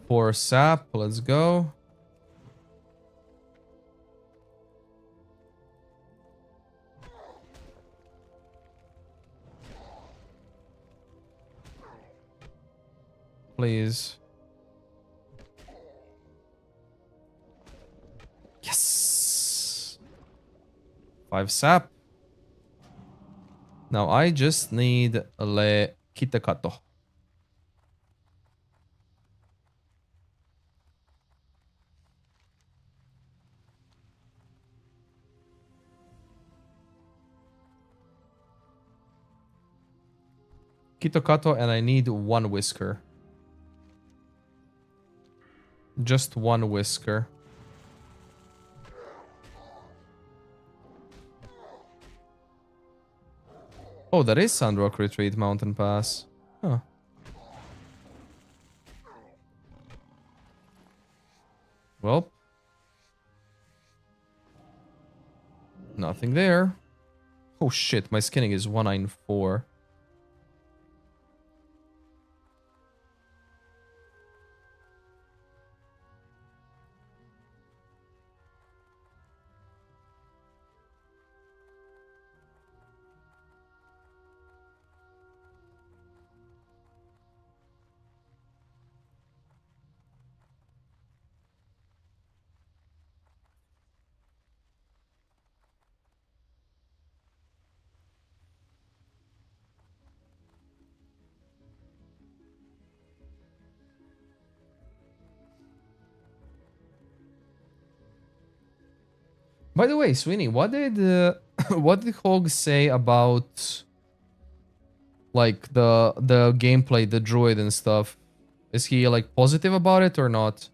S1: For sap, let's go. Please. Yes. 5 sap. Now I just need le kitakato. Kitakato, and I need 1 whisker. Just 1 whisker. Oh, that is Sandrock Retreat Mountain Pass. Huh. Well. Nothing there. Oh shit, my skinning is 194. By the way, Sweeney, what did what did Hog say about like the gameplay, the druid and stuff? Is he like positive about it or not?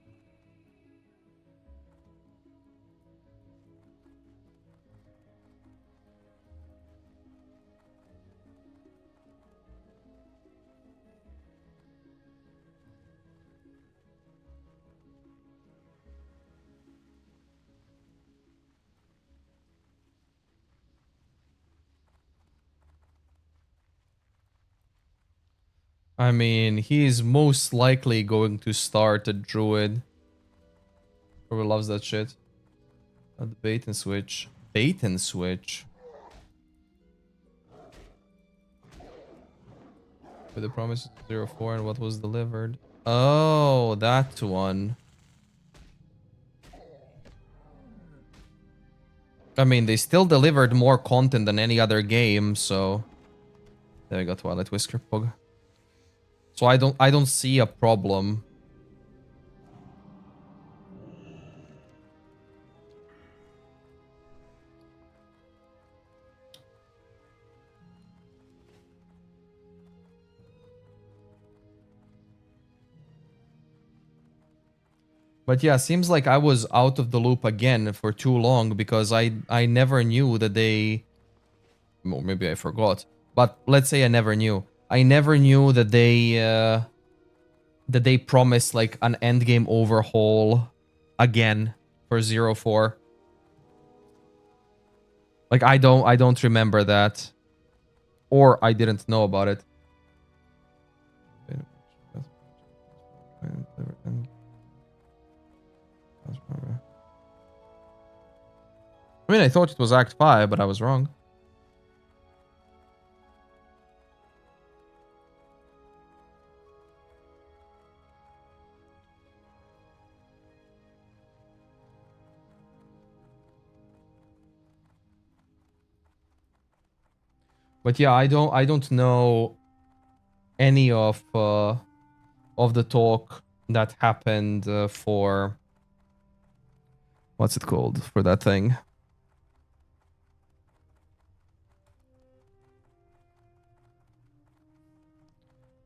S1: I mean, he is most likely going to start a druid. Probably loves that shit. The bait and switch. Bait and switch. With the promise 04 and what was delivered. Oh, that one. I mean, they still delivered more content than any other game, so there we go, Twilight Whisker Pug. So I don't see a problem. But yeah, seems like I was out of the loop again for too long because I never knew that they... Well, maybe I forgot. But let's say I never knew. I never knew that they promised like an endgame overhaul again for 04. Like I don't remember that. Or I didn't know about it. I mean, I thought it was Act 5, but I was wrong. But yeah, I don't know any of the talk that happened for what's it called for that thing.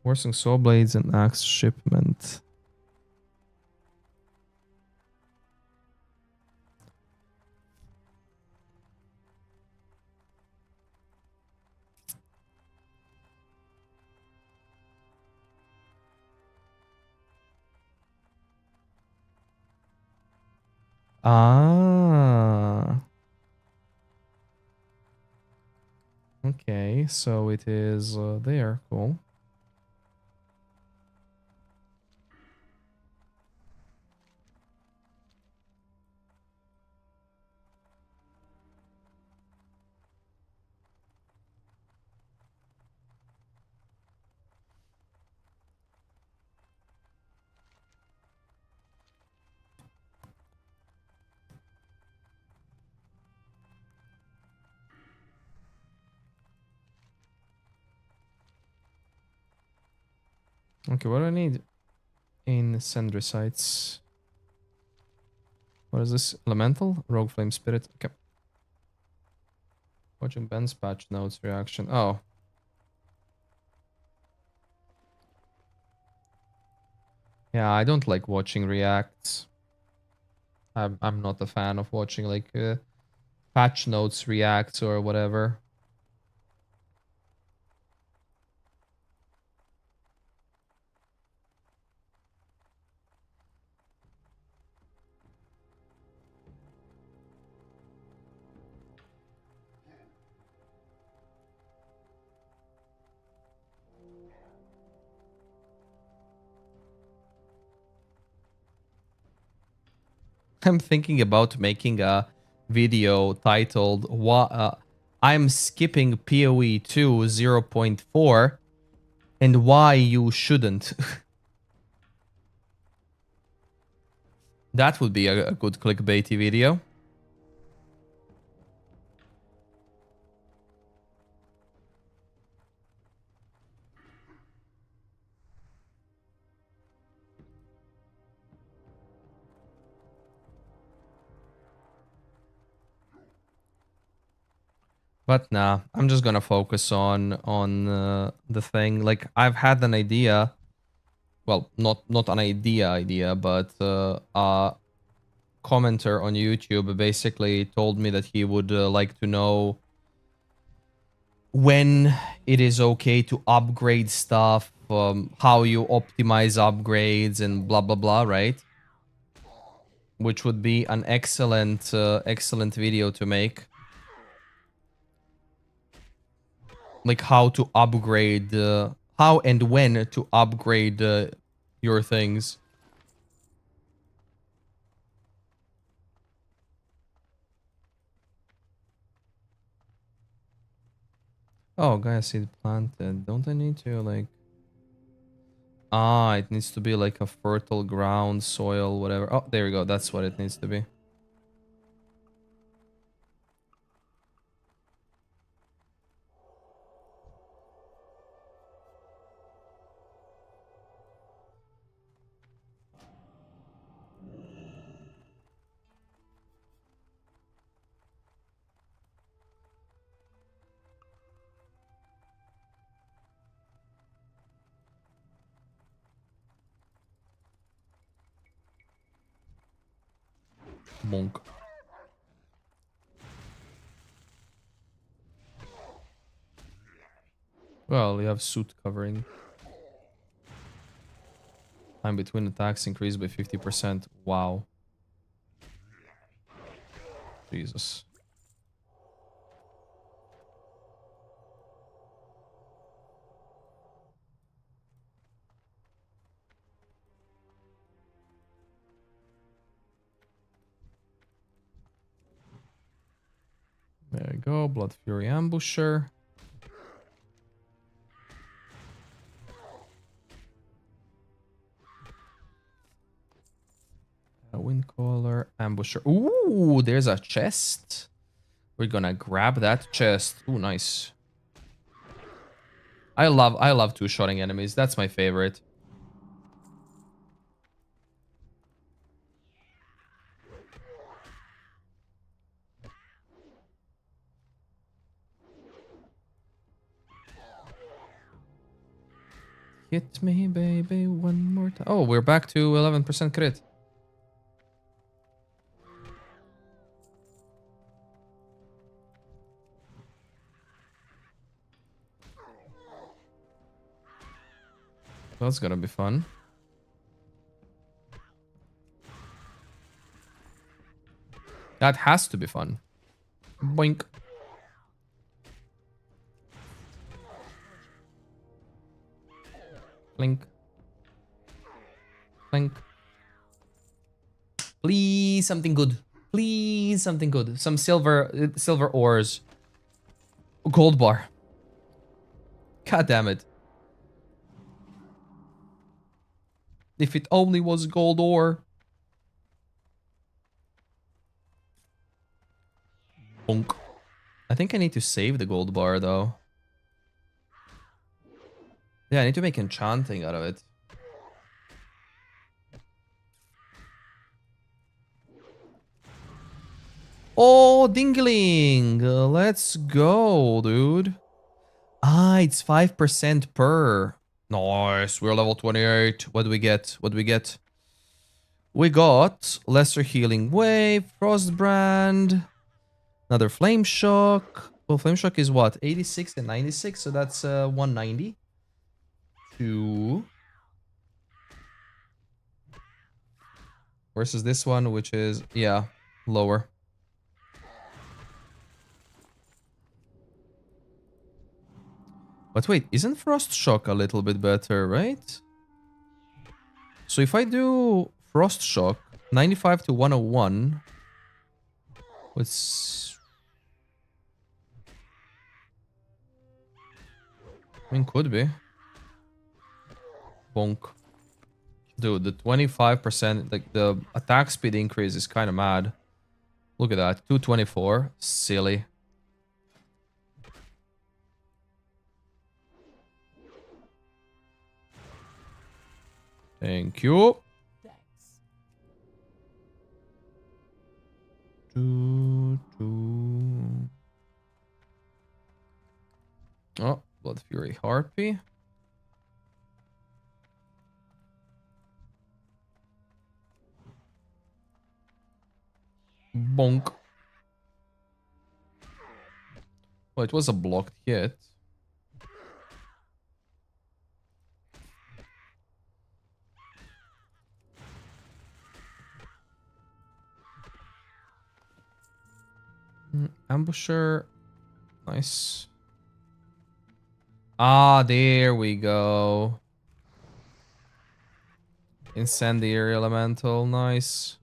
S1: Forcing saw blades and axe shipment. Ah. Okay, so it is there. Cool. Okay, what do I need in Sandricites? What is this? Elemental? Rogue Flame Spirit. Okay. Watching Ben's patch notes reaction. Oh. Yeah, I don't like watching reacts. I'm not a fan of watching like patch notes reacts or whatever. I'm thinking about making a video titled I'm skipping PoE 2 0.4 and why you shouldn't. That would be a good clickbaity video. But nah, I'm just gonna focus on the thing. Like I've had an idea, well, not an idea, but a commenter on YouTube basically told me that he would like to know when it is okay to upgrade stuff, how you optimize upgrades, and blah blah blah, right? Which would be an excellent video to make. Like how to upgrade, how and when to upgrade your things. Oh, Gaia seed planted. Don't I need to like... Ah, it needs to be like a fertile ground, soil, whatever. Oh, there we go. That's what it needs to be. Monk. Well, you have suit covering. Time between attacks increased by 50%. Wow. Jesus. There we go. Blood Fury Ambusher. Windcaller, Ambusher. Ooh, there's a chest. We're gonna grab that chest. Ooh, nice. I love two-shotting enemies. That's my favorite. Hit me, baby, one more time. Oh, we're back to 11% crit. That's gonna be fun. That has to be fun. Boink. Blink. Blink. Please, something good. Please, something good. Some silver ores. Gold bar. God damn it. If it only was gold ore. Bonk. I think I need to save the gold bar though. Yeah, I need to make enchanting out of it. Oh, Dingling. Let's go, dude. Ah, it's 5% per. Nice. We're level 28. What do we get? What do we get? We got Lesser Healing Wave, Frostbrand, another Flame Shock. Well, Flame Shock is what? 86 and 96, so that's 190. 2. Versus this one, which is, yeah, lower. But wait, isn't Frost Shock a little bit better, right? So if I do Frost Shock, 95 to 101, it's... I mean, could be. Bonk. Dude, the 25%, like the attack speed increase is kind of mad. Look at that, 224, silly. Thank you. Oh, Blood Fury Harpy. Bonk. Oh, it was a blocked hit. Ambusher. Nice. Ah, there we go. Incendiary Elemental. Nice.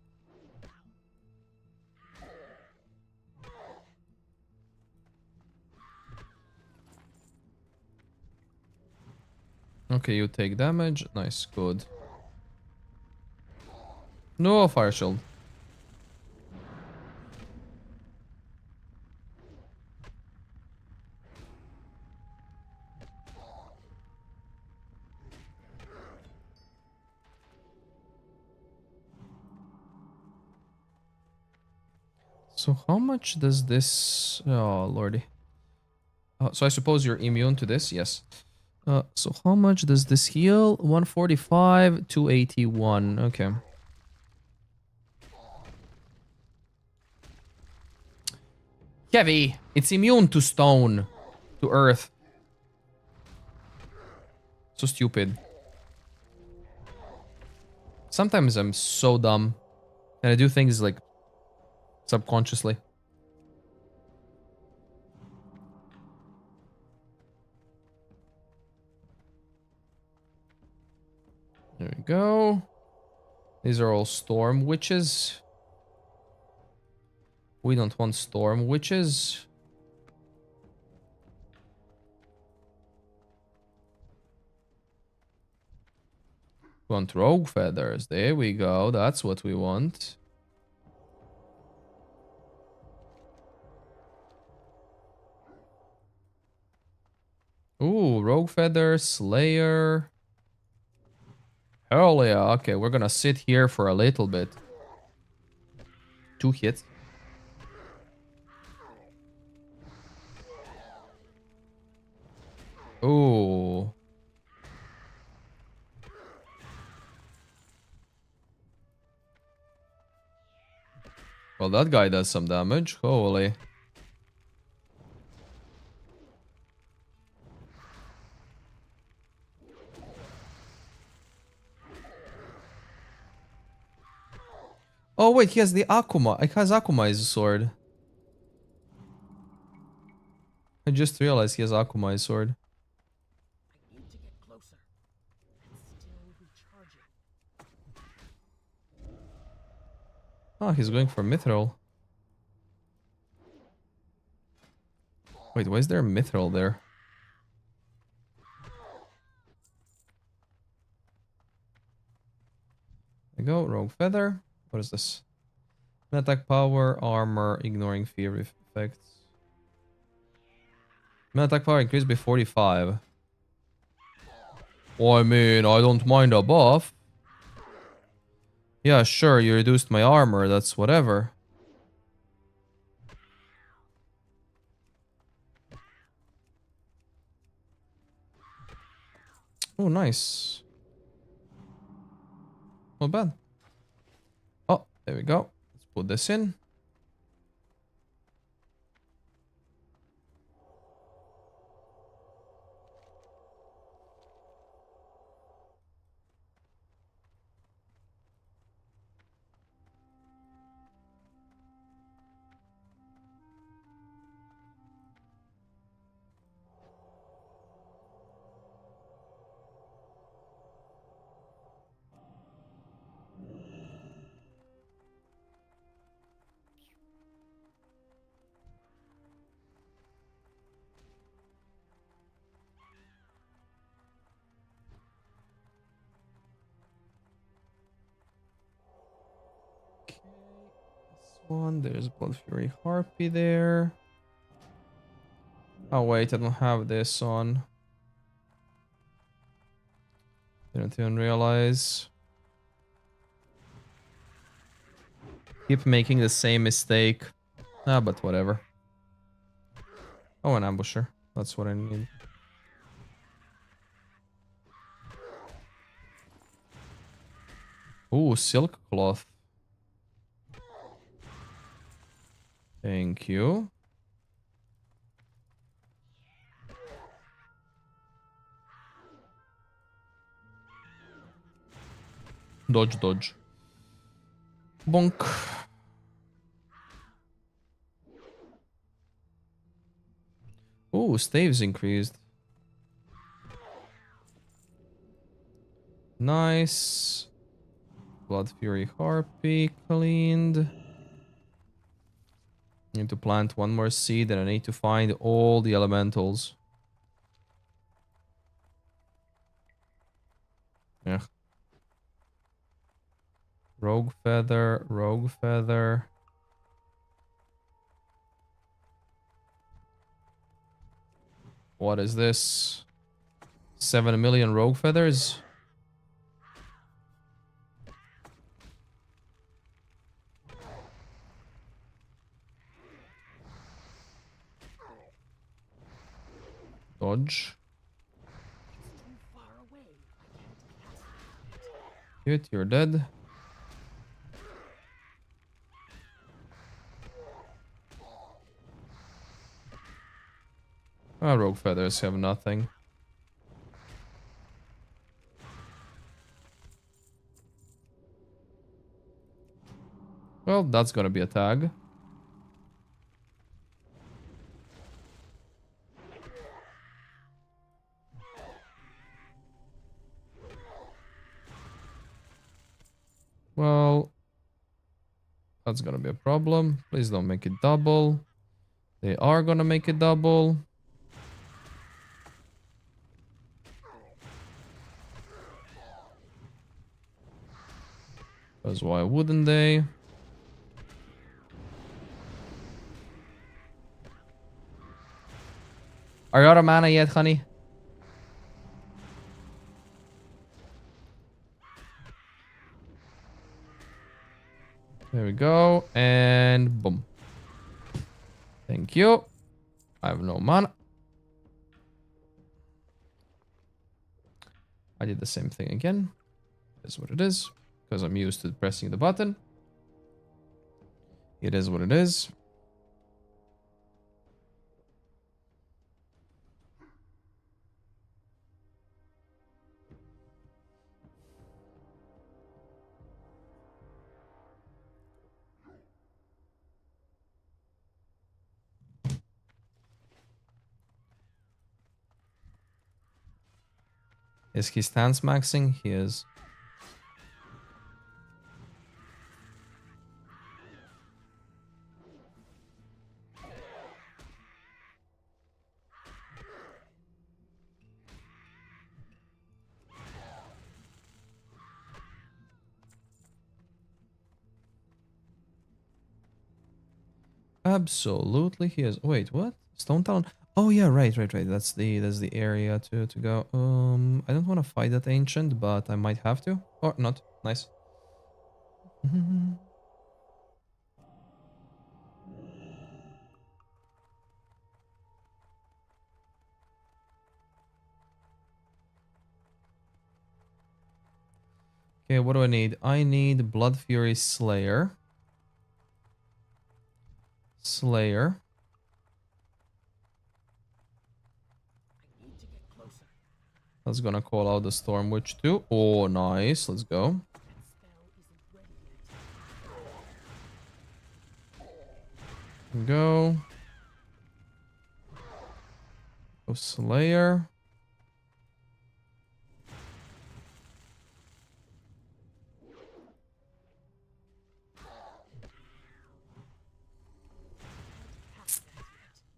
S1: Okay, you take damage. Nice, good. No fire shield. So how much does this... Oh, lordy. So I suppose you're immune to this? Yes. So how much does this heal? 145, 281. Okay. Heavy. It's immune to stone. To earth. So stupid. Sometimes I'm so dumb. And I do things like subconsciously. There we go. These are all storm witches. We don't want storm witches. We want rogue feathers. There we go. That's what we want. Ooh, Rogue Feather, Slayer. Hell yeah. Okay, we're gonna sit here for a little bit. 2 hits. Oh. Well, that guy does some damage. Holy. Oh wait, he has the Akuma. He has Akumai's sword. I just realized he has Akumai's sword.
S8: I need to get closer. It's still recharging.
S1: Oh, he's going for Mithril. Wait, why is there a Mithril there? There we go, Rogue Feather. What is this? Attack power, armor, ignoring fear effects. Attack power increased by 45. Well, I mean, I don't mind a buff. Yeah, sure, you reduced my armor, that's whatever. Oh, nice. Not bad. Oh, there we go. Let's put this in. One, there's Blood Fury Harpy there. Oh wait, I don't have this on. Didn't even realize. Keep making the same mistake. Ah, but whatever. Oh, an ambusher. That's what I need. Ooh, silk cloth. Thank you. Dodge, dodge. Bonk. Ooh, staves increased. Nice. Blood Fury Harpy cleaned. Need to plant one more seed and I need to find all the elementals. Yeah. Rogue Feather, Rogue Feather. What is this? 7 million Rogue Feathers? Dodge. Hit, you're dead. Ah, Rogue Feathers have nothing. Well, that's gonna be a tag. Well, that's gonna be a problem. Please don't make it double. They are gonna make it double. Because why wouldn't they? Are you out of mana yet, honey? go. And boom. Thank you. I have no mana. I did the same thing again. That's what it is. Because I'm used to pressing the button. It is what it is. Is he stance maxing? He is. Absolutely, he is. Wait, what? Stone Town? Oh yeah, right. That's the area to go. I don't want to fight that ancient, but I might have to, or not. Nice. Okay, what do I need? I need Blood Fury Slayer. Slayer. That's gonna call out the Storm Witch too. Oh, nice. Let's go. Go. Go Slayer.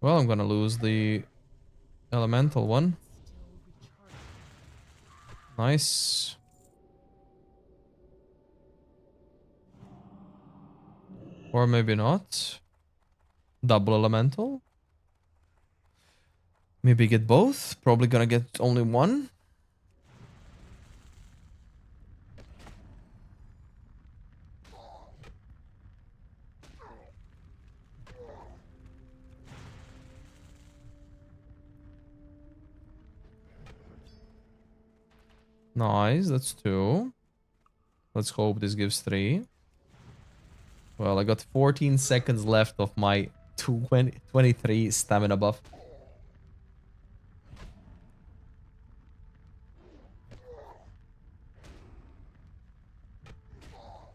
S1: Well, I'm gonna lose the elemental one. Nice. Or maybe not. Double elemental. Maybe get both. Probably gonna get only one. Nice, that's 2. Let's hope this gives 3. Well, I got 14 seconds left of my 23 stamina buff.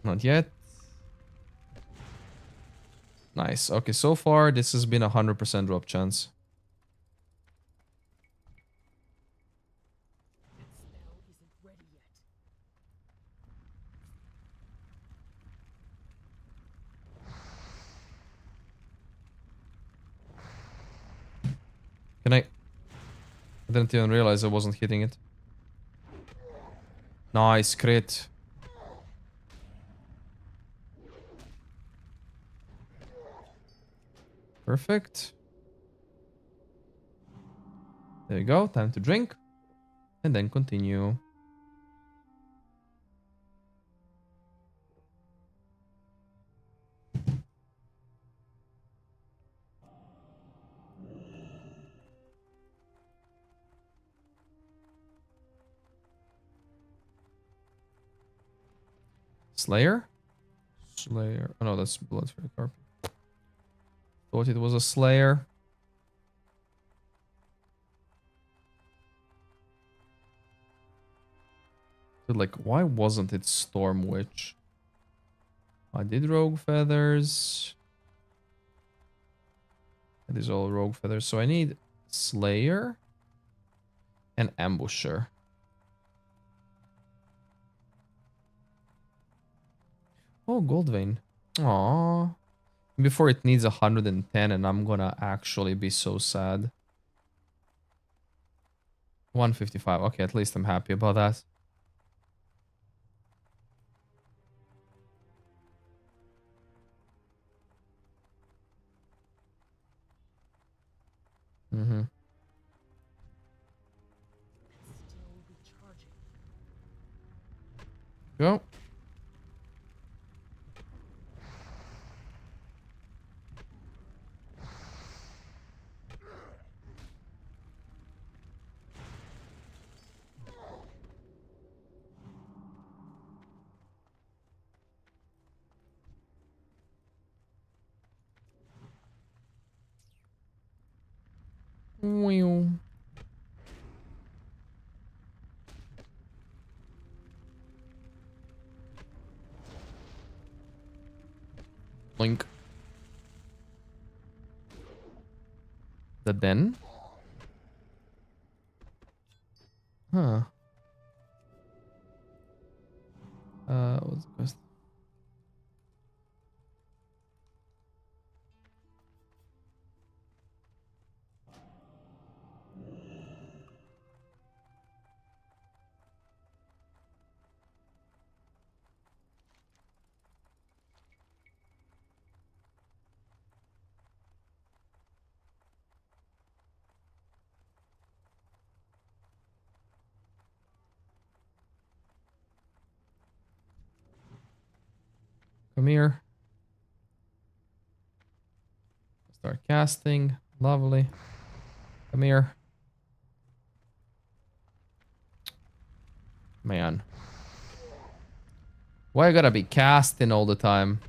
S1: Not yet. Nice. Okay, so far this has been 100% drop chance. Can I didn't even realize I wasn't hitting it. Nice crit. Perfect. There you go. Time to drink. And then continue. Slayer? Slayer. Oh no, that's Blood Fairy Carpet. Thought it was a Slayer. But like, why wasn't it Storm Witch? I did Rogue Feathers. It is all Rogue Feathers. So I need Slayer and Ambusher. Oh, Gold Vein. Aww. Before it needs 110 and I'm gonna actually be so sad. 155. Okay, at least I'm happy about that. Mm-hmm. Go. Link. The den? Huh. What's the quest? Come here. Start casting. Lovely. Come here. Man. Why I gotta be casting all the time?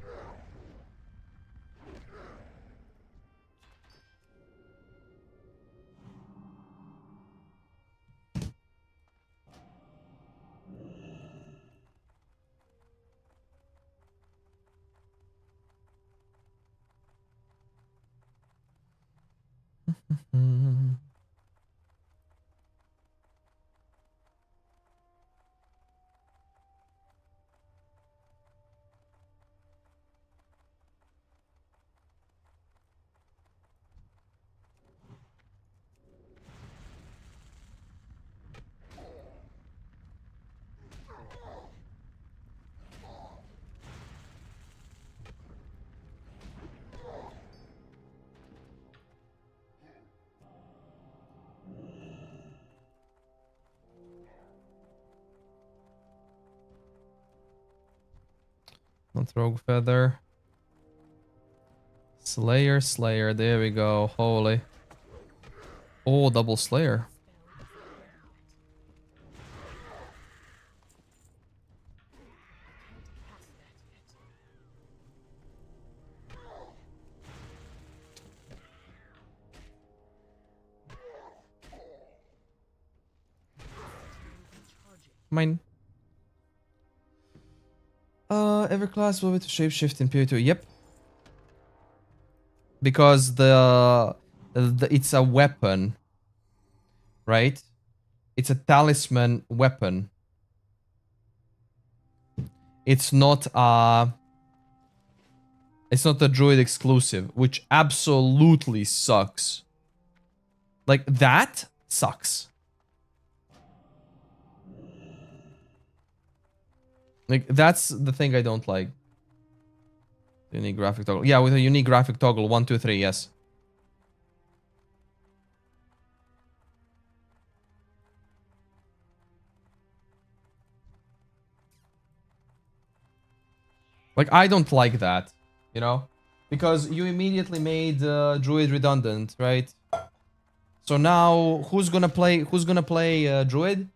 S1: Not rogue feather. Slayer, Slayer. There we go. Holy. Oh, double Slayer. Mine. Every class will be to shapeshift in PoE2. Yep. Because it's a weapon, right? It's a talisman weapon. It's not a druid exclusive, which absolutely sucks. Like that sucks. Like that's the thing I don't like. Unique graphic toggle. Yeah, with a unique graphic toggle. 1, 2, 3, yes. Like, I don't like that, you know? Because you immediately made Druid redundant, right? So now, who's gonna play Druid?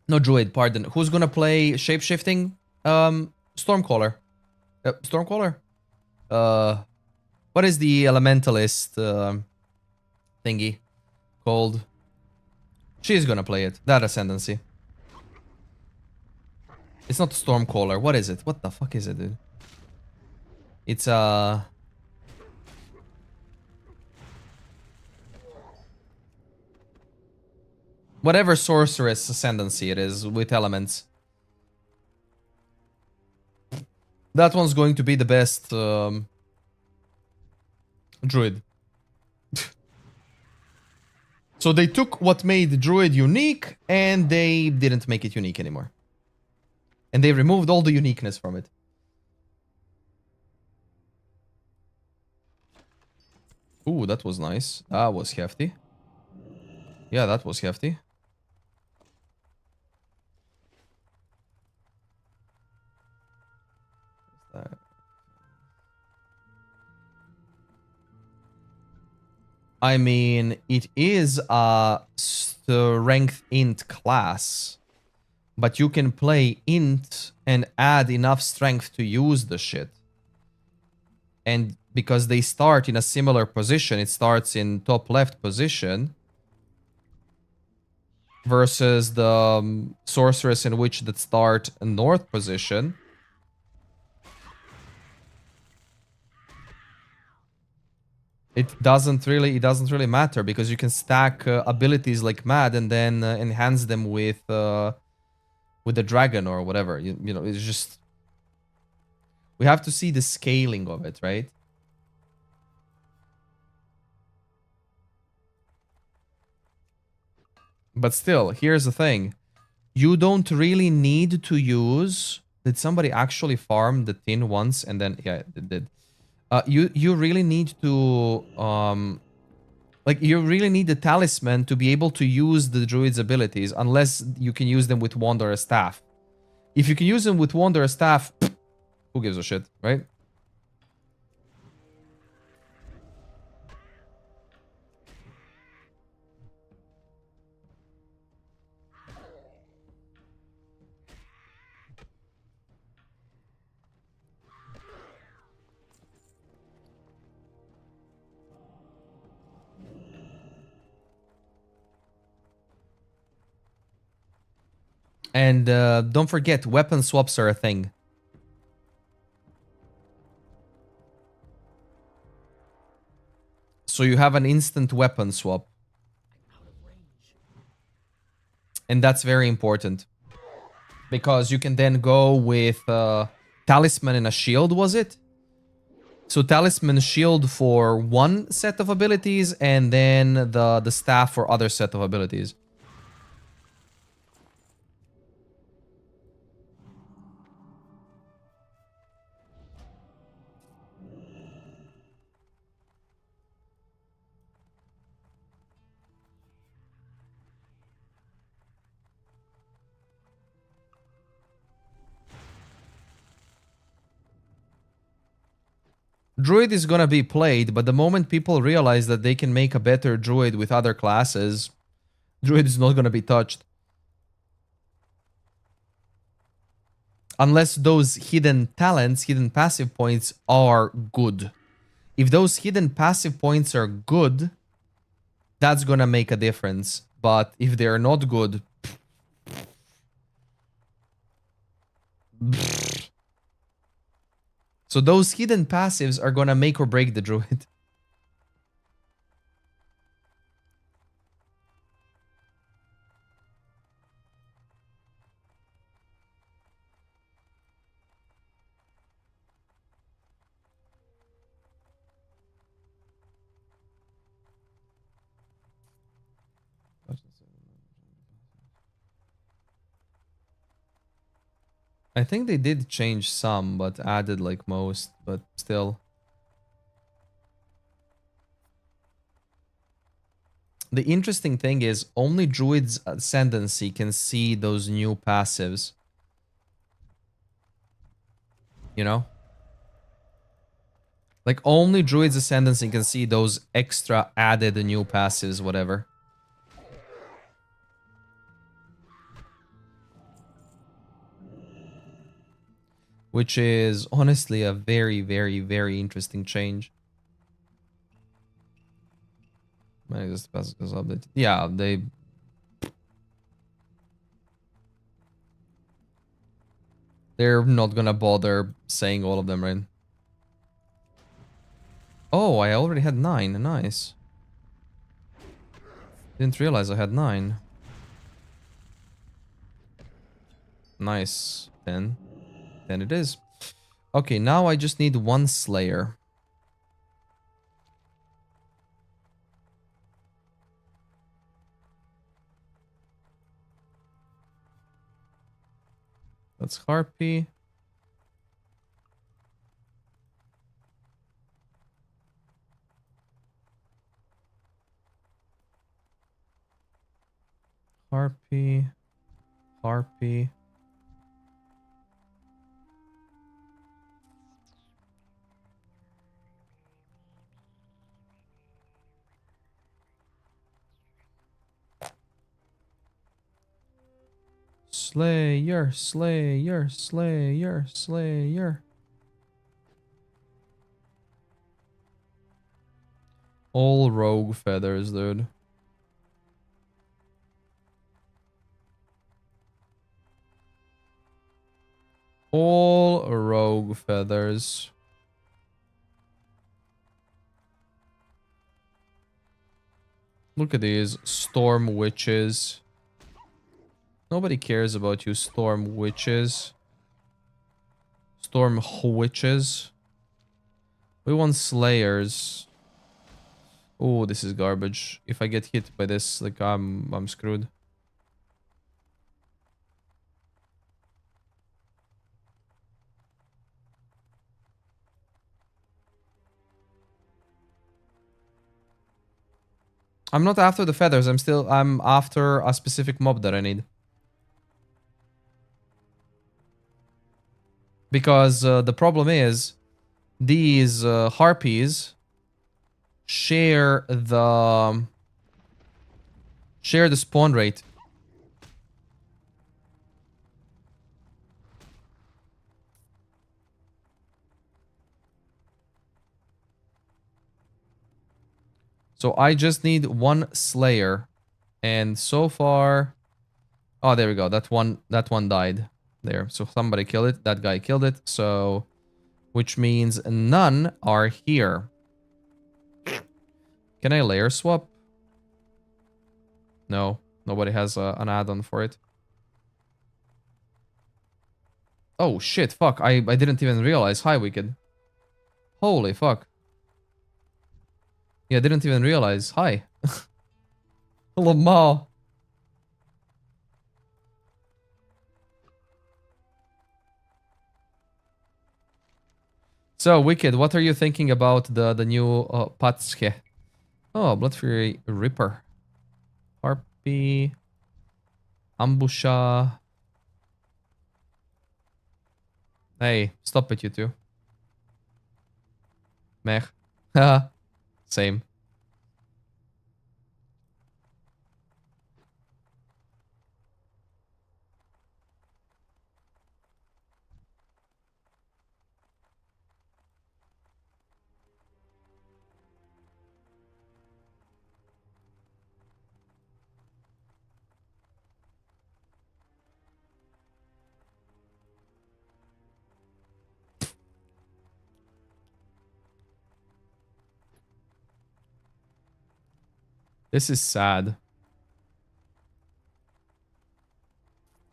S1: No, Druid, pardon. Who's gonna play shapeshifting? Stormcaller. Stormcaller? What is the elementalist thingy called? She's gonna play it. That ascendancy. It's not Stormcaller. What is it? What the fuck is it, dude? It's whatever sorceress ascendancy it is with elements. That one's going to be the best druid. So they took what made druid unique and they didn't make it unique anymore. And they removed all the uniqueness from it. Ooh, that was nice. That was hefty. Yeah, that was hefty. I mean, it is a strength int class, but you can play int and add enough strength to use the shit. and because they start in a similar position, it starts in top left position, versus the sorceress and witch that start in north position. It doesn't really matter, because you can stack abilities like mad and then enhance them with the dragon or whatever. You know, it's just, we have to see the scaling of it, right? But still, here's the thing. You don't really need to use... Did somebody actually farm the tin once and then... Yeah, it did. You really need to... like, you really need the talisman to be able to use the druid's abilities, unless you can use them with wand or a staff. If you can use them with wand or a staff, who gives a shit, right? And don't forget, weapon swaps are a thing. So you have an instant weapon swap. And that's very important. Because you can then go with talisman and a shield, was it? So talisman shield for one set of abilities, and then the staff for other set of abilities. Druid is gonna be played, but the moment people realize that they can make a better druid with other classes, druid is not gonna be touched. Unless those hidden talents, hidden passive points are good. If those hidden passive points are good, that's gonna make a difference. But if they're not good... So those hidden passives are gonna make or break the druid. I think they did change some, but added like most, but still. The interesting thing is only Druid's Ascendancy can see those new passives. You know? Like only Druid's Ascendancy can see those extra added new passives, whatever. Which is honestly a very, very, very interesting change. Yeah, they're not gonna bother saying all of them, right? Oh, I already had 9. Nice. Didn't realize I had 9. Nice. 10. Then it is. Okay, now I just need 1 Slayer. That's Harpy. Harpy. Harpy. Slayer, Slayer, Slayer, Slayer. All rogue feathers, dude. All rogue feathers. Look at these storm witches. Nobody cares about you, storm witches. Storm witches. We want slayers. Oh, this is garbage. If I get hit by this, like I'm screwed. I'm not after the feathers. I'm after a specific mob that I need. Because the problem is these harpies share the spawn rate. So I just need one slayer. And so far, oh, there we go. That one died there. So somebody killed it. That guy killed it. So which means none are here. Can I layer swap? No, nobody has an add-on for it. Oh shit, fuck. I didn't even realize. Hi, Wicked. Holy fuck. Yeah, I didn't even realize. Hi. Hello, Ma. So, Wicked, what are you thinking about the new Patske? Oh, Blood Fury Ripper. Harpy. Ambusha. Hey, stop it, you two. Meh. Same. This is sad.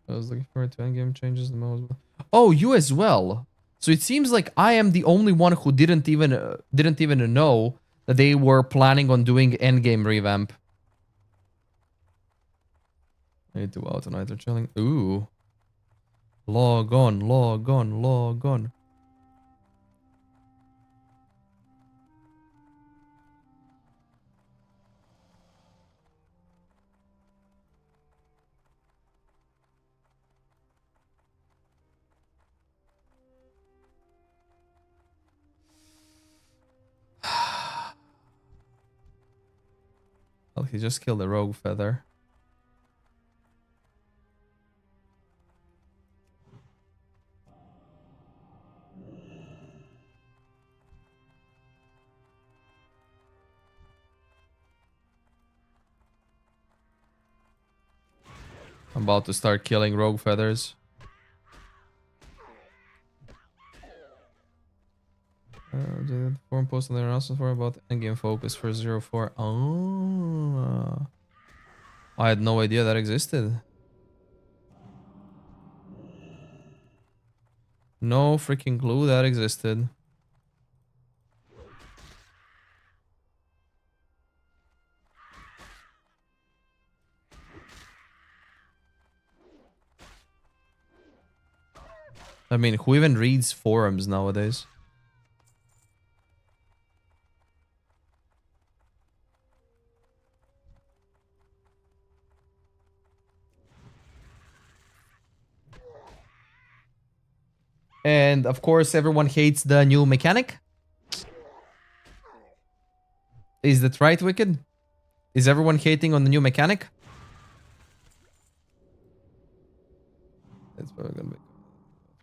S1: I was looking forward to endgame changes the most. Oh, you as well. So it seems like I am the only one who didn't even know that they were planning on doing endgame revamp. I need to go out tonight. They're chilling. Ooh. Log on, log on, log on. Well, he just killed a rogue feather. I'm about to start killing rogue feathers. The forum post on the announcement for about endgame focus for 04. Oh. I had no idea that existed. No freaking clue that existed. I mean, who even reads forums nowadays? And of course, everyone hates the new mechanic. Is that right, Wicked? Is everyone hating on the new mechanic? It's probably gonna be.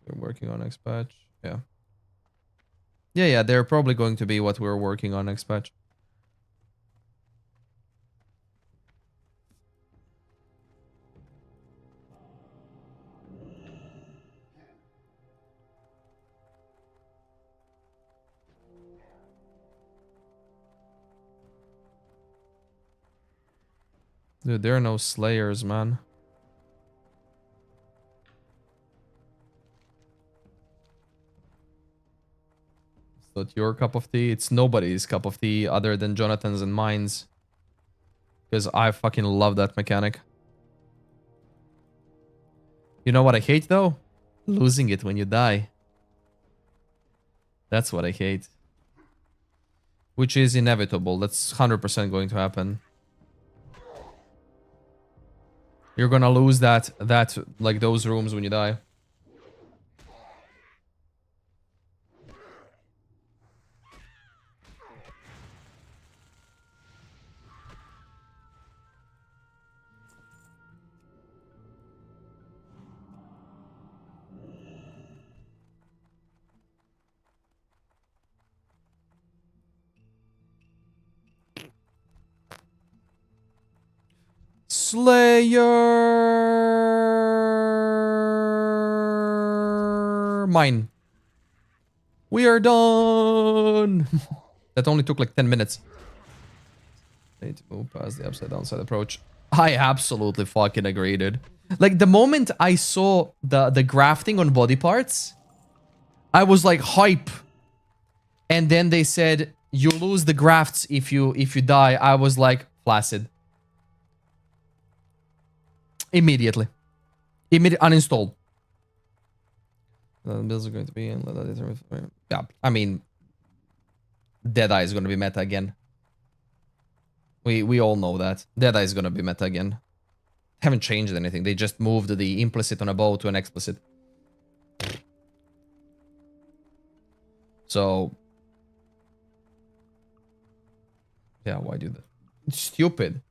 S1: We're working on next patch. Yeah. Yeah, they're probably going to be what we're working on next patch. Dude, there are no slayers, man. It's not your cup of tea. It's nobody's cup of tea other than Jonathan's and mine's. Because I fucking love that mechanic. You know what I hate though? Losing it when you die. That's what I hate. Which is inevitable. That's 100% going to happen. You're gonna lose that like those rooms when you die. Slayer mine. We are done. That only took like 10 minutes. Need to move past the upside downside approach. I absolutely fucking agree, dude. Like the moment I saw the grafting on body parts, I was like hype. And then they said you lose the grafts if you die. I was like flaccid. Immediately. Uninstalled. The builds are going to be in. Yeah, I mean, Deadeye is going to be meta again. We all know that. Deadeye is going to be meta again. Haven't changed anything. They just moved the implicit on a bow to an explicit. So, yeah, why do that? It's stupid.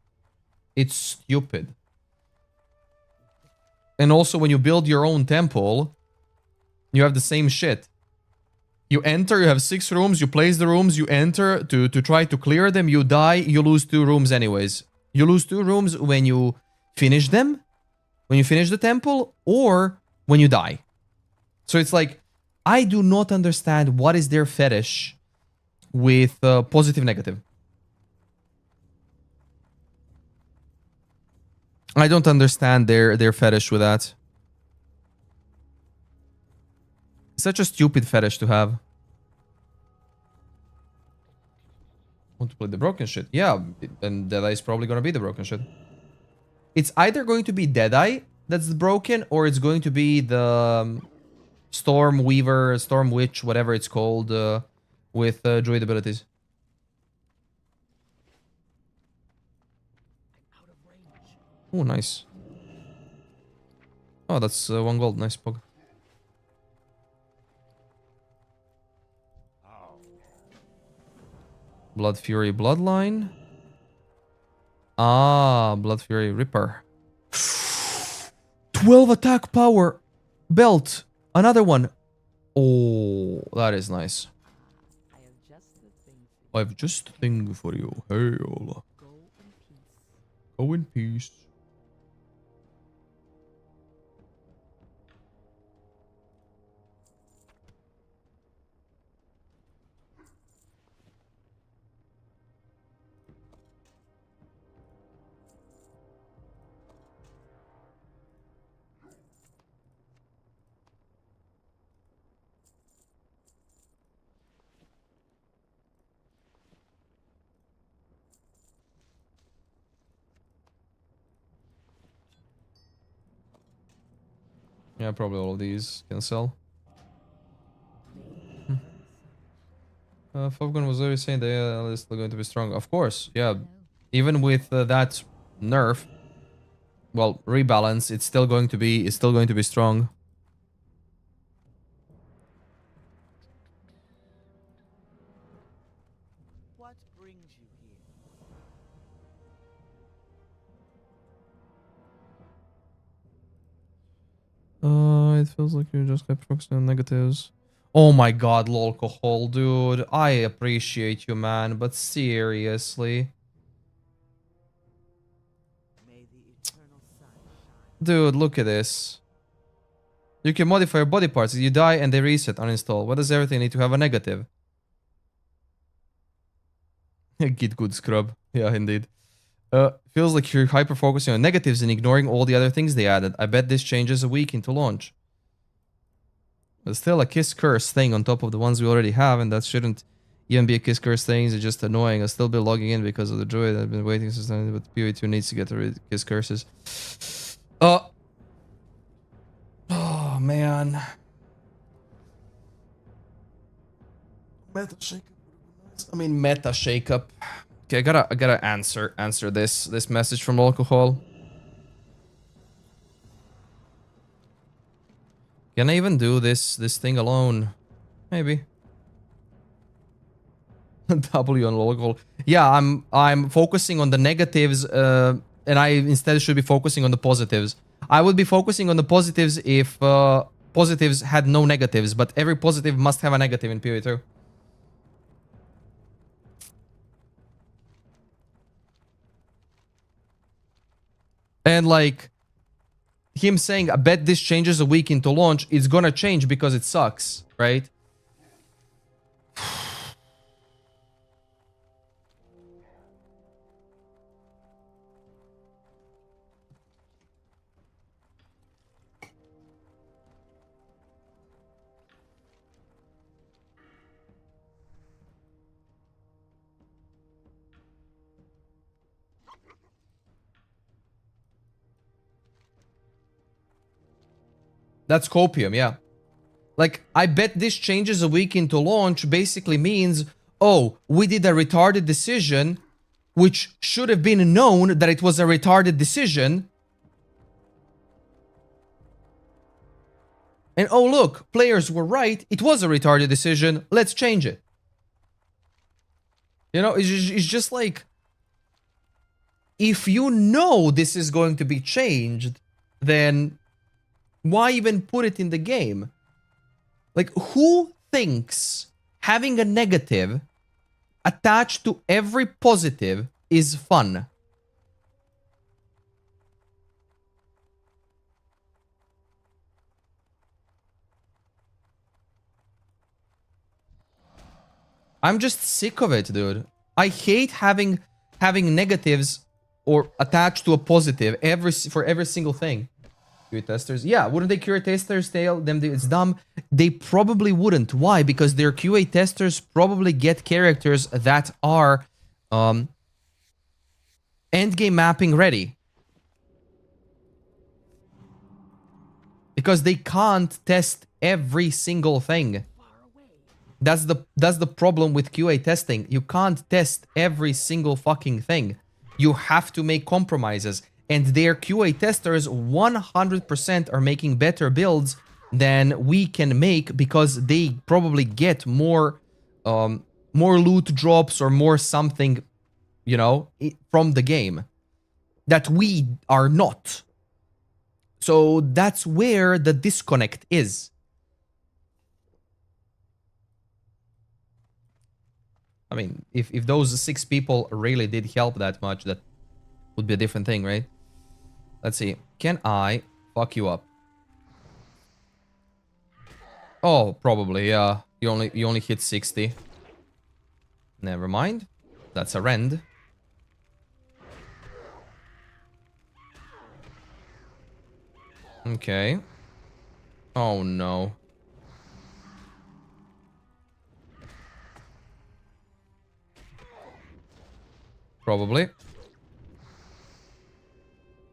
S1: It's stupid. And also, when you build your own temple, you have the same shit. You enter, you have 6 rooms, you place the rooms, you enter to try to clear them, you die, you lose 2 rooms anyways. You lose 2 rooms when you finish them, when you finish the temple, or when you die. So it's like, I do not understand what is their fetish with positive negative. I don't understand their fetish with that. Such a stupid fetish to have. Want to play the broken shit? Yeah, and Deadeye is probably gonna be the broken shit. It's either going to be Deadeye that's broken, or it's going to be the Storm Weaver, Storm Witch, whatever it's called, with druid abilities. Oh, nice. Oh, that's 1 gold. Nice pog. Blood Fury Bloodline. Ah, Blood Fury Ripper. 12 attack power. Belt. Another one. Oh, that is nice. I have just a thing for you. Hey, Ola. Go in peace. Yeah, probably all of these can sell. Foggun was already saying they are still going to be strong. Of course, yeah. Even with that nerf, well, rebalance, it's still going to be strong.
S6: What brings you here?
S1: It feels like you just kept focusing on negatives. Oh my god, alcohol, dude. I appreciate you, man, but seriously. Dude, look at this. You can modify your body parts. You die and they reset, uninstall. Why does everything need to have a negative? Git good scrub. Yeah, indeed. Feels like you're hyper focusing on negatives and ignoring all the other things they added. I bet this changes a week into launch. But still a kiss curse thing on top of the ones we already have, and that shouldn't even be a kiss curse thing. It's just annoying. I'll still be logging in because of the druid. I've been waiting since then, but PoE2 needs to get rid of kiss curses. Oh man. Meta shakeup. I mean, meta shakeup. Okay, I gotta answer this message from alcohol. Can I even do this thing alone? Maybe. W on alcohol. Yeah, I'm focusing on the negatives, and I instead should be focusing on the positives. I would be focusing on the positives if positives had no negatives, but every positive must have a negative in PoE2. And like him saying, I bet this changes a week into launch, it's gonna change because it sucks, right? That's copium, yeah. Like, I bet this changes a week into launch basically means, oh, we did a retarded decision, which should have been known that it was a retarded decision. And oh, look, players were right. It was a retarded decision. Let's change it. You know, it's just like, if you know this is going to be changed, then why even put it in the game? Like, who thinks having a negative attached to every positive is fun? I'm just sick of it, dude. I hate having negatives or attached to a positive for every single thing. QA testers, yeah, wouldn't they QA testers tell them it's dumb? They probably wouldn't. Why? Because their QA testers probably get characters that are endgame mapping ready. Because they can't test every single thing. That's the problem with QA testing. You can't test every single fucking thing. You have to make compromises. And their QA testers 100% are making better builds than we can make because they probably get more loot drops or more something, you know, from the game that we are not. So that's where the disconnect is. I mean, if those 6 people really did help that much, that would be a different thing, right? Let's see. Can I fuck you up? Oh, probably, yeah. You only hit 60. Never mind. That's a rend. Okay. Oh no. Probably.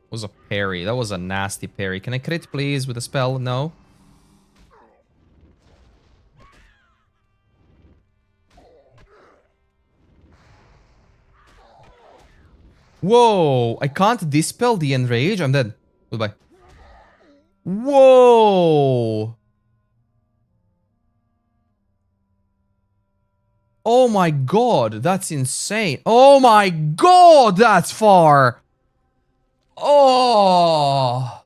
S1: Was a parry. That was a nasty parry. Can I crit, please, with a spell? No. Whoa! I can't dispel the enrage. I'm dead. Goodbye. Whoa! Oh my god, that's insane. Oh my god, that's far! Oh!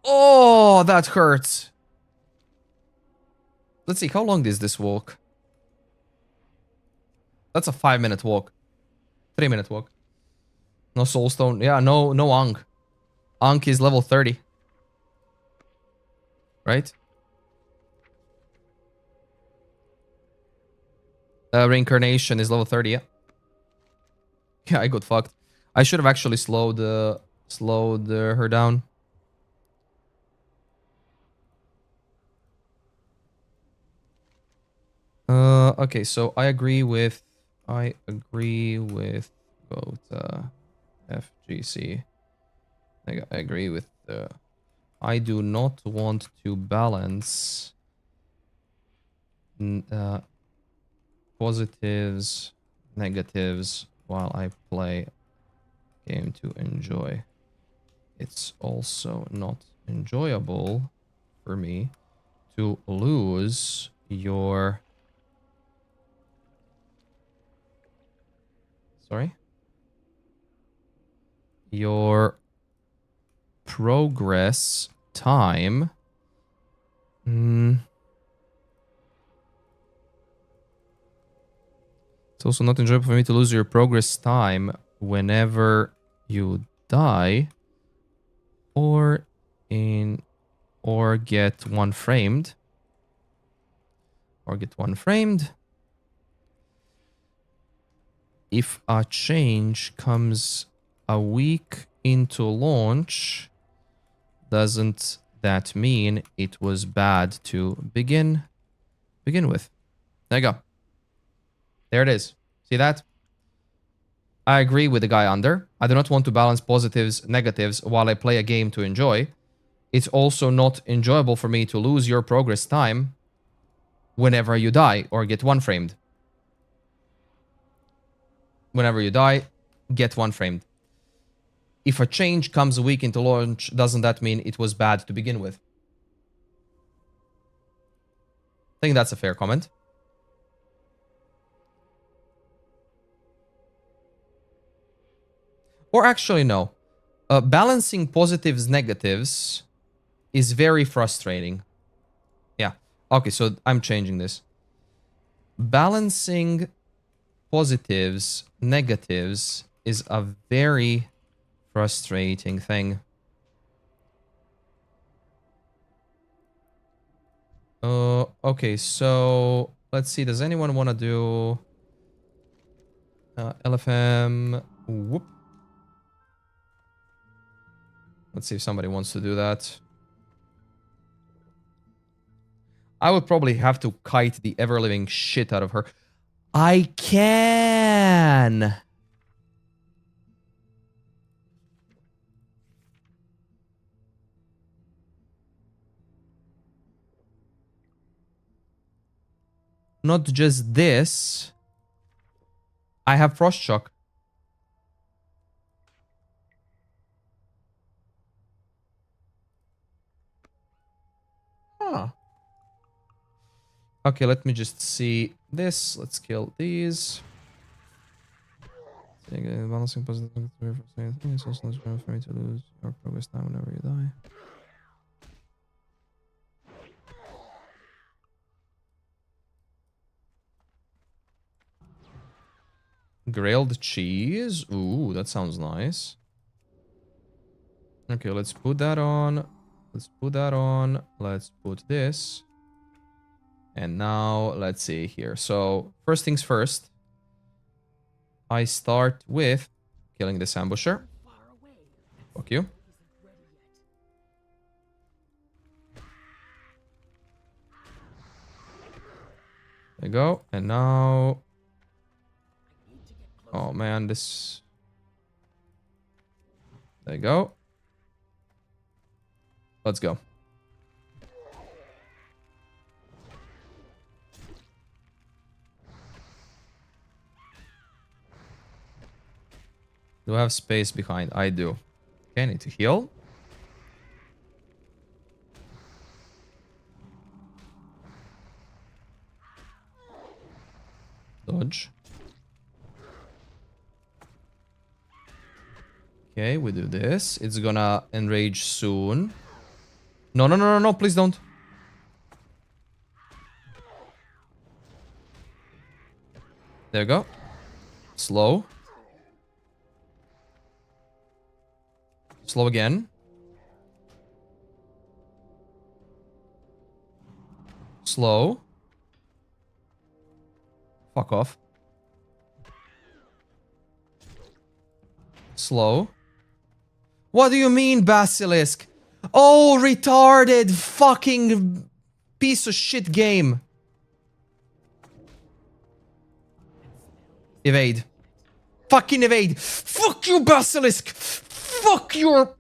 S1: Oh, that hurts. Let's see, how long is this walk? That's a 5-minute walk. 3-minute walk. No soulstone. Yeah, no Ankh. Ankh is level 30. Right? Reincarnation is level 30, yeah. Yeah, I got fucked. I should have actually slowed her down. Okay, so I agree with both FGC. I agree with I do not want to balance positives, negatives while I play game to enjoy. It's also not enjoyable for me to lose your... Sorry? Your progress time. It's also not enjoyable for me to lose your progress time whenever you die or get one framed. If a change comes a week into launch, doesn't that mean it was bad to begin with? There you go. There it is. See that? I agree with the guy under. I do not want to balance positives, negatives while I play a game to enjoy. It's also not enjoyable for me to lose your progress time whenever you die or get one framed. Whenever you die, get one framed. If a change comes a week into launch, doesn't that mean it was bad to begin with? I think that's a fair comment. Or actually, no. Balancing positives, negatives is very frustrating. Yeah. Okay, so I'm changing this. Balancing positives, negatives is a very frustrating thing. Okay, so let's see. Does anyone want to do LFM? Whoop. Let's see if somebody wants to do that. I would probably have to kite the ever-living shit out of her. I can! Not just this. I have Frost Shock. Huh. Okay, let me just see this. Let's kill these. Balancing positive it's also not for me to lose your progress time whenever you die. Grilled cheese. Ooh, that sounds nice. Okay, let's put that on. Let's put that on. Let's put this. And now, let's see here. So, first things first. I start with killing this ambusher. Fuck you. There you go. And now... Oh man, this... There you go. Let's go. Do I have space behind? I do. Okay, I need to heal. Dodge. Okay, we do this. It's gonna enrage soon. No, no, no, no, no, please don't. There you go. Slow. Slow again. Slow. Fuck off. Slow. What do you mean, Basilisk? Oh, retarded fucking piece of shit game. Evade. Fucking evade. Fuck you, Basilisk. Fuck your...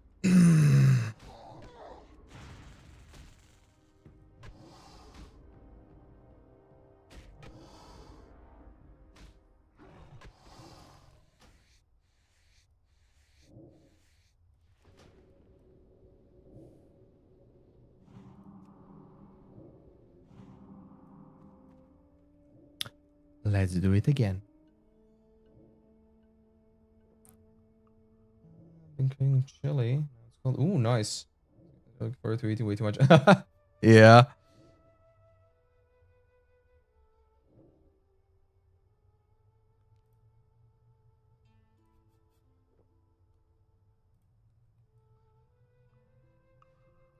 S1: Let's do it again. Thinking chili. It's called. Ooh, nice. I look forward to eating way too much. Yeah.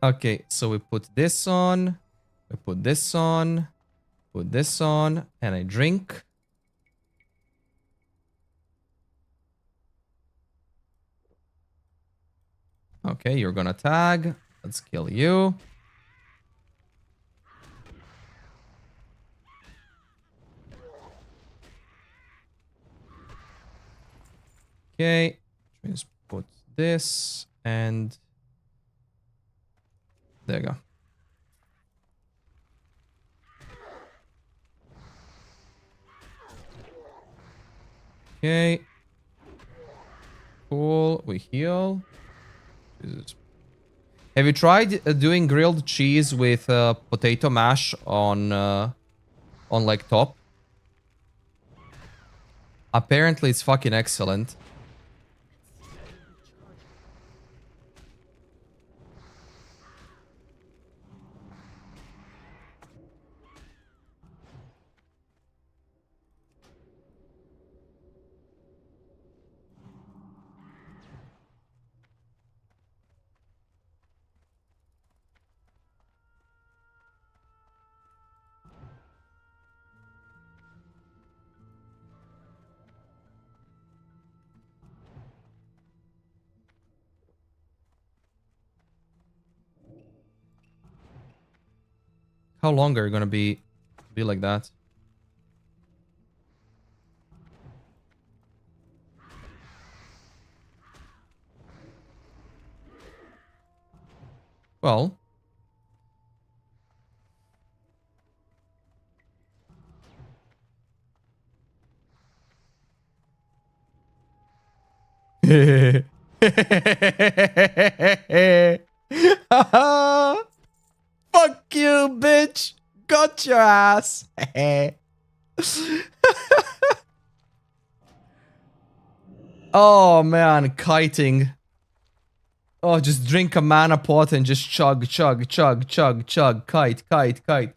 S1: Okay, so we put this on. We put this on. Put this on. And I drink. Okay, you're gonna tag. Let's kill you. Okay. Let's put this and there you go. Okay. Cool. We heal. Jesus. Have you tried doing grilled cheese with potato mash on like top? Apparently it's fucking excellent. How long are you gonna be like that? Well. Fuck you, bitch. Got your ass. Oh, man. Kiting. Oh, just drink a mana pot and just chug, chug, chug, chug, chug. Kite, kite, kite.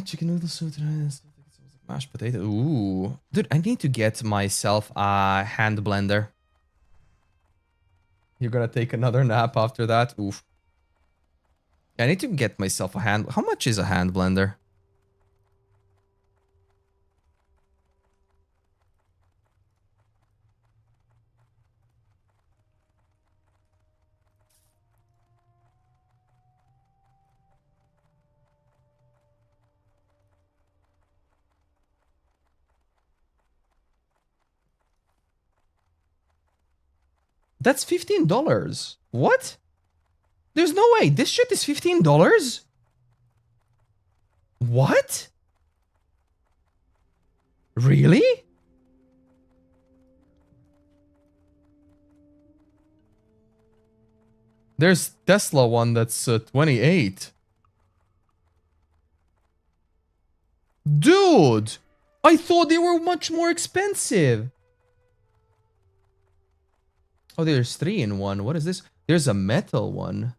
S1: Chicken noodle soup. Mashed potato. Ooh. Dude, I need to get myself a hand blender. You're gonna take another nap after that? Oof. I need to get myself a hand... How much is a hand blender? That's $15. What? There's no way. This shit is $15? What? Really? There's Tesla one that's 28. Dude! I thought they were much more expensive. Oh, there's 3 in 1. What is this? There's a metal one.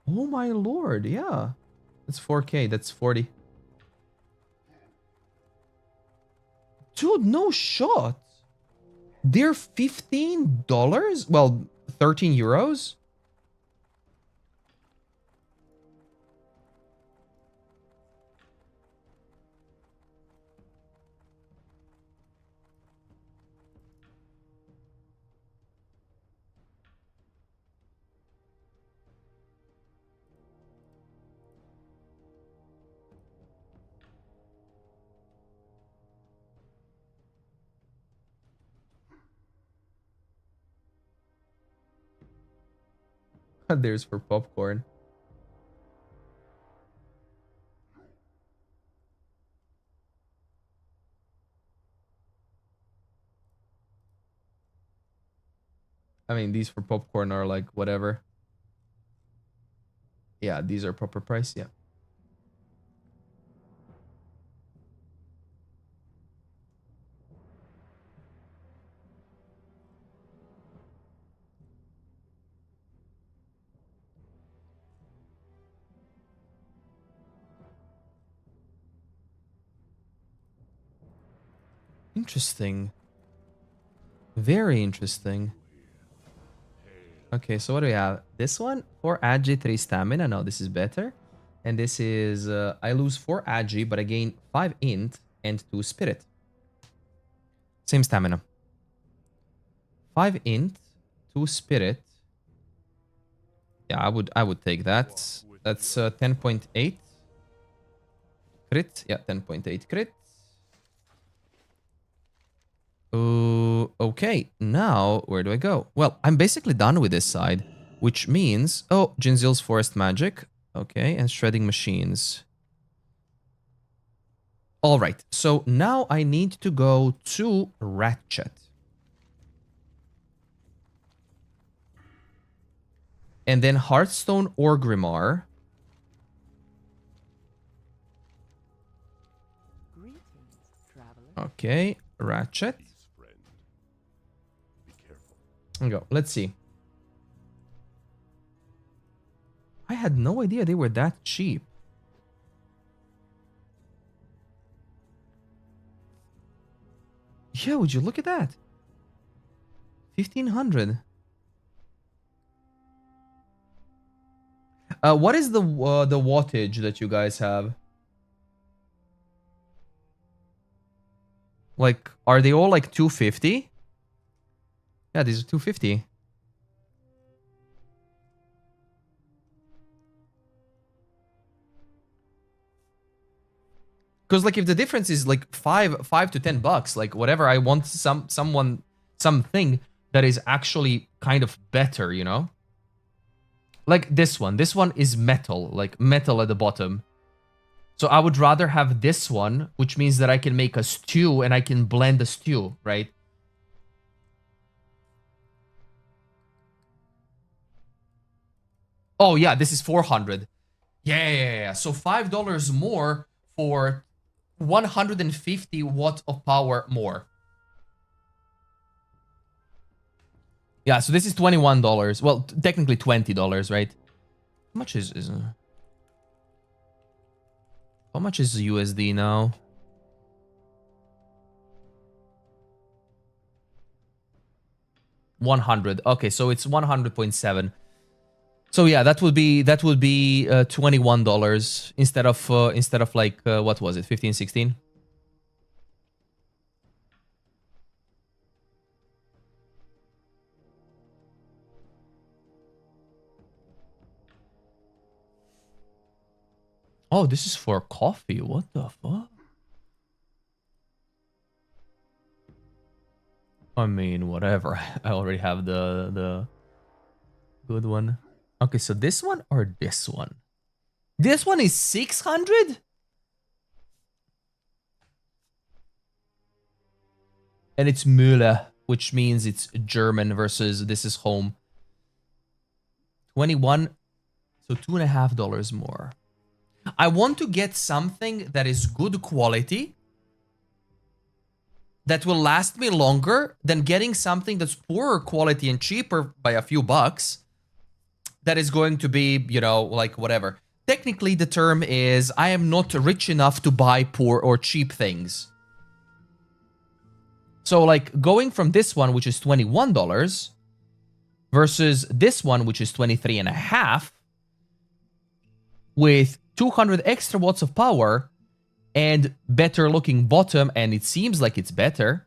S1: Oh my lord, yeah. That's 4K, that's 40. Dude, no shot. They're $15? Well, 13 euros? There's for popcorn. I mean, these for popcorn are like whatever. Yeah, these are proper price. Yeah. Interesting. Very interesting. Okay, so what do we have? This one, 4 agi, 3 stamina. No, this is better. And this is, I lose 4 agi, but I gain 5 int and 2 spirit. Same stamina. 5 int, 2 spirit. Yeah, I would take that. That's 10.8. Crit. Yeah, 10.8 crit. Okay, now where do I go? Well, I'm basically done with this side, which means... Oh, Jinzil's Forest Magic. Okay, and Shredding Machines. Alright, so now I need to go to Ratchet. And then Hearthstone Orgrimmar. Okay, Ratchet. There we go. Let's see. I had no idea they were that cheap. Yeah, would you look at that? 1,500. What is the wattage that you guys have? Like, are they all like 250? Yeah, these are 250. Because like if the difference is like 5 to 10 bucks, like whatever, I want something that is actually kind of better, you know? Like this one. This one is metal, like metal at the bottom. So I would rather have this one, which means that I can make a stew and I can blend a stew, right? Oh yeah, this is 400. Yeah. So $5 more for 150 watt of power more. Yeah, so this is $21. Well, technically $20, right? How much is how much is USD now? $100. Okay, so it's 100.7. So yeah, that would be $21 instead of like what was it, 15, 16? Oh, this is for coffee. What the fuck? I mean, whatever. I already have the good one. Okay, so this one or this one? This one is 600? And it's Mühle, which means it's German versus this is home. 21, so $2.50 more. I want to get something that is good quality, that will last me longer than getting something that's poorer quality and cheaper by a few bucks. That is going to be, you know, like whatever. Technically, the term is I am not rich enough to buy poor or cheap things. So like going from this one, which is $21 versus this one, which is 23.5 with 200 extra watts of power and better looking bottom, and it seems like it's better.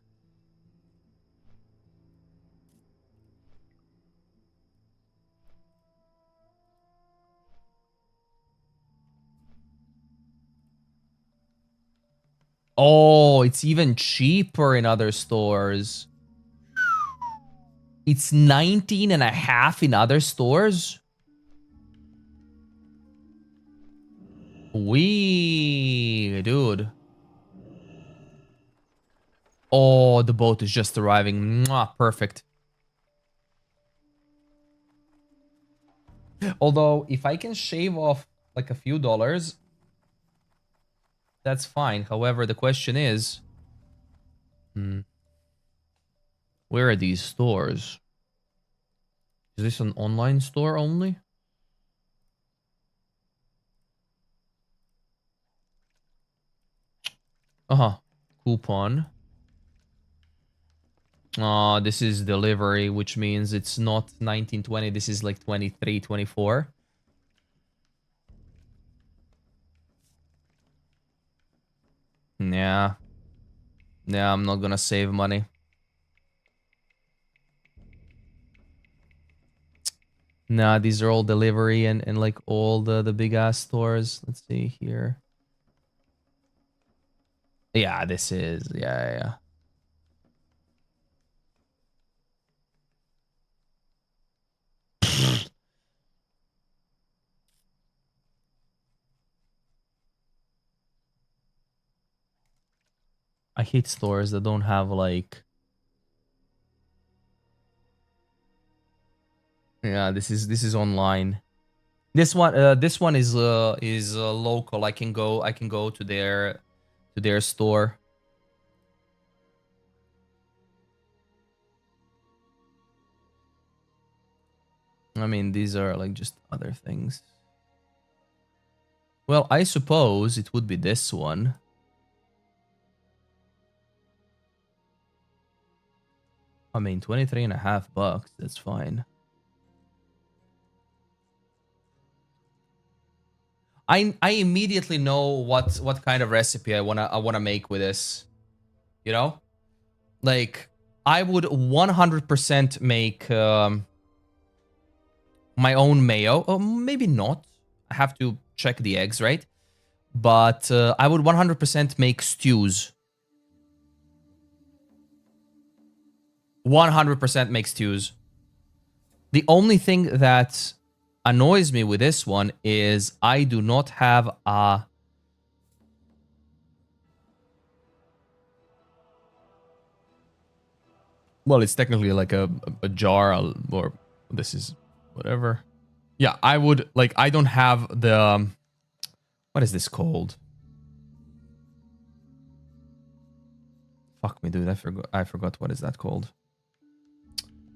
S1: Oh, it's even cheaper in other stores. It's 19.5 in other stores. Wee, dude. Oh, the boat is just arriving. Mwah, perfect. Although, if I can shave off like a few dollars, that's fine. However, the question is, where are these stores? Is this an online store only? Uh-huh. Coupon. This is delivery, which means it's not 1920. This is like 23, 24. Yeah. Yeah, I'm not gonna save money. Nah, these are all delivery and like all the big ass stores. Let's see here. Yeah, this is yeah. I hate stores that don't have like. Yeah, this is online. This one is local. I can go to their store. I mean, these are like just other things. Well, I suppose it would be this one. I mean, 23.5 bucks. That's fine. I immediately know what kind of recipe I wanna make with this. You know, like I would 100% make my own mayo. Or maybe not. I have to check the eggs, right? But I would 100% make stews. 100% make stews. The only thing that annoys me with this one is I do not have a... Well, it's technically like a jar, or this is whatever. Yeah, I would, like, I don't have the... what is this called? Fuck me, dude. I forgot what is that called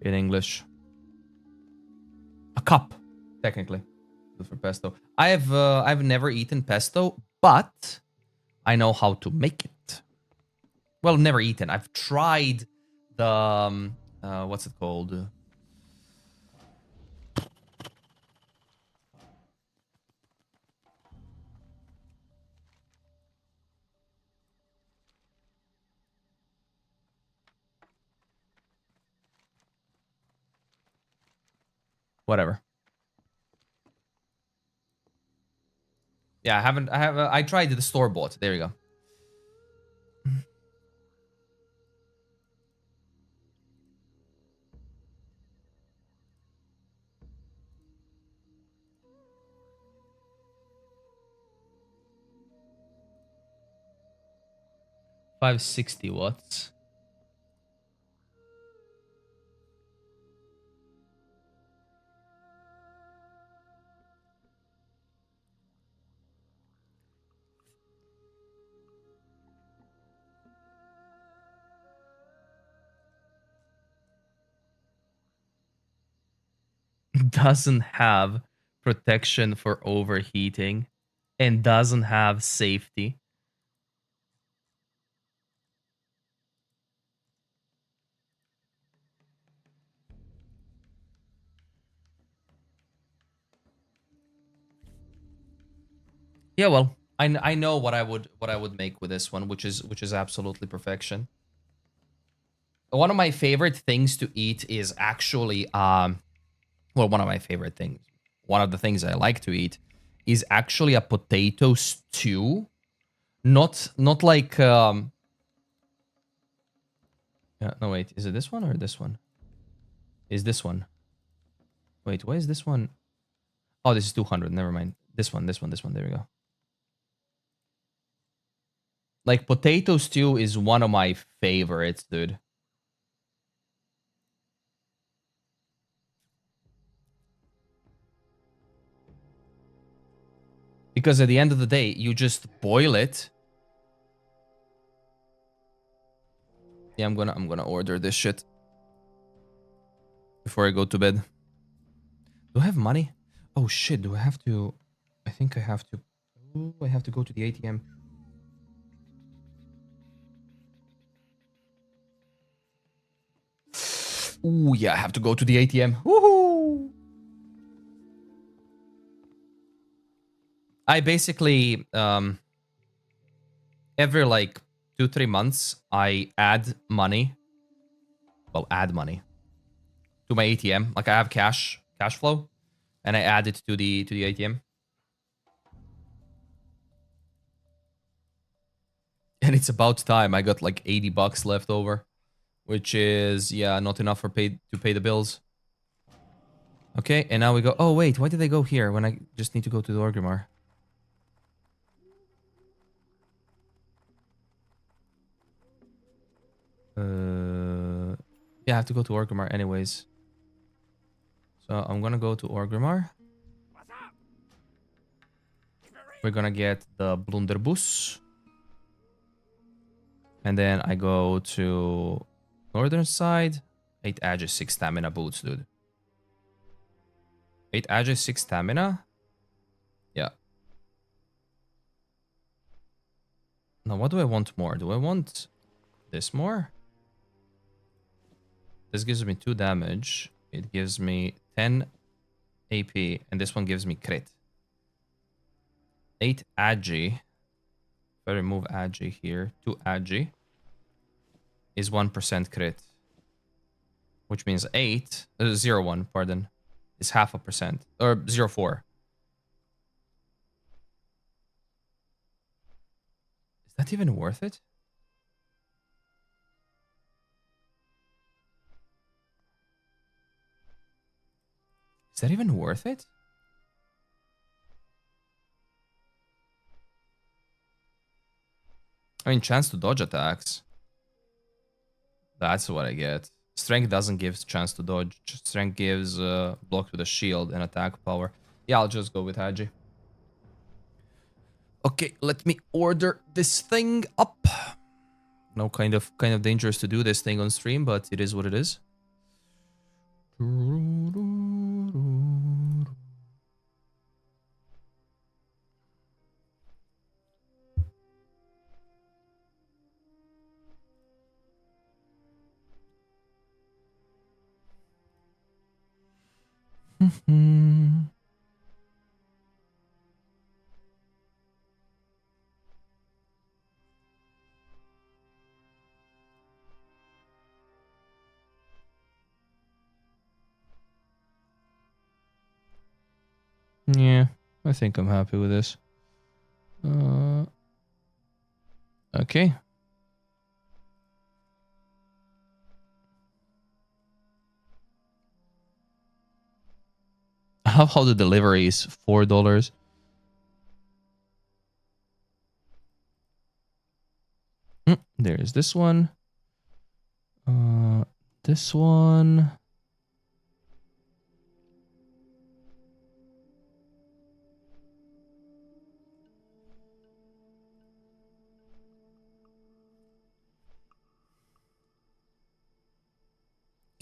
S1: in English. A cup, technically, for pesto. I've never eaten pesto, but I know how to make it. Well, never eaten. I've tried the what's it called? Whatever. Yeah, I tried the store bought. There you go. $560. Doesn't have protection for overheating and doesn't have safety. Yeah, well, I know what I would make with this one, which is absolutely perfection. One of my favorite things to eat is actually well, one of my favorite things. One of the things I like to eat is actually a potato stew. Not like yeah, no wait, is it this one or this one? Is this one? Wait, why is this one? Oh, this is 200. Never mind. This one. There we go. Like, potato stew is one of my favorites, dude. Because at the end of the day, you just boil it. Yeah, I'm gonna order this shit before I go to bed. Do I have money? Oh shit, do I have to... I think I have to... Ooh, I have to go to the ATM. Ooh, yeah, I have to go to the ATM. Woohoo! I basically, every like 2-3 months, I add money. Well, add money to my ATM. Like I have cash flow, and I add it to the ATM. And it's about time. I got like 80 bucks left over, which is, yeah, not enough to pay the bills. Okay, and now we go. Oh wait, why did I go here when I just need to go to the Orgrimmar? Yeah, I have to go to Orgrimmar anyways. So I'm gonna go to Orgrimmar. We're gonna get the Blunderbuss. And then I go to northern side. 8 Aegis, 6 stamina boots, dude. 8 Aegis, 6 stamina? Yeah. Now, what do I want more? Do I want this more? This gives me 2 damage. It gives me 10 AP. And this one gives me crit. 8 Agi. If I remove Agi here, 2 Agi is 1% crit. Which means 0.1, pardon, is 0.5%. Or 0.4. Is that even worth it? Is that even worth it? I mean, chance to dodge attacks. That's what I get. Strength doesn't give chance to dodge. Strength gives block with a shield and attack power. Yeah, I'll just go with Haji. Okay, let me order this thing up. No, kind of dangerous to do this thing on stream, but it is what it is. Yeah, I think I'm happy with this. Okay. I love how the delivery is $4. There's this one. This one.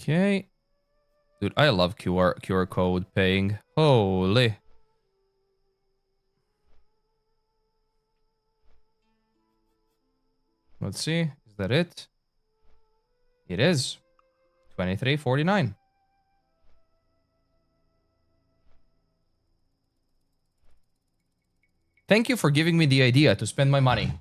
S1: Okay. Dude, I love QR code paying. Holy. Let's see. Is that it? It is. 23.49. Thank you for giving me the idea to spend my money.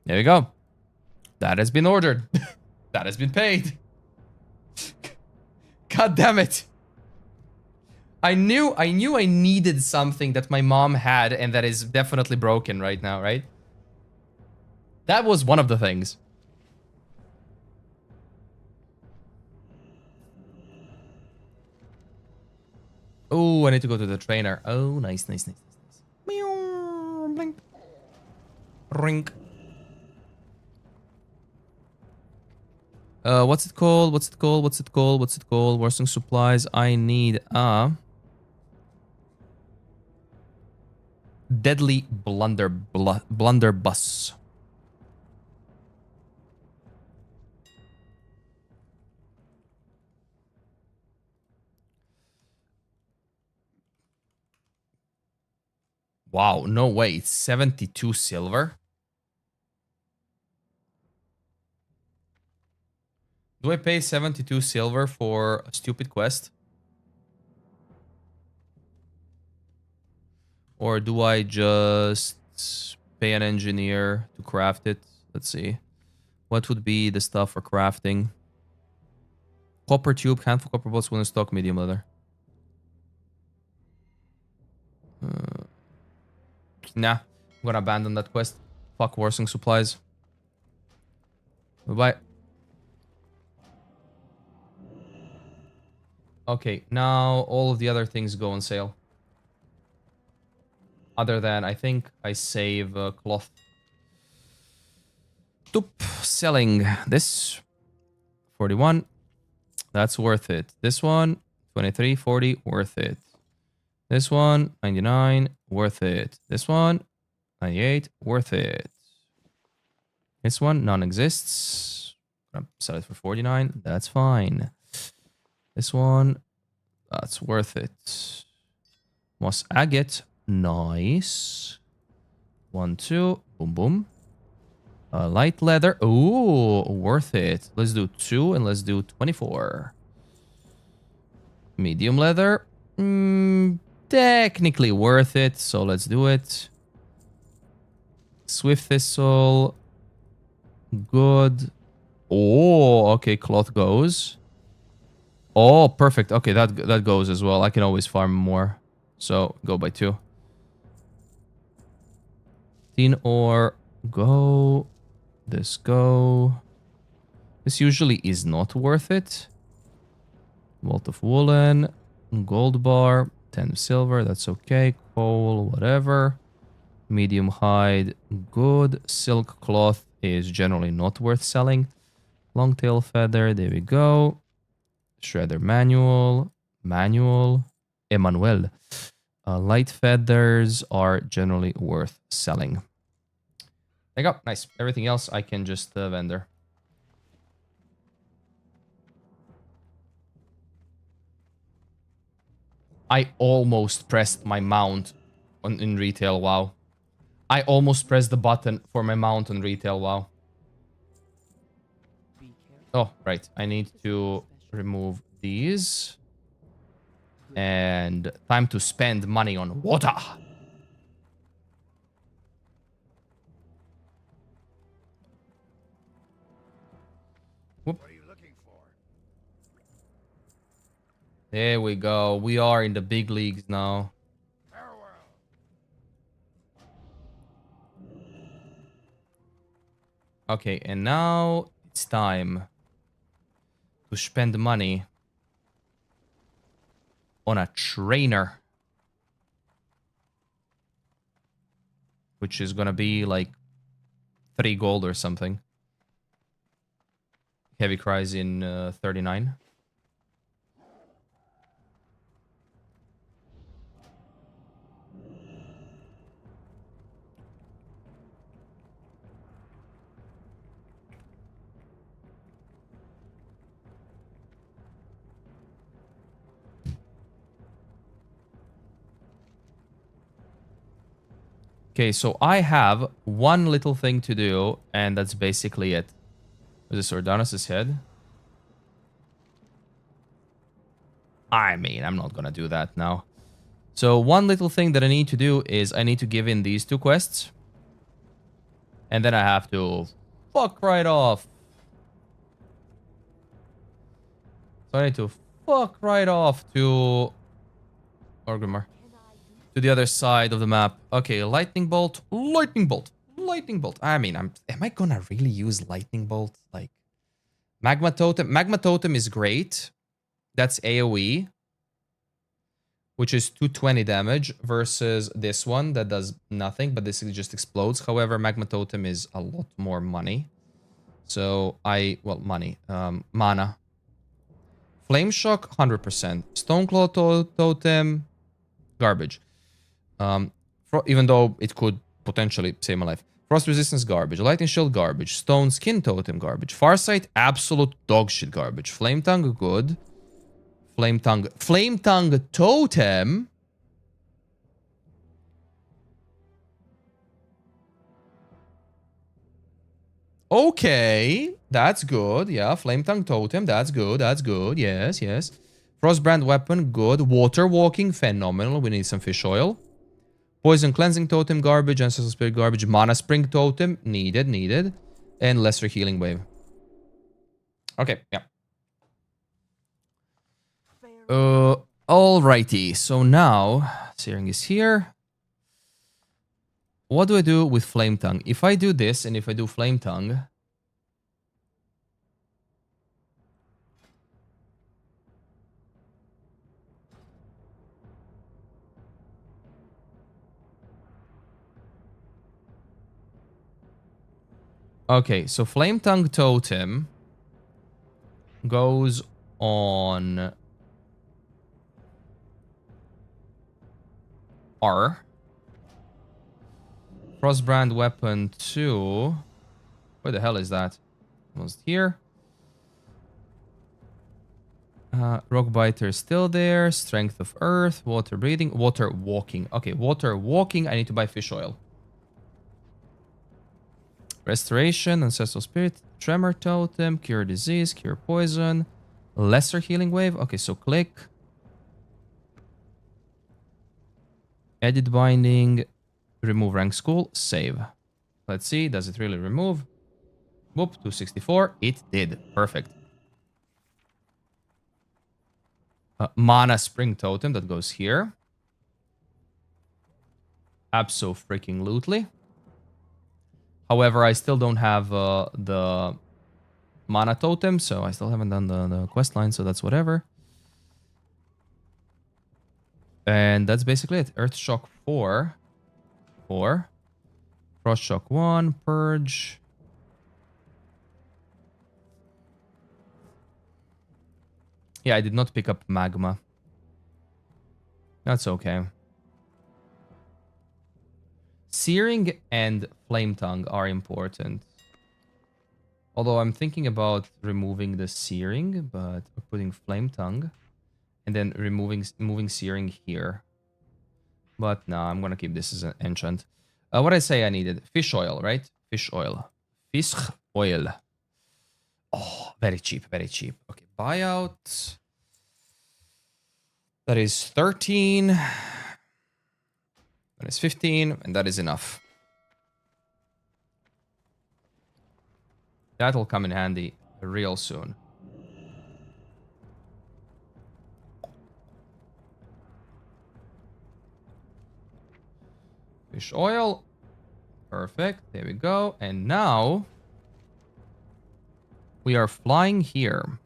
S1: There you go. That has been ordered. That has been paid. God damn it. I knew I needed something that my mom had and that is definitely broken right now, right? That was one of the things. Oh, I need to go to the trainer. Oh, nice, nice, nice, nice, nice. Meow, blink. Rink. What's it called? What's it called? What's it called? What's it called? Worsting supplies. I need a deadly blunderbuss. Wow, no way. It's 72 silver. Do I pay 72 silver for a stupid quest? Or do I just pay an engineer to craft it? Let's see. What would be the stuff for crafting? Copper tube, handful copper bolts, wooden stock, medium leather. Nah, I'm gonna abandon that quest. Fuck worsting supplies. Bye-bye. Okay, now all of the other things go on sale. Other than, I think I save cloth. Toop, selling this. 41. That's worth it. This one, 23, 40, worth it. This one, 99, worth it. This one, 98, worth it. This one, non-exists. I'm gonna sell it for 49. That's fine. This one, that's worth it. Moss agate, nice. 1, 2, boom, boom. Light leather, ooh, worth it. Let's do 2 and let's do 24. Medium leather, technically worth it, so let's do it. Swift thistle, good. Oh, okay, cloth goes. Oh, perfect. Okay, that goes as well. I can always farm more, so go by 2. Tin ore, go. This go. This usually is not worth it. Vault of woolen, gold bar, 10 silver, that's okay. Coal, whatever. Medium hide, good. Silk cloth is generally not worth selling. Longtail feather, there we go. Shredder manual, Emmanuel. Light feathers are generally worth selling. There you go, nice. Everything else I can just vendor. I almost pressed my mount in retail WoW. I almost pressed the button for my mount on retail WoW. Oh, right. I need to remove these. And time to spend money on water. Whoop.
S3: What are you looking for?
S1: There we go. We are in the big leagues now. Okay, and now it's time to spend money on a trainer. Which is gonna be like 3 gold or something. Heavy cries in 39. Okay, so I have one little thing to do, and that's basically it. Is this Ordanos' head? I mean, I'm not gonna do that now. So one little thing that I need to do is I need to give in these 2 quests. And then I have to fuck right off. So I need to fuck right off to Orgrimmar. To the other side of the map. Okay, lightning bolt, lightning bolt, lightning bolt. I mean, am I gonna really use lightning bolt? Like, magma totem. Magma totem is great. That's AoE. which is 220 damage, versus this one that does nothing, but this just explodes. However, Magma Totem is a lot more money. So mana. Flame Shock, 100%. Stoneclaw Totem, garbage. Even though it could potentially save my life. Frost Resistance, garbage. Lightning Shield, garbage. Stone Skin Totem, garbage. Farsight, absolute dogshit garbage. Flame Tongue, good. Flame Tongue Totem. Okay, that's good. Yeah, Flame Tongue Totem, that's good. That's good. Yes, yes. Frostbrand Weapon, good. Water Walking, phenomenal. We need some fish oil. Poison Cleansing Totem, garbage. Ancestral Spirit, garbage. Mana Spring Totem, needed, needed. And Lesser Healing Wave. Okay, yeah. Alrighty. So now, Searing is here. What do I do with Flame Tongue? If I do this, and if I do Flame Tongue... Okay, so Flame Tongue Totem goes on R. Frostbrand Weapon 2. Where the hell is that? Almost here. Rockbiter is still there. Strength of Earth. Water Breathing. Water Walking. Okay, Water Walking. I need to buy fish oil. Restoration. Ancestral Spirit. Tremor Totem. Cure Disease. Cure Poison. Lesser Healing Wave. Okay, so click. Edit Binding. Remove Rank School. Save. Let's see. Does it really remove? Whoop. 264. It did. Perfect. Mana Spring Totem. That goes here. Abso-freaking-lutely. However, I still don't have the Mana Totem, so I still haven't done the quest line, so that's whatever. And that's basically it. Earth Shock 4. Frost Shock 1. Purge. Yeah, I did not pick up Magma. That's okay. Searing and Flame Tongue are important. Although I'm thinking about removing the Searing, but putting Flame Tongue. And then moving Searing here. But no, I'm gonna keep this as an enchant. What did I say I needed? Fish oil, right? Fish oil. Fish oil. Oh, very cheap, very cheap. Okay, buyout. That is 13. That is 15, and that is enough. That'll come in handy real soon. Fish oil. Perfect. There we go. And now we are flying here.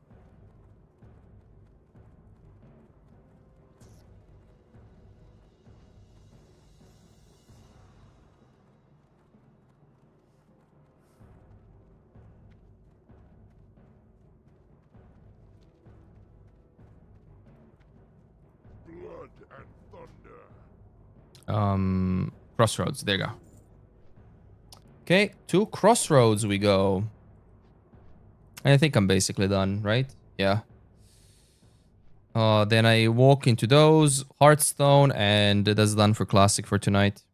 S11: Blood and thunder.
S1: Crossroads. There you go. Okay, to Crossroads we go. I think I'm basically done, right? Yeah. Then I walk into those, Hearthstone, and that's done for Classic for tonight.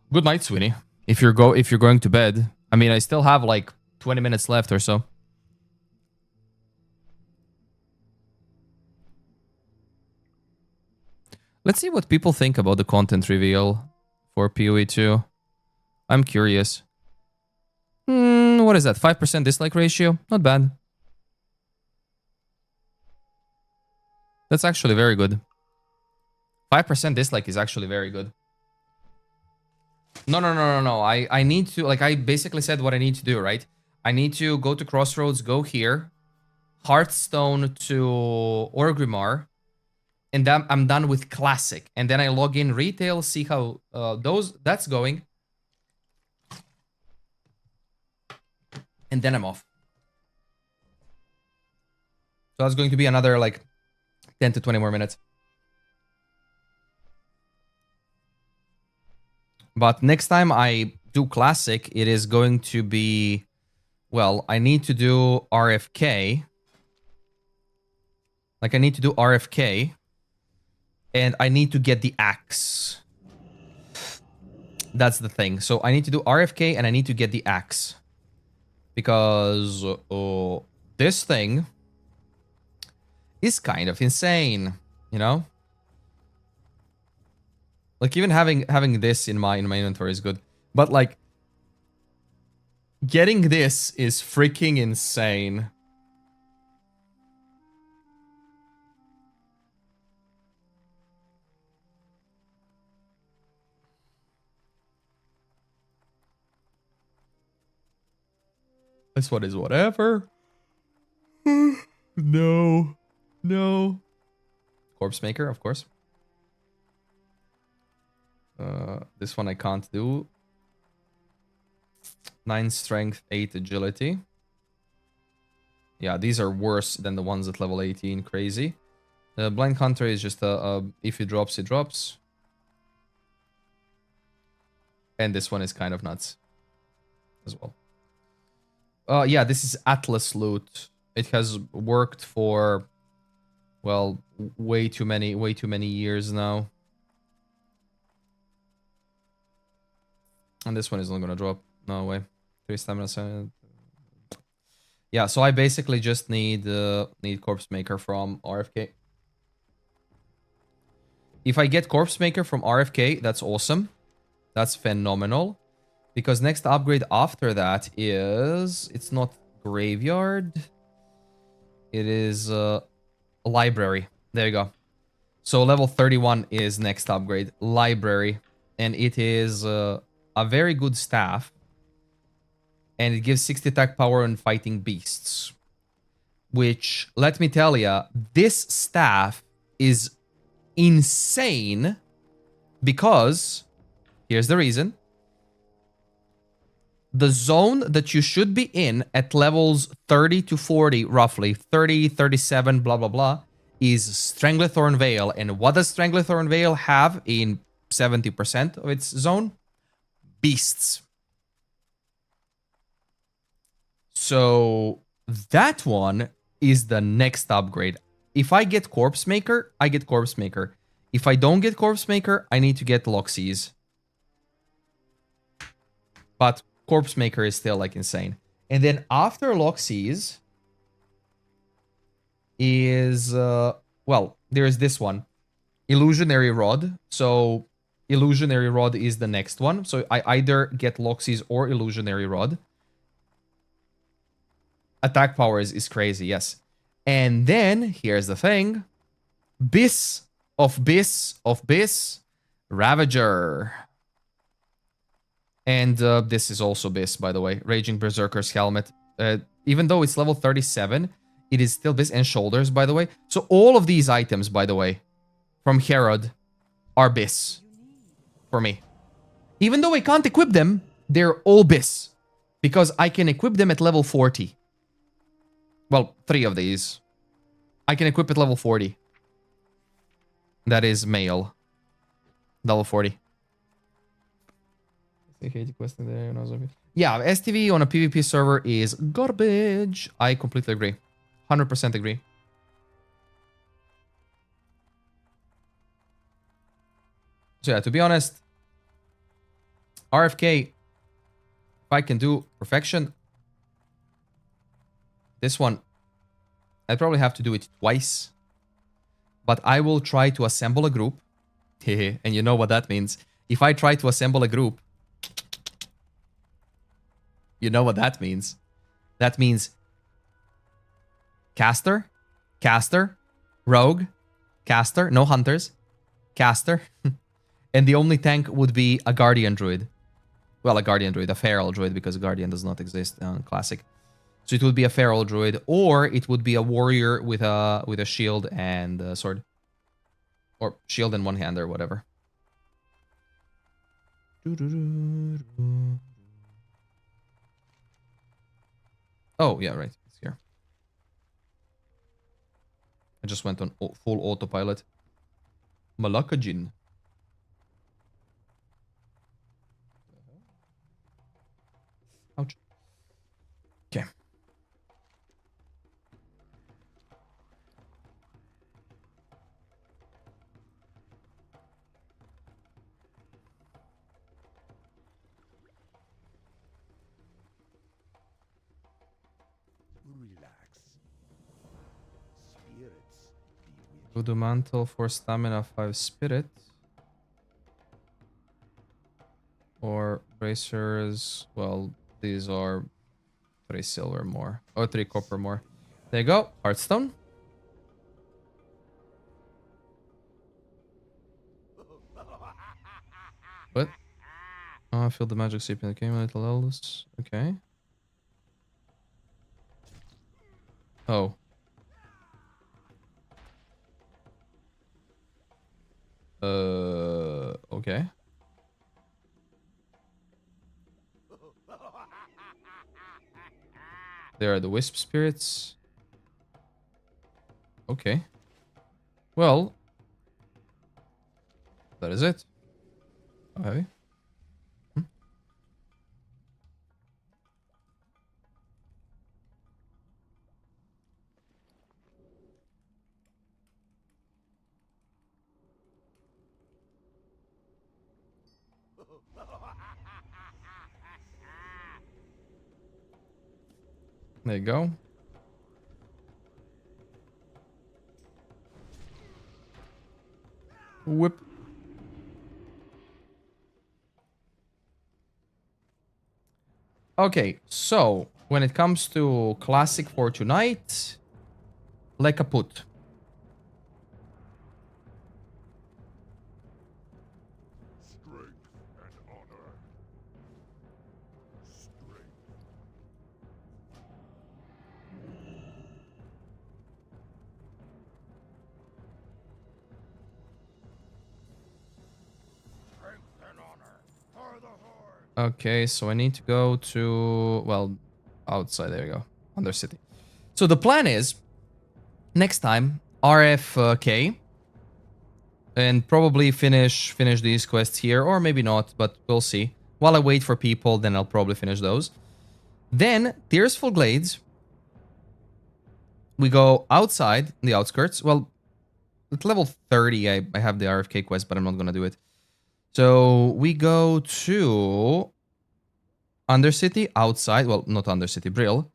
S1: Good night, Sweeney. If you're going to bed. I mean, I still have like 20 minutes left or so. Let's see what people think about the content reveal for PoE 2. I'm curious. what is that? 5% dislike ratio? Not bad. That's actually very good. 5% dislike is actually very good. No. I need to, like, I basically said what I need to do, right? I need to go to Crossroads, go here, Hearthstone to Orgrimmar, and then I'm done with Classic. And then I log in retail, see how that's going. And then I'm off. So that's going to be another, like, 10 to 20 more minutes. But next time I do Classic, it is going to be... Well, I need to do RFK. Like, I need to do RFK. And I need to get the axe. That's the thing. So I need to do RFK and I need to get the axe. Because this thing is kind of insane, you know? Like, even having this in my inventory is good. But, like, getting this is freaking insane. This one is whatever. No. Corpse Maker, of course. This one I can't do. 9 strength, 8 agility. Yeah, these are worse than the ones at level 18. Crazy. Blind Hunter is just if it drops, it drops. And this one is kind of nuts as well. Yeah, this is Atlas loot. It has worked for, well, way too many years now. And this one is not gonna drop. No way. 3 stamina. Yeah, so I basically just need Corpse Maker from RFK. If I get Corpse Maker from RFK, that's awesome. That's phenomenal. Because next upgrade after that is... It's not Graveyard. It is Library. There you go. So level 31 is next upgrade. Library. And it is a very good staff. And it gives 60 attack power on fighting beasts. Which, let me tell ya, this staff is insane. Because, here's the reason. The zone that you should be in at levels 30 to 40, roughly, 30, 37, blah, blah, blah, is Stranglethorn Vale. And what does Stranglethorn Vale have in 70% of its zone? Beasts. So that one is the next upgrade. If I get Corpse Maker, I get Corpse Maker. If I don't get Corpse Maker, I need to get Loxies. But Corpse Maker is still, like, insane. And then after Loxies is, well, there's this one. Illusionary Rod. So Illusionary Rod is the next one. So I either get Loxies or Illusionary Rod. Attack power is crazy, yes. And then, here's the thing. Bis of Ravager. And this is also Bis, by the way. Raging Berserker's Helmet. Even though it's level 37, it is still Bis. And Shoulders, by the way. So all of these items, by the way, from Herod are Bis. For me. Even though I can't equip them, they're all Bis. Because I can equip them at level 40. Well, 3 of these. I can equip at level 40. That is male. Level 40. Yeah, STV on a PvP server is garbage. I completely agree. 100% agree. So yeah, to be honest, RFK, if I can do perfection, this one, I'd probably have to do it twice. But I will try to assemble a group. And you know what that means. If I try to assemble a group, You know what that means? That means caster, caster, rogue, caster, no hunters, caster, and the only tank would be a guardian druid. Well, a guardian druid, a feral druid, because a guardian does not exist on classic. So it would be a feral druid, or it would be a warrior with a shield and a sword, or shield and one hand or whatever. Oh yeah, right. It's here. I just went on full autopilot. Malakajin. Ouch. Okay. Voodoo Mantle for stamina 5 spirit. Or bracers. Well, these are 3 silver more. Or 3 copper more. There you go. Hearthstone. What? Oh, I feel the magic seep in the game. Little elves. Okay. Oh. Okay. There are the wisp spirits. Okay. Well, that is it. How heavy? There you go. Whip. Okay, so when it comes to classic for tonight, like a put. Okay, so I need to go to, well, outside. There you go. Undercity. So the plan is, next time, RFK, and probably finish these quests here, or maybe not, but we'll see. While I wait for people, then I'll probably finish those. Then, Tearsful Glades. We go outside, the outskirts. Well, at level 30, I have the RFK quest, but I'm not going to do it. So we go to Undercity, outside. Well, not Undercity, Brill.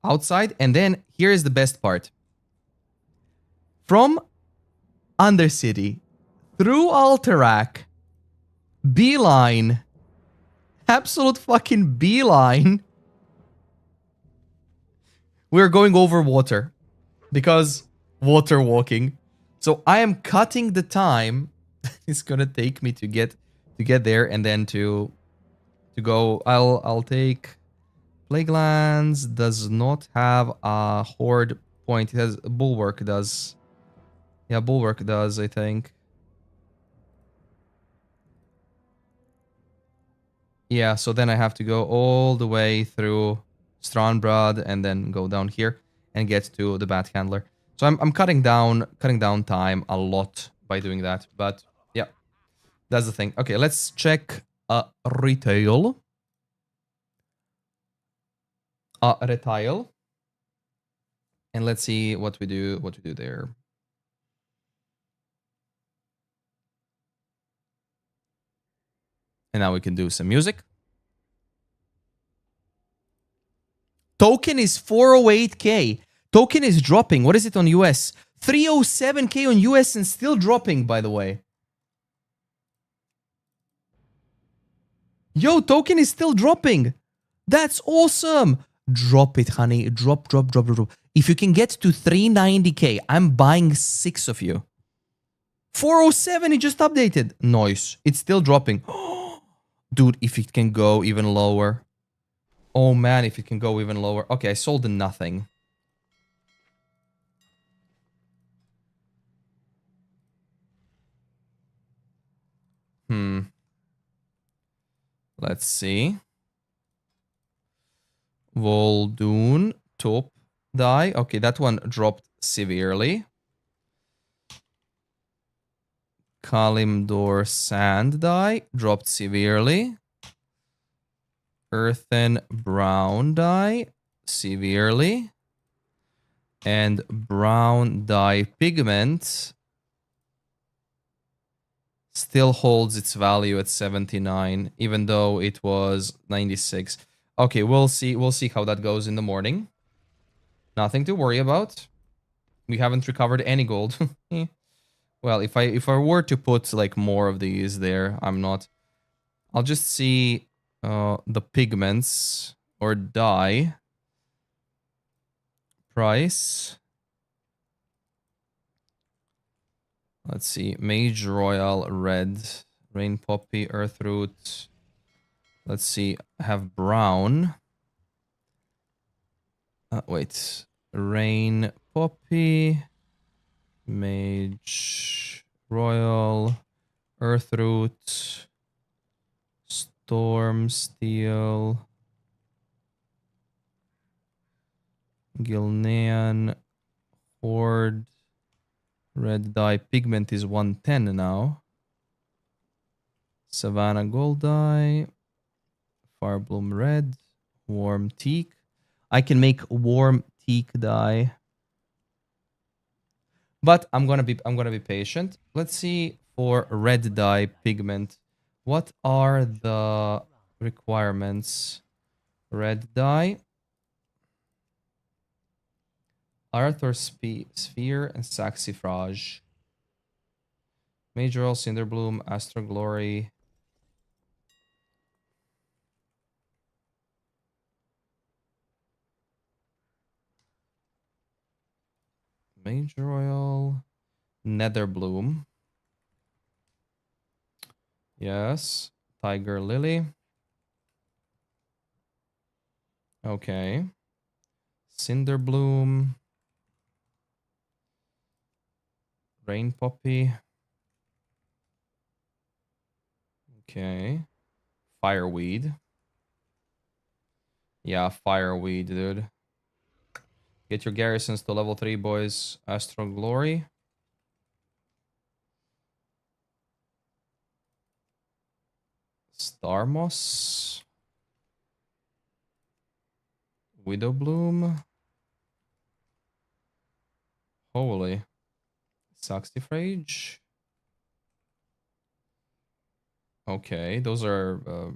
S1: Outside. And then here is the best part. From Undercity through Alterac, beeline. Absolute fucking beeline. We're going over water. Because water walking. So I am cutting the time it's gonna take me to get there, and then to go. I'll take Plaguelands. Does not have a horde point. It has Bulwark. Does. Yeah, Bulwark does, I think. Yeah, so then I have to go all the way through Strandbrod and then go down here and get to the Bat Handler. So I'm cutting down time a lot by doing that. But yeah, that's the thing. Okay, let's check retail. Retail. And let's see what we do there. And now we can do some music. Token is 408k. Token is dropping. What is it on US? 307k on US and still dropping, by the way. Yo, token is still dropping. That's awesome. Drop it, honey. Drop, drop, drop, drop, drop. If you can get to 390k, I'm buying 6 of you. 407, it just updated. Nice. It's still dropping. Dude, if it can go even lower. Oh man, if it can go even lower. Okay, I sold the nothing. Let's see. Voldoon, top die. Okay, that one dropped severely. Kalimdor sand die dropped severely. Earthen brown dye severely. And brown dye pigment still holds its value at 79, even though it was 96. Okay, we'll see how that goes in the morning. Nothing to worry about. We haven't recovered any gold. Well, if I were to put like more of these there, I'm not. I'll just see the pigments or dye price. Let's see, Mage Royal red, Rain Poppy, Earthroot. Let's see, I have brown. Wait, Rain Poppy, Mage Royal, Earthroot, Storm Steel, Gilnean, Horde, red dye pigment is 110 now. Savannah gold dye, Firebloom red, warm teak. I can make warm teak dye. But I'm gonna be patient. Let's see for red dye pigment. What are the requirements? Red dye, Arthur Sphere and Saxifrage. Major Cinderbloom, Astro Glory. Major Oil, Netherbloom. Yes. Tiger Lily. Okay. Cinderbloom. Rain Poppy. Okay. Fireweed. Yeah, Fireweed, dude. Get your garrisons to level 3, boys. Astral Glory. Starmoss. Widowbloom. Holy. Saxifrage. Okay, those are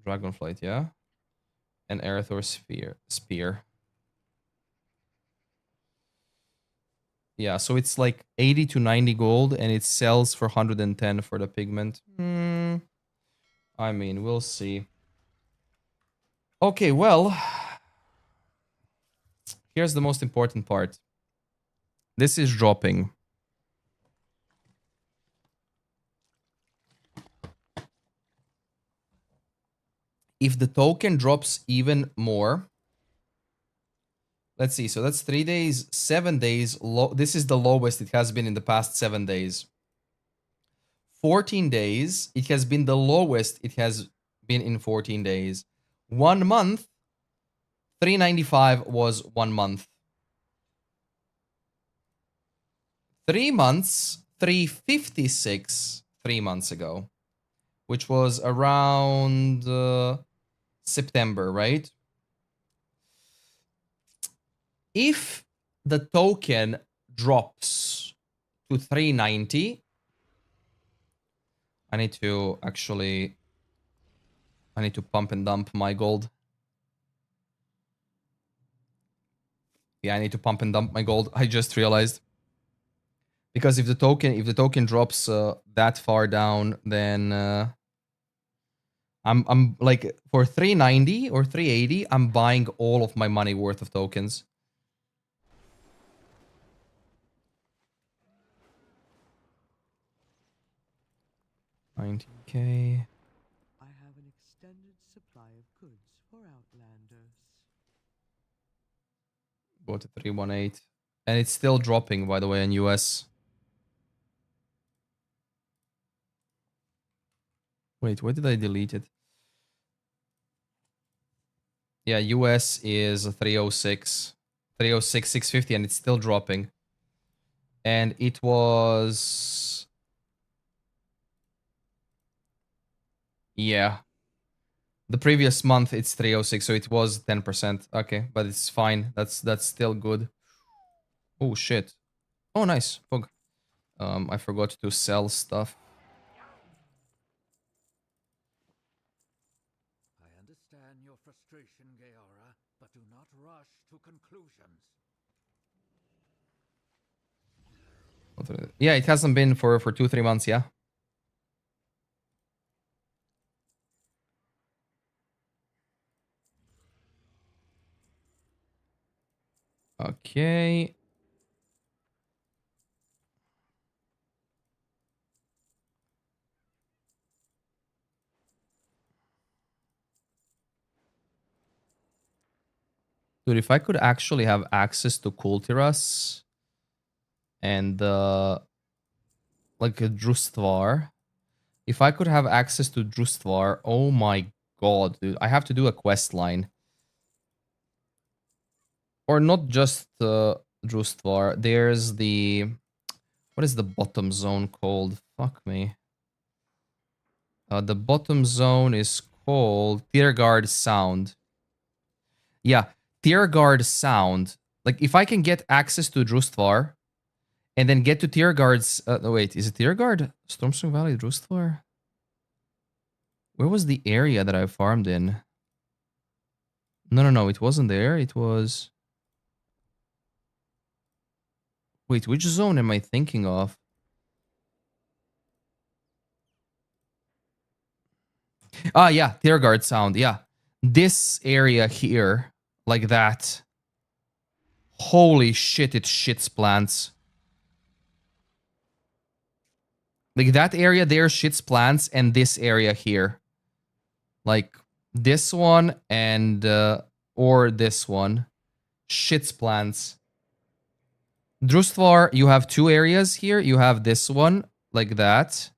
S1: Dragonflight, yeah? And Aerithor Spear. Yeah, so it's like 80 to 90 gold, and it sells for 110 for the pigment. I mean, we'll see. Okay, well, here's the most important part. This is dropping. If the token drops even more, let's see. So that's 3 days, 7 days. This is the lowest it has been in the past 7 days. 14 days, it has been the lowest it has been in 14 days. 1 month, 395 was 1 month. 3 months, 356 3 months ago, which was around September, right? If the token drops to 390, I need to pump and dump my gold. Yeah, I need to pump and dump my gold. I just realized. Because if the token drops that far down, then I'm like for 390 or 380, I'm buying all of my money worth of tokens. $19K.
S18: I have an extended supply of goods for Outlanders.
S1: Bought a 318. And it's still dropping, by the way, in US. Wait, why did I delete it? Yeah, US is 306. 306, 650, and it's still dropping. And it was... Yeah. The previous month, it's 306, so it was 10%. Okay, but it's fine. That's still good. Oh, shit. Oh, nice. Pug. I forgot to sell stuff.
S7: I understand your frustration, Gaora, but do not rush to conclusions.
S1: Yeah, it hasn't been for 2-3 months, yeah. Okay. Dude, if I could actually have access to Kultiras and like a Drustvar. If I could have access to Drustvar, oh my god, dude. I have to do a quest line. Or not just Drustvar. There's the... What is the bottom zone called? Fuck me. The bottom zone is called Tiergard Sound. Yeah, Tiergard Sound. Like, if I can get access to Drustvar and then get to Tiergard's... no, wait, is it Tiergard? Stormsong Valley, Drustvar? Where was the area that I farmed in? No, it wasn't there. It was... Wait, which zone am I thinking of? Ah, yeah, Tiergard Sound, yeah. This area here, like that. Holy shit, it shits plants. Like, that area there shits plants, and this area here. Like, this one and... or this one. Shits plants. Drustvar, you have two areas here. You have this one, like that.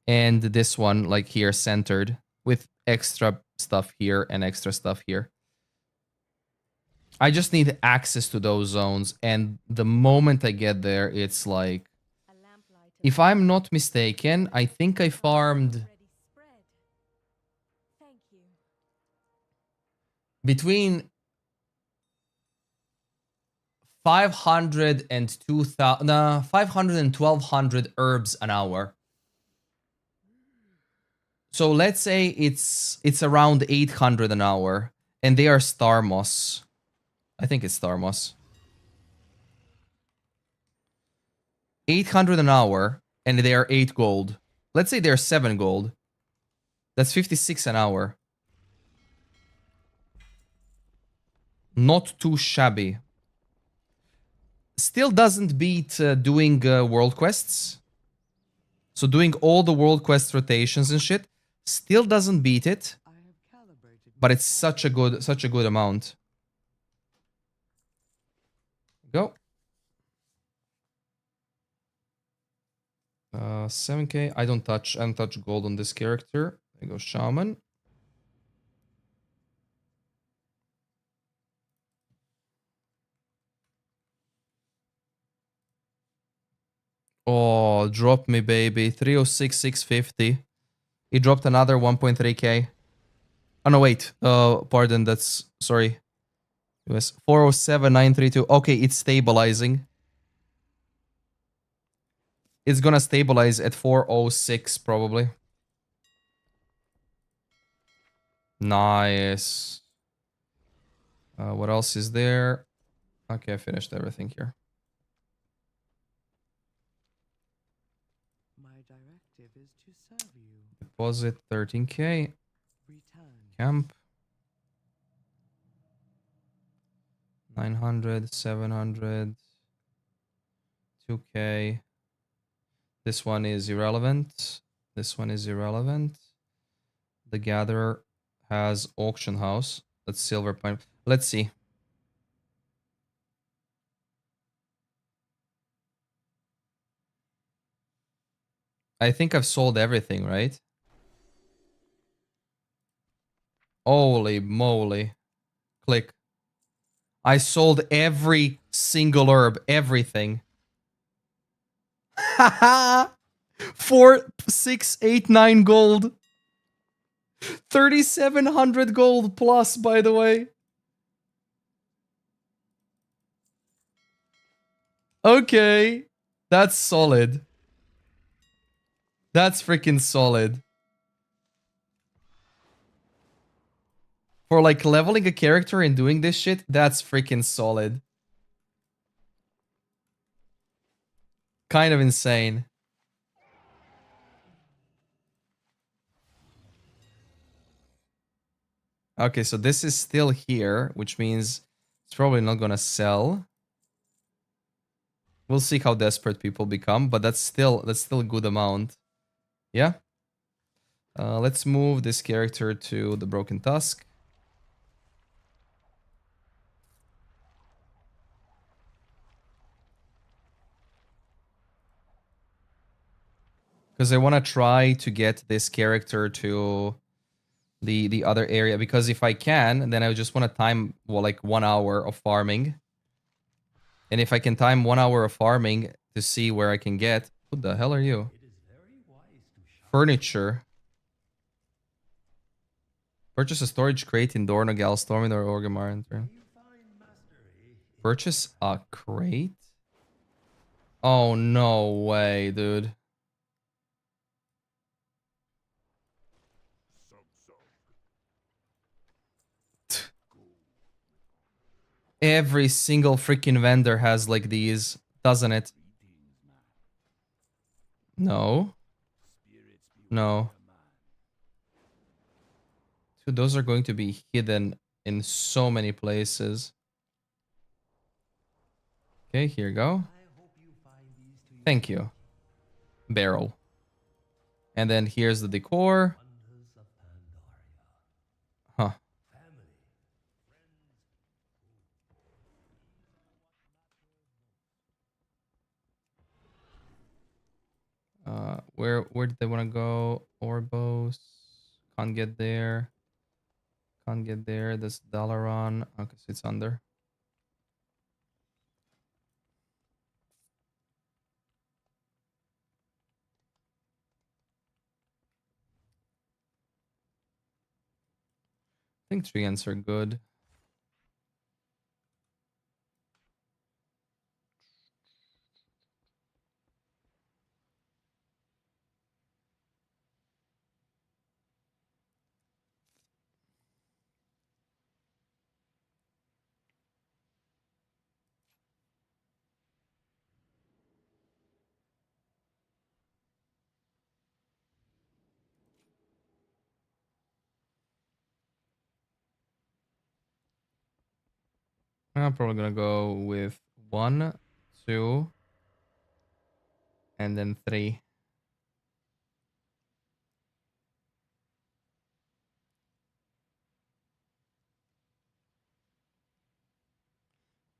S1: And this one, like here, centered. With extra stuff here and extra stuff here. I just need access to those zones. And the moment I get there, it's like... If I'm not mistaken, I think I farmed... between 500 and 2,000... Nah, 500 and 1,200 herbs an hour. So let's say it's around 800 an hour. And they are star moss. I think it's star moss. 800 an hour, and they are 8 gold. Let's say they're 7 gold. That's 56 an hour. Not too shabby. Still doesn't beat doing world quests. So doing all the world quest rotations and shit still doesn't beat it. But it's such a good amount. Go. 7k. I don't touch gold on this character. There goes Shaman. Oh, drop me, baby. 306, 650. He dropped another 1.3k. Oh, no, wait. Pardon, that's... Sorry. It was 407, 932. Okay, it's stabilizing. It's gonna stabilize at 406, probably. Nice. What else is there? Okay, I finished everything here.
S18: My directive is to serve you.
S1: Deposit 13k. Camp. 900, 700, 2K. This one is irrelevant. This one is irrelevant. The Gatherer has Auction House. That's silver point. Let's see. I think I've sold everything, right? Holy moly. Click. I sold every single herb, everything. Haha! 4, 6, 8, 9 gold. 3,700 gold plus, by the way. Okay. That's solid. That's freaking solid. For like leveling a character and doing this shit, that's freaking solid. Kind of insane. Okay, so this is still here, which means it's probably not gonna sell. We'll see how desperate people become, but that's still a good amount. Yeah. Let's move this character to the Broken Tusk. Because I want to try to get this character to the other area. Because if I can, then I just want to time, well, like 1 hour of farming. And if I can time 1 hour of farming to see where I can get... Who the hell are you? Furniture. Purchase a storage crate in Dornogal, Storming or Orgrimmar. Purchase a crate? Oh, no way, dude. Every single freaking vendor has like these, doesn't it? No. No. Dude, those are going to be hidden in so many places. Okay, here you go. Thank you. Barrel. And then here's the decor. Huh. Where did they want to go? Orbos. Can't get there. Can't get there. That's Dalaran. Okay, so it's under. I think treants are good. I'm probably gonna go with 1, 2, and then 3.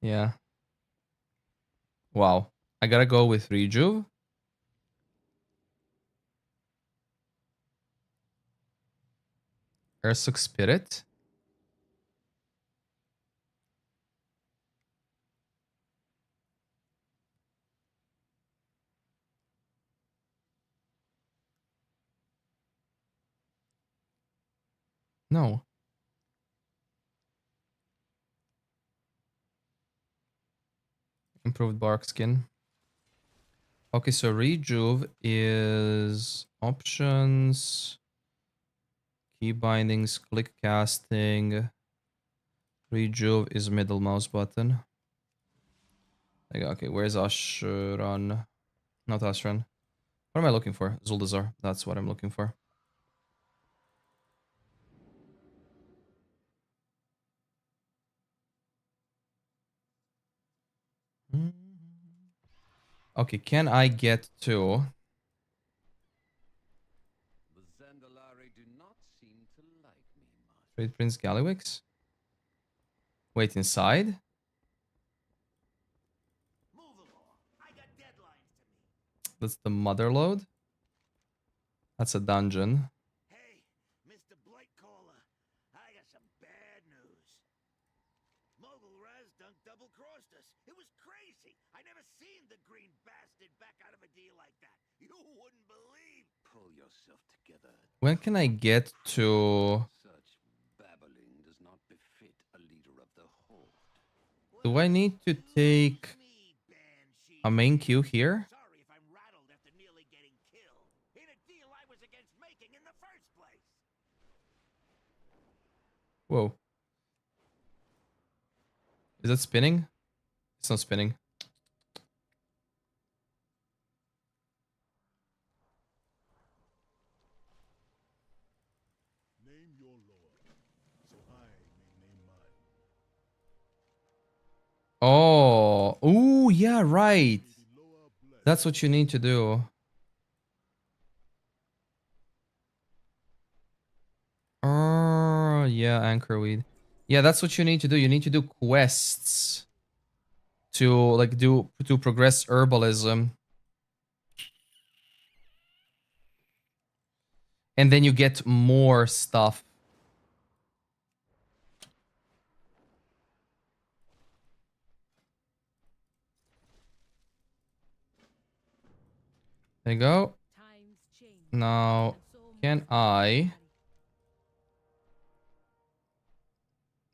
S1: Yeah. Wow. I gotta go with Rejuve. Ursuk Spirit. No. Improved bark skin. Okay, so Rejuve is options, key bindings, click casting. Rejuve is middle mouse button. Okay, where's Ashran? Not Ashran. What am I looking for? Zuldazar. That's what I'm looking for. Okay, can I get to...
S7: The Zandalari do not seem to like me much.
S1: Trade Prince Gallywix? Wait, inside? That's the mother load? That's a dungeon.
S3: Hey, Mr. Blightcaller, I got some bad news. Mogul Raz done double-crossed us. It was crazy. I never seen the green bastard back out of a deal like that. You wouldn't believe.
S7: Pull yourself together.
S1: When can I get to...
S7: Such babbling does not befit a leader of the Horde.
S1: Do I need to take a main queue here?
S3: Sorry if I'm rattled after nearly getting killed. In a deal I was against making in the first place.
S1: Whoa. Is that spinning? It's not spinning.
S11: Name your lord, so I may name mine.
S1: Oh. Ooh, yeah, right. That's what you need to do. Oh, yeah, Anchorweed. Yeah, that's what you need to do. You need to do quests to like to progress herbalism. And then you get more stuff. There you go. Now, can I...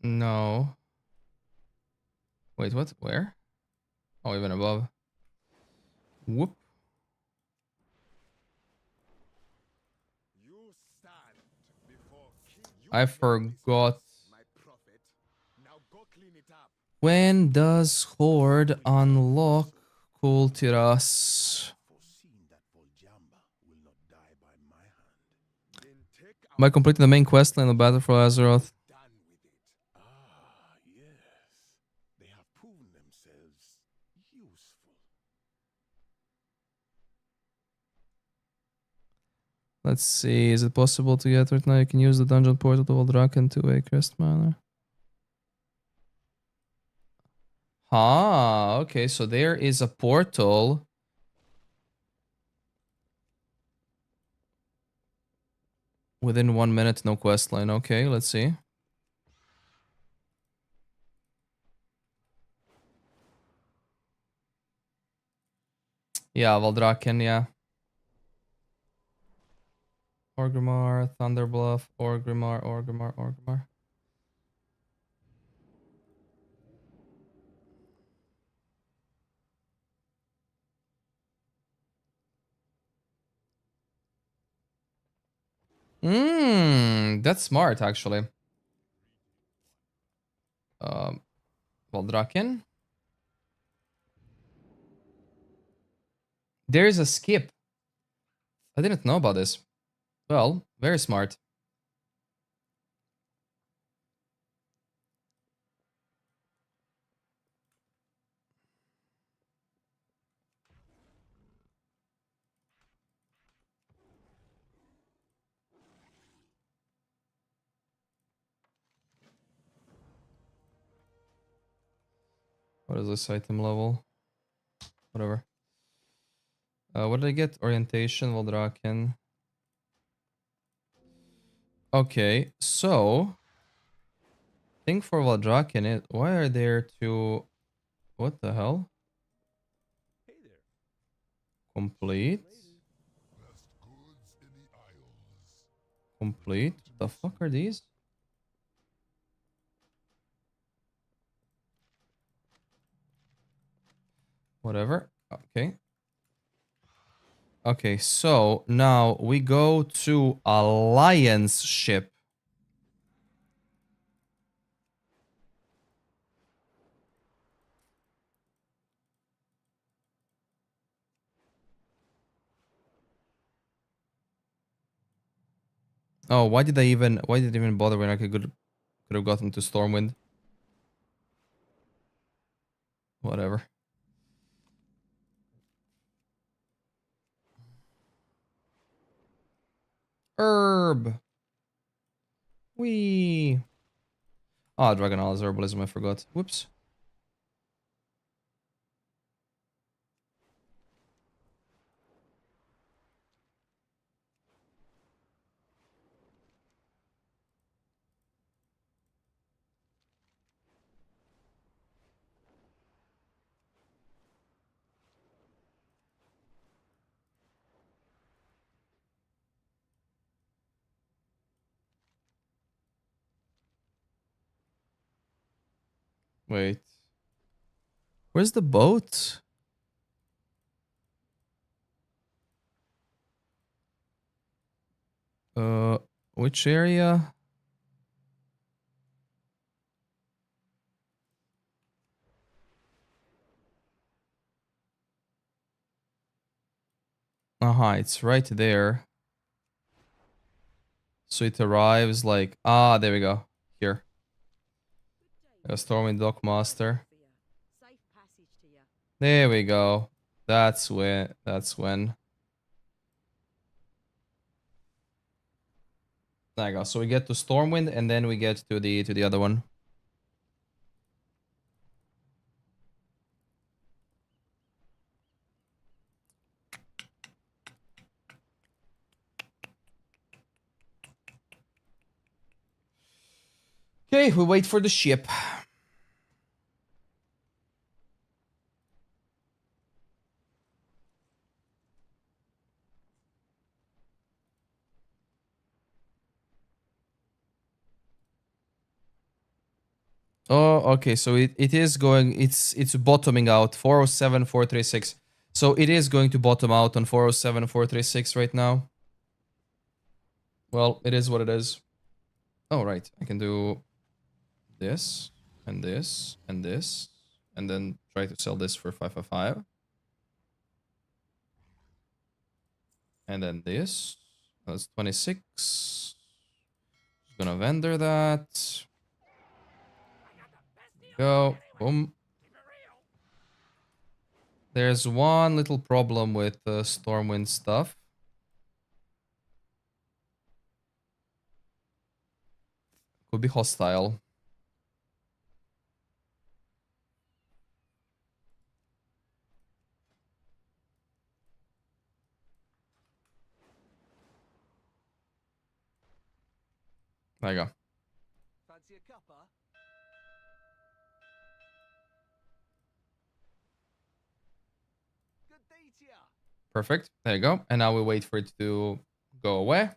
S1: No. Wait, what? Where? Oh, even above. Whoop. I forgot. When does Horde unlock Kultiras? Am I completing the main quest line of Battle for Azeroth? Let's see, is it possible to get right now? You can use the dungeon portal to Voldraken to a crest manor. Ah, okay, so there is a portal. Within 1 minute, no quest line. Okay, let's see. Yeah, Voldraken, yeah. Orgrimmar, Thunderbluff, Orgrimmar. That's smart, actually. Voldraken. There is a skip. I didn't know about this. Well, very smart. What is this item level? Whatever. What did I get? Orientation, Voldraken. Okay, so... Thing for Voldraken is... Why are there two... What the hell? Complete? Complete? The fuck are these? Whatever. Okay. Okay, so now we go to Alliance ship. Oh, why did I even bother when I could have gotten to Stormwind? Whatever. Herb. Wee. Ah, Dragon All's Herbalism, I forgot. Whoops. Wait. Where's the boat? Which area? It's right there. So it arrives like... Ah, there we go. Here. A Stormwind Dockmaster. There we go. That's when. There you go. So we get to Stormwind and then we get to the other one. Okay, we wait for the ship. Oh, okay. So it is going. It's bottoming out. 407, 436. So it is going to bottom out on 407, 436 right now. Well, it is what it is. Oh, right. I can do this and this and this, and then try to sell this for 555. And then this. That's 26. Gonna vendor that. Go. Boom. There's one little problem with the Stormwind stuff. Could be hostile. There you go.
S19: Fancy a cuppa? Good day to ya.
S1: Perfect. There you go. And now we wait for it to go away.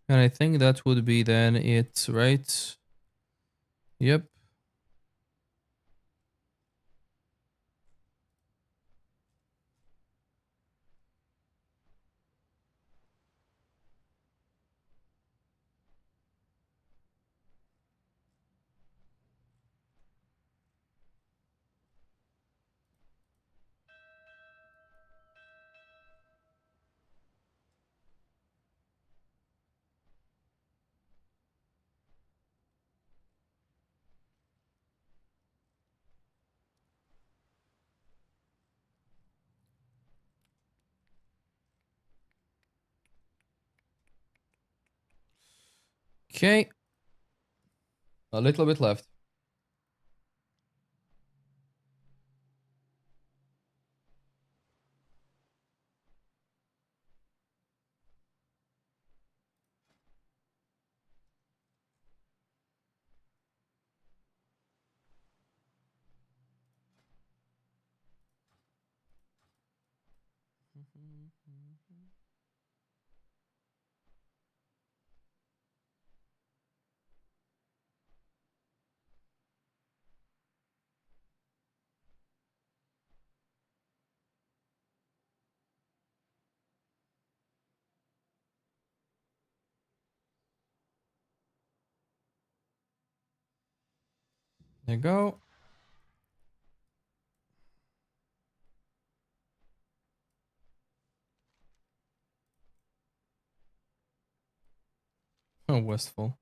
S1: And I think that would be then it, right? Yep. Okay. A little bit left. There you go. Oh, wasteful.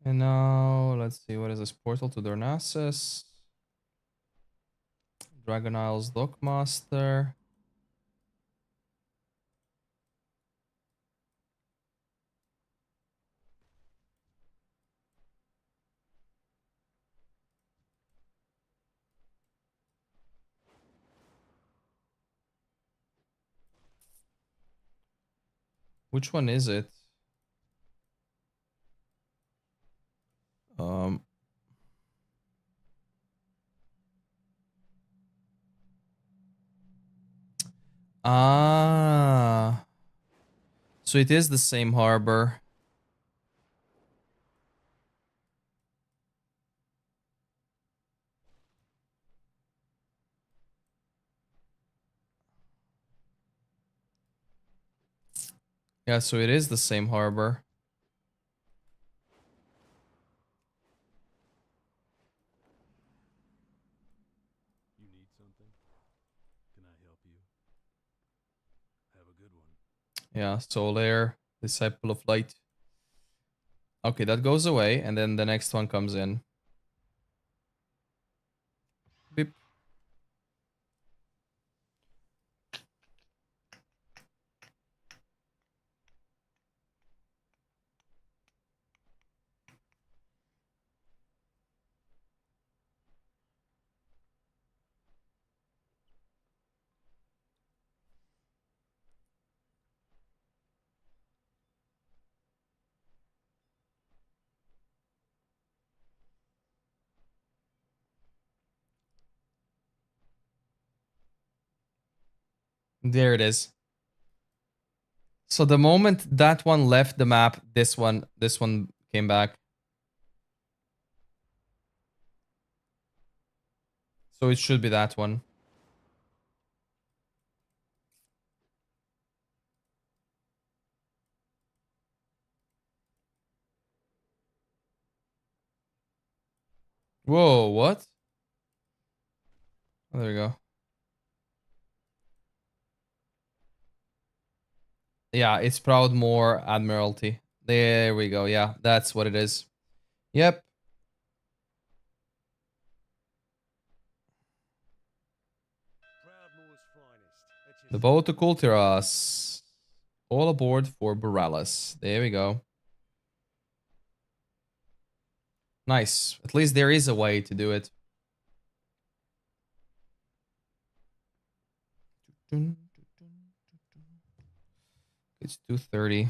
S1: And now, let's see, what is this? Portal to Darnassus. Dragon Isles Dockmaster. Which one is it? Um... Ah. So it is the same harbor. Yeah, so it is the same harbor.
S11: You need something? Can I help you? Have a good one.
S1: Yeah, Solaire, Disciple of Light. Okay, that goes away, and then the next one comes in. Beep. There it is. So the moment that one left the map, this one came back. So it should be that one. Whoa, what? Oh, there we go. Yeah, it's Proudmoore Admiralty. There we go. Yeah, that's what it is. Yep. The Poe2 Kultiras. All aboard for Borealis. There we go. Nice. At least there is a way to do it. It's 2:30.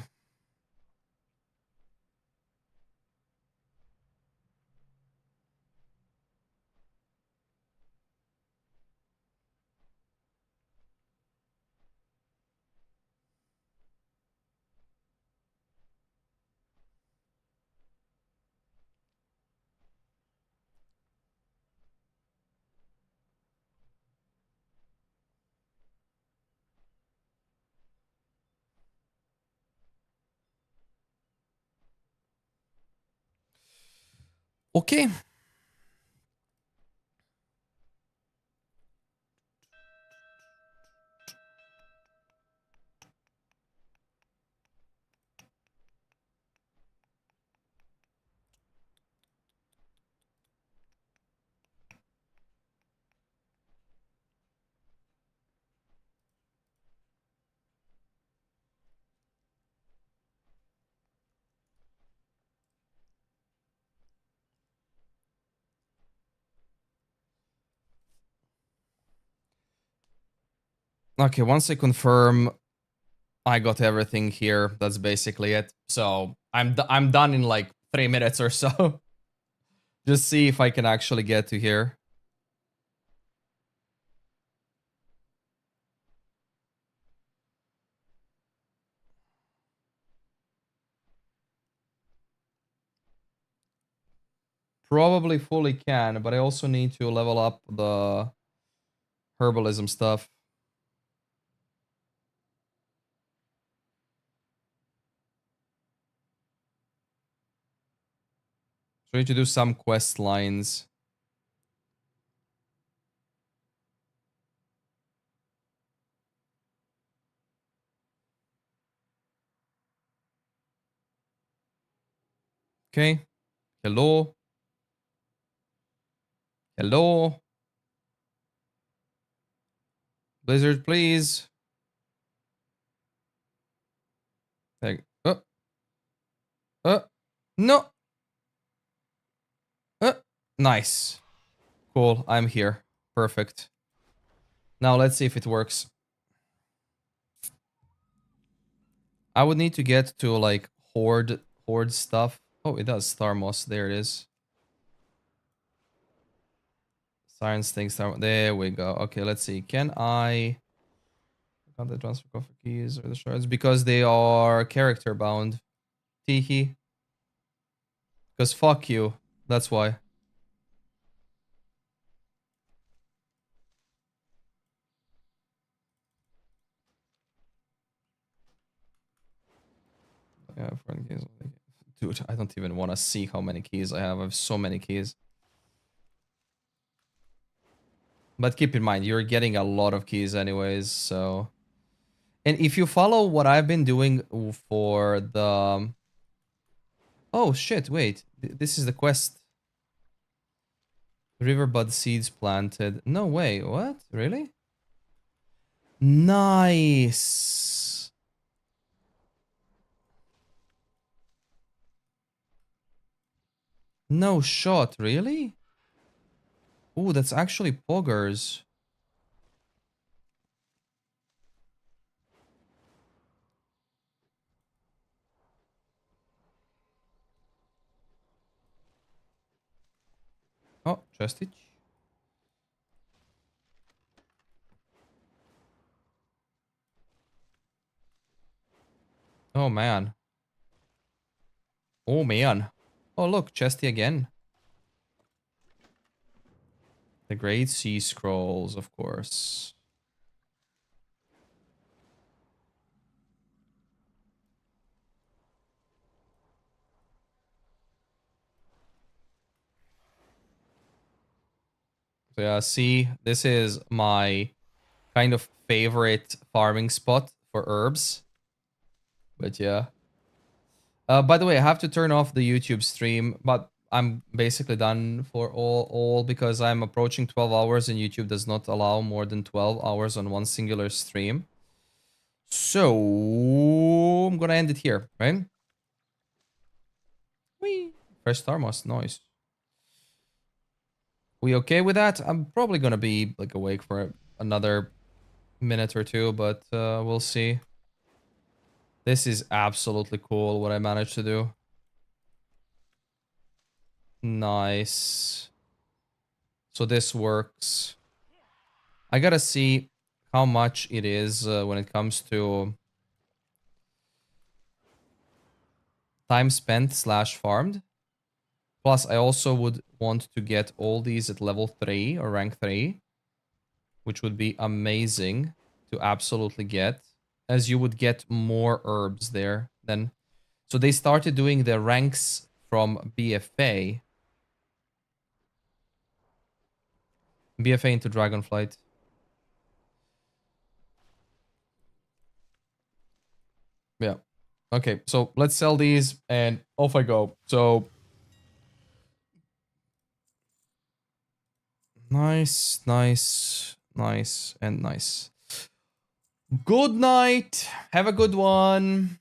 S1: Okay. Okay, once I confirm I got everything here, that's basically it. So I'm done in like 3 minutes or so. Just see if I can actually get to here. Probably fully can, but I also need to level up the herbalism stuff. So we need to do some quest lines. Okay. Hello. Hello. Blizzard, please. There. No. Nice. Cool. I'm here. Perfect. Now let's see if it works. I would need to get to like horde stuff. Oh, it does. Star moss. There it is. Science thing. There we go. Okay, let's see. Can I can't the transfer coffer keys or the shards because they are character bound? Teehee. Because fuck you. That's why. Yeah, foreign keys. Dude, I don't even want to see how many keys I have. I have so many keys. But keep in mind, you're getting a lot of keys anyways, so... And if you follow what I've been doing for the... Oh, shit, wait. This is the quest. Riverbud seeds planted. No way, what? Really? Nice! No shot, really? Ooh, that's actually poggers. Oh, chestage. Oh, man. Oh, man. Oh, look, chesty again. The Great Sea Scrolls, of course. So yeah, see, this is my kind of favorite farming spot for herbs. But yeah. By the way, I have to turn off the YouTube stream, but I'm basically done for all because I'm approaching 12 hours and YouTube does not allow more than 12 hours on one singular stream. So I'm gonna end it here, right? Whee! Fresh star moss, nice. We okay with that? I'm probably gonna be like awake for another minute or two, but we'll see. This is absolutely cool what I managed to do. Nice. So this works. I gotta see how much it is when it comes to time spent / farmed. Plus, I also would want to get all these at level 3 or rank 3, which would be amazing to absolutely get, as you would get more herbs there then. So they started doing the ranks from BFA. BFA into Dragonflight. Yeah. Okay, so let's sell these and off I go. So nice, nice, nice, and nice. Good night. Have a good one.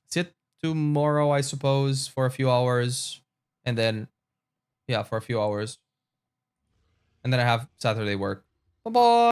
S1: Sit tomorrow, I suppose, for a few hours. And then, yeah, for a few hours. And then I have Saturday work. Bye-bye.